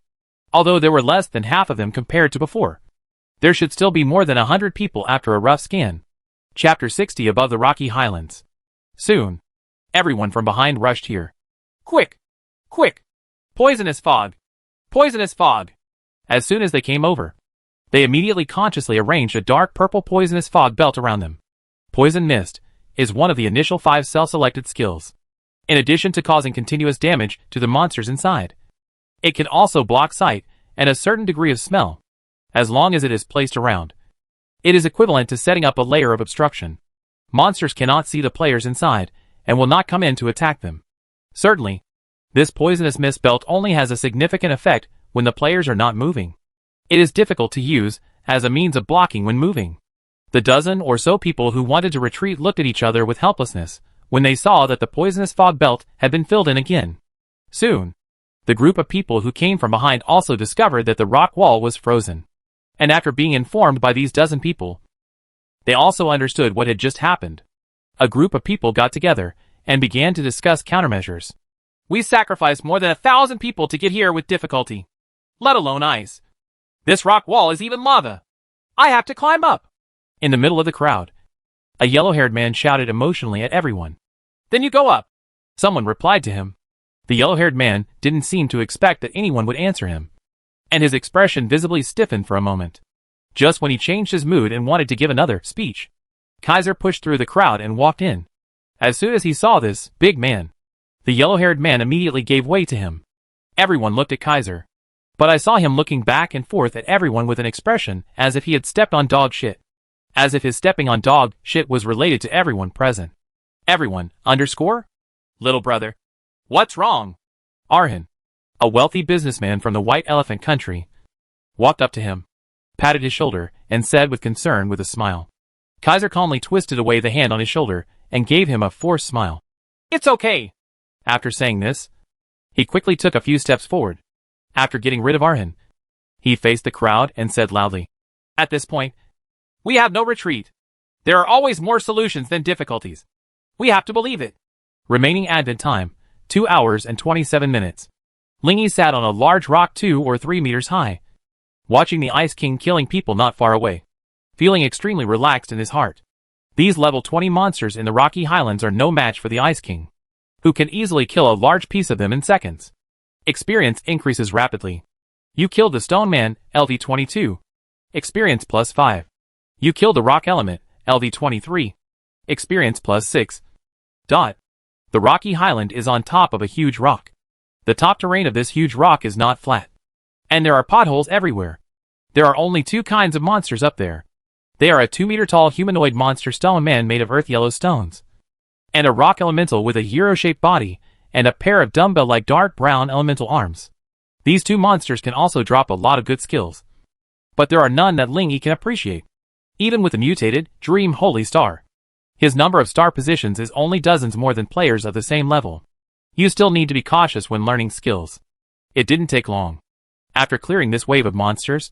Although there were less than half of them compared to before, there should still be more than 100 people after a rough scan. Chapter 60 Above the Rocky Highlands. Soon, everyone from behind rushed here. Quick! Quick! Poisonous fog! Poisonous fog! As soon as they came over, they immediately consciously arranged a dark purple poisonous fog belt around them. Poison Mist is one of the initial 5 self-selected skills. In addition to causing continuous damage to the monsters inside, it can also block sight and a certain degree of smell, as long as it is placed around. It is equivalent to setting up a layer of obstruction. Monsters cannot see the players inside and will not come in to attack them. Certainly, this poisonous mist belt only has a significant effect when the players are not moving. It is difficult to use as a means of blocking when moving. The dozen or so people who wanted to retreat looked at each other with helplessness when they saw that the poisonous fog belt had been filled in again. Soon, the group of people who came from behind also discovered that the rock wall was frozen. And after being informed by these dozen people, they also understood what had just happened. A group of people got together and began to discuss countermeasures. We sacrificed more than 1,000 people to get here with difficulty, let alone ice. This rock wall is even lava. I have to climb up. In the middle of the crowd, a yellow-haired man shouted emotionally at everyone. Then you go up. Someone replied to him. The yellow-haired man didn't seem to expect that anyone would answer him, and his expression visibly stiffened for a moment. Just when he changed his mood and wanted to give another speech, Kaiser pushed through the crowd and walked in. As soon as he saw this big man, the yellow-haired man immediately gave way to him. Everyone looked at Kaiser, but I saw him looking back and forth at everyone with an expression as if he had stepped on dog shit. As if his stepping on dog shit was related to everyone present. Everyone, underscore? Little brother. What's wrong? Arhan, a wealthy businessman from the White Elephant Country, walked up to him, patted his shoulder, and said with concern with a smile. Kaiser calmly twisted away the hand on his shoulder and gave him a forced smile. It's okay. After saying this, he quickly took a few steps forward. After getting rid of Arhan, he faced the crowd and said loudly, At this point, we have no retreat. There are always more solutions than difficulties. We have to believe it. Remaining advent time, 2 hours and 27 minutes. Lingy sat on a large rock 2 or 3 meters high, watching the Ice King killing people not far away, feeling extremely relaxed in his heart. These level 20 monsters in the Rocky Highlands are no match for the Ice King, who can easily kill a large piece of them in seconds. Experience increases rapidly. You killed the Stone Man, LV22. Experience plus 5. You killed the Rock Element, LV23. Experience plus 6. The Rocky Highland is on top of a huge rock. The top terrain of this huge rock is not flat, and there are potholes everywhere. There are only 2 kinds of monsters up there. They are a 2-meter-tall humanoid monster stone man made of earth yellow stones, and a rock elemental with a hero-shaped body and a pair of dumbbell-like dark brown elemental arms. These 2 monsters can also drop a lot of good skills, but there are none that Lingy can appreciate. Even with the mutated Dream Holy Star, his number of star positions is only dozens more than players of the same level. You still need to be cautious when learning skills. It didn't take long. After clearing this wave of monsters,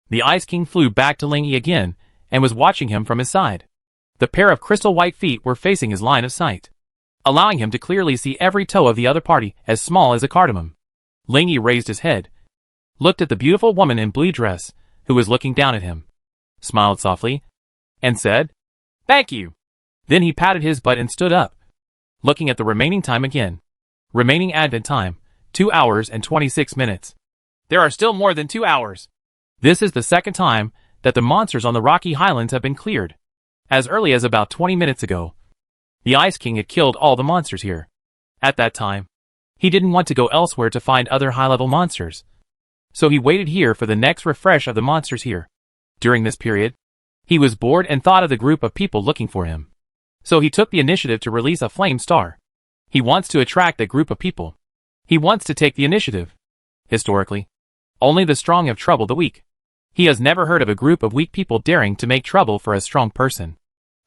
the Ice King flew back to Lingy again and was watching him from his side. The pair of crystal white feet were facing his line of sight, allowing him to clearly see every toe of the other party as small as a cardamom. Lingy raised his head, looked at the beautiful woman in blue dress who was looking down at him, smiled softly, and said, Thank you. Then he patted his butt and stood up, looking at the remaining time again. Remaining advent time, 2 hours and 26 minutes. There are still more than 2 hours. This is the second time that the monsters on the Rocky Highlands have been cleared. As early as about 20 minutes ago, the Ice King had killed all the monsters here. At that time, he didn't want to go elsewhere to find other high-level monsters, so he waited here for the next refresh of the monsters here. During this period, he was bored and thought of the group of people looking for him. So he took the initiative to release a flame star. He wants to attract a group of people. He wants to take the initiative. Historically, only the strong have troubled the weak. He has never heard of a group of weak people daring to make trouble for a strong person.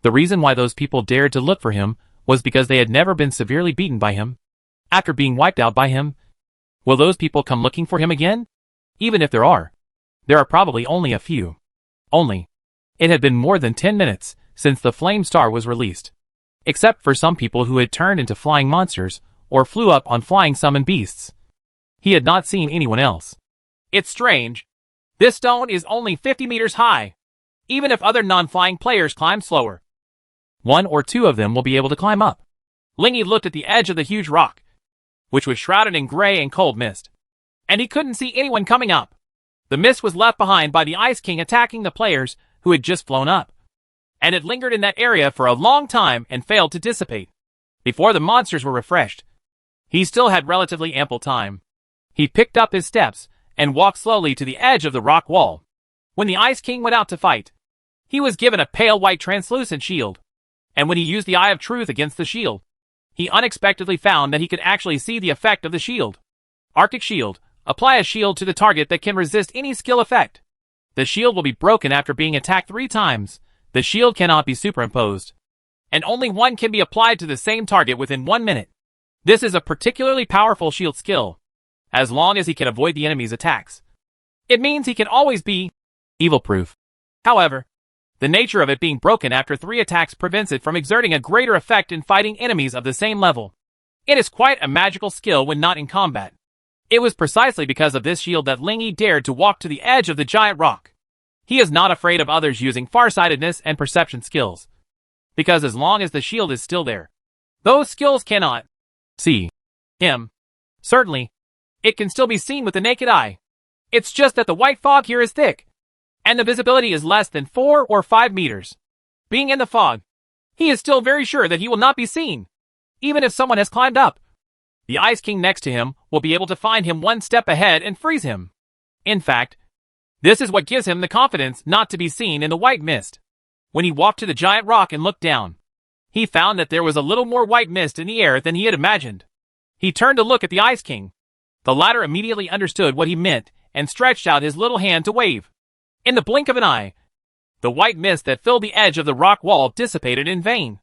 The reason why those people dared to look for him was because they had never been severely beaten by him. After being wiped out by him, Will those people come looking for him again? Even if there are probably only a few. Only. It had been more than 10 minutes since the flame star was released. Except for some people who had turned into flying monsters or flew up on flying summoned beasts. He had not seen anyone else. It's strange. This stone is only 50 meters high. Even if other non-flying players climb slower, one or two of them will be able to climb up. Lingy looked at the edge of the huge rock, which was shrouded in gray and cold mist, and he couldn't see anyone coming up. The mist was left behind by the Ice King attacking the players who had just flown up, and it lingered in that area for a long time and failed to dissipate. Before the monsters were refreshed, he still had relatively ample time. He picked up his steps and walked slowly to the edge of the rock wall. When the Ice King went out to fight, he was given a pale white translucent shield, and when he used the Eye of Truth against the shield, he unexpectedly found that he could actually see the effect of the shield. Arctic Shield. Apply a shield to the target that can resist any skill effect. The shield will be broken after being attacked 3 times. The shield cannot be superimposed, and only one can be applied to the same target within 1 minute. This is a particularly powerful shield skill, as long as he can avoid the enemy's attacks. It means he can always be evil-proof. However, the nature of it being broken after 3 attacks prevents it from exerting a greater effect in fighting enemies of the same level. It is quite a magical skill when not in combat. It was precisely because of this shield that Lingy dared to walk to the edge of the giant rock. He is not afraid of others using farsightedness and perception skills, because as long as the shield is still there, those skills cannot see him. Certainly, it can still be seen with the naked eye. It's just that the white fog here is thick, and the visibility is less than 4 or 5 meters. Being in the fog, he is still very sure that he will not be seen, even if someone has climbed up. The Ice King next to him will be able to find him 1 step ahead and freeze him. In fact, this is what gives him the confidence not to be seen in the white mist. When he walked to the giant rock and looked down, he found that there was a little more white mist in the air than he had imagined. He turned to look at the Ice King. The latter immediately understood what he meant and stretched out his little hand to wave. In the blink of an eye, the white mist that filled the edge of the rock wall dissipated in vain.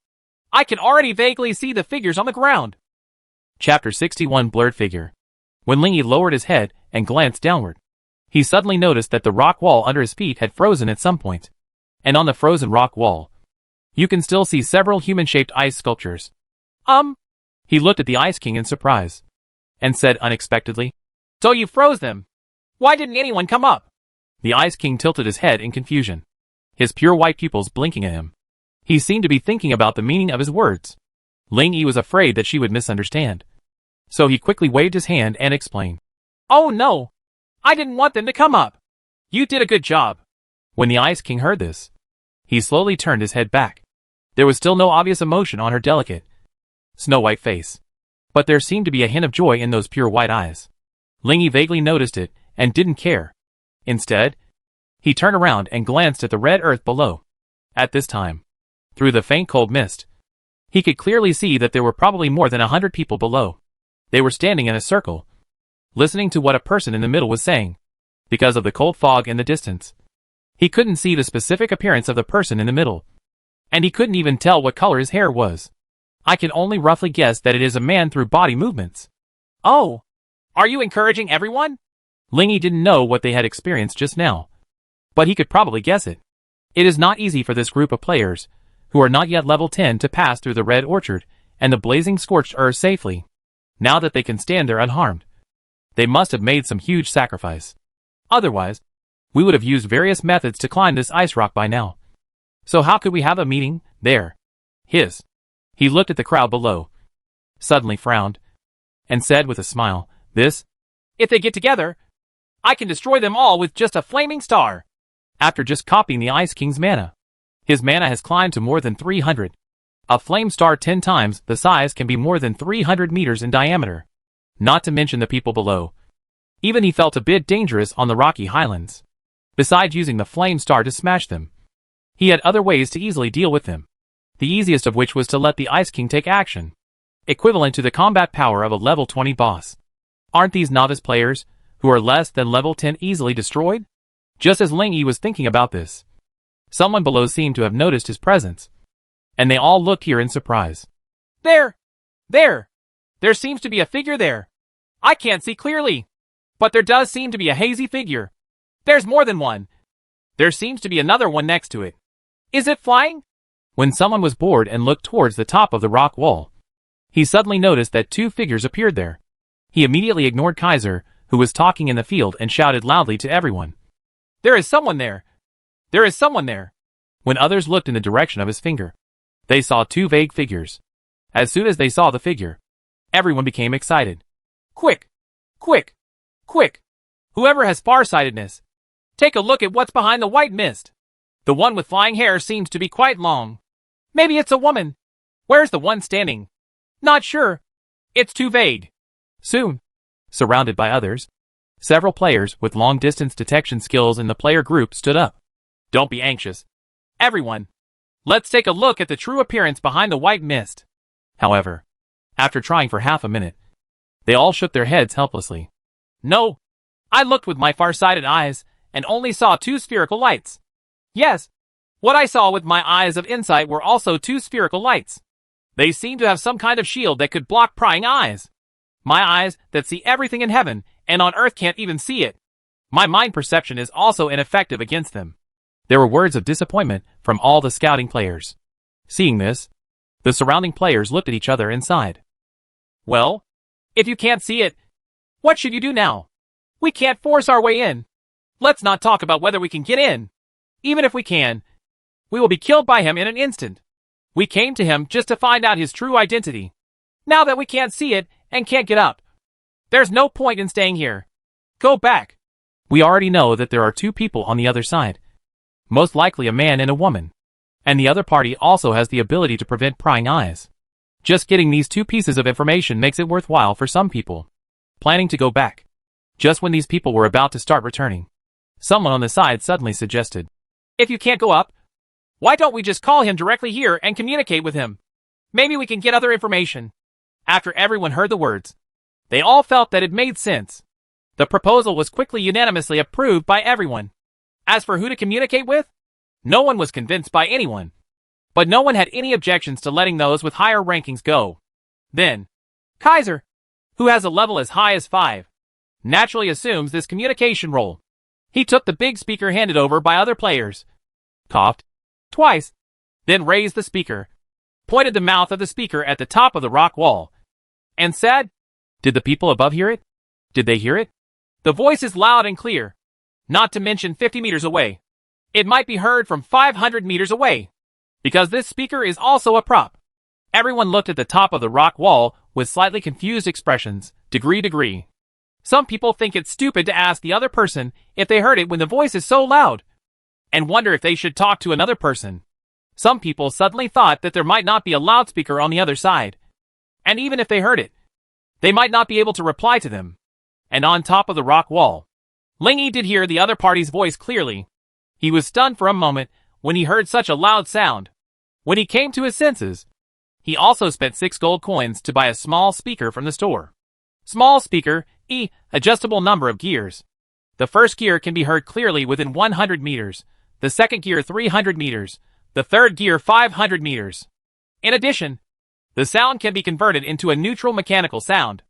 I can already vaguely see the figures on the ground. Chapter 61 Blurred Figure. When Lingy lowered his head and glanced downward, he suddenly noticed that the rock wall under his feet had frozen at some point. And on the frozen rock wall, you can still see several human-shaped ice sculptures. He looked at the Ice King in surprise, and said unexpectedly, "So you froze them? Why didn't anyone come up?" The Ice King tilted his head in confusion, his pure white pupils blinking at him. He seemed to be thinking about the meaning of his words. Lingy was afraid that she would misunderstand, so he quickly waved his hand and explained, "Oh no, I didn't want them to come up. You did a good job." When the Ice King heard this, he slowly turned his head back. There was still no obvious emotion on her delicate, snow-white face, but there seemed to be a hint of joy in those pure white eyes. Lingy vaguely noticed it and didn't care. Instead, he turned around and glanced at the red earth below. At this time, through the faint cold mist, he could clearly see that there were probably more than 100 people below. They were standing in a circle, listening to what a person in the middle was saying. Because of the cold fog in the distance, he couldn't see the specific appearance of the person in the middle, and he couldn't even tell what color his hair was. I can only roughly guess that it is a man through body movements. "Oh, are you encouraging everyone?" Lingy didn't know what they had experienced just now, but he could probably guess it. It is not easy for this group of players, who are not yet level 10, to pass through the red orchard and the blazing scorched earth safely. Now that they can stand there unharmed, they must have made some huge sacrifice. Otherwise, we would have used various methods to climb this ice rock by now. So how could we have a meeting there? He looked at the crowd below, suddenly frowned, and said with a smile, "If they get together, I can destroy them all with just a flaming star." After just copying the Ice King's mana, his mana has climbed to more than 300. A flame star 10 times the size can be more than 300 meters in diameter. Not to mention the people below. Even he felt a bit dangerous on the rocky highlands. Besides using the flame star to smash them, he had other ways to easily deal with them. The easiest of which was to let the Ice King take action, equivalent to the combat power of a level 20 boss. Aren't these novice players, who are less than level 10, easily destroyed? Just as Lingy was thinking about this, someone below seemed to have noticed his presence, and they all looked here in surprise. There seems to be a figure there. I can't see clearly. But there does seem to be a hazy figure. There's more than one. There seems to be another one next to it. Is it flying? When someone was bored and looked towards the top of the rock wall, he suddenly noticed that two figures appeared there. He immediately ignored Kaiser, who was talking in the field, and shouted loudly to everyone. There is someone there. There is someone there. When others looked in the direction of his finger, they saw two vague figures. As soon as they saw the figure, everyone became excited. Quick! Quick! Quick! Whoever has farsightedness, take a look at what's behind the white mist. The one with flying hair seems to be quite long. Maybe it's a woman. Where's the one standing? Not sure. It's too vague. Soon, surrounded by others, several players with long-distance detection skills in the player group stood up. Don't be anxious. Everyone, let's take a look at the true appearance behind the white mist. However, after trying for half a minute, they all shook their heads helplessly. No, I looked with my far-sighted eyes and only saw two spherical lights. Yes, what I saw with my eyes of insight were also two spherical lights. They seemed to have some kind of shield that could block prying eyes. My eyes that see everything in heaven and on earth can't even see it. My mind perception is also ineffective against them. There were words of disappointment from all the scouting players. Seeing this, the surrounding players looked at each other and sighed. Well, if you can't see it, what should you do now? We can't force our way in. Let's not talk about whether we can get in. Even if we can, we will be killed by him in an instant. We came to him just to find out his true identity. Now that we can't see it and can't get up, there's no point in staying here. Go back. We already know that there are two people on the other side. Most likely a man and a woman. And the other party also has the ability to prevent prying eyes. Just getting these two pieces of information makes it worthwhile for some people planning to go back. Just when these people were about to start returning, someone on the side suddenly suggested, if you can't go up, why don't we just call him directly here and communicate with him? Maybe we can get other information. After everyone heard the words, they all felt that it made sense. The proposal was quickly unanimously approved by everyone. As for who to communicate with, no one was convinced by anyone. But no one had any objections to letting those with higher rankings go. Then, Kaiser, who has a level as high as 5, naturally assumes this communication role. He took the big speaker handed over by other players, coughed twice, then raised the speaker, pointed the mouth of the speaker at the top of the rock wall, and said, Did the people above hear it? Did they hear it? The voice is loud and clear, not to mention 50 meters away. It might be heard from 500 meters away, because this speaker is also a prop. Everyone looked at the top of the rock wall with slightly confused expressions, degree. Some people think it's stupid to ask the other person if they heard it when the voice is so loud, and wonder if they should talk to another person. Some people suddenly thought that there might not be a loudspeaker on the other side, and even if they heard it, they might not be able to reply to them. And on top of the rock wall, Lingy did hear the other party's voice clearly. He was stunned for a moment when he heard such a loud sound. When he came to his senses, he also spent 6 gold coins to buy a small speaker from the store. Small speaker, adjustable number of gears. The first gear can be heard clearly within 100 meters, the second gear 300 meters, the third gear 500 meters. In addition, the sound can be converted into a neutral mechanical sound.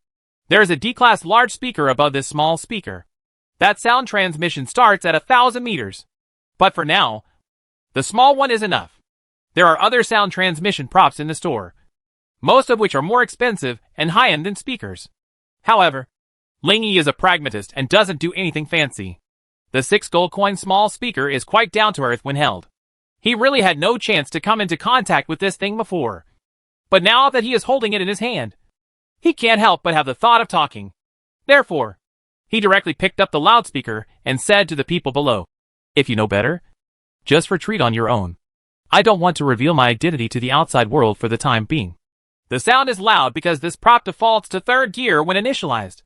There is a D-class large speaker above this small speaker. That sound transmission starts at 1,000 meters. But for now, the small one is enough. There are other sound transmission props in the store, most of which are more expensive and high-end than speakers. However, Lingy is a pragmatist and doesn't do anything fancy. The 6 gold coin small speaker is quite down to earth when held. He really had no chance to come into contact with this thing before. But now that he is holding it in his hand, he can't help but have the thought of talking. Therefore, he directly picked up the loudspeaker and said to the people below, If you know better, just retreat on your own. I don't want to reveal my identity to the outside world for the time being. The sound is loud because this prop defaults to 3rd gear when initialized.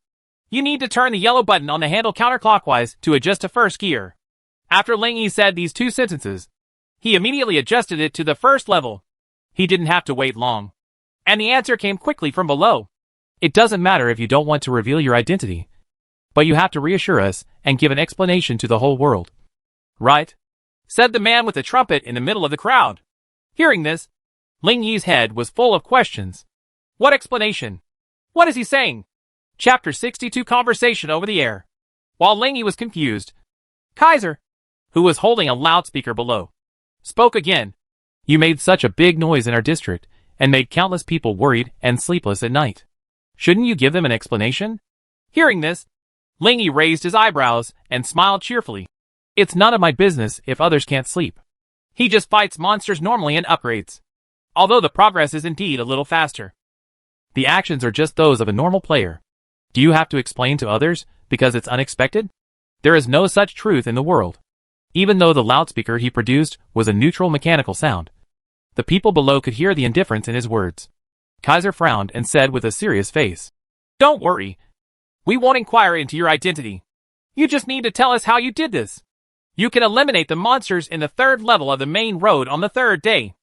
You need to turn the yellow button on the handle counterclockwise to adjust to 1st gear. After Lingy said these 2 sentences, he immediately adjusted it to the 1st level. He didn't have to wait long. And the answer came quickly from below. It doesn't matter if you don't want to reveal your identity, but you have to reassure us and give an explanation to the whole world. Right? Said the man with the trumpet in the middle of the crowd. Hearing this, Ling Yi's head was full of questions. What explanation? What is he saying? Chapter 62 Conversation over the air. While Lingy was confused, Kaiser, who was holding a loudspeaker below, spoke again. You made such a big noise in our district, and made countless people worried and sleepless at night. Shouldn't you give them an explanation? Hearing this, Lingy raised his eyebrows and smiled cheerfully. It's none of my business if others can't sleep. He just fights monsters normally and upgrades. Although the progress is indeed a little faster. The actions are just those of a normal player. Do you have to explain to others because it's unexpected? There is no such truth in the world. Even though the loudspeaker he produced was a neutral mechanical sound, the people below could hear the indifference in his words. Kaiser frowned and said with a serious face, Don't worry. We won't inquire into your identity. You just need to tell us how you did this. You can eliminate the monsters in the 3rd level of the main road on the 3rd day.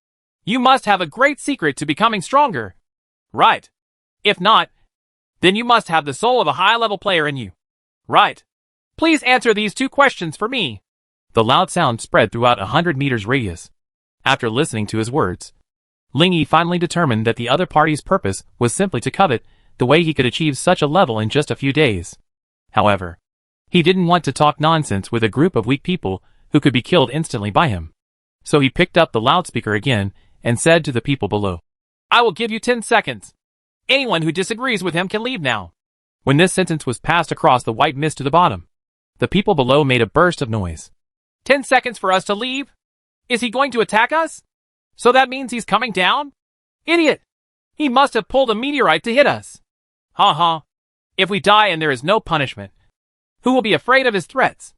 You must have a great secret to becoming stronger. Right. If not, then you must have the soul of a high-level player in you. Right. Please answer these 2 questions for me. The loud sound spread throughout 100 meters radius. After listening to his words, Lingy finally determined that the other party's purpose was simply to covet the way he could achieve such a level in just a few days. However, he didn't want to talk nonsense with a group of weak people who could be killed instantly by him. So he picked up the loudspeaker again and said to the people below, I will give you 10 seconds. Anyone who disagrees with him can leave now. When this sentence was passed across the white mist to the bottom, the people below made a burst of noise. 10 seconds for us to leave? Is he going to attack us? So that means he's coming down? Idiot! He must have pulled a meteorite to hit us. Ha ha. If we die and there is no punishment, who will be afraid of his threats?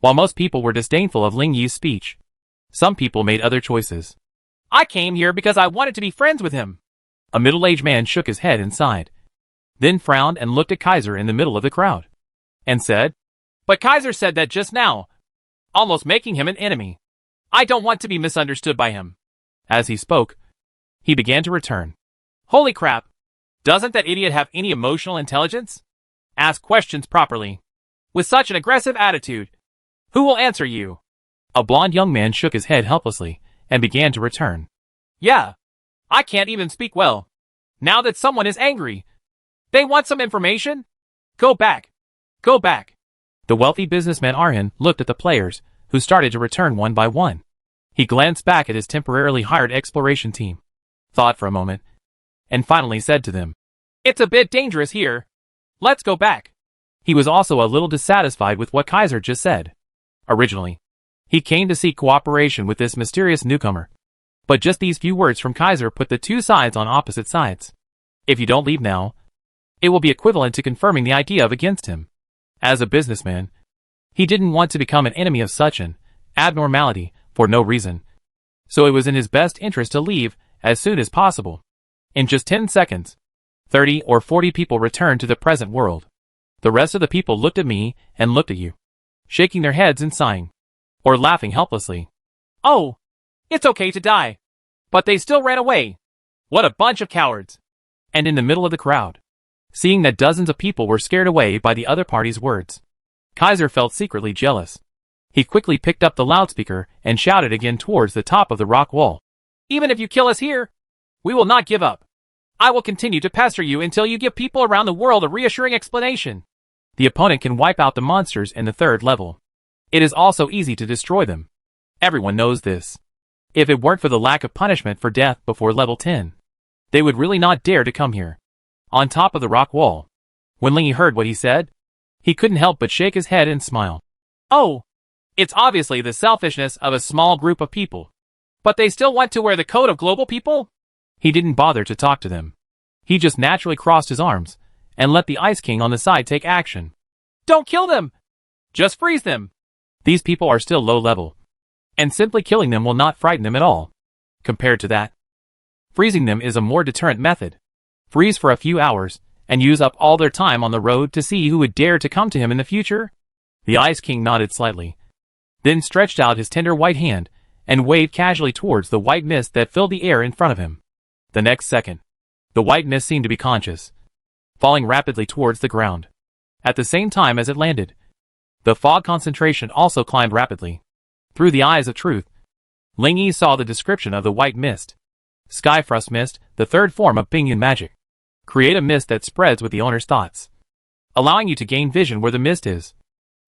While most people were disdainful of Lingyi's speech, some people made other choices. I came here because I wanted to be friends with him. A middle-aged man shook his head and sighed, then frowned and looked at Kaiser in the middle of the crowd, and said, But Kaiser said that just now, almost making him an enemy. I don't want to be misunderstood by him. As he spoke, he began to return. Holy crap! Doesn't that idiot have any emotional intelligence? Ask questions properly. With such an aggressive attitude, who will answer you? A blond young man shook his head helplessly and began to return. Yeah. I can't even speak well. Now that someone is angry. They want some information? Go back. Go back. The wealthy businessman Arhan looked at the players, who started to return one by one. He glanced back at his temporarily hired exploration team, thought for a moment, and finally said to them, It's a bit dangerous here. Let's go back. He was also a little dissatisfied with what Kaiser just said. Originally, he came to seek cooperation with this mysterious newcomer. But just these few words from Kaiser put the 2 sides on opposite sides. If you don't leave now, it will be equivalent to confirming the idea of against him. As a businessman, he didn't want to become an enemy of such an abnormality for no reason. So it was in his best interest to leave as soon as possible. In just 10 seconds, 30 or 40 people returned to the present world. The rest of the people looked at me and looked at you, shaking their heads and sighing, or laughing helplessly. Oh! It's okay to die. But they still ran away. What a bunch of cowards. And in the middle of the crowd, seeing that dozens of people were scared away by the other party's words, Kaiser felt secretly jealous. He quickly picked up the loudspeaker and shouted again towards the top of the rock wall. Even if you kill us here, we will not give up. I will continue to pester you until you give people around the world a reassuring explanation. The opponent can wipe out the monsters in the 3rd level. It is also easy to destroy them. Everyone knows this. If it weren't for the lack of punishment for death before level 10, they would really not dare to come here. On top of the rock wall, when Lingy heard what he said, he couldn't help but shake his head and smile. Oh, it's obviously the selfishness of a small group of people. But they still want to wear the coat of global people? He didn't bother to talk to them. He just naturally crossed his arms and let the Ice King on the side take action. Don't kill them! Just freeze them! These people are still low level, and simply killing them will not frighten them at all. Compared to that, freezing them is a more deterrent method. Freeze for a few hours, and use up all their time on the road to see who would dare to come to him in the future? The Ice King nodded slightly, then stretched out his tender white hand and waved casually towards the white mist that filled the air in front of him. The next second, the white mist seemed to be conscious, falling rapidly towards the ground. At the same time as it landed, the fog concentration also climbed rapidly. Through the eyes of truth, Lingyi saw the description of the white mist. Skyfrost mist, the 3rd form of Pingyun magic. Create a mist that spreads with the owner's thoughts. allowing you to gain vision where the mist is,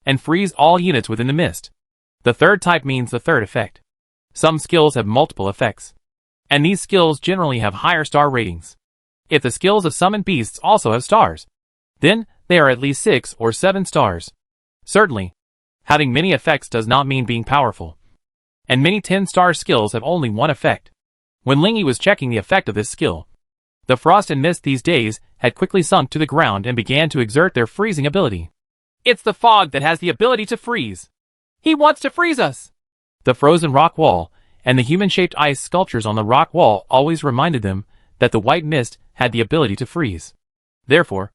and freeze all units within the mist. The third type means the third effect. Some skills have multiple effects, and these skills generally have higher star ratings. If the skills of summoned beasts also have stars, then they are at least 6 or 7 stars. Certainly, having many effects does not mean being powerful, and many 10-star skills have only one effect. When Lingy was checking the effect of this skill, the frost and mist these days had quickly sunk to the ground and began to exert their freezing ability. It's the fog that has the ability to freeze. He wants to freeze us! The frozen rock wall and the human-shaped ice sculptures on the rock wall always reminded them that the white mist had the ability to freeze. Therefore,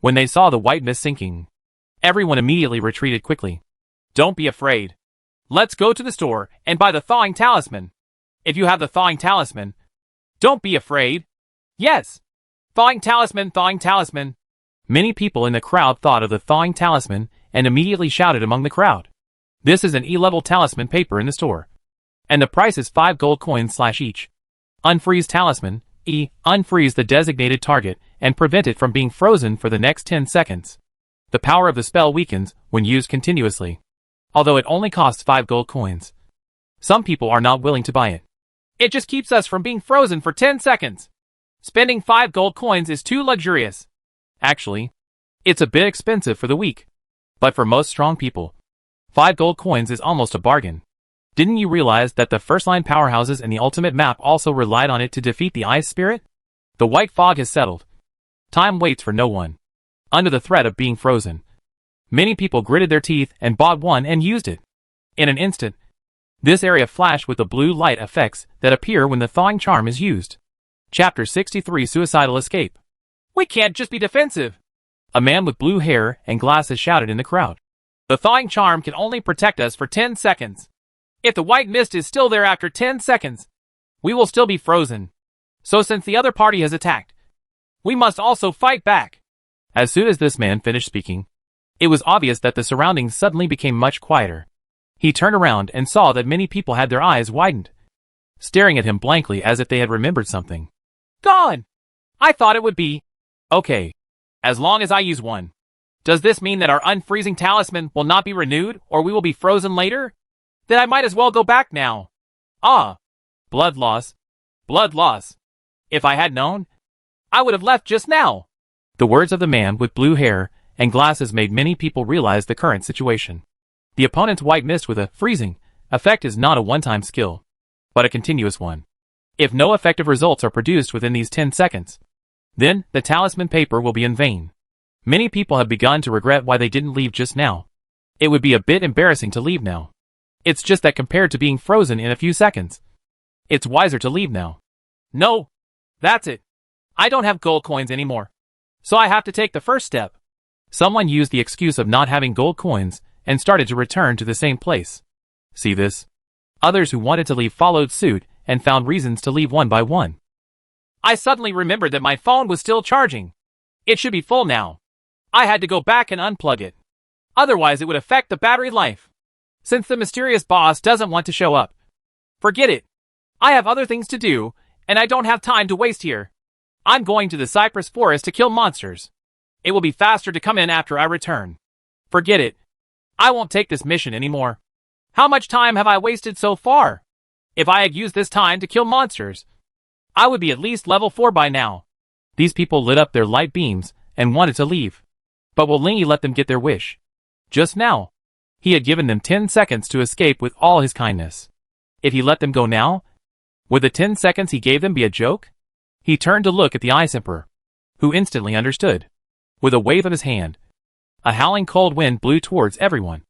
when they saw the white mist sinking, everyone immediately retreated quickly. Don't be afraid. Let's go to the store and buy the thawing talisman. If you have the thawing talisman, don't be afraid. Yes! Thawing talisman, thawing talisman. Many people in the crowd thought of the thawing talisman and immediately shouted among the crowd. This is an E-level talisman paper in the store, and the price is 5 gold coins / each. Unfreeze talisman, E. Unfreeze the designated target and prevent it from being frozen for the next 10 seconds. The power of the spell weakens when used continuously, although it only costs 5 gold coins. Some people are not willing to buy it. It just keeps us from being frozen for 10 seconds. Spending 5 gold coins is too luxurious. Actually, it's a bit expensive for the weak, but for most strong people, 5 gold coins is almost a bargain. Didn't you realize that the first-line powerhouses in the ultimate map also relied on it to defeat the ice spirit? The white fog has settled. Time waits for no one. Under the threat of being frozen, many people gritted their teeth and bought one and used it. In an instant, this area flashed with the blue light effects that appear when the thawing charm is used. Chapter 63 Suicidal Escape. We can't just be defensive! A man with blue hair and glasses shouted in the crowd. The thawing charm can only protect us for 10 seconds. If the white mist is still there after 10 seconds, we will still be frozen. So since the other party has attacked, we must also fight back. As soon as this man finished speaking, it was obvious that the surroundings suddenly became much quieter. He turned around and saw that many people had their eyes widened, staring at him blankly as if they had remembered something. Gone! I thought it would be. Okay. As long as I use one. Does this mean that our unfreezing talisman will not be renewed or we will be frozen later? Then I might as well go back now. Ah. Blood loss. Blood loss. If I had known, I would have left just now. The words of the man with blue hair and glasses made many people realize the current situation. The opponent's white mist with a freezing effect is not a one-time skill, but a continuous one. If no effective results are produced within these 10 seconds, then the talisman paper will be in vain. Many people have begun to regret why they didn't leave just now. It would be a bit embarrassing to leave now. It's just that compared to being frozen in a few seconds, it's wiser to leave now. No, that's it. I don't have gold coins anymore, so I have to take the first step. Someone used the excuse of not having gold coins and started to return to the same place. See this? Others who wanted to leave followed suit and found reasons to leave one by one. I suddenly remembered that my phone was still charging. It should be full now. I had to go back and unplug it. Otherwise it would affect the battery life. Since the mysterious boss doesn't want to show up. Forget it. I have other things to do, and I don't have time to waste here. I'm going to the cypress forest to kill monsters. It will be faster to come in after I return. Forget it. I won't take this mission anymore. How much time have I wasted so far? If I had used this time to kill monsters, I would be at least level 4 by now. These people lit up their light beams and wanted to leave. But will Lingy let them get their wish? Just now, he had given them 10 seconds to escape with all his kindness. If he let them go now, would the 10 seconds he gave them be a joke? He turned to look at the Ice Emperor, who instantly understood. With a wave of his hand, a howling cold wind blew towards everyone,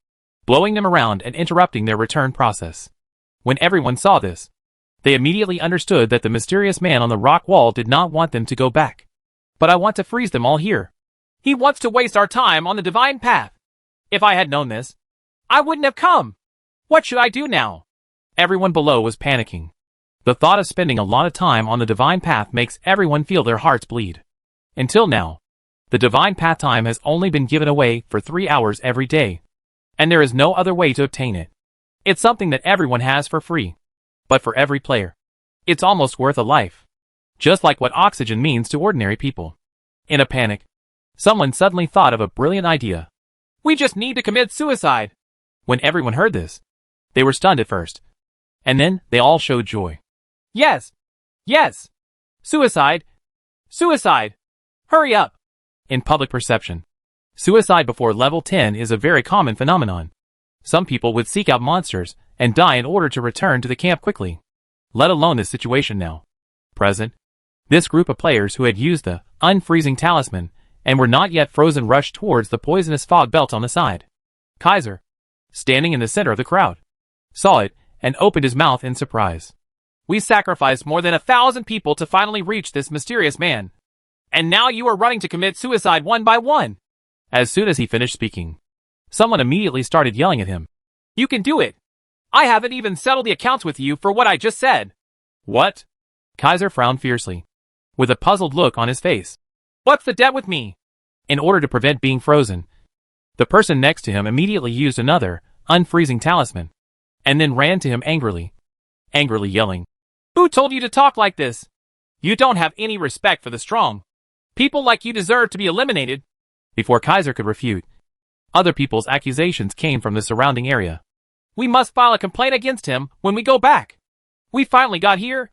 blowing them around and interrupting their return process. When everyone saw this, they immediately understood that the mysterious man on the rock wall did not want them to go back. But I want to freeze them all here. He wants to waste our time on the divine path. If I had known this, I wouldn't have come. What should I do now? Everyone below was panicking. The thought of spending a lot of time on the divine path makes everyone feel their hearts bleed. Until now, the divine path time has only been given away for 3 hours every day, and there is no other way to obtain it. It's something that everyone has for free. But for every player, it's almost worth a life. Just like what oxygen means to ordinary people. In a panic, Someone suddenly thought of a brilliant idea. We just need to commit suicide. When everyone heard this, they were stunned at first. And then they all showed joy. Yes! Yes! Suicide! Suicide! Hurry up! In public perception, suicide before level 10 is a very common phenomenon. Some people would seek out monsters and die in order to return to the camp quickly. Let alone this situation now. Present. This group of players who had used the unfreezing talisman and were not yet frozen rushed towards the poisonous fog belt on the side. Kaiser, standing in the center of the crowd, saw it and opened his mouth in surprise. We sacrificed more than 1,000 people to finally reach this mysterious man. And now you are running to commit suicide one by one. As soon as he finished speaking, someone immediately started yelling at him. You can do it. I haven't even settled the accounts with you for what I just said. What? Kaiser frowned fiercely, with a puzzled look on his face. What's the debt with me? In order to prevent being frozen, the person next to him immediately used another unfreezing talisman, and then ran to him angrily yelling, Who told you to talk like this? You don't have any respect for the strong. People like you deserve to be eliminated. Before Kaiser could refute, other people's accusations came from the surrounding area. We must file a complaint against him when we go back. We finally got here,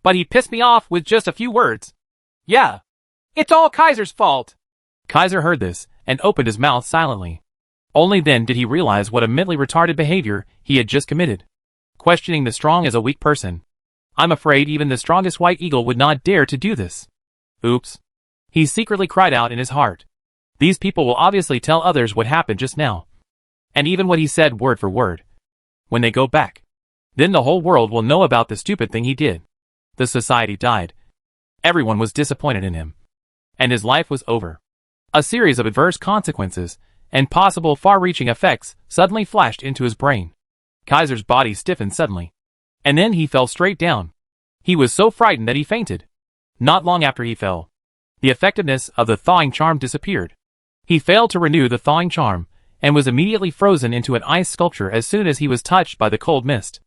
but he pissed me off with just a few words. Yeah, it's all Kaiser's fault. Kaiser heard this and opened his mouth silently. Only then did he realize what a mentally retarded behavior he had just committed. Questioning the strong as a weak person. I'm afraid even the strongest white eagle would not dare to do this. Oops. He secretly cried out in his heart. These people will obviously tell others what happened just now. And even what he said word for word. When they go back, then the whole world will know about the stupid thing he did. The society died. Everyone was disappointed in him. And his life was over. A series of adverse consequences and possible far-reaching effects suddenly flashed into his brain. Kaiser's body stiffened suddenly. And then he fell straight down. He was so frightened that he fainted. Not long after he fell, the effectiveness of the thawing charm disappeared. He failed to renew the thawing charm, and was immediately frozen into an ice sculpture as soon as he was touched by the cold mist.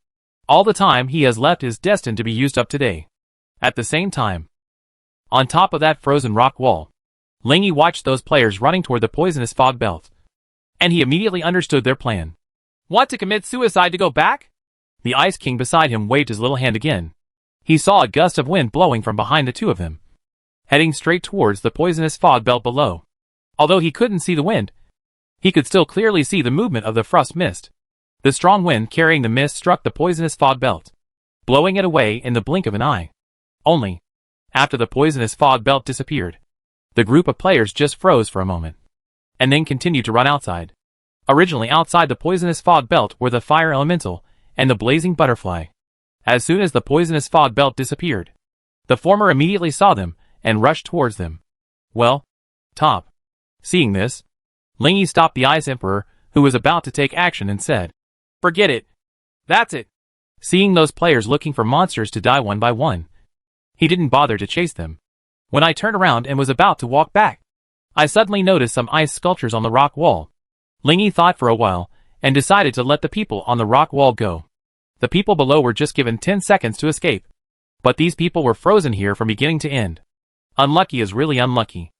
All the time he has left is destined to be used up today. At the same time, on top of that frozen rock wall, Lingy watched those players running toward the poisonous fog belt. And he immediately understood their plan. Want to commit suicide to go back? The Ice King beside him waved his little hand again. He saw a gust of wind blowing from behind the two of them, heading straight towards the poisonous fog belt below. Although he couldn't see the wind, he could still clearly see the movement of the frost mist. The strong wind carrying the mist struck the poisonous fog belt, blowing it away in the blink of an eye. Only, after the poisonous fog belt disappeared, the group of players just froze for a moment, and then continued to run outside. Originally outside the poisonous fog belt were the fire elemental and the blazing butterfly. As soon as the poisonous fog belt disappeared, the former immediately saw them and rushed towards them. Well, Top. Seeing this, Lingy stopped the Ice Emperor, who was about to take action, and said, Forget it. That's it. Seeing those players looking for monsters to die one by one, he didn't bother to chase them. When I turned around and was about to walk back, I suddenly noticed some ice sculptures on the rock wall. Lingy thought for a while, and decided to let the people on the rock wall go. The people below were just given 10 seconds to escape. But these people were frozen here from beginning to end. Unlucky is really unlucky.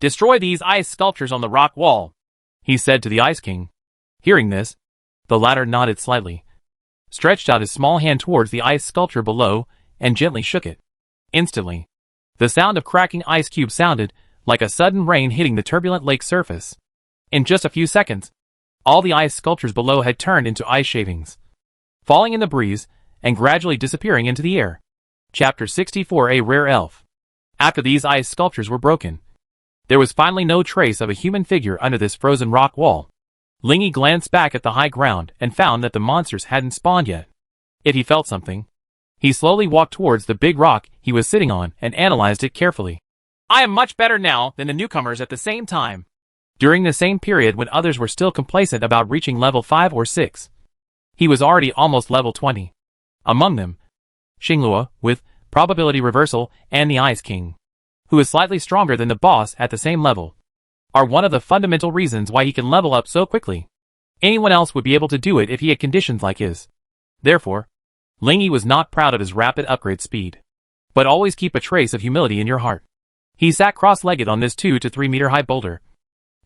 Destroy these ice sculptures on the rock wall, he said to the Ice King. Hearing this, the latter nodded slightly, stretched out his small hand towards the ice sculpture below, and gently shook it. Instantly, the sound of cracking ice cubes sounded like a sudden rain hitting the turbulent lake surface. In just a few seconds, all the ice sculptures below had turned into ice shavings, falling in the breeze and gradually disappearing into the air. Chapter 64: A Rare Elf. After these ice sculptures were broken, there was finally no trace of a human figure under this frozen rock wall. Lingy glanced back at the high ground and found that the monsters hadn't spawned yet. Yet he felt something. He slowly walked towards the big rock he was sitting on and analyzed it carefully. I am much better now than the newcomers at the same time. During the same period when others were still complacent about reaching level 5 or 6, he was already almost level 20. Among them, Xinglua, with probability reversal, and the Ice King, who is slightly stronger than the boss at the same level, are one of the fundamental reasons why he can level up so quickly. Anyone else would be able to do it if he had conditions like his. Therefore, Lingy was not proud of his rapid upgrade speed. But always keep a trace of humility in your heart. He sat cross-legged on this 2 to 3 meter high boulder,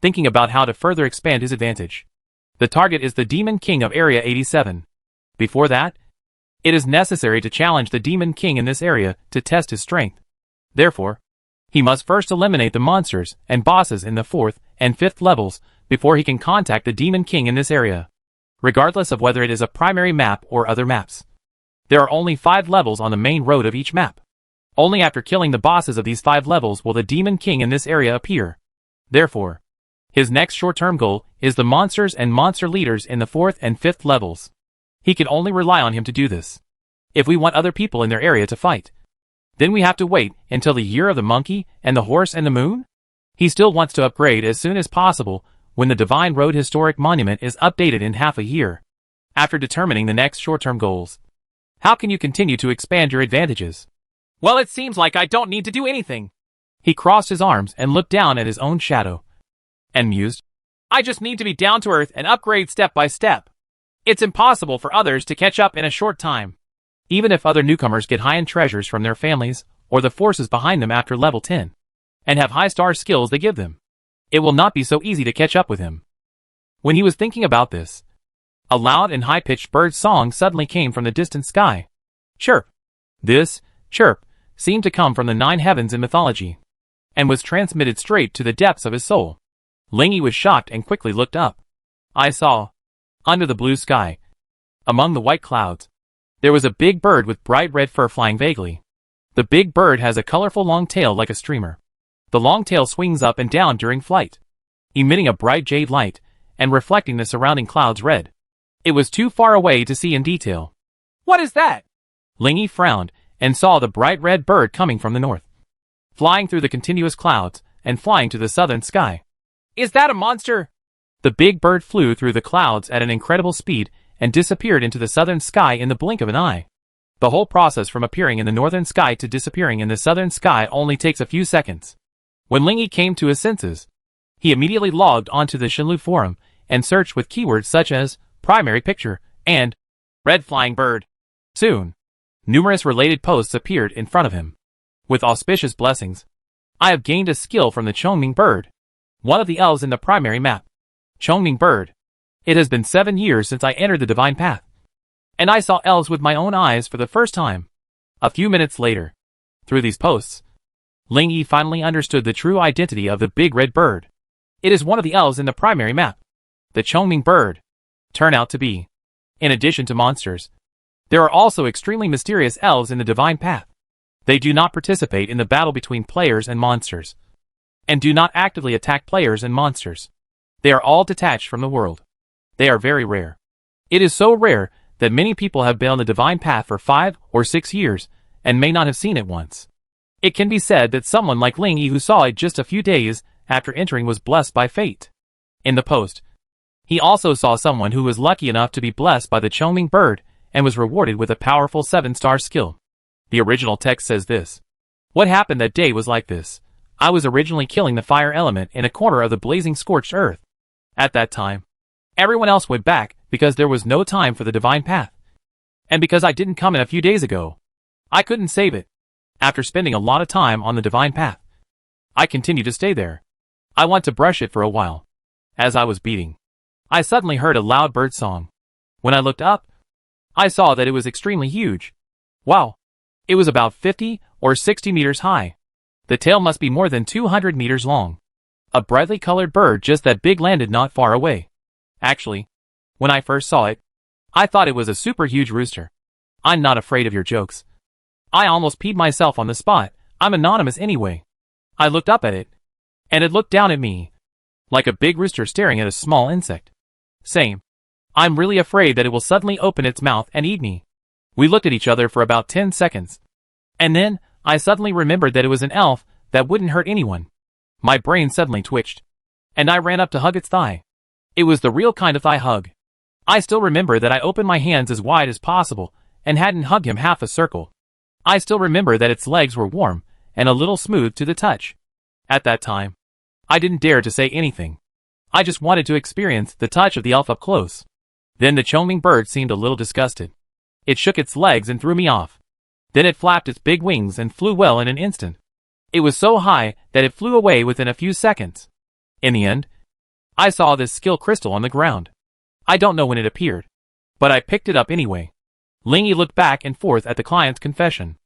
thinking about how to further expand his advantage. The target is the Demon King of Area 87. Before that, it is necessary to challenge the Demon King in this area to test his strength. Therefore, he must first eliminate the monsters and bosses in the 4th and 5th levels before he can contact the Demon King in this area, regardless of whether it is a primary map or other maps. There are only 5 levels on the main road of each map. Only after killing the bosses of these 5 levels will the Demon King in this area appear. Therefore, his next short-term goal is the monsters and monster leaders in the 4th and 5th levels. He can only rely on him to do this. If we want other people in their area to fight, then we have to wait until the year of the monkey and the horse and the moon? He still wants to upgrade as soon as possible when the Divine Road Historic Monument is updated in half a year. After determining the next short-term goals, how can you continue to expand your advantages? Well, it seems like I don't need to do anything. He crossed his arms and looked down at his own shadow, and mused, I just need to be down to earth and upgrade step by step. It's impossible for others to catch up in a short time. Even if other newcomers get high-end treasures from their families or the forces behind them after level 10, and have high star skills they give them, it will not be so easy to catch up with him. When he was thinking about this, a loud and high-pitched bird song suddenly came from the distant sky. Chirp. This chirp seemed to come from the 9 heavens in mythology, and was transmitted straight to the depths of his soul. Lingy was shocked and quickly looked up. I saw, under the blue sky, among the white clouds, there was a big bird with bright red fur flying vaguely. The big bird has a colorful long tail like a streamer. The long tail swings up and down during flight, emitting a bright jade light and reflecting the surrounding clouds red. It was too far away to see in detail. What is that? Lingy frowned and saw the bright red bird coming from the north, flying through the continuous clouds and flying to the southern sky. Is that a monster? The big bird flew through the clouds at an incredible speed and disappeared into the southern sky in the blink of an eye. The whole process from appearing in the northern sky to disappearing in the southern sky only takes a few seconds. When Lingy came to his senses, he immediately logged onto the Shenlu forum and searched with keywords such as primary picture and red flying bird. Soon, numerous related posts appeared in front of him. With auspicious blessings, I have gained a skill from the Chongming bird, one of the elves in the primary map. Chongming bird. It has been 7 years since I entered the divine path, and I saw elves with my own eyes for the first time. A few minutes later, through these posts, Lingy finally understood the true identity of the big red bird. It is one of the elves in the primary map. The Chongming bird turn out to be, in addition to monsters, there are also extremely mysterious elves in the divine path. They do not participate in the battle between players and monsters, and do not actively attack players and monsters. They are all detached from the world. They are very rare. It is so rare that many people have been on the divine path for 5 or 6 years and may not have seen it once. It can be said that someone like Lingy who saw it just a few days after entering was blessed by fate. In the post, he also saw someone who was lucky enough to be blessed by the Chongming bird and was rewarded with a powerful 7-star skill. The original text says this. What happened that day was like this. I was originally killing the fire element in a corner of the blazing scorched earth. At that time, everyone else went back because there was no time for the divine path. And because I didn't come in a few days ago, I couldn't save it. After spending a lot of time on the divine path, I continue to stay there. I want to brush it for a while. As I was beating, I suddenly heard a loud bird song. When I looked up, I saw that it was extremely huge. Wow! It was about 50 or 60 meters high. The tail must be more than 200 meters long. A brightly colored bird just that big landed not far away. Actually, when I first saw it, I thought it was a super huge rooster. I'm not afraid of your jokes. I almost peed myself on the spot. I'm anonymous anyway. I looked up at it, and it looked down at me, like a big rooster staring at a small insect. Same. I'm really afraid that it will suddenly open its mouth and eat me. We looked at each other for about 10 seconds. And then, I suddenly remembered that it was an elf that wouldn't hurt anyone. My brain suddenly twitched, and I ran up to hug its thigh. It was the real kind of thigh hug. I still remember that I opened my hands as wide as possible and hadn't hugged him half a circle. I still remember that its legs were warm and a little smooth to the touch. At that time, I didn't dare to say anything. I just wanted to experience the touch of the elf up close. Then the Chongming bird seemed a little disgusted. It shook its legs and threw me off. Then it flapped its big wings and flew well in an instant. It was so high that it flew away within a few seconds. In the end, I saw this skill crystal on the ground. I don't know when it appeared, but I picked it up anyway. Lingy looked back and forth at the client's confession.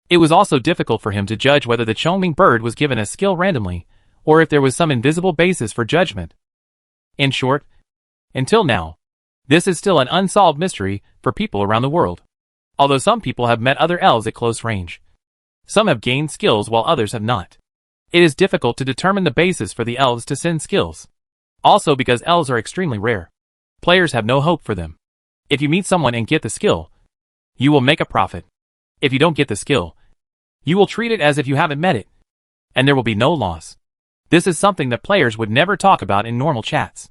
It was also difficult for him to judge whether the Chongming bird was given a skill randomly, or if there was some invisible basis for judgment. In short, until now, this is still an unsolved mystery for people around the world. Although some people have met other elves at close range, some have gained skills while others have not. It is difficult to determine the basis for the elves to send skills. Also because elves are extremely rare. Players have no hope for them. If you meet someone and get the skill, you will make a profit. If you don't get the skill, you will treat it as if you haven't met it, and there will be no loss. This is something that players would never talk about in normal chats.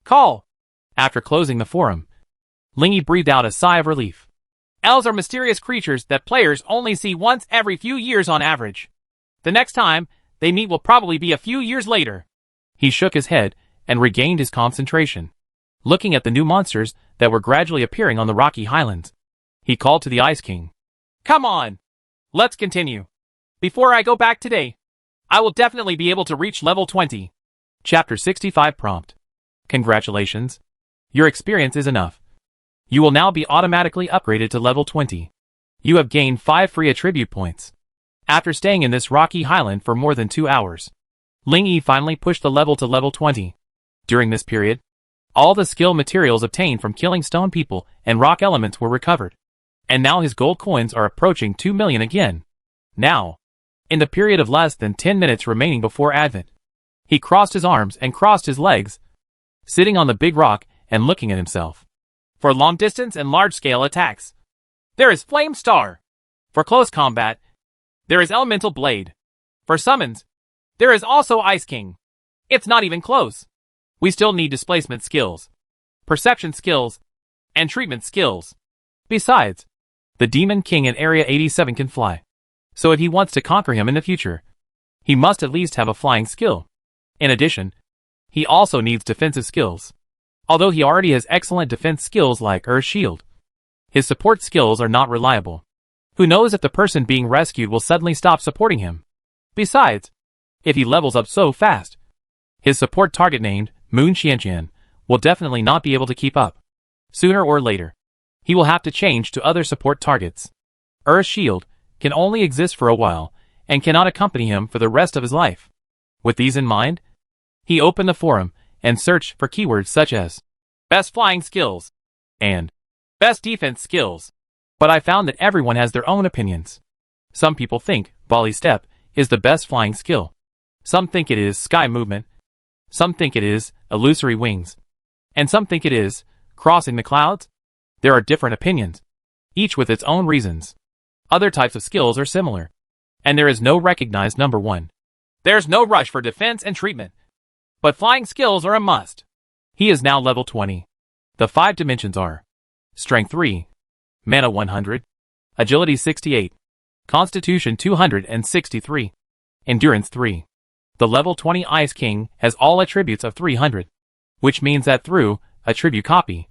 Call! After closing the forum, Lingy breathed out a sigh of relief. Elves are mysterious creatures that players only see once every few years on average. The next time they meet will probably be a few years later. He shook his head and regained his concentration, looking at the new monsters that were gradually appearing on the rocky highlands. He called to the Ice King. Come on! Let's continue. Before I go back today, I will definitely be able to reach level 20. Chapter 65 Prompt. Congratulations. Your experience is enough. You will now be automatically upgraded to level 20. You have gained 5 free attribute points. After staying in this rocky highland for more than 2 hours, Lingy finally pushed the level to level 20. During this period, all the skill materials obtained from killing stone people and rock elements were recovered. And now his gold coins are approaching 2 million again. Now, in the period of less than 10 minutes remaining before Advent, he crossed his arms and crossed his legs, sitting on the big rock and looking at himself. For long distance and large-scale attacks, there is Flame Star. For close combat, there is Elemental Blade. For summons, there is also Ice King. It's not even close. We still need displacement skills, perception skills, and treatment skills. Besides, the Demon King in Area 87 can fly. So if he wants to conquer him in the future, he must at least have a flying skill. In addition, he also needs defensive skills. Although he already has excellent defense skills like Earth Shield, his support skills are not reliable. Who knows if the person being rescued will suddenly stop supporting him? Besides, if he levels up so fast, his support target named Moon Xianqian will definitely not be able to keep up. Sooner or later, he will have to change to other support targets. Earth Shield can only exist for a while and cannot accompany him for the rest of his life. With these in mind, he opened the forum and searched for keywords such as best flying skills and best defense skills. But I found that everyone has their own opinions. Some people think volley step is the best flying skill. Some think it is sky movement. Some think it is illusory wings. And some think it is crossing the clouds. There are different opinions, each with its own reasons. Other types of skills are similar, and there is no recognized number one. There's no rush for defense and treatment, but flying skills are a must. He is now level 20. The 5 dimensions are Strength 3, Mana 100, Agility 68, Constitution 263, Endurance 3. The level 20 Ice King has all attributes of 300, which means that through attribute copy,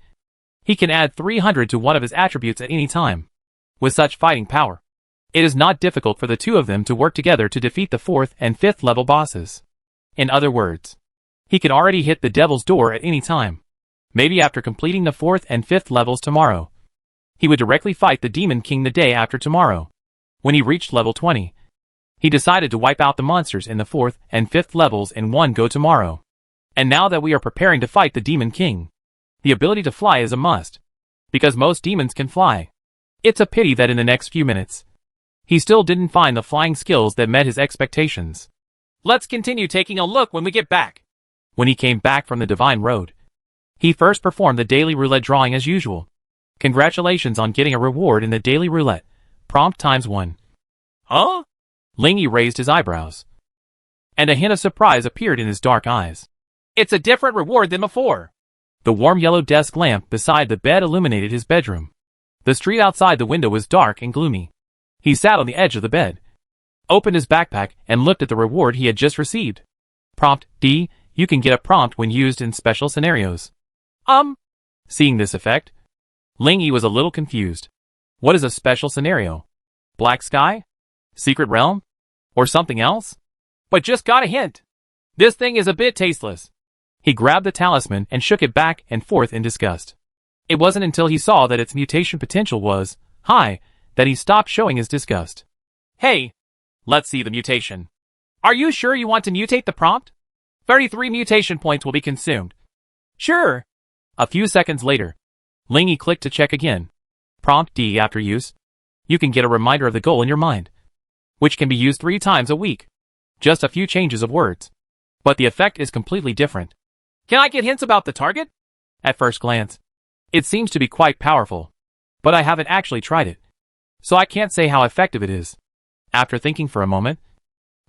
he can add 300 to one of his attributes at any time. With such fighting power, it is not difficult for the two of them to work together to defeat the 4th and 5th level bosses. In other words, he can already hit the Devil's Door at any time. Maybe after completing the 4th and 5th levels tomorrow, he would directly fight the Demon King the day after tomorrow. When he reached level 20, he decided to wipe out the monsters in the 4th and 5th levels in one go tomorrow. And now that we are preparing to fight the Demon King, the ability to fly is a must, because most demons can fly. It's a pity that in the next few minutes, he still didn't find the flying skills that met his expectations. Let's continue taking a look when we get back. When he came back from the Divine Road, he first performed the daily roulette drawing as usual. Congratulations on getting a reward in the daily roulette. Prompt ×1. Huh? Lingy raised his eyebrows, and a hint of surprise appeared in his dark eyes. It's a different reward than before. The warm yellow desk lamp beside the bed illuminated his bedroom. The street outside the window was dark and gloomy. He sat on the edge of the bed, opened his backpack, and looked at the reward he had just received. Prompt D. You can get a prompt when used in special scenarios. Seeing this effect, Lingy was a little confused. What is a special scenario? Black sky? Secret realm? Or something else? But just got a hint. This thing is a bit tasteless. He grabbed the talisman and shook it back and forth in disgust. It wasn't until he saw that its mutation potential was high that he stopped showing his disgust. Hey, let's see the mutation. Are you sure you want to mutate the prompt? 33 mutation points will be consumed. Sure. A few seconds later, Lingy clicked to check again. Prompt D after use. You can get a reminder of the goal in your mind, which can be used 3 times a week. Just a few changes of words. But the effect is completely different. Can I get hints about the target? At first glance, it seems to be quite powerful, but I haven't actually tried it, so I can't say how effective it is. After thinking for a moment,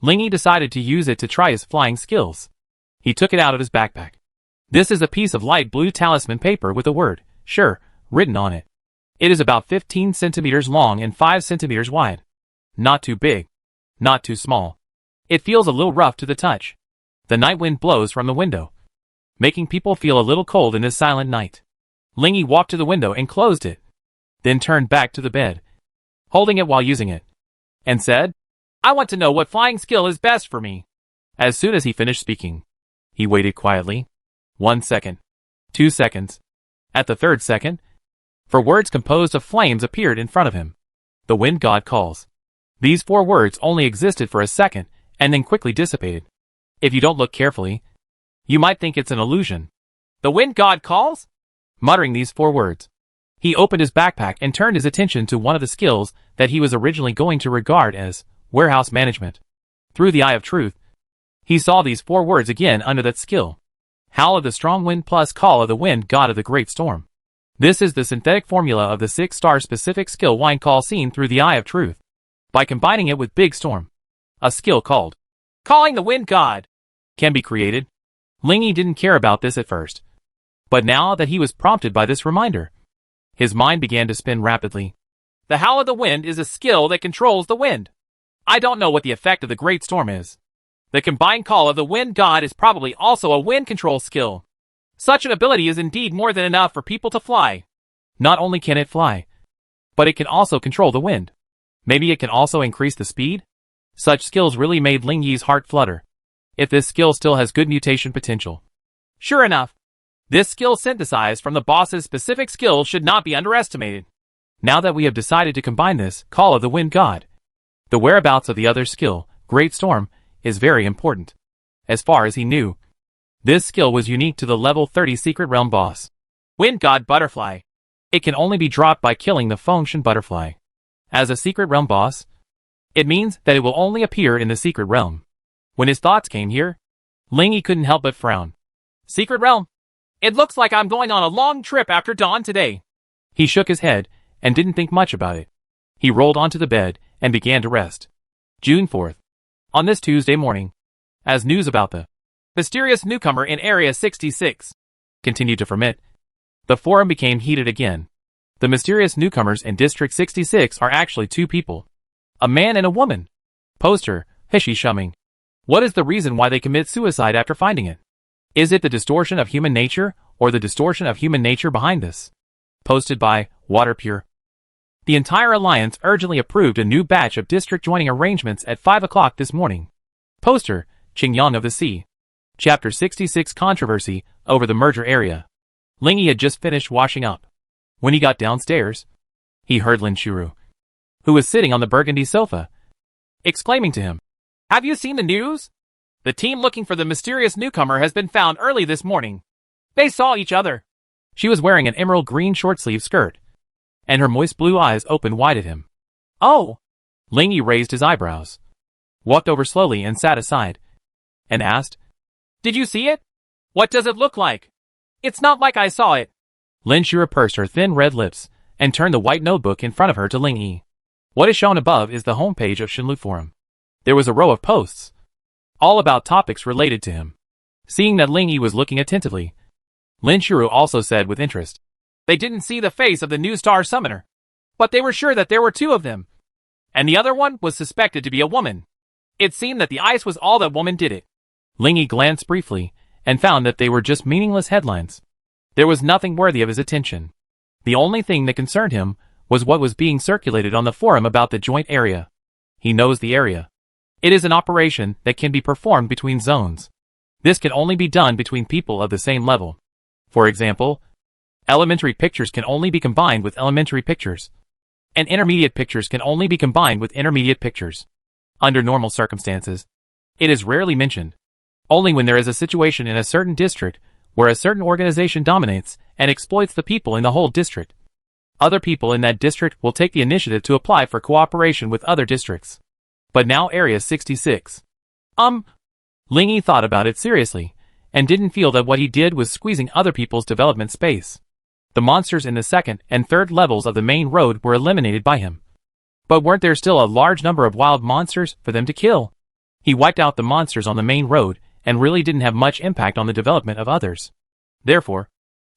Lingy decided to use it to try his flying skills. He took it out of his backpack. This is a piece of light blue talisman paper with the word, "Sure," written on it. It is about 15 centimeters long and 5 centimeters wide. Not too big, not too small. It feels a little rough to the touch. The night wind blows from the window, making people feel a little cold in this silent night. Lingy walked to the window and closed it, then turned back to the bed, holding it while using it, and said, I want to know what flying skill is best for me. As soon as he finished speaking, he waited quietly. 1 second. 2 seconds. At the 3rd second, 4 words composed of flames appeared in front of him. The wind god calls. These 4 words only existed for a second and then quickly dissipated. If you don't look carefully, you might think it's an illusion. The wind god calls? Muttering these 4 words, he opened his backpack and turned his attention to one of the skills that he was originally going to regard as warehouse management. Through the eye of truth, he saw these 4 words again under that skill. Howl of the strong wind plus call of the wind god of the great storm. This is the synthetic formula of the 6-star specific skill wind call seen through the eye of truth. By combining it with big storm, a skill called calling the wind god can be created. Lingy didn't care about this at first, but now that he was prompted by this reminder, his mind began to spin rapidly. The howl of the wind is a skill that controls the wind. I don't know what the effect of the great storm is. The combined call of the wind god is probably also a wind control skill. Such an ability is indeed more than enough for people to fly. Not only can it fly, but it can also control the wind. Maybe it can also increase the speed? Such skills really made Lingy's heart flutter. If this skill still has good mutation potential. Sure enough, this skill synthesized from the boss's specific skills should not be underestimated. Now that we have decided to combine this call of the wind god, the whereabouts of the other skill, Great Storm, is very important. As far as he knew, this skill was unique to the level 30 Secret Realm boss. Wind God Butterfly. It can only be dropped by killing the Fengshen Butterfly. As a Secret Realm boss, it means that it will only appear in the Secret Realm. When his thoughts came here, Lingy couldn't help but frown. Secret Realm? It looks like I'm going on a long trip after dawn today. He shook his head and didn't think much about it. He rolled onto the bed and began to rest. June 4th. On this Tuesday morning, as news about the mysterious newcomer in Area 66 continued to ferment, the forum became heated again. The mysterious newcomers in District 66 are actually 2 people. A man and a woman. Poster, Hishi Shuming. What is the reason why they commit suicide after finding it? Is it the distortion of human nature, or the distortion of human nature behind this? Posted by Waterpure. The entire alliance urgently approved a new batch of district joining arrangements at 5 o'clock this morning. Poster, Qingyang of the Sea. Chapter 66 Controversy over the merger area. Lingy had just finished washing up. When he got downstairs, he heard Lin Shuru, who was sitting on the burgundy sofa, exclaiming to him, Have you seen the news? The team looking for the mysterious newcomer has been found early this morning. They saw each other. She was wearing an emerald green short-sleeve skirt, and her moist blue eyes opened wide at him. Oh! Lingy raised his eyebrows, walked over slowly and sat aside, and asked, Did you see it? What does it look like? It's not like I saw it. Lin Shura pursed her thin red lips and turned the white notebook in front of her to Lingy. What is shown above is the homepage of Shenlu Forum. There was a row of posts, all about topics related to him. Seeing that Lingy was looking attentively, Lin Shuru also said with interest, They didn't see the face of the new star summoner, but they were sure that there were 2 of them, and the other one was suspected to be a woman. It seemed that the ice was all that woman did it. Lingy glanced briefly and found that they were just meaningless headlines. There was nothing worthy of his attention. The only thing that concerned him was what was being circulated on the forum about the joint area. He knows the area. It is an operation that can be performed between zones. This can only be done between people of the same level. For example, elementary pictures can only be combined with elementary pictures, and intermediate pictures can only be combined with intermediate pictures. Under normal circumstances, it is rarely mentioned. Only when there is a situation in a certain district where a certain organization dominates and exploits the people in the whole district. Other people in that district will take the initiative to apply for cooperation with other districts. But now Area 66. Lingy thought about it seriously, and didn't feel that what he did was squeezing other people's development space. The monsters in the second and third levels of the main road were eliminated by him. But weren't there still a large number of wild monsters for them to kill? He wiped out the monsters on the main road and really didn't have much impact on the development of others. Therefore,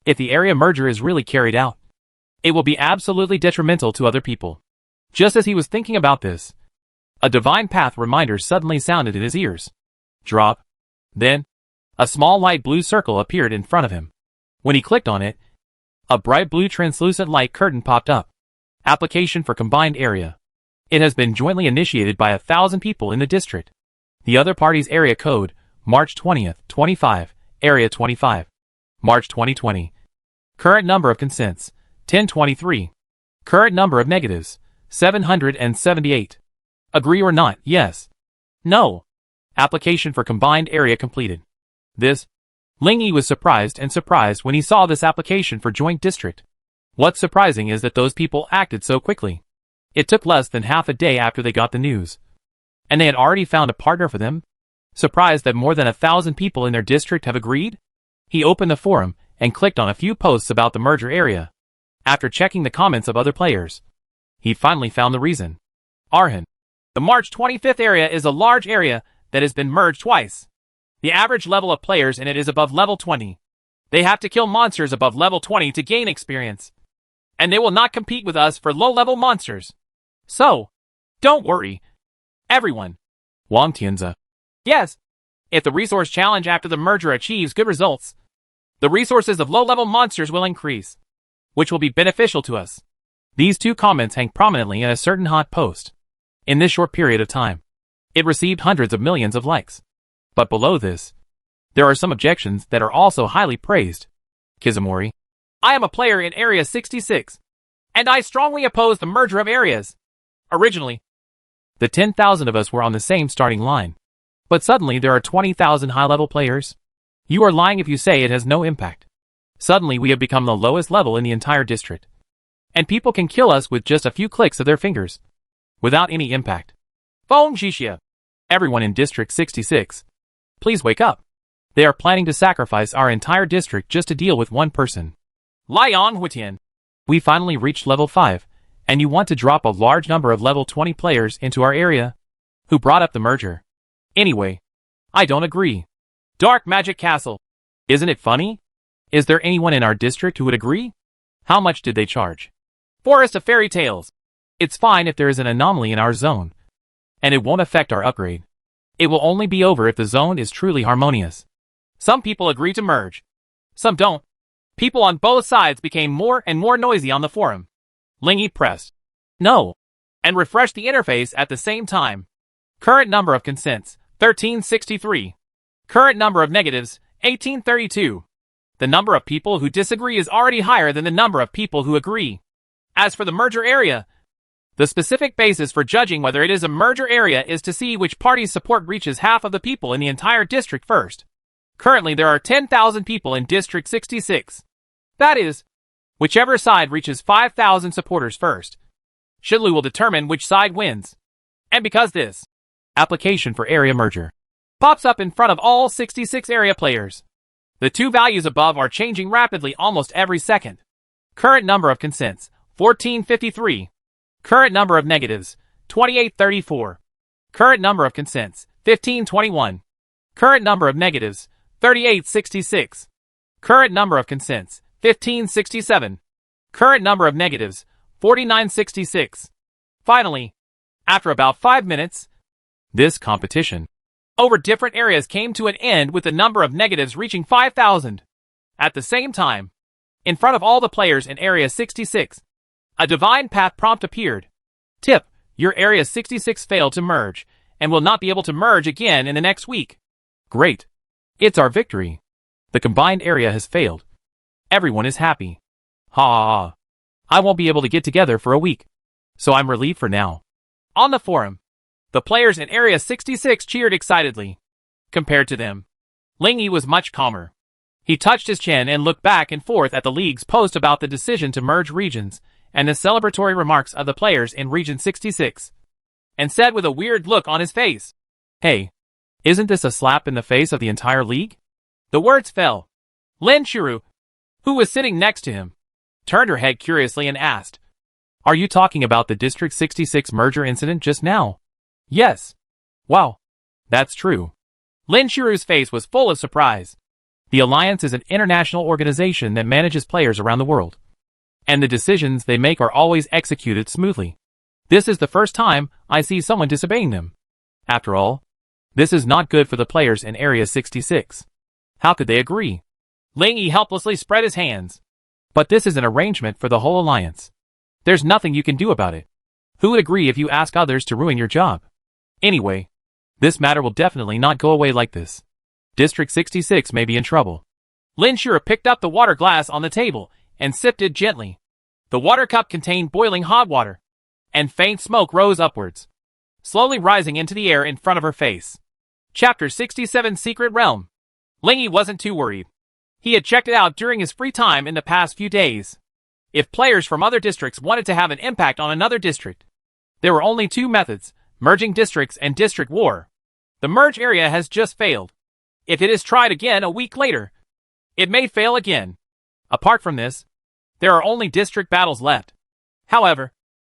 if the area merger is really carried out, it will be absolutely detrimental to other people. Just as he was thinking about this, a divine path reminder suddenly sounded in his ears. Drop. Then, a small light blue circle appeared in front of him. When he clicked on it, a bright blue translucent light curtain popped up. Application for combined area. It has been jointly initiated by 1,000 people in the district. The other party's area code, March 20th, 25, Area 25. March 2020. Current number of consents, 1023. Current number of negatives, 778. Agree or not, yes. No. Application for combined area completed. This. Lingy was surprised when he saw this application for joint district. What's surprising is that those people acted so quickly. It took less than half a day after they got the news. And they had already found a partner for them? Surprised that more than 1,000 people in their district have agreed? He opened the forum and clicked on a few posts about the merger area. After checking the comments of other players, he finally found the reason. Arhan. The March 25th area is a large area that has been merged twice. The average level of players in it is above level 20. They have to kill monsters above level 20 to gain experience. And they will not compete with us for low-level monsters. So, don't worry. Everyone. Wang Tianzi. Yes. If the resource challenge after the merger achieves good results, the resources of low-level monsters will increase, which will be beneficial to us. These two comments hang prominently in a certain hot post. In this short period of time, it received hundreds of millions of likes. But below this, there are some objections that are also highly praised. Kizumori. I am a player in Area 66, and I strongly oppose the merger of areas. Originally, the 10,000 of us were on the same starting line. But suddenly there are 20,000 high-level players. You are lying if you say it has no impact. Suddenly we have become the lowest level in the entire district. And people can kill us with just a few clicks of their fingers, without any impact. Phone Jixia. Everyone in District 66. Please wake up. They are planning to sacrifice our entire district just to deal with one person. Liang Huitian. We finally reached level 5, and you want to drop a large number of level 20 players into our area? Who brought up the merger? Anyway, I don't agree. Dark Magic Castle. Isn't it funny? Is there anyone in our district who would agree? How much did they charge? Forest of Fairy Tales. It's fine if there is an anomaly in our zone, and it won't affect our upgrade. It will only be over if the zone is truly harmonious. Some people agree to merge. Some don't. People on both sides became more and more noisy on the forum. Lingy pressed no and refreshed the interface at the same time. Current number of consents, 1363. Current number of negatives, 1832. The number of people who disagree is already higher than the number of people who agree. As for the merger area, the specific basis for judging whether it is a merger area is to see which party's support reaches half of the people in the entire district first. Currently there are 10,000 people in District 66. That is, whichever side reaches 5,000 supporters first. Shilu will determine which side wins. And because this application for area merger pops up in front of all 66 area players, the two values above are changing rapidly almost every second. Current number of consents, 1453. Current number of negatives, 2834. Current number of consents, 1521. Current number of negatives, 3866. Current number of consents, 1567. Current number of negatives, 4966. Finally, after about 5 minutes, this competition over different areas came to an end with the number of negatives reaching 5,000. At the same time, in front of all the players in Area 66, a divine path prompt appeared. Tip, your Area 66 failed to merge, and will not be able to merge again in the next week. Great. It's our victory. The combined area has failed. Everyone is happy. Ha ha ha. I won't be able to get together for a week, so I'm relieved for now. On the forum, the players in Area 66 cheered excitedly. Compared to them, Lingy was much calmer. He touched his chin and looked back and forth at the league's post about the decision to merge regions and the celebratory remarks of the players in Region 66, and said with a weird look on his face, "Hey, isn't this a slap in the face of the entire league?" The words fell. Lin Shuru, who was sitting next to him, turned her head curiously and asked, "Are you talking about the District 66 merger incident just now?" "Yes." "Wow. That's true." Lin Shuru's face was full of surprise. The Alliance is an international organization that manages players around the world, and the decisions they make are always executed smoothly. This is the first time I see someone disobeying them. After all, this is not good for the players in Area 66. How could they agree? Lingy helplessly spread his hands. But this is an arrangement for the whole Alliance. There's nothing you can do about it. Who would agree if you ask others to ruin your job? Anyway, this matter will definitely not go away like this. District 66 may be in trouble. Lin Shura picked up the water glass on the table and sipped it gently. The water cup contained boiling hot water, and faint smoke rose upwards, slowly rising into the air in front of her face. Chapter 67 Secret Realm. Lingy wasn't too worried. He had checked it out during his free time in the past few days. If players from other districts wanted to have an impact on another district, there were only two methods: merging districts and district war. The merge area has just failed. If it is tried again a week later, it may fail again. Apart from this, there are only district battles left. However,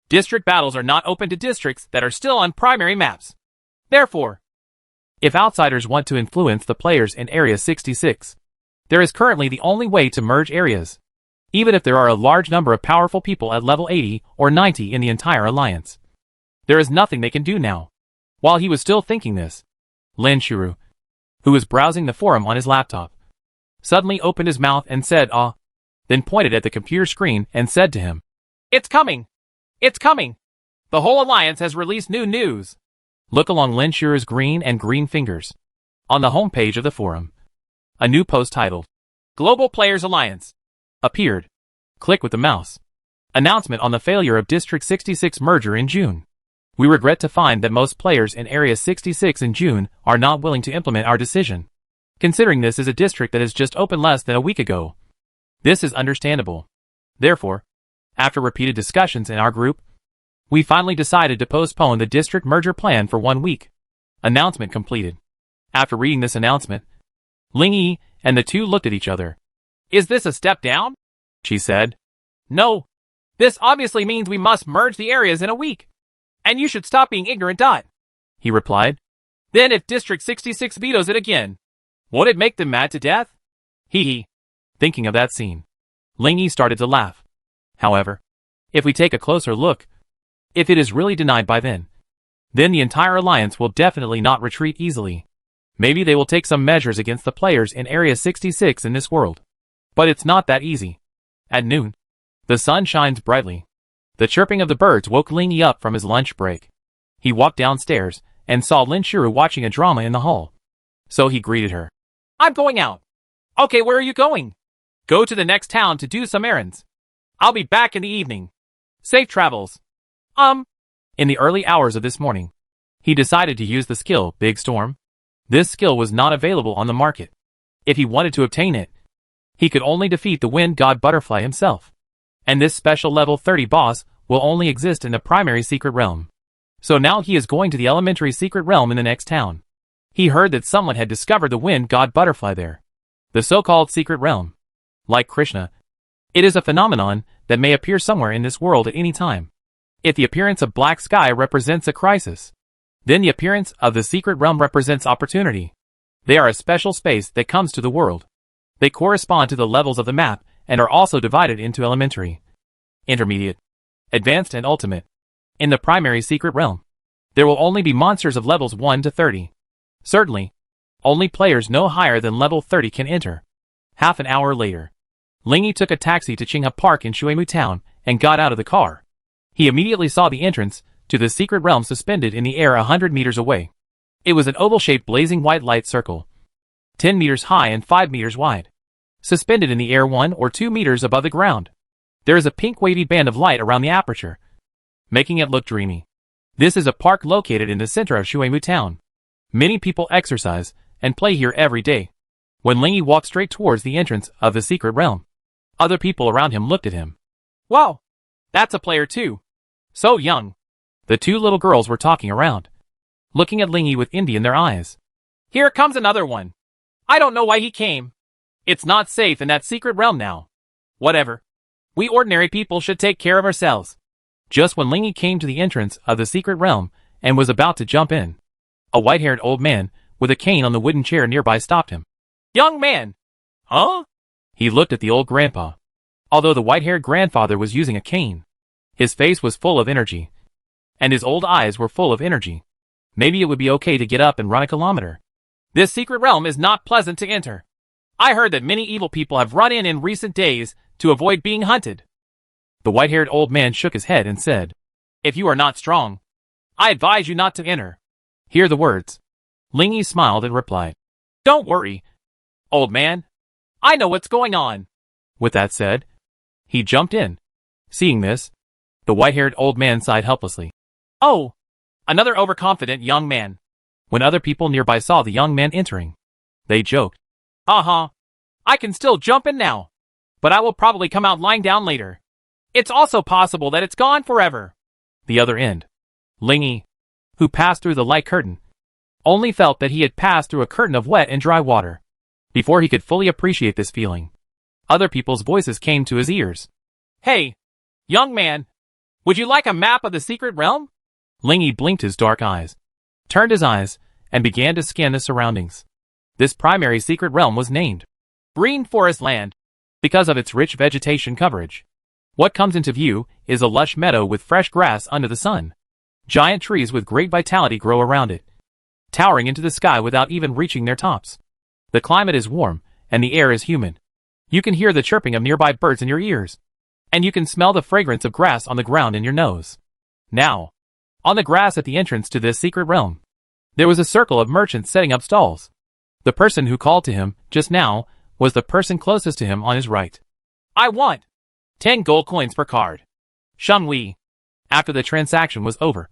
district battles are not open to districts that are still on primary maps. Therefore, if outsiders want to influence the players in Area 66, there is currently the only way to merge areas, even if there are a large number of powerful people at level 80 or 90 in the entire Alliance. There is nothing they can do now. While he was still thinking this, Lin Shuru, who was browsing the forum on his laptop, suddenly opened his mouth and said, "Ah," then pointed at the computer screen and said to him, "It's coming! It's coming! The whole Alliance has released new news." Look along Lin Shuru's green and green fingers. On the homepage of the forum, a new post titled, "Global Players Alliance," appeared. Click with the mouse. Announcement on the failure of District 66 merger in June. We regret to find that most players in Area 66 in June are not willing to implement our decision. Considering this is a district that has just opened less than a week ago, this is understandable. Therefore, after repeated discussions in our group, we finally decided to postpone the district merger plan for 1 week. Announcement completed. After reading this announcement, Ling Yi and the two looked at each other. "Is this a step down?" she said. "No. This obviously means we must merge the areas in a week. And you should stop being ignorant, he replied. "Then if District 66 vetoes it again, won't it make them mad to death?" Hee hee. Thinking of that scene, Ling Yi started to laugh. However, if we take a closer look, if it is really denied by then the entire Alliance will definitely not retreat easily. Maybe they will take some measures against the players in Area 66 in this world. But it's not that easy. At noon, the sun shines brightly. The chirping of the birds woke Ling Yi up from his lunch break. He walked downstairs and saw Lin Shuru watching a drama in the hall. So he greeted her. "I'm going out." "Okay, where are you going?" "Go to the next town to do some errands. I'll be back in the evening. Safe travels." In the early hours of this morning, he decided to use the skill Big Storm. This skill was not available on the market. If he wanted to obtain it, he could only defeat the Wind God Butterfly himself. And this special level 30 boss will only exist in the primary secret realm. So now he is going to the elementary secret realm in the next town. He heard that someone had discovered the Wind God Butterfly there. The so-called secret realm. Like Krishna, it is a phenomenon that may appear somewhere in this world at any time. If the appearance of black sky represents a crisis, then the appearance of the secret realm represents opportunity. They are a special space that comes to the world. They correspond to the levels of the map and are also divided into elementary, intermediate, advanced and ultimate. In the primary secret realm, there will only be monsters of levels 1 to 30. Certainly, only players no higher than level 30 can enter. Half an hour later, Ling Yi took a taxi to Qinghe Park in Shuimu Town and got out of the car. He immediately saw the entrance to the secret realm suspended in the air 100 meters away. It was an oval-shaped blazing white light circle, 10 meters high and 5 meters wide, suspended in the air 1 or 2 meters above the ground. There is a pink wavy band of light around the aperture, making it look dreamy. This is a park located in the center of Shuru town. Many people exercise and play here every day. When Lingy walked straight towards the entrance of the secret realm, other people around him looked at him. Wow, that's a player too. So young. The two little girls were talking around, looking at Lingy with envy in their eyes. Here comes another one. I don't know why he came. It's not safe in that secret realm now. Whatever. We ordinary people should take care of ourselves. Just when Lingy came to the entrance of the secret realm and was about to jump in, a white-haired old man with a cane on the wooden chair nearby stopped him. Young man! Huh? He looked at the old grandpa. Although the white-haired grandfather was using a cane, his face was full of energy, and his old eyes were full of energy. Maybe it would be okay to get up and run a kilometer. This secret realm is not pleasant to enter. I heard that many evil people have run in recent days to avoid being hunted. The white-haired old man shook his head and said, If you are not strong, I advise you not to enter. Hear the words. Lingy smiled and replied, Don't worry, old man. I know what's going on. With that said, he jumped in. Seeing this, the white-haired old man sighed helplessly. Oh, another overconfident young man. When other people nearby saw the young man entering, they joked. I can still jump in now, but I will probably come out lying down later. It's also possible that it's gone forever. The other end, Lingy, who passed through the light curtain, only felt that he had passed through a curtain of wet and dry water. Before he could fully appreciate this feeling, other people's voices came to his ears. Hey, young man, would you like a map of the secret realm? Lingy blinked his dark eyes, turned his eyes, and began to scan the surroundings. This primary secret realm was named Green Forest Land because of its rich vegetation coverage. What comes into view is a lush meadow with fresh grass under the sun. Giant trees with great vitality grow around it, towering into the sky without even reaching their tops. The climate is warm, and the air is humid. You can hear the chirping of nearby birds in your ears, and you can smell the fragrance of grass on the ground in your nose. Now, on the grass at the entrance to this secret realm, there was a circle of merchants setting up stalls. The person who called to him just now was the person closest to him on his right. I want 10 gold coins per card. Shun Wei. After the transaction was over,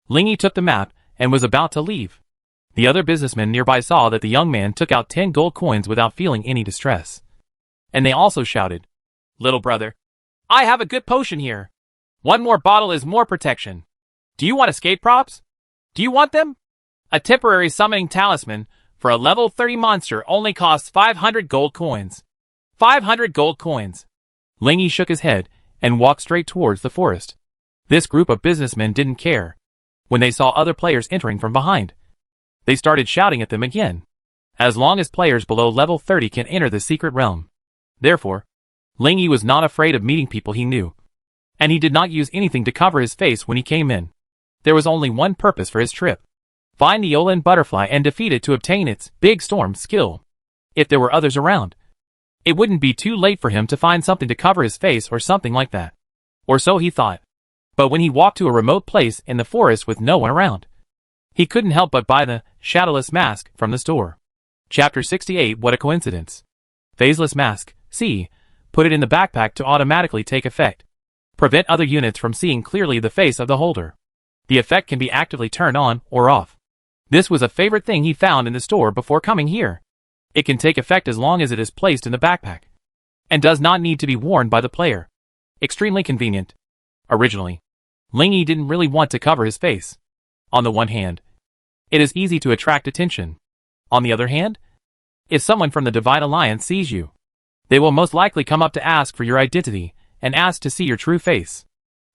Lingy took the map and was about to leave. The other businessmen nearby saw that the young man took out 10 gold coins without feeling any distress. And they also shouted, Little brother, I have a good potion here. One more bottle is more protection. Do you want escape props? Do you want them? A temporary summoning talisman for a level 30 monster only costs 500 gold coins. 500 gold coins. Lingy shook his head and walked straight towards the forest. This group of businessmen didn't care. When they saw other players entering from behind, they started shouting at them again. As long as players below level 30 can enter the secret realm. Therefore, Lingy was not afraid of meeting people he knew. And he did not use anything to cover his face when he came in. There was only one purpose for his trip. Find the Olan butterfly and defeat it to obtain its Big Storm skill. If there were others around, it wouldn't be too late for him to find something to cover his face or something like that. Or so he thought. But when he walked to a remote place in the forest with no one around, he couldn't help but buy the shadowless mask from the store. Chapter 68. What a coincidence. Phaseless mask. C. Put it in the backpack to automatically take effect. Prevent other units from seeing clearly the face of the holder. The effect can be actively turned on or off. This was a favorite thing he found in the store before coming here. It can take effect as long as it is placed in the backpack, and does not need to be worn by the player. Extremely convenient. Originally, Lingy didn't really want to cover his face. On the one hand, it is easy to attract attention. On the other hand, if someone from the Divine Alliance sees you, they will most likely come up to ask for your identity and ask to see your true face.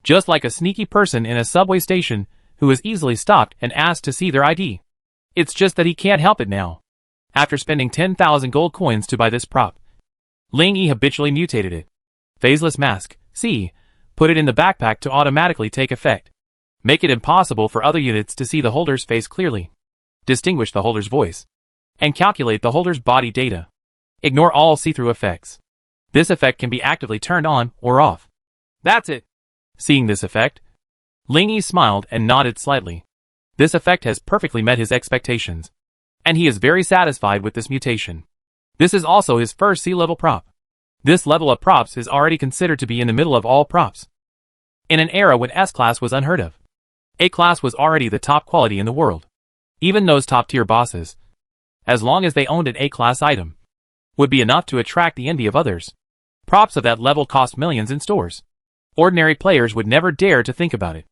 Just like a sneaky person in a subway station who is easily stopped and asked to see their ID. It's just that he can't help it now. After spending 10,000 gold coins to buy this prop, Lingy habitually mutated it. Phaseless mask. C. Put it in the backpack to automatically take effect. Make it impossible for other units to see the holder's face clearly. Distinguish the holder's voice. And calculate the holder's body data. Ignore all see-through effects. This effect can be actively turned on or off. That's it. Seeing this effect, Ling Yi smiled and nodded slightly. This effect has perfectly met his expectations, and he is very satisfied with this mutation. This is also his first C-level prop. This level of props is already considered to be in the middle of all props. In an era when S-Class was unheard of, A-Class was already the top quality in the world. Even those top-tier bosses, as long as they owned an A-Class item, would be enough to attract the envy of others. Props of that level cost millions in stores. Ordinary players would never dare to think about it.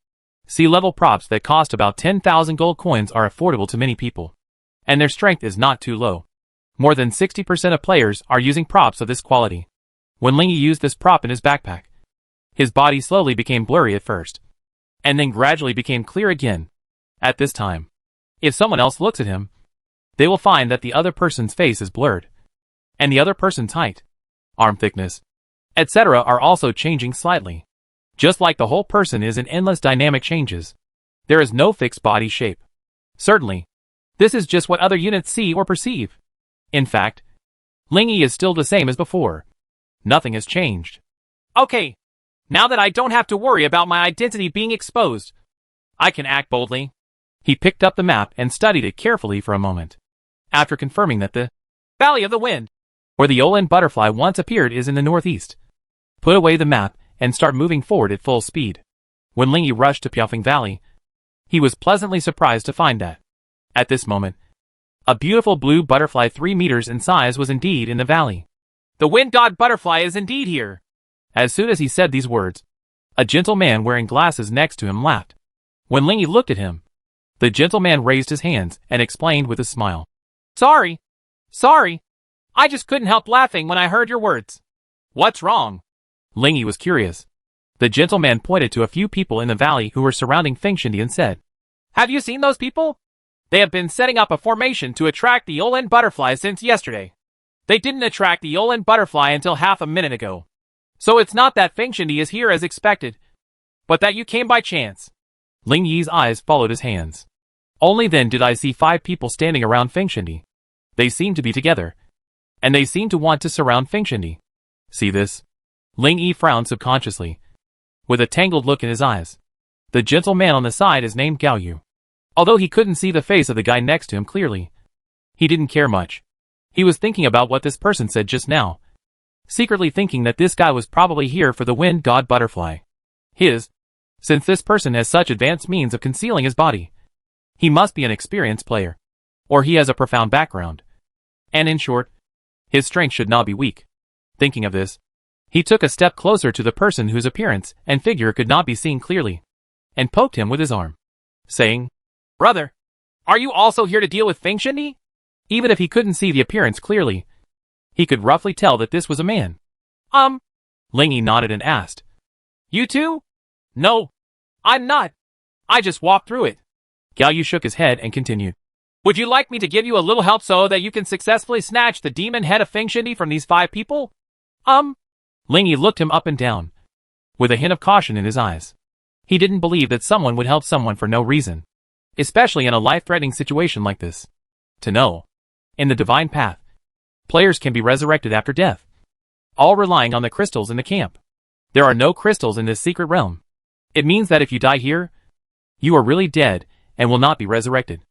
C-level props that cost about 10,000 gold coins are affordable to many people, and their strength is not too low. More than 60% of players are using props of this quality. When Ling Yi used this prop in his backpack, his body slowly became blurry at first, and then gradually became clear again. At this time, if someone else looks at him, they will find that the other person's face is blurred, and the other person's height, arm thickness, etc. are also changing slightly. Just like the whole person is in endless dynamic changes. There is no fixed body shape. Certainly, this is just what other units see or perceive. In fact, Ling Yi is still the same as before. Nothing has changed. Okay, now that I don't have to worry about my identity being exposed, I can act boldly. He picked up the map and studied it carefully for a moment. After confirming that the Valley of the Wind, where the Yolin butterfly once appeared, is in the northeast, put away the map and start moving forward at full speed. When Ling Yi rushed to Piaofeng Valley, he was pleasantly surprised to find that, at this moment, a beautiful blue butterfly 3 meters in size was indeed in the valley. The wind god butterfly is indeed here. As soon as he said these words, a gentleman wearing glasses next to him laughed. When Ling Yi looked at him, the gentleman raised his hands and explained with a smile. Sorry. I just couldn't help laughing when I heard your words. What's wrong? Ling Yi was curious. The gentleman pointed to a few people in the valley who were surrounding Feng Shindi and said, Have you seen those people? They have been setting up a formation to attract the Yolin butterfly since yesterday. They didn't attract the Yolin butterfly until half a minute ago. So it's not that Feng Shindi is here as expected, but that you came by chance. Ling Yi's eyes followed his hands. Only then did I see 5 people standing around Feng Shindi. They seemed to be together, and they seemed to want to surround Feng Shindi. See this? Ling Yi frowned subconsciously, with a tangled look in his eyes. The gentleman on the side is named Gao Yu. Although he couldn't see the face of the guy next to him clearly, he didn't care much. He was thinking about what this person said just now, secretly thinking that this guy was probably here for the wind god butterfly. Since this person has such advanced means of concealing his body, he must be an experienced player, or he has a profound background. And in short, his strength should not be weak. Thinking of this, he took a step closer to the person whose appearance and figure could not be seen clearly, and poked him with his arm, saying, Brother, are you also here to deal with Feng Shindi? Even if he couldn't see the appearance clearly, he could roughly tell that this was a man. Ling Yi nodded and asked, You too? No, I'm not. I just walked through it. Gao Yu shook his head and continued, Would you like me to give you a little help so that you can successfully snatch the demon head of Feng Shindi from these 5 people? Ling Yi looked him up and down, with a hint of caution in his eyes. He didn't believe that someone would help someone for no reason, especially in a life-threatening situation like this. To know, in the divine path, players can be resurrected after death, all relying on the crystals in the camp. There are no crystals in this secret realm. It means that if you die here, you are really dead and will not be resurrected.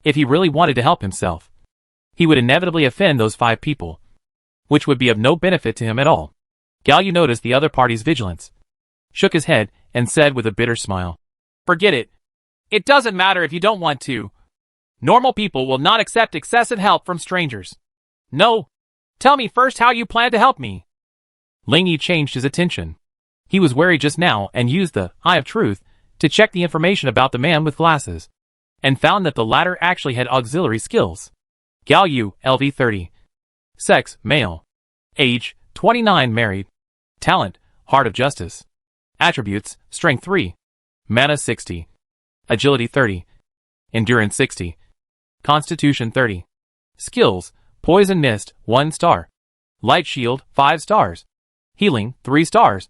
If he really wanted to help himself, he would inevitably offend those 5 people, which would be of no benefit to him at all. Gao Yu noticed the other party's vigilance, shook his head, and said with a bitter smile, Forget it. It doesn't matter if you don't want to. Normal people will not accept excessive help from strangers. No. Tell me first how you plan to help me. Ling Yi changed his attention. He was wary just now and used the Eye of Truth to check the information about the man with glasses, and found that the latter actually had auxiliary skills. Gao Yu, LV 30. Sex, male. Age, 29, married. Talent, Heart of Justice. Attributes, Strength 3. Mana 60. Agility 30. Endurance 60. Constitution 30. Skills, Poison Mist, 1 star. Light Shield, 5 stars. Healing, 3 stars.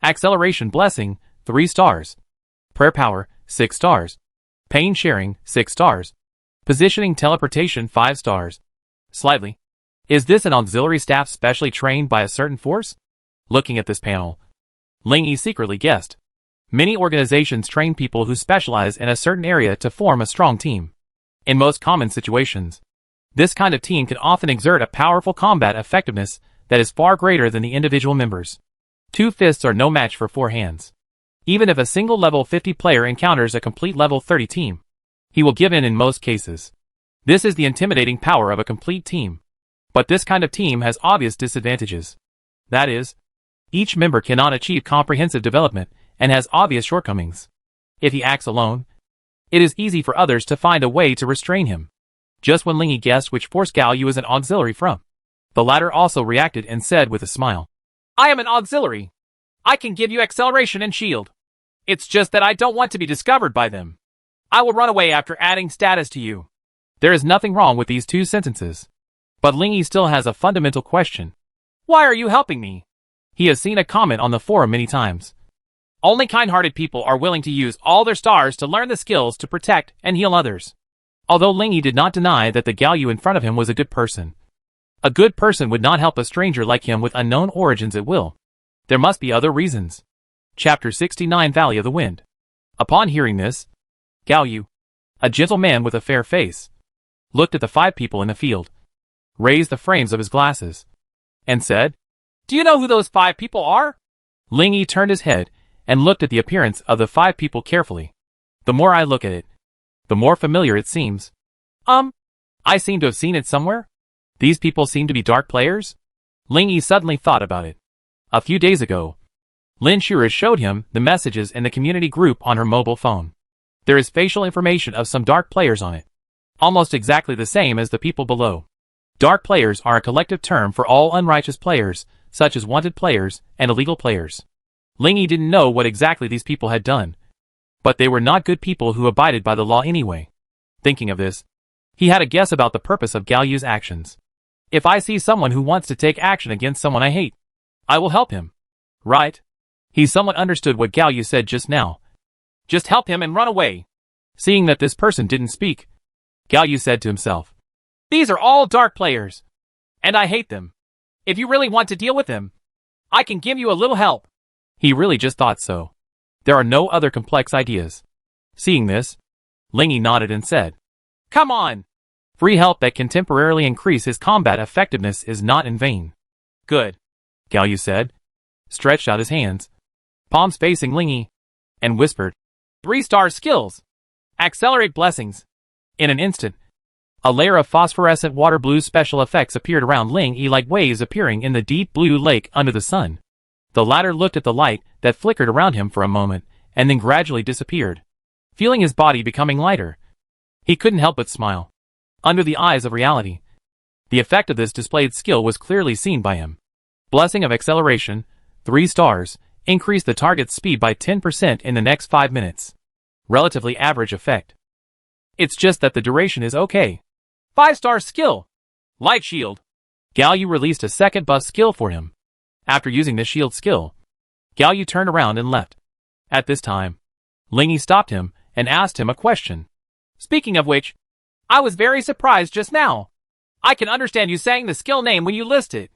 Acceleration Blessing, 3 stars. Prayer Power, 6 stars. Pain Sharing, 6 stars. Positioning Teleportation, 5 stars. Slightly. Is this an auxiliary staff specially trained by a certain force? Looking at this panel, Ling Yi secretly guessed. Many organizations train people who specialize in a certain area to form a strong team. In most common situations, this kind of team can often exert a powerful combat effectiveness that is far greater than the individual members. 2 fists are no match for 4 hands. Even if a single level 50 player encounters a complete level 30 team, he will give in most cases. This is the intimidating power of a complete team. But this kind of team has obvious disadvantages. That is, each member cannot achieve comprehensive development and has obvious shortcomings. If he acts alone, it is easy for others to find a way to restrain him. Just when Lingy guessed which force Galyu is an auxiliary from, the latter also reacted and said with a smile, "I am an auxiliary. I can give you acceleration and shield. It's just that I don't want to be discovered by them. I will run away after adding status to you." There is nothing wrong with these 2 sentences. But Lingy still has a fundamental question. Why are you helping me? He has seen a comment on the forum many times. Only kind-hearted people are willing to use all their stars to learn the skills to protect and heal others. Although Lingy did not deny that the Galyu in front of him was a good person. A good person would not help a stranger like him with unknown origins at will. There must be other reasons. Chapter 69 Valley of the Wind. Upon hearing this, Galyu, a gentle man with a fair face, looked at the 5 people in the field, raised the frames of his glasses, and said, "Do you know who those 5 people are?" Lingy turned his head and looked at the appearance of the 5 people carefully. The more I look at it, the more familiar it seems. I seem to have seen it somewhere. These people seem to be dark players? Lingy suddenly thought about it. A few days ago, Lin Shura showed him the messages in the community group on her mobile phone. There is facial information of some dark players on it. Almost exactly the same as the people below. Dark players are a collective term for all unrighteous players, such as wanted players and illegal players. Lingy didn't know what exactly these people had done, but they were not good people who abided by the law anyway. Thinking of this, he had a guess about the purpose of Galyu's actions. If I see someone who wants to take action against someone I hate, I will help him. Right? He somewhat understood what Galyu said just now. Just help him and run away. Seeing that this person didn't speak, Galyu said to himself, "These are all dark players, and I hate them. If you really want to deal with them, I can give you a little help." He really just thought so. There are no other complex ideas. Seeing this, Lingy nodded and said, "Come on. Free help that can temporarily increase his combat effectiveness is not in vain." "Good," Galyu said, stretched out his hands, palms facing Lingy, and whispered, 3-star skills. Accelerate blessings. In an instant, a layer of phosphorescent water blue special effects appeared around Lingy like waves appearing in the deep blue lake under the sun. The latter looked at the light that flickered around him for a moment, and then gradually disappeared. Feeling his body becoming lighter, he couldn't help but smile. Under the eyes of reality, the effect of this displayed skill was clearly seen by him. Blessing of acceleration, 3 stars, increased the target's speed by 10% in the next 5 minutes. Relatively average effect. It's just that the duration is okay. 5-star skill. Light shield. Galyu released a second buff skill for him. After using this shield skill, Galyu turned around and left. At this time, Lingy stopped him and asked him a question. "Speaking of which, I was very surprised just now. I can understand you saying the skill name when you list it.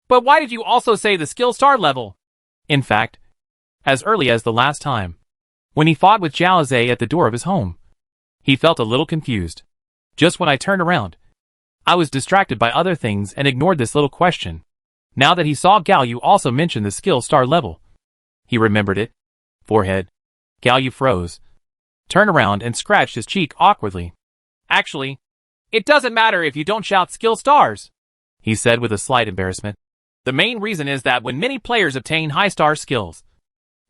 But why did you also say the skill star level?" In fact, as early as the last time, when he fought with Zhao Zhe at the door of his home, he felt a little confused. Just when I turned around, I was distracted by other things and ignored this little question. Now that he saw Galyu also mention the skill star level, he remembered it. Forehead. Galyu froze, turned around and scratched his cheek awkwardly. "Actually, it doesn't matter if you don't shout skill stars," he said with a slight embarrassment. "The main reason is that when many players obtain high star skills,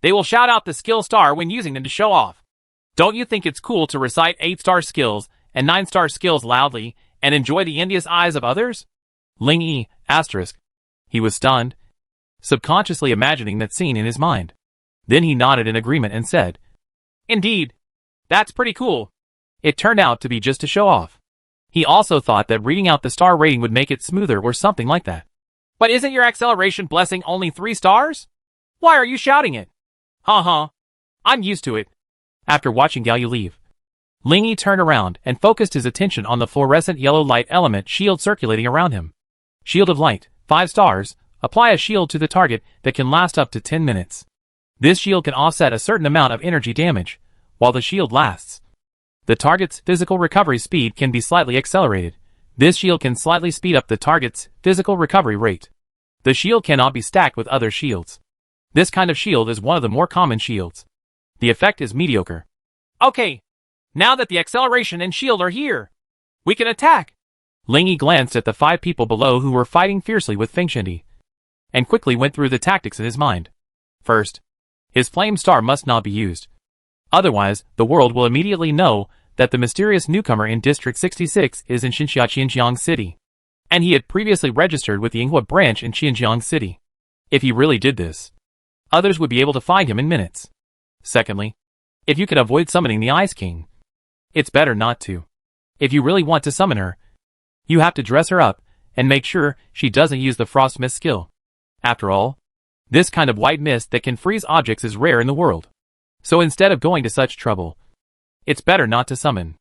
they will shout out the skill star when using them to show off. Don't you think it's cool to recite 8-star skills and 9-star skills loudly and enjoy the envious eyes of others?" Lingy, asterisk. He was stunned, subconsciously imagining that scene in his mind. Then he nodded in agreement and said, "Indeed. That's pretty cool." It turned out to be just to show off. He also thought that reading out the star rating would make it smoother or something like that. "But isn't your acceleration blessing only 3 stars? Why are you shouting it?" I'm used to it." After watching Galyu leave, Lingy turned around and focused his attention on the fluorescent yellow light element shield circulating around him. Shield of light, 5 stars, apply a shield to the target that can last up to 10 minutes. This shield can offset a certain amount of energy damage, while the shield lasts. The target's physical recovery speed can be slightly accelerated. This shield can slightly speed up the target's physical recovery rate. The shield cannot be stacked with other shields. This kind of shield is one of the more common shields. The effect is mediocre. Okay, now that the acceleration and shield are here, we can attack. Ling Yi glanced at the 5 people below who were fighting fiercely with Feng Shindi, and quickly went through the tactics in his mind. First, his flame star must not be used. Otherwise, the world will immediately know that the mysterious newcomer in District 66 is in Xinjiang City, and he had previously registered with the Yinghua branch in Xinjiang City. If he really did this, others would be able to find him in minutes. Secondly, if you can avoid summoning the Ice King, it's better not to. If you really want to summon her, you have to dress her up and make sure she doesn't use the Frost Mist skill. After all, this kind of white mist that can freeze objects is rare in the world. So instead of going to such trouble, it's better not to summon.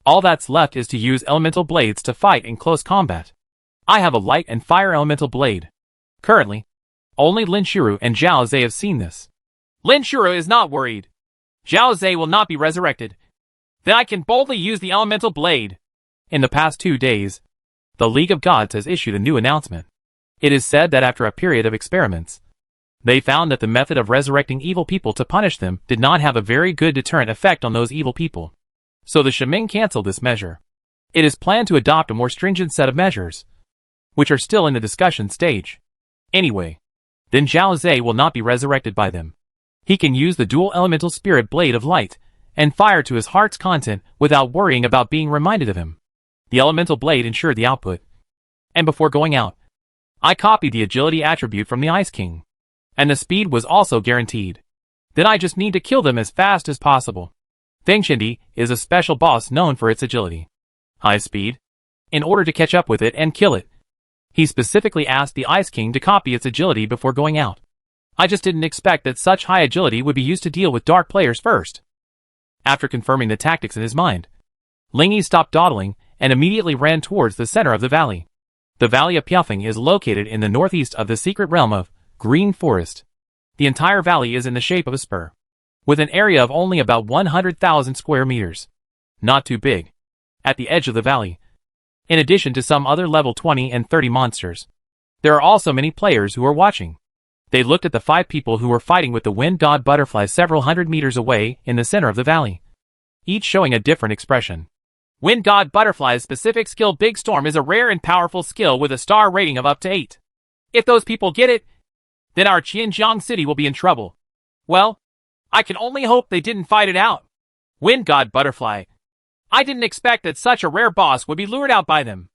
All that's left is to use elemental blades to fight in close combat. I have a light and fire elemental blade. Currently, only Lin Shuru and Zhao Zhe have seen this. Lin Shuru is not worried. Zhao Zhe will not be resurrected. Then I can boldly use the elemental blade. In the past 2 days, the League of Gods has issued a new announcement. It is said that after a period of experiments, they found that the method of resurrecting evil people to punish them did not have a very good deterrent effect on those evil people. So the Shenming canceled this measure. It is planned to adopt a more stringent set of measures, which are still in the discussion stage. Anyway, then Zhao Zhe will not be resurrected by them. He can use the dual elemental spirit blade of light and fire to his heart's content without worrying about being reminded of him. The elemental blade ensured the output. And before going out, I copied the agility attribute from the Ice King. And the speed was also guaranteed. Then I just need to kill them as fast as possible. Feng Shindi is a special boss known for its agility. High speed. In order to catch up with it and kill it, he specifically asked the Ice King to copy its agility before going out. I just didn't expect that such high agility would be used to deal with dark players first. After confirming the tactics in his mind, Ling Yi stopped dawdling and immediately ran towards the center of the valley. The Valley of Piafeng is located in the northeast of the secret realm of Green Forest. The entire valley is in the shape of a spur, with an area of only about 100,000 square meters. Not too big. At the edge of the valley, in addition to some other level 20 and 30 monsters, there are also many players who are watching. They looked at the 5 people who were fighting with the wind god butterfly several hundred meters away in the center of the valley, each showing a different expression. Wind god butterfly's specific skill Big Storm is a rare and powerful skill with a star rating of up to 8. If those people get it, then our Xinjiang City will be in trouble. Well, I can only hope they didn't fight it out. Wind God Butterfly. I didn't expect that such a rare boss would be lured out by them.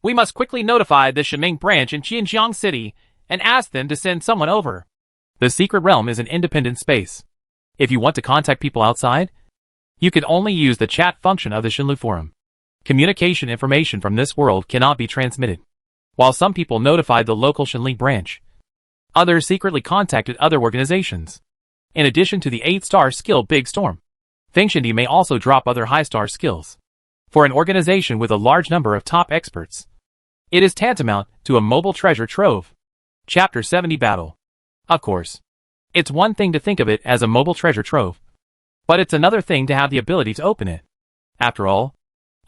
We must quickly notify the Shenming branch in Xinjiang City and ask them to send someone over. The secret realm is an independent space. If you want to contact people outside, you can only use the chat function of the Shenlu Forum. Communication information from this world cannot be transmitted. While some people notified the local Shenli branch, others secretly contacted other organizations. In addition to the 8-star skill Big Storm, Feng Shindi may also drop other high-star skills. For an organization with a large number of top experts, it is tantamount to a mobile treasure trove. Chapter 70 Battle. Of course, it's one thing to think of it as a mobile treasure trove, but it's another thing to have the ability to open it. After all,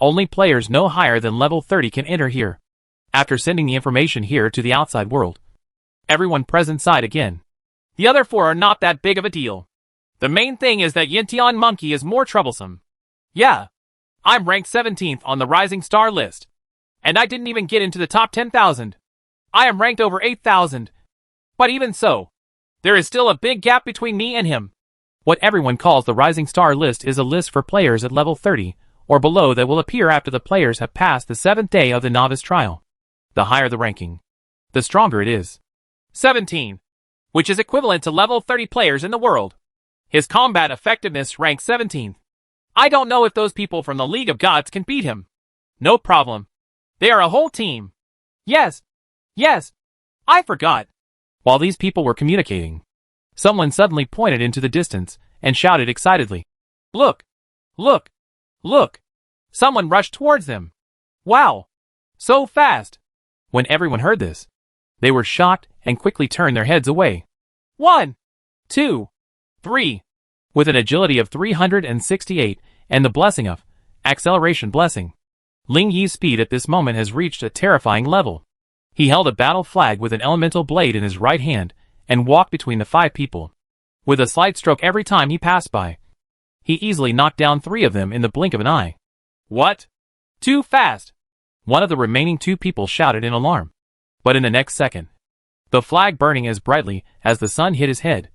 only players no higher than level 30 can enter here. After sending the information here to the outside world, everyone present sighed again. The other 4 are not that big of a deal. The main thing is that Yintian Monkey is more troublesome. Yeah, I'm ranked 17th on the Rising Star list, and I didn't even get into the top 10,000. I am ranked over 8,000. But even so, there is still a big gap between me and him. What everyone calls the Rising Star list is a list for players at level 30 or below that will appear after the players have passed the 7th day of the novice trial. The higher the ranking, the stronger it is. 17, which is equivalent to level 30 players in the world. His combat effectiveness ranks 17th. I don't know if those people from the League of Gods can beat him. No problem. They are a whole team. Yes, I forgot. While these people were communicating, someone suddenly pointed into the distance and shouted excitedly, "Look! Look! Look!" Someone rushed towards them. Wow! So fast! When everyone heard this, they were shocked and quickly turned their heads away. 1, 2, 3. With an agility of 368 and the blessing of acceleration blessing, Ling Yi's speed at this moment has reached a terrifying level. He held a battle flag with an elemental blade in his right hand and walked between the 5 people. With a slight stroke every time he passed by, he easily knocked down 3 of them in the blink of an eye. What? Too fast! One of the remaining 2 people shouted in alarm. But in the next second, the flag burning as brightly as the sun hit his head,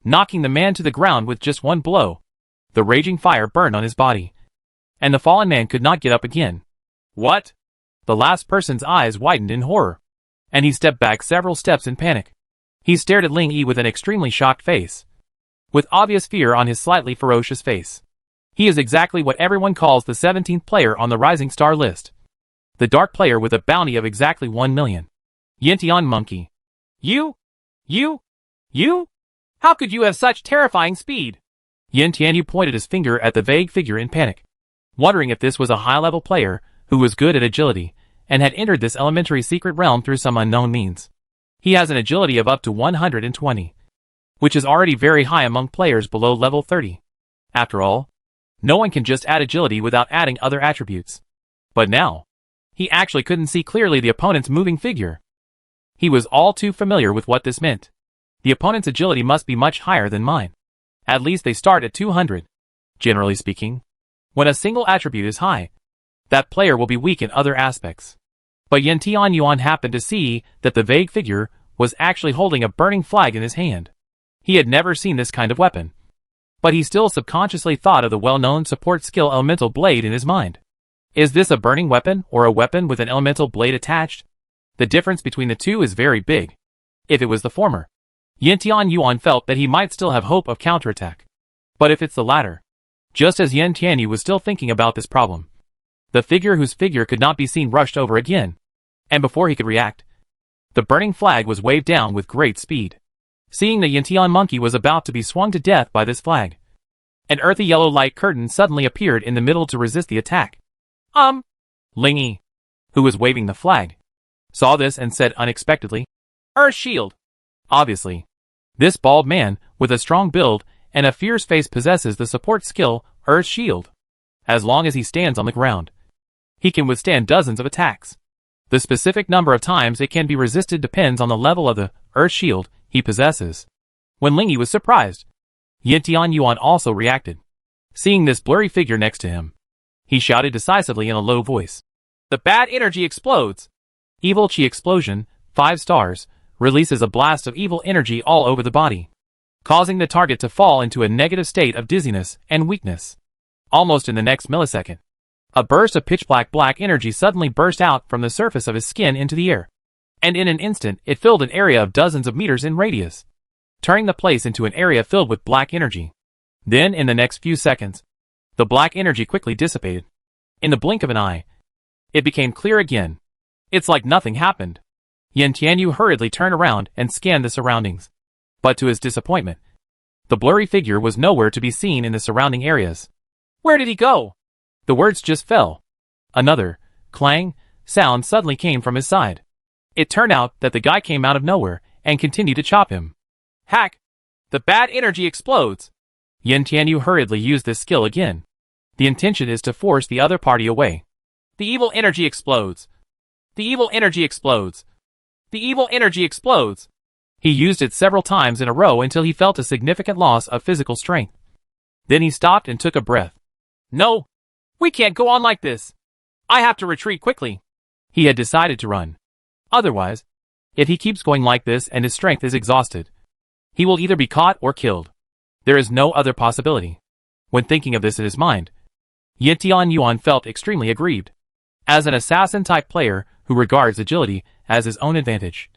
knocking the man to the ground with just one blow. The raging fire burned on his body, and the fallen man could not get up again. What? The last person's eyes widened in horror, and he stepped back several steps in panic. He stared at Ling Yi with an extremely shocked face, with obvious fear on his slightly ferocious face. He is exactly what everyone calls the 17th player on the Rising Star list. The dark player with a bounty of exactly 1 million. Yintian Monkey. You? How could you have such terrifying speed? Yin Tianyu pointed his finger at the vague figure in panic, wondering if this was a high-level player who was good at agility and had entered this elementary secret realm through some unknown means. He has an agility of up to 120, which is already very high among players below level 30. After all, no one can just add agility without adding other attributes. But now, he actually couldn't see clearly the opponent's moving figure. He was all too familiar with what this meant. The opponent's agility must be much higher than mine. At least they start at 200. Generally speaking, when a single attribute is high, that player will be weak in other aspects. But Yin Tianyuan happened to see that the vague figure was actually holding a burning flag in his hand. He had never seen this kind of weapon, but he still subconsciously thought of the well-known support skill elemental blade in his mind. Is this a burning weapon or a weapon with an elemental blade attached? The difference between the two is very big. If it was the former, Yin Tianyuan felt that he might still have hope of counterattack. But if it's the latter, just as Yin Tianyu was still thinking about this problem, the figure whose figure could not be seen rushed over again, and before he could react, the burning flag was waved down with great speed. Seeing the Yintian monkey was about to be swung to death by this flag, an earthy yellow light curtain suddenly appeared in the middle to resist the attack. Ling Yi, who was waving the flag, saw this and said unexpectedly, Earth Shield. Obviously, this bald man, with a strong build and a fierce face possesses the support skill, Earth Shield. As long as he stands on the ground, he can withstand dozens of attacks. The specific number of times it can be resisted depends on the level of the Earth Shield he possesses. When Ling Yi was surprised, Yin Tianyuan also reacted. Seeing this blurry figure next to him, he shouted decisively in a low voice. The bad energy explodes. Evil Chi Explosion, 5 stars, releases a blast of evil energy all over the body, causing the target to fall into a negative state of dizziness and weakness. Almost in the next millisecond, a burst of pitch-black energy suddenly burst out from the surface of his skin into the air, and in an instant it filled an area of dozens of meters in radius, turning the place into an area filled with black energy. Then, in the next few seconds, the black energy quickly dissipated. In the blink of an eye, it became clear again. It's like nothing happened. Yin Tianyu hurriedly turned around and scanned the surroundings. But to his disappointment, the blurry figure was nowhere to be seen in the surrounding areas. Where did he go? The words just fell. Another clang sound suddenly came from his side. It turned out that the guy came out of nowhere and continued to chop him. Hack! The bad energy explodes! Yin Tianyu hurriedly used this skill again. The intention is to force the other party away. The evil energy explodes. The evil energy explodes. The evil energy explodes. He used it several times in a row until he felt a significant loss of physical strength. Then he stopped and took a breath. No! We can't go on like this. I have to retreat quickly. He had decided to run. Otherwise, if he keeps going like this and his strength is exhausted, he will either be caught or killed. There is no other possibility. When thinking of this in his mind, Yin Tianyuan felt extremely aggrieved. As an assassin-type player who regards agility as his own advantage,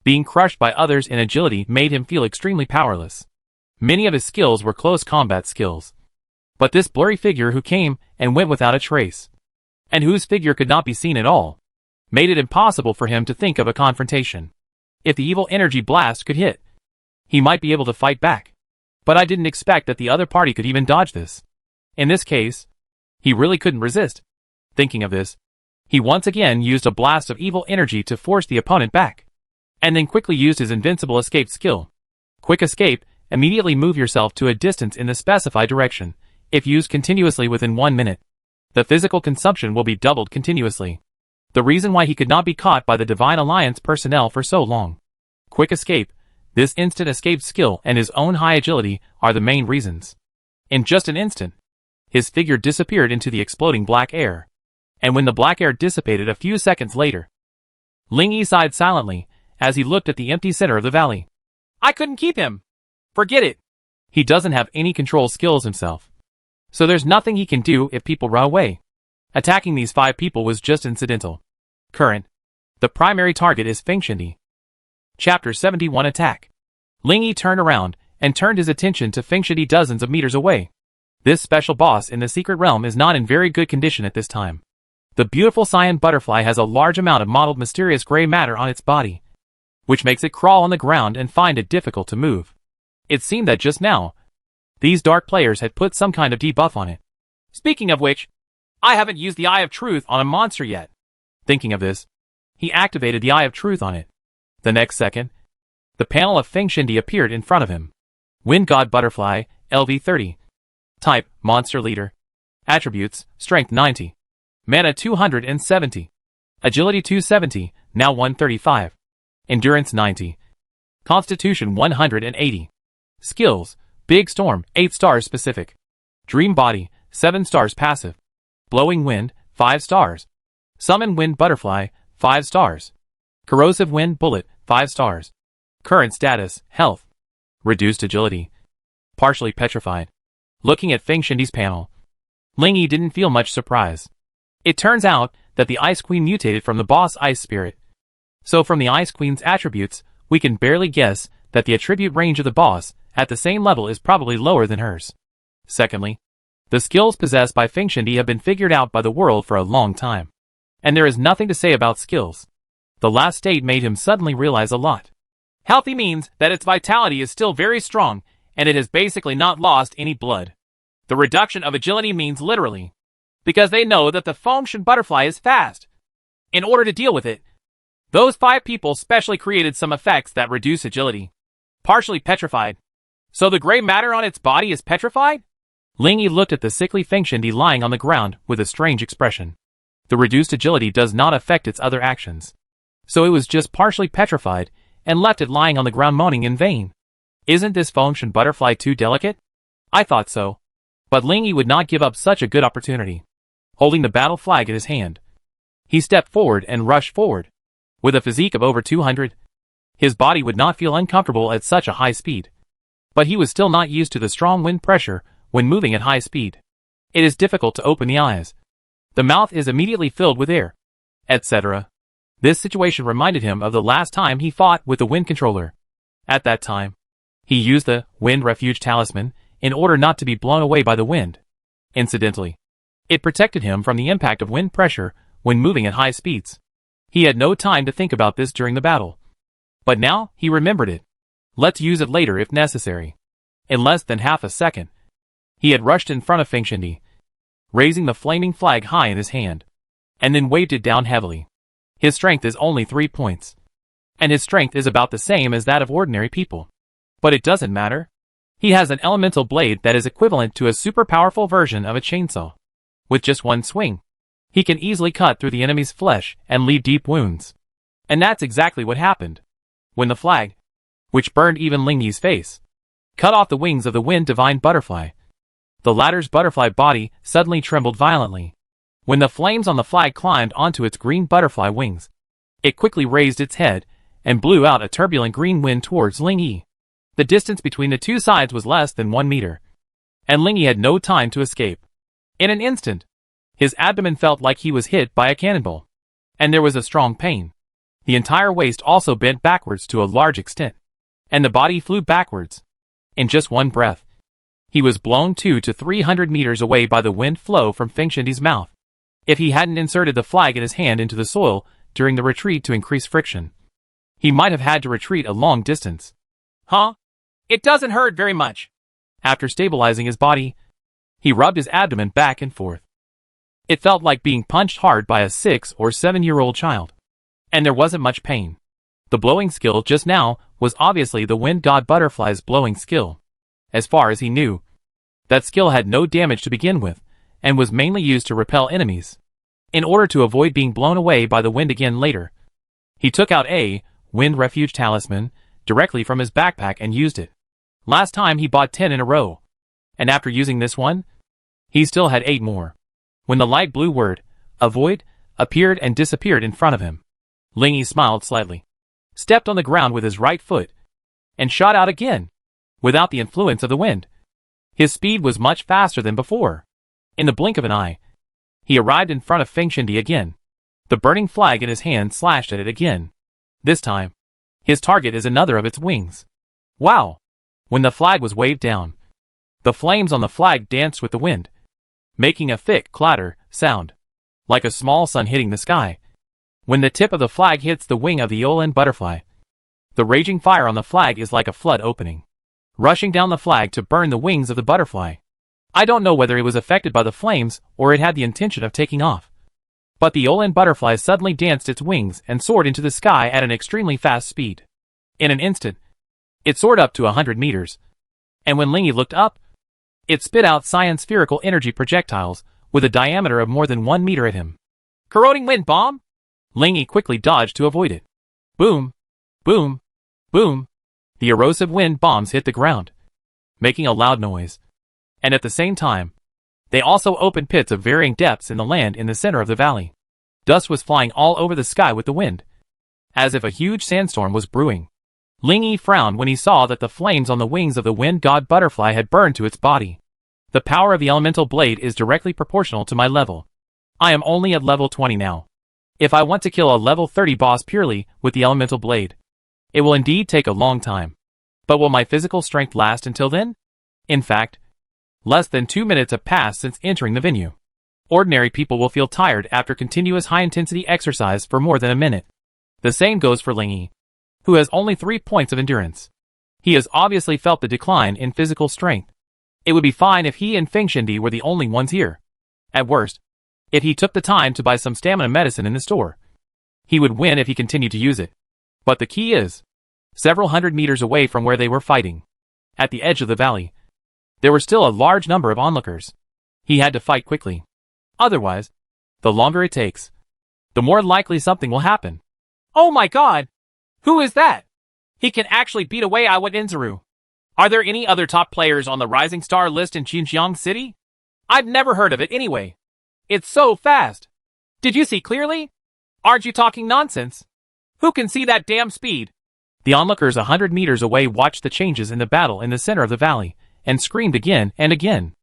being crushed by others in agility made him feel extremely powerless. Many of his skills were close combat skills. But this blurry figure who came and went without a trace, and whose figure could not be seen at all, made it impossible for him to think of a confrontation. If the evil energy blast could hit, he might be able to fight back. But I didn't expect that the other party could even dodge this. In this case, he really couldn't resist. Thinking of this, he once again used a blast of evil energy to force the opponent back, and then quickly used his invincible escape skill. Quick escape Immediately move yourself to a distance in the specified direction. If used continuously within 1 minute, the physical consumption will be doubled continuously. The reason why he could not be caught by the Divine Alliance personnel for so long. Quick escape. This instant escape skill and his own high agility are the main reasons. In just an instant, his figure disappeared into the exploding black air. And when the black air dissipated a few seconds later, Ling Yi sighed silently as he looked at the empty center of the valley. I couldn't keep him. Forget it. He doesn't have any control skills himself. So there's nothing he can do if people run away. Attacking these 5 people was just incidental. Current. The primary target is Feng Shindi. Chapter 71 Attack. Ling Yi turned around and turned his attention to Feng Shindi dozens of meters away. This special boss in the secret realm is not in very good condition at this time. The beautiful cyan butterfly has a large amount of mottled mysterious gray matter on its body, which makes it crawl on the ground and find it difficult to move. It seemed that just now, these dark players had put some kind of debuff on it. Speaking of which, I haven't used the Eye of Truth on a monster yet. Thinking of this, he activated the Eye of Truth on it. The next second, the panel of Feng Shindi appeared in front of him. Wind God Butterfly, LV30. Type, Monster Leader. Attributes, Strength 90. Mana 270. Agility 270, now 135. Endurance 90. Constitution 180. Skills, Big Storm, 8 stars specific. Dream Body, 7 stars passive. Blowing Wind, 5 stars. Summon Wind Butterfly, 5 stars. Corrosive Wind Bullet, 5 stars. Current status, Health. Reduced Agility. Partially petrified. Looking at Feng Shindi's panel, Ling Yi didn't feel much surprise. It turns out that the Ice Queen mutated from the boss Ice Spirit. So from the Ice Queen's attributes, we can barely guess that the attribute range of the boss at the same level is probably lower than hers. Secondly, the skills possessed by Feng Shindi have been figured out by the world for a long time. And there is nothing to say about skills. The last state made him suddenly realize a lot. Healthy means that its vitality is still very strong, and it has basically not lost any blood. The reduction of agility means literally, because they know that the Feng Shin butterfly is fast. In order to deal with it, those 5 people specially created some effects that reduce agility. Partially petrified. So the gray matter on its body is petrified? Ling Yi looked at the sickly Feng Shindi lying on the ground with a strange expression. The reduced agility does not affect its other actions. So it was just partially petrified and left it lying on the ground moaning in vain. Isn't this Feng Shin butterfly too delicate? I thought so. But Ling Yi would not give up such a good opportunity. Holding the battle flag in his hand, he stepped forward and rushed forward. With a physique of over 200, his body would not feel uncomfortable at such a high speed. But he was still not used to the strong wind pressure when moving at high speed. It is difficult to open the eyes. The mouth is immediately filled with air, etc. This situation reminded him of the last time he fought with the wind controller. At that time, he used the Wind Refuge Talisman in order not to be blown away by the wind. Incidentally, it protected him from the impact of wind pressure when moving at high speeds. He had no time to think about this during the battle. But now, he remembered it. Let's use it later if necessary. In less than half a second, he had rushed in front of Feng Shindi, raising the flaming flag high in his hand, and then waved it down heavily. His strength is only 3 points. And his strength is about the same as that of ordinary people. But it doesn't matter. He has an elemental blade that is equivalent to a super powerful version of a chainsaw. With just one swing, he can easily cut through the enemy's flesh and leave deep wounds. And that's exactly what happened. When the flag, which burned even Ling Yi's face, cut off the wings of the Wind Divine Butterfly, the latter's butterfly body suddenly trembled violently. When the flames on the flag climbed onto its green butterfly wings, it quickly raised its head and blew out a turbulent green wind towards Ling Yi. The distance between the two sides was less than 1 meter, and Ling Yi had no time to escape. In an instant, his abdomen felt like he was hit by a cannonball, and there was a strong pain. The entire waist also bent backwards to a large extent, and the body flew backwards. In just one breath, he was blown 200 to 300 meters away by the wind flow from Feng Shindi's mouth. If he hadn't inserted the flag in his hand into the soil during the retreat to increase friction, he might have had to retreat a long distance. Huh? It doesn't hurt very much. After stabilizing his body, he rubbed his abdomen back and forth. It felt like being punched hard by a 6 or 7-year-old child. And there wasn't much pain. The blowing skill just now was obviously the wind god butterfly's blowing skill. As far as he knew, that skill had no damage to begin with, and was mainly used to repel enemies. In order to avoid being blown away by the wind again later, he took out a wind refuge talisman directly from his backpack and used it. Last time he bought 10 in a row, and after using this one, he still had 8 more. When the light blue word, avoid, appeared and disappeared in front of him, Lingy smiled slightly, stepped on the ground with his right foot, and shot out again. Without the influence of the wind, his speed was much faster than before. In the blink of an eye, he arrived in front of Fengshindi again. The burning flag in his hand slashed at it again. This time, his target is another of its wings. Wow! When the flag was waved down, the flames on the flag danced with the wind, making a thick clatter sound, like a small sun hitting the sky. When the tip of the flag hits the wing of the Yolan butterfly, the raging fire on the flag is like a flood opening, rushing down the flag to burn the wings of the butterfly. I don't know whether it was affected by the flames or it had the intention of taking off, but the Yolan butterfly suddenly danced its wings and soared into the sky at an extremely fast speed. In an instant, it soared up to 100 meters, and when Lingy looked up, it spit out cyan spherical energy projectiles with a diameter of more than 1 meter at him. Corroding wind bomb? Lingy quickly dodged to avoid it. Boom! Boom! Boom! The erosive wind bombs hit the ground, making a loud noise. And at the same time, they also opened pits of varying depths in the land in the center of the valley. Dust was flying all over the sky with the wind, as if a huge sandstorm was brewing. Lingy frowned when he saw that the flames on the wings of the wind god butterfly had burned to its body. The power of the elemental blade is directly proportional to my level. I am only at level 20 now. If I want to kill a level 30 boss purely with the elemental blade, it will indeed take a long time. But will my physical strength last until then? In fact, less than 2 minutes have passed since entering the venue. Ordinary people will feel tired after continuous high-intensity exercise for more than a minute. The same goes for Lingy, who has only 3 points of endurance. He has obviously felt the decline in physical strength. It would be fine if he and Fengshindi were the only ones here. At worst, if he took the time to buy some stamina medicine in the store, he would win if he continued to use it. But the key is, several hundred meters away from where they were fighting, at the edge of the valley, there were still a large number of onlookers. He had to fight quickly. Otherwise, the longer it takes, the more likely something will happen. Oh my god! Who is that? He can actually beat away Iwat Inzuru. Are there any other top players on the Rising Star list in Xinjiang City? I've never heard of it anyway. It's so fast. Did you see clearly? Aren't you talking nonsense? Who can see that damn speed? The onlookers 100 meters away watched the changes in the battle in the center of the valley, and screamed again and again.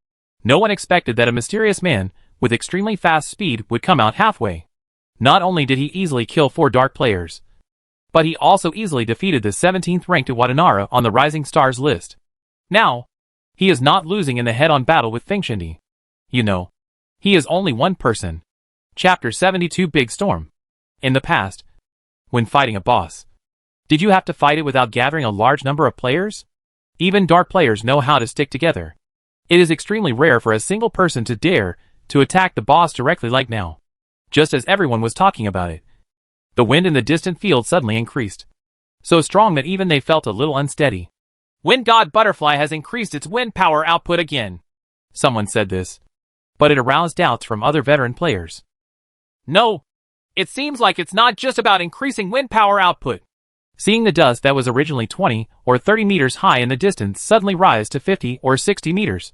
No one expected that a mysterious man with extremely fast speed would come out halfway. Not only did he easily kill 4 dark players, but he also easily defeated the 17th ranked Iwatanara on the Rising Stars list. Now, he is not losing in the head-on battle with Fengshindi. You know, he is only one person. Chapter 72 Big Storm. In the past, when fighting a boss, did you have to fight it without gathering a large number of players? Even dark players know how to stick together. It is extremely rare for a single person to dare to attack the boss directly like now. Just as everyone was talking about it, the wind in the distant field suddenly increased, so strong that even they felt a little unsteady. Wind God Butterfly has increased its wind power output again. Someone said this, but it aroused doubts from other veteran players. No, it seems like it's not just about increasing wind power output. Seeing the dust that was originally 20 or 30 meters high in the distance suddenly rise to 50 or 60 meters.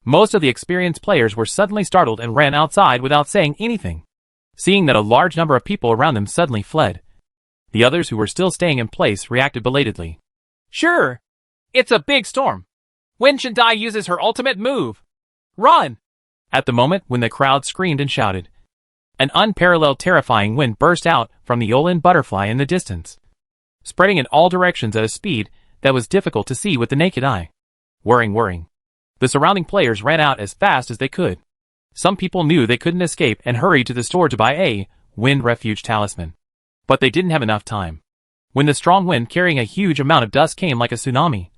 Most of the experienced players were suddenly startled and ran outside without saying anything. Seeing that a large number of people around them suddenly fled, the others who were still staying in place reacted belatedly. Sure, it's a big storm. When Shindai uses her ultimate move. Run! At the moment when the crowd screamed and shouted, an unparalleled terrifying wind burst out from the Yolan butterfly in the distance, spreading in all directions at a speed that was difficult to see with the naked eye. Whirring. The surrounding players ran out as fast as they could. Some people knew they couldn't escape and hurried to the store to buy a wind refuge talisman. But they didn't have enough time. When the strong wind carrying a huge amount of dust came like a tsunami,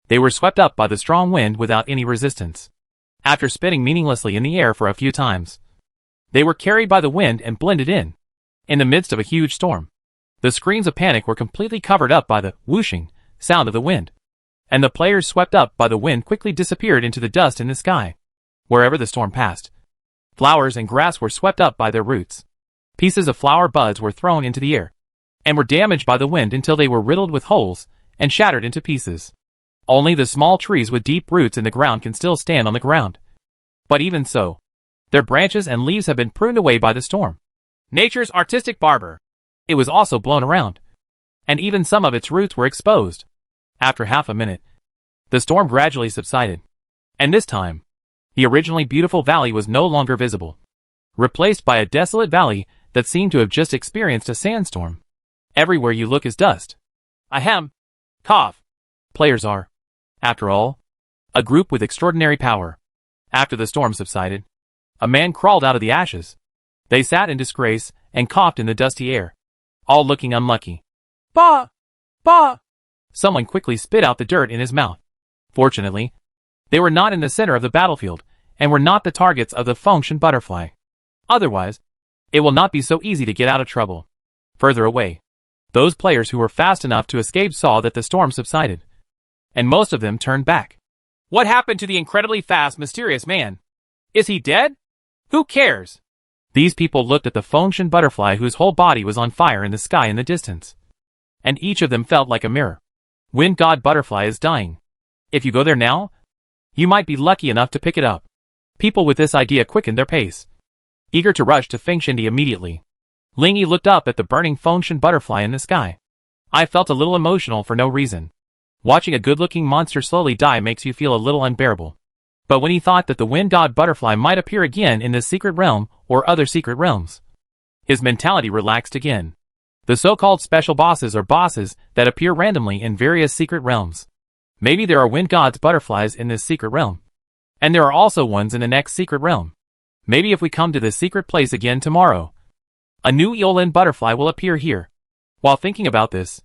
they were swept up by the strong wind without any resistance. After spinning meaninglessly in the air for a few times, they were carried by the wind and blended in the midst of a huge storm. The screams of panic were completely covered up by the whooshing sound of the wind, and the players swept up by the wind quickly disappeared into the dust in the sky. Wherever the storm passed, flowers and grass were swept up by their roots. Pieces of flower buds were thrown into the air, and were damaged by the wind until they were riddled with holes and shattered into pieces. Only the small trees with deep roots in the ground can still stand on the ground. But even so, their branches and leaves have been pruned away by the storm. Nature's artistic barber. It was also blown around, and even some of its roots were exposed. After half a minute, the storm gradually subsided, and this time, the originally beautiful valley was no longer visible, replaced by a desolate valley that seemed to have just experienced a sandstorm. Everywhere you look is dust. Ahem. Cough. Players are, after all, a group with extraordinary power. After the storm subsided, a man crawled out of the ashes. They sat in disgrace and coughed in the dusty air, all looking unlucky. Bah! Bah! Someone quickly spit out the dirt in his mouth. Fortunately, they were not in the center of the battlefield, and were not the targets of the function butterfly. Otherwise, it will not be so easy to get out of trouble. Further away, those players who were fast enough to escape saw that the storm subsided, and most of them turned back. What happened to the incredibly fast, mysterious man? Is he dead? Who cares? These people looked at the function butterfly whose whole body was on fire in the sky in the distance, and each of them felt like a mirror. Wind God Butterfly is dying. If you go there now, you might be lucky enough to pick it up. People with this idea quickened their pace, eager to rush to Fengshindi immediately. Lingy looked up at the burning function butterfly in the sky. I felt a little emotional for no reason. Watching a good-looking monster slowly die makes you feel a little unbearable. But when he thought that the wind god butterfly might appear again in this secret realm or other secret realms, his mentality relaxed again. The so-called special bosses are bosses that appear randomly in various secret realms. Maybe there are wind gods butterflies in this secret realm, and there are also ones in the next secret realm. Maybe if we come to this secret place again tomorrow, a new Eolin butterfly will appear here. While thinking about this,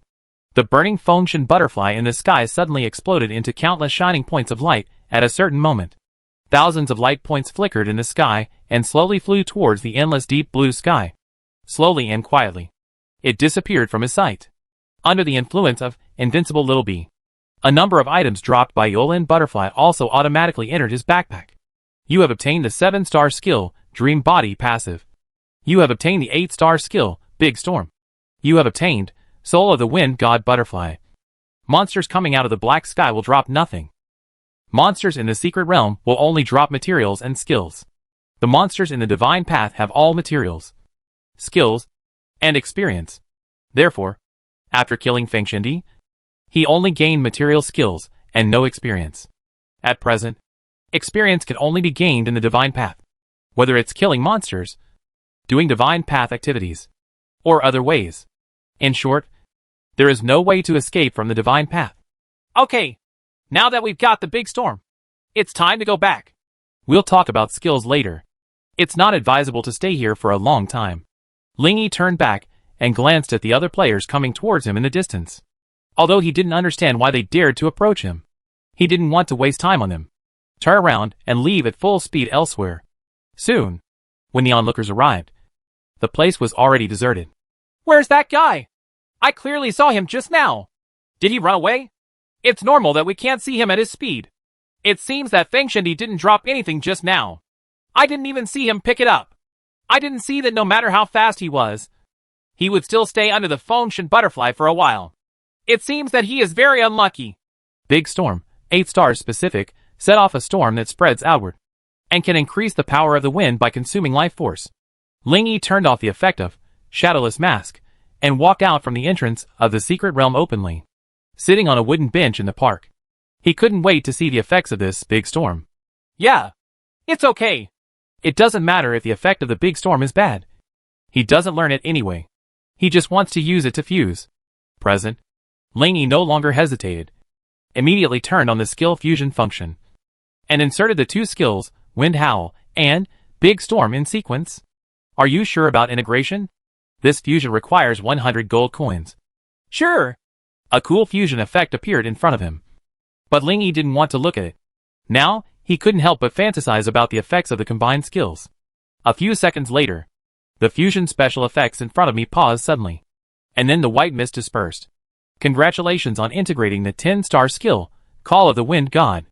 the burning function butterfly in the sky suddenly exploded into countless shining points of light at a certain moment. Thousands of light points flickered in the sky and slowly flew towards the endless deep blue sky. Slowly and quietly, it disappeared from his sight. Under the influence of Invincible Little Bee, a number of items dropped by Eolin Butterfly also automatically entered his backpack. You have obtained the 7-star skill, Dream Body passive. You have obtained the 8-star skill, Big Storm. You have obtained Soul of the Wind God Butterfly. Monsters coming out of the black sky will drop nothing. Monsters in the secret realm will only drop materials and skills. The monsters in the divine path have all materials, skills, and experience. Therefore, after killing Fengshindi, he only gained material skills and no experience. At present, experience can only be gained in the divine path, whether it's killing monsters, doing divine path activities, or other ways. In short, there is no way to escape from the divine path. Okay, now that we've got the big storm, it's time to go back. We'll talk about skills later. It's not advisable to stay here for a long time. Lingy turned back and glanced at the other players coming towards him in the distance. Although he didn't understand why they dared to approach him, he didn't want to waste time on them. Turn around and leave at full speed elsewhere. Soon, when the onlookers arrived, the place was already deserted. Where's that guy? I clearly saw him just now. Did he run away? It's normal that we can't see him at his speed. It seems that Fengshindi didn't drop anything just now. I didn't even see him pick it up. I didn't see that no matter how fast he was, he would still stay under the function butterfly for a while. It seems that he is very unlucky. Big Storm, 8 stars specific, set off a storm that spreads outward, and can increase the power of the wind by consuming life force. Lingy turned off the effect of Shadowless Mask, and walked out from the entrance of the secret realm openly, sitting on a wooden bench in the park. He couldn't wait to see the effects of this big storm. Yeah, it's okay. It doesn't matter if the effect of the big storm is bad. He doesn't learn it anyway. He just wants to use it to fuse. Present, Lingy no longer hesitated, immediately turned on the skill fusion function, and inserted the 2 skills, Wind Howl and Big Storm in sequence. Are you sure about integration? This fusion requires 100 gold coins. Sure. A cool fusion effect appeared in front of him, but Lingy didn't want to look at it. Now, he couldn't help but fantasize about the effects of the combined skills. A few seconds later, the fusion special effects in front of me paused suddenly, And then the white mist dispersed. Congratulations on integrating the 10-star skill, Call of the Wind God.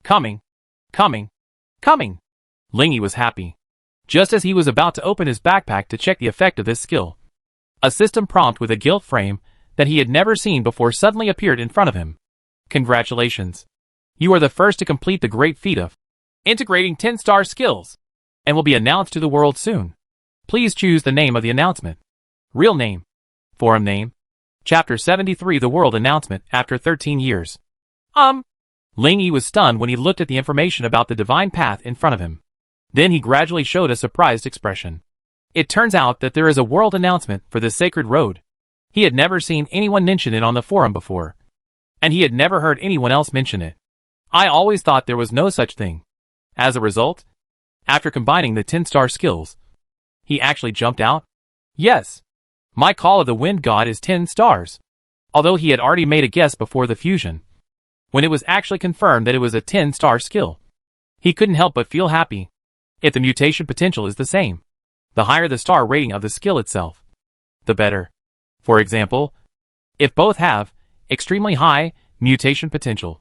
Coming. Coming. Coming. Lingy was happy. Just as he was about to open his backpack to check the effect of this skill, a system prompt with a gilt frame that he had never seen before suddenly appeared in front of him. Congratulations. You are the first to complete the great feat of integrating 10-star skills, and will be announced to the world soon. Please choose the name of the announcement. Real name. Forum name. Chapter 73 The World Announcement after 13 years. Lingy was stunned when he looked at the information about the divine path in front of him. Then he gradually showed a surprised expression. It turns out that there is a world announcement for the sacred road. He had never seen anyone mention it on the forum before, and he had never heard anyone else mention it. I always thought there was no such thing. As a result, after combining the 10-star skills, he actually jumped out. Yes, my Call of the Wind God is 10 stars. Although he had already made a guess before the fusion, when it was actually confirmed that it was a 10-star skill, he couldn't help but feel happy. If the mutation potential is the same, the higher the star rating of the skill itself, the better. For example, if both have extremely high mutation potential,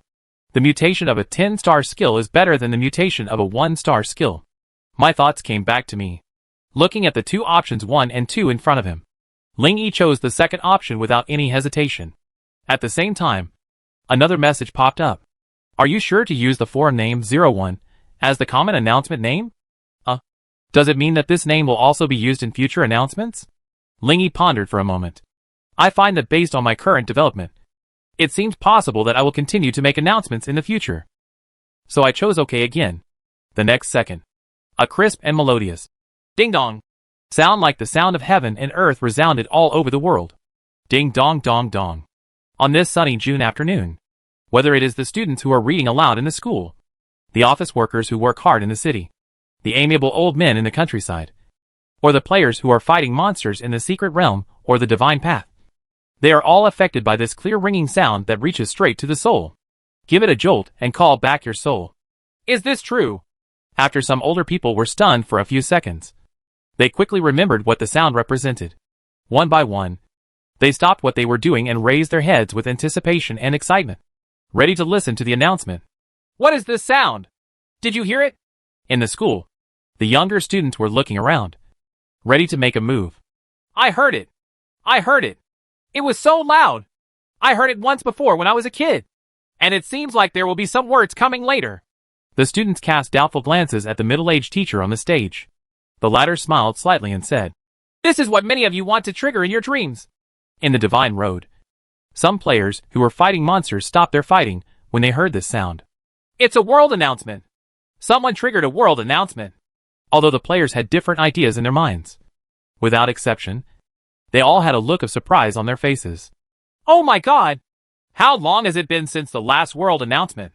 the mutation of a 10-star skill is better than the mutation of a 1-star skill. My thoughts came back to me. Looking at the two options 1 and 2 in front of him, Lingy chose the second option without any hesitation. At the same time, another message popped up. Are you sure to use the forum name 01 as the common announcement name? Does it mean that this name will also be used in future announcements? Lingy pondered for a moment. I find that based on my current development, it seems possible that I will continue to make announcements in the future. So I chose OK again. The next second, a crisp and melodious ding-dong sound like the sound of heaven and earth resounded all over the world. Ding-dong-dong-dong. On this sunny June afternoon, whether it is the students who are reading aloud in the school, the office workers who work hard in the city, the amiable old men in the countryside, or the players who are fighting monsters in the secret realm or the divine path, they are all affected by this clear ringing sound that reaches straight to the soul. Give it a jolt and call back your soul. Is this true? After some older people were stunned for a few seconds, they quickly remembered what the sound represented. One by one, they stopped what they were doing and raised their heads with anticipation and excitement, ready to listen to the announcement. What is this sound? Did you hear it? In the school, the younger students were looking around, ready to make a move. I heard it. I heard it. It was so loud. I heard it once before when I was a kid. And it seems like there will be some words coming later. The students cast doubtful glances at the middle-aged teacher on the stage. The latter smiled slightly and said, This is what many of you want to trigger in your dreams. In the Divine Road, some players who were fighting monsters stopped their fighting when they heard this sound. It's a world announcement. Someone triggered a world announcement. Although the players had different ideas in their minds, without exception, they all had a look of surprise on their faces. Oh my God! How long has it been since the last world announcement?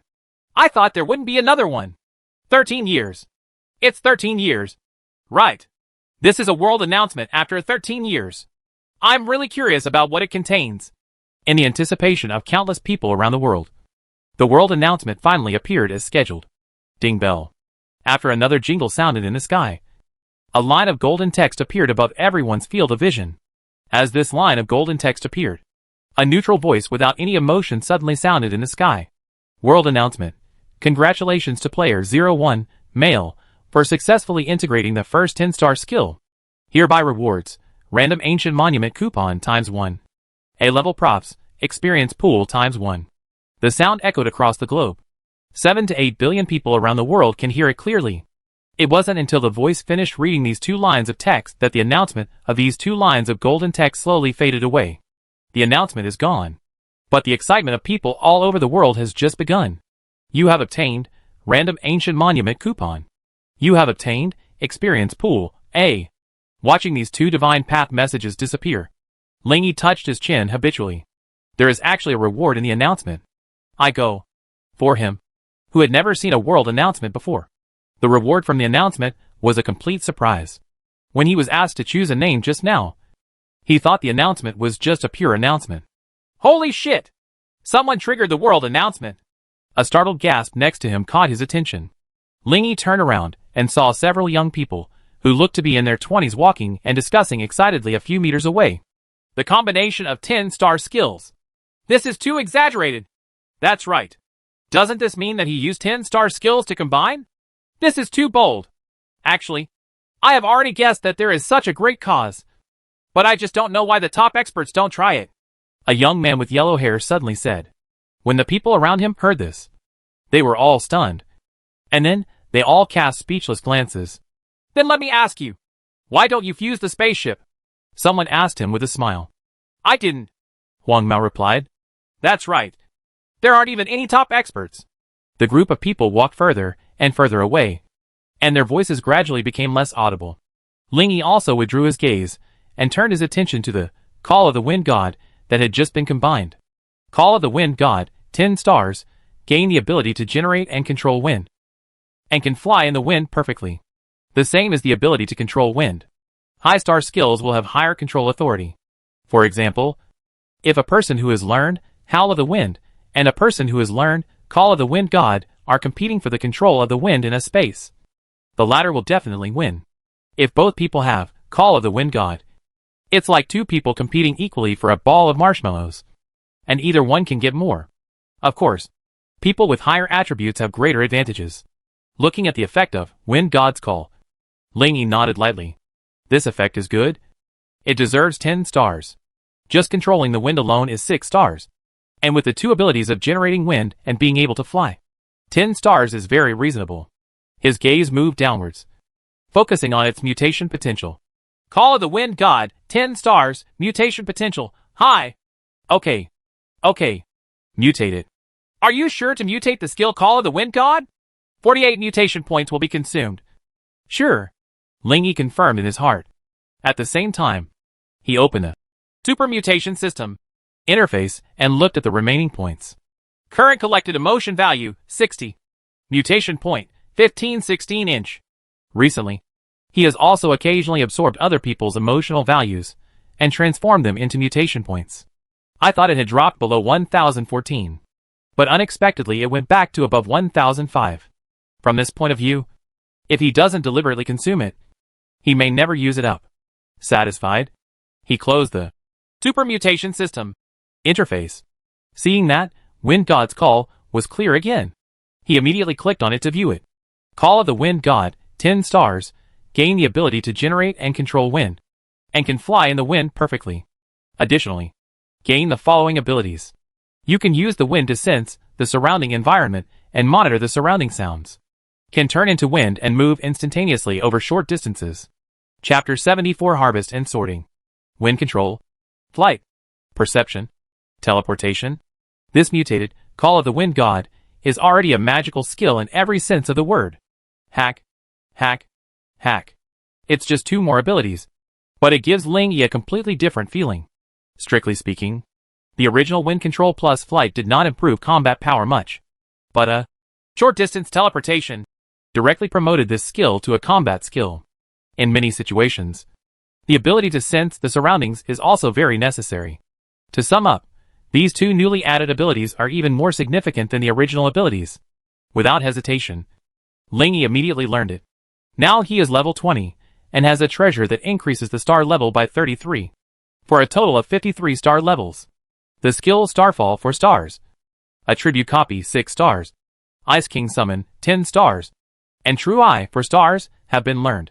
I thought there wouldn't be another one. 13 years. It's 13 years. Right. This is a world announcement after 13 years. I'm really curious about what it contains. In the anticipation of countless people around the world, the world announcement finally appeared as scheduled. Ding bell. After another jingle sounded in the sky, a line of golden text appeared above everyone's field of vision. As this line of golden text appeared, a neutral voice without any emotion suddenly sounded in the sky. World announcement. Congratulations to player 01, male, for successfully integrating the first 10-star skill. Hereby rewards, random ancient monument coupon ×1. A-level props, experience pool ×1. The sound echoed across the globe. 7 to 8 billion people around the world can hear it clearly. It wasn't until the voice finished reading these two lines of text that the announcement of these two lines of golden text slowly faded away. The announcement is gone. But the excitement of people all over the world has just begun. You have obtained random ancient monument coupon. You have obtained experience pool A. Watching these two divine path messages disappear, Lingy touched his chin habitually. There is actually a reward in the announcement. I go for him, who had never seen a world announcement before. The reward from the announcement was a complete surprise. When he was asked to choose a name just now, he thought the announcement was just a pure announcement. Holy shit! Someone triggered the world announcement. A startled gasp next to him caught his attention. Lingy turned around and saw several young people who looked to be in their 20s walking and discussing excitedly a few meters away. The combination of 10-star skills. This is too exaggerated. That's right. Doesn't this mean that he used 10-star skills to combine? This is too bold. Actually, I have already guessed that there is such a great cause. But I just don't know why the top experts don't try it. A young man with yellow hair suddenly said. When the people around him heard this, they were all stunned. And then, they all cast speechless glances. Then let me ask you, why don't you fuse the spaceship? Someone asked him with a smile. I didn't, Huang Mao replied. That's right. There aren't even any top experts. The group of people walked further and further away, and their voices gradually became less audible. Ling Yi also withdrew his gaze and turned his attention to the Call of the Wind God that had just been combined. Call of the Wind God, 10 stars, gain the ability to generate and control wind, and can fly in the wind perfectly. The same as the ability to control wind. High star skills will have higher control authority. For example, if a person who has learned Howl of the Wind and a person who has learned Call of the Wind God are competing for the control of the wind in a space, the latter will definitely win. If both people have Call of the Wind God, it's like two people competing equally for a ball of marshmallows, and either one can get more. Of course, people with higher attributes have greater advantages. Looking at the effect of Wind God's Call, Ling Yi nodded lightly. This effect is good. It deserves 10 stars. Just controlling the wind alone is 6 stars. And with the two abilities of generating wind and being able to fly, 10 stars is very reasonable. His gaze moved downwards, focusing on its mutation potential. Call of the Wind God, 10 stars, mutation potential, high. Okay. Mutated. Are you sure to mutate the skill Call of the Wind God? 48 mutation points will be consumed. Sure, Ling Yi confirmed in his heart. At the same time, he opened the Super Mutation System interface and looked at the remaining points. Current collected emotion value, 60. Mutation point, 1516 inch. Recently, he has also occasionally absorbed other people's emotional values and transformed them into mutation points. I thought it had dropped below 1014, but unexpectedly it went back to above 1005. From this point of view, if he doesn't deliberately consume it, he may never use it up. Satisfied, he closed the Super Mutation System interface. Seeing that Wind God's Call was clear again, he immediately clicked on it to view it. Call of the Wind God, 10 stars, gain the ability to generate and control wind, and can fly in the wind perfectly. Additionally, gain the following abilities. You can use the wind to sense the surrounding environment and monitor the surrounding sounds. Can turn into wind and move instantaneously over short distances. Chapter 74 Harvest and Sorting. Wind Control. Flight. Perception. Teleportation. This mutated Call of the Wind God is already a magical skill in every sense of the word. Hack. It's just 2 more abilities, but it gives Ling Yi a completely different feeling. Strictly speaking, the original Wind Control plus Flight did not improve combat power much, but short distance teleportation directly promoted this skill to a combat skill. In many situations, the ability to sense the surroundings is also very necessary. To sum up, these 2 newly added abilities are even more significant than the original abilities. Without hesitation, Ling Yi immediately learned it. Now he is level 20, and has a treasure that increases the star level by 33, for a total of 53 star levels. The skill Starfall for stars. Attribute Copy 6 stars. Ice King Summon 10 stars. And True Eye for stars have been learned,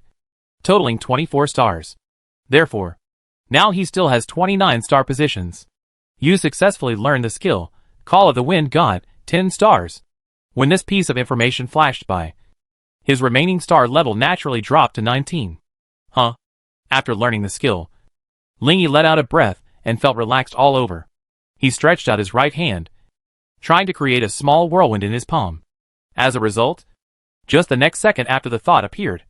totaling 24 stars. Therefore, now he still has 29 star positions. You successfully learned the skill Call of the Wind God, 10 stars. When this piece of information flashed by, his remaining star level naturally dropped to 19. After learning the skill, Ling Yi let out a breath and felt relaxed all over. He stretched out his right hand, trying to create a small whirlwind in his palm. As a result, just the next second after the thought appeared,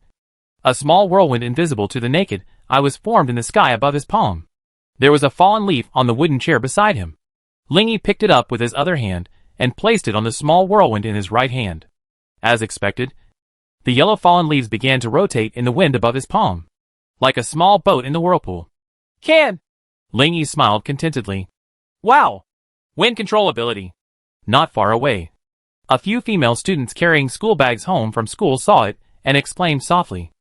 a small whirlwind invisible to the naked eye was formed in the sky above his palm. There was a fallen leaf on the wooden chair beside him. Ling Yi picked it up with his other hand and placed it on the small whirlwind in his right hand. As expected, the yellow fallen leaves began to rotate in the wind above his palm, like a small boat in the whirlpool. Ling Yi smiled contentedly. Wow! Wind control ability. Not far away, a few female students carrying school bags home from school saw it and exclaimed softly.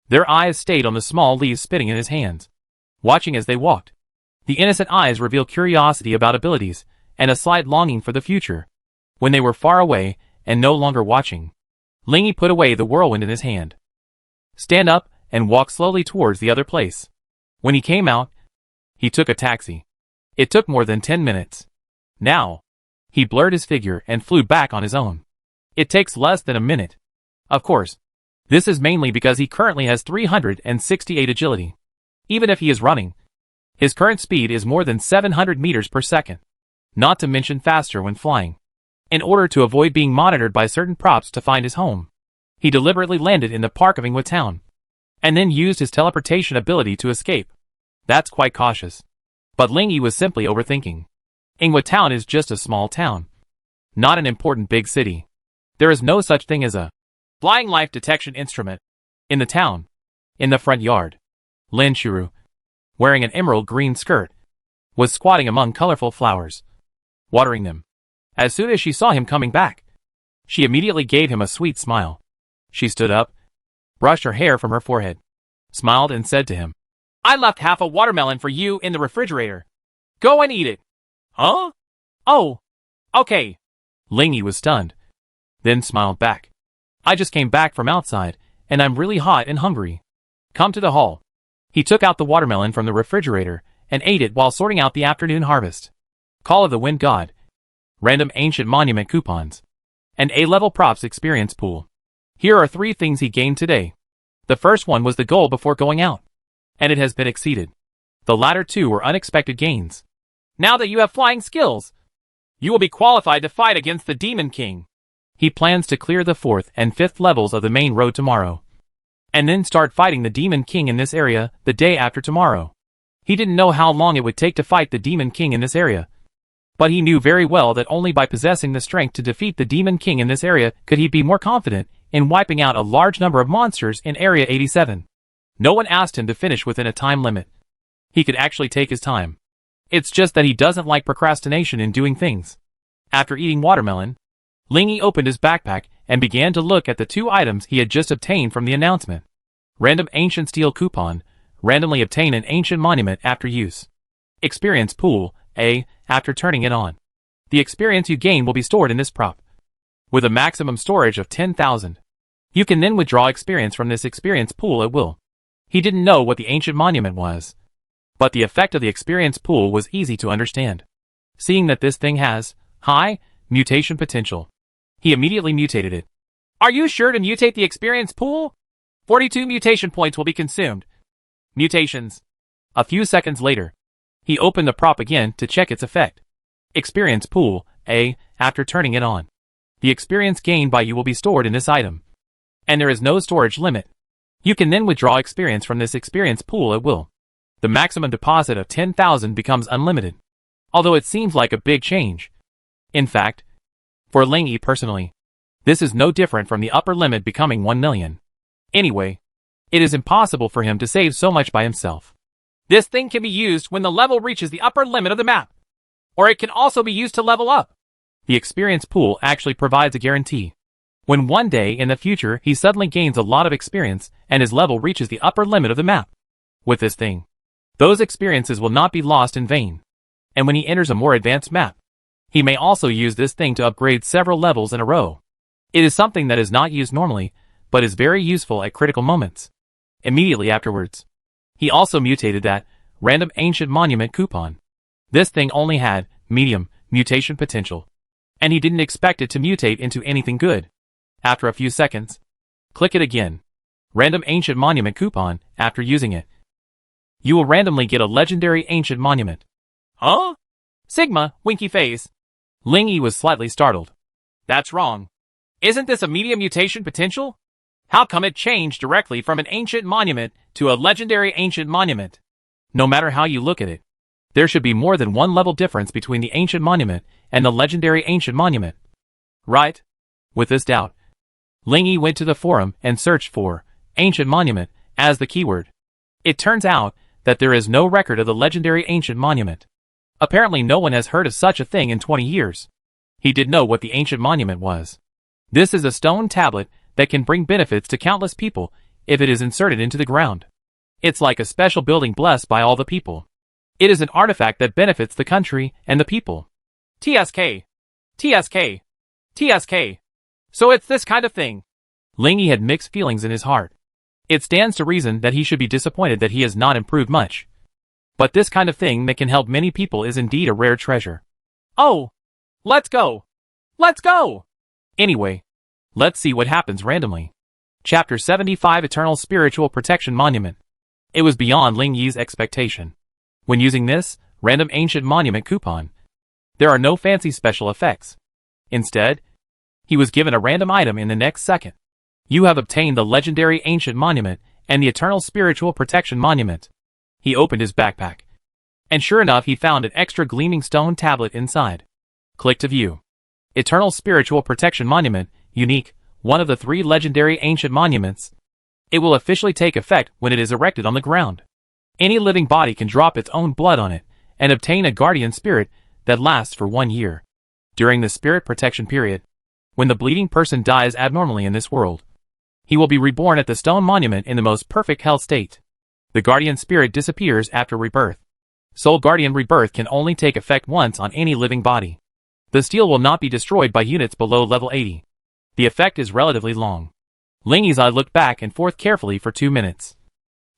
Their eyes stayed on the small leaves spitting in his hands, watching as they walked. The innocent eyes reveal curiosity about abilities, and a slight longing for the future. When they were far away, and no longer watching, Lingy put away the whirlwind in his hand. Stand up, and walk slowly towards the other place. When he came out, he took a taxi. It took more than 10 minutes. Now, he blurred his figure and flew back on his own. It takes less than a minute. Of course, this is mainly because he currently has 368 agility. Even if he is running, his current speed is more than 700 meters per second. Not to mention faster when flying. In order to avoid being monitored by certain props to find his home, he deliberately landed in the park of Ingwa Town, and then used his teleportation ability to escape. That's quite cautious. But Lingy was simply overthinking. Ingwa Town is just a small town, not an important big city. There is no such thing as a flying life detection instrument in the town. In the front yard, Lin Shuru, wearing an emerald green skirt, was squatting among colorful flowers, watering them. As soon as she saw him coming back, she immediately gave him a sweet smile. She stood up, brushed her hair from her forehead, smiled and said to him, "I left half a watermelon for you in the refrigerator. Go and eat it." "Huh? Oh, okay." Lingy was stunned, then smiled back. "I just came back from outside, and I'm really hot and hungry. Come to the hall." He took out the watermelon from the refrigerator and ate it while sorting out the afternoon harvest. Call of the Wind God, random ancient monument coupons, and A-level props experience pool. Here are 3 things he gained today. The first one was the goal before going out, and it has been exceeded. The latter 2 were unexpected gains. Now that you have flying skills, you will be qualified to fight against the Demon King. He plans to clear the 4th and 5th levels of the main road tomorrow, and then start fighting the Demon King in this area the day after tomorrow. He didn't know how long it would take to fight the Demon King in this area, but he knew very well that only by possessing the strength to defeat the Demon King in this area could he be more confident in wiping out a large number of monsters in Area 87. No one asked him to finish within a time limit. He could actually take his time. It's just that he doesn't like procrastination in doing things. After eating watermelon, Lingy opened his backpack and began to look at the 2 items he had just obtained from the announcement. Random Ancient Steel Coupon, randomly obtain an ancient monument after use. Experience Pool, A, after turning it on. The experience you gain will be stored in this prop, with a maximum storage of 10,000. You can then withdraw experience from this experience pool at will. He didn't know what the ancient monument was, but the effect of the experience pool was easy to understand. Seeing that this thing has high mutation potential, he immediately mutated it. "Are you sure to mutate the experience pool? 42 mutation points will be consumed." Mutations. A few seconds later, he opened the prop again to check its effect. Experience Pool, A, after turning it on. The experience gained by you will be stored in this item, and there is no storage limit. You can then withdraw experience from this experience pool at will. The maximum deposit of 10,000 becomes unlimited, although it seems like a big change. In fact, for Lingy personally, this is no different from the upper limit becoming 1 million. Anyway, it is impossible for him to save so much by himself. This thing can be used when the level reaches the upper limit of the map, or it can also be used to level up. The experience pool actually provides a guarantee. When one day in the future he suddenly gains a lot of experience and his level reaches the upper limit of the map. With this thing, those experiences will not be lost in vain. And when he enters a more advanced map, he may also use this thing to upgrade several levels in a row. It is something that is not used normally, but is very useful at critical moments. Immediately afterwards, he also mutated that random ancient monument coupon. This thing only had medium mutation potential, and he didn't expect it to mutate into anything good. After a few seconds, click it again. Random ancient monument coupon. After using it, you will randomly get a legendary ancient monument. Huh? Sigma, winky face. Lingy was slightly startled. That's wrong. Isn't this a medium mutation potential? How come it changed directly from an ancient monument to a legendary ancient monument? No matter how you look at it, there should be more than one level difference between the ancient monument and the legendary ancient monument. Right? With this doubt, Lingy went to the forum and searched for ancient monument as the keyword. It turns out that there is no record of the legendary ancient monument. Apparently no one has heard of such a thing in 20 years. He did know what the ancient monument was. This is a stone tablet that can bring benefits to countless people if it is inserted into the ground. It's like a special building blessed by all the people. It is an artifact that benefits the country and the people. TSK. TSK. TSK. So it's this kind of thing. Lingy had mixed feelings in his heart. It stands to reason that he should be disappointed that he has not improved much. But this kind of thing that can help many people is indeed a rare treasure. Oh! Let's go! Let's go! Anyway, let's see what happens randomly. Chapter 75 Eternal Spiritual Protection Monument. It was beyond Lingy's expectation. When using this random ancient monument coupon, there are no fancy special effects. Instead, he was given a random item in the next second. You have obtained the legendary ancient monument and the eternal spiritual protection monument. He opened his backpack. And sure enough, he found an extra gleaming stone tablet inside. Click to view. Eternal spiritual protection monument, unique, one of the 3 legendary ancient monuments. It will officially take effect when it is erected on the ground. Any living body can drop its own blood on it and obtain a guardian spirit that lasts for 1 year. During the spirit protection period, when the bleeding person dies abnormally in this world, he will be reborn at the stone monument in the most perfect health state. The guardian spirit disappears after rebirth. Soul guardian rebirth can only take effect once on any living body. The steel will not be destroyed by units below level 80. The effect is relatively long. Lingy's eye looked back and forth carefully for 2 minutes,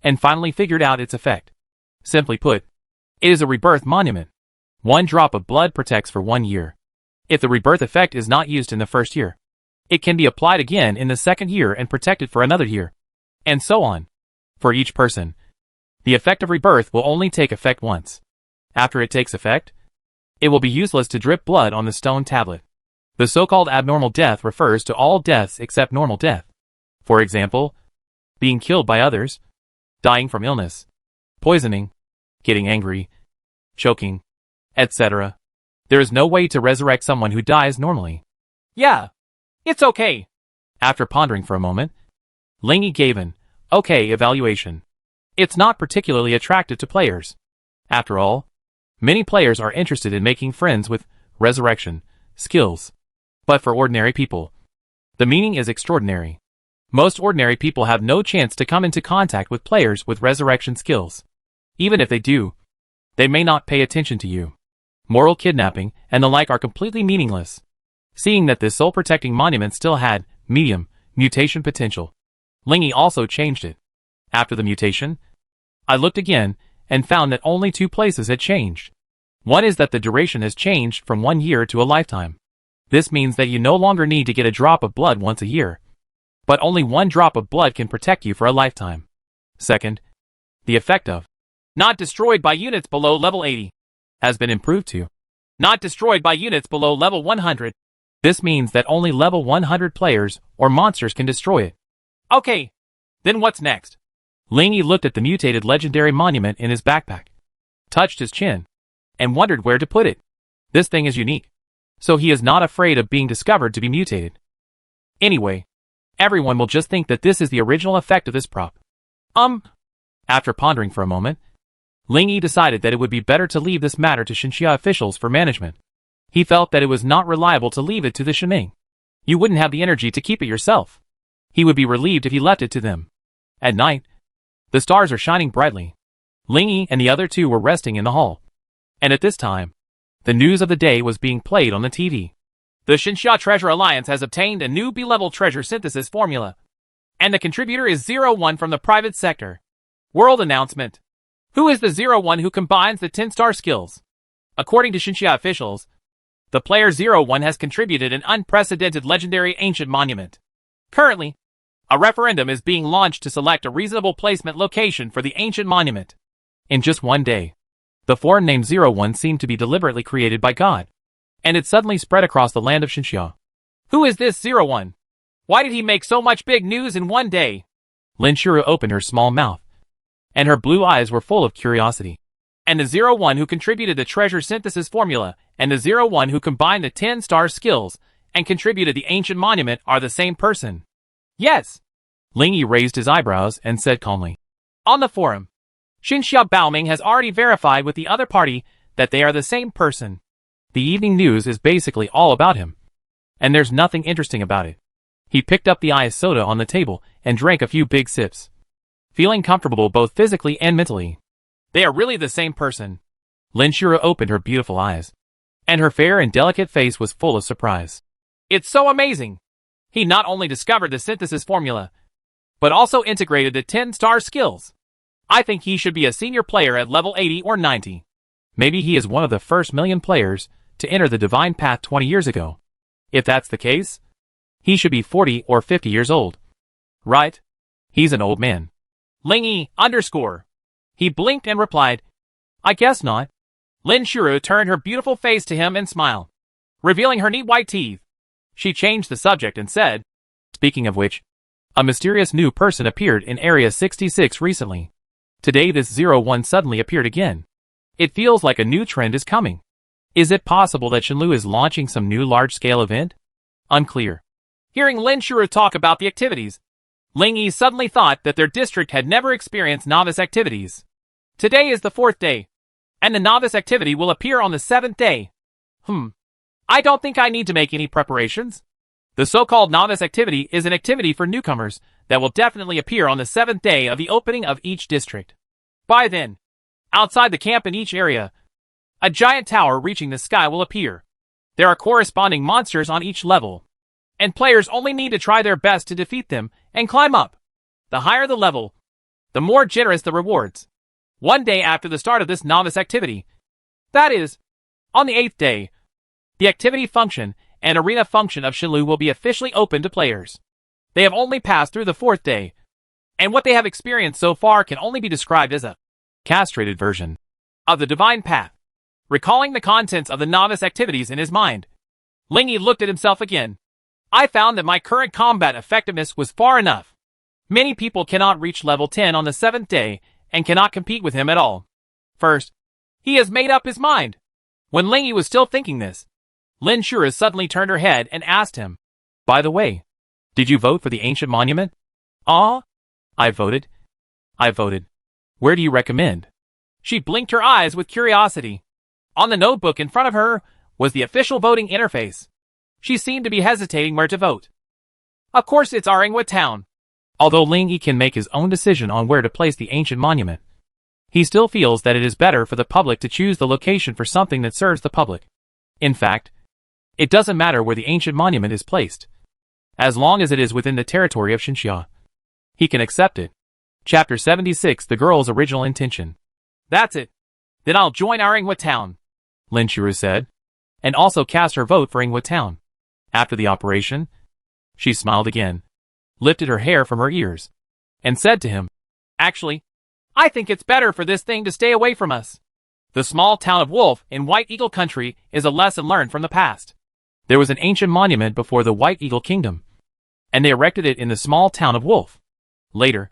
and finally figured out its effect. Simply put, it is a rebirth monument. 1 drop of blood protects for 1 year. If the rebirth effect is not used in the first year, it can be applied again in the second year and protected for another year, and so on. For each person, the effect of rebirth will only take effect once. After it takes effect, it will be useless to drip blood on the stone tablet. The so-called abnormal death refers to all deaths except normal death. For example, being killed by others, dying from illness, poisoning, getting angry, choking, etc. There is no way to resurrect someone who dies normally. Yeah, it's okay. After pondering for a moment, Lingy gave an okay evaluation. It's not particularly attractive to players. After all, many players are interested in making friends with resurrection skills. But for ordinary people, the meaning is extraordinary. Most ordinary people have no chance to come into contact with players with resurrection skills. Even if they do, they may not pay attention to you. Moral kidnapping and the like are completely meaningless. Seeing that this soul-protecting monument still had medium mutation potential, Lingy also changed it. After the mutation, I looked again and found that only 2 places had changed. One is that the duration has changed from 1 year to a lifetime. This means that you no longer need to get a drop of blood once a year, but only 1 drop of blood can protect you for a lifetime. Second, the effect of not destroyed by units below level 80 has been improved to not destroyed by units below level 100. This means that only level 100 players or monsters can destroy it. Okay, then what's next? Lingy looked at the mutated legendary monument in his backpack, touched his chin, and wondered where to put it. This thing is unique, so he is not afraid of being discovered to be mutated. Anyway, everyone will just think that this is the original effect of this prop. After pondering for a moment, Lingy decided that it would be better to leave this matter to Xinxia officials for management. He felt that it was not reliable to leave it to the Shenming. You wouldn't have the energy to keep it yourself. He would be relieved if he left it to them. At night, the stars are shining brightly. Lingy and the other 2 were resting in the hall. And at this time, the news of the day was being played on the TV. The Xinxia Treasure Alliance has obtained a new B-level treasure synthesis formula, and the contributor is 01 from the private sector. World announcement. Who is the 01 who combines the 10-star skills? According to Xinxia officials, the player 01 has contributed an unprecedented legendary ancient monument. Currently, a referendum is being launched to select a reasonable placement location for the ancient monument. In just 1 day, the foreign name 01 seemed to be deliberately created by God, and it suddenly spread across the land of Xinxia. Who is this 01? Why did he make so much big news in 1 day? Lin Shuru opened her small mouth, and her blue eyes were full of curiosity. And the 01 who contributed the treasure synthesis formula, and the 01 who combined the 10-star skills, and contributed the ancient monument are the same person. Yes. Lingy raised his eyebrows and said calmly. On the forum, Xinxia Baoming has already verified with the other party that they are the same person. The evening news is basically all about him, and there's nothing interesting about it. He picked up the ice soda on the table and drank a few big sips, feeling comfortable both physically and mentally. They are really the same person. Lin Shuru opened her beautiful eyes, and her fair and delicate face was full of surprise. It's so amazing! He not only discovered the synthesis formula, but also integrated the 10-star skills. I think he should be a senior player at level 80 or 90. Maybe he is one of the first million players to enter the divine path 20 years ago. If that's the case, he should be 40 or 50 years old. Right? He's an old man. Lingy _ He blinked and replied, I guess not. Lin Shuru turned her beautiful face to him and smiled, revealing her neat white teeth. She changed the subject and said, speaking of which, a mysterious new person appeared in Area 66 recently. Today this 01 suddenly appeared again. It feels like a new trend is coming. Is it possible that Shenlu is launching some new large-scale event? Unclear. Hearing Lin Shuru talk about the activities, Ling Yi suddenly thought that their district had never experienced novice activities. Today is the 4th day, and the novice activity will appear on the 7th day. I don't think I need to make any preparations. The so-called novice activity is an activity for newcomers that will definitely appear on the 7th day of the opening of each district. By then, outside the camp in each area, a giant tower reaching the sky will appear. There are corresponding monsters on each level, and players only need to try their best to defeat them and climb up. The higher the level, the more generous the rewards. One day after the start of this novice activity, that is, on the 8th day, the activity function and arena function of Shenlu will be officially open to players. They have only passed through the 4th day, and what they have experienced so far can only be described as a castrated version of the divine path. Recalling the contents of the novice activities in his mind, Lingy looked at himself again. I found that my current combat effectiveness was far enough. Many people cannot reach level 10 on the 7th day and cannot compete with him at all. First, he has made up his mind. When Lingy was still thinking this, Lin Shuru suddenly turned her head and asked him, by the way, did you vote for the ancient monument? Ah? I voted. Where do you recommend? She blinked her eyes with curiosity. On the notebook in front of her was the official voting interface. She seemed to be hesitating where to vote. Of course it's Aringwa town. Although Ling Yi can make his own decision on where to place the ancient monument, he still feels that it is better for the public to choose the location for something that serves the public. In fact, it doesn't matter where the ancient monument is placed, as long as it is within the territory of Xinxia. He can accept it. Chapter 76, The Girl's Original Intention. That's it. Then I'll join Aringwa town, Lin Shuru said, and also cast her vote for Aringwa town. After the operation, she smiled again, lifted her hair from her ears, and said to him, actually, I think it's better for this thing to stay away from us. The small town of Wolf in White Eagle Country is a lesson learned from the past. There was an ancient monument before the White Eagle Kingdom, and they erected it in the small town of Wolf. Later,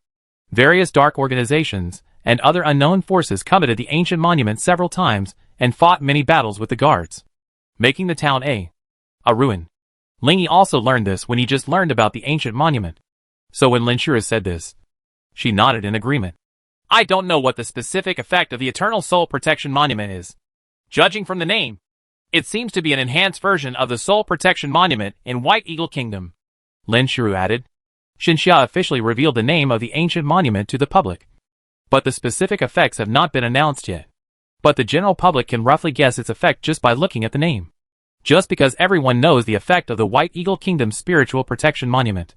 various dark organizations and other unknown forces coveted the ancient monument several times and fought many battles with the guards, making the town a ruin. Ling Yi also learned this when he just learned about the ancient monument. So when Lin Shuru said this, she nodded in agreement. I don't know what the specific effect of the Eternal Soul Protection Monument is. Judging from the name, it seems to be an enhanced version of the Soul Protection Monument in White Eagle Kingdom. Lin Shuru added. Xinxia officially revealed the name of the ancient monument to the public, but the specific effects have not been announced yet. But the general public can roughly guess its effect just by looking at the name. Just because everyone knows the effect of the White Eagle Kingdom's Spiritual Protection Monument.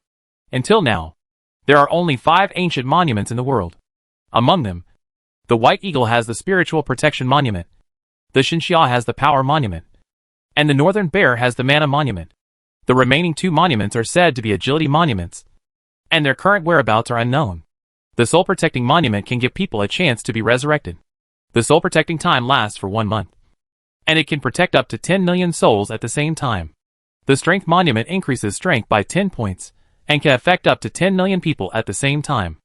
Until now, there are only 5 ancient monuments in the world. Among them, the White Eagle has the Spiritual Protection Monument, the Xinxia has the Power Monument, and the Northern Bear has the Mana Monument. The remaining 2 monuments are said to be Agility Monuments, and their current whereabouts are unknown. The Soul Protecting Monument can give people a chance to be resurrected. The Soul Protecting time lasts for 1 month, and it can protect up to 10 million souls at the same time. The Strength Monument increases strength by 10 points, and can affect up to 10 million people at the same time.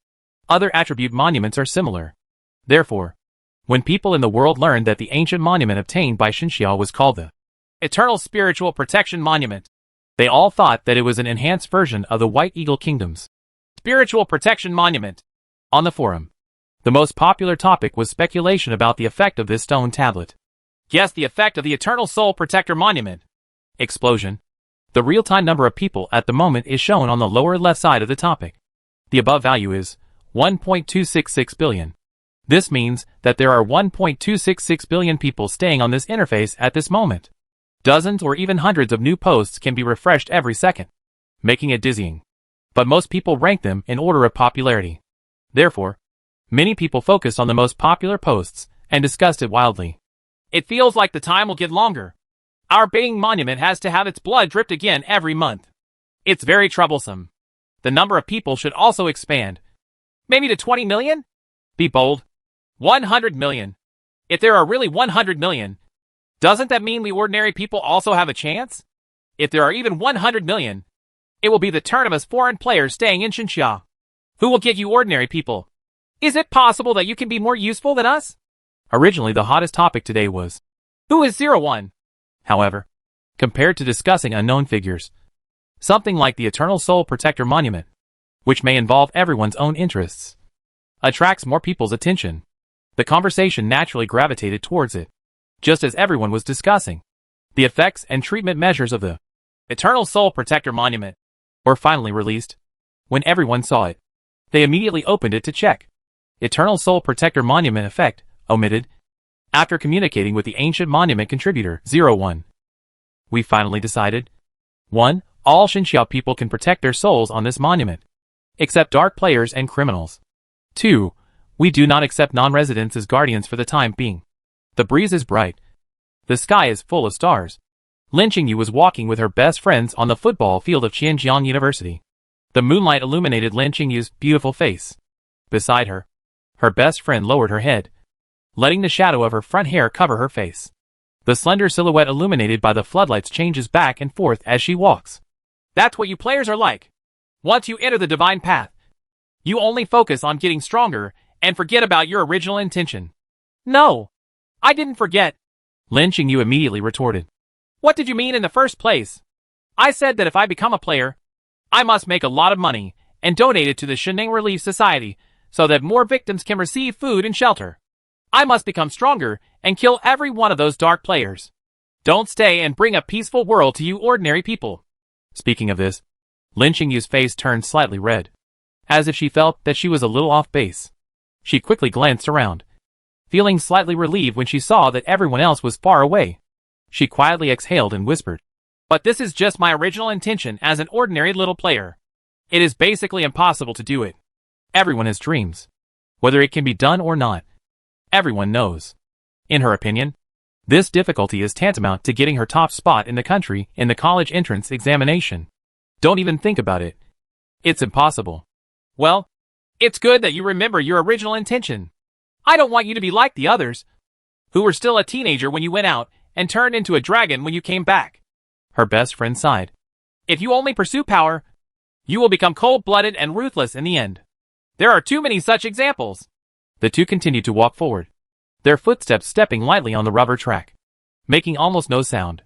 Other attribute monuments are similar. Therefore, when people in the world learned that the ancient monument obtained by Xinxia was called the Eternal Spiritual Protection Monument, they all thought that it was an enhanced version of the White Eagle Kingdom's Spiritual Protection Monument. On the forum, the most popular topic was speculation about the effect of this stone tablet. Guess the effect of the Eternal Soul Protector Monument. Explosion. The real-time number of people at the moment is shown on the lower left side of the topic. The above value is 1.266 billion. This means that there are 1.266 billion people staying on this interface at this moment. Dozens or even hundreds of new posts can be refreshed every second, making it dizzying. But most people rank them in order of popularity. Therefore, many people focused on the most popular posts and discussed it wildly. It feels like the time will get longer. Our Being Monument has to have its blood dripped again every month. It's very troublesome. The number of people should also expand. Maybe to 20 million? Be bold. 100 million. If there are really 100 million, doesn't that mean we ordinary people also have a chance? If there are even 100 million, it will be the turn of us foreign players staying in Xinxia. Who will get you ordinary people? Is it possible that you can be more useful than us? Originally, the hottest topic today was, who is 01? However, compared to discussing unknown figures, something like the Eternal Soul Protector Monument, which may involve everyone's own interests, attracts more people's attention. The conversation naturally gravitated towards it, just as everyone was discussing. The effects and treatment measures of the Eternal Soul Protector Monument were finally released. When everyone saw it, they immediately opened it to check. Eternal Soul Protector Monument effect, omitted. After communicating with the Ancient Monument contributor, 01, we finally decided. 1. All Xinxia people can protect their souls on this monument, except dark players and criminals. 2. We do not accept non-residents as guardians for the time being. The breeze is bright. The sky is full of stars. Lin Qingyu was walking with her best friends on the football field of Qianjiang University. The moonlight illuminated Lin Qingyu's beautiful face. Beside her, her best friend lowered her head, letting the shadow of her front hair cover her face. The slender silhouette illuminated by the floodlights changes back and forth as she walks. That's what you players are like. Once you enter the divine path, you only focus on getting stronger and forget about your original intention. No, I didn't forget, Lin Qingyu immediately retorted. What did you mean in the first place? I said that if I become a player, I must make a lot of money and donate it to the Shening Relief Society so that more victims can receive food and shelter. I must become stronger and kill every one of those dark players. Don't stay and bring a peaceful world to you ordinary people. Speaking of this, Lin Qingyu's face turned slightly red, as if she felt that she was a little off base. She quickly glanced around, feeling slightly relieved when she saw that everyone else was far away. She quietly exhaled and whispered, but this is just my original intention as an ordinary little player. It is basically impossible to do it. Everyone has dreams. Whether it can be done or not, everyone knows. In her opinion, this difficulty is tantamount to getting her top spot in the country in the college entrance examination. Don't even think about it. It's impossible. Well, it's good that you remember your original intention. I don't want you to be like the others, who were still a teenager when you went out and turned into a dragon when you came back. Her best friend sighed. If you only pursue power, you will become cold-blooded and ruthless in the end. There are too many such examples. The two continued to walk forward, their footsteps stepping lightly on the rubber track, making almost no sound.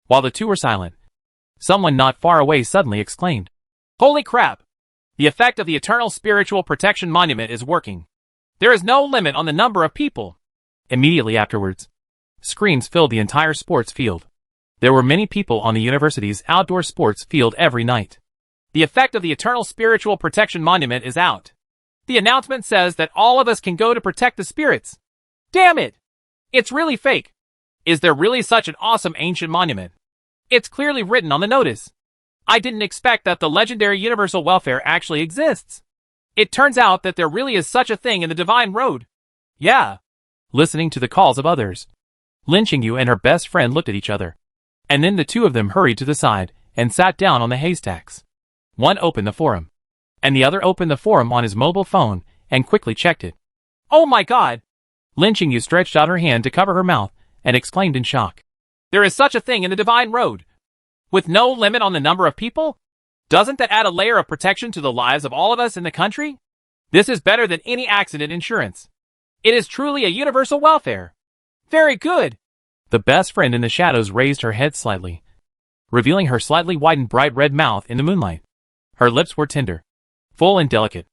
While the two were silent, someone not far away suddenly exclaimed, Holy crap! The effect of the Eternal Spiritual Protection Monument is working. There is no limit on the number of people. Immediately afterwards, screams filled the entire sports field. There were many people on the university's outdoor sports field every night. The effect of the Eternal Spiritual Protection Monument is out. The announcement says that all of us can go to protect the spirits. Damn it! It's really fake. Is there really such an awesome ancient monument? It's clearly written on the notice. I didn't expect that the legendary universal welfare actually exists. It turns out that there really is such a thing in the Divine Road. Yeah. Listening to the calls of others, Lin Qingyu and her best friend looked at each other, and then the two of them hurried to the side and sat down on the haystacks. One opened the forum, and the other opened the forum on his mobile phone and quickly checked it. Oh my god! Lin Qingyu stretched out her hand to cover her mouth and exclaimed in shock. There is such a thing in the Divine Road, with no limit on the number of people? Doesn't that add a layer of protection to the lives of all of us in the country? This is better than any accident insurance. It is truly a universal welfare. Very good. The best friend in the shadows raised her head slightly, revealing her slightly widened bright red mouth in the moonlight. Her lips were tender, full and delicate,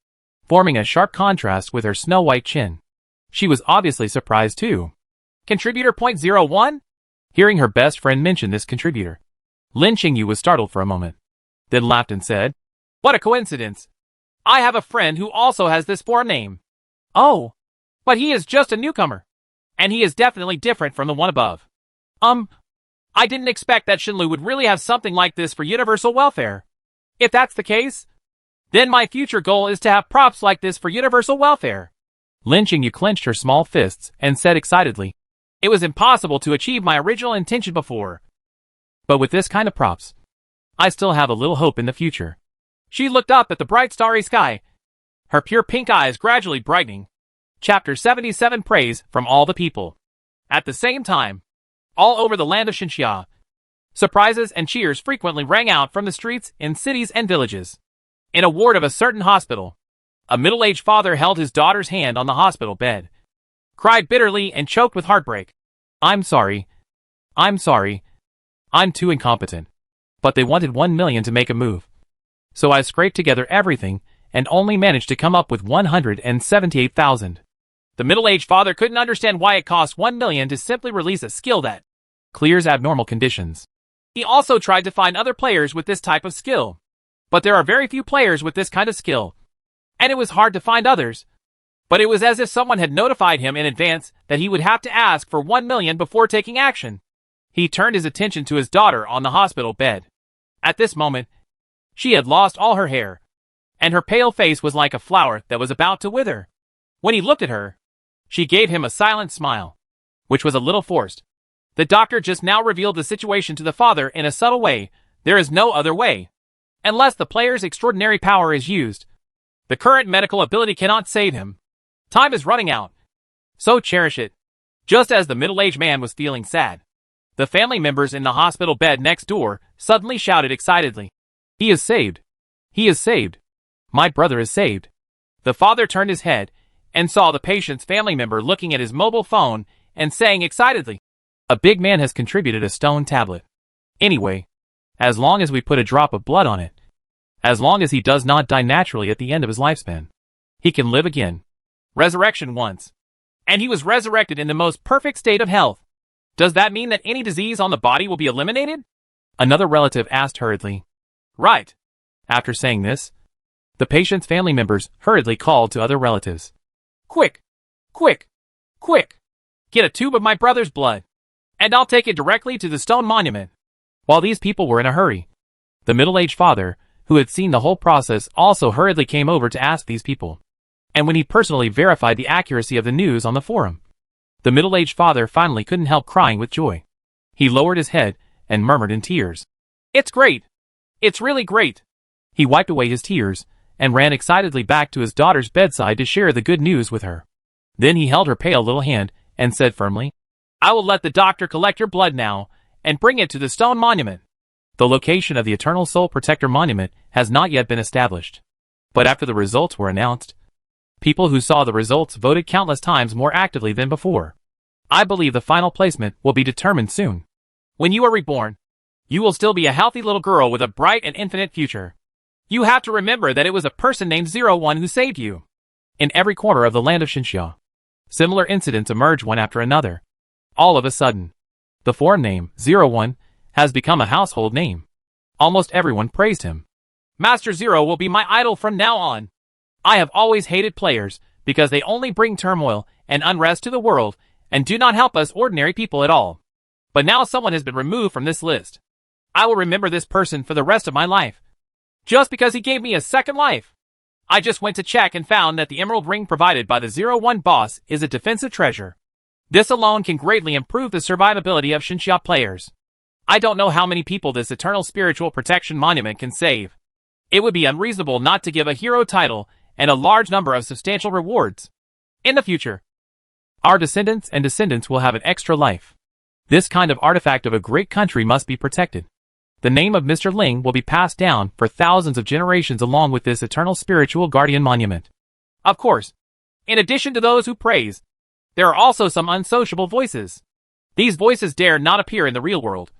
forming a sharp contrast with her snow-white chin. She was obviously surprised too. Contributor .01? Hearing her best friend mention this contributor, Lin Qingyu was startled for a moment, then laughed and said, What a coincidence! I have a friend who also has this forename. Oh, But he is just a newcomer. And he is definitely different from the one above. I didn't expect that Shinlu would really have something like this for universal welfare. If that's the case, then my future goal is to have props like this for universal welfare. Lin Qingyu clenched her small fists and said excitedly, "It was impossible to achieve my original intention before. But with this kind of props, I still have a little hope in the future." She looked up at the bright starry sky, her pure pink eyes gradually brightening. Chapter 77 Praise from all the people. At the same time, all over the land of Xinxia, surprises and cheers frequently rang out from the streets in cities and villages. In a ward of a certain hospital, a middle-aged father held his daughter's hand on the hospital bed, cried bitterly and choked with heartbreak. I'm sorry. I'm too incompetent. But they wanted 1 million to make a move. So I scraped together everything and only managed to come up with 178,000. The middle-aged father couldn't understand why it cost 1 million to simply release a skill that clears abnormal conditions. He also tried to find other players with this type of skill. But there are very few players with this kind of skill. And it was hard to find others. But it was as if someone had notified him in advance that he would have to ask for 1 million before taking action. He turned his attention to his daughter on the hospital bed. At this moment, she had lost all her hair, and her pale face was like a flower that was about to wither. When he looked at her, she gave him a silent smile, which was a little forced. The doctor just now revealed the situation to the father in a subtle way. There is no other way. Unless the player's extraordinary power is used, the current medical ability cannot save him. Time is running out. So cherish it. Just as the middle-aged man was feeling sad, the family members in the hospital bed next door suddenly shouted excitedly, "He is saved! He is saved! My brother is saved!" The father turned his head and saw the patient's family member looking at his mobile phone and saying excitedly, "A big man has contributed a stone tablet. Anyway, as long as we put a drop of blood on it, as long as he does not die naturally at the end of his lifespan, he can live again." Resurrection once. And he was resurrected in the most perfect state of health. Does that mean that any disease on the body will be eliminated? Another relative asked hurriedly. Right. After saying this, the patient's family members hurriedly called to other relatives. Quick! Quick! Quick! Get a tube of my brother's blood, and I'll take it directly to the stone monument. While these people were in a hurry, the middle-aged father, who had seen the whole process, also hurriedly came over to ask these people. And when he personally verified the accuracy of the news on the forum, the middle-aged father finally couldn't help crying with joy. He lowered his head and murmured in tears, "It's great! It's really great!" He wiped away his tears and ran excitedly back to his daughter's bedside to share the good news with her. Then he held her pale little hand and said firmly, "I will let the doctor collect your blood now and bring it to the stone monument." The location of the Eternal Soul Protector Monument has not yet been established. But after the results were announced, people who saw the results voted countless times more actively than before. I believe the final placement will be determined soon. When you are reborn, you will still be a healthy little girl with a bright and infinite future. You have to remember that it was a person named 01 who saved you. In every corner of the land of Xinxia, similar incidents emerge one after another. All of a sudden, the forum name, 01, has become a household name. Almost everyone praised him. Master Zero will be my idol from now on. I have always hated players because they only bring turmoil and unrest to the world and do not help us ordinary people at all. But now someone has been removed from this list. I will remember this person for the rest of my life. Just because he gave me a second life. I just went to check and found that the emerald ring provided by the 01 boss is a defensive treasure. This alone can greatly improve the survivability of Xinxia players. I don't know how many people this eternal spiritual protection monument can save. It would be unreasonable not to give a hero title and a large number of substantial rewards. In the future, our descendants and descendants will have an extra life. This kind of artifact of a great country must be protected. The name of Mr. Ling will be passed down for thousands of generations along with this eternal spiritual guardian monument. Of course, in addition to those who praise, there are also some unsociable voices. These voices dare not appear in the real world,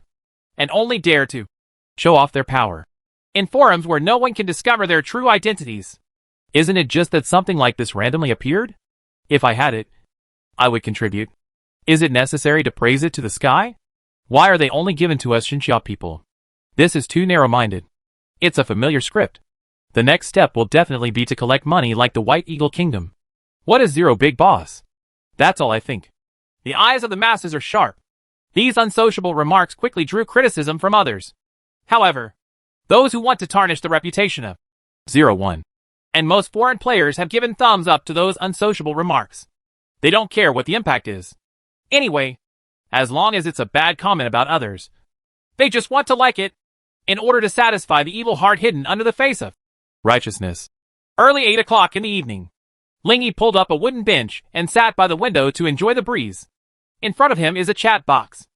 and only dare to show off their power in forums where no one can discover their true identities. Isn't it just that something like this randomly appeared? If I had it, I would contribute. Is it necessary to praise it to the sky? Why are they only given to us Xinxia people? This is too narrow-minded. It's a familiar script. The next step will definitely be to collect money like the White Eagle Kingdom. What is Zero Big Boss? That's all I think. The eyes of the masses are sharp. These unsociable remarks quickly drew criticism from others. However, those who want to tarnish the reputation of 01 and most foreign players have given thumbs up to those unsociable remarks. They don't care what the impact is. Anyway, as long as it's a bad comment about others, they just want to like it in order to satisfy the evil heart hidden under the face of righteousness. Early 8 o'clock in the evening, Lingy pulled up a wooden bench and sat by the window to enjoy the breeze. In front of him is a chat box.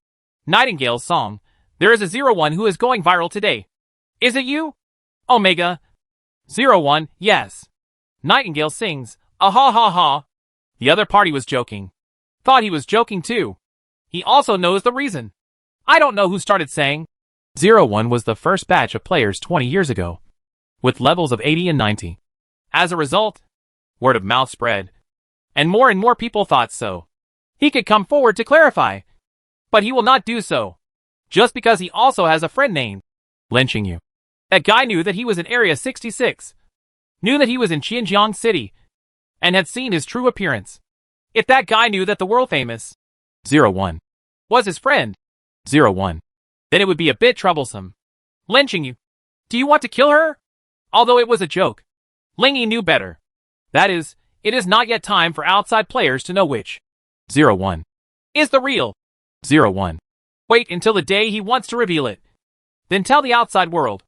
Nightingale's song, "There is a 01 who is going viral today. Is it you? Omega 01, yes." Nightingale sings, "Ah ha ha ha." The other party was joking. Thought he was joking too. He also knows the reason. I don't know who started saying 01 was the first batch of players 20 years ago, with levels of 80 and 90. As a result, word of mouth spread, and more people thought so. He could come forward to clarify, but he will not do so, just because he also has a friend named lynching you. That guy knew that he was in Area 66, knew that he was in Xinjiang City, and had seen his true appearance. If that guy knew that the world-famous 01 was his friend 01, then it would be a bit troublesome. Lynching you. Do you want to kill her? Although it was a joke, Lingy knew better. That is, it is not yet time for outside players to know which 01 is the real 01. Wait until the day he wants to reveal it. Then tell the outside world.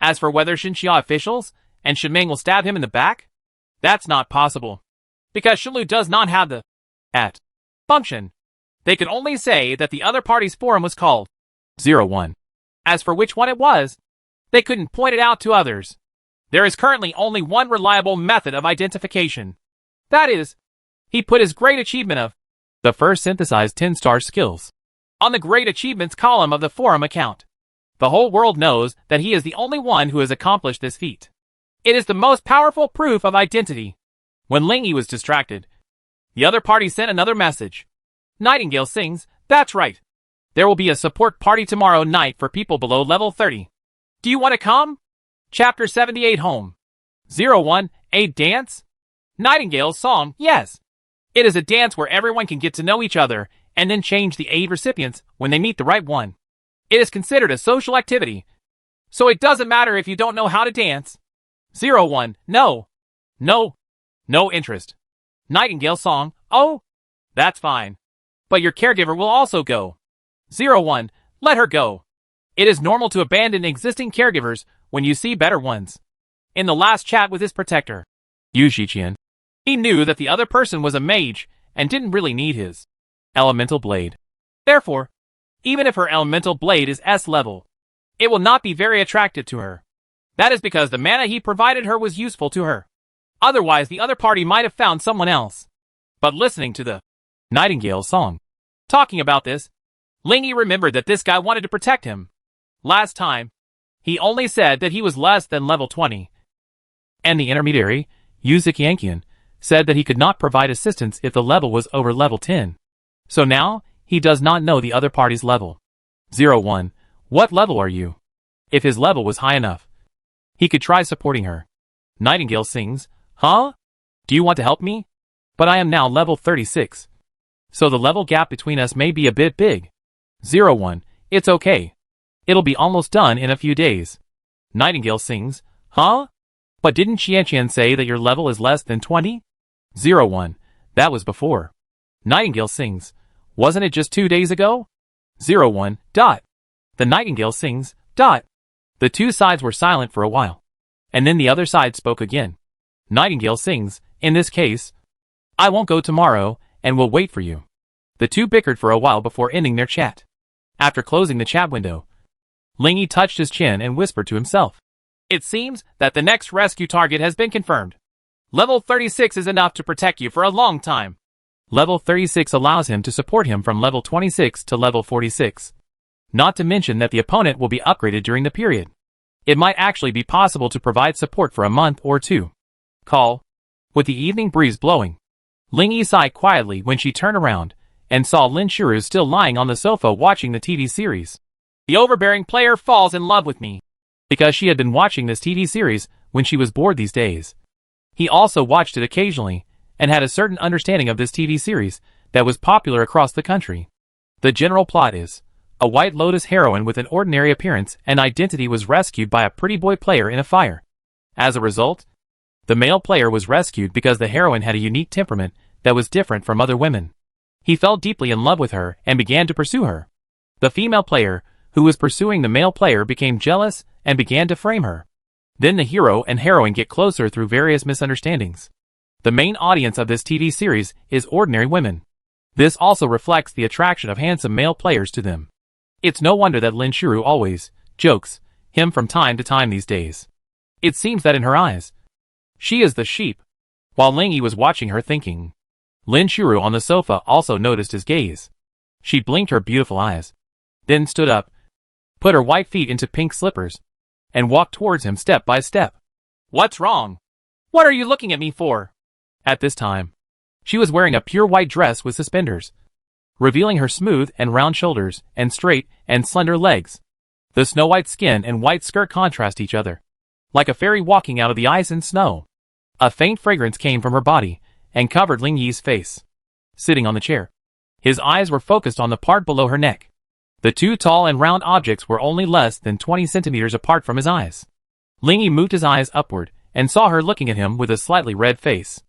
As for whether Xinxia officials and Shenming will stab him in the back, that's not possible. Because Shulu does not have the function. They could only say that the other party's forum was called 01. As for which one it was, they couldn't point it out to others. There is currently only one reliable method of identification. That is, he put his great achievement of the first synthesized 10-star skills on the great achievements column of the forum account. The whole world knows that he is the only one who has accomplished this feat. It is the most powerful proof of identity. When Lingy was distracted, the other party sent another message. Nightingale sings, "That's right. There will be a support party tomorrow night for people below level 30. Do you want to come?" Chapter 78 Home. 01, a dance? Nightingale's song, yes. It is a dance where everyone can get to know each other and then change the aid recipients when they meet the right one. It is considered a social activity, so it doesn't matter if you don't know how to dance. 01, no interest. Nightingale's song, oh, that's fine. But your caregiver will also go. 01, let her go. It is normal to abandon existing caregivers when you see better ones. In the last chat with his protector, Yu Shiqian, he knew that the other person was a mage and didn't really need his elemental blade. Therefore, even if her elemental blade is S level, it will not be very attractive to her. That is because the mana he provided her was useful to her. Otherwise, the other party might have found someone else. But listening to the Nightingale song, talking about this, Lingy remembered that this guy wanted to protect him. Last time, he only said that he was less than level 20. And the intermediary, Yuzik Yankian, said that he could not provide assistance if the level was over level 10. So now, he does not know the other party's level. 01, what level are you? If his level was high enough, he could try supporting her. Nightingale sings, huh? Do you want to help me? But I am now level 36. So the level gap between us may be a bit big. 01, it's okay. It'll be almost done in a few days. Nightingale sings, huh? But didn't Qianqian say that your level is less than 20? 01, that was before. Nightingale sings, wasn't it just 2 days ago? 01, dot. The Nightingale sings, dot. The two sides were silent for a while. And then the other side spoke again. Nightingale sings, in this case, I won't go tomorrow, and will wait for you. The two bickered for a while before ending their chat. After closing the chat window, Lingy touched his chin and whispered to himself. It seems that the next rescue target has been confirmed. Level 36 is enough to protect you for a long time. Level 36 allows him to support him from level 26 to level 46. Not to mention that the opponent will be upgraded during the period. It might actually be possible to provide support for a month or two. Call. With the evening breeze blowing, Lingy sighed quietly when she turned around and saw Lin Shuru still lying on the sofa watching the TV series. The overbearing player falls in love with me. Because she had been watching this TV series when she was bored these days. He also watched it occasionally, and had a certain understanding of this TV series that was popular across the country. The general plot is, a White Lotus heroine with an ordinary appearance and identity was rescued by a pretty boy player in a fire. As a result, the male player was rescued because the heroine had a unique temperament that was different from other women. He fell deeply in love with her and began to pursue her. The female player, who was pursuing the male player, became jealous and began to frame her. Then the hero and heroine get closer through various misunderstandings. The main audience of this TV series is ordinary women. This also reflects the attraction of handsome male players to them. It's no wonder that Lin Shuru always jokes him from time to time these days. It seems that in her eyes, she is the sheep. While Ling Yi was watching her thinking, Lin Shuru on the sofa also noticed his gaze. She blinked her beautiful eyes, then stood up, put her white feet into pink slippers, and walked towards him step by step. What's wrong? What are you looking at me for? At this time, she was wearing a pure white dress with suspenders, revealing her smooth and round shoulders and straight and slender legs. The snow-white skin and white skirt contrast each other, like a fairy walking out of the ice and snow. A faint fragrance came from her body and covered Ling Yi's face. Sitting on the chair, his eyes were focused on the part below her neck. The two tall and round objects were only less than 20 centimeters apart from his eyes. Ling Yi moved his eyes upward and saw her looking at him with a slightly red face.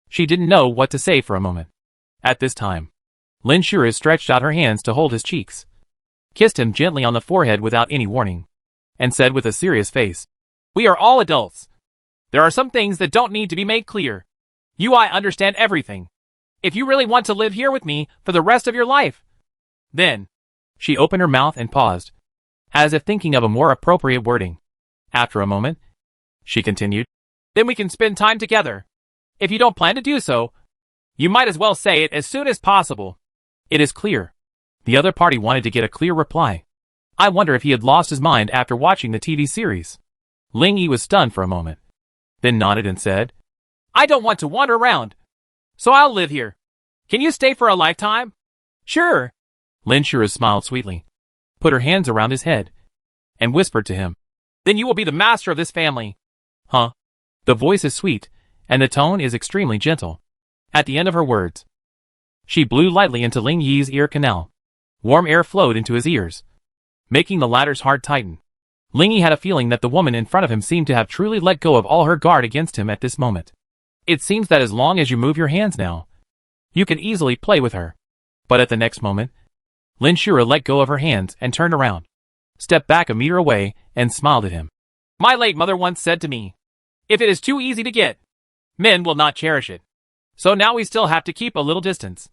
She didn't know what to say for a moment. At this time, Lin Shuru stretched out her hands to hold his cheeks, kissed him gently on the forehead without any warning, and said with a serious face, "We are all adults. There are some things that don't need to be made clear. I understand everything. If you really want to live here with me for the rest of your life, then..." She opened her mouth and paused, as if thinking of a more appropriate wording. After a moment, she continued, "Then we can spend time together. If you don't plan to do so, you might as well say it as soon as possible." It is clear. The other party wanted to get a clear reply. I wonder if he had lost his mind after watching the TV series. Ling Yi was stunned for a moment, then nodded and said, "I don't want to wander around, so I'll live here. Can you stay for a lifetime?" "Sure." Lin Shuru smiled sweetly, put her hands around his head, and whispered to him, "Then you will be the master of this family." "Huh?" The voice is sweet, and the tone is extremely gentle. At the end of her words, she blew lightly into Ling Yi's ear canal. Warm air flowed into his ears, making the latter's heart tighten. Ling Yi had a feeling that the woman in front of him seemed to have truly let go of all her guard against him at this moment. It seems that as long as you move your hands now, you can easily play with her. But at the next moment, Lin Shuru let go of her hands and turned around, stepped back a meter away, and smiled at him. "My late mother once said to me, if it is too easy to get, men will not cherish it. So now we still have to keep a little distance."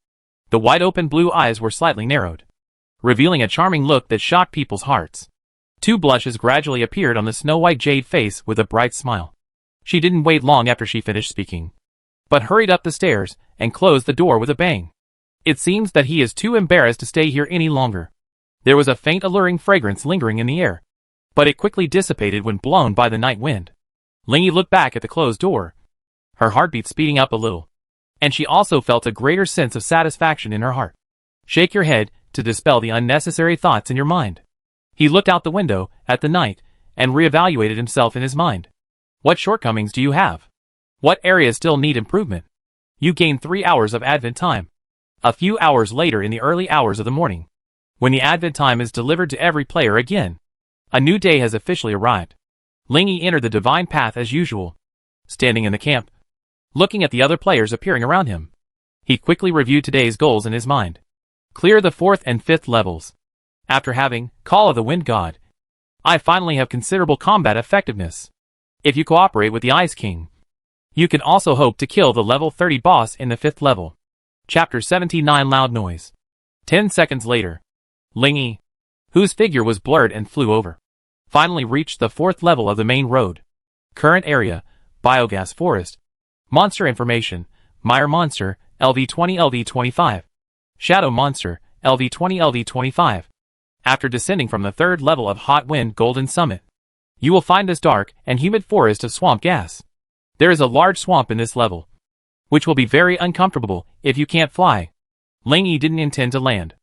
The wide-open blue eyes were slightly narrowed, revealing a charming look that shocked people's hearts. Two blushes gradually appeared on the snow-white jade face with a bright smile. She didn't wait long after she finished speaking, but hurried up the stairs and closed the door with a bang. It seems that he is too embarrassed to stay here any longer. There was a faint alluring fragrance lingering in the air, but it quickly dissipated when blown by the night wind. Ling Yi looked back at the closed door, her heartbeat speeding up a little, and she also felt a greater sense of satisfaction in her heart. Shake your head to dispel the unnecessary thoughts in your mind. He looked out the window at the night and reevaluated himself in his mind. What shortcomings do you have? What areas still need improvement? You gain 3 hours of Advent time. A few hours later in the early hours of the morning, when the Advent time is delivered to every player again, a new day has officially arrived. Ling Yi entered the divine path as usual, standing in the camp, looking at the other players appearing around him. He quickly reviewed today's goals in his mind. Clear the 4th and 5th levels. After having Call of the Wind God, I finally have considerable combat effectiveness. If you cooperate with the Ice King, you can also hope to kill the level 30 boss in the 5th level. Chapter 79 Loud Noise. 10 seconds later, Ling Yi, whose figure was blurred and flew over, finally reached the 4th level of the main road. Current area, Biogas Forest. Monster information, Mire Monster, LV20 LV25. Shadow Monster, LV20 LV25. After descending from the 3rd level of Hot Wind Golden Summit, you will find this dark and humid forest of swamp gas. There is a large swamp in this level, which will be very uncomfortable if you can't fly. Ling Yi didn't intend to land.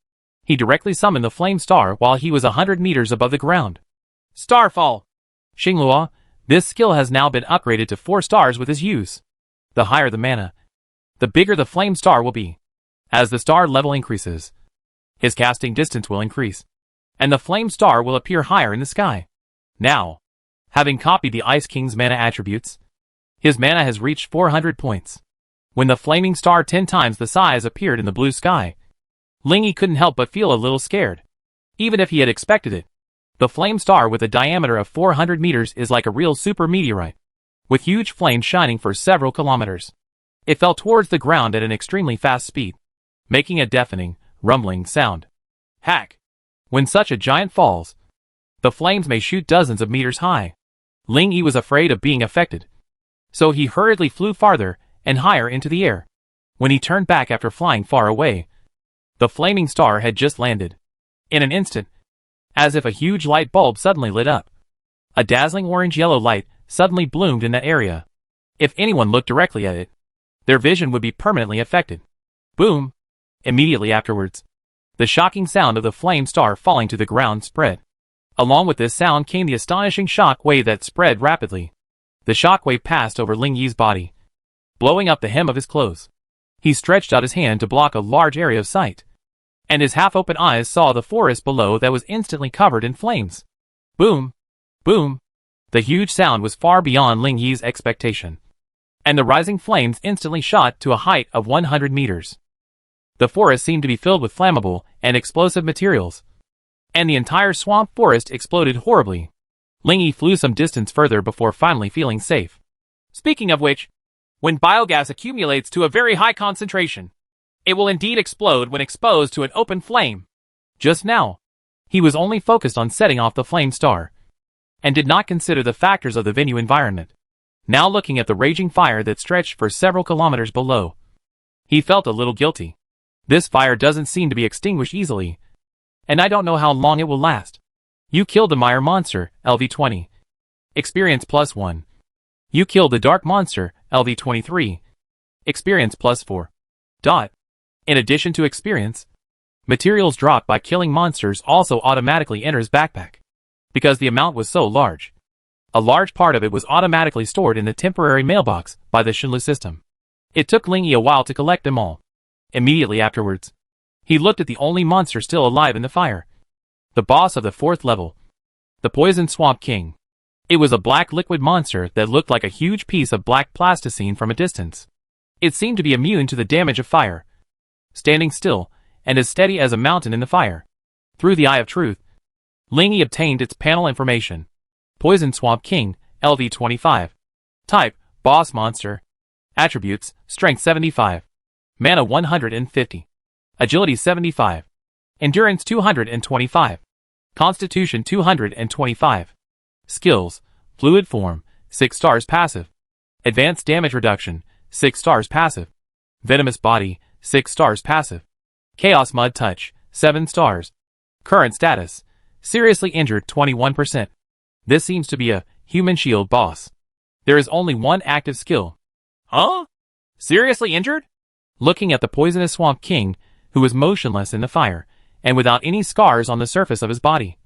He directly summoned the Flame Star while he was 100 meters above the ground. Starfall. Xinglua, this skill has now been upgraded to 4 stars with his use. The higher the mana, the bigger the flame star will be. As the star level increases, his casting distance will increase, and the flame star will appear higher in the sky. Now, having copied the Ice King's mana attributes, his mana has reached 400 points. When the flaming star 10 times the size appeared in the blue sky, Lingy couldn't help but feel a little scared, even if he had expected it. The flame star with a diameter of 400 meters is like a real super meteorite, with huge flames shining for several kilometers. It fell towards the ground at an extremely fast speed, making a deafening, rumbling sound. Hack! When such a giant falls, the flames may shoot dozens of meters high. Lingy was afraid of being affected, so he hurriedly flew farther and higher into the air. When he turned back after flying far away, the flaming star had just landed. In an instant, as if a huge light bulb suddenly lit up, a dazzling orange-yellow light suddenly bloomed in that area. If anyone looked directly at it, their vision would be permanently affected. Boom! Immediately afterwards, the shocking sound of the flame star falling to the ground spread. Along with this sound came the astonishing shock wave that spread rapidly. The shock wave passed over Lingy's body, blowing up the hem of his clothes. He stretched out his hand to block a large area of sight, and his half-open eyes saw the forest below that was instantly covered in flames. Boom! Boom! The huge sound was far beyond Lingy's expectation, and the rising flames instantly shot to a height of 100 meters. The forest seemed to be filled with flammable and explosive materials, and the entire swamp forest exploded horribly. Lingy flew some distance further before finally feeling safe. Speaking of which, when biogas accumulates to a very high concentration, it will indeed explode when exposed to an open flame. Just now, he was only focused on setting off the flame star, and did not consider the factors of the venue environment. Now looking at the raging fire that stretched for several kilometers below, he felt a little guilty. This fire doesn't seem to be extinguished easily, and I don't know how long it will last. You killed the Mire monster, LV20. Experience +1. You killed the Dark monster, LV23. Experience +4. In addition to experience, materials dropped by killing monsters also automatically enters backpack. Because the amount was so large, a large part of it was automatically stored in the temporary mailbox by the shuru system. It took Lingy a while to collect them all. Immediately afterwards, he looked at the only monster still alive in the fire. The boss of the 4th level, the Poison Swamp King. It was a black liquid monster that looked like a huge piece of black plasticine from a distance. It seemed to be immune to the damage of fire, standing still and as steady as a mountain in the fire. Through the Eye of Truth, Lingy obtained its panel information. Poison Swamp King, LV25. Type, Boss Monster. Attributes, Strength 75. Mana 150. Agility 75. Endurance 225. Constitution 225. Skills, Fluid Form, 6 stars passive. Advanced Damage Reduction, 6 stars passive. Venomous Body, 6 stars passive. Chaos Mud Touch, 7 stars. Current status, seriously injured 21%. This seems to be a human shield boss. There is only one active skill. Huh? Seriously injured? Looking at the poisonous Swamp King, who was motionless in the fire, and without any scars on the surface of his body,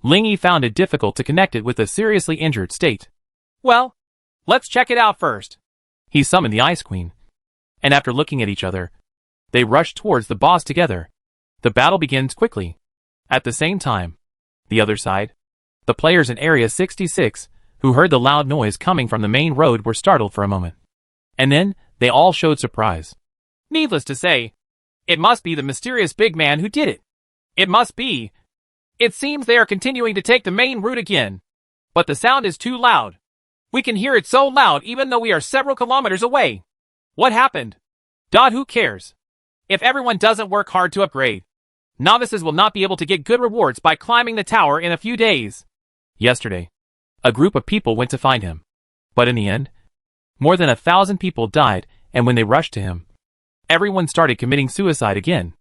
Lingy found it difficult to connect it with a seriously injured state. Well, let's check it out first. He summoned the Ice Queen, and after looking at each other, they rushed towards the boss together. The battle begins quickly. At the same time, the other side, the players in Area 66, who heard the loud noise coming from the main road, were startled for a moment. And then, they all showed surprise. Needless to say, it must be the mysterious big man who did it. It must be. It seems they are continuing to take the main route again. But the sound is too loud. We can hear it so loud even though we are several kilometers away. What happened? Who cares? If everyone doesn't work hard to upgrade, novices will not be able to get good rewards by climbing the tower in a few days. Yesterday, a group of people went to find him. But in the end, more than 1,000 people died, and when they rushed to him, everyone started committing suicide again.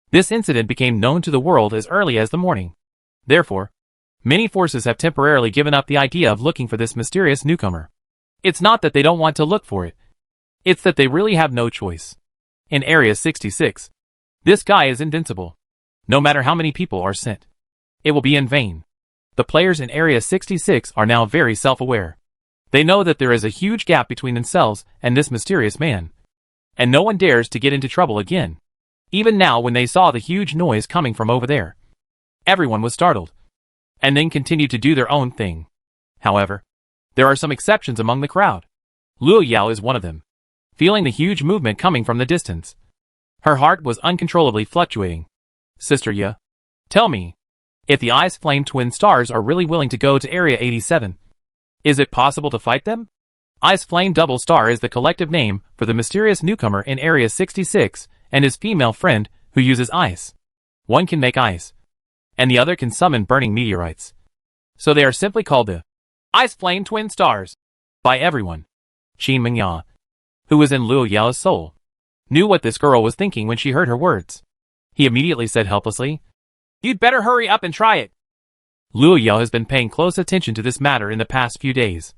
This incident became known to the world as early as the morning. Therefore, many forces have temporarily given up the idea of looking for this mysterious newcomer. It's not that they don't want to look for it. It's that they really have no choice. In Area 66, this guy is invincible. No matter how many people are sent, it will be in vain. The players in Area 66 are now very self-aware. They know that there is a huge gap between themselves and this mysterious man, and no one dares to get into trouble again. Even now when they saw the huge noise coming from over there, everyone was startled, and then continued to do their own thing. However, there are some exceptions among the crowd. Luo Yao is one of them. Feeling the huge movement coming from the distance, her heart was uncontrollably fluctuating. Sister Ye, tell me, if the Ice Flame Twin Stars are really willing to go to Area 87, is it possible to fight them? Ice Flame Double Star is the collective name for the mysterious newcomer in Area 66 and his female friend who uses ice. One can make ice, and the other can summon burning meteorites. So they are simply called the Ice Flame Twin Stars by everyone. Qin Mengya, who was in Luo Yao's soul, knew what this girl was thinking when she heard her words. He immediately said helplessly, "You'd better hurry up and try it." Luo Yao has been paying close attention to this matter in the past few days,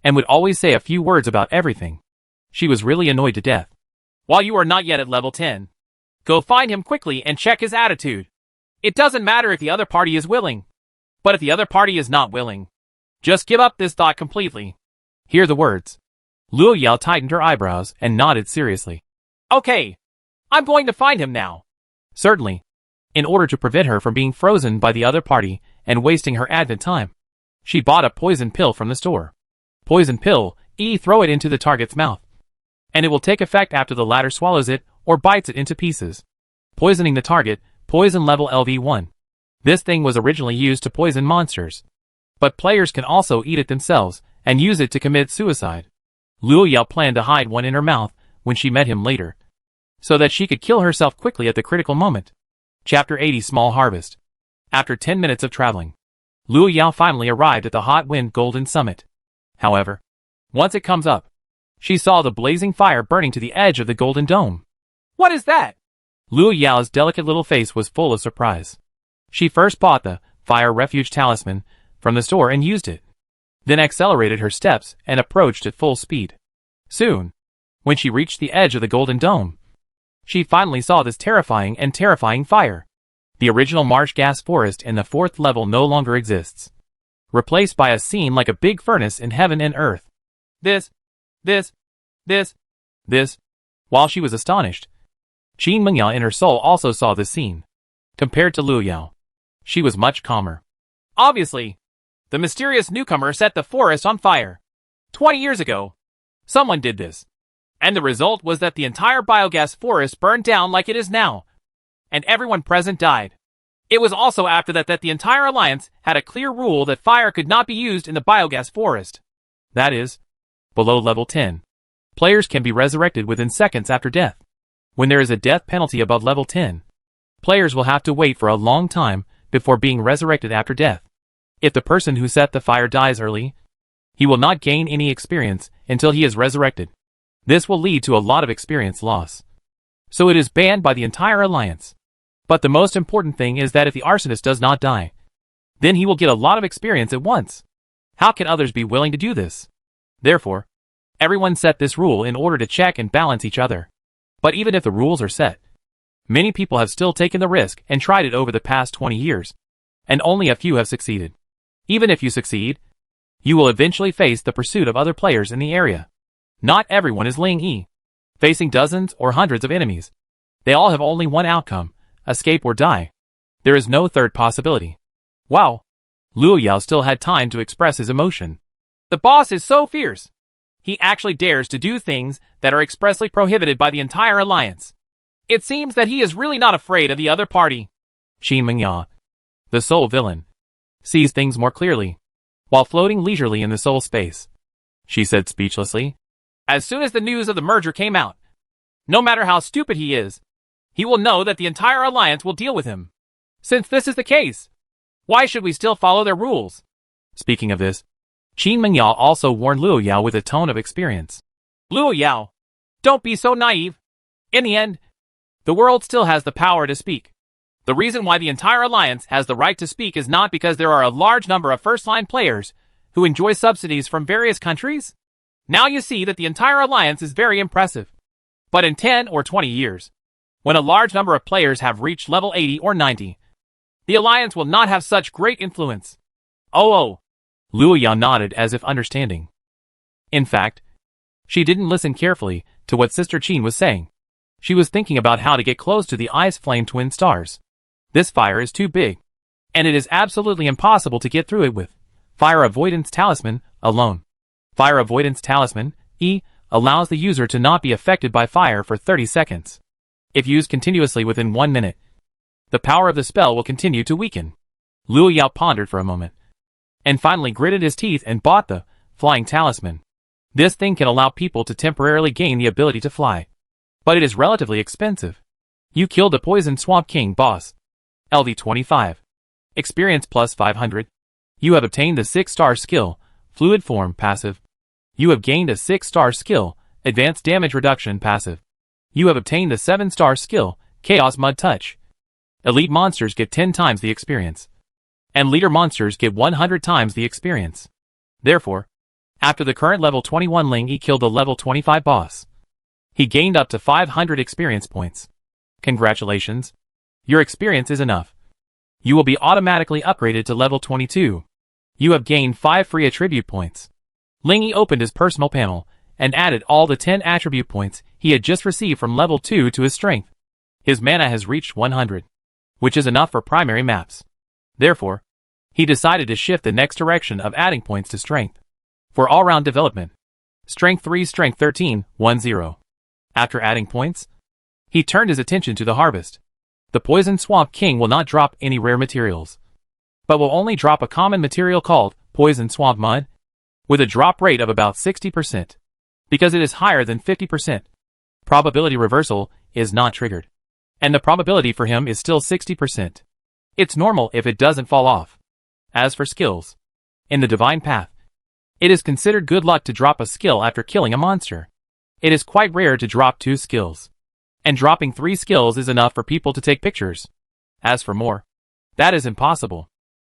and would always say a few words about everything. She was really annoyed to death. While you are not yet at level 10, go find him quickly and check his attitude. It doesn't matter if the other party is willing, but if the other party is not willing, just give up this thought completely. Hear the words. Luo Yao tightened her eyebrows and nodded seriously. Okay, I'm going to find him now. Certainly, in order to prevent her from being frozen by the other party and wasting her advent time, she bought a poison pill from the store. Poison pill, throw it into the target's mouth, and it will take effect after the latter swallows it or bites it into pieces, poisoning the target. Poison level LV1. This thing was originally used to poison monsters, but players can also eat it themselves and use it to commit suicide. Luo Yao planned to hide one in her mouth when she met him later, so that she could kill herself quickly at the critical moment. Chapter 80 Small Harvest. After 10 minutes of traveling, Luo Yao finally arrived at the Hot Wind Golden Summit. However, once it comes up, she saw the blazing fire burning to the edge of the Golden Dome. What is that? Luo Yao's delicate little face was full of surprise. She first bought the Fire Refuge Talisman from the store and used it, then accelerated her steps and approached at full speed. Soon, when she reached the edge of the Golden Dome, she finally saw this terrifying fire. The original marsh gas forest in the 4th level no longer exists, replaced by a scene like a big furnace in heaven and earth. This. While she was astonished, Qin Mengya in her soul also saw this scene. Compared to Luo Yao, she was much calmer. Obviously, the mysterious newcomer set the forest on fire. 20 years ago, someone did this, and the result was that the entire biogas forest burned down like it is now, and everyone present died. It was also after that the entire alliance had a clear rule that fire could not be used in the biogas forest. That is, below level 10, players can be resurrected within seconds after death. When there is a death penalty above level 10, players will have to wait for a long time before being resurrected after death. If the person who set the fire dies early, he will not gain any experience until he is resurrected. This will lead to a lot of experience loss. So it is banned by the entire alliance. But the most important thing is that if the arsonist does not die, then he will get a lot of experience at once. How can others be willing to do this? Therefore, everyone set this rule in order to check and balance each other. But even if the rules are set, many people have still taken the risk and tried it over the past 20 years, and only a few have succeeded. Even if you succeed, you will eventually face the pursuit of other players in the area. Not everyone is Ling Yi, facing dozens or hundreds of enemies. They all have only one outcome, escape or die. There is no third possibility. Wow! Luo Yao still had time to express his emotion. The boss is so fierce. He actually dares to do things that are expressly prohibited by the entire alliance. It seems that he is really not afraid of the other party. Qin Mengya, the soul villain, sees things more clearly, while floating leisurely in the soul space. She said speechlessly, "As soon as the news of the merger came out, no matter how stupid he is, he will know that the entire alliance will deal with him. Since this is the case, why should we still follow their rules?" Speaking of this, Qin Mengya also warned Luo Yao with a tone of experience. "Luo Yao, don't be so naive. In the end, the world still has the power to speak. The reason why the entire alliance has the right to speak is not because there are a large number of first-line players who enjoy subsidies from various countries. Now you see that the entire alliance is very impressive. But in 10 or 20 years, when a large number of players have reached level 80 or 90, the alliance will not have such great influence." Oh. Luo Yao nodded as if understanding. In fact, she didn't listen carefully to what Sister Qin was saying. She was thinking about how to get close to the ice flame twin stars. This fire is too big, and it is absolutely impossible to get through it with Fire Avoidance Talisman alone. Fire Avoidance Talisman, E, allows the user to not be affected by fire for 30 seconds. If used continuously within 1 minute, the power of the spell will continue to weaken. Luo Yao pondered for a moment, and finally gritted his teeth and bought the Flying Talisman. This thing can allow people to temporarily gain the ability to fly, but it is relatively expensive. You killed the Poison Swamp King boss. LV 25. Experience plus 500. You have obtained the 6-star skill, Fluid Form passive. You have gained a 6-star skill, Advanced Damage Reduction passive. You have obtained the 7-star skill, Chaos Mud Touch. Elite monsters get 10 times the experience, and leader monsters get 100 times the experience. Therefore, after the current level 21 Ling Yi killed the level 25 boss, he gained up to 500 experience points. Congratulations. Your experience is enough. You will be automatically upgraded to level 22. You have gained 5 free attribute points. Ling Yi opened his personal panel and added all the 10 attribute points he had just received from level 2 to his strength. His mana has reached 100, which is enough for primary maps. Therefore, he decided to shift the next direction of adding points to strength. For all-round development, Strength 3, Strength 13, 10. After adding points, he turned his attention to the harvest. The Poison Swamp King will not drop any rare materials, but will only drop a common material called Poison Swamp Mud, with a drop rate of about 60%. Because it is higher than 50%, probability reversal is not triggered, and the probability for him is still 60%. It's normal if it doesn't fall off. As for skills, in the Divine Path, it is considered good luck to drop a skill after killing a monster. It is quite rare to drop 2 skills, and dropping 3 skills is enough for people to take pictures. As for more, that is impossible,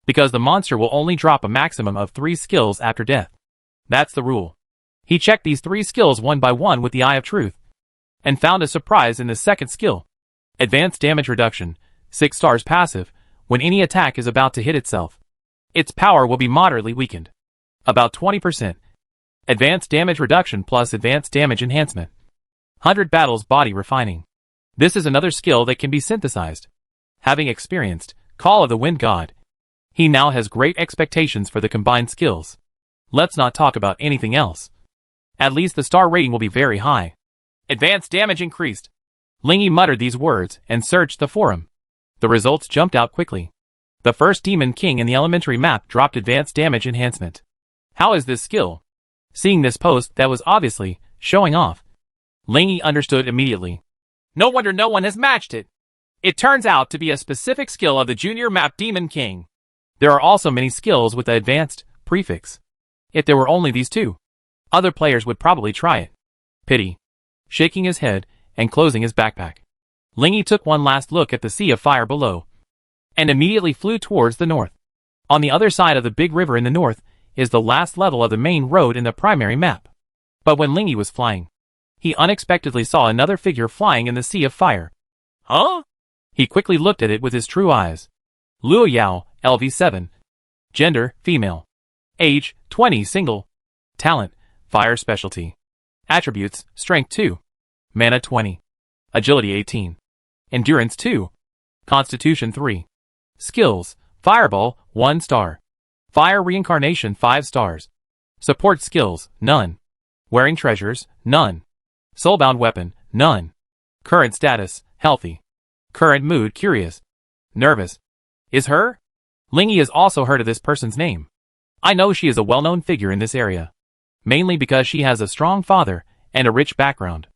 because the monster will only drop a maximum of 3 skills after death. That's the rule. He checked these 3 skills one by one with the Eye of Truth, and found a surprise in the second skill. Advanced Damage Reduction, 6 stars passive. When any attack is about to hit itself, its power will be moderately weakened. About 20%. Advanced Damage Reduction plus Advanced Damage Enhancement. 100 Battles Body Refining. This is another skill that can be synthesized. Having experienced Call of the Wind God, he now has great expectations for the combined skills. Let's not talk about anything else. At least the star rating will be very high. Advanced damage increased. Ling Yi muttered these words and searched the forum. The results jumped out quickly. The first Demon King in the elementary map dropped advanced damage enhancement. How is this skill? Seeing this post that was obviously showing off, Ling Yi understood immediately. No wonder no one has matched it. It turns out to be a specific skill of the junior map Demon King. There are also many skills with the advanced prefix. If there were only these 2, other players would probably try it. Pity. Shaking his head and closing his backpack, Ling Yi took one last look at the sea of fire below, and immediately flew towards the north. On the other side of the big river in the north is the last level of the main road in the primary map. But when Ling Yi was flying, he unexpectedly saw another figure flying in the sea of fire. Huh? He quickly looked at it with his true eyes. Luo Yao, LV7. Gender, female. Age, 20, single. Talent, fire specialty. Attributes, strength 2. Mana 20. Agility 18. Endurance 2. Constitution 3. Skills, Fireball, 1 star. Fire Reincarnation 5 stars. Support skills, none. Wearing treasures, none. Soulbound weapon, none. Current status, healthy. Current mood, curious. Nervous. Is her? Ling Yi has also heard of this person's name. I know she is a well-known figure in this area, mainly because she has a strong father and a rich background.